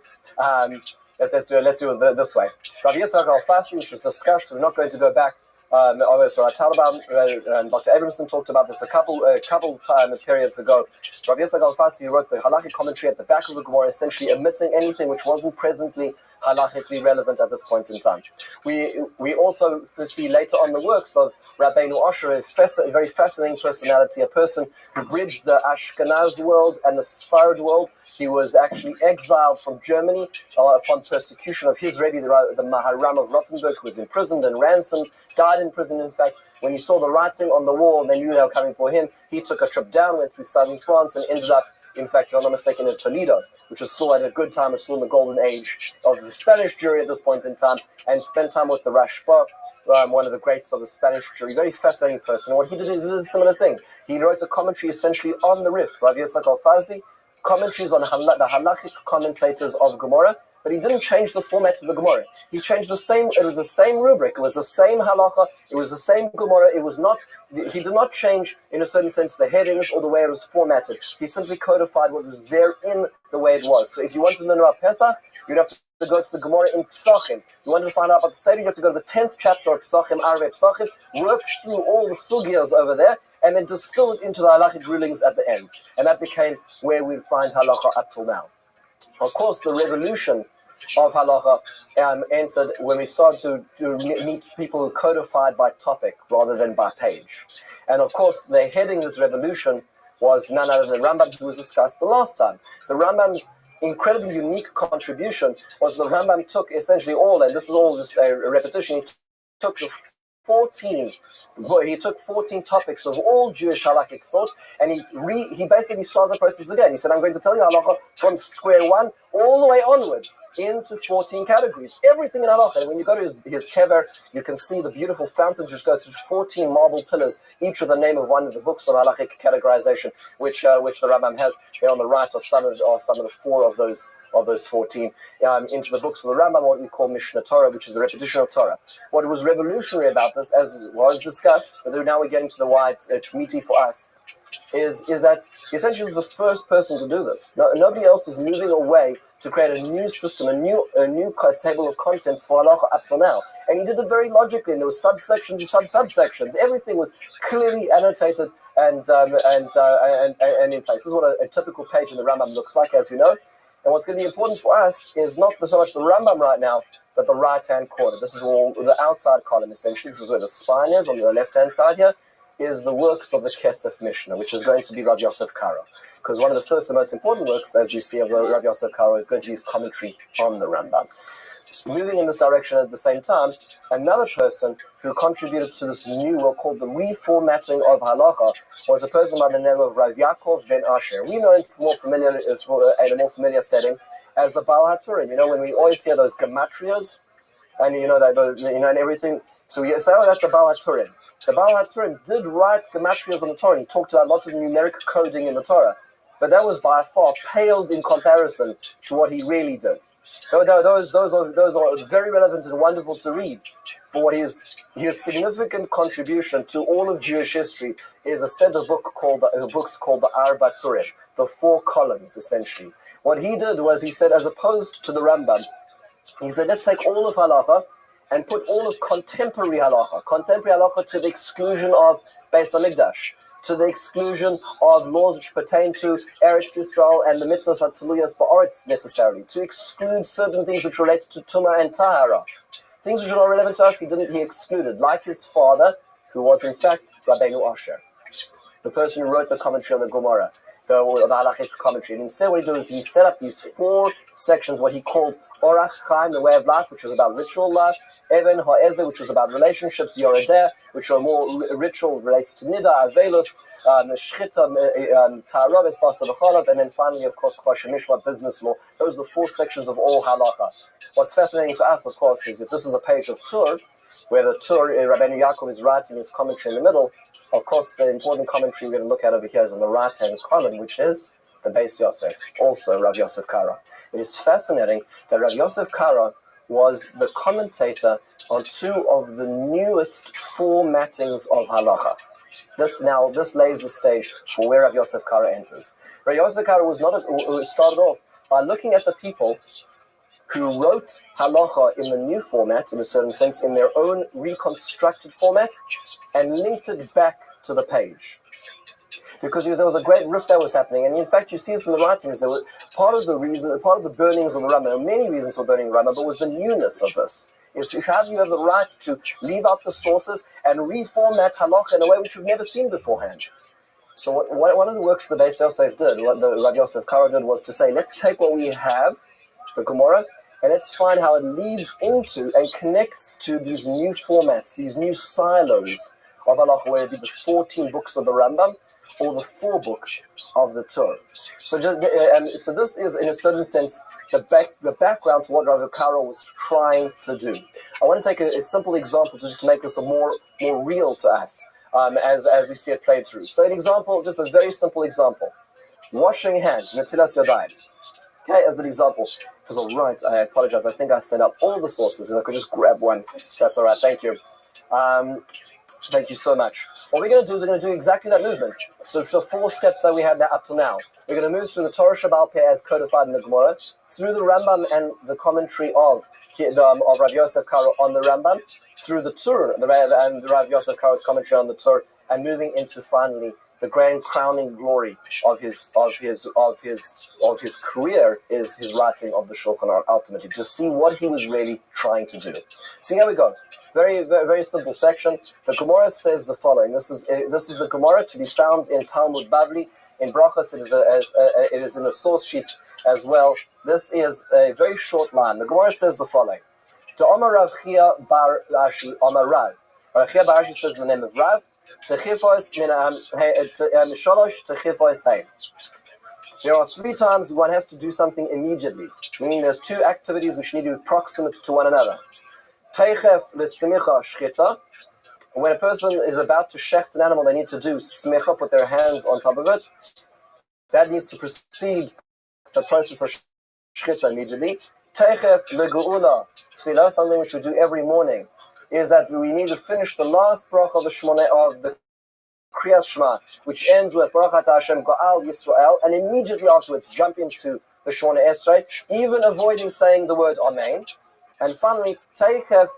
Let's do it this way. Rabbi Yitzchak al-Fasi, which was discussed, we're not going to go back. So and Dr. Abramson talked about this a couple time periods ago. Rabbi Yitzchak al-Fasi wrote the halakhic commentary at the back of the Gemara, essentially omitting anything which wasn't presently halachically relevant at this point in time. We also see later on the works of Rabbeinu Osher, a very fascinating personality, a person who bridged the Ashkenaz world and the Sepharad world. He was actually exiled from Germany upon persecution of his Rabbi, the Maharam of Rothenburg, who was imprisoned and ransomed, died in prison, in fact. When he saw the writing on the wall and they knew they were coming for him, he took a trip down, went through southern France, and ended up, in fact, if I'm not mistaken, in Toledo, which was still at a good time, still in the golden age of the Spanish Jewry at this point in time, and spent time with the Rashba, one of the greats of the Spanish Jewry, very fascinating person. And what he did is a similar thing. He wrote a commentary essentially on the Rif. Rabbi Yitzchak al-Fasi commentaries on the halachic commentators of Gemara, but he didn't change the format of the Gemara. He changed it was the same rubric, it was the same halacha, it was the same Gemara, he did not change, in a certain sense, the headings or the way it was formatted. He simply codified what was there in the way it was. So if you wanted to learn about Pesach, you'd have to go to the Gemara in Pesachim. You wanted to find out about the Seder, you have to go to the 10th chapter of Pesachim, Arvei Pesachim, work through all the sugyas over there, and then distill it into the halachic rulings at the end. And that became where we find halacha up till now. Of course, the revolution of halacha entered when we started to meet people who codified by topic rather than by page. And of course, the heading of this revolution was none other than Rambam, who was discussed the last time. The Rambam's incredibly unique contribution was the Rambam took essentially all, and this is all just a repetition, he took 14 topics of all Jewish halakhic thought, and he basically started the process again. He said, I'm going to tell you halacha from square one all the way onwards into 14 categories. Everything in halacha. And when you go to his kever, you can see the beautiful fountains which go through 14 marble pillars, each with the name of one of the books of halakhic categorization, which the Rambam has here on the right, or some of the four of those 14, into the books of the Rambam, what we call Mishnah Torah, which is the repetition of Torah. What was revolutionary about this, as was discussed, but now we're getting to the why it's meaty for us, is that essentially he was the first person to do this. Nobody else was moving away to create a new system, a new table of contents for halacha up till now. And he did it very logically, and there was subsections and subsections. Everything was clearly annotated and in place. This is what a typical page in the Rambam looks like, as we know. And what's going to be important for us is not so much the Rambam right now, but the right-hand corner. This is all the outside column, essentially. This is where the spine is, on the left-hand side here, is the works of the Kesef Mishnah, which is going to be Rav Yosef Karo. Because one of the most important works, as you see, of the Rav Yosef Karo is going to use commentary on the Rambam. Moving in this direction at the same time, another person who contributed to this new work called the reformatting of halacha was a person by the name of Rav Yaakov ben Asher. We know him in a more familiar setting as the Baal HaTurim. You know, when we always hear those gematrias, and and everything. So we say, oh, that's the Baal HaTurim. The Baal HaTurim did write gematrias on the Torah. He talked about lots of numeric coding in the Torah. But that was by far paled in comparison to what he really did. Those are very relevant and wonderful to read. But what his significant contribution to all of Jewish history is a set of books called the Arba Turim, the 4 columns, essentially. What he did was, he said, as opposed to the Rambam, he said, let's take all of halacha and put all of contemporary halacha to the exclusion of Beis HaMikdash, to the exclusion of laws which pertain to Eretz Yisrael and the mitzvahs HaTaluyas Ba'aretz necessarily, to exclude certain things which relate to Tumah and Tahara. Things which are not relevant to us, he excluded, like his father, who was in fact Rabbeinu Asher, the person who wrote the commentary on the Gemara, the halachic commentary. And instead what he did was he set up these 4 sections, what he called Orach Chaim, the way of life, which was about ritual life, Even Ha'ezer, which was about relationships, Yoredeh, which are more ritual, relates to Nida, Avelus, Shchita, Ta'arav, Basa V'chalav, and then finally, of course, Choshen Mishpat, business law. Those are the 4 sections of all halacha. What's fascinating to us, of course, is if this is a page of Tur, where the Tur, Rabbeinu Yaakov is writing his commentary in the middle, of course, the important commentary we're going to look at over here is on the right-hand column, which is the Beis Yosef, also Rav Yosef Karo. It is fascinating that Rav Yosef Karo was the commentator on 2 of the newest formattings of halacha. This lays the stage for where Rav Yosef Karo enters. Rav Yosef Karo started off by looking at the people who wrote halacha in the new format, in a certain sense, in their own reconstructed format, and linked it back to the page. Because there was a great rift that was happening, and in fact you see this in the writings. There was part of the burnings of the Rambam, there were many reasons for burning the Rambam, but was the newness of this. Is how you have the right to leave out the sources and reformat halacha in a way which we've never seen beforehand. So one of the works the Beis Yosef did, what the Rav Yosef Karo did, was to say, let's take what we have, the Gemara, and let's find how it leads into and connects to these new formats, these new silos of halacha, whether it be the 14 books of the Rambam or the 4 books of the Torah. So this is, in a certain sense, the background to what Rav Karo was trying to do. I want to take a simple example just to make this a more real to us, as we see it played through. So an example, just a very simple example. washing hands, netilas yadayim. Okay, as an example, if it's all right, I apologize. I think I sent out all the sources, and I could just grab one. That's all right. Thank you. Thank you so much. What we're going to do is we're going to do exactly that movement. So it's the 4 steps that we had up till now. We're going to move through the Torah Shabbal Peh as codified in the Gemara, through the Rambam and the commentary of Rav Yosef Karo on the Rambam, through the Tur and Rav Yosef Karo's commentary on the Tur, and moving into finally the grand crowning glory of his career is his writing of the Shulchan Aruch ultimately, to see what he was really trying to do. So here we go. Very, very, very simple section. The Gemara says the following. This is the Gemara to be found in Talmud Bavli. In Brachos, it is in the source sheets as well. This is a very short line. The Gemara says the following. To Omar Rav Chia bar Rashi, Omar Rav. Rav Chia bar Rashi says the name of Rav. There are 3 times one has to do something immediately, meaning there's 2 activities which need to be proximate to one another. When a person is about to shecht an animal, they need to do smicha, put their hands on top of it. That needs to precede the process of shechita immediately. Teichef legeula tefillah, something which we do every morning, is that we need to finish the last bracha of the Shmoneh of the Kriyas Shema, which ends with Baruch Hashem Go'al Yisrael, and immediately afterwards jump into the Shmoneh Esrei, even avoiding saying the word Amen. And finally, Teichef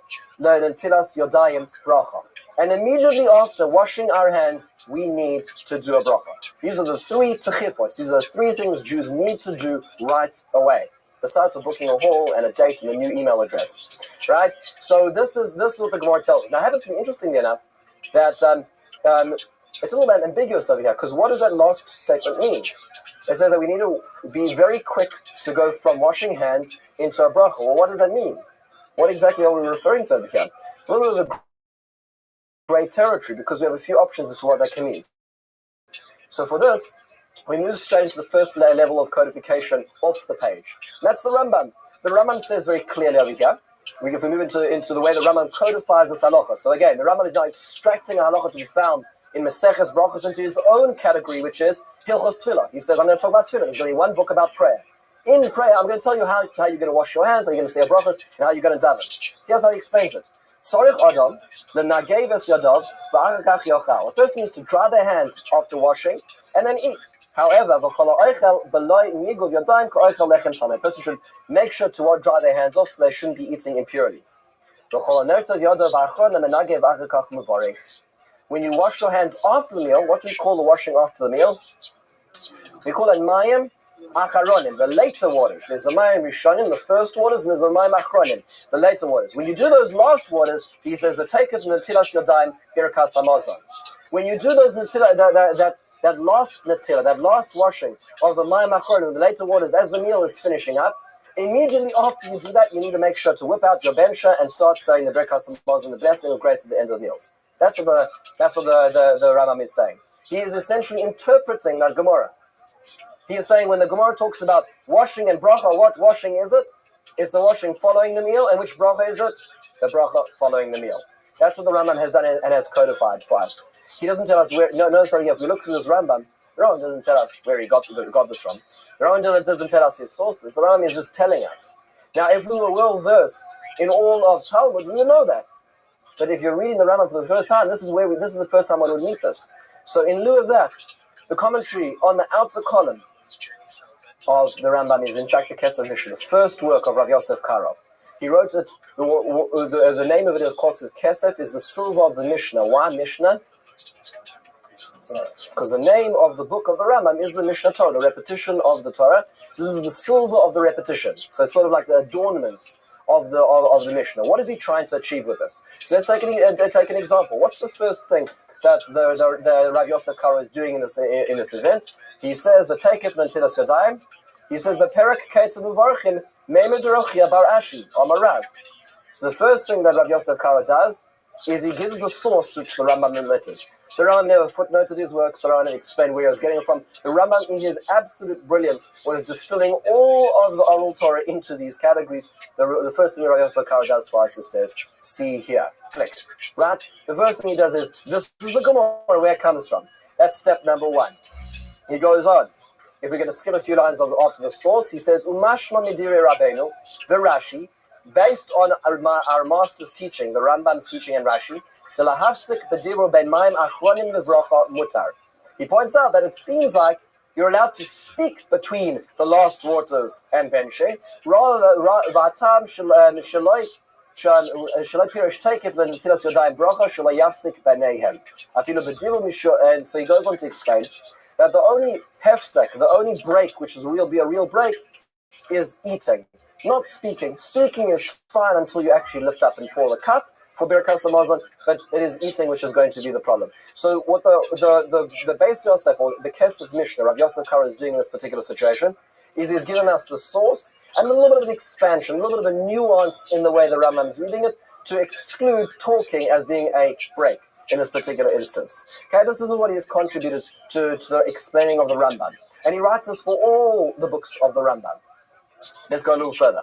le'netilas yodayim bracha. And immediately after washing our hands, we need to do a bracha. These are the 3 techifos. These are 3 things Jews need to do right away, besides for booking a hall and a date and a new email address. Right? So this is what the Gemara tells us. Now, it happens to be interestingly enough that it's a little bit ambiguous over here, because what does that last statement mean? It says that we need to be very quick to go from washing hands into a bracha. Well, what does that mean? What exactly are we referring to over here? It's a little bit of a great territory, because we have a few options as to what that can mean. So for this, we move straight into the first level of codification off the page. And that's the Rambam. The Rambam says very clearly over here, if we move into the way the Rambam codifies this halacha. So again, the Rambam is now extracting a halacha to be found in Maseches Brachos into his own category, which is Hilchos Tefillah. He says, I'm going to talk about Tefillah. There's going to be one book about prayer. In prayer, I'm going to tell you how you're going to wash your hands, how you're going to say a brachos, and how you're going to daven. Here's how he explains it. Sorich Adam, the Nageves Yadav, V'achakach Yochal. A person needs to dry their hands after washing and then eat. However, a person should make sure to dry their hands off so they shouldn't be eating impurely. When you wash your hands after the meal, what do we call the washing after the meal? We call it Mayim Acharonim, the later waters. There's the Mayim Rishonim, the first waters, and there's the Mayim Achronim, the later waters. When you do those last waters, he says, the take it and netilas yadayim birkas hamazon. When you do those that last netilah, that last washing of the Mayim Achronim, the later waters, as the meal is finishing up, immediately after you do that, you need to make sure to whip out your bencha and start saying the birkas hamazon, the blessing of grace at the end of the meals. That's what the Rambam is saying. He is essentially interpreting that Gemara. He is saying when the Gemara talks about washing and bracha, what washing is it? It's the washing following the meal, and which bracha is it? The bracha following the meal. That's what the Rambam has done and has codified for us. He doesn't tell us where. If we look through this Rambam, the Rambam doesn't tell us where he got this from. The Rambam doesn't tell us his sources. The Rambam is just telling us. Now, if we were well versed in all of Talmud, we would know that. But if you're reading the Rambam for the first time, this is the first time one would meet this. So in lieu of that, the commentary on the outer column of the Rambam is in fact the Kesef Mishnah, the first work of Rav Yosef Karo. He wrote it, the name of it, of course, of Kesef is the silver of the Mishnah. Why Mishnah? Because the name of the book of the Rambam is the Mishnah Torah, the repetition of the Torah. So this is the silver of the repetition. So it's sort of like the adornments of the Mishnah. What is he trying to achieve with this? So let's take an example. What's the first thing that the Rav Yosef Karo is doing in this event? He says, "V'teikef netilas yadayim." He says, "B'perek keitzav uvarchim meimed rochia bar ashi amarav." So the first thing that Rav Yosef Karo does is he gives the source which the Rambam omitted. The Rambam never footnoted his works. The Rambam explained where he was getting it from. The Rambam, in his absolute brilliance, was distilling all of the oral Torah into these categories. The first thing that Rav Yosef Karo does for us is says, "See here." Click. Right? The first thing he does is, this is the Gemara, where it comes from. That's step number 1. He goes on. if we're going to skip a few lines after the source, he says, Umashma midire Rabbeinu, the Rashi, based on our master's teaching, the Rambam's teaching and Rashi, he points out that it seems like you're allowed to speak between the last waters and benching, and so he goes on to explain that the only hefsek, the only break, which will be a real break, is eating, not speaking. Speaking is fine until you actually lift up and pour the cup for Birkas Hamazon, but it is eating which is going to be the problem. So what the Beis Yosef, or the Kesef Mishnah, Rav Yosef Karo is doing in this particular situation, is he's given us the source and a little bit of an expansion, a little bit of a nuance in the way the Rambam is reading it, to exclude talking as being a break in this particular instance. Okay, this is what he has contributed to the explaining of the Rambam. And he writes this for all the books of the Rambam. Let's go a little further.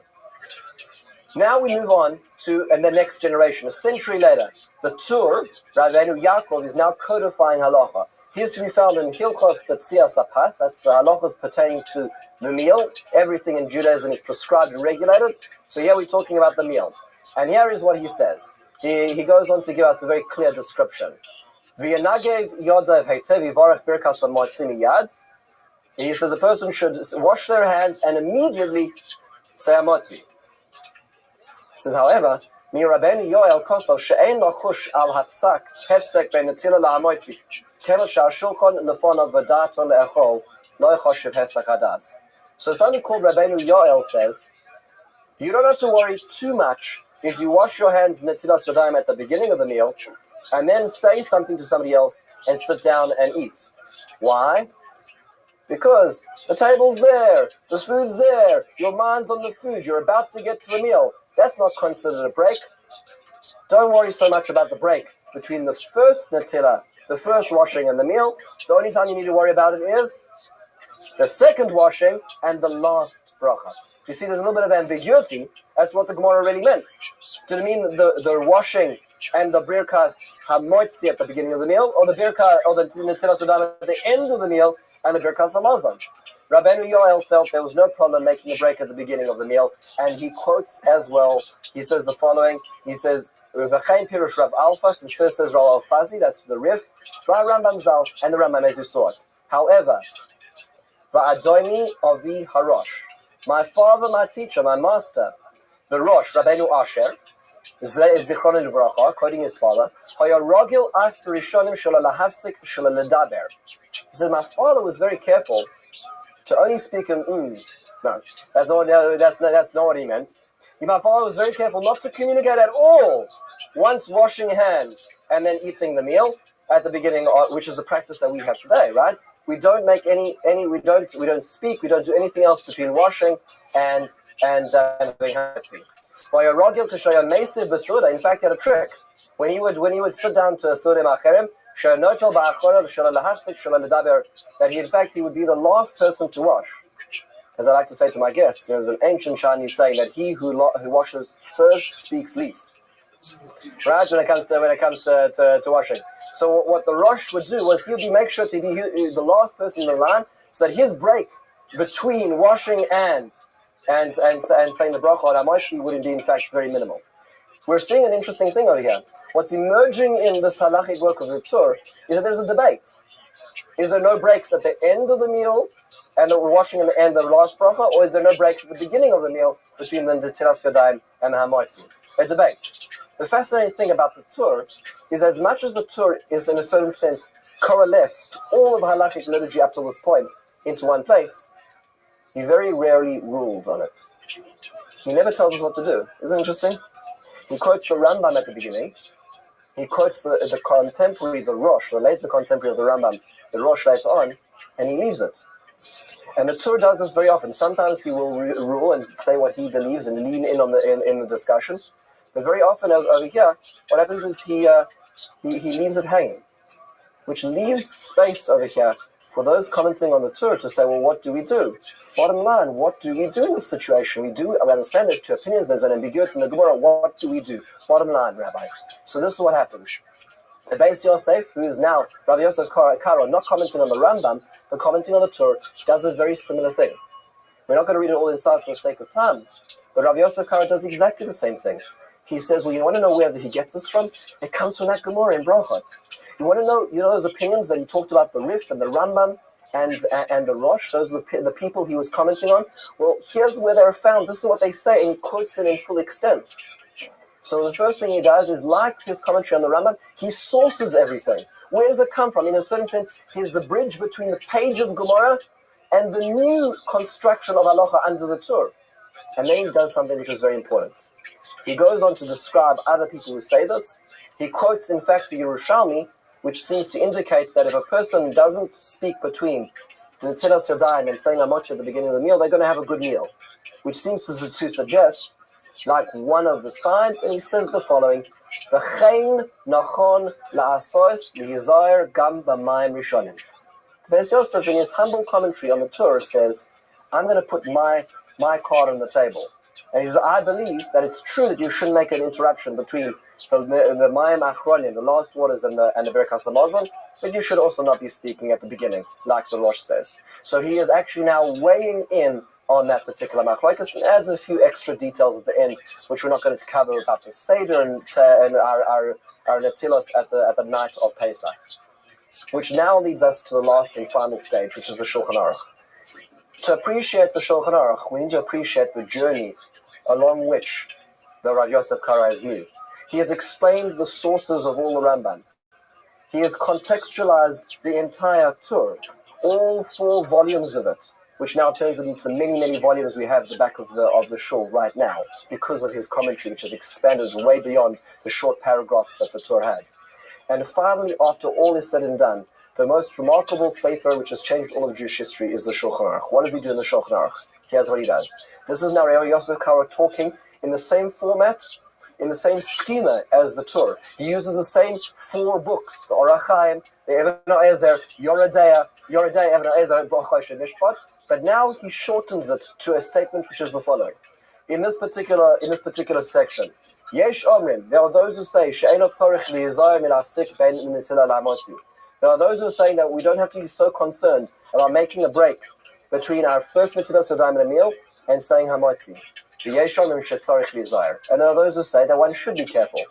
Now we move on to the next generation. A century later, the Tur, Rabbeinu Yaakov, is now codifying halacha. He is to be found in Hilchos B'tzias Hapas. That's the halachas pertaining to the meal. Everything in Judaism is prescribed and regulated. So here we're talking about the meal. And here is what he says. He goes on to give us a very clear description. V'yanagev yodav heitev yivarech birkas hamotzim miyad. He says the person should wash their hands and immediately say hamotzi. He says, however, mi Rabbeinu Yoel kosel she'ein lachush al hapsak hefsek ben netila la'hamotzi kemo she'ashulchon lefonav v'dato le'echol lo yechoshev hefsek hadas. So something called Rabbeinu Yoel says, you don't have to worry too much if you wash your hands netilas yadayim at the beginning of the meal and then say something to somebody else and sit down and eat. Why? Because the table's there, the food's there, your mind's on the food, you're about to get to the meal. That's not considered a break. Don't worry so much about the break between the first natila, the first washing and the meal. The only time you need to worry about it is the second washing and the last bracha. You see, there's a little bit of ambiguity as to what the Gemara really meant. Did it mean the washing and the birkas hamotzi at the beginning of the meal, or the birka or the netilas yadayim at the end of the meal and the birkas hamazon? Rabbeinu Yoel felt there was no problem making a break at the beginning of the meal, and he quotes as well. He says the following. He says, "V'chein pirush Rav Alfas," and so says Rav Alfazi. That's the Rif, Rambam Zal, and the Rambam as you saw it. However, va'adoni avi harosh, my father, my teacher, my master, the Rosh, Rabbeinu Asher, Zichron Livracha, quoting his father, Hayarogil after Rishonim Shela Lahavsik Shela Ledaber. He said, my father was very careful to only speak in ums. No, that's not what he meant. My father was very careful not to communicate at all once washing hands and then eating the meal at the beginning, which is the practice that we have today, right? We don't make we don't speak, we don't do anything else between washing and having hatzi. In fact, he had a trick. When he would sit down to a surim acherim, that he would be the last person to wash. As I like to say to my guests, there's an ancient Chinese saying that he who washes first speaks least. Right, when it comes to washing. So what the Rosh would do was he would make sure to be the last person in the line, so that his break between washing and saying the bracha on Hamoitzi would be in fact very minimal. We're seeing an interesting thing over here. What's emerging in this halachic work of the Tur is that there's a debate. Is there no breaks at the end of the meal and the washing in the end of the last bracha, or is there no breaks at the beginning of the meal between the netilas yadayim and the Hamoitzi? A debate. The fascinating thing about the Tur is as much as the Tur is in a certain sense coalesced all of halachic liturgy up to this point into one place, he very rarely ruled on it. He never tells us what to do. Isn't it interesting? He quotes the Rambam at the beginning. He quotes the contemporary, the Rosh, the later contemporary of the Rambam, the Rosh later on, and he leaves it. And the Tur does this very often. Sometimes he will rule and say what he believes and lean in on in the discussion. But very often over here, what happens is he leaves it hanging, which leaves space over here for those commenting on the Tur to say, well, what do we do? Bottom line, what do we do in this situation? We understand there's two opinions, there's an ambiguity in the Gemara. What do we do? Bottom line, Rabbi. So this is what happens. The Beis Yosef, who is now Rabbi Yosef Karo, not commenting on the Rambam, but commenting on the Torah, does this very similar thing. We're not going to read it all inside for the sake of time, but Rabbi Yosef Karo does exactly the same thing. He says, well, you want to know where he gets this from? It comes from that Gemara in Brachos. You want to know, those opinions that he talked about, the Rif and the Rambam and the Rosh, those are the people he was commenting on? Well, here's where they're found. This is what they say, and he quotes it in full extent. So the first thing he does is, like his commentary on the Rambam, he sources everything. Where does it come from? In a certain sense, he's the bridge between the page of Gemara and the new construction of halacha under the Torah. And then he does something which is very important. He goes on to describe other people who say this. He quotes, in fact, a Yerushalmi, which seems to indicate that if a person doesn't speak between the Netzilas Yadayim and saying Amotzi at the beginning of the meal, they're going to have a good meal, which seems to suggest, like one of the signs, and he says the following: V'chein nachon la'asos li'yizayir gam b'mayim rishonim. Beis Yosef, in his humble commentary on the Torah, says, I'm going to put my card on the table. And he says, I believe that it's true that you shouldn't make an interruption between the Mayim Achronim, the last waters, and the Birkas Hamazon, but you should also not be speaking at the beginning, like the Rosh says. So he is actually now weighing in on that particular machlokes and adds a few extra details at the end, which we're not going to cover about the Seder and our Netilos at the night of Pesach. Which now leads us to the last and final stage, which is the Shulchan Aruch. To appreciate the Shulchan Aruch, we need to appreciate the journey along which the Rav Yosef Karo has moved. He has explained the sources of all the Rambam. He has contextualized the entire Torah, all 4 volumes of it, which now turns it into the many, many volumes we have at the back of the shul right now, because of his commentary, which has expanded way beyond the short paragraphs that the Torah had. And finally, after all is said and done, the most remarkable sefer which has changed all of Jewish history is the Shulchan Aruch. What does he do in the Shulchan Aruch? Here's what he does. This is now Rabbi Yosef Karo talking in the same format, in the same schema as the Torah. He uses the same 4 books, the Orach Chaim, the Even HaEzer, Yoredeya, Even HaEzer, B'Chosh and Mishpat, but now he shortens it to a statement which is the following. In this particular section, Yesh Omrim, there are those who say, She'enot tzorich li'yizayir mil'afsik ben Netzilah la'amotzi. There are those who are saying that we don't have to be so concerned about making a break between our first Netzilas Yadayim and a meal and saying Hamotzi. And there are those who say that one should be careful.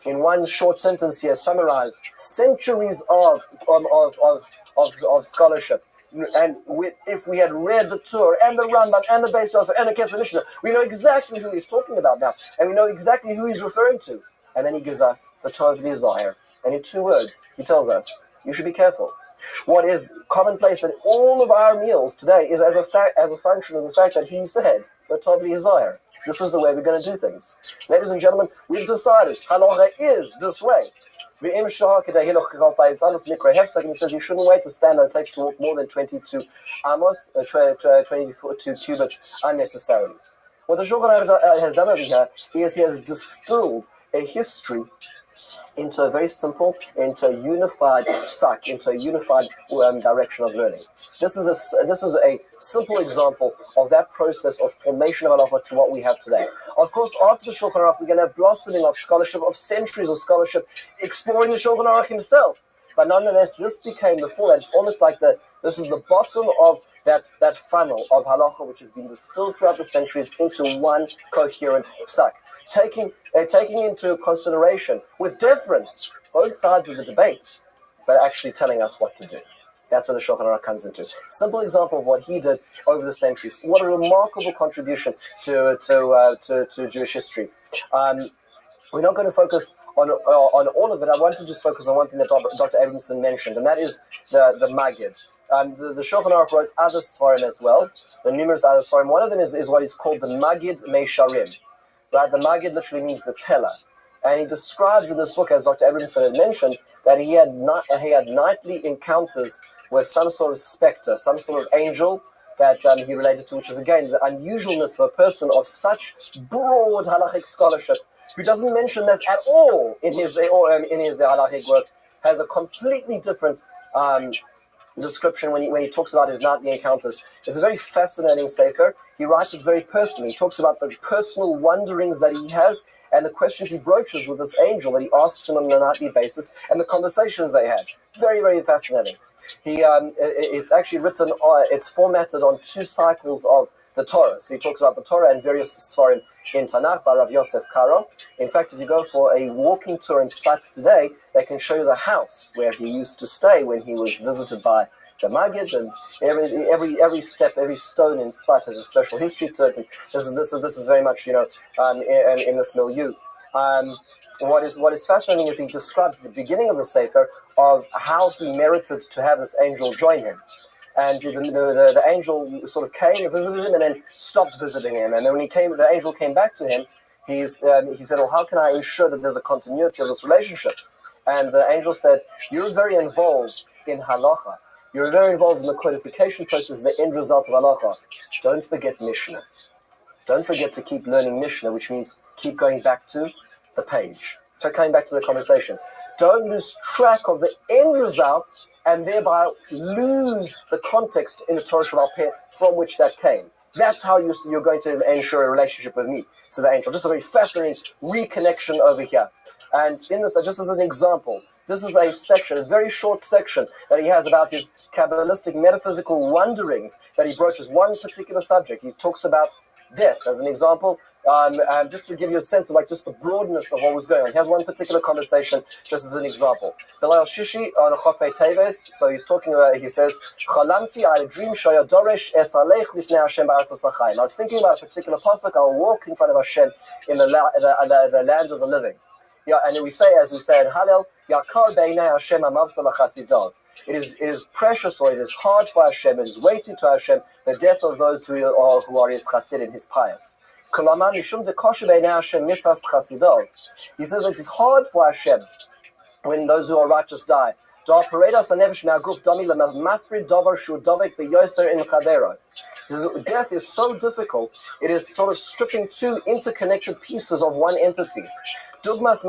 In one short sentence here, summarized centuries of scholarship. And if we had read the Torah and the Rambam and the Beis Yosef and the Kesef Mishnah, we know exactly who he's talking about now, and we know exactly who he's referring to. And then he gives us the Torah of desire, and in 2 words, he tells us, you should be careful. What is commonplace in all of our meals today is as a function of the fact that he said, the Torah of desire. This is the way we're going to do things. Ladies and gentlemen, we've decided, halacha is this way. And he says you shouldn't wait to span that it takes to walk more than 22 amos, 22 cubits unnecessarily. What the Shulchan Aruch has done over here is he has distilled a history into a very simple, into a unified psak, into a unified direction of learning. This is a simple example of that process of formation of halacha to what we have today. Of course, after the Shulchan Aruch, we're going to have blossoming of scholarship, of centuries of scholarship, exploring the Shulchan Aruch himself. But nonetheless, this became the format. It's almost like this is the bottom of that funnel of halacha, which has been distilled throughout the centuries into one coherent psak. Taking into consideration, with deference, both sides of the debate, but actually telling us what to do. That's where the Shulchan Aruch comes into. Simple example of what he did over the centuries. What a remarkable contribution to Jewish history. We're not going to focus on all of it. I want to just focus on one thing that Dr. Abramson mentioned, and that is the Magid. The Shulchan Aruch wrote other Sfarim as well, the numerous other Sfarim. One of them is what is called the Magid Meisharim. Right? The Magid literally means the teller. And he describes in this book, as Dr. Abramson had mentioned, that he had nightly encounters with some sort of specter, some sort of angel that he related to, which is again the unusualness of a person of such broad halachic scholarship, who doesn't mention that at all in his halachic work, has a completely different description when he talks about his nightly encounters. It's a very fascinating sefer. he writes it very personally. He talks about the personal wonderings that he has and the questions he broaches with this angel that he asks him on a nightly basis and the conversations they had. Very, very fascinating. It's actually written, it's formatted on 2 cycles of the Torah. So he talks about the Torah and various Sfarim in Tanakh by Rav Yosef Karo. In fact, if you go for a walking tour in Tzfat today, they can show you the house where he used to stay when he was visited by the Maggid, and every step, every stone in Tzfat has a special history to it. And this is very much, in this milieu. What is fascinating is he describes at the beginning of the Sefer of how he merited to have this angel join him. And the angel sort of came and visited him and then stopped visiting him. And then when the angel came back to him, he said, well, how can I ensure that there's a continuity of this relationship? And the angel said, you're very involved in halacha. You're very involved in the codification process, the end result of halacha. Don't forget Mishnah. Don't forget to keep learning Mishnah, which means keep going back to the page. So coming back to the conversation. Don't lose track of the end result and thereby lose the context in the Torah Shabbat Peh from which that came. That's how you're going to ensure a relationship with me. So the angel, just a very fascinating reconnection over here. And in this, just as an example, this is a section, a very short section that he has about his Kabbalistic metaphysical wonderings that he broaches one particular subject. He talks about death as an example, just to give you a sense of just the broadness of what was going on. He has one particular conversation just as an example. Belal Shishi on Chofei Teves, so he's talking about, he says, Chalamti, I had a dream, Shaya Doresh Es Alech Lisnei Hashem Ba'artos HaChaim. I was thinking about a particular pasuk, I will walk in front of Hashem in the land of the living. Yeah, and then we say, as we say in Hallel, Yakar Beinei Hashem Amavsa L'Chasidov. It is precious, or it is hard for Hashem, it is weighty to Hashem, the death of those who are his chasidim, his pious. He says it is hard for Hashem when those who are righteous die. He says death is so difficult, it is sort of stripping 2 interconnected pieces of one entity. It's almost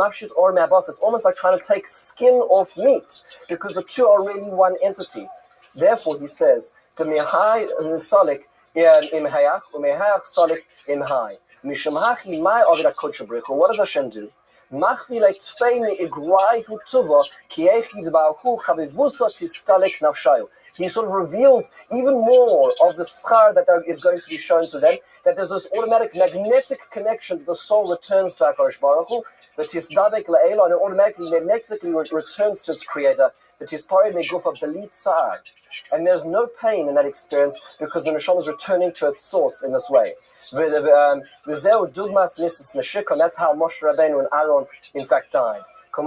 like trying to take skin off meat, because the 2 are really one entity. Therefore, he says, what does Hashem do? He sort of reveals even more of the schar that is going to be shown to them, that there's this automatic magnetic connection that the soul returns to HaKadosh Baruch Hu, that tisdabek la'elo, and it automatically magnetically returns to its creator, that tispare megufa belit sa'ar. And there's no pain in that experience because the neshama is returning to its source in this way. V'zeu dugmas nisas neshikon, that's how Moshe Rabbeinu and Aaron in fact died. That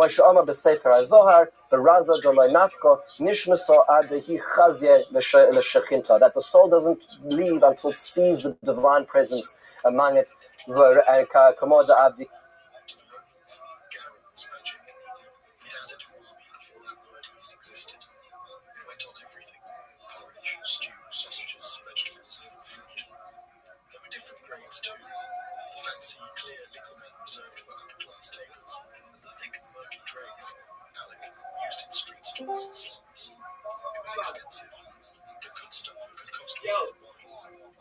the soul doesn't leave until it sees the divine presence among it.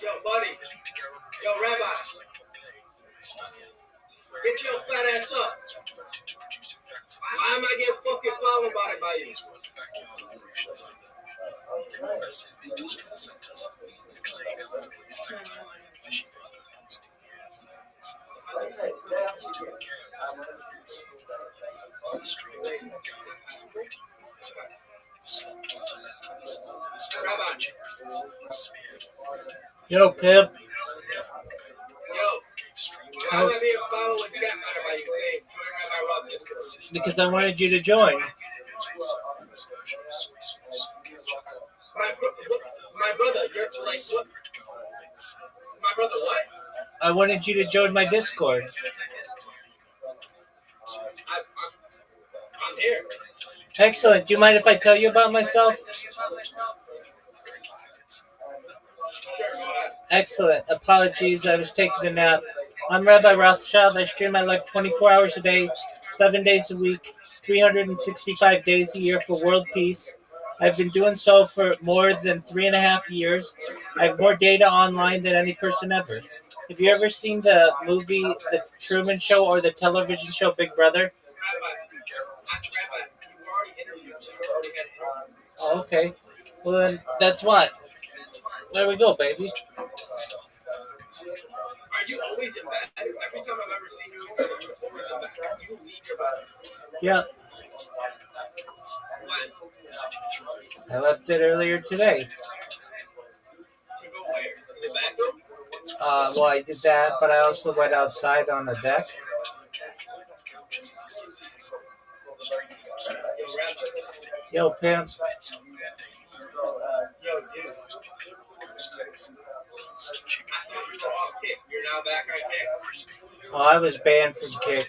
Yo, buddy. Yo, Rabbi. Get your fat ass up. Why am I getting fucking bothered about it by you? Massive industrial centers with clay outfits stacked high and fishy vapor poisoning the air for miles. Didn't care about all of this. On the street, Gary was the great equalizer. Slopped onto lanterns, stirred up chickpeas, smeared on bread. Yo, Pip. Because I wanted you to join. My brother, you're like what? My brother, what? I wanted you to join my Discord. I'm here. Excellent. Do you mind if I tell you about myself? Excellent. Apologies, I was taking a nap. I'm Rabbi ROTHSCHILD. I stream my life 24 hours a day, 7 days a week, 365 days a year for world peace. I've been doing so for more than 3.5 years. I have more data online than any person ever. Have you ever seen the movie The Truman Show or the television show Big Brother? Oh, okay. Well, then that's what. There we go, baby. Are you always in bed? Every time I've ever seen you, you're always in bed. You leave your bed. Yeah. I left it earlier today. Well, I did that, but I also went outside on the deck. Yo, pimp. You're now back on Kick? Oh, I was banned from Kick.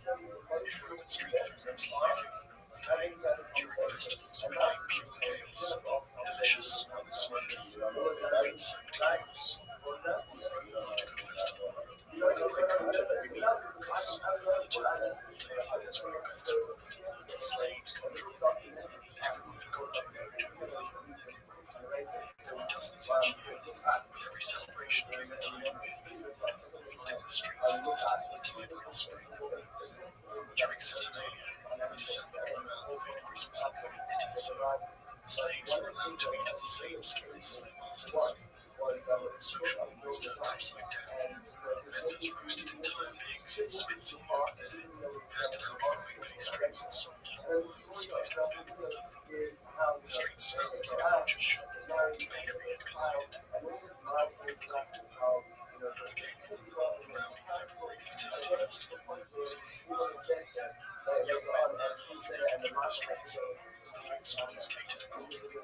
If Roman street food was lively during festivals, it became pure chaos. Delicious, smoky, wind-soaked chaos. After good festival, we meet because the two all-day affairs were a concern. Slaves got drunk, and everyone forgot to go to a party. There were dozens each year, with every celebration during the time of food, flooding the streets faster than the tide will spring. During Saturnalia, the December blowout that made Christmas a knitting circle, slaves were allowed to eat at the same stalls as their masters. Social walls turned upside down. Vendors roasted entire pigs in spits in the open air, handed out frying pastries and salt spiced with peppermint. The streets smelled like a butcher's shop, the bakery had collided. Afghanistan, the rowdy February fertility festival was young men ran half-naked through the streets. The food stalls catered accordingly.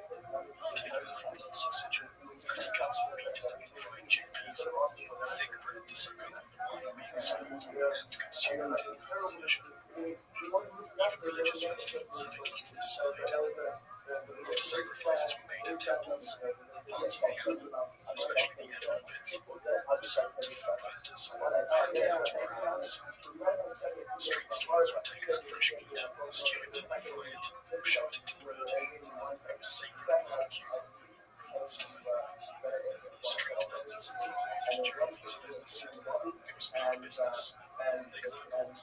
Hearty blood sausage, fatty cuts of meat, fried chickpeas, thick bread to soak up the wine being spilled and consumed in moderation. Even religious festivals had a gluttonous side. After sacrifices were made at temples, parts of the animal, especially the edible bits, were sold to food vendors and handed out to crowds. Street stalls would take that fresh meat, stew it, fry it, or shove it into bread. It was sacred barbecue, Roman style. Street vendors thrived during these events. It was big business. They earned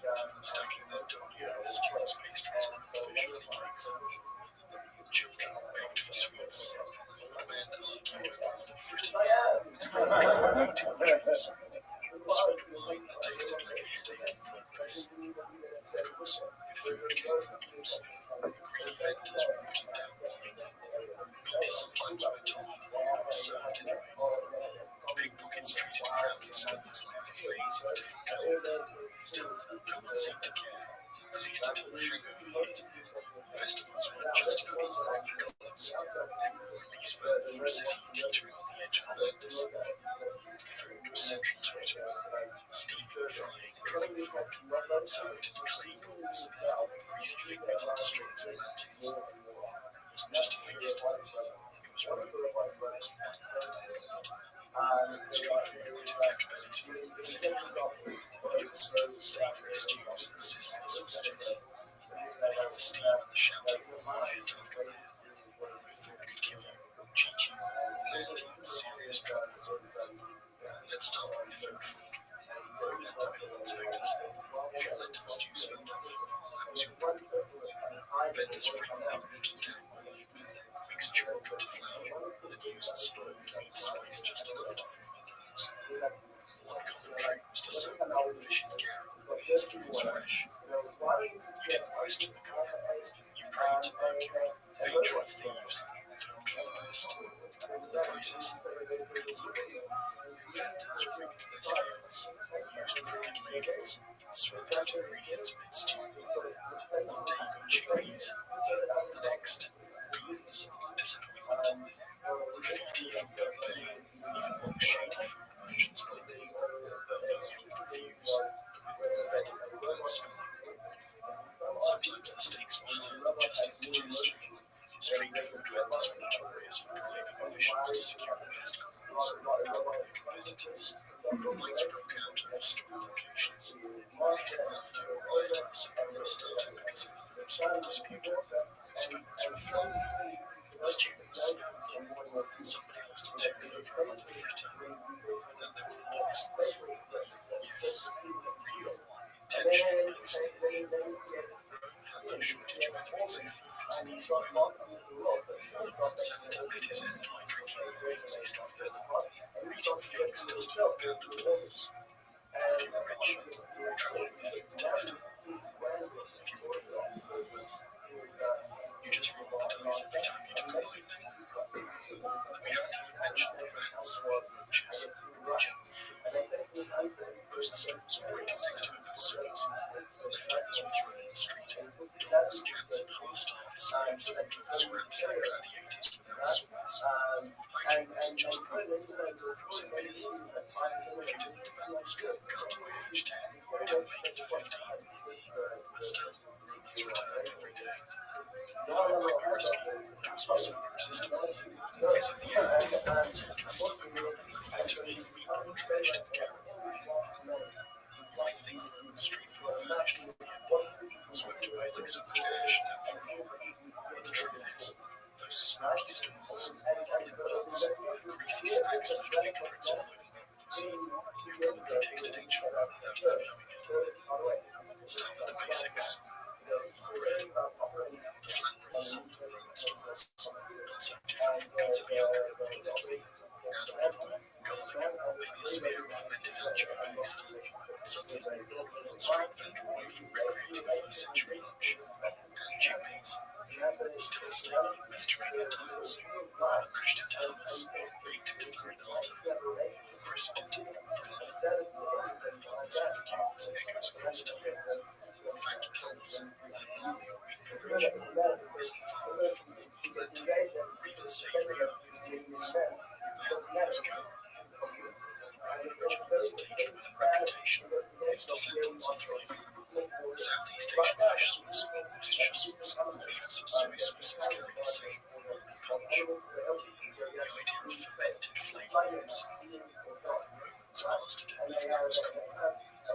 stacking their dolia with stews, pastries, grilled fish, and cakes. Children begged for sweets. Men argued over little fritters. Everyone had way too much of the sweet wine that tasted like a headache in progress. Of course, with food came problems. Greedy vendors were watered down wine. Meat sometimes went off, but was served anyway. Pickpockets treated crowded stalls like buffets in a different colour. Still, no one seemed to care, at least until the hangover hit. Festivals weren't just about pouring the clouds. They were a release valve for a city teetering on the edge of madness. Food was central to it all. Steaming, frying, drying food, served in clay bowls and held with greasy fingers under strings and lanterns. It wasn't just a feast. It was Rome, unbuttoned. Street food might have kept bellies full in the city high, but it wasn't all savoury stews and sizzling sausages. Beneath the steam and the shouting lie a dark layer, where food could kill you, cheat you, land you in serious trouble. Let's start with food. Rome had no health inspectors. If your lentil stew smelled off, that was your problem. Vendors frequently watered down wine, mixed chalk into flour, and used spoiled meat spice just enough to fool the nose. One common trick was to soak raw fish in garum as if it was fresh. You didn't question the cook. You prayed to Mercury, patron of thieves, and hoped for the best. Prices? Good luck. Vendors rigged their scales, used crooked ladles, and swapped out ingredients mid-stew. One day you got chickpeas, the next, beans, disappointment. Graffiti from Pompeii, even more shady food merchants by name, early yield reviews, but with more venom and smelling. Sometimes the stakes were higher than just indigestion. Street food vendors were notorious for bribing officials to secure the best corners and block their competitors. Fights broke out over store locations. Later, an unknown riot in the suburbs started because of a food store dispute. Spoons were flung. The stew was spilled. Somebody lost a tooth over a little fritter. Then there were the poisons. Yes, real, intentional poison. No shortage of enemies and food was an easy way. The one senator met his end by drinking wine laced with venom, or eating figs dusted with pounded balls. If you were rich, you travelled with a food taster. If you were poor, you just rolled the dice every time you took a bite. We haven't even mentioned the rats, roaches, general filth. Most stalls operating next to open sewers. Leftovers were thrown in the street. Dogs, cats, and half-starved slaves fought with the scraps like gladiators without swords. Hygiene wasn't just food, it was a myth. If you didn't develop a strong gut by age 10, you didn't make it to 15. vanished from the empire, swept away like so much ash now forever. But the truth is, those smoky stools, bubbling bugs, greasy snacks left fingerprints all over them. See, you've probably tasted each one without even knowing it. Start with the basics. Bread. The flatbread sold from Roman stalls. Not so different from pizza bianca and little meat. Add olive oil, garlic, maybe a smear of fermented anchovy paste. Suddenly, you're one street vendor away from recreating a first-century lunch. And chickpeas. Still a staple of Mediterranean diets. The mashed into hummus, baked into farinata, crisped into fries. Fondness for legumes echoes across time. In fact, plants, their barley or wheat porridge, isn't far off from polenta, or even savoury oatmeal meals. Let's go. The original has engaged with a reputation. Its descendants are thriving. Southeast Asian fish sauce, Worcestershire sauce, even some soy sauces carry the same umami punch. The idea of fermented flavour loops. Romans mastered it before it was cool.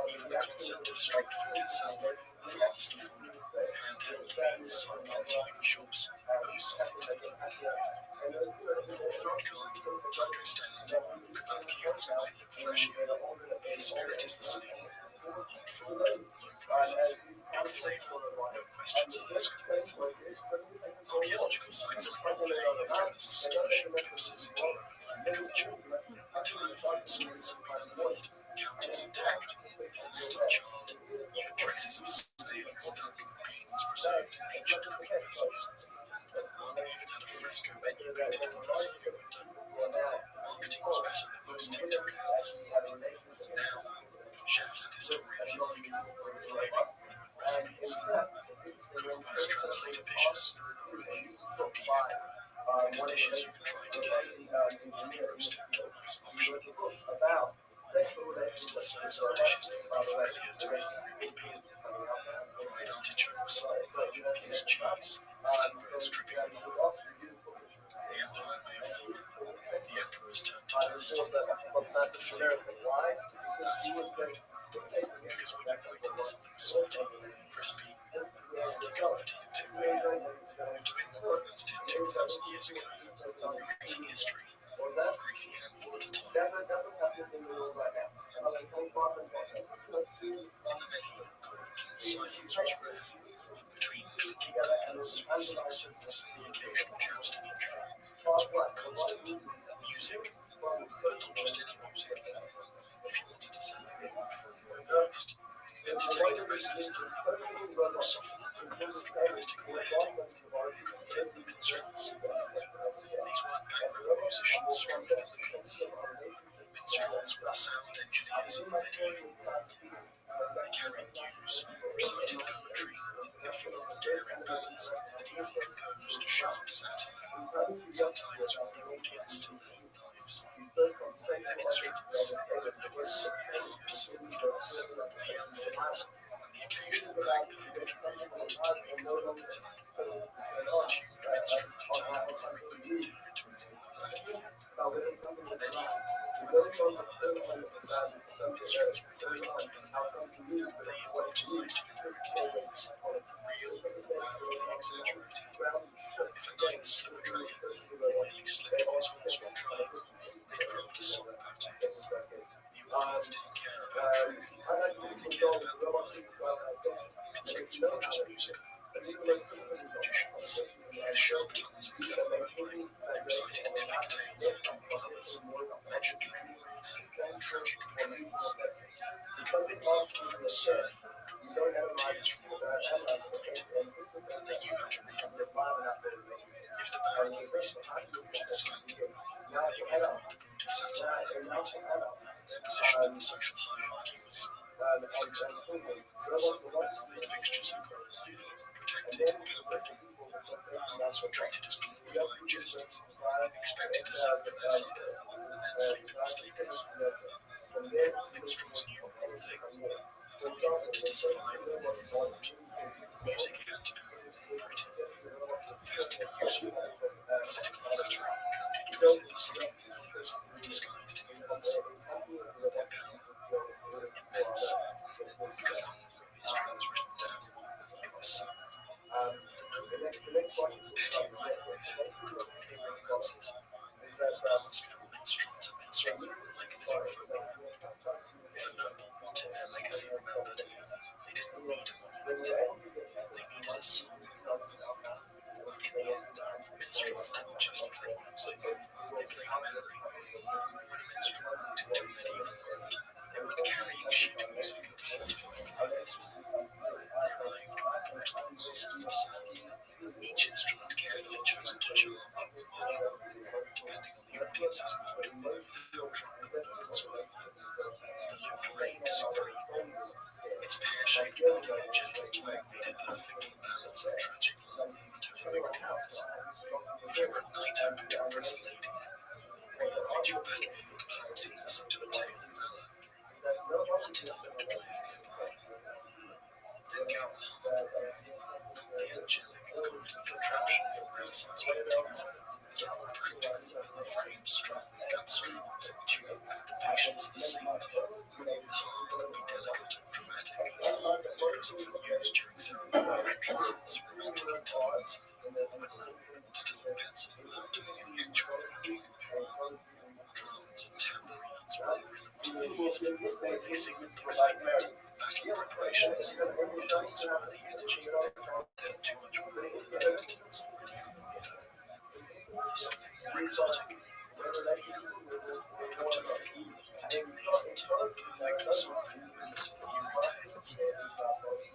Even the concept of street food itself, fast, affordable, handheld meals sold from tiny shops, owes something to them. Food cart, taco stand, kebab kiosk might look flashier, but the spirit is the same. Hot food, low prices, big flavour, no questions asked. Archaeological sites like Pompeii have given us astonishing glimpses into Roman food culture. Entire food stalls have been unearthed, counters intact, pots still charred, even traces of snails, duck, beans preserved in ancient cooking vessels. One even had a fresco menu painted above the serving window. Marketing was better than most TikTok ads. Now, chefs and historians alike are reviving Roman recipes. Cookbooks translate ambitious, roomy, foggy emperor into dishes you can try today. Honey roasted is optional. Still serves some dishes that would be familiar to a European. Fried artichokes, infused cheese, flatbreads dripping with oil. The empire may have fallen. The emperor's turned to dust. The flavour, that's a food. Because when you bite into something salty, crispy, mildly comforting too, you're doing more than humans did 2,000 years ago. You're eating history, one greasy handful at a time. In the medieval court, silence was rare. Between clinking gobelets, whistling cymbals, and the occasional jousting injury, there was one constant: music. But not just any music. If you wanted to set the mood for a royal feast, entertain a restless nerve, or soften the mood through practical beheading, you called in the minstrels. These weren't background musicians strumming at the cloth. Minstrels were the sound engineers of the medieval world. They carried news, recited poetry, performed daring ballads, and even composed sharp satire, sometimes while the audience still held knives. Their instruments, notes, harps, flutes, viol fiddles, and the occasional bagpipe if you really wanted to make the melodies up. Untuned minstrels turned ordinary into a royal battlefield. Medieval court religion heard before this. Minstrels were vital to both. They immortalized heroic deeds, real or wildly exaggerated. If a knight slew a dragon, or nearly slipped off his horse while trying, they'd craft a song about it. The audience didn't care about truth, they cared about the wine. Minstrels weren't just musical, they were formal magicians. With sharp tongues and clever wordplay, they recited epic tales of noble lovers, legendary warriors, tragic betrayals. They combined laughter from the sea, tears from one melody night, and they knew how to read a room. If the baron had recently been caught in a scandal, they gave away the bloody satire that night. Their position in the social hierarchy was flexible. Some were beloved fixtures of court life, protected and pampered. Others were treated as glorified jesters, expected to sing for their supper and then sleep in the stables. Minstrels knew one thing: if you wanted to survive in modern court, music had to be pretty. It had to be useful. Political flattery, coded gossip, stuff things, disguised in verse. Their power, immense, because one history They needed a song. In the end, minstrels didn't just play music, they played memory. When a minstrel walked into a medieval court, they were carrying sheet music of some playlist. They arrived with a portable arsenal of sound, each instrument carefully chosen to charm. Depending on the audience's mood, how drunk the nobles were. The lute reigned supreme. Its pear-shaped body and gentle twang made it perfect for ballads of tragic love and heroic tales. If you were a knight hoping to impress a lady, rewrite your battlefield clumsiness into a tale of valor. You wanted a lute player nearby. Then came the harp, not the angelic, golden contraption from Renaissance paintings, but a more practical, framed strung with gut strings, tuned with the patience of a saint. The harp could be delicate or dramatic. It was often used during ceremonial entrances, romantic interludes, when love wanted to look pensive without doing any actual thinking. Drums and tambourines brought rhythm to the feast. They signaled excitement, battle preparations, and worthy energy whenever it had too much wine and the temperature was already on the water. For something more exotic, amongst the Vienna, go to a fiddle with haunting bass and tone, perfect for sorrowful laments or eerie tales.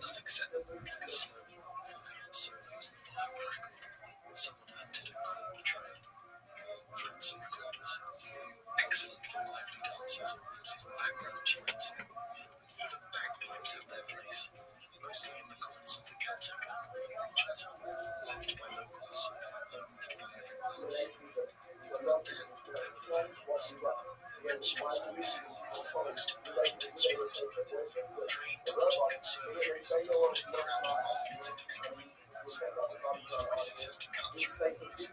Nothing set the mood like a slow, mournful Viet solo as the fire crackled and someone hunted a cool trail. Flutes and recorders, excellent for lively dances or whimsical background tunes. Even bagpipes have their place, mostly in the courts of the Celtic and northern regions, loved by locals, loathed by everyone else. Then there were the vocals. The minstrel's voice was their most important instrument, trained not in conservatories, but in crowded markets and echoing halls. These voices had to cut through walls,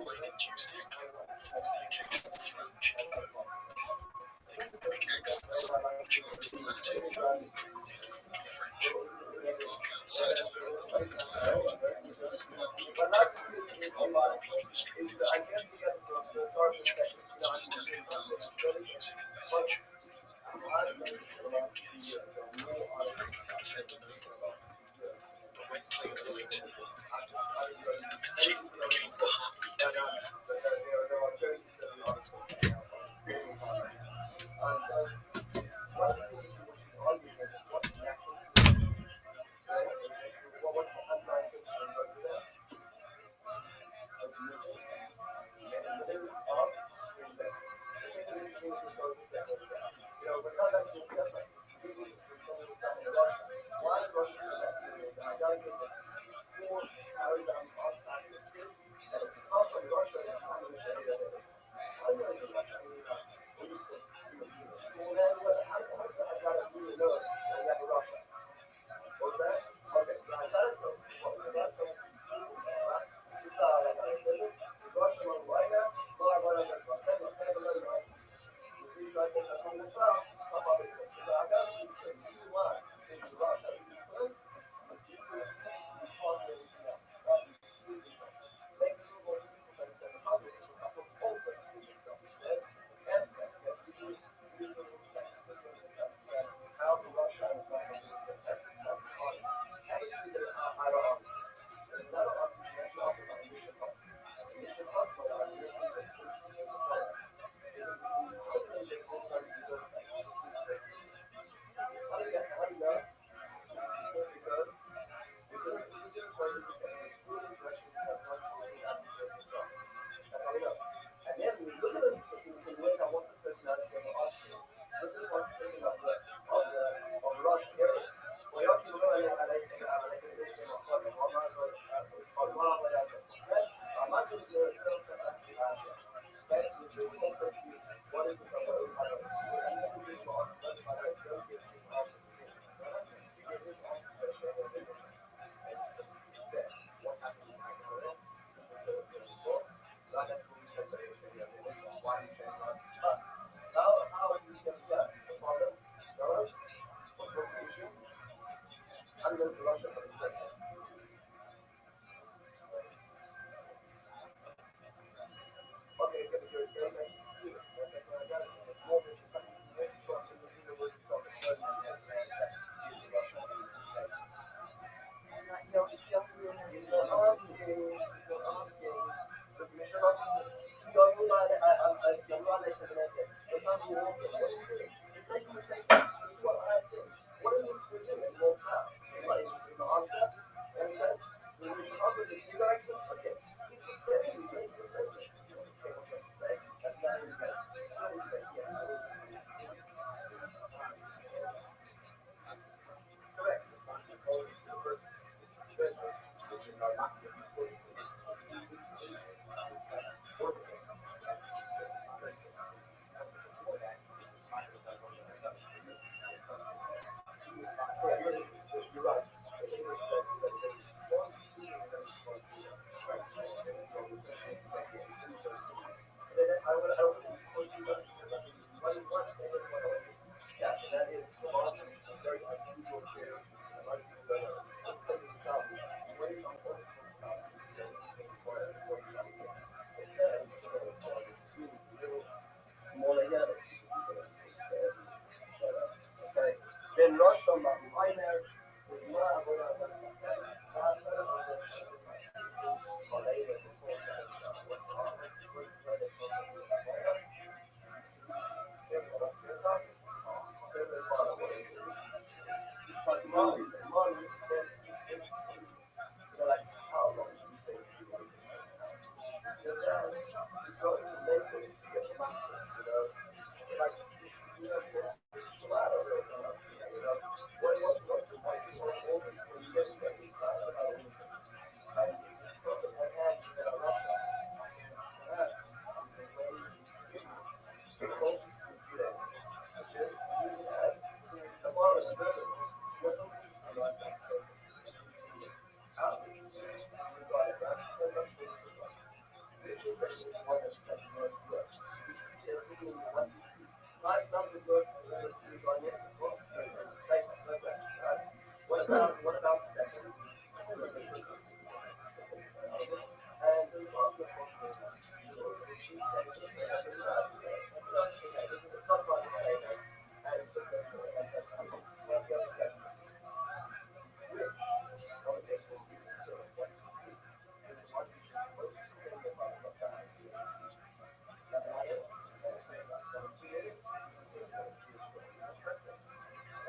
wine-induced echo, the occasional throat-checking boom. They could mimic accents, chant in Latin, croon in courtly French, bark out satire and loud, while keeping tempo and rhythm while playing the string instrument. Each performance was a delicate balance of tone, music, and message. No to reveal the audience, bringing the defender noble. But when played right, the minstrel became the heartbeat of the evening.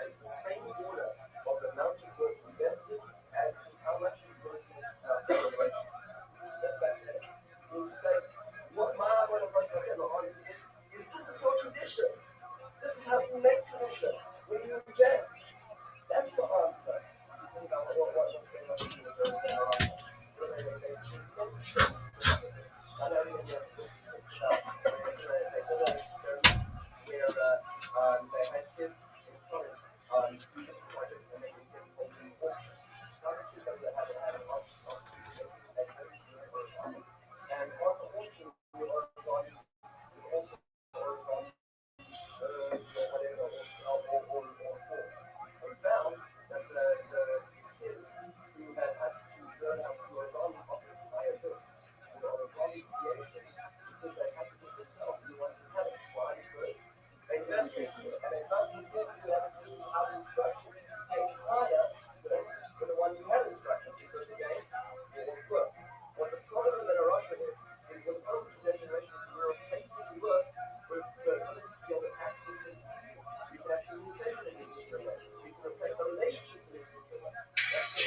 It's the same order of the amount of work invested as to how much you invest in celebration. So fascinating. You say, what my answer is this is your tradition. This is how you make tradition. When you invest, that's the answer. What's going on I know you guys talked about they did an experiment where they had kids in college do these projects and they would get people to auction. Some of the kids that had an auction of they couldn't do it for a and on the auction we were on also on whatever or forms. We found that the kids who had to learn how to run off the entire book or creation because they had to do themselves and the ones who had it tried first. They invested and they found the kids who had to do our instruction take higher than the ones who had instruction because again, more work. What the problem with the Russia is with older generations we're replacing work with the ability to be able to access things easier. We can have communication in an easier way. We can replace our relationships in an easier way. That's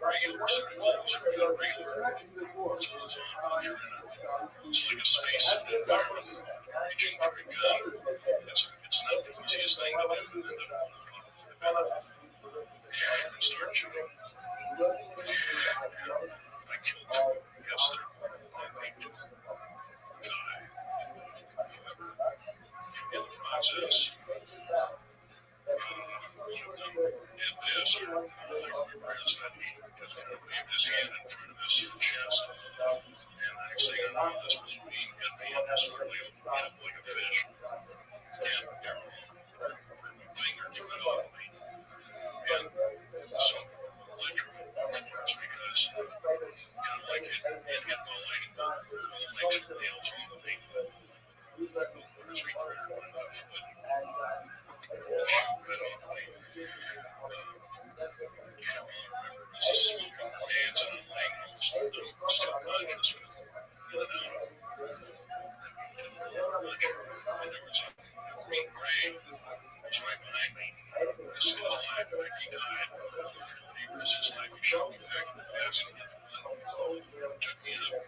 regular circles, it's like a space environment. You shoot your gun. It's not the easiest thing to do. And start shooting. I killed two yesterday. In the process, and this, I remember his head waved his hand in front of his chest. And the next thing I knew, this was me, and me and this sort of like a fish. And fingers went off me. And so electrical force because kind of like it hit the leg, legs and nails off of me. Street fighter went off foot. Shoot right off me. This is smoking hands and I'm laying still conscious with in and out. And there was a green gray was right behind me. This is alive, like he died. He risked his life, he shot me back in the face and took me out.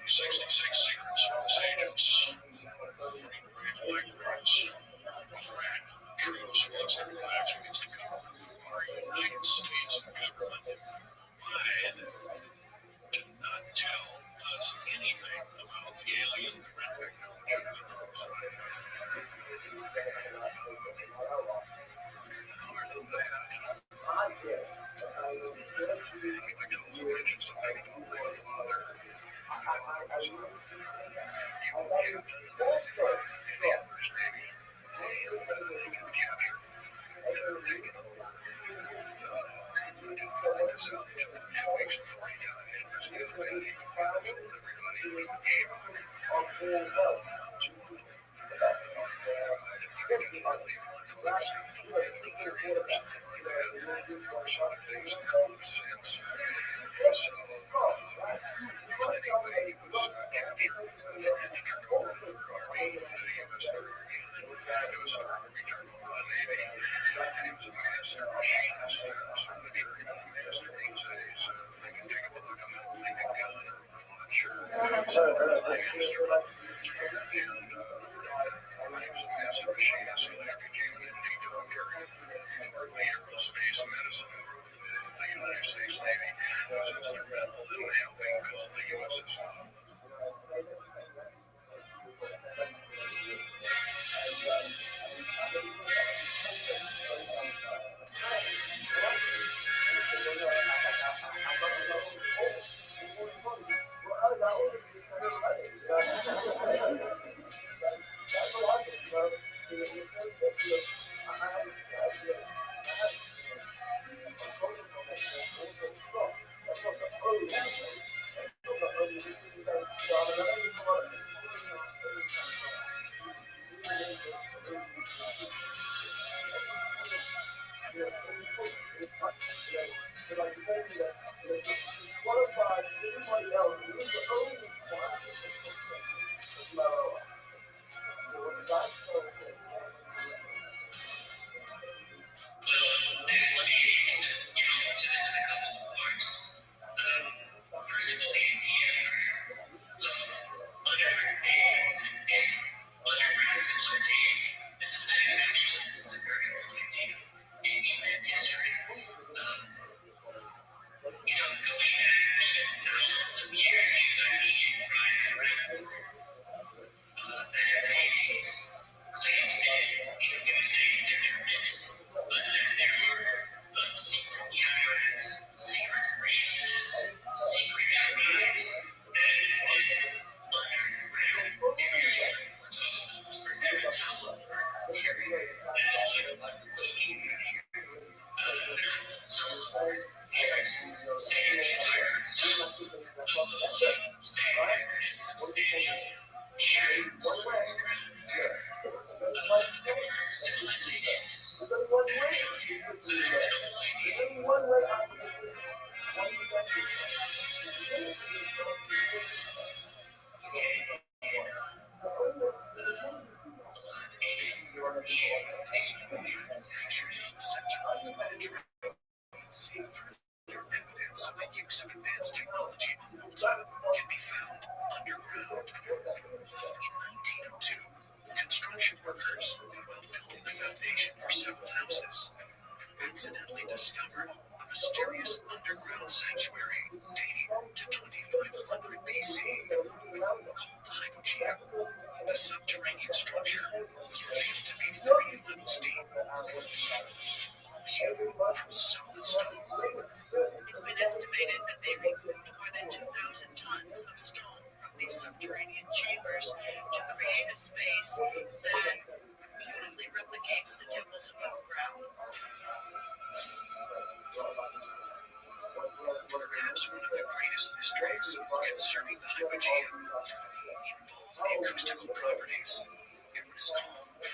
66 secrets, agents, blackberries, crack, truths, what's the action against the United States government lied to not tell us anything about the alien threat technology. More than that, I also mentioned something about my father. My father was a naval captain in the English Navy. He got captured and taken over. I didn't find this out until 2 weeks before he died. It was in bed. He told everybody he was in shock. Tried to get out of the police military or something like that. Of course, things have come since. So, anyway, he was captured. France turned over the Third Army. He was Third Army. It was Third Army turned over the Navy. And he was a master machinist. So I'm not sure, master means they can take a look at him and make a gun. I'm not sure. So he was a master machinist, and I became an MD doctor in aerospace medicine for the United States Navy. I was instrumental in helping build the USS. concerning the hypogeum involve the acoustical properties in what is called the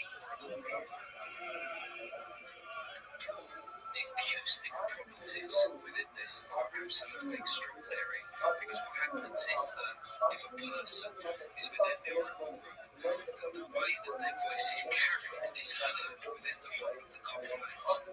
oracle room. The acoustic properties within this are absolutely extraordinary, because what happens is that if a person is within the oracle room, the way that their voice is carried is heard within the whole of the complex.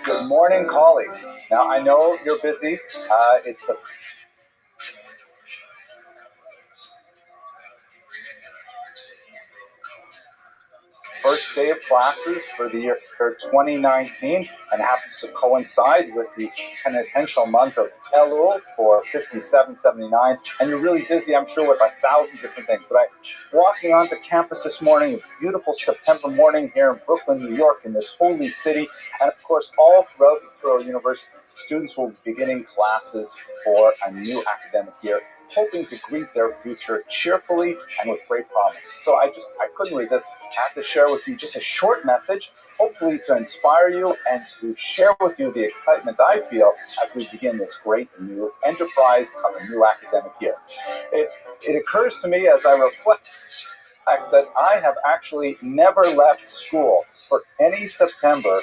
Good morning, colleagues. Now, I know you're busy. It's the first day of classes for the year 2019 and happens to coincide with the penitential month of Elul for 5779. And you're really busy, I'm sure, with 1,000 different things. But walking onto campus this morning, a beautiful September morning here in Brooklyn, New York, in this holy city, and of course all throughout Victoria University, students will be beginning classes for a new academic year, hoping to greet their future cheerfully and with great promise. So I couldn't resist. I have to share with you just a short message, hopefully to inspire you and to share with you the excitement I feel as we begin this great new enterprise of a new academic year. It occurs to me as I reflect that I have actually never left school for any September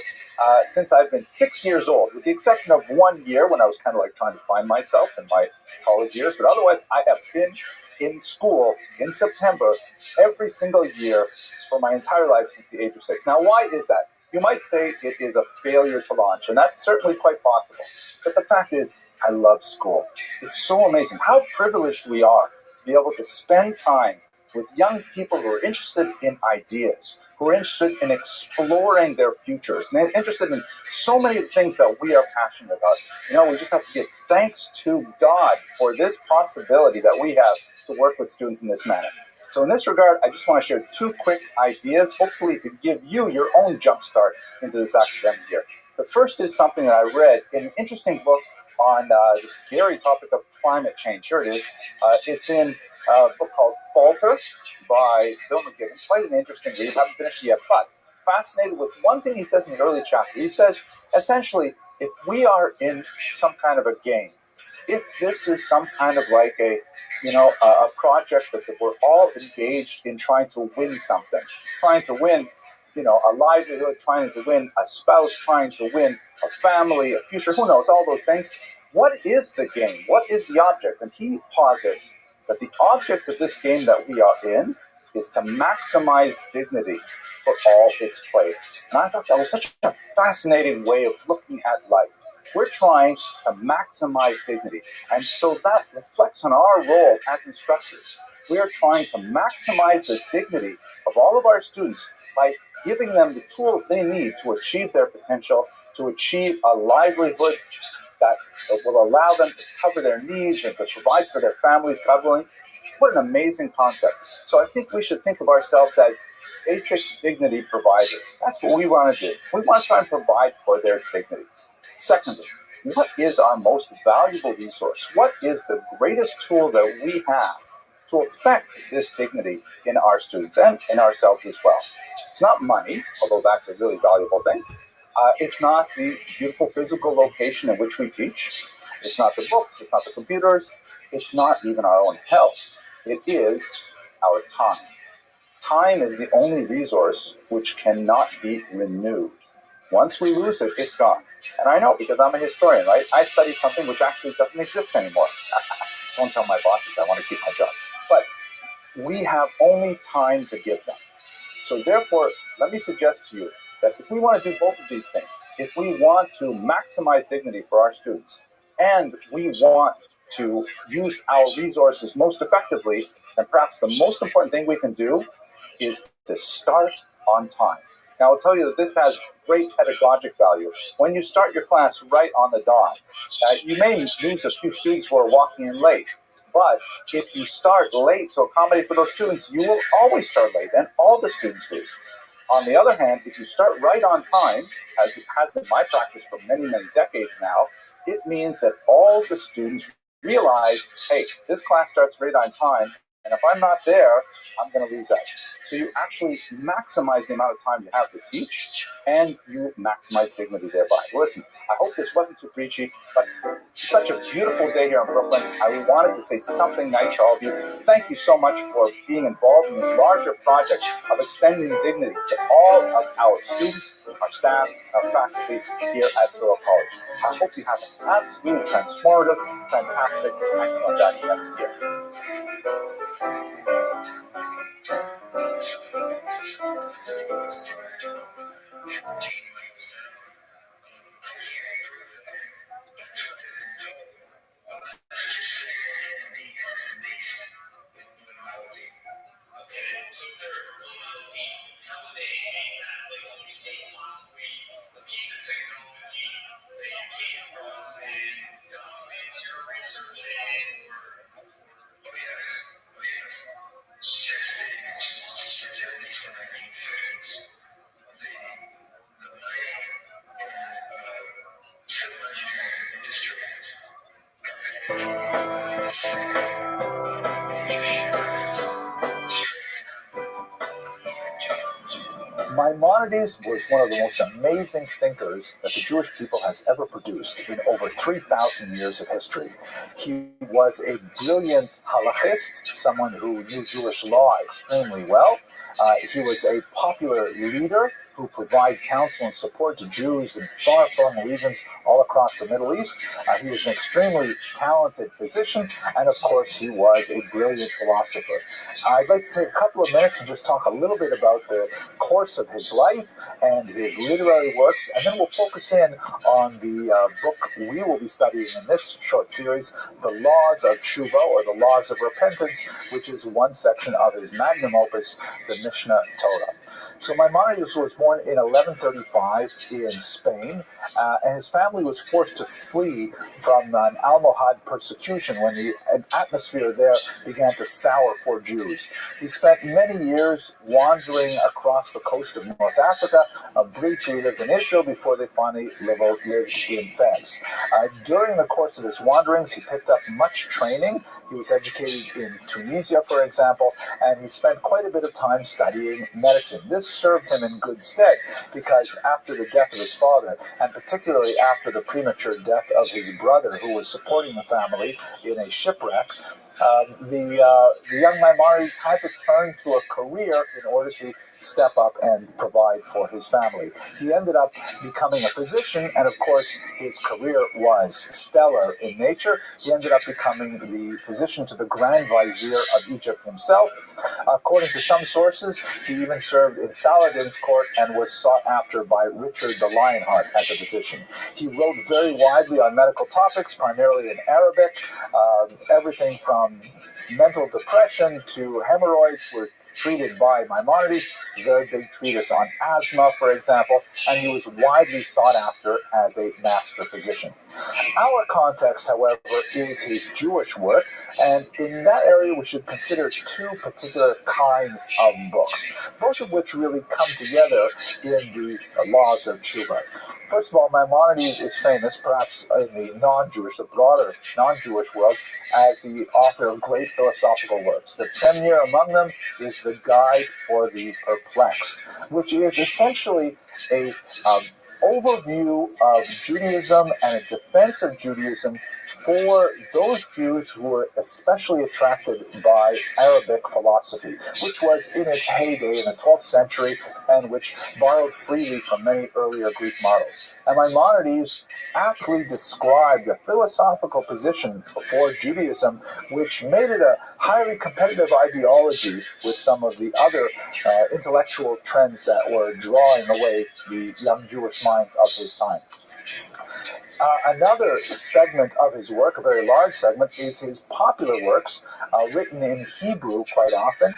since I've been 6 years old, with the exception of 1 year when I was kind of like trying to find myself in my college years. But otherwise, I have been in school in September every single year for my entire life since the age of 6. Now, why is that? You might say it is a failure to launch, and that's certainly quite possible. But the fact is, I love school. It's so amazing how privileged we are to be able to spend time with young people who are interested in ideas, who are interested in exploring their futures, and interested in so many of the things that we are passionate about. You know, we just have to give thanks to God for this possibility that we have to work with students in this manner. So in this regard, I just want to share 2 quick ideas, hopefully to give you your own jumpstart into this academic year. The first is something that I read in an interesting book on the scary topic of climate change. Here it is. It's in a book called Falter by Bill McGibbon. Quite an interesting read. Haven't finished it yet, but fascinated with one thing he says in the early chapter. He says, essentially, if we are in some kind of a game, if this is some kind of like a project that we're all engaged in trying to win something, trying to win, a livelihood, trying to win a spouse, trying to win a family, a future, who knows, all those things. What is the game? What is the object? And he posits that the object of this game that we are in is to maximize dignity for all its players. And I thought that was such a fascinating way of looking at life. We're trying to maximize dignity. And so that reflects on our role as instructors. We are trying to maximize the dignity of all of our students by giving them the tools they need to achieve their potential, to achieve a livelihood that will allow them to cover their needs and to provide for their families, God willing. What an amazing concept. So I think we should think of ourselves as basic dignity providers. That's what we want to do. We want to try and provide for their dignity. Secondly, what is our most valuable resource? What is the greatest tool that we have to affect this dignity in our students and in ourselves as well? It's not money, although that's a really valuable thing. It's not the beautiful physical location in which we teach. It's not the books. It's not the computers. It's not even our own health. It is our time. Time is the only resource which cannot be renewed. Once we lose it, it's gone. And I know because I'm a historian, right? I studied something which actually doesn't exist anymore. Don't tell my bosses I want to keep my job. But we have only time to give them. So therefore, let me suggest to you that if we want to do both of these things, if we want to maximize dignity for our students, and we want to use our resources most effectively, then perhaps the most important thing we can do is to start on time. Now, I'll tell you that this has great pedagogic value. When you start your class right on the dot, you may lose a few students who are walking in late. But if you start late to accommodate for those students, you will always start late, and all the students lose. On the other hand, if you start right on time, as it has been my practice for many, many decades now, it means that all the students realize, hey, this class starts right on time, and if I'm not there, I'm going to lose out. So you actually maximize the amount of time you have to teach, and you maximize dignity thereby. Listen, I hope this wasn't too preachy, but it's such a beautiful day here in Brooklyn. I wanted to say something nice to all of you. Thank you so much for being involved in this larger project of extending dignity to all of our students, our staff, our faculty here at Touro College. I hope you have an absolutely transformative, fantastic, excellent academic year. Maimonides was one of the most amazing thinkers that the Jewish people has ever produced in over 3,000 years of history. He was a brilliant halachist, someone who knew Jewish law extremely well. He was a popular leader who provided counsel and support to Jews in far-flung regions all across the Middle East. He was an extremely talented physician, and of course he was a brilliant philosopher. I'd like to take a couple of minutes and just talk a little bit about the course of his life and his literary works, and then we'll focus in on the book we will be studying in this short series, The Laws of Tshuva, or The Laws of Repentance, which is one section of his magnum opus, the Mishnah Torah. So Maimonides was born in 1135 in Spain, and his family was forced to flee from an Almohad persecution when the atmosphere there began to sour for Jews. He spent many years wandering across the coast of North Africa. Briefly lived in Israel before they finally lived in Fez. During the course of his wanderings, he picked up much training. He was educated in Tunisia, for example, and he spent quite a bit of time studying medicine. This served him in good stead because after the death of his father, and particularly after the premature death of his brother, who was supporting the family in a shipwreck, the young Maimonides had to turn to a career in order to step up and provide for his family. He ended up becoming a physician, and of course his career was stellar in nature. He ended up becoming the physician to the Grand Vizier of Egypt himself. According to some sources, he even served in Saladin's court and was sought after by Richard the Lionheart as a physician. He wrote very widely on medical topics, primarily in Arabic. Everything from mental depression to hemorrhoids were treated by Maimonides, a very big treatise on asthma, for example, and he was widely sought after as a master physician. Our context, however, is his Jewish work, and in that area we should consider two particular kinds of books, both of which really come together in the Laws of Tshuva. First of all, Maimonides is famous, perhaps in the non-Jewish, the broader non-Jewish world, as the author of great philosophical works. The premier among them is The Guide for the Perplexed, which is essentially a overview of Judaism and a defense of Judaism for those Jews who were especially attracted by Arabic philosophy, which was in its heyday in the 12th century and which borrowed freely from many earlier Greek models. And Maimonides aptly described a philosophical position for Judaism which made it a highly competitive ideology with some of the other intellectual trends that were drawing away the young Jewish minds of his time. Another segment of his work, a very large segment, is his popular works, written in Hebrew quite often,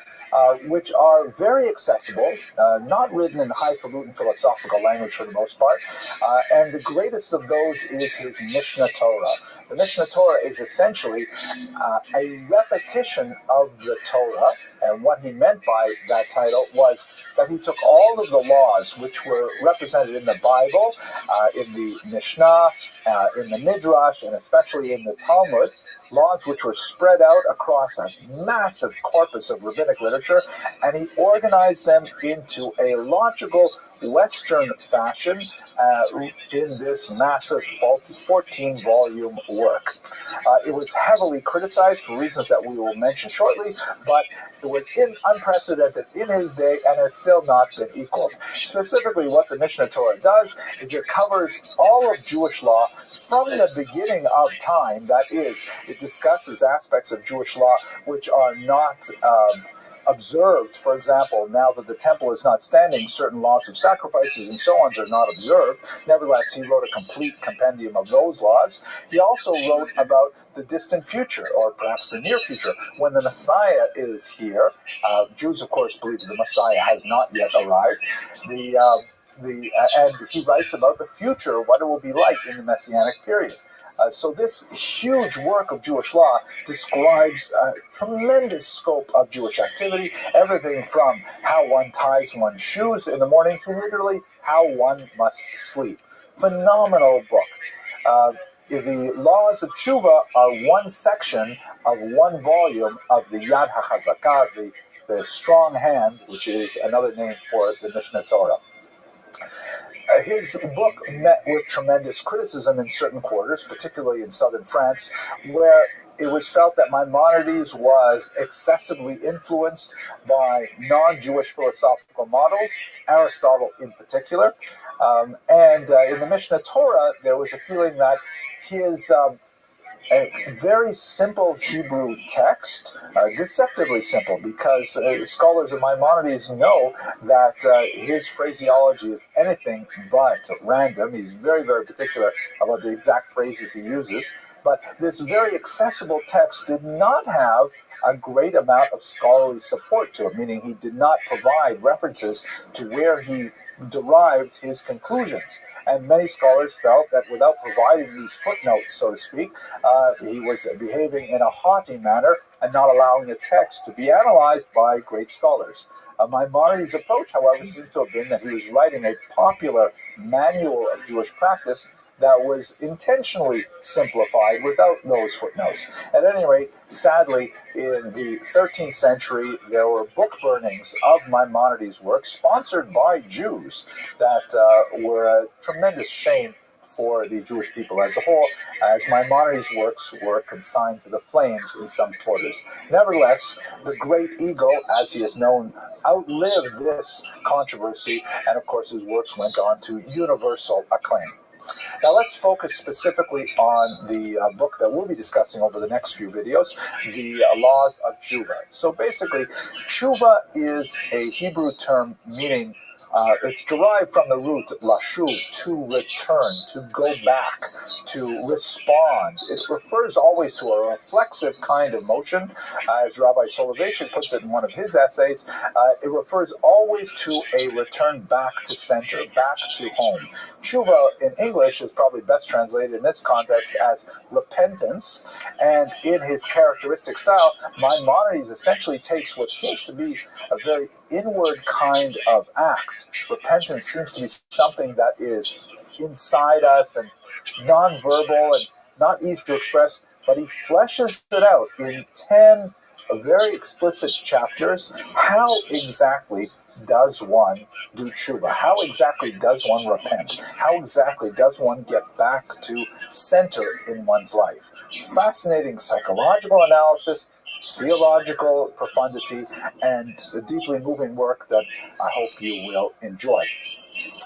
which are very accessible, not written in highfalutin philosophical language for the most part, and the greatest of those is his Mishnah Torah. The Mishnah Torah is essentially a repetition of the Torah, and what he meant by that title was that he took all of the laws which were represented in the Bible, in the Mishnah, in the Midrash, and especially in the Talmud, laws which were spread out across a massive corpus of rabbinic literature, and he organized them into a logical Western fashion in this massive 14-volume work. It was heavily criticized for reasons that we will mention shortly, but it was unprecedented in his day and has still not been equaled. Specifically, what the Mishnah Torah does is it covers all of Jewish law from the beginning of time. That is, it discusses aspects of Jewish law which are not observed. For example, now that the temple is not standing, certain laws of sacrifices and so on are not observed. Nevertheless, he wrote a complete compendium of those laws. He also wrote about the distant future, or perhaps the near future, when the Messiah is here. Jews, of course, believe the Messiah has not yet arrived. And he writes about the future, what it will be like in the Messianic period. So this huge work of Jewish law describes a tremendous scope of Jewish activity, everything from how one ties one's shoes in the morning to literally how one must sleep. Phenomenal book. The Laws of Tshuva are one section of one volume of the Yad HaChazakah, the the strong hand, which is another name for the Mishneh Torah. His book met with tremendous criticism in certain quarters, particularly in southern France, where it was felt that Maimonides was excessively influenced by non-Jewish philosophical models, Aristotle in particular. And in the Mishneh Torah, there was a feeling that his a very simple Hebrew text, deceptively simple, because scholars of Maimonides know that his phraseology is anything but random. He's very, very particular about the exact phrases he uses. But this very accessible text did not have a great amount of scholarly support to it, meaning he did not provide references to where he derived his conclusions. And many scholars felt that without providing these footnotes, so to speak, he was behaving in a haughty manner and not allowing the text to be analyzed by great scholars. Maimonides' approach, however, seems to have been that he was writing a popular manual of Jewish practice that was intentionally simplified without those footnotes. At any rate, sadly, in the 13th century, there were book burnings of Maimonides' work sponsored by Jews that were a tremendous shame for the Jewish people as a whole, as Maimonides' works were consigned to the flames in some quarters. Nevertheless, the great ego, as he is known, outlived this controversy, and of course his works went on to universal acclaim. Now let's focus specifically on the book that we'll be discussing over the next few videos, the Laws of Tshuva. So basically, Tshuva is a Hebrew term meaning it's derived from the root lashuv, to return, to go back, to respond. It refers always to a reflexive kind of motion. As Rabbi Soloveitchik puts it in one of his essays, it refers always to a return back to center, back to home. Tshuva in English is probably best translated in this context as repentance, and in his characteristic style, Maimonides essentially takes what seems to be a very inward kind of act. Repentance seems to be something that is inside us and non-verbal and not easy to express, but he fleshes it out in 10 very explicit chapters. How exactly does one do tshuva? How exactly does one repent? How exactly does one get back to center in one's life? Fascinating psychological analysis, theological profundity, and a deeply moving work that I hope you will enjoy.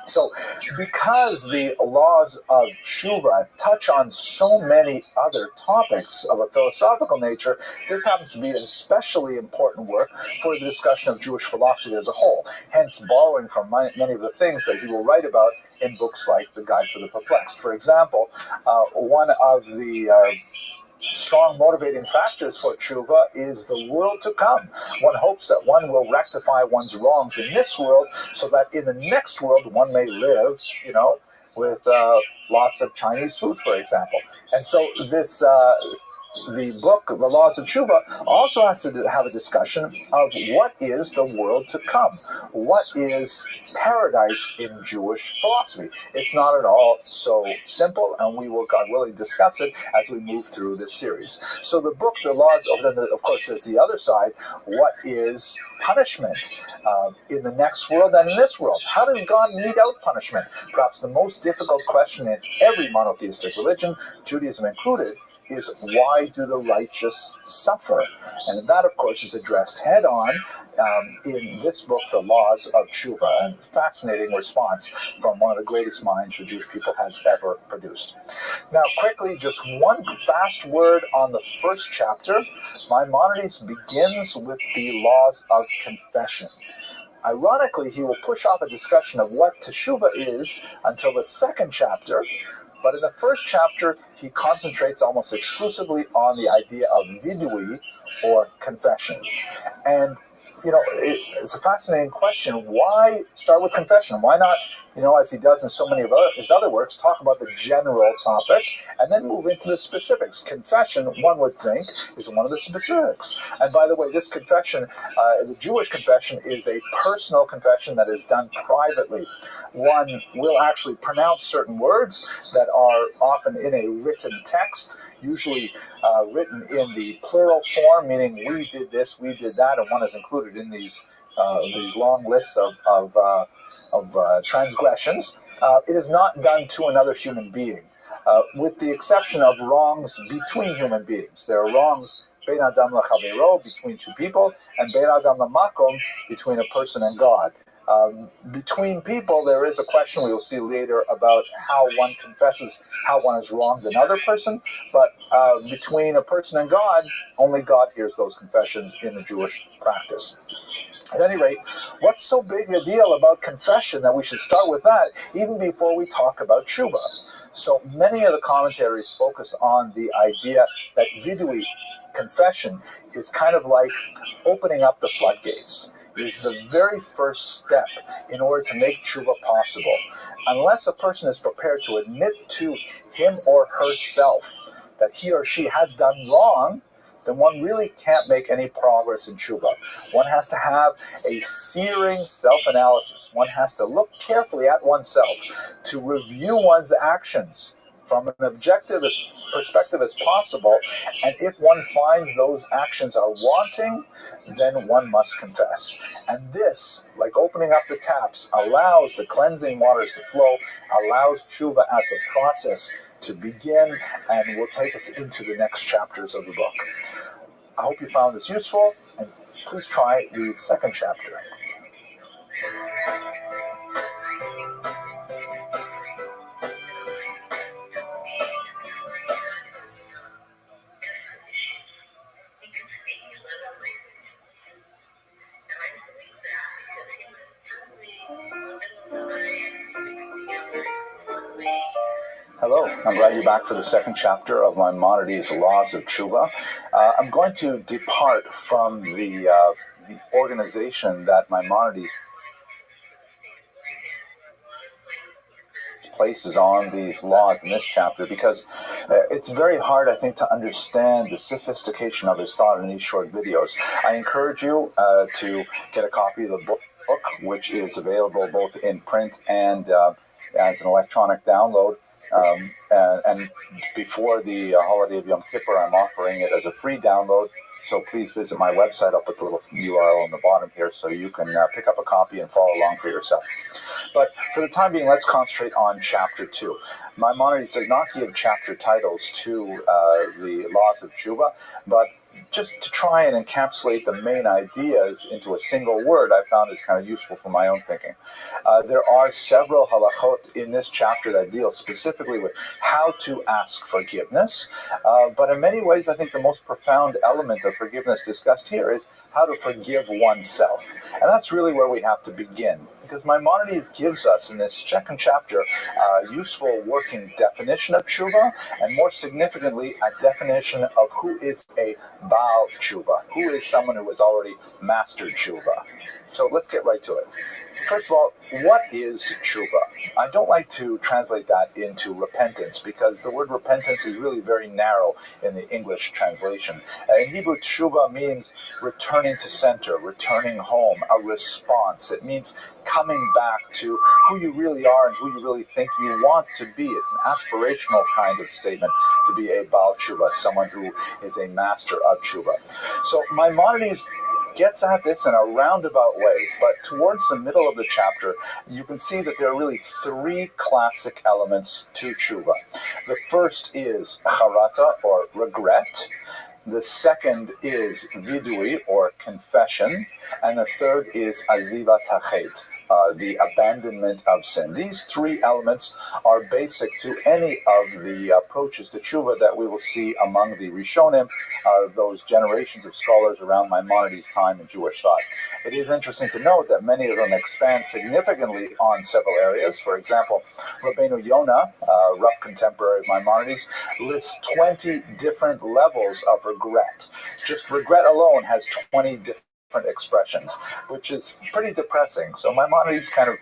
So, because the laws of tshuva touch on so many other topics of a philosophical nature, this happens to be an especially important work for the discussion of Jewish philosophy as a whole, hence borrowing from many of the things that he will write about in books like The Guide for the Perplexed. For example, one of the strong motivating factors for tshuva is the world to come. One hopes that one will rectify one's wrongs in this world so that in the next world one may live, with lots of Chinese food, for example. And so this the book, The Laws of Tshuva, also has to have a discussion of what is the world to come. What is paradise in Jewish philosophy? It's not at all so simple, and we will, God willing, discuss it as we move through this series. So the book, The Laws, of course, there's the other side. What is punishment in the next world and in this world? How does God mete out punishment? Perhaps the most difficult question in every monotheistic religion, Judaism included, is why do the righteous suffer? And that, of course, is addressed head-on in this book, The Laws of Tshuva, a fascinating response from one of the greatest minds the Jewish people has ever produced. Now, quickly, just one fast word on the first chapter. Maimonides begins with the laws of confession. Ironically, he will push off a discussion of what teshuva is until the second chapter, but in the first chapter, he concentrates almost exclusively on the idea of vidui, or confession. And, it's a fascinating question. Why start with confession? Why not, as he does in so many of his other works, talk about the general topic and then move into the specifics? Confession, one would think, is one of the specifics. And by the way, this confession, the Jewish confession, is a personal confession that is done privately. One will actually pronounce certain words that are often in a written text, usually written in the plural form, meaning we did this, we did that, and one is included included in these long lists of transgressions, it is not done to another human being, with the exception of wrongs between human beings. There are wrongs bein adam l'chavero, between two people, and bein adam l'makom, between a person and God. Between people, there is a question we will see later about how one confesses how one has wronged another person, but between a person and God, only God hears those confessions in the Jewish practice. At any rate, what's so big a deal about confession that we should start with that even before we talk about tshuva? So many of the commentaries focus on the idea that vidui, confession, is kind of like opening up the floodgates. It is the very first step in order to make tshuva possible. Unless a person is prepared to admit to him or herself that he or she has done wrong, then one really can't make any progress in tshuva. One has to have a searing self-analysis. One has to look carefully at oneself to review one's actions from an objective perspective as possible, and if one finds those actions are wanting, then one must confess. And this, like opening up the taps, allows the cleansing waters to flow, allows tshuva as the process to begin, and will take us into the next chapters of the book. I hope you found this useful, and please try the second chapter. Hello, I'm glad you're back for the second chapter of Maimonides' Laws of Tshuva. I'm going to depart from the organization that Maimonides places on these laws in this chapter, because it's very hard, I think, to understand the sophistication of his thought in these short videos. I encourage you to get a copy of the book, which is available both in print and as an electronic download. And before the holiday of Yom Kippur, I'm offering it as a free download. So please visit my website. I'll put the little URL on the bottom here so you can pick up a copy and follow along for yourself. But for the time being, let's concentrate on Chapter 2. Maimonides does not give chapter titles to the laws of Tshuva, but just to try and encapsulate the main ideas into a single word, I found is kind of useful for my own thinking. There are several halachot in this chapter that deal specifically with how to ask forgiveness, but in many ways, I think the most profound element of forgiveness discussed here is how to forgive oneself. And that's really where we have to begin, because Maimonides gives us in this second chapter a useful working definition of tshuva, and more significantly, a definition of who is a Baal tshuva, who is someone who has already mastered tshuva. So let's get right to it. First of all, what is tshuva? I don't like to translate that into repentance, because the word repentance is really very narrow in the English translation. In Hebrew, tshuva means returning to center, returning home, a response. It means coming back to who you really are and who you really think you want to be. It's an aspirational kind of statement to be a Baal tshuva, someone who is a master of tshuva. So Maimonides gets at this in a roundabout way, but towards the middle of the chapter, you can see that there are really three classic elements to tshuva. The first is charata, or regret. The second is vidui, or confession. And the third is azivat hachet, the abandonment of sin. These three elements are basic to any of the approaches to tshuva that we will see among the Rishonim, those generations of scholars around Maimonides' time in Jewish thought. It is interesting to note that many of them expand significantly on several areas. For example, Rabbeinu Yonah, rough contemporary of Maimonides, lists 20 different levels of regret. Just regret alone has 20 different expressions, which is pretty depressing. So Maimonides kind of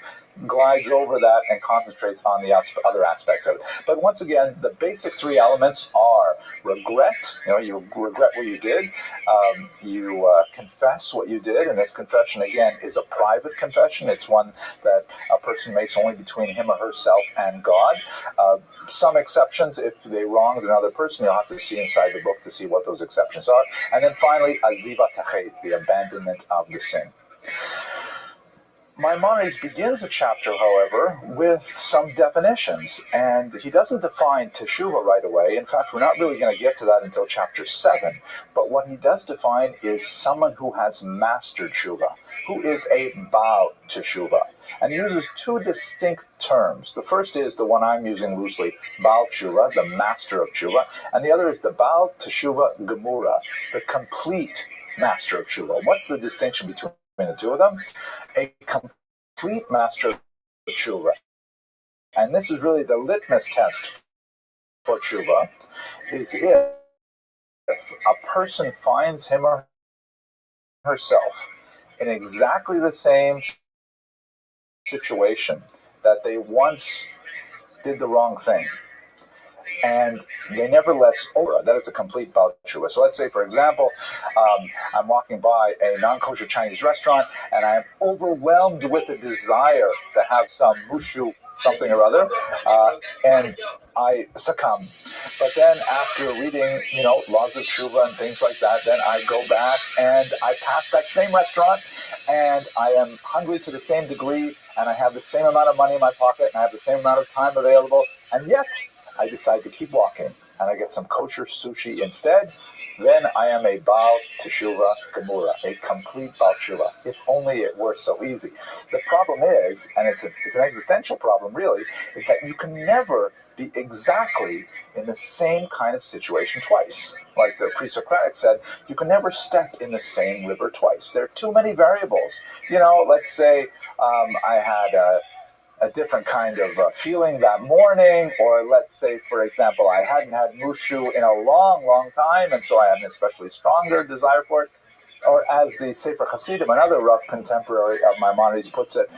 glides over that and concentrates on the other aspects of it. But once again, the basic three elements are regret. You regret what you did. You confess what you did, and this confession, again, is a private confession. It's one that a person makes only between him or herself and God. Some exceptions, if they wronged another person, you'll have to see inside the book to see what those exceptions are. And then finally, azivat hachet, the abandonment of the sin. Maimonides begins the chapter, however, with some definitions, and he doesn't define teshuvah right away. In fact, we're not really going to get to that until chapter 7. But what he does define is someone who has mastered teshuvah, who is a baal teshuvah. And he uses two distinct terms. The first is the one I'm using loosely, baal teshuvah, the master of teshuvah, and the other is the baal teshuvah gemura, the complete master of teshuvah. What's the distinction between the two of them? A complete master of tshuva, and this is really the litmus test for tshuva, is if a person finds him or herself in exactly the same situation that they once did the wrong thing, and they nevertheless over. That is a complete baal tshuva. So let's say, for example, I'm walking by a non-kosher Chinese restaurant, and I am overwhelmed with a desire to have some mushu something or other, and I succumb. But then after reading, laws of tshuva and things like that, then I go back and I pass that same restaurant, and I am hungry to the same degree, and I have the same amount of money in my pocket, and I have the same amount of time available, and yet I decide to keep walking, and I get some kosher sushi instead. Then I am a baal teshuvah gemura, a complete baal teshuvah. If only it were so easy. The problem is, and it's an existential problem really, is that you can never be exactly in the same kind of situation twice. Like the pre-Socratic said, you can never step in the same river twice. There are too many variables. Let's say I had a different kind of feeling that morning, or let's say, for example, I hadn't had mushu in a long, long time, and so I have an especially stronger desire for it. Or as the Sefer Hasidim, another rough contemporary of Maimonides, puts it,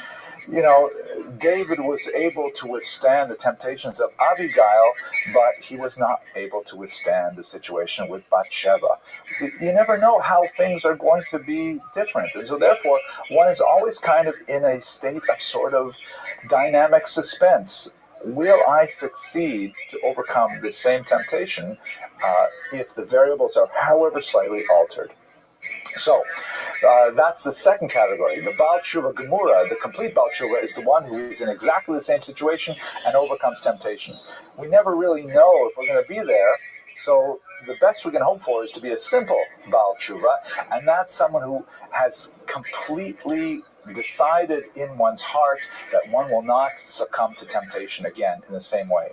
David was able to withstand the temptations of Abigail, but he was not able to withstand the situation with Bathsheba. You never know how things are going to be different. And so therefore, one is always kind of in a state of sort of dynamic suspense. Will I succeed to overcome the same temptation if the variables are however slightly altered? So, that's the second category. The baal teshuvah gemura, the complete baal teshuvah, is the one who is in exactly the same situation and overcomes temptation. We never really know if we're going to be there, so the best we can hope for is to be a simple baal teshuvah, and that's someone who has completely decided in one's heart that one will not succumb to temptation again in the same way.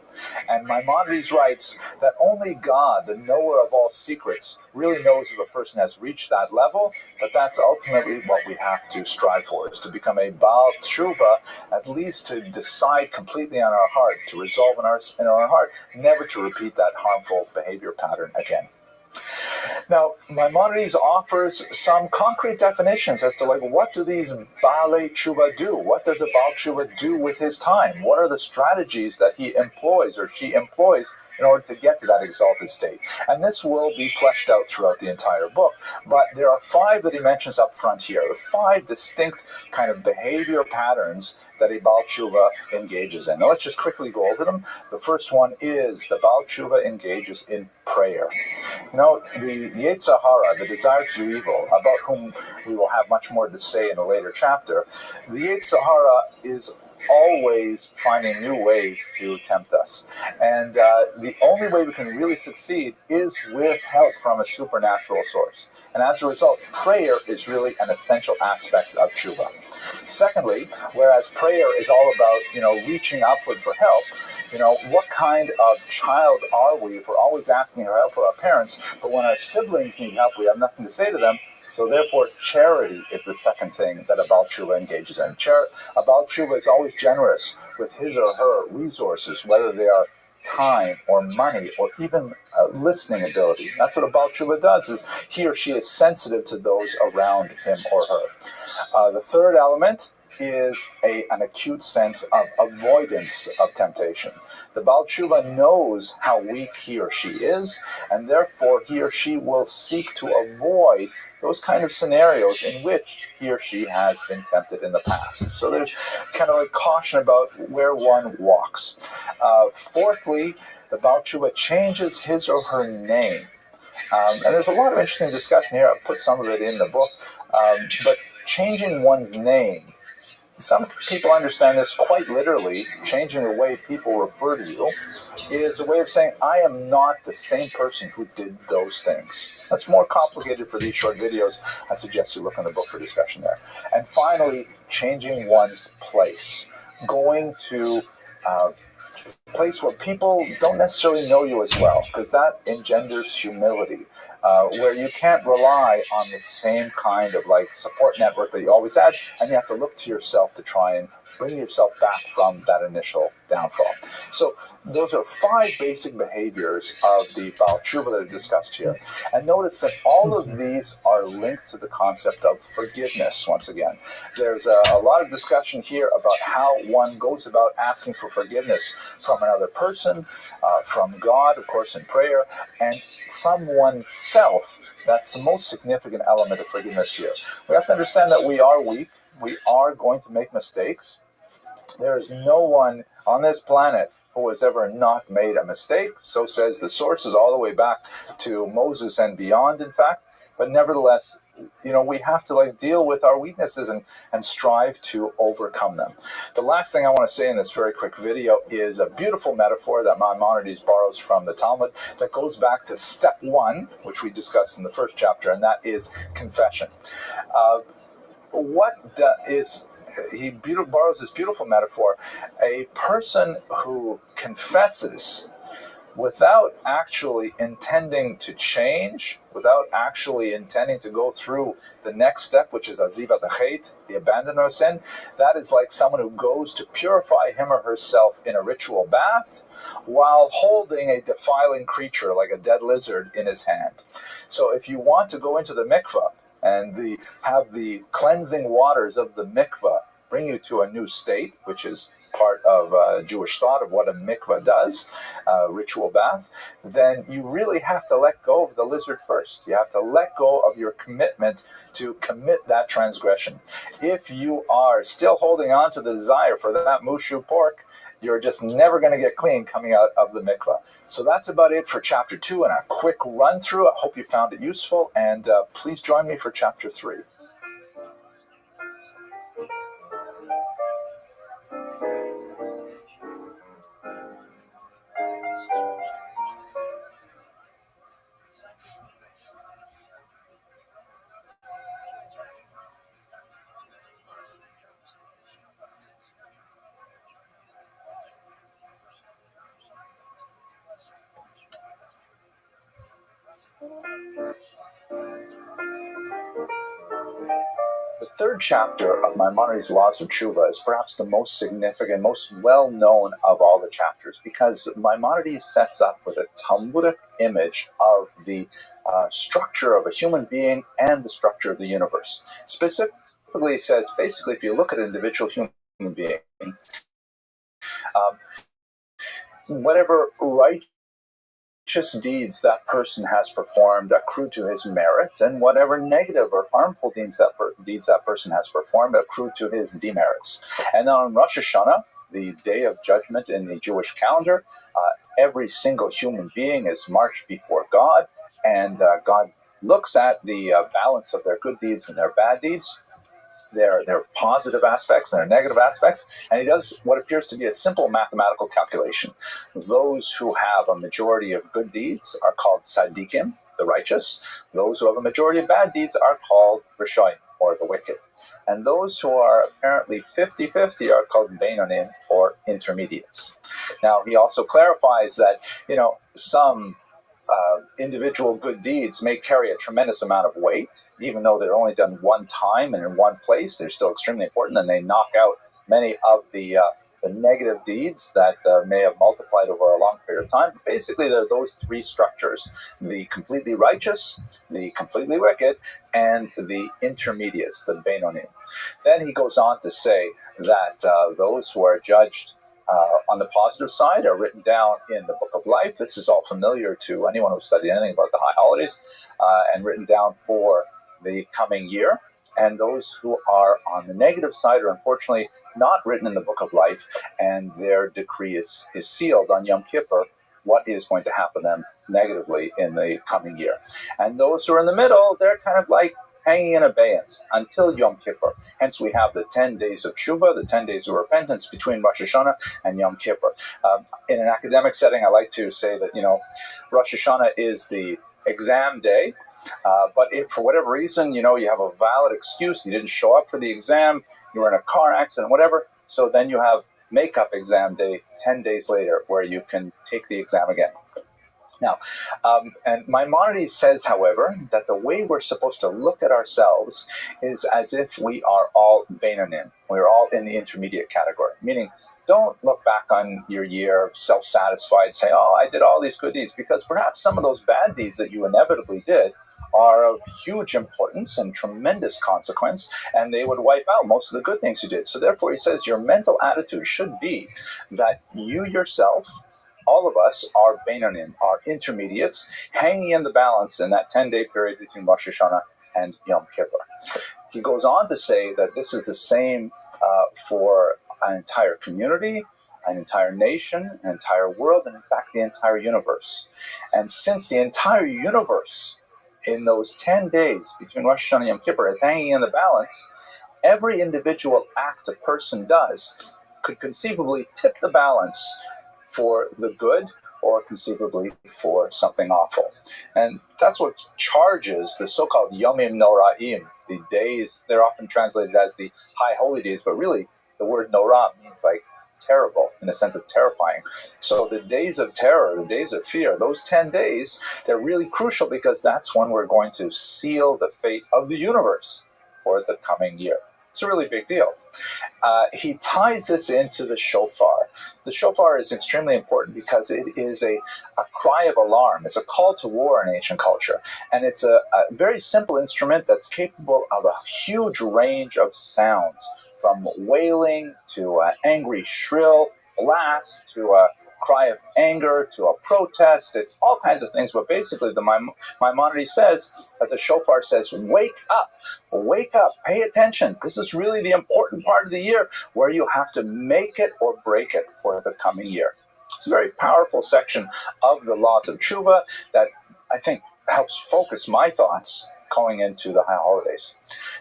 And Maimonides writes that only God, the knower of all secrets, really knows if a person has reached that level, but that's ultimately what we have to strive for, is to become a baal teshuvah, at least to decide completely on our heart, to resolve in our heart, never to repeat that harmful behavior pattern again. Now, Maimonides offers some concrete definitions as to what do these Baalei Tshuva do? What does a Baal Tshuva do with his time? What are the strategies that he employs or she employs in order to get to that exalted state? And this will be fleshed out throughout the entire book. But there are 5 that he mentions up front here, the 5 distinct kind of behavior patterns that a Baal Tshuva engages in. Now, let's just quickly go over them. The first one is the Baal Tshuva engages in prayer. The Yetzer Hara, the desire to do evil, about whom we will have much more to say in a later chapter, the Yetzer Hara is always finding new ways to tempt us. And the only way we can really succeed is with help from a supernatural source. And as a result, prayer is really an essential aspect of tshuva. Secondly, whereas prayer is all about, reaching upward for help, what kind of child are we if we're always asking for help for our parents, but when our siblings need help, we have nothing to say to them? So therefore, charity is the second thing that a Baal Tshuva engages in. A Baal Tshuva is always generous with his or her resources, whether they are time or money or even listening ability. That's what a Baal Tshuva does, is he or she is sensitive to those around him or her. The third element is an acute sense of avoidance of temptation. The Baal Tshuva knows how weak he or she is, and therefore he or she will seek to avoid those kind of scenarios in which he or she has been tempted in the past. So there's kind of a caution about where one walks. Fourthly, the Baal Tshuva changes his or her name. And there's a lot of interesting discussion here. I've put some of it in the book. But changing one's name, some people understand this quite literally. Changing the way people refer to you is a way of saying, I am not the same person who did those things. That's more complicated for these short videos. I suggest you look in the book for discussion there. And finally, changing one's place. Going to a place where people don't necessarily know you as well, because that engenders humility, where you can't rely on the same kind of support network that you always had, and you have to look to yourself to try and bring yourself back from that initial downfall. So those are 5 basic behaviors of the Baal Tshuva that are discussed here. And notice that all of these are linked to the concept of forgiveness, once again. There's a lot of discussion here about how one goes about asking for forgiveness from another person, from God, of course, in prayer, and from oneself. That's the most significant element of forgiveness here. We have to understand that we are weak. We are going to make mistakes. There is no one on this planet who has ever not made a mistake. So says the sources all the way back to Moses and beyond, in fact. But nevertheless, we have to deal with our weaknesses and strive to overcome them. The last thing I want to say in this very quick video is a beautiful metaphor that Maimonides borrows from the Talmud that goes back to step 1, which we discussed in the first chapter, and that is confession. He borrows this beautiful metaphor. A person who confesses without actually intending to change, without actually intending to go through the next step, which is azivat ha'chet, the abandonment of sin, that is like someone who goes to purify him or herself in a ritual bath while holding a defiling creature like a dead lizard in his hand. So if you want to go into the mikveh and have the cleansing waters of the mikveh bring you to a new state, which is part of Jewish thought of what a mikveh does, ritual bath, then you really have to let go of the lizard first. You have to let go of your commitment to commit that transgression. If you are still holding on to the desire for that mushu pork, you're just never going to get clean coming out of the mikveh. So that's about it for chapter 2 and a quick run through. I hope you found it useful, and please join me for chapter 3. The third chapter of Maimonides' Laws of Tshuva is perhaps the most significant, most well-known of all the chapters, because Maimonides sets up with a Talmudic image of the structure of a human being and the structure of the universe. Specifically, it says, basically, if you look at an individual human being, whatever righteous deeds that person has performed accrue to his merit, and whatever negative or harmful deeds that person has performed accrue to his demerits. And on Rosh Hashanah, the day of judgment in the Jewish calendar, every single human being is marched before God, and God looks at the balance of their good deeds and their bad deeds, their positive aspects and their negative aspects, and he does what appears to be a simple mathematical calculation. Those who have a majority of good deeds are called tzaddikim, the righteous. Those who have a majority of bad deeds are called rishonim, or the wicked. And those who are apparently 50-50 are called beinonim, or intermediates. Now, he also clarifies that, some individual good deeds may carry a tremendous amount of weight, even though they're only done one time and in one place. They're still extremely important, and they knock out many of the the negative deeds that may have multiplied over a long period of time. But basically, there are those three structures: the completely righteous, the completely wicked, and the intermediates, the Beinonim. Then he goes on to say that those who are judged on the positive side are written down in the Book of Life. This is all familiar to anyone who's studied anything about the high holidays, and written down for the coming year. And those who are on the negative side are unfortunately not written in the Book of Life, and their decree is sealed on Yom Kippur, what is going to happen to them negatively in the coming year. And those who are in the middle, they're kind of like hanging in abeyance until Yom Kippur. Hence we have the 10 days of tshuva, the 10 days of repentance between Rosh Hashanah and Yom Kippur. In an academic setting, I like to say that, Rosh Hashanah is the exam day, but if for whatever reason, you have a valid excuse, you didn't show up for the exam, you were in a car accident, whatever, so then you have makeup exam day 10 days later where you can take the exam again. Now, and Maimonides says, however, that the way we're supposed to look at ourselves is as if we are all Beinonim. We're all in the intermediate category, meaning don't look back on your year self-satisfied, say, oh, I did all these good deeds, because perhaps some of those bad deeds that you inevitably did are of huge importance and tremendous consequence, and they would wipe out most of the good things you did. So therefore, he says your mental attitude should be that you yourself, all of us, are Beinonim, are intermediates, hanging in the balance in that 10-day period between Rosh Hashanah and Yom Kippur. He goes on to say that this is the same for an entire community, an entire nation, an entire world, and in fact the entire universe. And since the entire universe in those 10 days between Rosh Hashanah and Yom Kippur is hanging in the balance, every individual act a person does could conceivably tip the balance for the good or conceivably for something awful. And that's what charges the so-called Yomim Noraim, the days. They're often translated as the high holy days, but really the word Norah means like terrible, in the sense of terrifying. So the days of terror, the days of fear, those 10 days, they're really crucial because that's when we're going to seal the fate of the universe for the coming year. It's a really big deal. He ties this into the shofar. The shofar is extremely important because it is a cry of alarm. It's a call to war in ancient culture. And it's a very simple instrument that's capable of a huge range of sounds, from wailing to angry shrill blast to a cry of anger to a protest. It's all kinds of things, but basically the Maimonides says that the shofar says, wake up, pay attention. This is really the important part of the year where you have to make it or break it for the coming year. It's a very powerful section of the laws of tshuva that I think helps focus my thoughts going into the high holidays.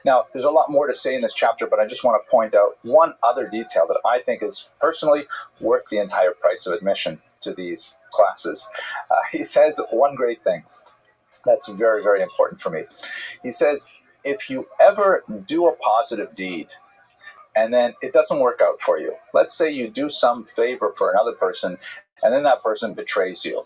Now, there's a lot more to say in this chapter, but I just want to point out one other detail that I think is personally worth the entire price of admission to these classes. He says one great thing that's very, very important for me. He says, if you ever do a positive deed and then it doesn't work out for you, let's say you do some favor for another person and then that person betrays you.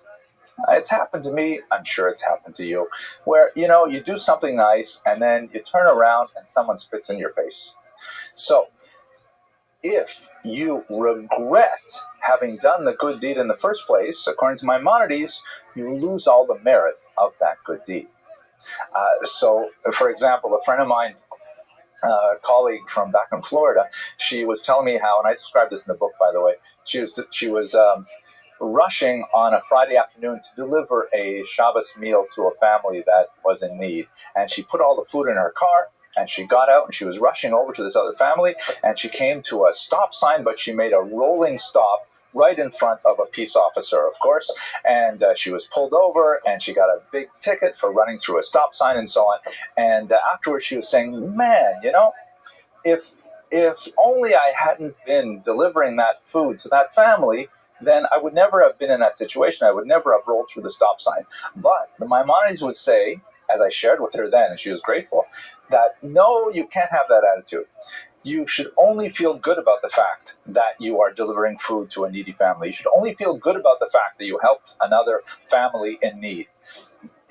It's happened to me, I'm sure it's happened to you, where, you do something nice and then you turn around and someone spits in your face. So, if you regret having done the good deed in the first place, according to Maimonides, you lose all the merit of that good deed. So, for example, a friend of mine, a colleague from back in Florida, she was telling me how, and I described this in the book, by the way, she was rushing on a Friday afternoon to deliver a Shabbos meal to a family that was in need. And she put all the food in her car, and she got out, and she was rushing over to this other family, and she came to a stop sign, but she made a rolling stop right in front of a peace officer, of course, and she was pulled over, and she got a big ticket for running through a stop sign and so on. And afterwards she was saying, man, if only I hadn't been delivering that food to that family, then I would never have been in that situation. I would never have rolled through the stop sign. But the Maimonides would say, as I shared with her then, and she was grateful, that no, you can't have that attitude. You should only feel good about the fact that you are delivering food to a needy family. You should only feel good about the fact that you helped another family in need.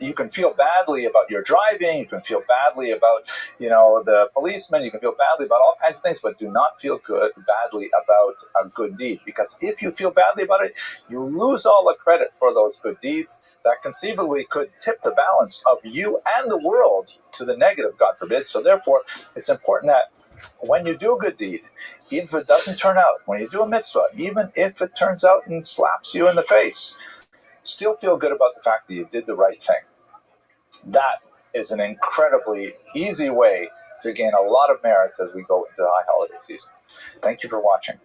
you can feel badly about your driving, you can feel badly about, the policeman, you can feel badly about all kinds of things, but do not feel badly about a good deed. Because if you feel badly about it, you lose all the credit for those good deeds that conceivably could tip the balance of you and the world to the negative, God forbid. So therefore, it's important that when you do a good deed, even if it doesn't turn out, when you do a mitzvah, even if it turns out and slaps you in the face, still feel good about the fact that you did the right thing. That is an incredibly easy way to gain a lot of merits as we go into the high holiday season. Thank you for watching.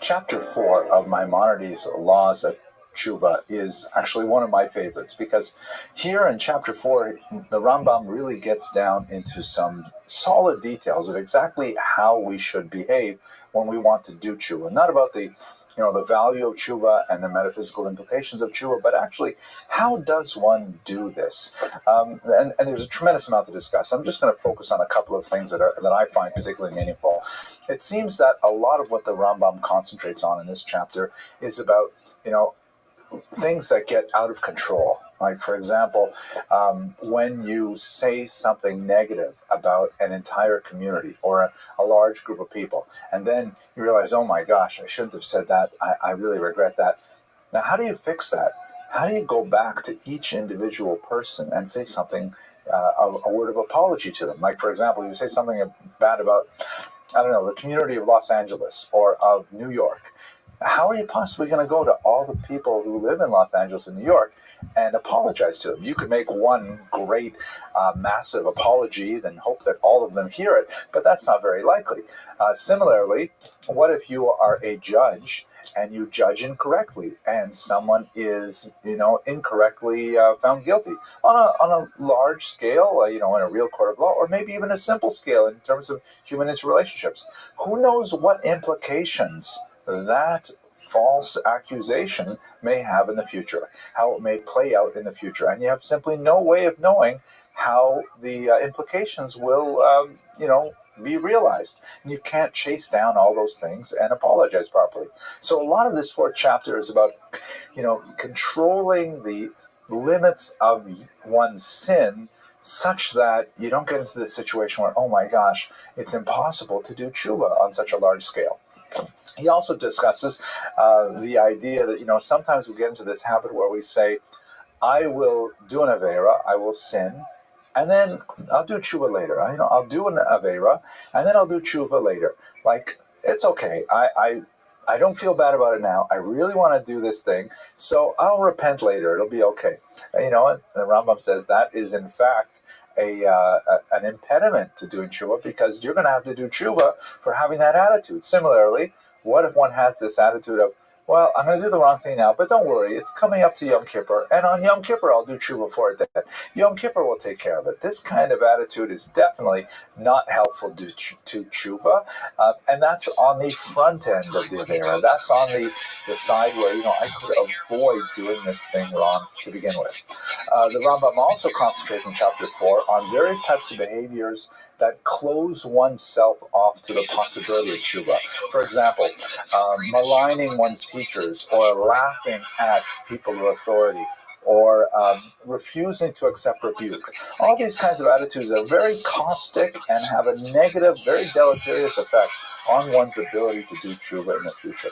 Chapter 4 of Maimonides' Laws of Tshuva is actually one of my favorites, because here in Chapter 4, the Rambam really gets down into some solid details of exactly how we should behave when we want to do Tshuva. Not about the value of Tshuva and the metaphysical implications of Tshuva, but actually, how does one do this? And there's a tremendous amount to discuss. I'm just going to focus on a couple of things that I find particularly meaningful. It seems that a lot of what the Rambam concentrates on in this chapter is about, things that get out of control. Like, for example, when you say something negative about an entire community or a large group of people, and then you realize, oh my gosh, I shouldn't have said that. I really regret that. Now, how do you fix that? How do you go back to each individual person and say something, a word of apology to them? Like, for example, you say something bad about, the community of Los Angeles or of New York. How are you possibly going to go to all the people who live in Los Angeles and New York and apologize to them? You could make one great, massive apology, then hope that all of them hear it, but that's not very likely. Similarly, what if you are a judge and you judge incorrectly, and someone is, incorrectly found guilty on a large scale, in a real court of law, or maybe even a simple scale in terms of human interrelationships? Who knows what implications that false accusation may have in the future, how it may play out in the future, and you have simply no way of knowing how the implications will, be realized. And you can't chase down all those things and apologize properly. So a lot of this 4th chapter is about, controlling the limits of one's sin such that you don't get into the situation where, oh my gosh, it's impossible to do tshuva on such a large scale. He also discusses the idea that, sometimes we get into this habit where we say, I will do an avera, I will sin, and then I'll do tshuva later. I'll do an avera, and then I'll do tshuva later. Like, it's okay. I don't feel bad about it now. I really want to do this thing, so I'll repent later. It'll be okay. And the Rambam says that is, in fact, an impediment to doing tshuva, because you're going to have to do tshuva for having that attitude. Similarly, what if one has this attitude of, well, I'm going to do the wrong thing now, but don't worry, it's coming up to Yom Kippur, and on Yom Kippur I'll do tshuva for it then. Yom Kippur will take care of it. This kind of attitude is definitely not helpful to tshuva, and that's on the front end of the Avera. That's on the side where, I could avoid doing this thing wrong to begin with. The Rambam also concentrates in chapter 4 on various types of behaviors that close oneself off to the possibility of tshuva. For example, maligning one's teachers, or laughing at people of authority, or refusing to accept rebuke. All these kinds of attitudes are very caustic and have a negative, very deleterious effect on one's ability to do tshuva in the future.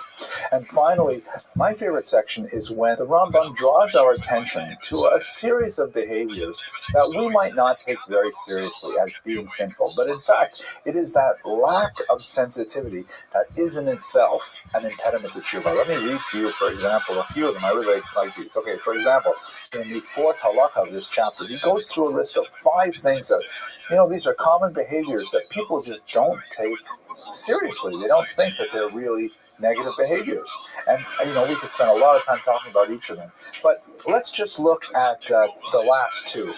And finally, my favorite section is when the Rambam draws our attention to a series of behaviors that we might not take very seriously as being sinful. But in fact, it is that lack of sensitivity that is in itself an impediment to tshuva. Let me read to you, for example, a few of them. I really like these. Okay, for example, in the 4th halakha of this chapter, he goes through a list of 5 things that, these are common behaviors that people just don't take seriously. They don't think that they're really negative behaviors. And, we could spend a lot of time talking about each of them. But let's just look at the last two.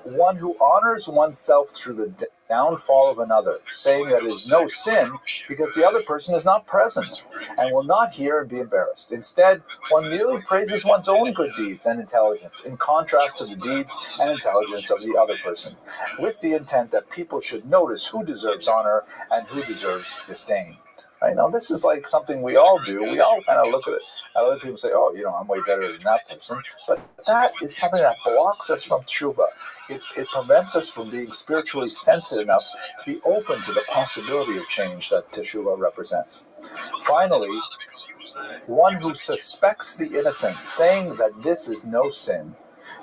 One who honors oneself through the downfall of another, saying that it is no sin because the other person is not present and will not hear and be embarrassed. Instead, one merely praises one's own good deeds and intelligence in contrast to the deeds and intelligence of the other person, with the intent that people should notice who deserves honor and who deserves disdain. Right? Now, this is like something we all do. We all kind of look at it. Other people say, oh, I'm way better than that person. But that is something that blocks us from tshuva. It prevents us from being spiritually sensitive enough to be open to the possibility of change that teshuva represents. Finally, one who suspects the innocent, saying that this is no sin.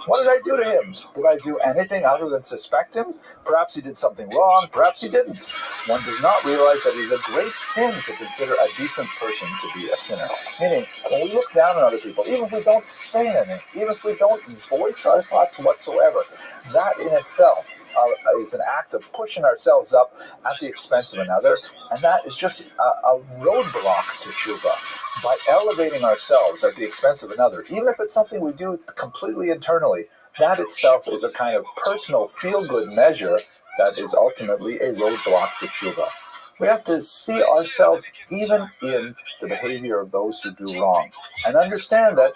What did I do to him? Did I do anything other than suspect him? Perhaps he did something wrong, perhaps he didn't. One does not realize that it is a great sin to consider a decent person to be a sinner. Meaning, when we look down on other people, even if we don't say anything, even if we don't voice our thoughts whatsoever, that in itself is an act of pushing ourselves up at the expense of another, and that is just a roadblock to tshuva. By elevating ourselves at the expense of another, even if it's something we do completely internally, that itself is a kind of personal feel-good measure that is ultimately a roadblock to tshuva. We have to see ourselves even in the behavior of those who do wrong, and understand that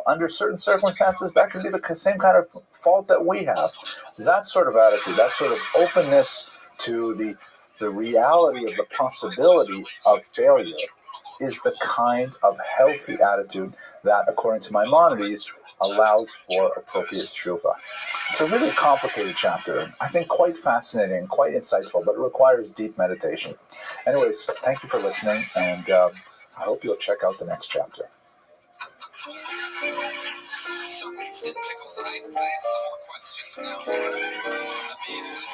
under certain circumstances, that can be the same kind of fault that we have. That sort of attitude, that sort of openness to the reality of the possibility of failure is the kind of healthy attitude that, according to Maimonides, allows for appropriate tshuva. It's a really complicated chapter, I think quite fascinating, quite insightful, but it requires deep meditation. Anyways, thank you for listening, and I hope you'll check out the next chapter. So instant pickles, I have some more questions now. Amazing.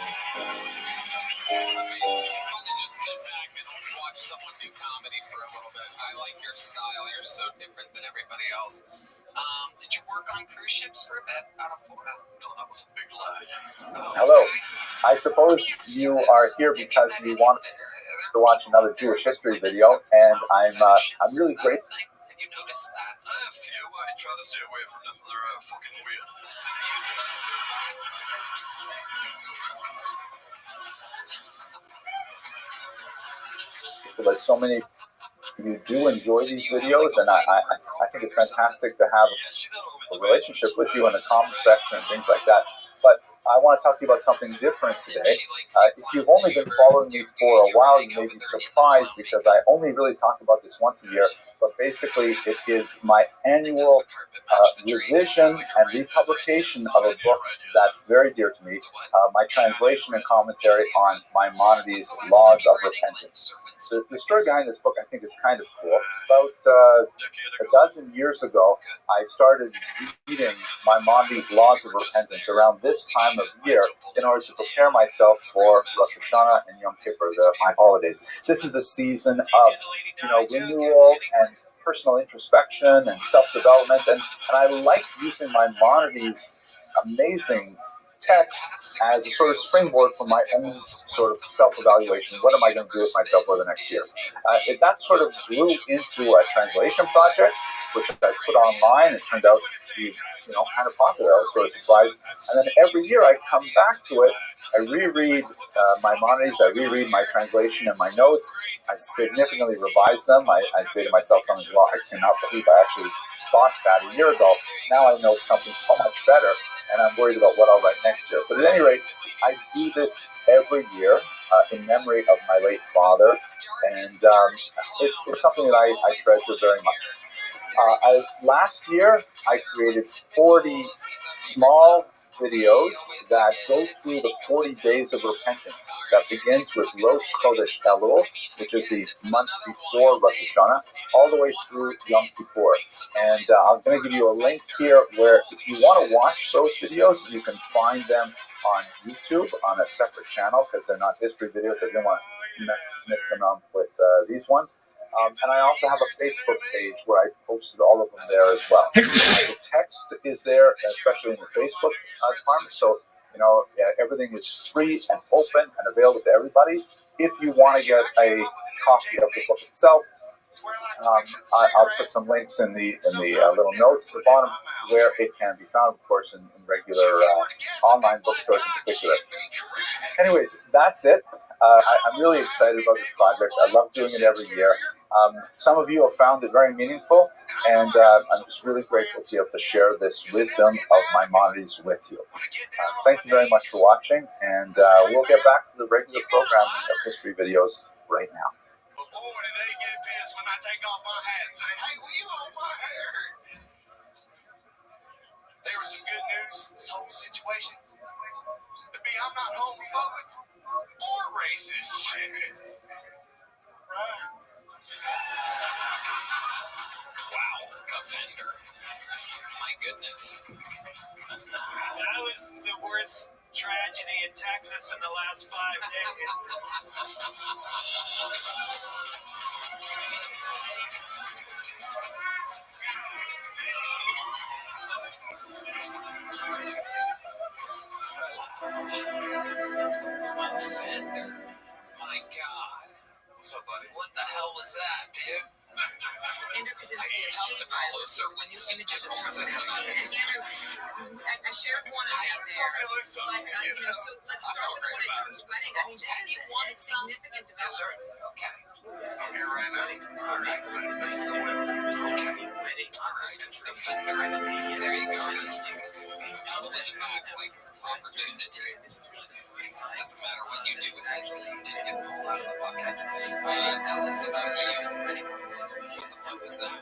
It's fun to just sit back and watch someone do comedy for a little bit. I like your style. You're so different than everybody else. Did you work on cruise ships for a bit out of Florida? No, that was a big lie. Hello. I suppose you are here because you want to watch another Jewish history video, and I'm really grateful. You notice that? A few. I try to stay away from them. They're fucking weird. Like so many, you do enjoy these videos, and I think it's fantastic to have a relationship with you in the comment section and things like that. But I want to talk to you about something different today. If you've only been following me for a while, you may be surprised because I only really talk about this once a year. But basically, it is my annual revision and republication of a book that's very dear to me, my translation and commentary on Maimonides' Laws of Repentance. The story behind this book, I think, is kind of cool. About a dozen years ago, I started reading Maimonides' Laws of Repentance around this time of year in order to prepare myself for Rosh Hashanah and Yom Kippur, my holidays. This is the season of renewal and personal introspection and self-development, and I like using Maimonides' amazing text as a sort of springboard for my own sort of self-evaluation. What am I going to do with myself for the next year? That sort of grew into a translation project, which I put online. It turned out to be, kind of popular. I was sort of surprised. And then every year I come back to it. I reread Maimonides. I reread my translation and my notes. I significantly revise them. I say to myself something, well, I cannot believe I actually thought that a year ago. Now I know something so much better, and I'm worried about what I'll write next year. But at any rate, I do this every year in memory of my late father, and it's something that I treasure very much. Last year, I created 40 small videos that go through the 40 days of repentance that begins with Rosh Chodesh Elul, which is the month before Rosh Hashanah, all the way through Yom Kippur. And I'm going to give you a link here where if you want to watch those videos, you can find them on YouTube on a separate channel because they're not history videos. I didn't want to miss them out with these ones. And I also have a Facebook page where I posted all of them there as well. The text is there, especially in the Facebook department. So, everything is free and open and available to everybody. if you want to get a copy of the book itself, I'll put some links in the little notes at the bottom where it can be found, of course, in regular online bookstores in particular. Anyways, that's it. I'm really excited about this project. I love doing it every year. Some of you have found it very meaningful, and I'm just really grateful to be able to share this wisdom of Maimonides with you. Thank you very much for watching, and we'll get back to the regular programming of history videos right now. But boy, do they get pissed when I take off my hat and say, hey, will you hold my hair? There was some good news in this whole situation. But me, I'm not homophobic or racist. Right? Wow, offender. My goodness. That was the worst tragedy in Texas in the last 5 days. Offender. My God. What's up, buddy? What the hell was that, dude? It's tough to follow Sir Winston. Just I shared one of them there. So let's start with the one at Trump's wedding. I mean, this is a significant development. Okay. I'm here right now. All right. This is a win. Okay. Ready. All right. Offender. There you go. There's like opportunity. Doesn't matter what you do with it. You didn't get pulled out of the bucket. Tell us about you. What the fuck was that?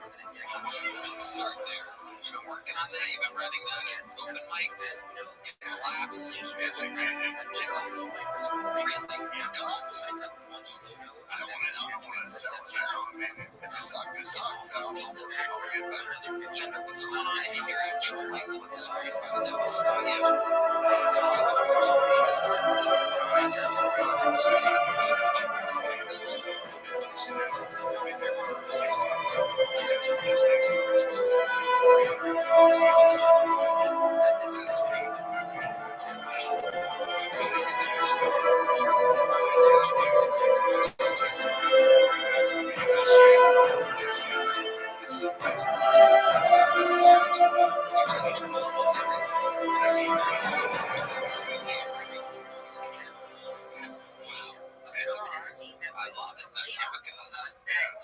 Let's start there. You've been working on that. You've been writing that. Open mics. It's laughs. Really? I don't want to sell it now. I mean, if it sucks, it sucks. I'll get better. Offender, what's going on in your actual life? Let's talk about it. Tell us about you. I love it. That's how it goes.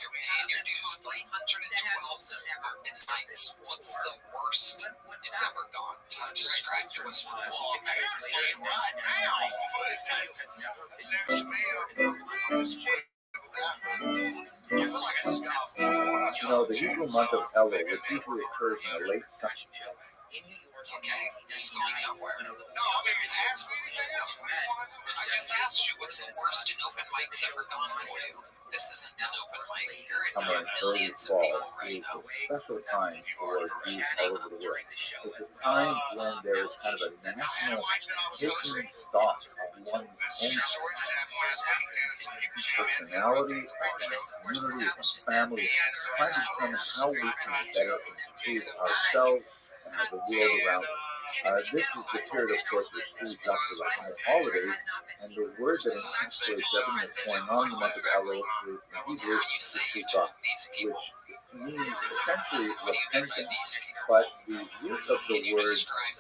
You're paying your dues. 312 nights. What's the worst it's ever gone? Describe to us one. Well, apparently, right now. You know, the Hebrew month of Elul, which usually occurs in the late summer. Okay, this is going nowhere. No, I mean, ask me. I just asked you what's the worst an open mic's ever gone for you. This isn't an open mic. You're in front of millions of people right now. It's a special time for Jews all over the world. It's a time when there is kind of a national taking stock of one's own personality, community, family, trying to determine how we can better improve ourselves and the world around us. This is the period, of course, which leads up to the high holidays, and the word that encapsulates everything that's going on in the month of Elul is in Hebrew, teshuvah, which means essentially repentance, but the root of the word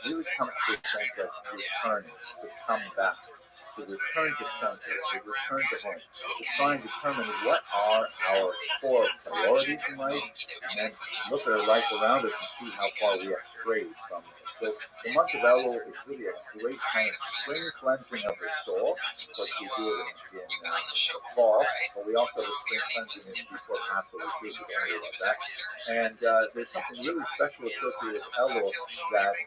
really comes to a sense of returning, to come back, to return to center, to return to home, to try and determine what are our core priorities in life, and then look at our life around us and see how far we have strayed from it. So the month of Elul is really a great kind of spring cleansing of the soul, because we do it in fall, but we also have a spring cleansing before Passover too, so don't worry about that. And there's something really special associated with Elul that I'd like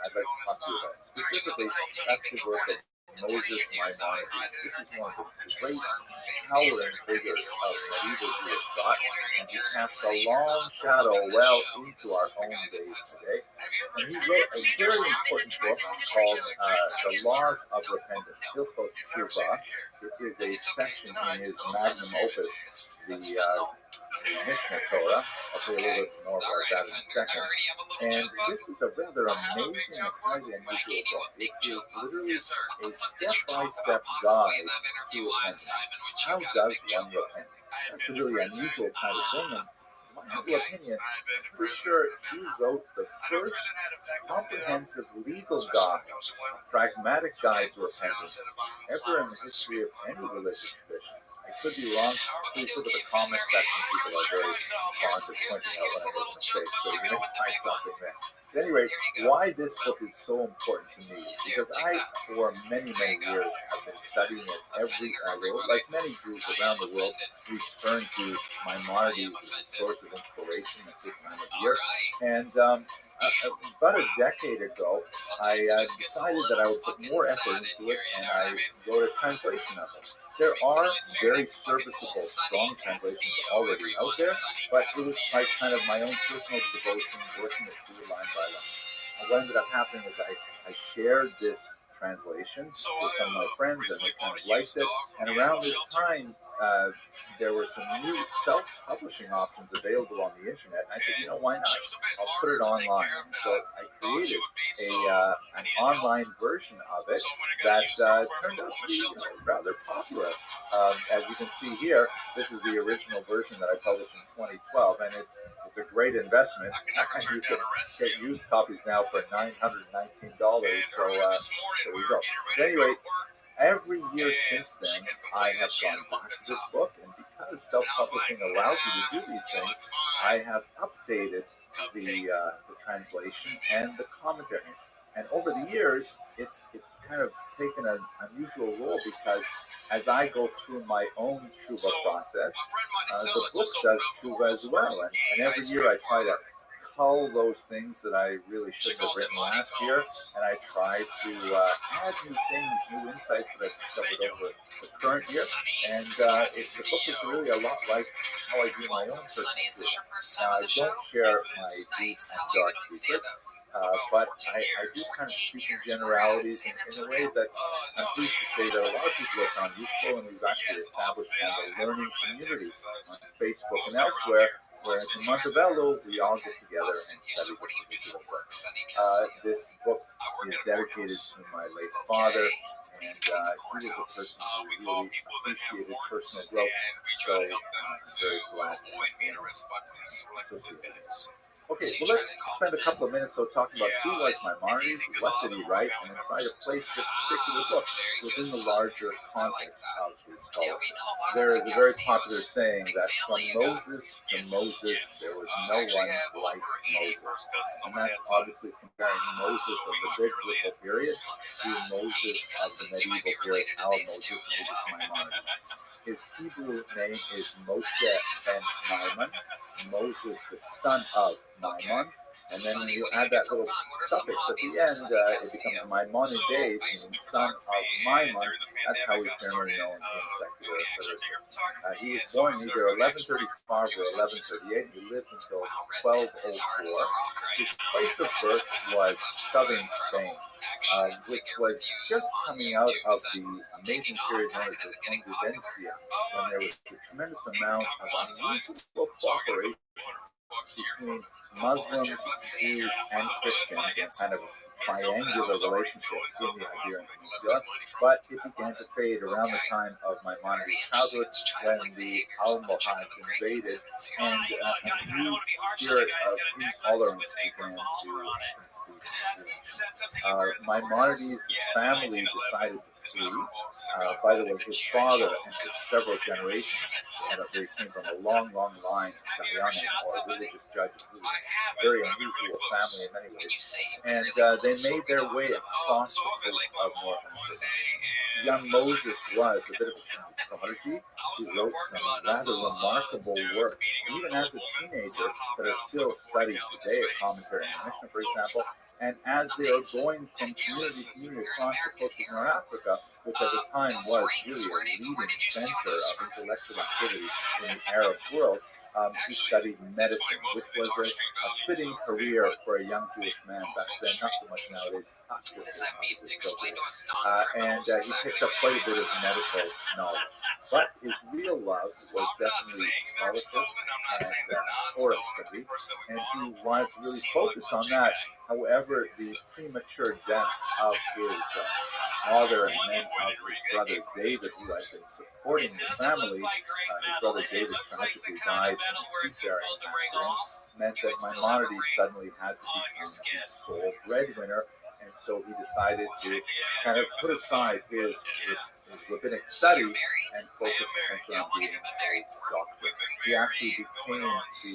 to talk to you about. Specifically, that's the work of Moses Maimonides. This is one of the great power and figures of medieval Jewish thought, and he casts a long shadow well into our own days today. And he wrote a very important book called The Laws of Repentance, Hilchot Teshuvah. It is a section in his magnum opus, the the Mishnah Torah. I'll tell you a little bit more about that in a second. And this is a rather amazing and highly unusual book. It is literally a step-by-step guide to repentance. How does one repent? That's a really unusual kind of thing. And in my humble opinion, I'm pretty sure he wrote the first comprehensive legal guide, pragmatic guide to repentance ever in the history of any religious tradition. I could be wrong. Please look at the comment section. People are very fond of pointing out when I make mistakes, so you may find something there. At any rate, why this book is so important to me is because I, for many, many years, have been studying it every hour. Like many Jews around the world, we turn to Maimonides as a source of inspiration at this time of year. And about a decade ago, I decided that I would put more effort into it, and I wrote a translation of it. There are very serviceable, strong translations already out there, but it was like kind of my own personal devotion, working it through line by line. And what ended up happening is I shared this translation with some of my friends, and they kind of liked it. And around this time, there were some new self-publishing options available on the internet. And I said, why not? I'll put it online. And so I created an online version of it that turned out to be rather popular. As you can see here, this is the original version that I published in 2012, and it's a great investment. You can get used copies now for $919. So there we go. But anyway, every year since then, I have gone back to this book, and because self-publishing allows you to do these things, I have updated the translation and the commentary. And over the years, it's kind of taken an unusual role because as I go through my own tshuva process, the book does tshuva as well. And every year I try to cull those things that I really should have written last year, and I try to add new things, new insights that I've discovered over the current year. And the book is really a lot like how I do my own personal tshuva. I don't share my deep and dark secrets. But I do kind of speak in generalities in a way that I'm pleased to say that a lot of people have found useful, and we've actually established kind of a learning community on Facebook and elsewhere, where in the month of Elul, we all get together and study this particular book. This book is dedicated to my late father, and he was a person who really appreciated personal growth, so I'm very glad to have been associated with this. Okay, well, let's spend a couple of minutes talking about who was Maimonides, what did he write, and then try to place this particular book within the larger context of his scholarship. There is a very popular saying that from Moses to Moses, there was no one like Moses. And that's obviously comparing Moses of the biblical period to Moses of the medieval period, our Moses Maimonides. His Hebrew name is Moshe ben Maimon, Moses the son of Maimon, and then when you add that little suffix at the end, it becomes Maimonides, meaning son of Maimon. That's how he's generally known in secular literature. He was born either 1135 or 1138, and he lived until 1204. His place of birth was southern Spain, which was just coming out of the amazing period known as the Convivencia, when there was a tremendous amount of unusual cooperation between Muslims, Jews, and Christians in kind of triangular relationship in the Iberian Peninsula, but it began to fade around the time of Maimonides' childhood when the Almohads invaded, and a new spirit of intolerance began to Maimonides' family decided to flee. By the way, his father entered several generations, and they came from a long, long line of Dayanim, or religious judges. It was a very unusual family in many ways. And they made their way across the coast of North Africa. Young Moses was a bit of a prodigy. He wrote some rather remarkable works, even as a teenager, that are still studied today, a commentary on the Mishnah, for example. And as they are going from community to community across the coast of North Africa, which at the time was really a leading center of intellectual activity in the Arab world, He studied medicine, which was a fitting career for a young Jewish man back then, not so much nowadays. What does that mean? Explain to us And he picked up quite a bit of medical knowledge. But his real love was definitely scholarship and Torah study, and he wanted to really focus on that. However, the premature death of his father and then of his brother David, who had been supporting the family, his brother David tragically died in a seafaring accident, meant that Maimonides suddenly had to become his sole breadwinner. And so he decided to kind of put aside his rabbinic study and focus essentially on being a doctor. He actually became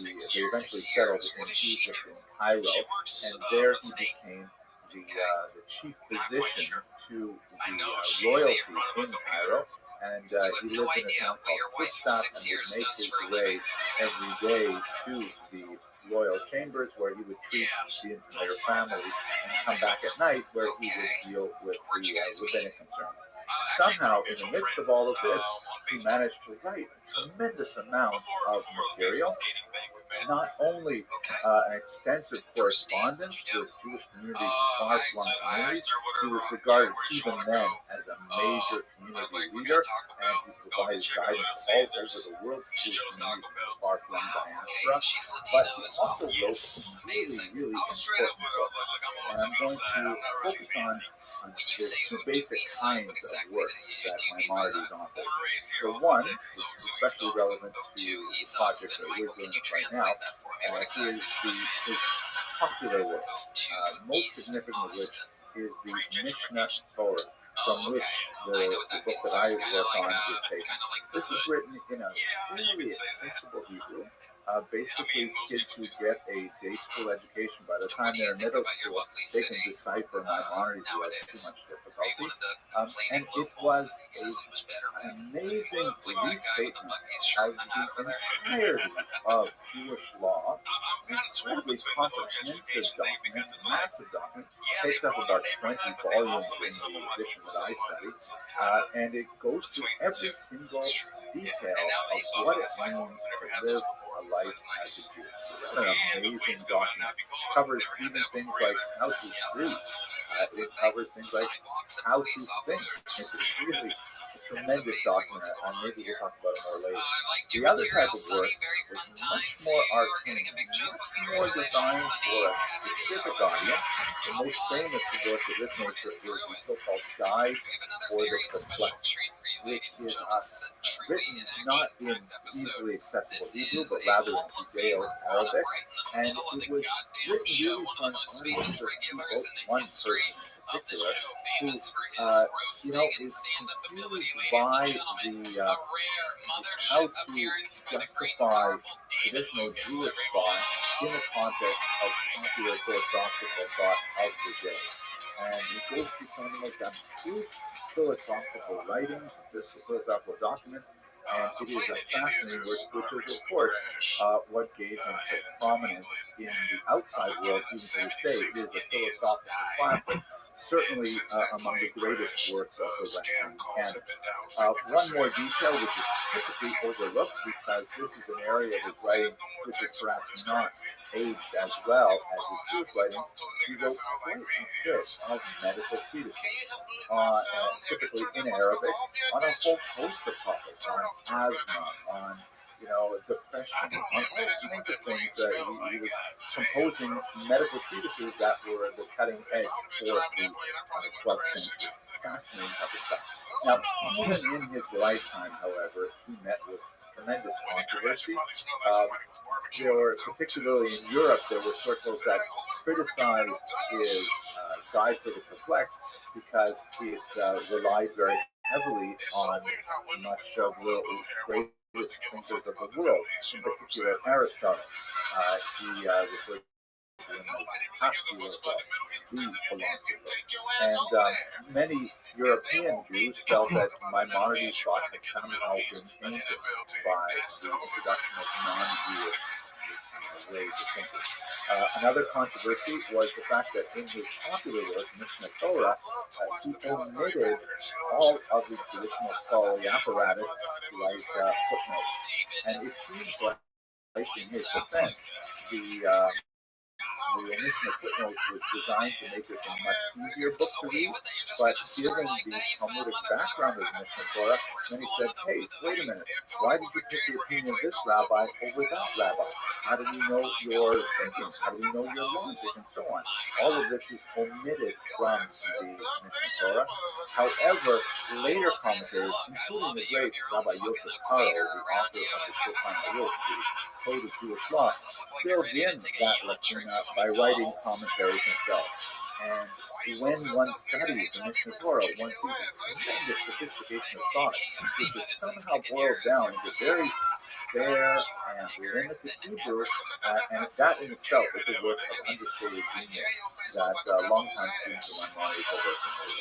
they eventually settled in Egypt, in Cairo, and there he became the chief physician to the royalty in Cairo. And he lived in a town called Footstop and would make his way every day to the royal chambers where he would treat the entire family and come back at night where he would deal with the rabbinic concerns. Somehow, in the midst of all of this, he managed to write a tremendous amount of material, not only an extensive correspondence with Jewish communities and far-flung communities. He was regarded even then as a major community leader, and he provided guidance all over the world to Jewish communities and far-flung diaspora. But he also wrote some really important books, and I'm going to focus on there's two basic kinds of works that Maimonides authored. The one, which is especially relevant to the project that we're doing right now, is his popular works, most significant of which is the Mishnah Torah, from which the book that I work on is taken. This is written in a really accessible Hebrew. Basically, kids who get a day school education, by the time they're in middle school, they can decipher Maimonides without too much difficulty. And it was an amazing restatement of the entirety of Jewish law, an incredibly comprehensive document, massive document. It takes up about 20 volumes in the edition that I study, and it goes through every single detail of what it means to live a life as a Jew. What an amazing document. It covers even things like how to sleep. It covers things like how to think. It's really a tremendous document, and maybe we'll talk about it more later. The other type of work is much more arcane, much more designed for a specific audience. The most famous work of this nature is the so-called Guide for the Perplexed, which is written not in easily accessible Hebrew, but rather in Judeo-Arabic, and it was written really for an audience of people, one person in particular, who, is confused by how to justify traditional Jewish thought in the context of popular philosophical thought of the day. And it goes through something like abstruse philosophical writings, philosophical documents, and it is a fascinating work, which is, of course, what gave him such prominence in the outside world, even to this day. It is a philosophical classic, certainly among the greatest works of the Western canon. One more detail, which is typically overlooked, because this is an area of his writing which is perhaps not aged as well as his Jewish writings. He wrote quite a bit of medical treatises, typically in Arabic, on a whole host of topics, on asthma, on depression, on all kinds of things. He was composing medical treatises that were the cutting edge for the 12th century. Fascinating type of stuff. Now, even in his lifetime, however, he met with tremendous controversy. Particularly in Europe, there were circles that criticized his Guide for the Perplexed because it relied very heavily on much of the greatest thinkers of the world, in particular Aristotle. He referred to him as the philosopher. And many European Jews felt that Maimonides' thought had somehow been tainted by the introduction of non-Jewish ways of thinking. Another controversy was the fact that in his popular work, Mishnah Torah, he omitted all of the traditional scholarly apparatus like footnotes. And it seems like in his defense, the omission of footnotes was designed to make it a much easier book to read, but given the Talmudic background of the Mishnah Torah, then he said, hey, wait a minute, why did you pick the opinion of this rabbi over that rabbi? How do we know your thinking? How do we know your logic? And so on. All of this is omitted from the Mishnah Torah. However, later commentators, including the great Rabbi Yosef Karo, the author of the Shulchan Aruch, the Code of Jewish Law, filled in that lacuna by writing commentaries themselves. And when one studies the Mishnah Torah, one sees a tremendous sophistication of thought, which is somehow boiled down into very spare and limited Hebrew, and that in itself is a work of understated genius that longtime students of Maimonides are very familiar with.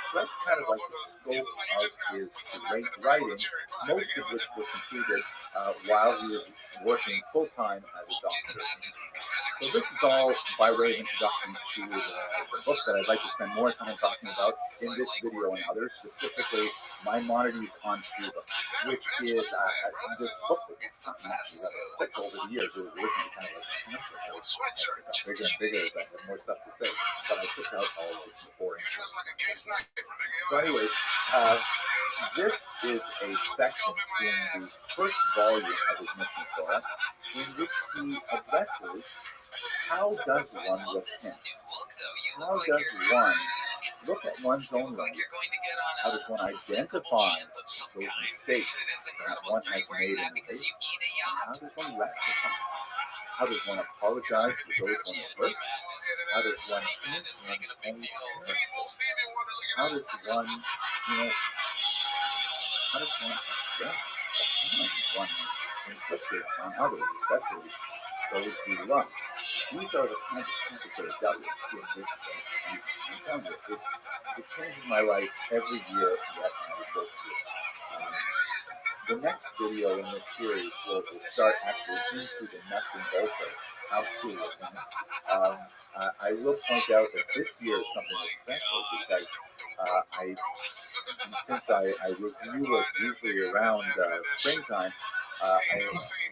So that's kind of like the scope of his great writing, most of which was completed while he was working full-time as a doctor. So this is all by way of introduction to the book that I'd like to spend more time talking about in this video and others, specifically Maimonides on Cuba, which is this book that thick over the years. It was originally kind of like it got bigger and bigger as I had more stuff to say, but I took out all of the boring stuff. So anyways, this is a section in the first volume of his Mishnah Torah in which he addresses how does one repent? How does one look at one's own life? How does one identify those mistakes that one has made in life? How does one rectify? How does one apologize to those one has hurt? How does one change one's own character? How does one, how does one address the harm one has inflicted on others, especially those we love? These are the kinds of topics that are dealt with in this book. And I'm telling you, it changes my life every year that I go through. The next video in this series will start actually into the nuts and bolts of how to repent. I will point out that this year is something special because since I review it usually around springtime,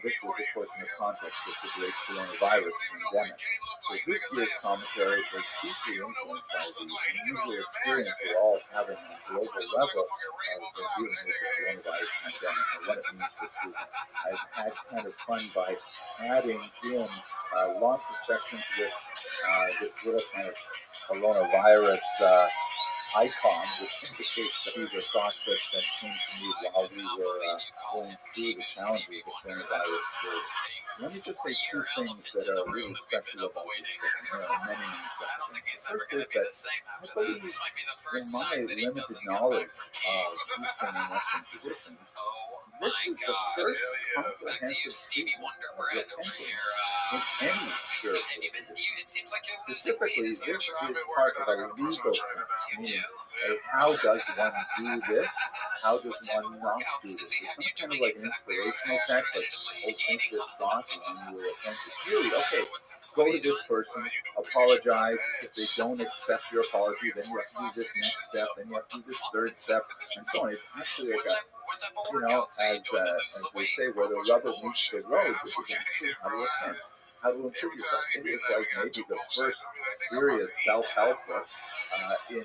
this was, of course, in the context of the great coronavirus pandemic. So this year's commentary was deeply influenced by the unusual experience we're all having on a global level of dealing with the coronavirus pandemic and what it means for children. I've had kind of fun by adding in lots of sections with this little kind of coronavirus icon, which indicates that these are thoughts that came to me while we were going through the challenges of the coronavirus period. Let me just say two things that are really special about this book, and there are many, many special things. First is that I believe in my limited knowledge of Eastern and Western traditions, this is the first comprehensive treatment of repentance in any spiritual tradition. Specifically, this is part of a legal sense, meaning how does one do this? How does one not do this? It's not kind of like an inspirational text, like, oh, think this thought and then you will repent. It's really, okay, go to this person, apologize. If they don't accept your apology, then you have to do this next step, then you have to do this third step, and so on. It's actually like a, as they say, where the rubber meets the road, this is actually how to repent, how to improve yourself. It is like maybe the first serious self-help book in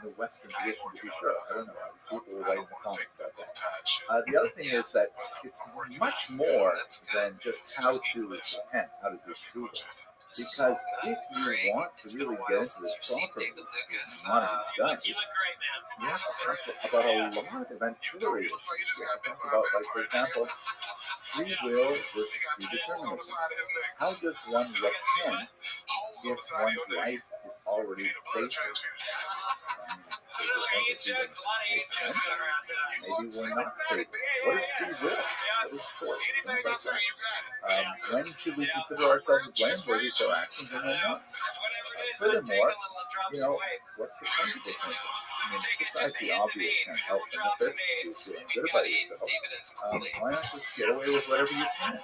the Western tradition, to be sure. I don't know. People will write in the comments about that. The other thing is that it's much more than just how to repent, how to do tshuva. Because if you want to really get into this properly, Maimonides does, you have to talk about a lot of ancillary issues. You have to talk about, like, for example, free will versus predeterminism. How does one repent if one's life is already fated? Maybe we're not fated. What is free will? What is choice? Things like that. When should we consider ourselves blameworthy for actions and when not? Furthermore, what's the consequence? I mean, besides the obvious kind of health benefits to feeling good about yourself, why not just get away with whatever you can?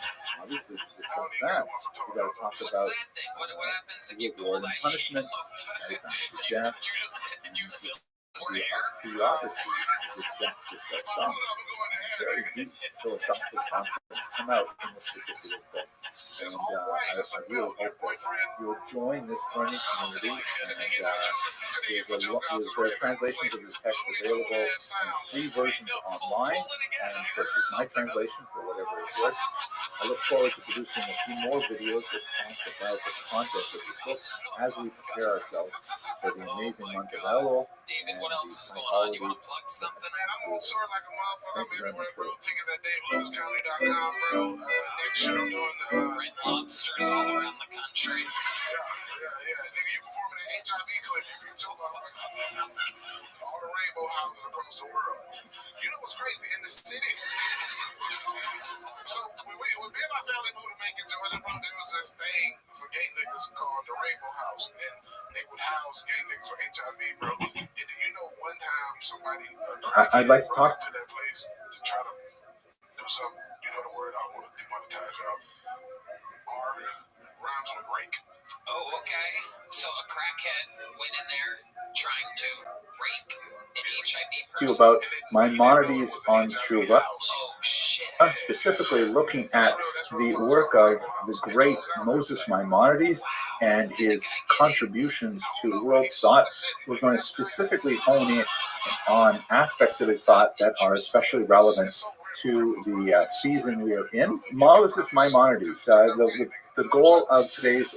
Obviously, to discuss that, we got to talk about reward and punishment, death, and the theocracy, the justice of God. Very deep philosophical concepts come out in this particular book. really hope that you'll join this learning community, and there are translations of this text available in free versions online, and of course there's my translation for whatever it's worth. I look forward to producing a few more videos that talk about the content of this book as we prepare ourselves for the amazing month of Elul. David, what else is going on? You want to plug something? Man, I'm on tour like a motherfucker. I'm everywhere, bro. Tickets at DaveLewIsComedy.com, bro. Next shit I'm doing. Red Lobsters all around the country. Yeah. Nigga, you performing at HIV clinics. Get your mouth all the rainbow houses across the world. You know what's crazy? In the city. So, when me and my family moved to Macon, Georgia, bro, there was this thing for gay niggas called the Rainbow House. And they would house gay niggas for HIV, bro. And do you know one time somebody I'd like to talk to that place to try to do something? You know the word, I don't want to demonetize y'all. R rhymes with rake. Oh, okay. So a crackhead went in there trying to rape an HIV person. About Maimonides on Tshuva, specifically looking at the work of the great Moses Maimonides and his contributions to world thought. We're going to specifically hone in on aspects of his thought that are especially relevant to the season we are in. Moses Maimonides. The goal of today's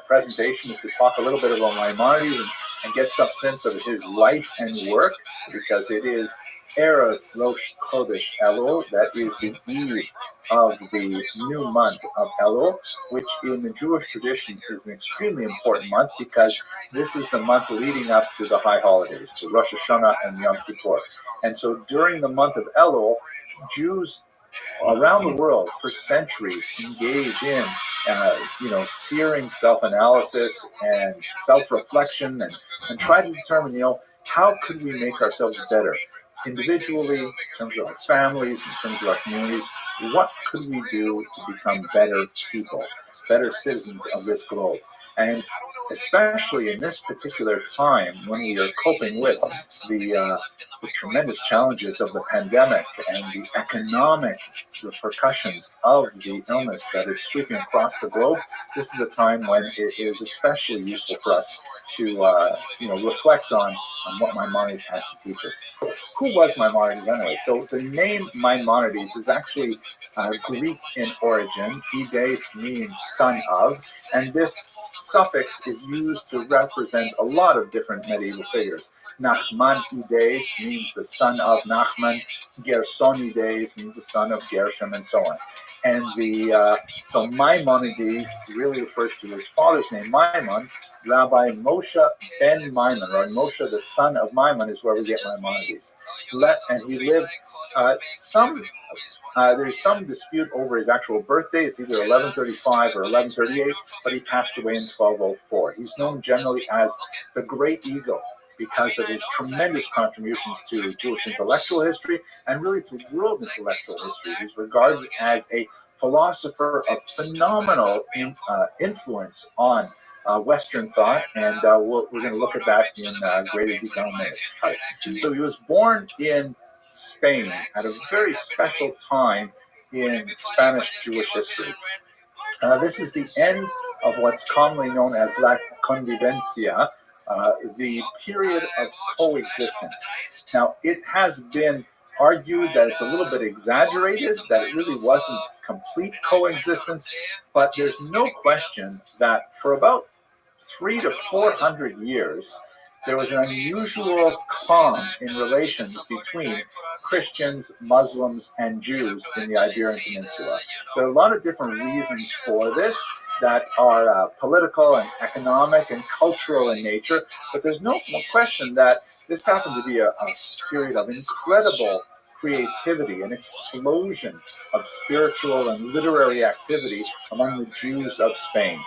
presentation is to talk a little bit about Maimonides and get some sense of his life and work, because it is Erev Rosh Chodesh Elul, that is the eve of the new month of Elul, which in the Jewish tradition is an extremely important month because this is the month leading up to the high holidays, to Rosh Hashanah and Yom Kippur. And so during the month of Elul, Jews around the world for centuries engage in searing self-analysis and self-reflection and try to determine, how could we make ourselves better individually, in terms of our families, in terms of our communities. What could we do to become better people, better citizens of this globe? And especially in this particular time when we are coping with the tremendous challenges of the pandemic and the economic repercussions of the illness that is sweeping across the globe, this is a time when it is especially useful for us to reflect on what Maimonides has to teach us. Who was Maimonides anyway? So the name Maimonides is actually Greek in origin. Ides means son of, and this suffix is used to represent a lot of different medieval figures. Nachman Ides means the son of Nachman. Gersonides means the son of Gershom, and so on. And so Maimonides really refers to his father's name, Maimon. Rabbi Moshe ben Maimon, or Moshe the son of Maimon, is where we get Maimonides. And he lived there's some dispute over his actual birthday. It's either 1135 or 1138, but he passed away in 1204. He's known generally as the Great Eagle because of his tremendous contributions to Jewish intellectual history and really to world intellectual history. He's regarded as a philosopher of phenomenal influence on Western thought, and we're going to look at that in greater detail in a minute. So he was born in Spain at a very special time in Spanish Jewish history. This is the end of what's commonly known as La Convivencia, the period of coexistence. Now, it has been argued that it's a little bit exaggerated, that it really wasn't complete coexistence, but there's no question that for about 300 to 400 years, there was an unusual calm in relations between Christians, Muslims, and Jews in the Iberian Peninsula. There are a lot of different reasons for this that are political and economic and cultural in nature, but there's no question that this happened to be a period of incredible creativity, an explosion of spiritual and literary activity among the Jews of Spain.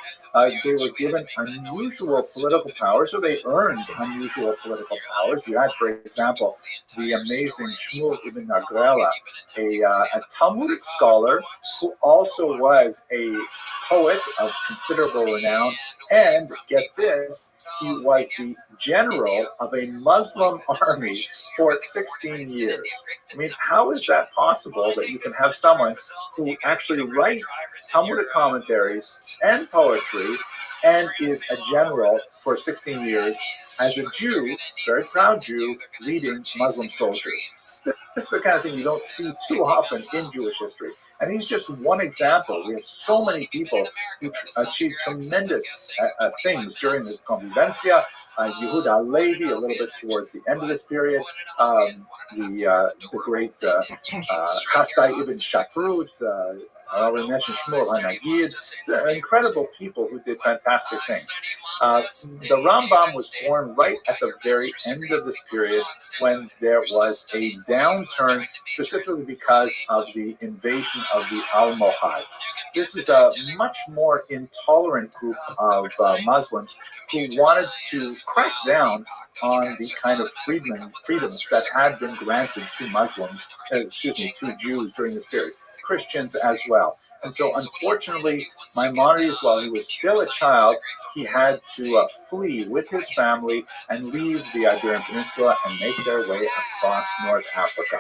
They were given unusual political powers, or they earned unusual political powers. You had, for example, the amazing Shmuel ibn Agrela, a Talmudic scholar who also was a poet of considerable renown, and get this, he was the general of a Muslim army for 16 years. I mean, how is that possible that you can have someone who actually writes Talmudic commentaries and poetry and is a general for 16 years as a Jew, very proud Jew, leading Muslim soldiers? This is the kind of thing you don't see too often in Jewish history. And he's just one example. We have so many people who achieved tremendous things during the Convivencia. Yehuda Halevi, a little bit towards the end of this period, the great Chastai Ibn Shaprut, I already mentioned Shmuel HaNagid, incredible people who did fantastic things. The Rambam was born right at the very end of this period when there was a downturn, specifically because of the invasion of the Almohads. This is a much more intolerant group of Muslims who wanted to crack down on the kind of freedoms that had been granted to to Jews during this period, Christians as well. And so, unfortunately, Maimonides, while he was still a child, he had to flee with his family and leave the Iberian Peninsula and make their way across North Africa.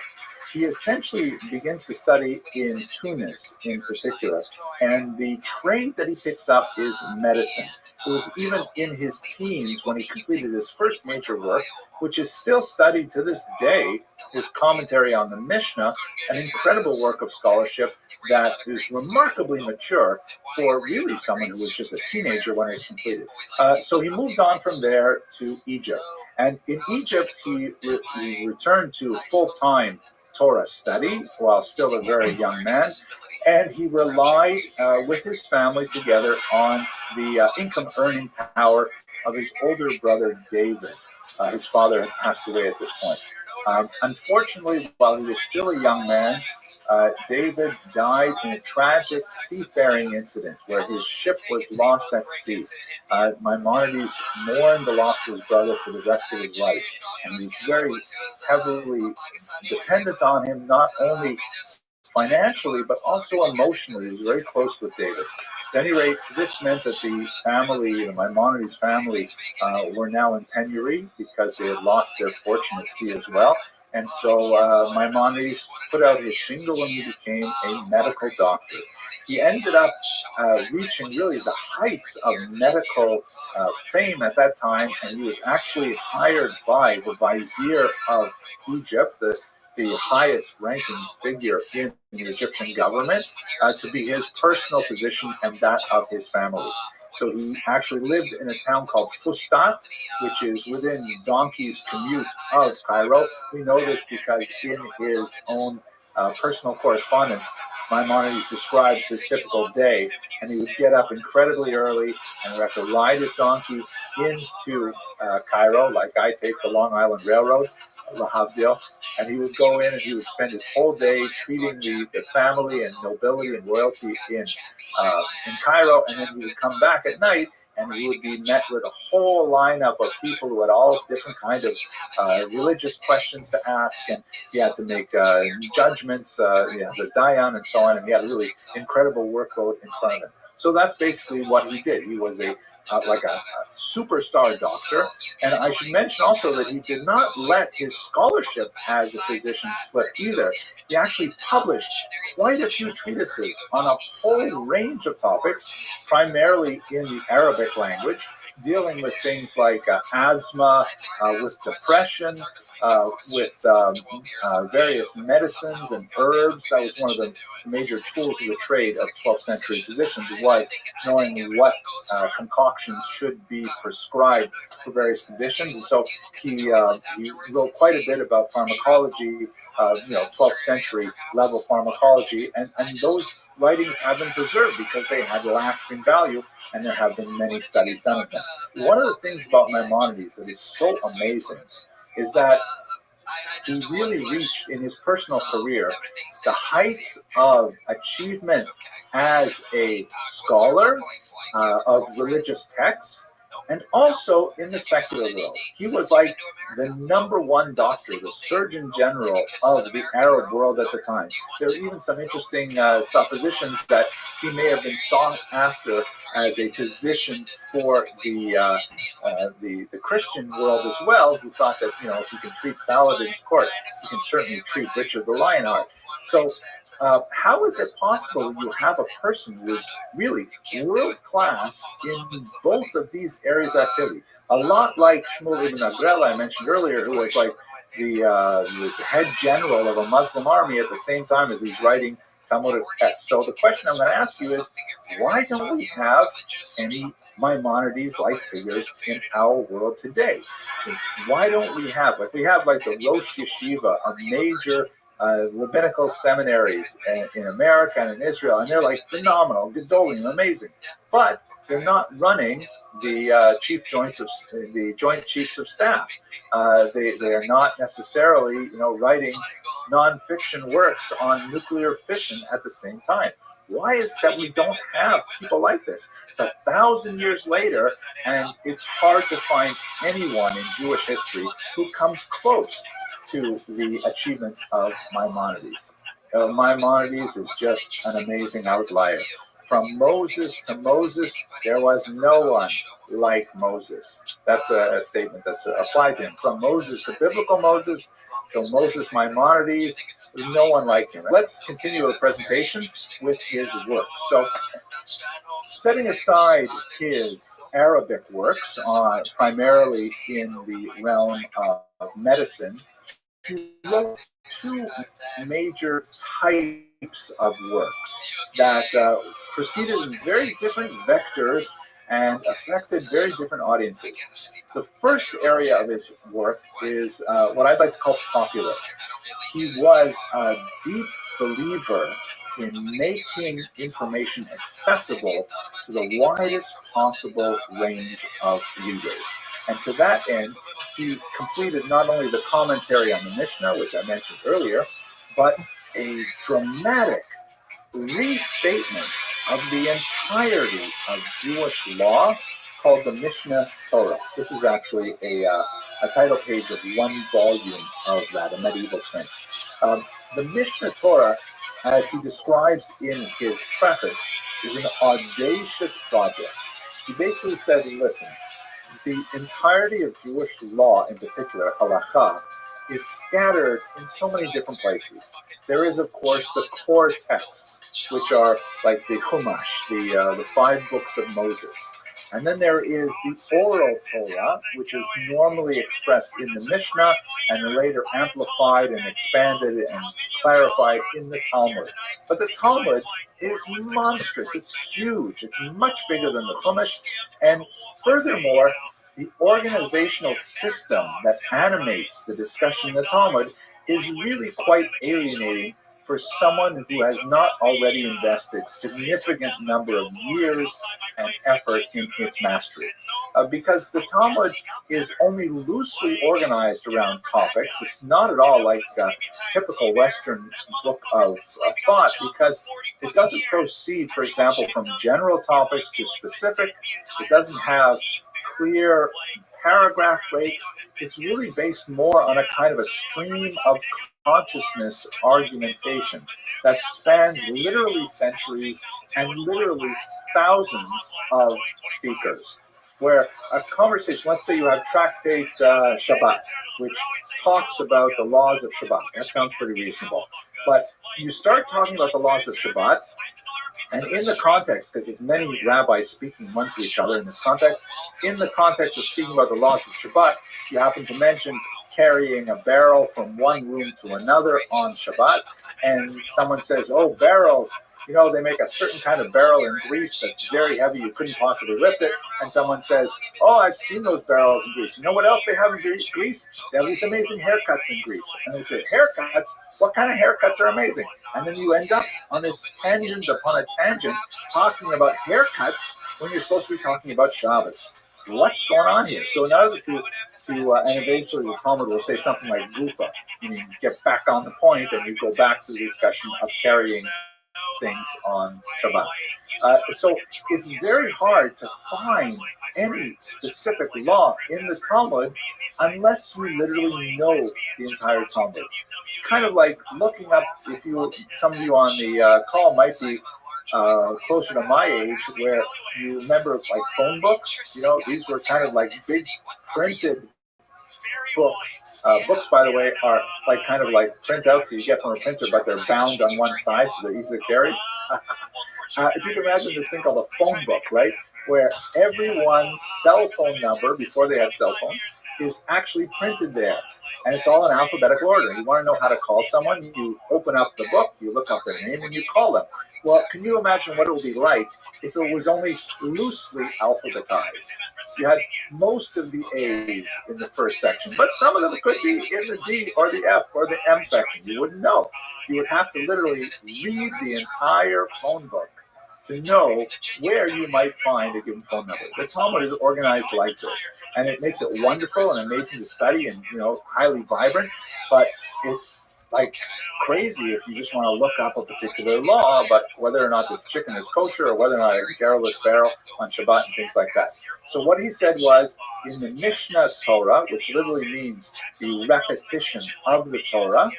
He essentially begins to study in Tunis in particular, and the trade that he picks up is medicine. It was even in his teens when he completed his first major work, which is still studied to this day, his commentary on the Mishnah, an incredible work of scholarship that is remarkably mature for really someone who was just a teenager when it was completed. So he moved on from there to Egypt. And in Egypt, he returned to full-time Torah study while still a very young man. And he relied with his family together on the income-earning power of his older brother, David. His father had passed away at this point. Unfortunately, while he was still a young man, David died in a tragic seafaring incident where his ship was lost at sea. Maimonides mourned the loss of his brother for the rest of his life, and he was very heavily dependent on him, not only financially, but also emotionally. He was very close with David. At any rate, this meant that the family, the Maimonides family, were now in penury because they had lost their fortune at sea as well. And so Maimonides put out his shingle and he became a medical doctor. He ended up reaching really the heights of medical fame at that time, and he was actually hired by the vizier of Egypt, the highest ranking figure in the Egyptian government, to be his personal physician and that of his family. So he actually lived in a town called Fustat, which is within donkey's commute of Cairo. We know this because in his own personal correspondence, Maimonides describes his typical day, and he would get up incredibly early and would have to ride his donkey into Cairo, like I take the Long Island Railroad, Lahavdil, and he would go in and he would spend his whole day treating the family and nobility and royalty in Cairo, and then he would come back at night and he would be met with a whole lineup of people who had all different kinds of religious questions to ask, and he had to make judgments, he has a dayan and so on, and he had a really incredible workload in front of him. So that's basically what he did. He was like a superstar doctor, and I should mention also that he did not let his scholarship as a physician slip either. He actually published quite a few treatises on a whole range of topics, primarily in the Arabic language, dealing with things like asthma, with depression, with various medicines and herbs. That was one of the major tools of the trade of 12th century physicians, was knowing what concoctions should be prescribed for various conditions. And so he wrote quite a bit about pharmacology, 12th century level pharmacology, and those writings have been preserved because they had lasting value, and there have been many studies done of them. One of the things about Maimonides that is so amazing is that he really reached in his personal career the heights of achievement as a scholar of religious texts and also in the secular world. He was like the #1 doctor, the Surgeon General of the Arab world at the time. There are even some interesting suppositions that he may have been sought after as a physician for the Christian world as well, who thought that, if you can treat Saladin's court, you can certainly treat Richard the Lionheart. So how is it possible you have a person who is really world-class in both of these areas of activity? A lot like Shmuel ibn Agrela I mentioned earlier, who was like the head general of a Muslim army at the same time as he's writing Talmudic texts. So the question I'm going to ask you is, why don't we have any Maimonides-like figures in our world today? Why don't we have, we have the Rosh Yeshiva, a major rabbinical seminaries in America and in Israel, and they're like phenomenal, gedolim, amazing. But they're not running the Joint Chiefs of Staff. They are not necessarily, writing nonfiction works on nuclear fission at the same time. Why is it that we don't have people like this? It's 1,000 years later, and it's hard to find anyone in Jewish history who comes close to the achievements of Maimonides. Maimonides is just an amazing outlier. From Moses to Moses, there was no one like Moses. That's a statement that's applied to him. From Moses, the biblical Moses, to Moses Maimonides, there's no one like him. Let's continue the presentation with his work. So, setting aside his Arabic works, primarily in the realm of medicine, he wrote two major types of works that proceeded in very different vectors and affected very different audiences. The first area of his work is what I'd like to call popular. He was a deep believer in making information accessible to the widest possible range of readers. And to that end, he completed not only the commentary on the Mishnah, which I mentioned earlier, but a dramatic restatement of the entirety of Jewish law called the Mishnah Torah. This is actually a title page of one volume of that, a medieval print. The Mishnah Torah, as he describes in his preface, is an audacious project. He basically said, listen, the entirety of Jewish law, in particular, halakha, is scattered in so many different places. There is, of course, the core texts, which are like the Chumash, the 5 books of Moses. And then there is the oral Torah, which is normally expressed in the Mishnah and later amplified and expanded and clarified in the Talmud. But the Talmud is monstrous. It's huge. It's much bigger than the Chumash. And furthermore, the organizational system that animates the discussion in the Talmud is really quite alienating for someone who has not already invested significant number of years and effort in its mastery. Because the Talmud is only loosely organized around topics. It's not at all like a typical Western book of thought, because it doesn't proceed, for example, from general topics to specific. It doesn't have clear paragraph breaks. It's really based more on a kind of a stream of consciousness argumentation that spans literally centuries and literally thousands of speakers. Where a conversation, let's say you have Tractate Shabbat, which talks about the laws of Shabbat. That sounds pretty reasonable. But you start talking about the laws of Shabbat, and in the context, because there's many rabbis speaking one to each other in this context, in the context of speaking about the laws of Shabbat, you happen to mention carrying a barrel from one room to another on Shabbat, and someone says, oh, barrels, they make a certain kind of barrel in Greece that's very heavy, you couldn't possibly lift it, and someone says, oh, I've seen those barrels in Greece. You know what else they have in Greece? They have these amazing haircuts in Greece. And they say, haircuts? What kind of haircuts are amazing? And then you end up on this tangent upon a tangent talking about haircuts when you're supposed to be talking about Shabbos. What's going on here? So in order to and eventually the Talmud will say something like Gufa, and you get back on the point and you go back to the discussion of carrying things on Shabbat. So it's very hard to find any specific law in the Talmud unless you literally know the entire Talmud. It's kind of like looking up, if you, some of you on the call might be closer to my age, where you remember like phone books. You know, these were kind of like big printed books. Books, by the way, are like kind of like printouts that you get from a printer, but they're bound on one side, so they're easy to carry. If you can imagine this thing called a phone book, right, where everyone's cell phone number, before they had cell phones, is actually printed there. And it's all in alphabetical order. You want to know how to call someone, you open up the book, you look up their name, and you call them. Well, can you imagine what it would be like if it was only loosely alphabetized? You had most of the A's in the first section, but some of them could be in the D or the F or the M section. You wouldn't know. You would have to literally read the entire phone book to know where you might find a given phone number. The Talmud is organized like this, and it makes it wonderful and amazing to study and, you know, highly vibrant, but it's like crazy if you just want to look up a particular law about whether or not this chicken is kosher or whether or not a gerel is barrel on Shabbat and things like that. So what he said was, in the Mishnah Torah, which literally means the repetition of the Torah,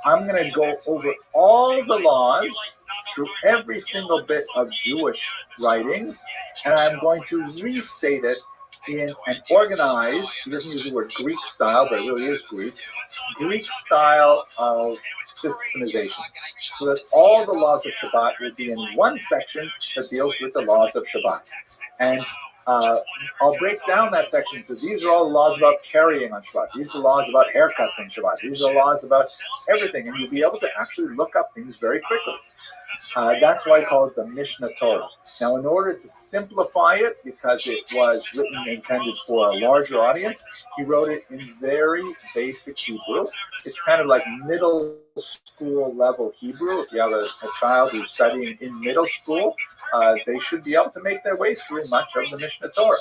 I'm going to go over all the laws through every single bit of Jewish writings, and I'm going to restate it in an organized, he doesn't use the word Greek style, but it really is Greek style of systemization, so that all the laws of Shabbat will be in one section that deals with the laws of Shabbat. And I'll break down that section. So these are all the laws about carrying on Shabbat. These are the laws about haircuts on Shabbat. These are laws about everything. And you'll be able to actually look up things very quickly. That's why I call it the Mishnah Torah. Now, in order to simplify it, because it was written and intended for a larger audience, he wrote it in very basic Hebrew. It's kind of like middle school level Hebrew. If you have a child who's studying in middle school, they should be able to make their way through much of the Mishnah Torah.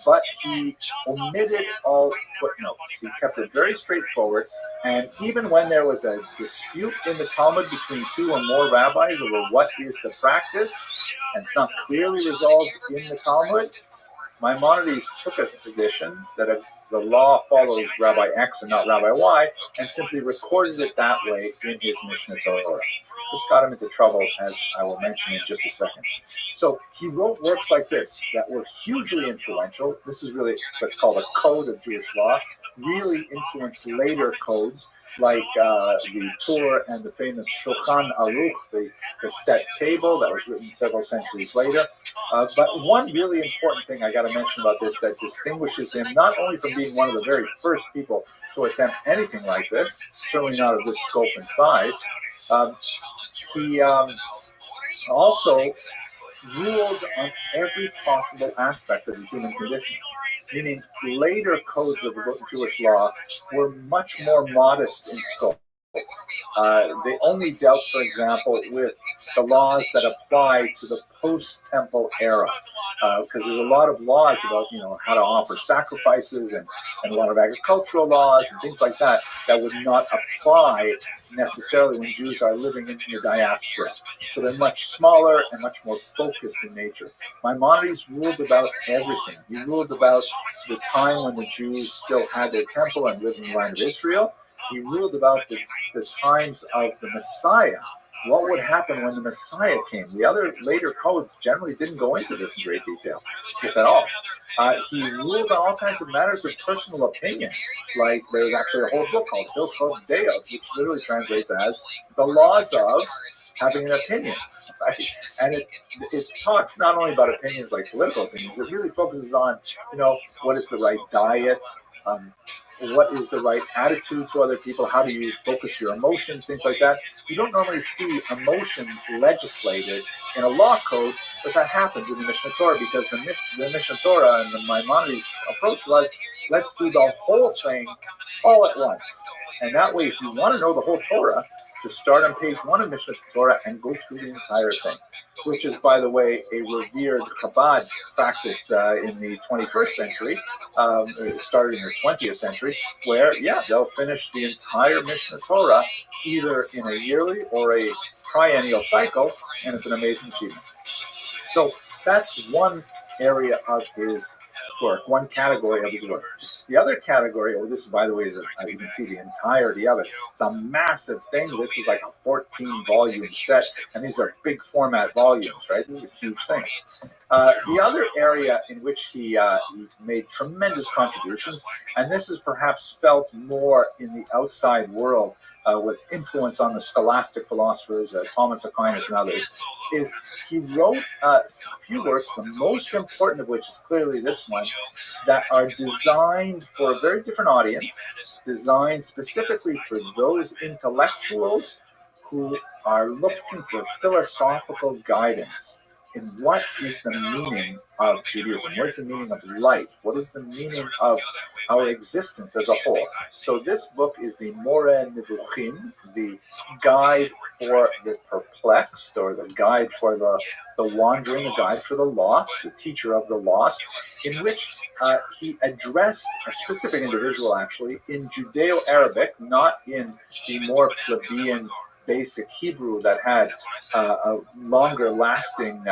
But he omitted all footnotes. He kept it very straightforward. And even when there was a dispute in the Talmud between two or more rabbis over what is the practice, and it's not clearly resolved in the Talmud, Maimonides took a position that if the law follows Rabbi X and not Rabbi Y, and simply recorded it that way in his Mishnah Torah. This got him into trouble, as I will mention in just a second. So he wrote works like this that were hugely influential. This is really what's called a code of Jewish law, really influenced later codes, like the Torah and the famous Shulchan Aruch, the set table that was written several centuries later. But one really important thing I got to mention about this that distinguishes him not only from being one of the very first people to attempt anything like this, certainly not of this scope and size, he also ruled on every possible aspect of the human condition. Meaning later codes of Jewish law were much more modest in scope. They only dealt, for example, with the laws that apply to the post-temple era, because there's a lot of laws about, you know, how to offer sacrifices and a lot of agricultural laws and things like that that would not apply necessarily when Jews are living in the diaspora. So they're much smaller and much more focused in nature. Maimonides ruled about everything. He ruled about the time when the Jews still had their temple and lived in the land of Israel. He ruled about the times of the Messiah. What would happen when the Messiah came? The other later codes generally didn't go into this in great detail, if at all. He ruled on all kinds of matters of personal opinion. Like there's actually a whole book called Hilchot Deos, which literally translates as the laws of having an opinion. Right? And it talks not only about opinions like political opinions, it really focuses on, you know, what is the right diet, what is the right attitude to other people, how do you focus your emotions, things like that. You don't normally see emotions legislated in a law code, but that happens in the Mishnah Torah because the Mishnah Torah and the Maimonides approach was, let's do the whole thing all at once. And that way, if you want to know the whole Torah, just start on page 1 of Mishnah Torah and go through the entire thing, which is, by the way, a revered Chabad practice in the 21st century. It started in the 20th century, where, they'll finish the entire Mishnah Torah either in a yearly or a triennial cycle, and it's an amazing achievement. So that's one area of his work, one category of his work. The other category, this is, by the way, you can see the entirety of it. It's a massive thing. This is like a 14-volume set, and these are big format volumes, right? These are huge things. The other area in which he made tremendous contributions, and this is perhaps felt more in the outside world with influence on the scholastic philosophers, Thomas Aquinas and others, is he wrote a few works, the most important of which is clearly this one, that are designed for a very different audience, designed specifically for those intellectuals who are looking for philosophical guidance in what is the meaning of Judaism, what is the meaning of life, what is the meaning of our existence as a whole. So this book is the Moreh Nevuchim, the guide for the perplexed, or the guide for the wandering, the guide for the lost, the teacher of the lost, in which he addressed a specific individual, actually, in Judeo-Arabic, not in the more plebeian basic Hebrew that had a longer lasting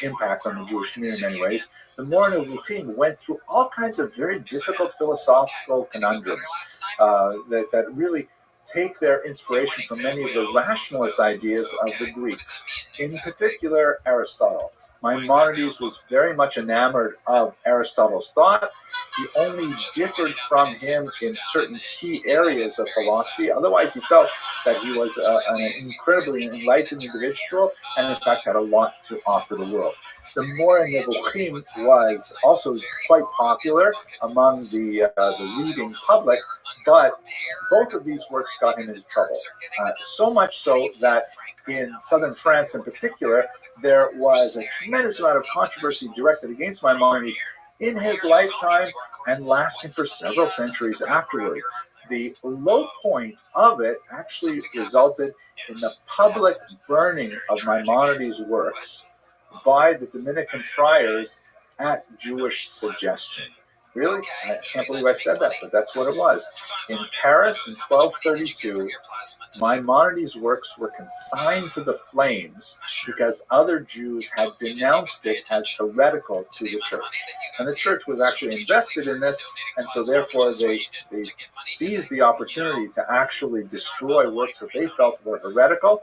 impact on the Jewish community in many ways. The Moreh Nevuchim went through all kinds of very difficult philosophical conundrums that really take their inspiration from many of the rationalist ideas of the Greeks, in particular Aristotle. Maimonides was very much enamored of Aristotle's thought. He only differed from him in certain key areas of philosophy. Otherwise, he felt that he was an incredibly enlightened individual and, in fact, had a lot to offer the world. The Moreh Nevuchim was also quite popular among the reading public, but both of these works got him into trouble. So much so that in southern France in particular, there was a tremendous amount of controversy directed against Maimonides in his lifetime and lasting for several centuries afterward. The low point of it actually resulted in the public burning of Maimonides' works by the Dominican friars at Jewish suggestion. Really? I can't believe I said that, but that's what it was. In Paris in 1232, Maimonides' works were consigned to the flames because other Jews had denounced it as heretical to the church. And the church was actually invested in this, and so therefore they seized the opportunity to actually destroy works that they felt were heretical.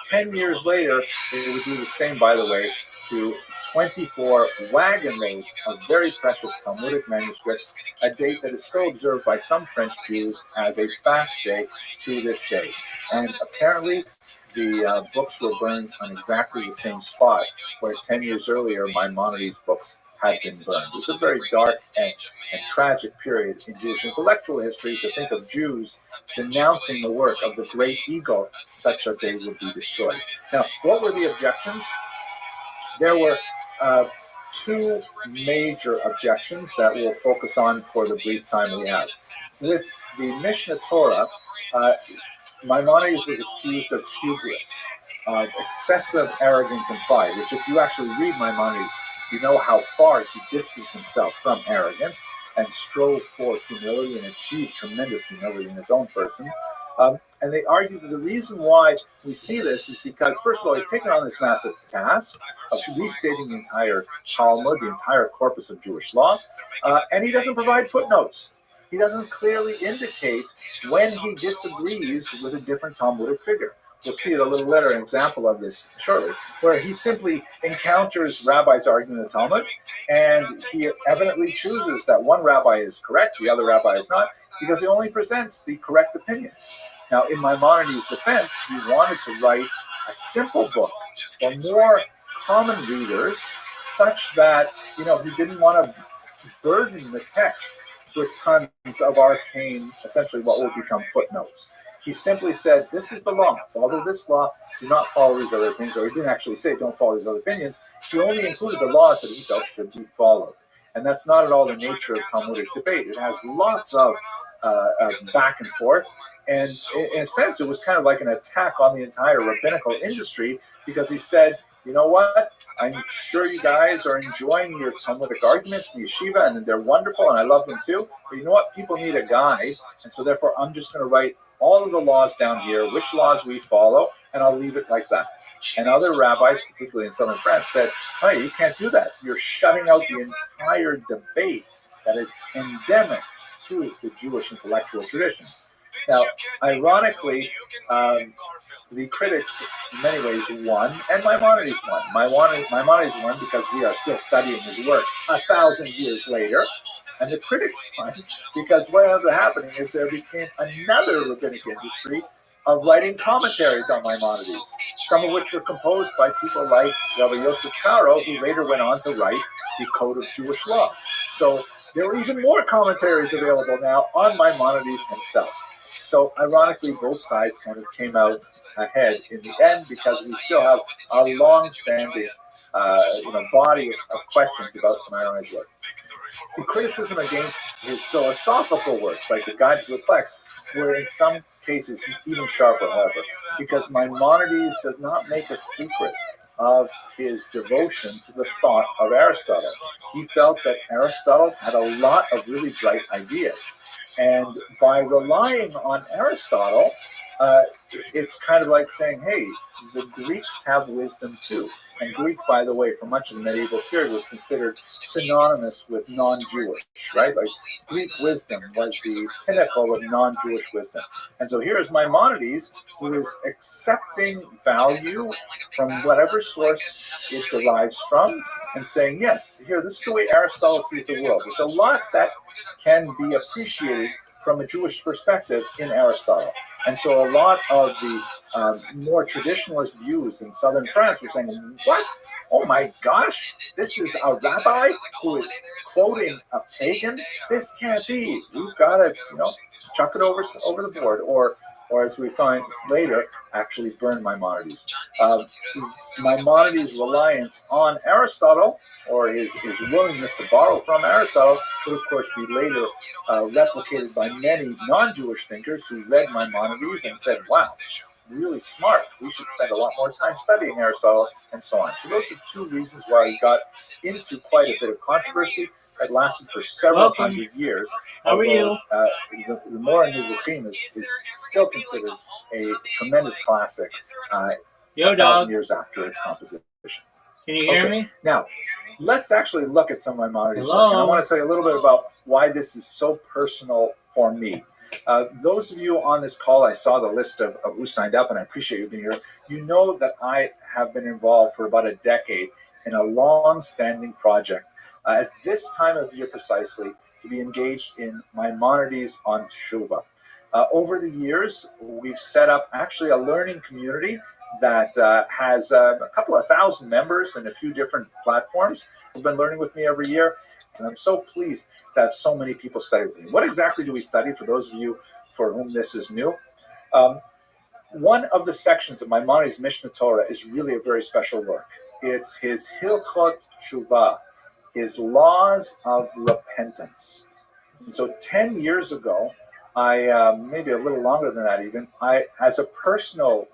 10 years later, they would do the same, by the way, to 24 wagon loads of very precious Talmudic manuscripts, a date that is still observed by some French Jews as a fast day to this day. And apparently, the books were burned on exactly the same spot where 10 years earlier Maimonides' books had been burned. It was a very dark and tragic period in Jewish intellectual history to think of Jews denouncing the work of the great eagle such that they would be destroyed. Now, what were the objections? There were two major objections that we'll focus on for the brief time we have. With the Mishnah Torah, Maimonides was accused of hubris, of excessive arrogance and pride, which if you actually read Maimonides, you know how far he distanced himself from arrogance and strove for humility and achieved tremendous humility in his own person. And they argue that the reason why we see this is because, first of all, he's taken on this massive task of restating the entire Talmud, the entire corpus of Jewish law, and he doesn't provide footnotes. He doesn't clearly indicate when he disagrees with a different Talmudic figure. We'll see it a little later, an example of this shortly, where he simply encounters rabbis arguing the Talmud, and he evidently chooses that one rabbi is correct, the other rabbi is not, because he only presents the correct opinion. Now, in Maimonides' defense, he wanted to write a simple book for more common readers, such that, he didn't want to burden the text with tons of arcane, essentially what would become footnotes. He simply said, this is the law, follow this law, do not follow these other opinions, or he didn't actually say don't follow these other opinions, he only included the laws that he felt should be followed. And that's not at all the nature of Talmudic debate. It has lots of back and forth, and in a sense it was kind of like an attack on the entire rabbinical industry, because he said, you know what, I'm sure you guys are enjoying your Talmudic arguments in the yeshiva, and they're wonderful, and I love them too, but you know what, people need a guide, and so therefore I'm just going to write all of the laws down here, which laws we follow, and I'll leave it like that. And other rabbis, particularly in southern France, said, "Oh, you can't do that. You're shutting out the entire debate that is endemic to the Jewish intellectual tradition." Now, ironically, the critics, in many ways, won, and Maimonides won. Maimonides won because we are still studying his work 1,000 years later, and the critics won because what ended up happening is there became another rabbinic industry of writing commentaries on Maimonides, some of which were composed by people like Rabbi Yosef Karo, who later went on to write the Code of Jewish Law. So there were even more commentaries available now on Maimonides himself. So ironically, both sides kind of came out ahead in the end because we still have a long-standing body of questions about Maimonides' work. The criticism against his philosophical works, like the Guide to Reflects, were in some cases even sharper, however, because Maimonides does not make a secret of his devotion to the thought of Aristotle. He felt that Aristotle had a lot of really bright ideas. And by relying on Aristotle, it's kind of like saying, hey, the Greeks have wisdom too. And Greek, by the way, for much of the medieval period was considered synonymous with non-Jewish, right? Like Greek wisdom was the pinnacle of non-Jewish wisdom. And so here's Maimonides, who is accepting value from whatever source it derives from and saying, yes, here, this is the way Aristotle sees the world. There's a lot that can be appreciated from a Jewish perspective in Aristotle. And so a lot of the more traditionalist views in southern France were saying, what? Oh my gosh, this is a rabbi who is quoting a pagan? This can't be. We've got to, chuck it over the board, or as we find later, actually burn Maimonides. Maimonides' reliance on Aristotle, or his willingness to borrow from Aristotle, would of course be later replicated by many non-Jewish thinkers who read Maimonides and said, wow, really smart. We should spend a lot more time studying Aristotle, and so on. So those are two reasons why he got into quite a bit of controversy that lasted for several hundred years. How are you? The Moreh Nevuchim is still considered a tremendous classic 1,000 years after its composition. Can you hear me? Now, let's actually look at some of Maimonides' work. And I want to tell you a little bit about why this is so personal for me. Those of you on this call, I saw the list of who signed up, and I appreciate you being here. You know that I have been involved for about a decade in a long-standing project at this time of year precisely to be engaged in Maimonides on Teshuvah. Over the years, we've set up actually a learning community that has a couple of thousand members and a few different platforms who've been learning with me every year. And I'm so pleased to have so many people study with me. What exactly do we study, for those of you for whom this is new? One of the sections of Maimonides' Mishnah Torah is really a very special work. It's his Hilchot Shuvah, his laws of repentance. And so 10 years ago, I, maybe a little longer than that even, I, as a personal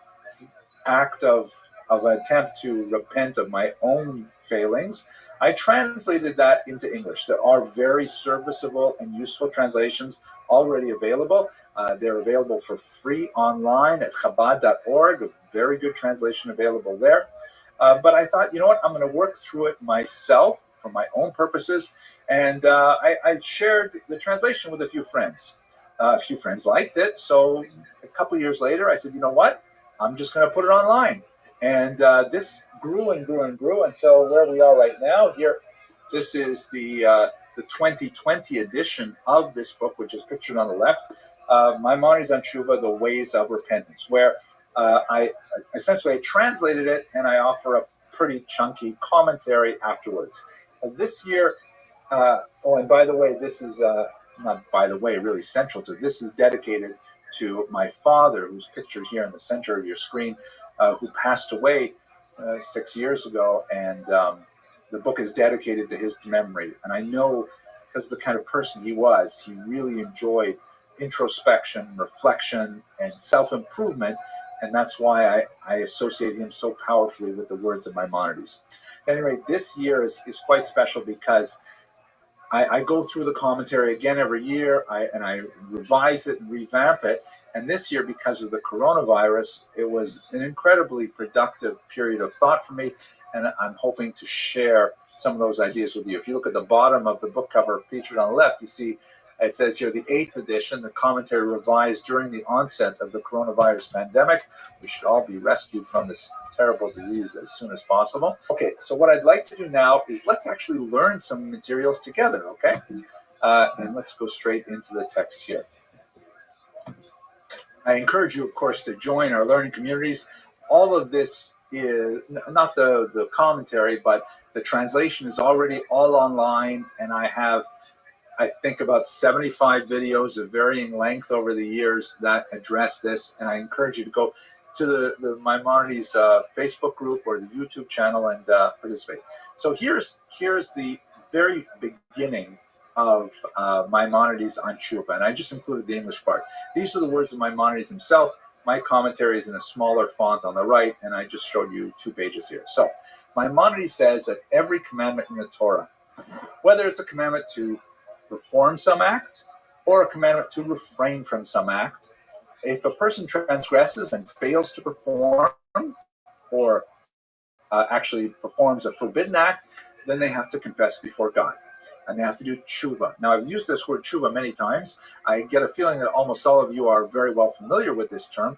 act of an attempt to repent of my own failings, I translated that into English. There are very serviceable and useful translations already available. They're available for free online at Chabad.org, a very good translation available there. But I thought, you know what, I'm going to work through it myself for my own purposes. And I shared the translation with a few friends. A few friends liked it. So a couple years later, I said, you know what, I'm just going to put it online. And this grew and grew and grew until where we are right now. Here, this is the 2020 edition of this book, which is pictured on the left, Maimonides on Teshuvah, The Ways of Repentance, where I essentially translated it and I offer a pretty chunky commentary afterwards. This year, and by the way, this is, not by the way, really central to this, is dedicated to my father, who's pictured here in the center of your screen, who passed away 6 years ago, and the book is dedicated to his memory. And I know, because of the kind of person he was, he really enjoyed introspection, reflection, and self-improvement, and that's why I associate him so powerfully with the words of Maimonides. Anyway, this year is quite special because I go through the commentary again every year, and I revise it and revamp it. And this year, because of the coronavirus, it was an incredibly productive period of thought for me, and I'm hoping to share some of those ideas with you. If you look at the bottom of the book cover featured on the left, you see it says here the 8th edition, the commentary revised during the onset of the coronavirus pandemic. We should all be rescued from this terrible disease as soon as possible. Okay, so what I'd like to do now is let's actually learn some materials together, okay? And let's go straight into the text here. I encourage you, of course, to join our learning communities. All of this is not the commentary, but the translation is already all online, and I have, I think, about 75 videos of varying length over the years that address this, and I encourage you to go to the Maimonides Facebook group or the YouTube channel and participate. So here's the very beginning of Maimonides on Tshuva, and I just included the English part. These are the words of Maimonides himself. My commentary is in a smaller font on the right, and I just showed you 2 pages here. So Maimonides says that every commandment in the Torah, whether it's a commandment to perform some act or a commandment to refrain from some act, if a person transgresses and fails to perform or actually performs a forbidden act, then they have to confess before God. And they have to do tshuva. Now, I've used this word tshuva many times. I get a feeling that almost all of you are very well familiar with this term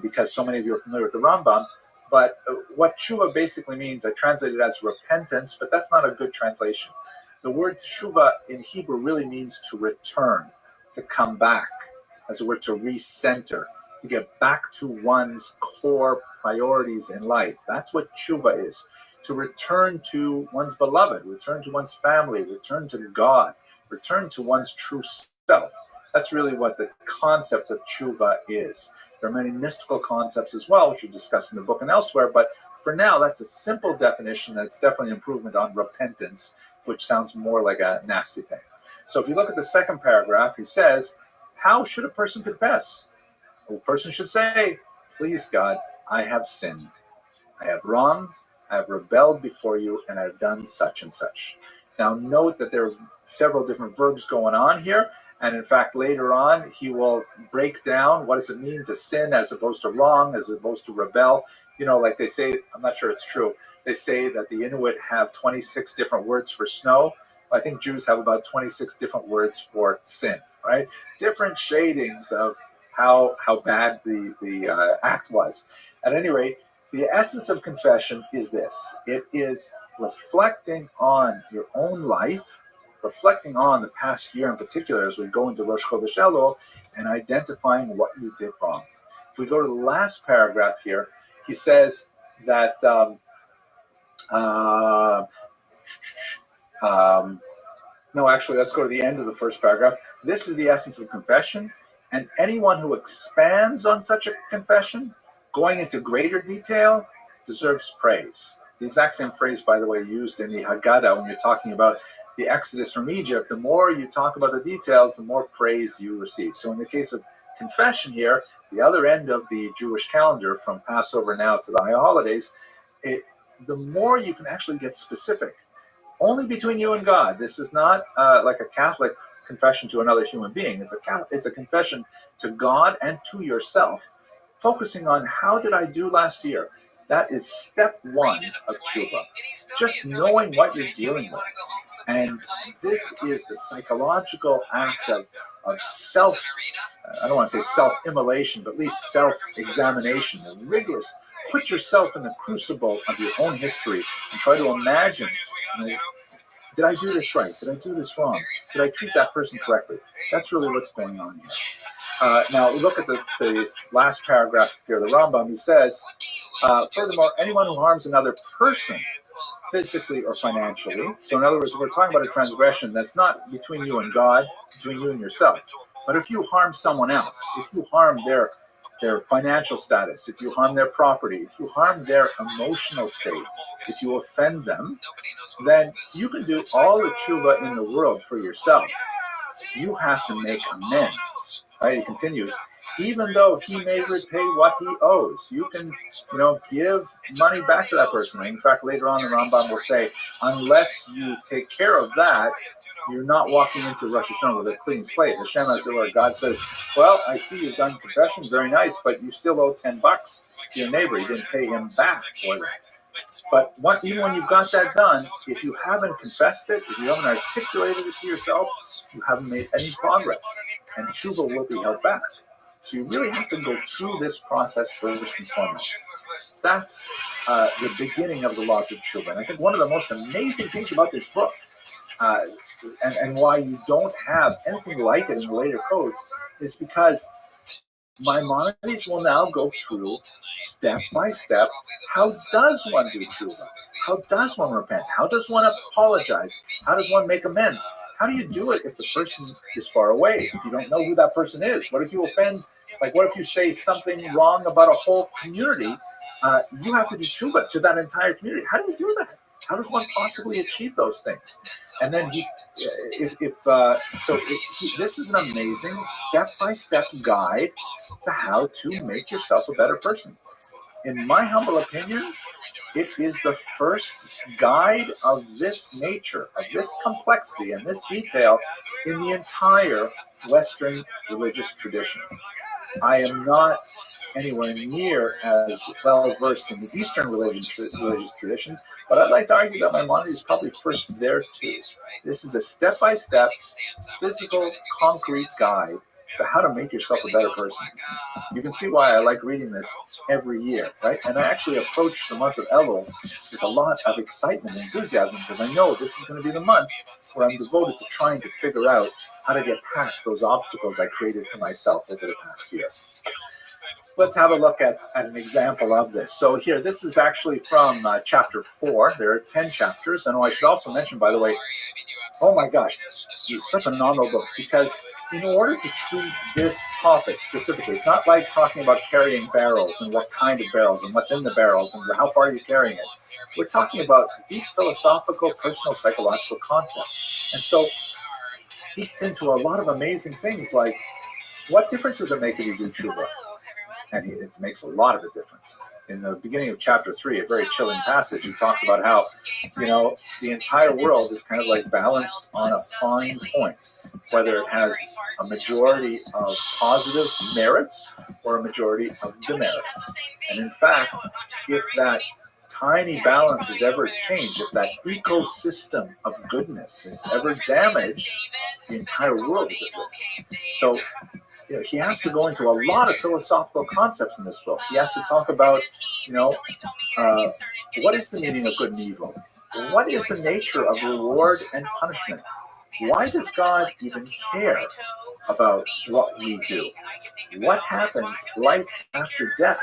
because so many of you are familiar with the Rambam. But what tshuva basically means, I translate it as repentance, but that's not a good translation. The word teshuva in Hebrew really means to return, to come back, as it were, to recenter, to get back to one's core priorities in life. That's what tshuva is, to return to one's beloved, return to one's family, return to God, return to one's true self. That's really what the concept of tshuva is. There are many mystical concepts as well, which we discuss in the book and elsewhere, but for now, that's a simple definition that's definitely an improvement on repentance, which sounds more like a nasty thing. So if you look at the second paragraph, he says, how should a person confess? Well, a person should say, please God, I have sinned. I have wronged, I have rebelled before you, and I have done such and such. Now note that there are several different verbs going on here, and in fact later on he will break down what does it mean to sin as opposed to wrong, as opposed to rebel. You know, like they say, I'm not sure it's true, they say that the Inuit have 26 different words for snow. I think Jews have about 26 different words for sin, right? Different shadings of how bad the act was. At any rate, the essence of confession is this. It is reflecting on your own life, reflecting on the past year in particular as we go into Rosh Chodesh Elul, and identifying what you did wrong. If we go to the last paragraph here, he says that no, actually, let's go to the end of the first paragraph. This is the essence of confession, and anyone who expands on such a confession, going into greater detail, deserves praise. The exact same phrase, by the way, used in the Haggadah when you're talking about the Exodus from Egypt. The more you talk about the details, the more praise you receive. So in the case of confession here, the other end of the Jewish calendar, from Passover now to the high holidays, the more you can actually get specific. Only between you and God. This is not like a Catholic confession to another human being. It's a confession to God and to yourself, focusing on how did I do last year. That is step one of tshuva, just knowing what you're dealing with. And this is the psychological act of self, I don't want to say self-immolation, but at least self-examination, and rigorous. Put yourself in the crucible of your own history and try to imagine, did I do this right? Did I do this wrong? Did I treat that person correctly? That's really what's going on here. Now, look at the last paragraph here. The Rambam, he says, furthermore, anyone who harms another person, physically or financially, so in other words, we're talking about a transgression that's not between you and God, between you and yourself, but if you harm someone else, if you harm their financial status, if you harm their property, if you harm their emotional state, if you offend them, then you can do all the tshuva in the world for yourself. You have to make amends. Right? He continues, even though he may repay what he owes. You can, give money back to that person. In fact, later on, the Rambam will say, unless you take care of that, you're not walking into Rosh Hashanah with a clean slate. Hashem, as the Lord God says, well, I see you've done confession, very nice, but you still owe $10 to your neighbor. You didn't pay him back for that. But even when you've got that done, if you haven't confessed it, if you haven't articulated it to yourself, you haven't made any progress, and tshuva will be held back. So you really have to go through this process first and foremost. That's the beginning of the laws of tshuva. And I think one of the most amazing things about this book, and why you don't have anything like it in the later codes, is because Maimonides will now go through step by step. How does one do tshuva? How does one repent? How does one apologize? How does one make amends? How do you do it if the person is far away? If you don't know who that person is? What if you offend? Like, what if you say something wrong about a whole community? You have to do tshuva to that entire community. How do you do that? How does one possibly achieve those things? And then this is an amazing step-by-step guide to how to make yourself a better person. In my humble opinion, it is the first guide of this nature, of this complexity and this detail in the entire Western religious tradition. I am not anywhere near as well versed in the Eastern religious traditions, but I'd like to argue that Maimonides is probably first there too. This is a step-by-step, physical, concrete guide to how to make yourself a better person. You can see why I like reading this every year, right? And I actually approach the month of Elul with a lot of excitement and enthusiasm because I know this is going to be the month where I'm devoted to trying to figure out how to get past those obstacles I created for myself over the past year. Let's have a look at an example of this. So here, this is actually from chapter 4. There are 10 chapters. And I should also mention, by the way, oh my gosh, this is such a phenomenal book because in order to treat this topic specifically, it's not like talking about carrying barrels and what kind of barrels and what's in the barrels and how far you're carrying it. We're talking about deep philosophical, personal, psychological concepts. And so it gets into a lot of amazing things like, what difference does it make if you do tshuva? And it makes a lot of a difference. In the beginning of chapter 3, a very chilling passage, he talks about how, the entire world is kind of like balanced on a fine point, whether it has a majority of positive merits or a majority of demerits. And in fact, if that tiny balance is ever changed, if that ecosystem of goodness is ever damaged, the entire world is at risk. So he has to go into a lot of philosophical concepts in this book. He has to talk about, what is the meaning of good and evil? What is the nature of reward and punishment? Why does God even care about what we do? What happens life after death?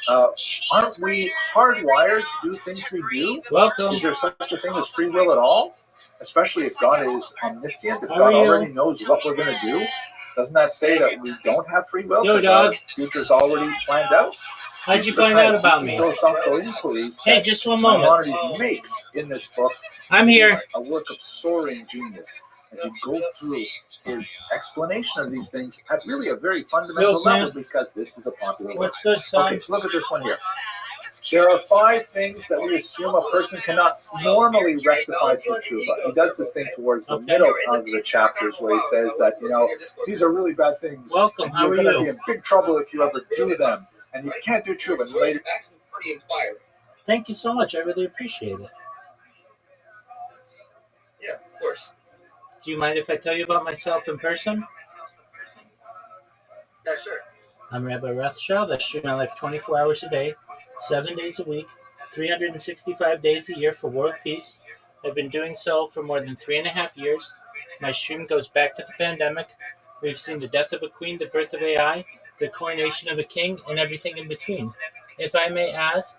Aren't we hardwired to do things we do? Welcome. Is there such a thing as free will at all? Especially if God is omniscient, if God already knows what we're going to do? Doesn't that say that we don't have free will? Yo, dog. Our future's already planned out? How'd you find out about me? Philosophical inquiries. Hey, just one moment. Maimonides makes in this book. I'm here. A work of soaring genius as you go through his explanation of these things at really a very fundamental level because this is a popular What's good, son? Okay, so look at this one here. There are 5 things that we assume a person cannot normally rectify through tshuva. He does this thing towards the middle of the chapters where he says that, these are really bad things. Welcome, how are you? You're going to be in big trouble if you ever do them. And you can't do tshuva. And later, pretty inspired. Thank you so much. I really appreciate it. Yeah, of course. Do you mind if I tell you about myself in person? Yeah, sure. I'm Rabbi ROTHSCHILD. I stream my life 24 hours a day, 7 days a week, 365 days a year for world peace. I've been doing so for more than 3.5 years. My stream goes back to the pandemic. We've seen the death of a queen, the birth of AI, the coronation of a king, and everything in between. If I may ask,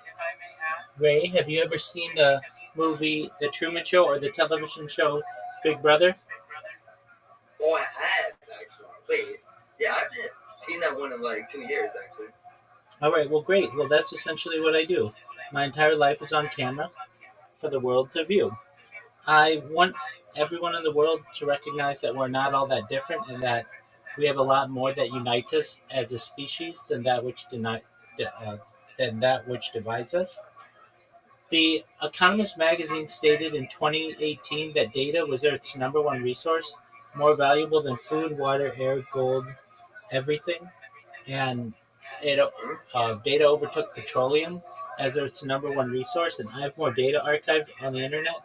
Ray, have you ever seen the movie The Truman Show or the television show Big Brother? Oh, I had, actually. Wait, yeah, I've seen that one in like 10 years, actually. All right, well, great. Well, that's essentially what I do. My entire life is on camera for the world to view. I want everyone in the world to recognize that we're not all that different and that We have a lot more that unites us as a species than that which divides us. The Economist magazine stated in 2018 that data was Earth's number one resource, more valuable than food, water, air, gold, everything. And data overtook petroleum as Earth's number one resource, and I have more data archived on the internet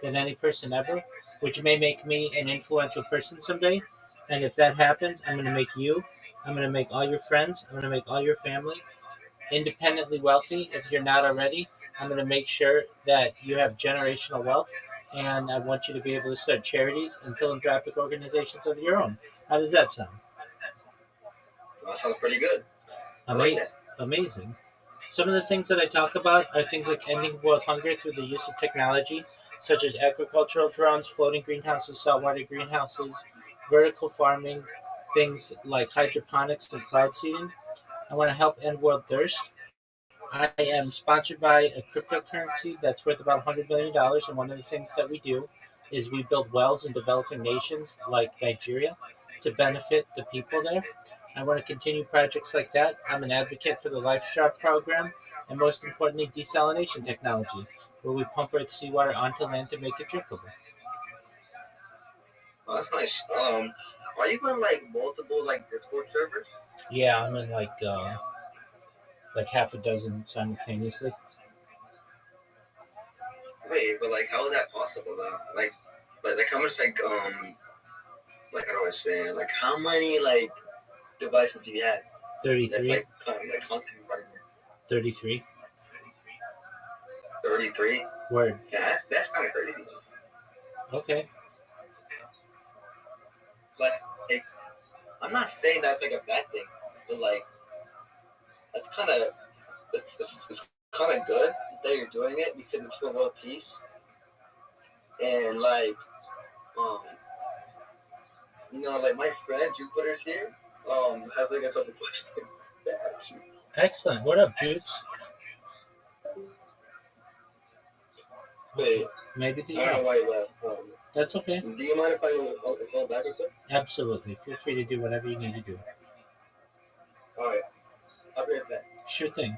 than any person ever, which may make me an influential person someday. And if that happens, I'm going to make you, I'm going to make all your friends, I'm going to make all your family independently wealthy if you're not already. I'm going to make sure that you have generational wealth, and I want you to be able to start charities and philanthropic organizations of your own. How does that sound? That sounds pretty good. I like that. Amazing. Some of the things that I talk about are things like ending world hunger through the use of technology, such as agricultural drones, floating greenhouses, saltwater greenhouses, vertical farming, things like hydroponics and cloud seeding. I want to help end world thirst. I am sponsored by a cryptocurrency that's worth about $100 million, and one of the things that we do is we build wells in developing nations like Nigeria to benefit the people there. I want to continue projects like that. I'm an advocate for the Life Shop program, and most importantly, desalination technology, where we pump Earth's seawater onto land to make it drinkable. Oh, that's nice. Are you on like multiple like Discord servers? Yeah, I'm in like half a dozen simultaneously. Wait, but like, how is that possible though? Like how much like how do I say it? Like how many like devices do you have? 33. That's like constantly running. 33. 33. Word. Yeah, that's kind of crazy. Okay. But like, I'm not saying that's like a bad thing, but like that's kind of it's kind of good that you're doing it because it's for world peace. And like like my friend Jupiter's here has like a couple questions to ask you. Excellent. What up, Jukes? Wait, maybe I don't know why you left. That's okay. Do you mind if I call back real quick? Absolutely. Feel free to do whatever you need to do. All right. I'll be right back. Sure thing.